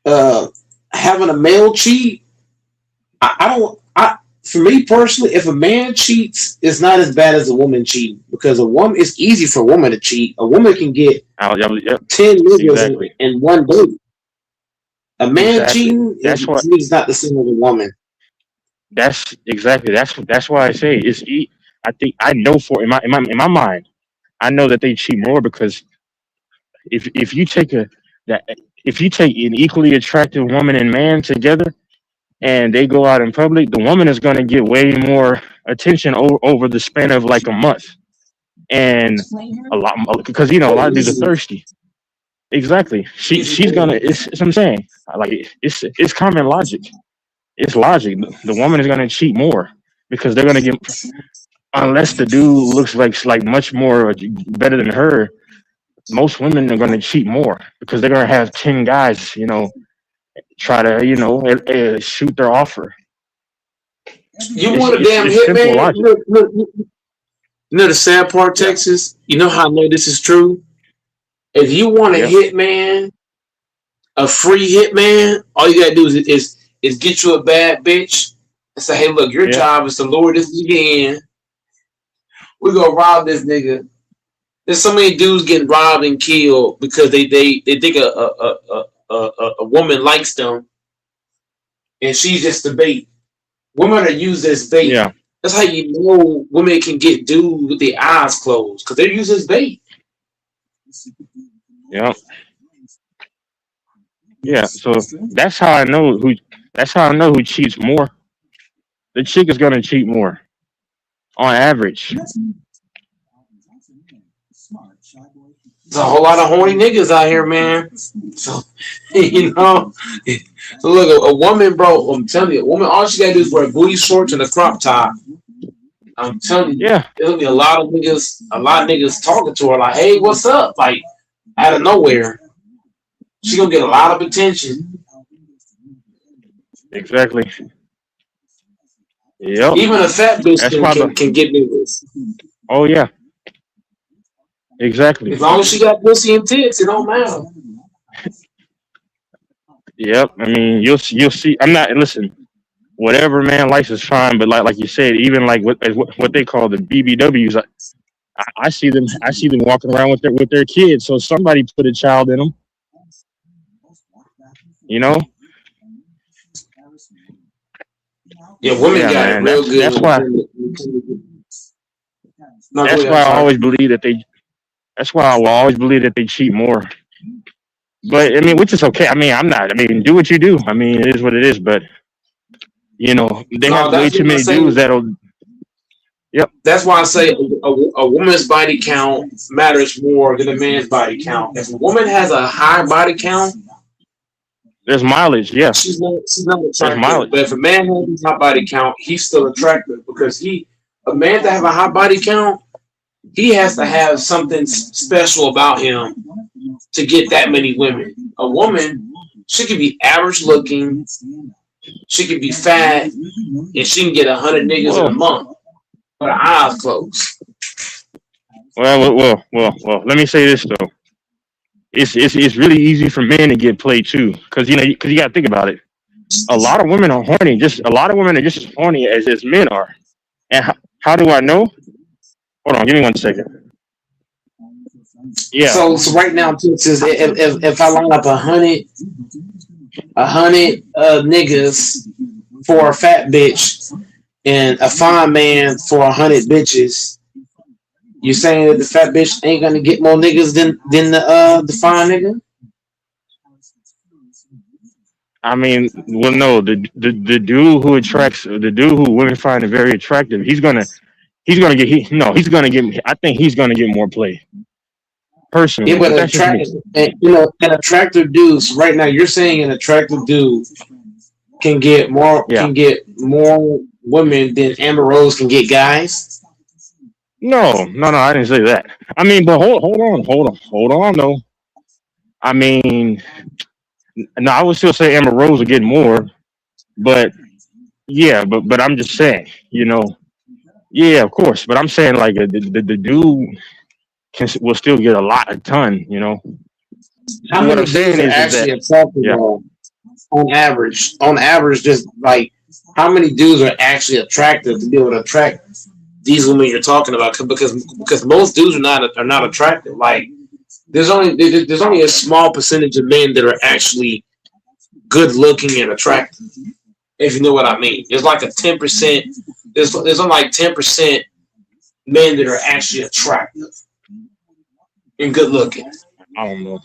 uh having a male cheat, I don't. For me personally, if a man cheats, it's not as bad as a woman cheating because a woman it's easy for a woman to cheat. A woman can get yeah, 10 niggas exactly, in one day. A man exactly. cheating That's what. is not the same as a woman. That's exactly. That's why I say I think I know for in my mind, I know that they cheat more because if you take a that if you take an equally attractive woman and man together and they go out in public, the woman is going to get way more attention over the span of like a month, and a lot because a Oh, lot of dudes are easily, thirsty. Exactly. She's gonna. easily. It's what I'm saying. Like it's common logic. It's logic. The woman is gonna cheat more because they're gonna get unless the dude looks like much more better than her. Most women are gonna cheat more because they're gonna have 10 guys, try to shoot their offer. You It's want a it's damn it's simple hitman? logic. The sad part, Yeah. Texas. You know how I know this is true. If you want a Yeah. hitman, a free hitman, all you gotta do is get you a bad bitch and say, "Hey, look, your Yeah. job is to lure this nigga in. We gonna rob this nigga." There's so many dudes getting robbed and killed because they think a woman likes them and she's just the bait. Women are used as bait. Yeah. That's how you know women can get dudes with their eyes closed because they're used as bait. Yeah. Yeah. So that's how I know who. That's how I know who cheats more. The chick is gonna cheat more on average. There's a whole lot of horny niggas out here, man. So you know, so look, a woman, bro. I'm telling you, a woman, all she gotta do is wear booty shorts and a crop top. I'm telling you, Yeah. there'll be a lot of niggas talking to her like, "Hey, what's up?" Like out of nowhere, she gonna get a lot of attention. Exactly. Yep. Even a fat bitch That's can why can, the. can get niggas Oh yeah. Exactly. as long as she got pussy and tits. It don't matter. Yep. I mean, you'll see. I'm not. Listen. Whatever man likes is fine, but like you said, even like what they call the BBWs, I see them. I see them walking around with their kids. So somebody put a child in them. You know. Yeah, women Yeah, got it man. real That's good that's when it why. comes no, go That's ahead. why I'm I sorry. always believe that they. That's why I will always believe that they cheat more. But I mean, which is okay. I mean, I'm not. I mean, do what you do. I mean, it is what it is. But you know, they No, have way that's too what I many say. dudes that'll. Yep. That's why I say a woman's body count matters more than a man's body count. If a woman has a high body count, There's mileage. Yeah. she's not There's attractive. But mileage. if a man has a high body count, he's still attractive because a man to have a high body count, he has to have something special about him to get that many women. A woman, she could be average looking, she could be fat, and she can get 100 niggas in a Well, month with her eyes closed. well. Let me say this though. It's really easy for men to get played too, because you got to think about it. A lot of women are horny. Just a lot of women are just as horny as men are. And how do I know? Hold on, give me 1 second. Yeah. So right now, Texas, if I line up 100 niggas for a fat bitch and a fine man for 100 bitches, you saying that the fat bitch ain't gonna get more niggas than the fine nigga? I mean, well, no, the dude who attracts the dude who women find very attractive, he's gonna get. I think he's gonna get more play Yeah, personally, but but that's just me. an attractive dude. So right now, you're saying an attractive dude Yeah. can get more women than Amber Rose can get guys. No, I didn't say that. I mean, but hold on, though. I mean, no, I would still say Amber Rose will get more, but yeah, but I'm just saying, yeah, of course, but I'm saying like the dude will still get a ton, How And what many I'm dudes saying are is that actually attractive yeah, though? On average, just like how many dudes are actually attractive to be able to attract these women you're talking about? Because most dudes are not attractive. Like there's only a small percentage of men that are actually good looking and attractive. If you know what I mean, there's like a 10%. There's only like 10% men that are actually attractive and good looking. I don't know.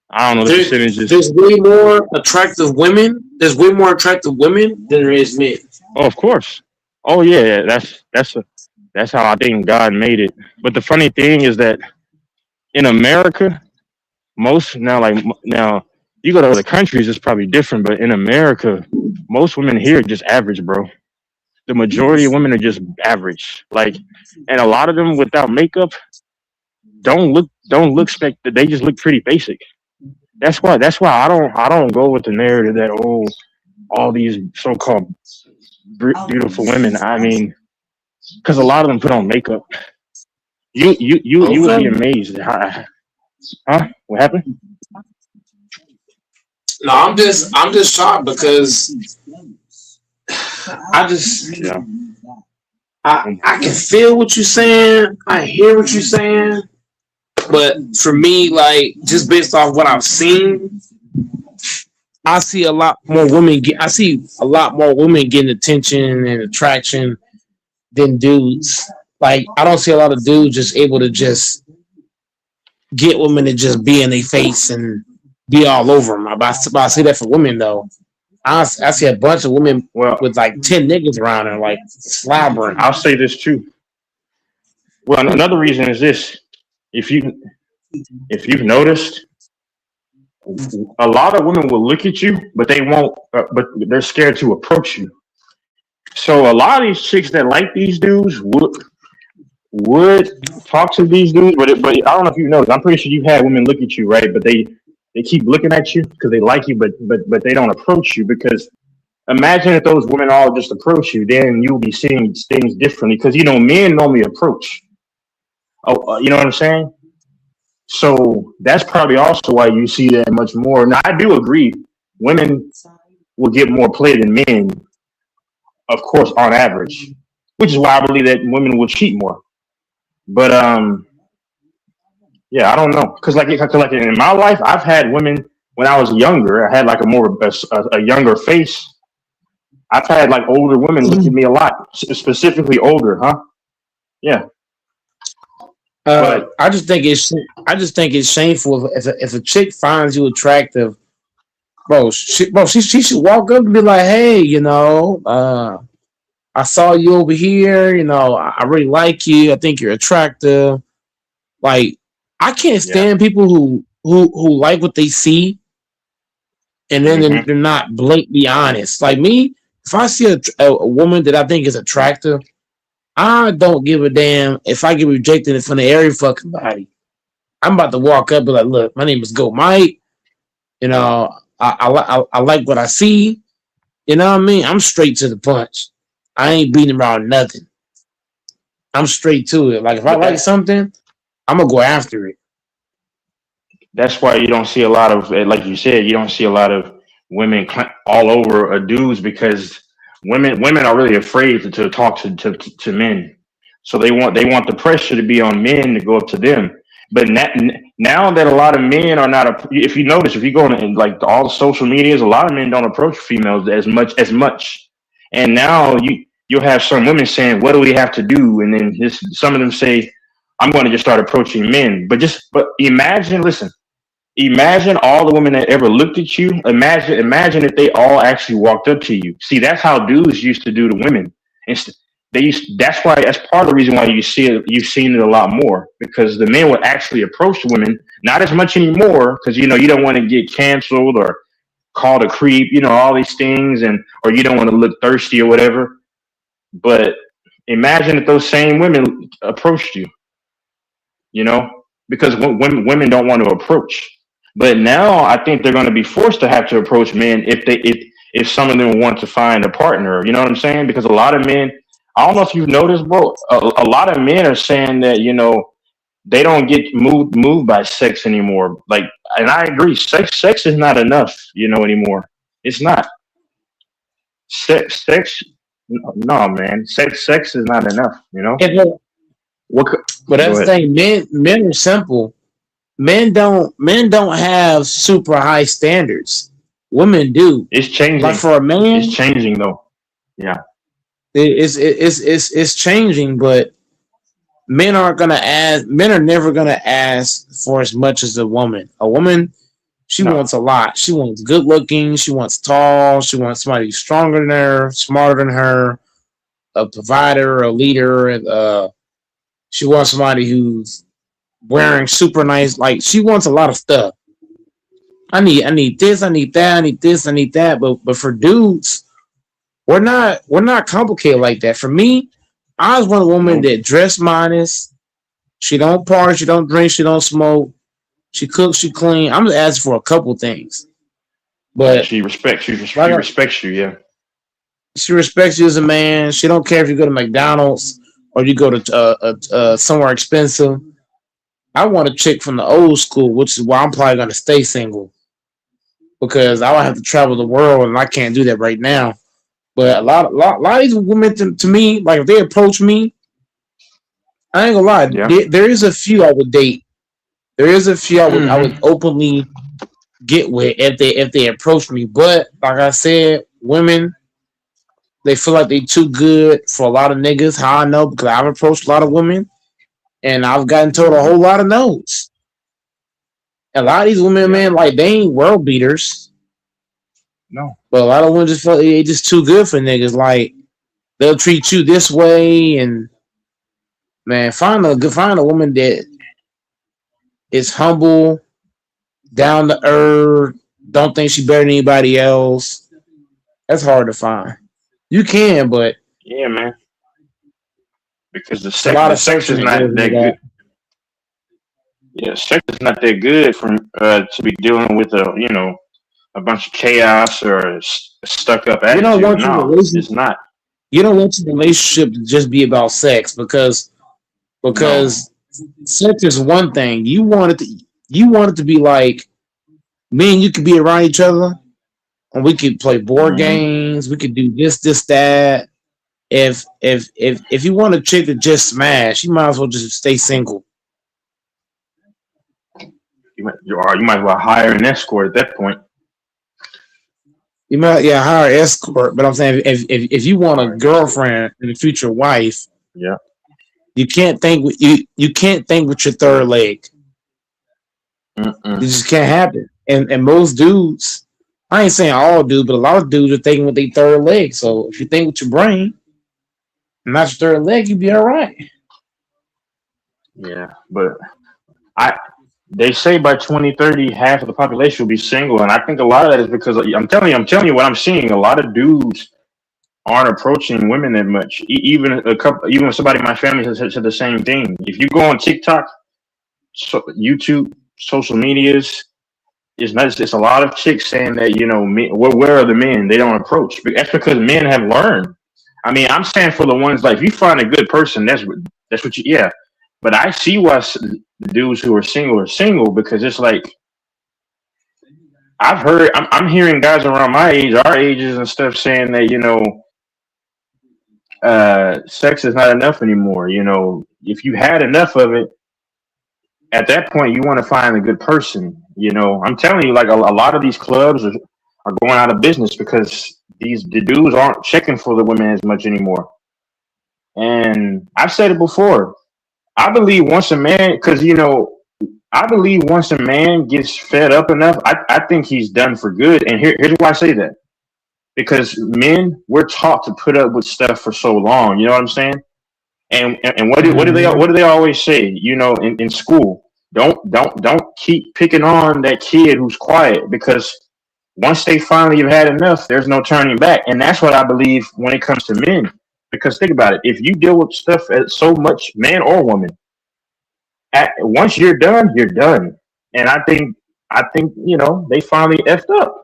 I don't know the There, percentages. there's way more attractive women. There's way more attractive women than there is men. Oh, of course. Oh yeah, that's how I think God made it. But the funny thing is that in America, most now you go to other countries, it's probably different. But in America, most women here are just average, bro. The majority of women are just average. Like, and a lot of them without makeup don't look spec. They just look pretty basic. That's why I don't go with the narrative that all these so-called beautiful women. I mean, because a lot of them put on makeup. You would be Okay. amazed. Huh? What happened? No, I'm just shocked because I just Yeah. I can feel what you're saying. I hear what you're saying. But for me, like just based off what I've seen, I see a lot more women get. I see a lot more women getting attention and attraction than dudes. Like I don't see a lot of dudes just able to just get women to just be in their face and be all over them. But I see that for women though. I see a bunch of women Well, with like 10 niggas around her, like slobbering. I'll say this too. Well, another reason is this: if you if you've noticed, a lot of women will look at you, but they won't. But they're scared to approach you. So a lot of these chicks that like these dudes would talk to these dudes, but I don't know if you noticed. I'm pretty sure you've had women look at you, right? But they keep looking at you because they like you, but they don't approach you because imagine if those women all just approach you, then you'll be seeing things differently because men normally approach. Oh, you know what I'm saying? So that's probably also why you see that much more. Now I do agree, women will get more play than men, of course, on average, which is why I believe that women will cheat more. But yeah, I don't know, cause like in my life, I've had women when I was younger. I had like a younger face. I've had like older women look at me a lot, specifically older, huh? Yeah, but I just think I just think it's shameful if a chick finds you attractive, she should walk up and be like, hey, I saw you over here. I really like you. I think you're attractive. Like, I can't Yeah. stand people who like what they see and then Hmm. they're not blatantly honest. Like me, if I see a woman that I think is attractive, I don't give a damn if I get rejected in front of every fucking body. I'm about to walk up and be like, look, my name is Go Mike. I like what I see. You know what I mean? I'm straight to the punch. I ain't beating around nothing. I'm straight to it. Like if I But like something, I'm gonna go after it. that's why you don't see a lot of, like you said, you don't see a lot of women all over dudes because women are really afraid to talk to men, so they want the pressure to be on men to go up to them. But now that a lot of men are not, if you notice, if you go in like all the social medias, a lot of men don't approach females as much, and now you'll have some women saying, "What do we have to do?" And then some of them say, "I'm going to just start approaching men." But imagine, listen. Imagine all the women that ever looked at you. Imagine if they all actually walked up to you. See, that's how dudes used to do to women. That's why that's part of the reason why you've seen it a lot more because the men would actually approach the women, not as much anymore because you don't want to get canceled or called a creep, all these things, or you don't want to look thirsty or whatever. But imagine if those same women approached you, because women don't want to approach. But now I think they're going to be forced to have to approach men if some of them want to find a partner. You know what I'm saying? Because a lot of men, I don't know if you've noticed, bro. A lot of men are saying that they don't get moved by sex anymore. Like, and I agree, sex is not enough, anymore. It's not sex. No, man, sex is not enough. And look, What? but Go that's the ahead. thing. Men are simple. Men don't have super high standards. Women do. It's Like changing. for a It's man, changing though. Yeah. it's changing, but men aren't gonna ask. Men are never gonna ask for as much as a woman. A woman, she No. wants a lot. She wants good looking. She wants tall. She wants somebody who's stronger than her, smarter than her, a provider, a leader. She wants somebody who's wearing super nice. Like she wants a lot of stuff. I need this, I need that, I need this, I need that. But for dudes, we're not complicated like that. For me, I was one of the women No. that dress modest. She don't party, she don't drink, she don't smoke. She cooks, she clean. I'm just asking for a couple things, Yeah. but She respects you. like She respects you. Yeah. she respects you as a man. She don't care if you go to McDonald's or you go to somewhere expensive. I want a chick from the old school, which is why I'm probably gonna stay single because I would have to travel the world and I can't do that right now. But a lot of these women to me, like if they approach me, I ain't gonna lie. Yeah. There is a few I would date. There is a few I would Hmm. openly get with if they approach me. But like I said, women they feel like they too good for a lot of niggas. How I know because I've approached a lot of women and I've gotten told a whole lot of no's. A lot of these women, Yeah. man, like they ain't world beaters, No. but a lot of women just feel like they just too good for niggas. Like they'll treat you this way and man, find a woman that is humble, down to earth, don't think she better than anybody else. That's hard to find. You can, but Yeah, man. Because the it's a sex lot the of sex searching is that goes not into that that. good. Yeah, sex is not that good from to be dealing with a bunch of chaos or a stuck up You don't attitude. want your No, relationship. it's not. You don't want your relationship to just be about sex because No. because sex is one thing. You want it to be like me and you could be around each other and we could play board Hmm. games. We could do this, that. If you want a chick to just smash, you might as well just stay single. You might as well hire an escort at that point. You might hire an escort, but I'm saying if you want a Hire an escort. girlfriend and a future wife, Yeah. you can't think with your Go third ahead. leg. It just can't happen. And most dudes, I ain't saying all dudes, but a lot of dudes are thinking with their third leg. So if you think with your brain, not your third leg, you be all right. Yeah, but I they say by 2030 half of the population will be single, and I think a lot of that is because I'm telling you what I'm seeing. A lot of dudes aren't approaching women that much. Even somebody in my family has said the same thing. If you go on TikTok, YouTube, social medias, it's not. It's a lot of chicks saying that where are the men? They don't approach. But that's because men have learned. I mean, I'm saying for the ones like if you find a good person, that's what you yeah. But I see why the dudes who are single because it's like I'm hearing guys around my age, our ages and stuff saying that sex is not enough anymore. If you had enough of it, at that point you want to find a good person. I'm telling you, like a lot of these clubs are going out of business because the dudes aren't checking for the women as much anymore. And I've said it before. I believe once a man, because I believe once a man gets fed up enough, I think he's done for good. And here's why I say that. Because men, we're taught to put up with stuff for so long. You know what I'm saying? And what do they always say? In school, don't keep picking on that kid who's quiet because once they finally have had enough, there's no turning back. And that's what I believe when it comes to men. Because think about it, if you deal with stuff as so much, man or woman, once you're done, you're done. And I think they finally effed up.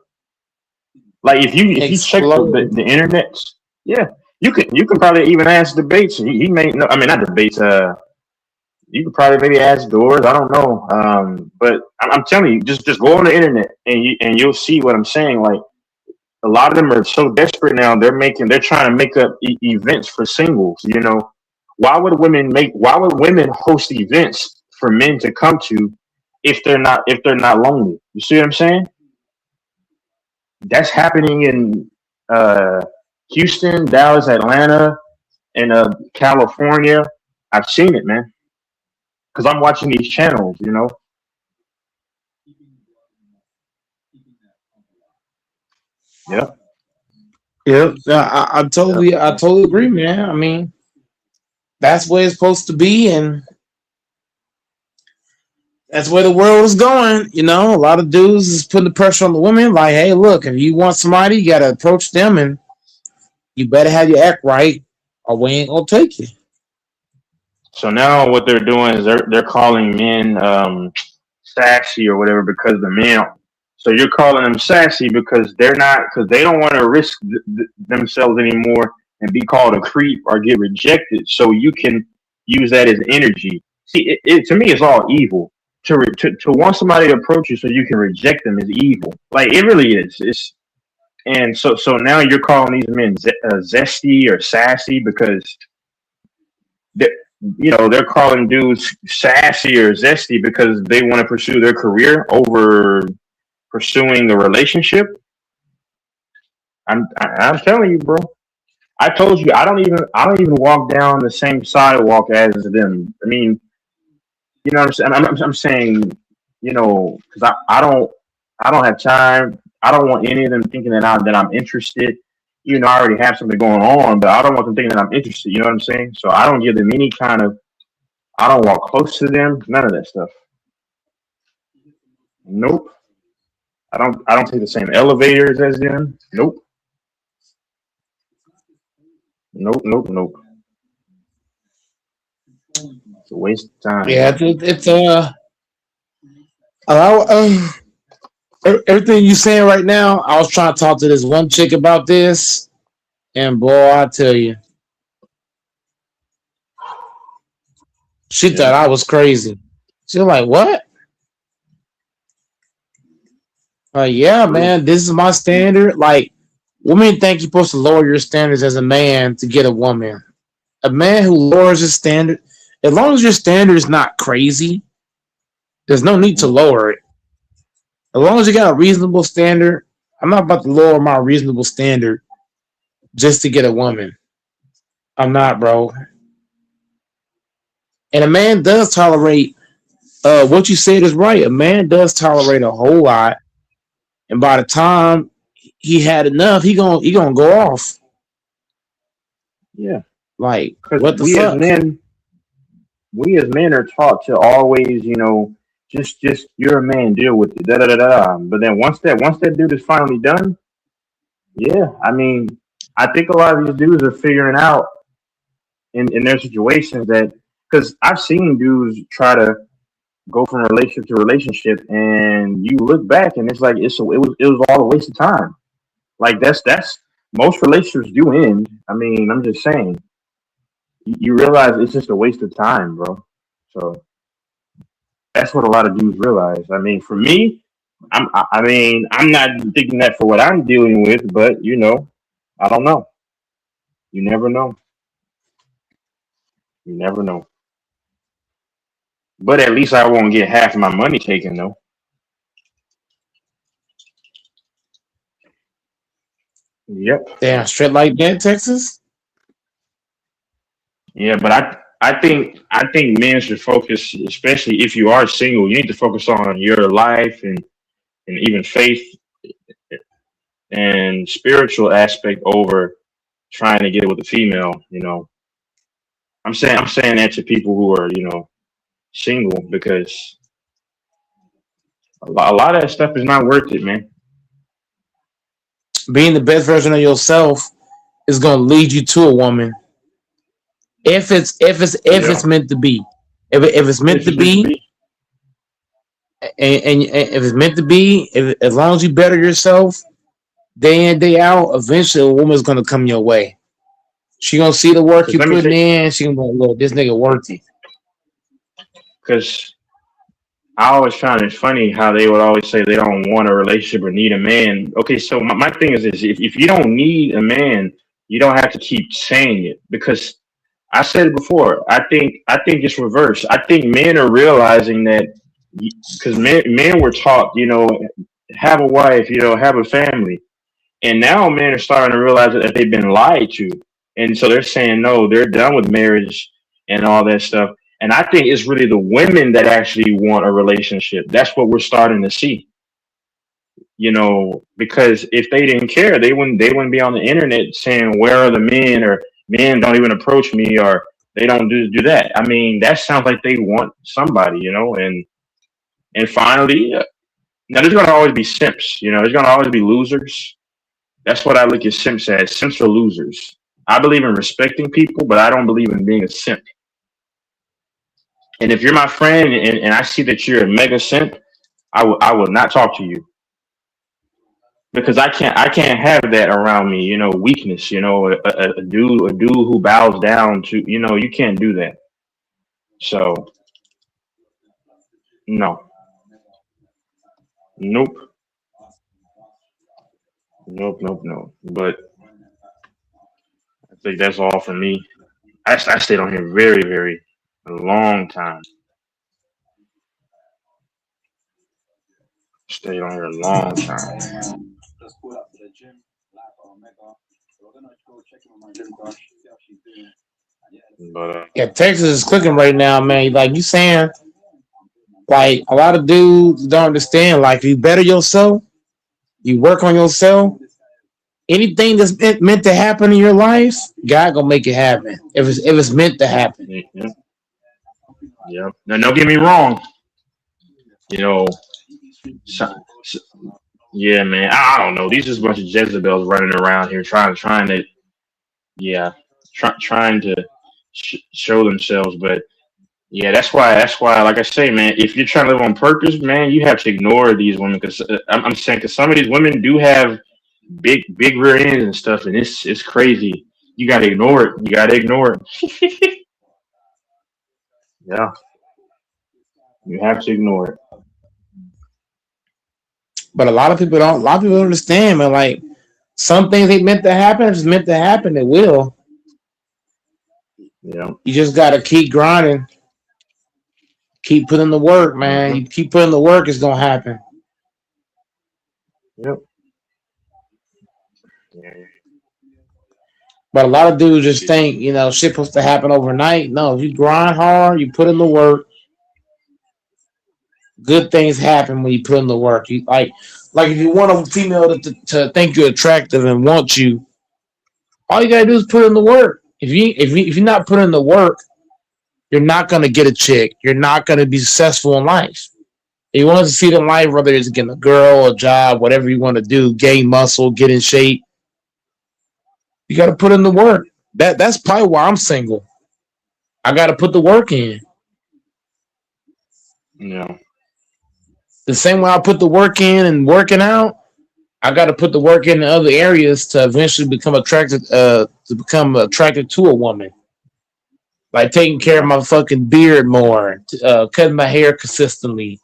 Like if you check Explode. the internet, yeah, you can probably even ask debates. He may know. I mean, not debates. You could probably maybe ask Doors. I don't know. But I'm telling you, just go on the internet and you'll see what I'm saying. Like a lot of them are so desperate now. They're trying to make up events for singles. Why would women host events for men to come to if they're not lonely? You see what I'm saying? That's happening in uh, Houston, Dallas, Atlanta, and California. I've seen it, man, because I'm watching these channels. Yeah. Yeah, I totally agree, man. I mean, that's where it's supposed to be, and that's where the world is going. A lot of dudes is putting the pressure on the women. Like, hey, look, if you want somebody, you gotta approach them, and you better have your act right, or we ain't gonna take you. So now what they're doing is they're calling men sassy or whatever because the men. So you're calling them sassy because they don't want to risk themselves anymore and be called a creep or get rejected. So you can use that as energy. See, to me, it's all evil. To want somebody to approach you so you can reject them is evil. Like it really is. And so now you're calling these men zesty or sassy because they're calling dudes sassy or zesty because they want to pursue their career over pursuing a relationship. I'm telling you, bro. I told you I don't even walk down the same sidewalk as them. I mean, you know what I'm saying? I'm saying, because I don't have time. I don't want any of them thinking that I'm interested. I already have something going on, but I don't want them thinking that I'm interested. You know what I'm saying? So I don't give them any kind of. I don't walk close to them. None of that stuff. Nope. I don't take the same elevators as them. Nope. Nope. Nope. Nope. It's a waste of time, Yeah, bro. it's everything you saying right now. I was trying to talk to this one chick about this, and boy, I tell you, she thought Yeah. I was crazy. She was like, "What?" Yeah, True. man, this is my standard. Like, women think you're supposed to lower your standards as a man to get a woman. A man who lowers his standard, as long as your standard is not crazy, there's no need to Hmm. lower it. As long as you got a reasonable standard, I'm not about to lower my reasonable standard just to get a woman. I'm not, bro. And a man does tolerate. what you said is right. A man does tolerate a whole lot, and by the time he had enough, he gonna go off. Yeah, Like because what the fuck? we as men are taught to always, just you're a man, deal with it, da da da da. But then once that dude is finally done, yeah, I mean, I think a lot of these dudes are figuring out in their situations that because I've seen dudes try to go from relationship to relationship, and you look back and it's like it was all a waste of time. Like that's most relationships do end. I mean, I'm just saying, you realize it's just a waste of time, bro. So that's what a lot of dudes realize. I mean, for me, I mean, I'm not thinking that for what I'm dealing with, but I don't know. You never know. You never know. But at least I won't get half my money taken, though. Yep. Damn, straight like that, Texas. Yeah, but I think men should focus, especially if you are single, you need to focus on your life and even faith and spiritual aspect over trying to get with a female. I'm saying that to people who are single because a lot of that stuff is not worth it, man. Being the best version of yourself is gonna lead you to a woman if it's Yeah, meant to be. If it's meant if to it's meant to be, be. and if it's meant to be, as long as you better yourself day in day out, eventually a woman's gonna come your way. She gonna see the work Because you let me putting take in. She gonna go, look, this nigga worthy. because I always found it funny how they would always say they don't want a relationship or need a man. Okay, so my thing is this: if you don't need a man, you don't have to keep saying it because I said it before. I think it's reversed. I think men are realizing that because men were taught, have a wife, have a family, and now men are starting to realize that they've been lied to, and so they're saying no, they're done with marriage and all that stuff. And I think it's really the women that actually want a relationship. That's what we're starting to see. Because if they didn't care, they wouldn't be on the internet saying where are the men or men don't even approach me or they don't do that. I mean, that sounds like they want somebody, and finally, now there's gonna always be simps. There's gonna always be losers. That's what I look at simps as. Simps are losers. I believe in respecting people, but I don't believe in being a simp. And if you're my friend and I see that you're a mega simp, I will not talk to you because I can't have that around me. Weakness. A dude who bows down to you can't do that. So no, nope, nope, nope, no. But I think that's all for me. I stayed on here very, very a long time. Stayed on here a long time. Just pull up to the gym, like Omega. So we're gonna go check in with my gym crush, see how she's doing. And yeah, But Yeah, Texas is clicking right now, man. Like you saying, like a lot of dudes don't understand. Like if you better yourself, you work on yourself. Anything that's meant to happen in your life, God gonna make it happen. If it's meant to happen. yeah, yeah. Now, don't get me wrong. You know, so, so- yeah, man. I don't know. These just a bunch of Jezebels running around here trying to, yeah, trying to show themselves. But yeah, that's why. Like I say, man, if you're trying to live on purpose, man, you have to ignore these women because I'm saying because some of these women do have big rear ends and stuff, and it's crazy. You gotta ignore it. You gotta ignore it. Yeah, you have to ignore it. But a lot of people don't. A lot of people don't understand, man. Like some things ain't meant to happen. If it's meant to happen, it will. Yeah. You just gotta keep grinding, keep putting the work, man. Hmm. You keep putting the work, it's gonna happen. Yep. Yeah. But a lot of dudes just think, shit supposed to happen overnight. No, if you grind hard, you put in the work, Good things happen when you put in the work. You like if you want a female to think you're attractive and want you, all you gotta do is put in the work. If you're not putting in the work, you're not gonna get a chick. You're not gonna be successful in life. If you want to succeed in life, whether it's getting a girl, a job, whatever you want to do, gain muscle, get in shape, you gotta put in the work. That's probably why I'm single. I gotta put the work in. Yeah. The same way I put the work in and working out, I got to put the work in other areas to eventually become attracted to a woman. Like taking care of my fucking beard more, cutting my hair consistently,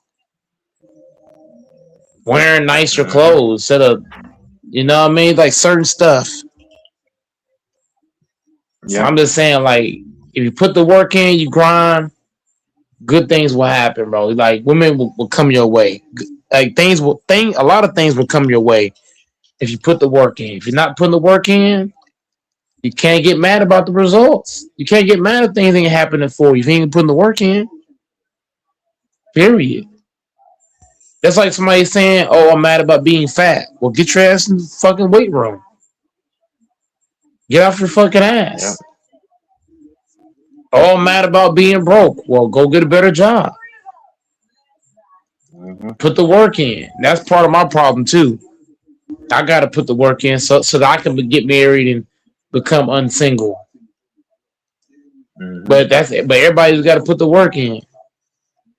wearing nicer clothes instead of, you know what I mean, like certain stuff. So Yeah. I'm just saying, like, if you put the work in, you grind, good things will happen, bro. Like women will come your way. Like a lot of things will come your way if you put the work in. If you're not putting the work in, you can't get mad about the results. You can't get mad if things ain't happening for you if you ain't putting the work in. Period. That's like somebody saying, "Oh, I'm mad about being fat." Well, get your ass in the fucking weight room. Get off your fucking Yeah. ass. Oh, I'm mad about being broke. Well, go get a better job. Put the work in. That's part of my problem too. I got to put the work in so that I can get married and become unsingle. But everybody's got to put the work in.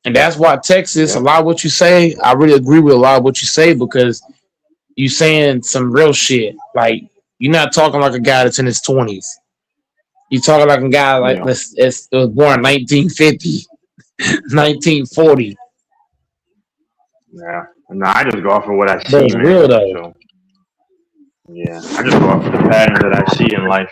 And that's why Texas, a lot of what you say, I really agree with a lot of what you say because you saying some real shit. Like you're not talking like a guy that's in his 20s. You talking like a guy like Yeah. that was born 1950, 1940. Yeah. No, I just go off of what I But see, it's man. real though. So yeah, I just go off of the patterns that I see in life.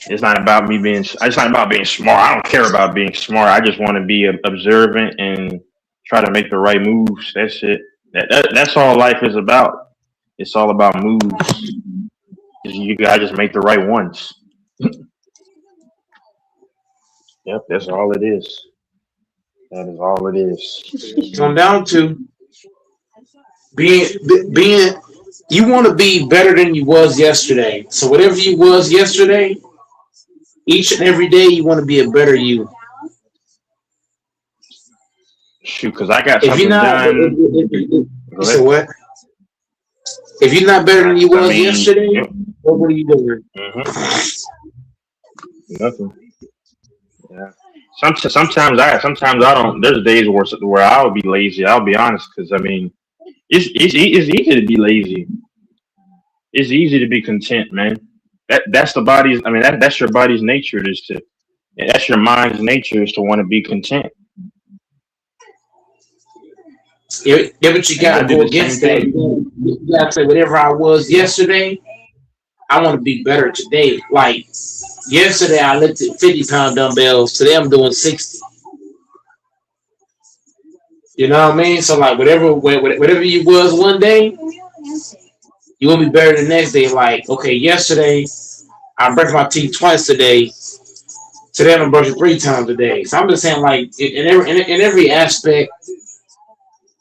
It's not about me being. It's not about being smart. I don't care about being smart. I just want to be observant and try to make the right moves. That's it. That's all life is about. It's all about moves. You gotta just make the right ones. Yep, that's all it is. That is all it is. Come down to being. You want to be better than you was yesterday. So whatever you was yesterday, each and every day you want to be a better you. Shoot, because I got If you're something not, done. you said what? If you're not better than you was yesterday, what are you doing? Nothing. Yeah. Sometimes I don't. There's days where I'll be lazy. I'll be honest, because I mean, it's easy to be lazy. It's easy to be content, man. That's the body's. I mean, that's your body's nature is to. That's your mind's nature is to want to be content. Yeah, but you And I gotta do go the same against that. thing. You gotta say whatever I was yesterday, I want to be better today. Like yesterday, I lifted 50-pound dumbbells. Today, I'm doing 60. You know what I mean? So like whatever you was one day, you want to be better the next day. Like okay, yesterday I brushed my teeth twice today. Today I'm brushing 3 times a day. So I'm just saying like in every aspect,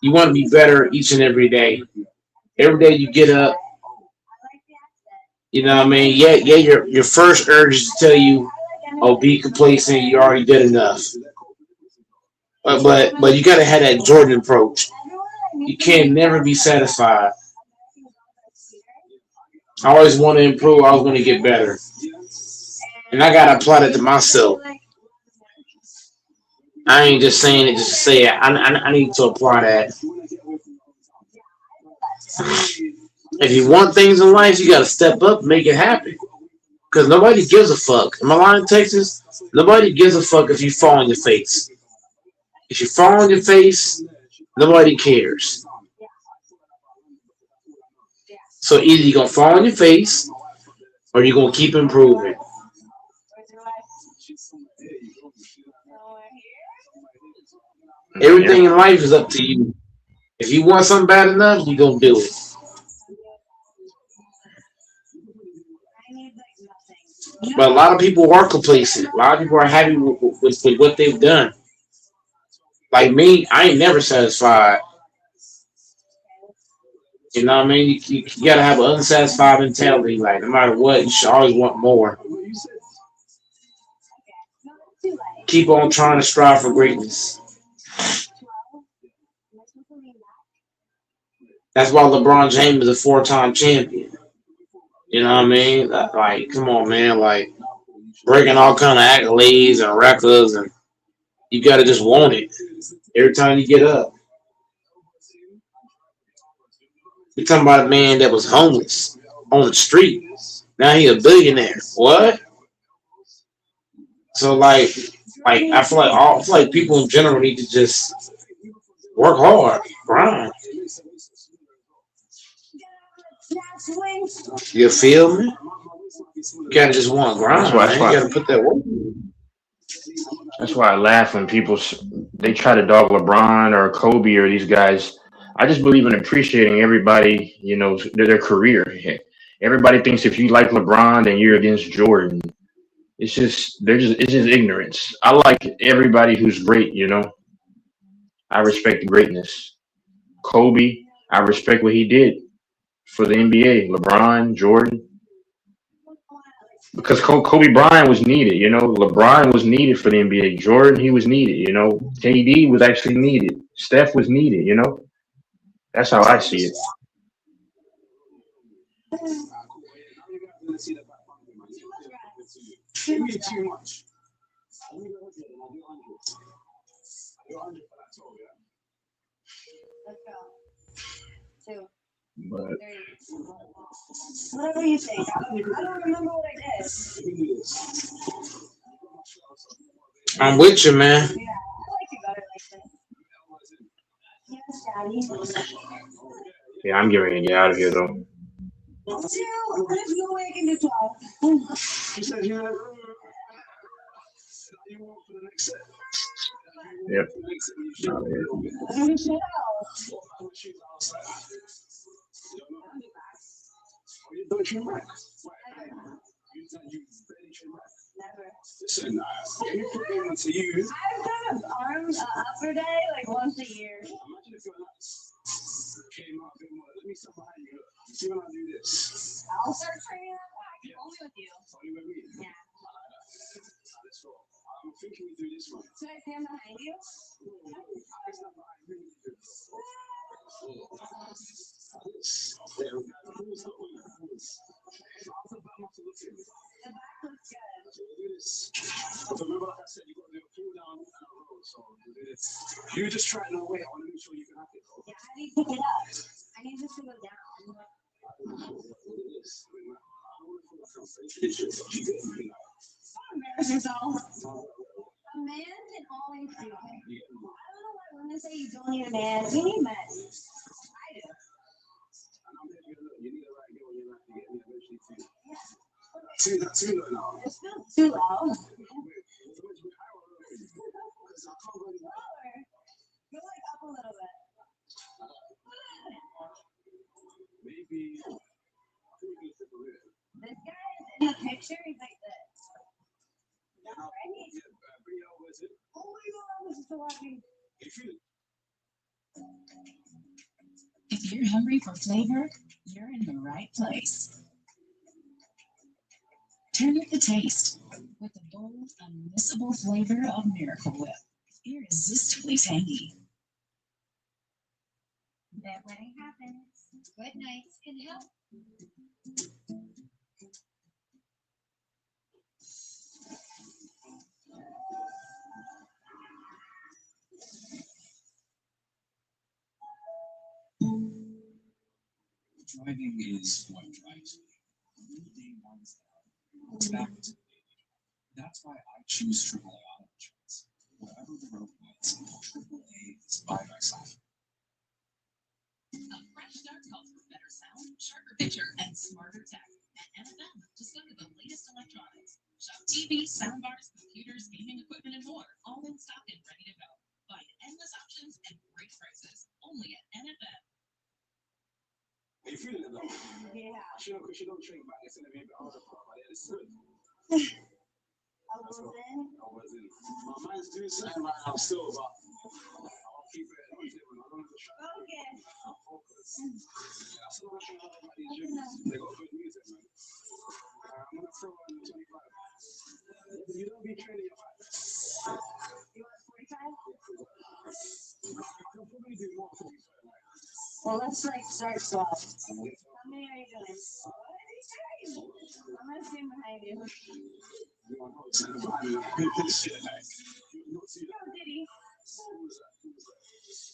you want to be better each and every day. Every day you get up. You know what I mean? Yeah. Your first urge is to tell you, "Oh, be complacent. You already did enough." But you gotta have that Jordan approach. You can't never be satisfied. I always want to improve. I always want to get better, and I gotta apply that to myself. I ain't just saying it just to say it. I need to apply that. If you want things in life, you gotta step up and make it happen. Because nobody gives a fuck. Am I lying, Texas? Nobody gives a fuck if you fall on your face. If you fall on your face, nobody cares. So either you're gonna fall on your face or you're gonna keep improving. Everything in life is up to you. If you want something bad enough, you're gonna do it. But a lot of people are complacent. A lot of people are happy with what they've done. Like me, I ain't never satisfied. You know what I mean? You gotta have an unsatisfied mentality. Like no matter what, you should always want more. Keep on trying to strive for greatness. That's why LeBron James is a four-time champion. You know what I mean? Like, come on, man. Like breaking all kind of accolades and records, and you gotta just want it every time you get up. You're talking about a man that was homeless on the street. Now he a billionaire. What? So like I feel like people in general need to just work hard, grind. You feel me? You gotta just want to That's grind, why. man. You gotta put that work. That's why I laugh when people they try to dog LeBron or Kobe or these guys. I just believe in appreciating everybody, their career. Everybody thinks if you like LeBron, then you're against Jordan. It's just ignorance. I like everybody who's great. I respect greatness. Kobe, I respect what he did for the NBA. LeBron, Jordan, because Kobe Bryant was needed. LeBron was needed for the NBA. Jordan, he was needed. KD was actually needed. Steph was needed. That's how I see it. But Whatever you think. I don't remember what I did. I'm with you, man. Yeah, I like you better like this. Yes, Daddy. yeah, I'm getting ready to get out of here though. There's no way I can do 12. Yep. Out of here. I've done arms upper day like once a year. I'll start training that back. Only with you. Yeah. Should I stand behind you? The back looks good. You just try no way. I want to make sure you can have it. Yeah, how do you pick it up? I need this to go down. Embarrass yourself. A man can always do it. I don't know why women say you don't need a man. You need men. I do. Too low now. It's still too low. Lower. Go like up a little bit. Maybe. This guy is in the picture. He's like this. Right? Oh my God, this is so happy. If you're hungry for flavor, you're in the right place. Turn up the taste with the bold, unmissable flavor of Miracle Whip. Irresistibly tangy. Bedwetting happens. Good nights can help. Driving is what drives me. New day one's it's back to me. That's why I choose AAA Auto Insurance. Wherever the road leads, AAA is by my side. A fresh start calls for better sound, sharper picture, and smarter tech. At NFM, discover the latest electronics. Shop TVs, soundbars, computers, gaming equipment, and more, all in stock and ready to go. Find endless options and great prices only at NFM. Are you feeling it though? Yeah. She don't drink back. It's gonna be a bit harder for her, but yeah, it's good. I was in. My mind's doing something right now still, but Okay. They got good music, man. I'm gonna throw on 25. You don't be training your back. You want 45? I'll probably do more for you. Well, let's like start slow. How many are you doing? I'm gonna stand behind you. Yo, Diddy.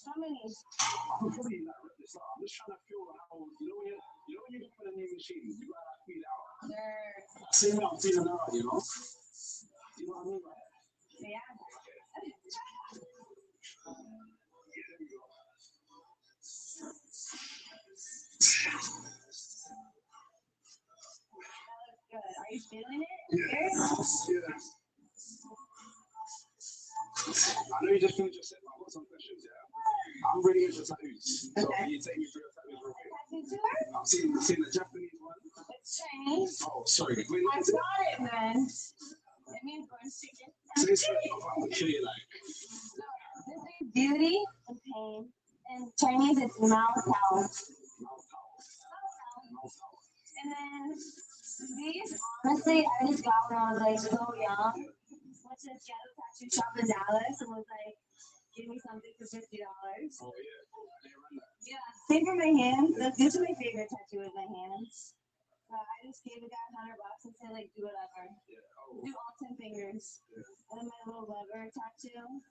How many? I'm probably like this. I'm just trying to feel how when you go for the new machine, you gotta feel it out. Same way I'm feeling out, you know. You know what I mean? Yeah. Good. Are you feeling it? Yeah. I know you just finished your set, but I've got some questions, yeah? I'm really into tattoos. So can you take me through your tattoos real quick? I've seen the Japanese one. It's Chinese. Oh, sorry. I got it, man. It means going chicken. Say something about the kill you like. This is beauty and pain. In Chinese, it's Mao Tao. And then these, honestly, I just got when I was like so young. Went to a ghetto tattoo shop in Dallas and was like, give me something for $50. Oh, yeah. Yeah, same for my hands. This is my favorite tattoo with my hands. I just gave the guy $100 and said, like, do whatever. Do all 10 fingers. And then my little lover tattoo.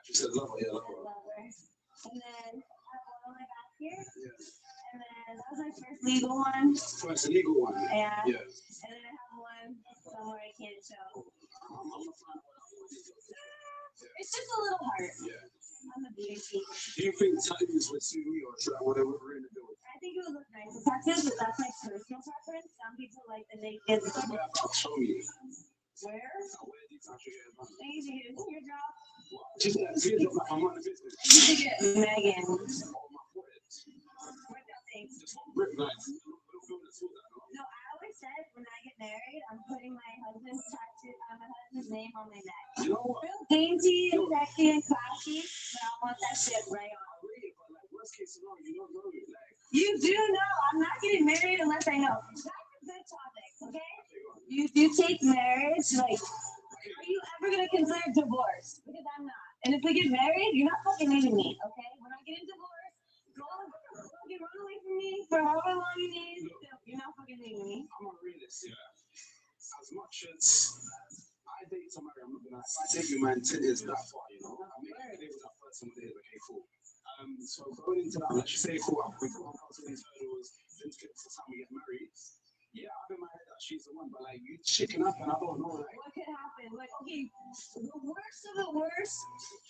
She said lover, yeah, lover. Lover. And then I have one on my back here. And then that was my first legal one. First legal one? Yeah. Yeah. And then I have one somewhere I can't show. It's just a little heart. Yeah. On the booty cheek. Do you think tattoos would suit me or should I whatever we're gonna do? I think it would look nice. The tattoos, but that's my personal preference. Some people like the naked. Show me. Where? Where do you tattoo your hand? Easy. It's your job. Just that teardrop like I'm on the business. You should get Megan. Oh, my forehead. What that thing? Just rip nice. No, I always said when I get married, I'm putting my husband's tattoo, my husband's name on my neck. You know what? Real dainty and sexy and classy, but I want that shit right on. Worst case scenario, you don't know it. Like, you do know. I'm not getting married unless I know. That's a good topic, okay? You take marriage, like, are you ever gonna consider divorce? Because I'm not. And if we get married, you're not fucking leaving me, okay? We're not getting divorced. Go fucking run away from me for however long you need. You're not fucking leaving me. I'm a realist, yeah. As much as I date somebody, I'm not gonna. If I take you, man, 10 years that far, you know. I mean, I date with that person with it, okay, cool. So going into that, let's just say, cool, we go on to these hurdles, then to get to the time we get married. Yeah, I have in my head that she's the one, but like you chicken up and I don't know, like. What could happen? Like, okay, the worst of the worst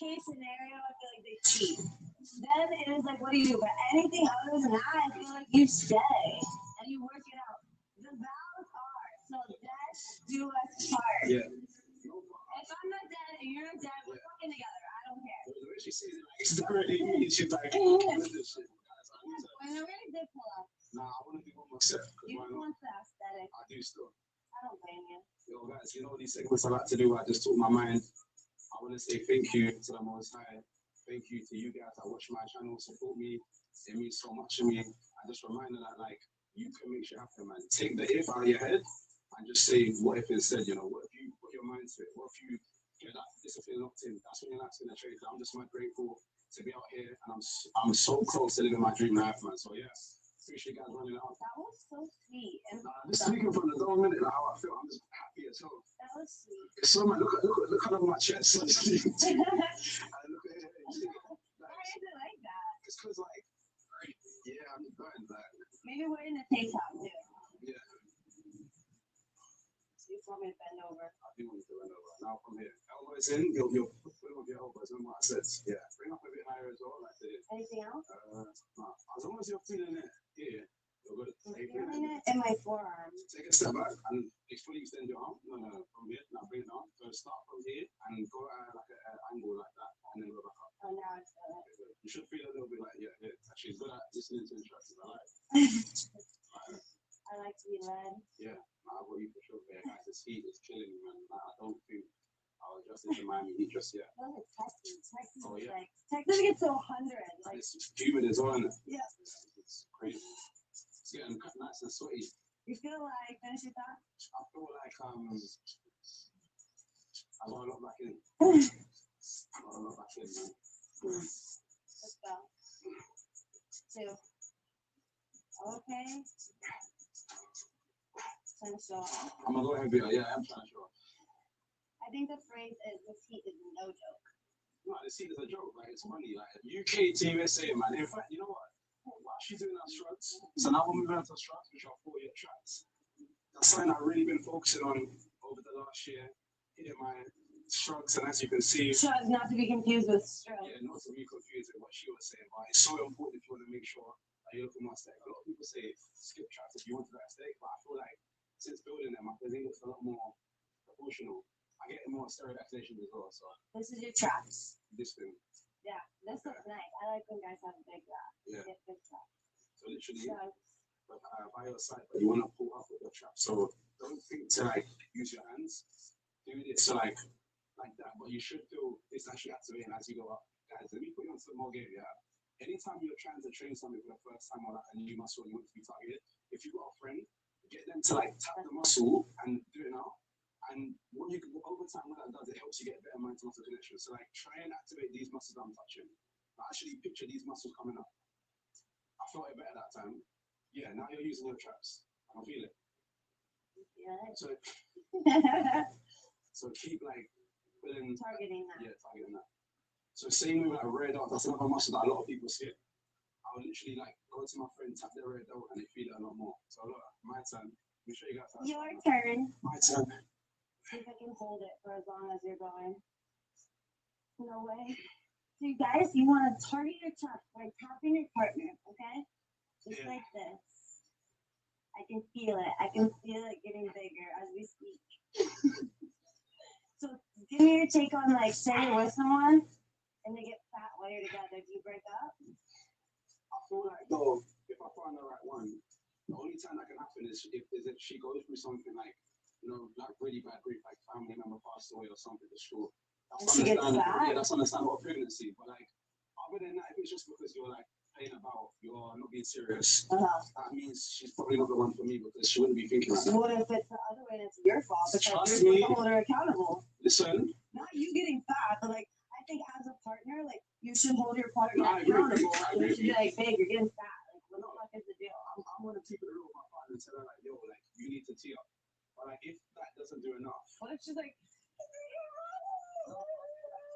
case scenario, I feel like they cheat. Then it is like, what do you do? But anything other than that, I feel like you stay and you work it out. The vows are so death do us part. Yeah. If I'm not dead and you're not dead, we're fucking together. I don't care. The way she says it, like, it's directly me. She's like, this shit. And I really did pull up. Nah, I want to be one myself. You want the aesthetic. I do still. I don't blame you. Yo, guys, you know these segments I like to do. I just talk my mind. I want to say thank you to the Most High. Thank you to you guys that watch my channel, support me. It means so much to me. I just remind you that, like, you can make shit happen, man. Take the if out of your head and just say, what if instead, you know, what if you put your mind to it? What if you get that discipline locked in? That's when your life's going to change. I'm just so grateful to be out here, and I'm so close to living my dream life, man. So, yeah, appreciate you guys running out. That was so sweet. And just speaking from the whole minute, like, how I feel, I'm just happy as hell. that was sweet. So, man, look how long my chest is. Why is it like that? It's because, like, yeah, I'm just going, like. Maybe we're in the tank top, too. Yeah. So you want me to bend over? I do want you to bend over. Now from here. Elbows in, you'll put it with your elbows. Remember what I said? Yeah. Bring up a bit higher as well, like this. Anything else? No. As long as you're feeling it here, you're good. I'm feeling it in my forearm. Take a step back and fully extend your arm. No, from here. Now bring it down. So start from here and go at like an angle like that, and then go back up. Oh, now I feel it. You should feel a little bit like, yeah. Actually, it's good at listening to instructions. I like. I like to be led. Yeah, I got you for sure. Yeah, guys, this heat is killing me, man. I don't think I'll just into Miami Heat just yet. Those are Texas. Texas Oh, is yeah. like Texas gets to 100. Like It's humid as well, isn't it? yeah. It's crazy. It's getting nice and sweaty. You feel like finish your thought? I feel like I got a lot back in. I got a lot back in, man. Let's go. 2. Okay. Trying to show off. I'm gonna go ahead and be like, yeah, I'm trying to show off. I think the phrase is this heat is no joke. No, this scene is a joke. Like, it's funny. Like, UK team USA, man. In fact, you know what? While she's doing our struts, so now we're moving on to struts, which are 4-year tracks. That's something I've really been focusing on over the last year. Hitting my struts, and as you can see, Shrugs, not to be confused with stroke. yeah, not to be confused with what she was saying, but it's so important if you want to make sure that you look at my aesthetic. A lot of people say skip tracks if you want to that aesthetic, but I feel like since building them, I think it's a lot more proportional. I get more stereotypization as well, so This is your traps. this thing. Yeah, this looks nice. I like when guys have a big Yeah. get big traps. So literally, Shrugs. but by your side, but you want to pull up with your trap. So don't think to like use your hands. Do it so like that, but you should feel it's actually activating as you go up. Guys, let me put you on some more game, yeah. Anytime you're trying to train something for the first time or like a new muscle you want to be targeted, if you've got a friend, get them to like tap the muscle and do it now. And what you can over time, what that does, it helps you get better mind to muscle connection. So like try and activate these muscles I'm touching. But actually picture these muscles coming up. I felt it better that time. Yeah, now you're using your traps. I can feel it. Yeah. So keep like pulling, Targeting that. yeah, targeting that. So same with like red dot, that's another muscle that a lot of people skip. I'll literally like go to my friend, tap their red dot, and they feel it a lot more. So look, my turn. Let me show you guys how. Your turn. My turn. See if I can hold it for as long as you're going. No way. So you guys, you want to target your traps by tapping your partner, okay? Just like this. I can feel it. I can feel it getting bigger as we speak. So give me your take on like say you're with someone and they get fat while you're together. Do you break up? I feel like though, if I find the right one, the only time that can happen is if she goes through something like, you know, like really bad grief, like family member passed away or something for sure. And she gets fat? Yeah, that's understandable pregnancy. But like, other than that, if it's just because you're like playing about, you're not being serious, that means she's probably not the one for me because she wouldn't be thinking like that. What if it's the other way and it's your fault because Trust you're me. the holder accountable? Listen, Not you getting fat, but like I think as a partner, like you should hold your partner No, I agree. accountable. I You agree. should be like, babe, you're getting fat. Like what the fuck is the deal? I'm gonna keep it real with my partner and tell her like, yo, like you need to tee up. But like if that doesn't do enough, What if she's like,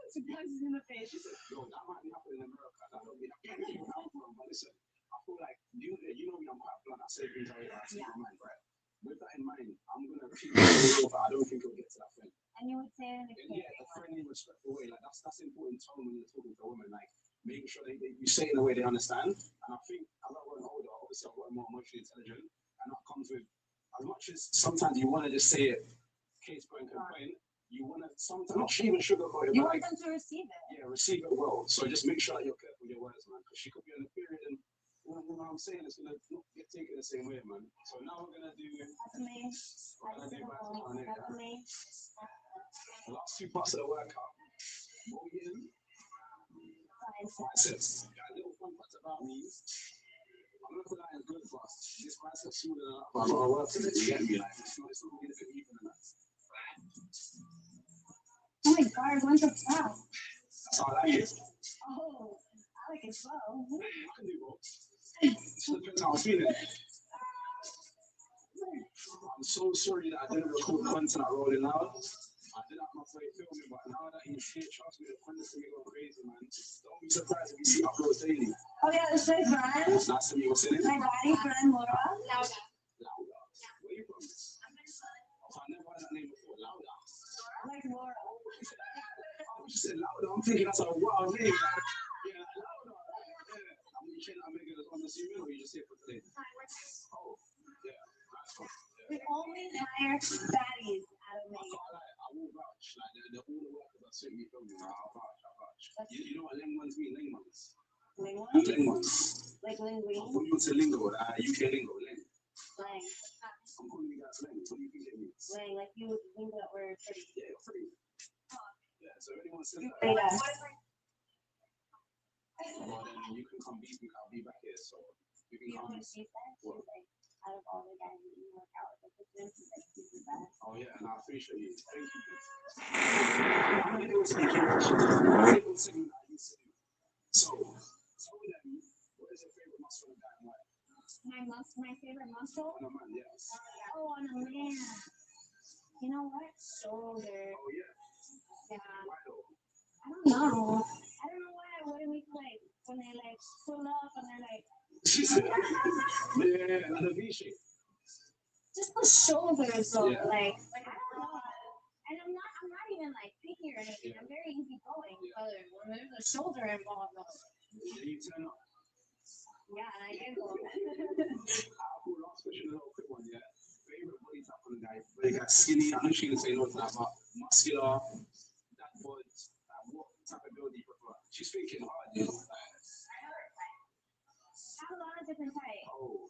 she punches in the face? she said, yo, that might be happening in America. That don't be happening where I'm from. But listen, I feel like you know me, I'm quite blunt. I say things I see in my mind, right? With that in mind, I'm gonna keep it real, but I don't think it'll get to that thing. And you would say it in a And yeah, a friendly, respectful way. Like that's important tone when you're talking to a woman. Like making sure you say it in a way they understand. And I think as I've gotten older, obviously I've gotten more emotionally intelligent, and that comes with as much as sometimes you want to just say it, case point complaint. You want to sometimes not even sugarcoat it. You but want like, them to receive it. yeah, receive it well. So just make sure that you're careful with your words, man, because she could be in a period and you know what I'm saying, it's gonna not get taken the same way, man. So now we're gonna do. That's me. That's me. The last 2 parts of the workout. What we in? Biceps. Got a little fun fact about me. I'm not gonna lie, it's good for us. This biceps smaller than that, but I gotta work to it. You get me? Like it's not gonna get a bit even than that. Oh my god, when's the top? That's how I like it. Oh, I like it slow. I can do both. It just depends how I'm feeling. I'm so sorry that I didn't record content at Rolling Loud. I did that for filming, but now that you see it, trust me, the content's gonna go crazy, man. Don't be surprised if you see uploads daily. Oh yeah, this is friend. Nice to meet you. What's your name? My body friend Laura. Lauda. Where you from? Oh, I never heard that name before. Lauda. Like Laura. Oh, you said Lauda. I'm thinking that's a wild name. Yeah, Lauda. Yeah. I mean, you cannot make it on the CML or you just say it for today. Oh, yeah. We only hire fatties out of me. I will vouch. Like all the workers that suit me from me. I'll vouch. You know what Ling ones mean? Ling ones. Ling ones? Ling ones. Like linguine? I'm calling you to lingo, UK lingo, Ling. Lang. I'm calling you guys Ling. What do you think it means? Lang, like you would think that we're pretty. Yeah, pretty. Later. Well, then you can come beat me. I'll be back here. So you can You know come. what she said? She was like, out of all the guys that you work out with, this is like he's the best. Oh yeah, and I appreciate you. Thank you. I'm gonna do some segment I used to do. So tell them what is your favorite muscle in that way? My favorite muscle? On a man, yes. Oh, on a man. You know what? Shoulder. Oh yeah. Yeah. Why though? I don't know. I don't know why. What do we like when they like pull up and they're like? Yeah, another V shape. Just the shoulders though. Yeah. Like I don't know. And I'm not even like picky or anything. I'm very easygoing. But when there's a shoulder involved, Yeah, you turn up. yeah, and I did go. Cool, last question, a little quick one, yeah. Favorite body type on the guy? Body guy skinny, I'm not sure you can say no to that, but muscular, that bod, what type of build do you prefer? She's thinking hard, you know. I have a lot of different types. Oh.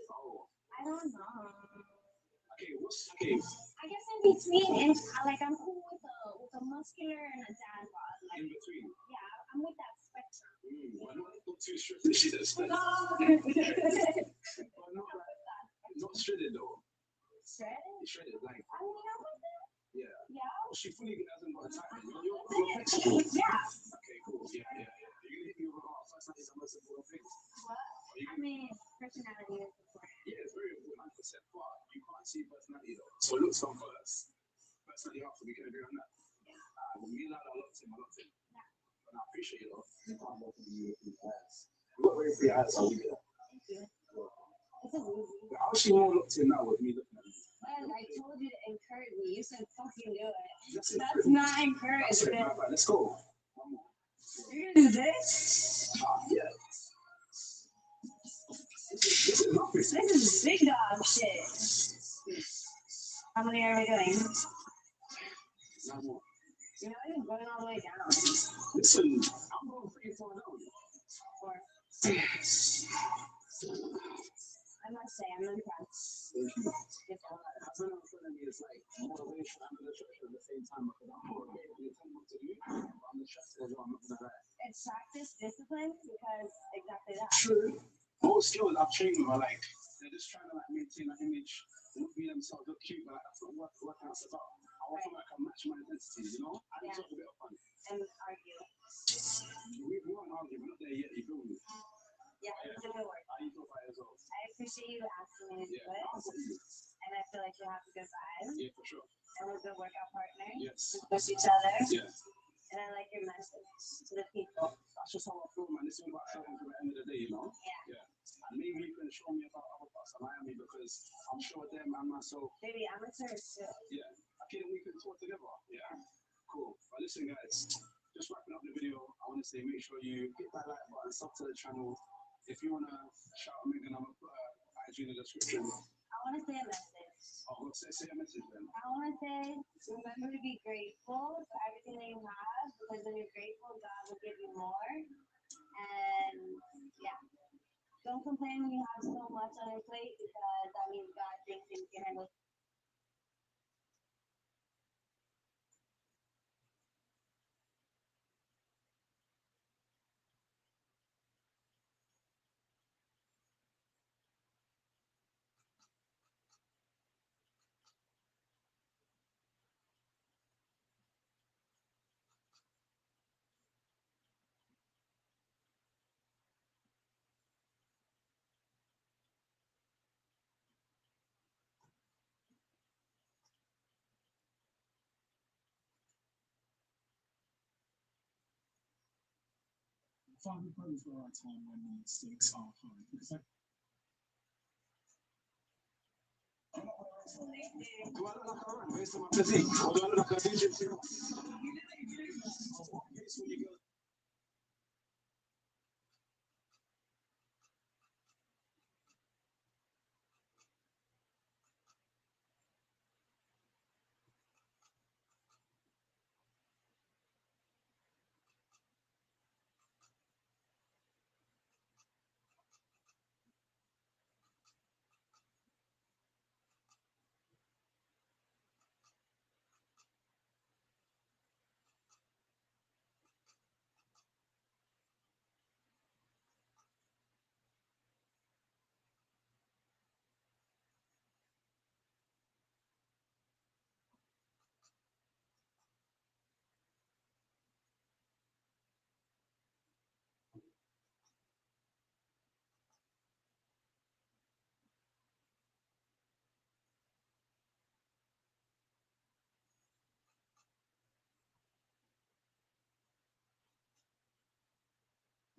Oh. I don't know. Okay, okay? I guess in between, and like I'm cool with a muscular and a dad bod. Like, In between. yeah, I'm with that spectrum. Well, not too strict. She said spectrum. But not shredded though. Shredded? Shredded, like. I mean, I'm with that. Yeah. Yeah. Well, she fully hasn't got a type. You're flexible. Yeah. Okay, cool. Yeah. You need to be with her. Personality is the most important thing. What? I mean, personality is important. Yeah, it's very important, 100%. But you can't see personality though. So looks come first. Personality after, we can agree on that. Yeah. Me and I love him. Yeah. But I appreciate you though. You can't look at you with eyes. You got very free eyes, I'll give you that. Thank you. This is easy. How she more looked in now with me looking at you? Well, I told you to encourage me. You said fucking do it. That's not encouragement. Right, let's go. One more. You're gonna do this? Yeah. This is big dog shit. How many are we doing? One more. You're not even going all the way down. Listen, I'm going pretty far down. Or, I must say, I'm impressed. Thank you. It's all right. Having in front of me is like motivation and distraction at the same time because I'm motivated to tell what to do, but I'm distracted as well. I'm not gonna lie. It's practice discipline because exactly that. True. Most skills I've trained with are like they're just trying to like maintain an image, look be themselves, look cute, but like, that's not what workout's about. I want to like match my intensity, you know? I just want a bit of fun. And argue. We won't argue, we're not there yet, you feel me? Yeah, it's a good work. How you feel about it as well? I appreciate you asking me to do it. And I feel like you have a good vibe. Yeah, for sure. And we're a good workout partner. Yes. We push each other. Yeah. And I like your message to the people. That's just how I feel, man. This is about showing at the end of the day, you know? Yeah. And maybe you can show me about other parts of Miami because I'm sure them and myself. Maybe amateurs too. Yeah. Okay, we can talk together. Yeah. Cool. But listen, guys, just wrapping up the video, I want to say make sure you hit that like button, sub to the channel. If you want to shout at Megan, I'm going to put her IG in the description. I want to say a message. Oh, say a message then. I want to say, remember to be grateful for everything that you have, because when you're grateful, God will give you more. And yeah, don't complain when you have so much on your plate, because that means God thinks you can handle. Father, pray for our time when the stakes are high. Because I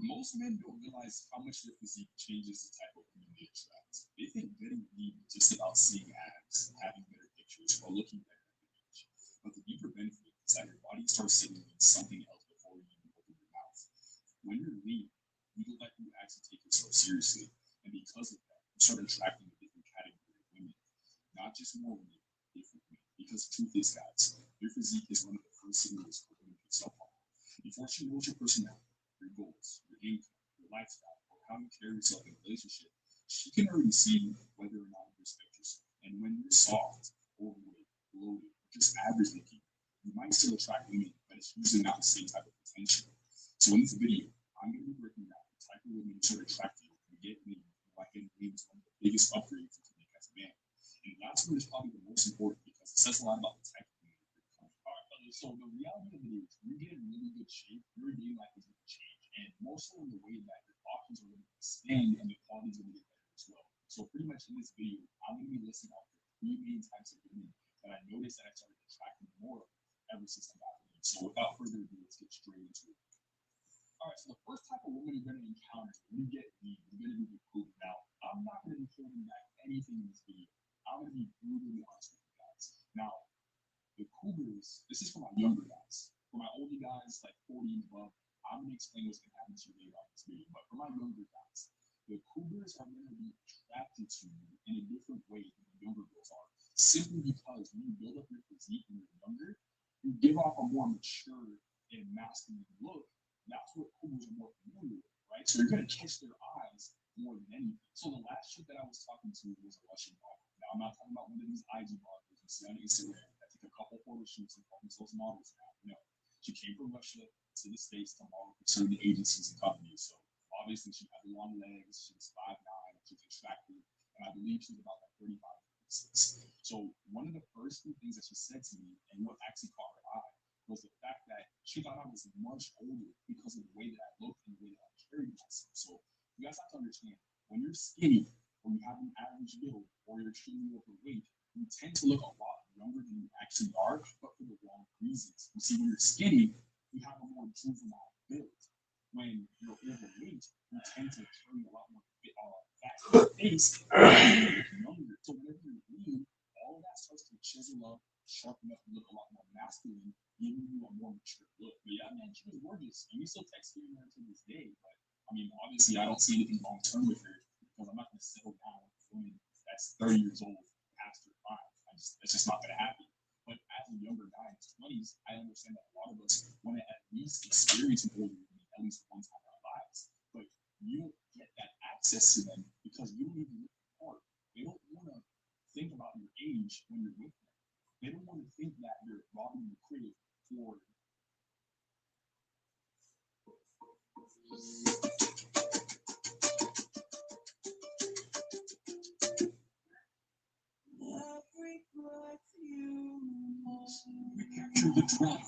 Most men don't realize how much their physique changes the type of women they attract. They think getting laid is just about seeing abs, having better pictures, or looking better at the beach. But the deeper benefit is that your body starts signaling something else before you even open your mouth. When you're lean, you look like you actually take yourself seriously. And because of that, you start attracting a different category of women. Not just more women, different women. Because the truth is, guys, your physique is one of the first signals for women picks up on. Before she knows your personality, your goals, your income, your lifestyle, or how you carry yourself in a relationship, she can already see whether or not you respect yourself. And when you're soft, overweight, bloated, or just average looking, you might still attract women, but it's usually not the same type of potential. So in this video, I'm going to be breaking down the type of women you should attract you to get me. Why getting me is one of the biggest upgrades you can make as a man. And the last one is probably the most important because it says a lot about the type of women you're becoming. All right, so the reality of it is, you get in really good shape, your dating life is going to change, and more so in the way that your options are going to expand and the quality is going to get better as well. So pretty much in this video, I'm going to be listing out the 3 main types of women that I noticed that I started attracting more of ever since I got married. So without further ado, let's get straight into it. All right, so the first type of woman you're going to encounter when you get lead, you're going to be the cougar. Now, I'm not going to be holding back anything in this video. I'm going to be brutally honest with you guys. Now, the cougars, this is for my younger guys. For my older guys, like 40 and above, I'm going to explain what's going to happen to you later on this video. But for my younger guys, the cougars are going to be attracted to you in a different way than the younger girls are. Simply because when you build up your physique when you're younger, you give off a more mature and masculine look. That's what cougars are more familiar with, right? So you're going to catch their eyes more than anything. So the last chick that I was talking to was a Russian model. Now, I'm not talking about one of these IG models you see on Instagram that take a couple photo shoots and call themselves models now. No, she came from Russia to the States to model for certain agencies and companies. So obviously she had long legs, she was 5'9", she was attractive, and I believe she was about like 35, 36. So one of the first few things that she said to me, and what actually caught her eye, was the fact that she thought I was much older because of the way that I looked and the way that I carried myself. So you guys have to understand, when you're skinny, or you have an average build, or you're extremely overweight, you tend to look a lot younger than you actually are, but for the wrong reasons. You see, when you're skinny, you have a more juvenile build. When you're overweight, you tend to carry a lot more fat in your face, younger. So whenever you're lean, all of that starts to chisel up, sharpen up, and look a lot more masculine, giving you a more mature look. But yeah, man, she was gorgeous, and we still text her to this day. But I mean, obviously, I don't see anything long term with her because I'm not going to settle down with a woman that's 30 years old past her prime. That's just not going to happen. But as a younger guy in his 20s, I understand that a lot of us want to at least experience an older woman at least one time in our lives. But you don't get that access to them because you don't even look hard. They don't want to think about your age when you're with them. They don't want to think that you're robbing the crib for. We capture the drama.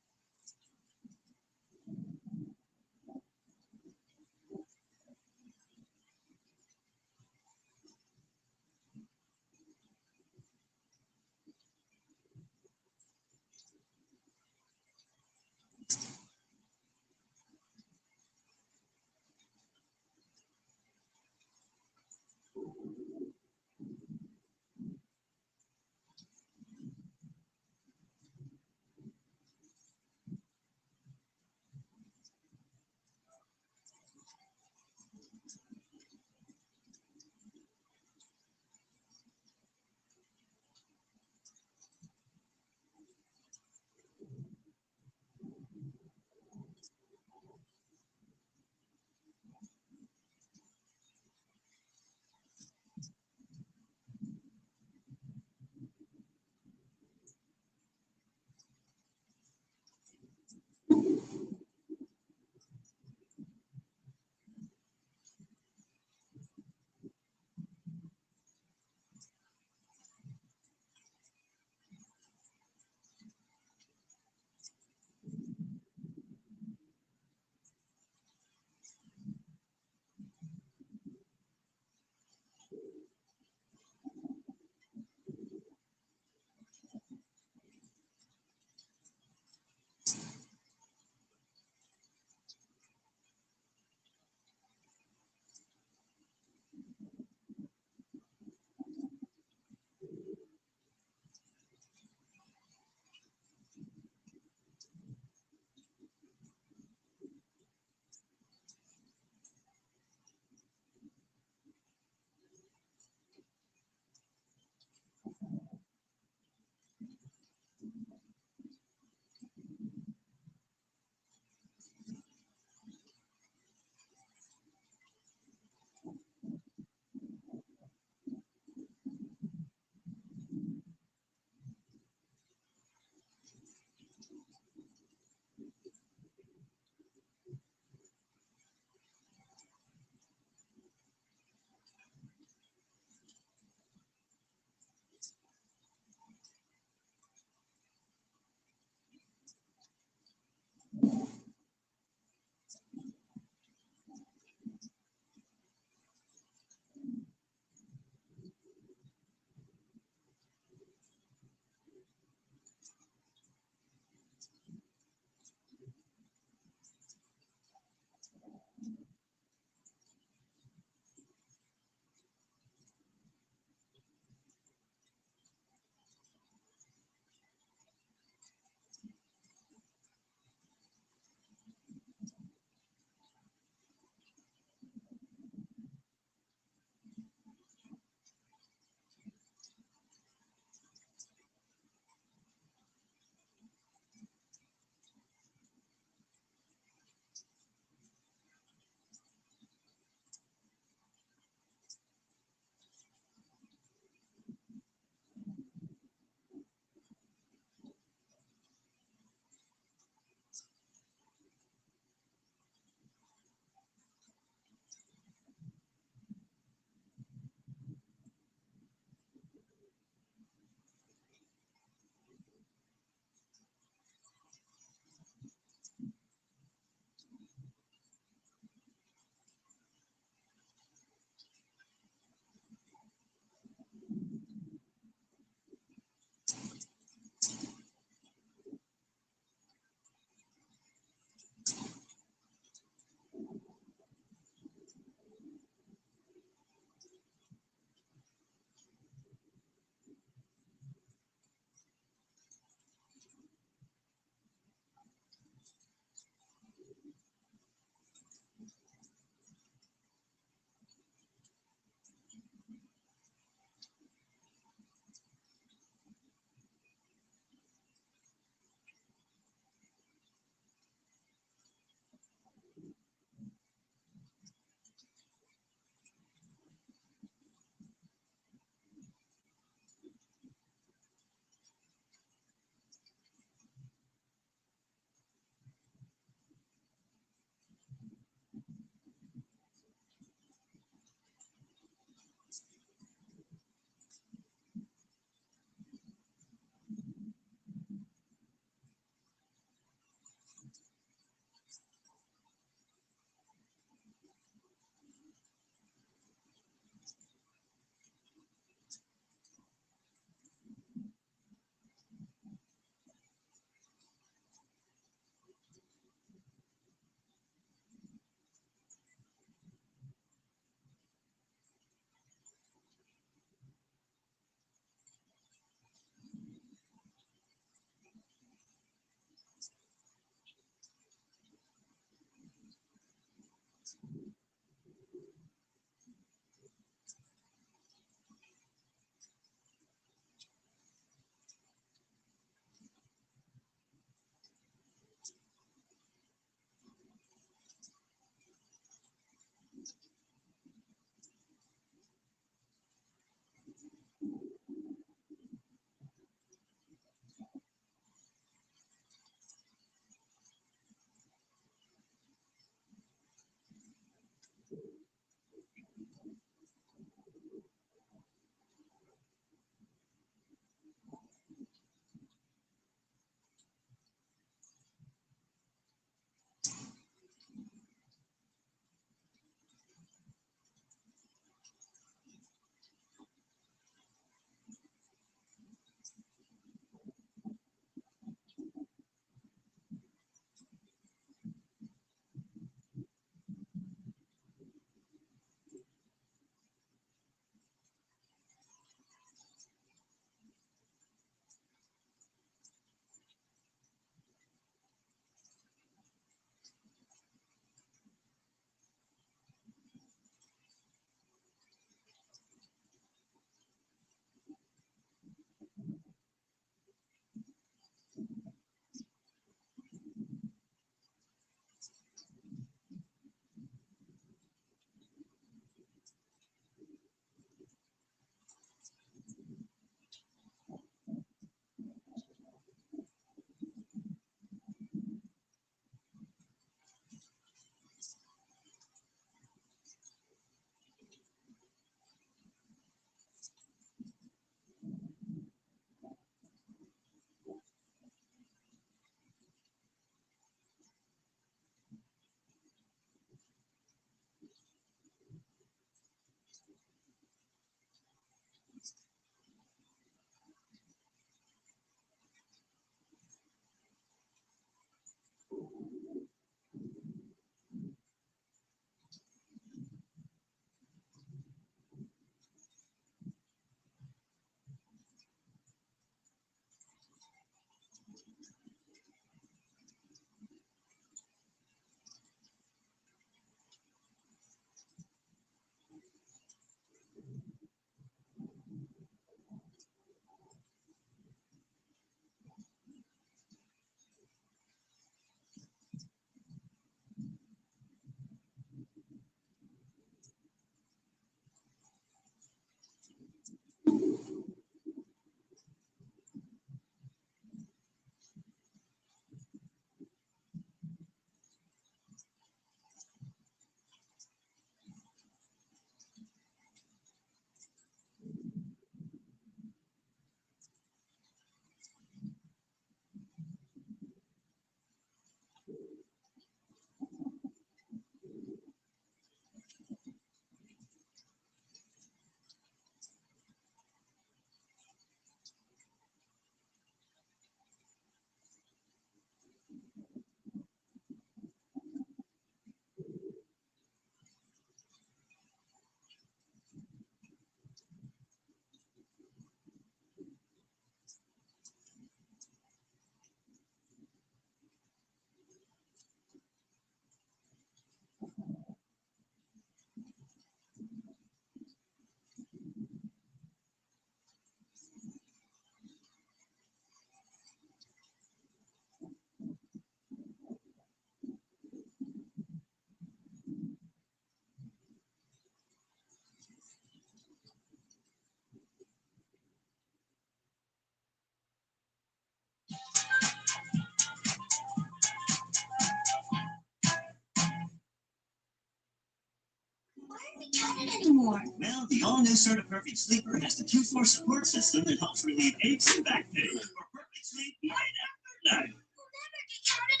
Anymore. Well, the all-new Certa Perfect Sleeper has the 2-4 support system that helps relieve aches and back pain for perfect sleep night after night. We'll never get counted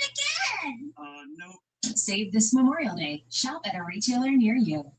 again. No. Save this Memorial Day. Shop at a retailer near you.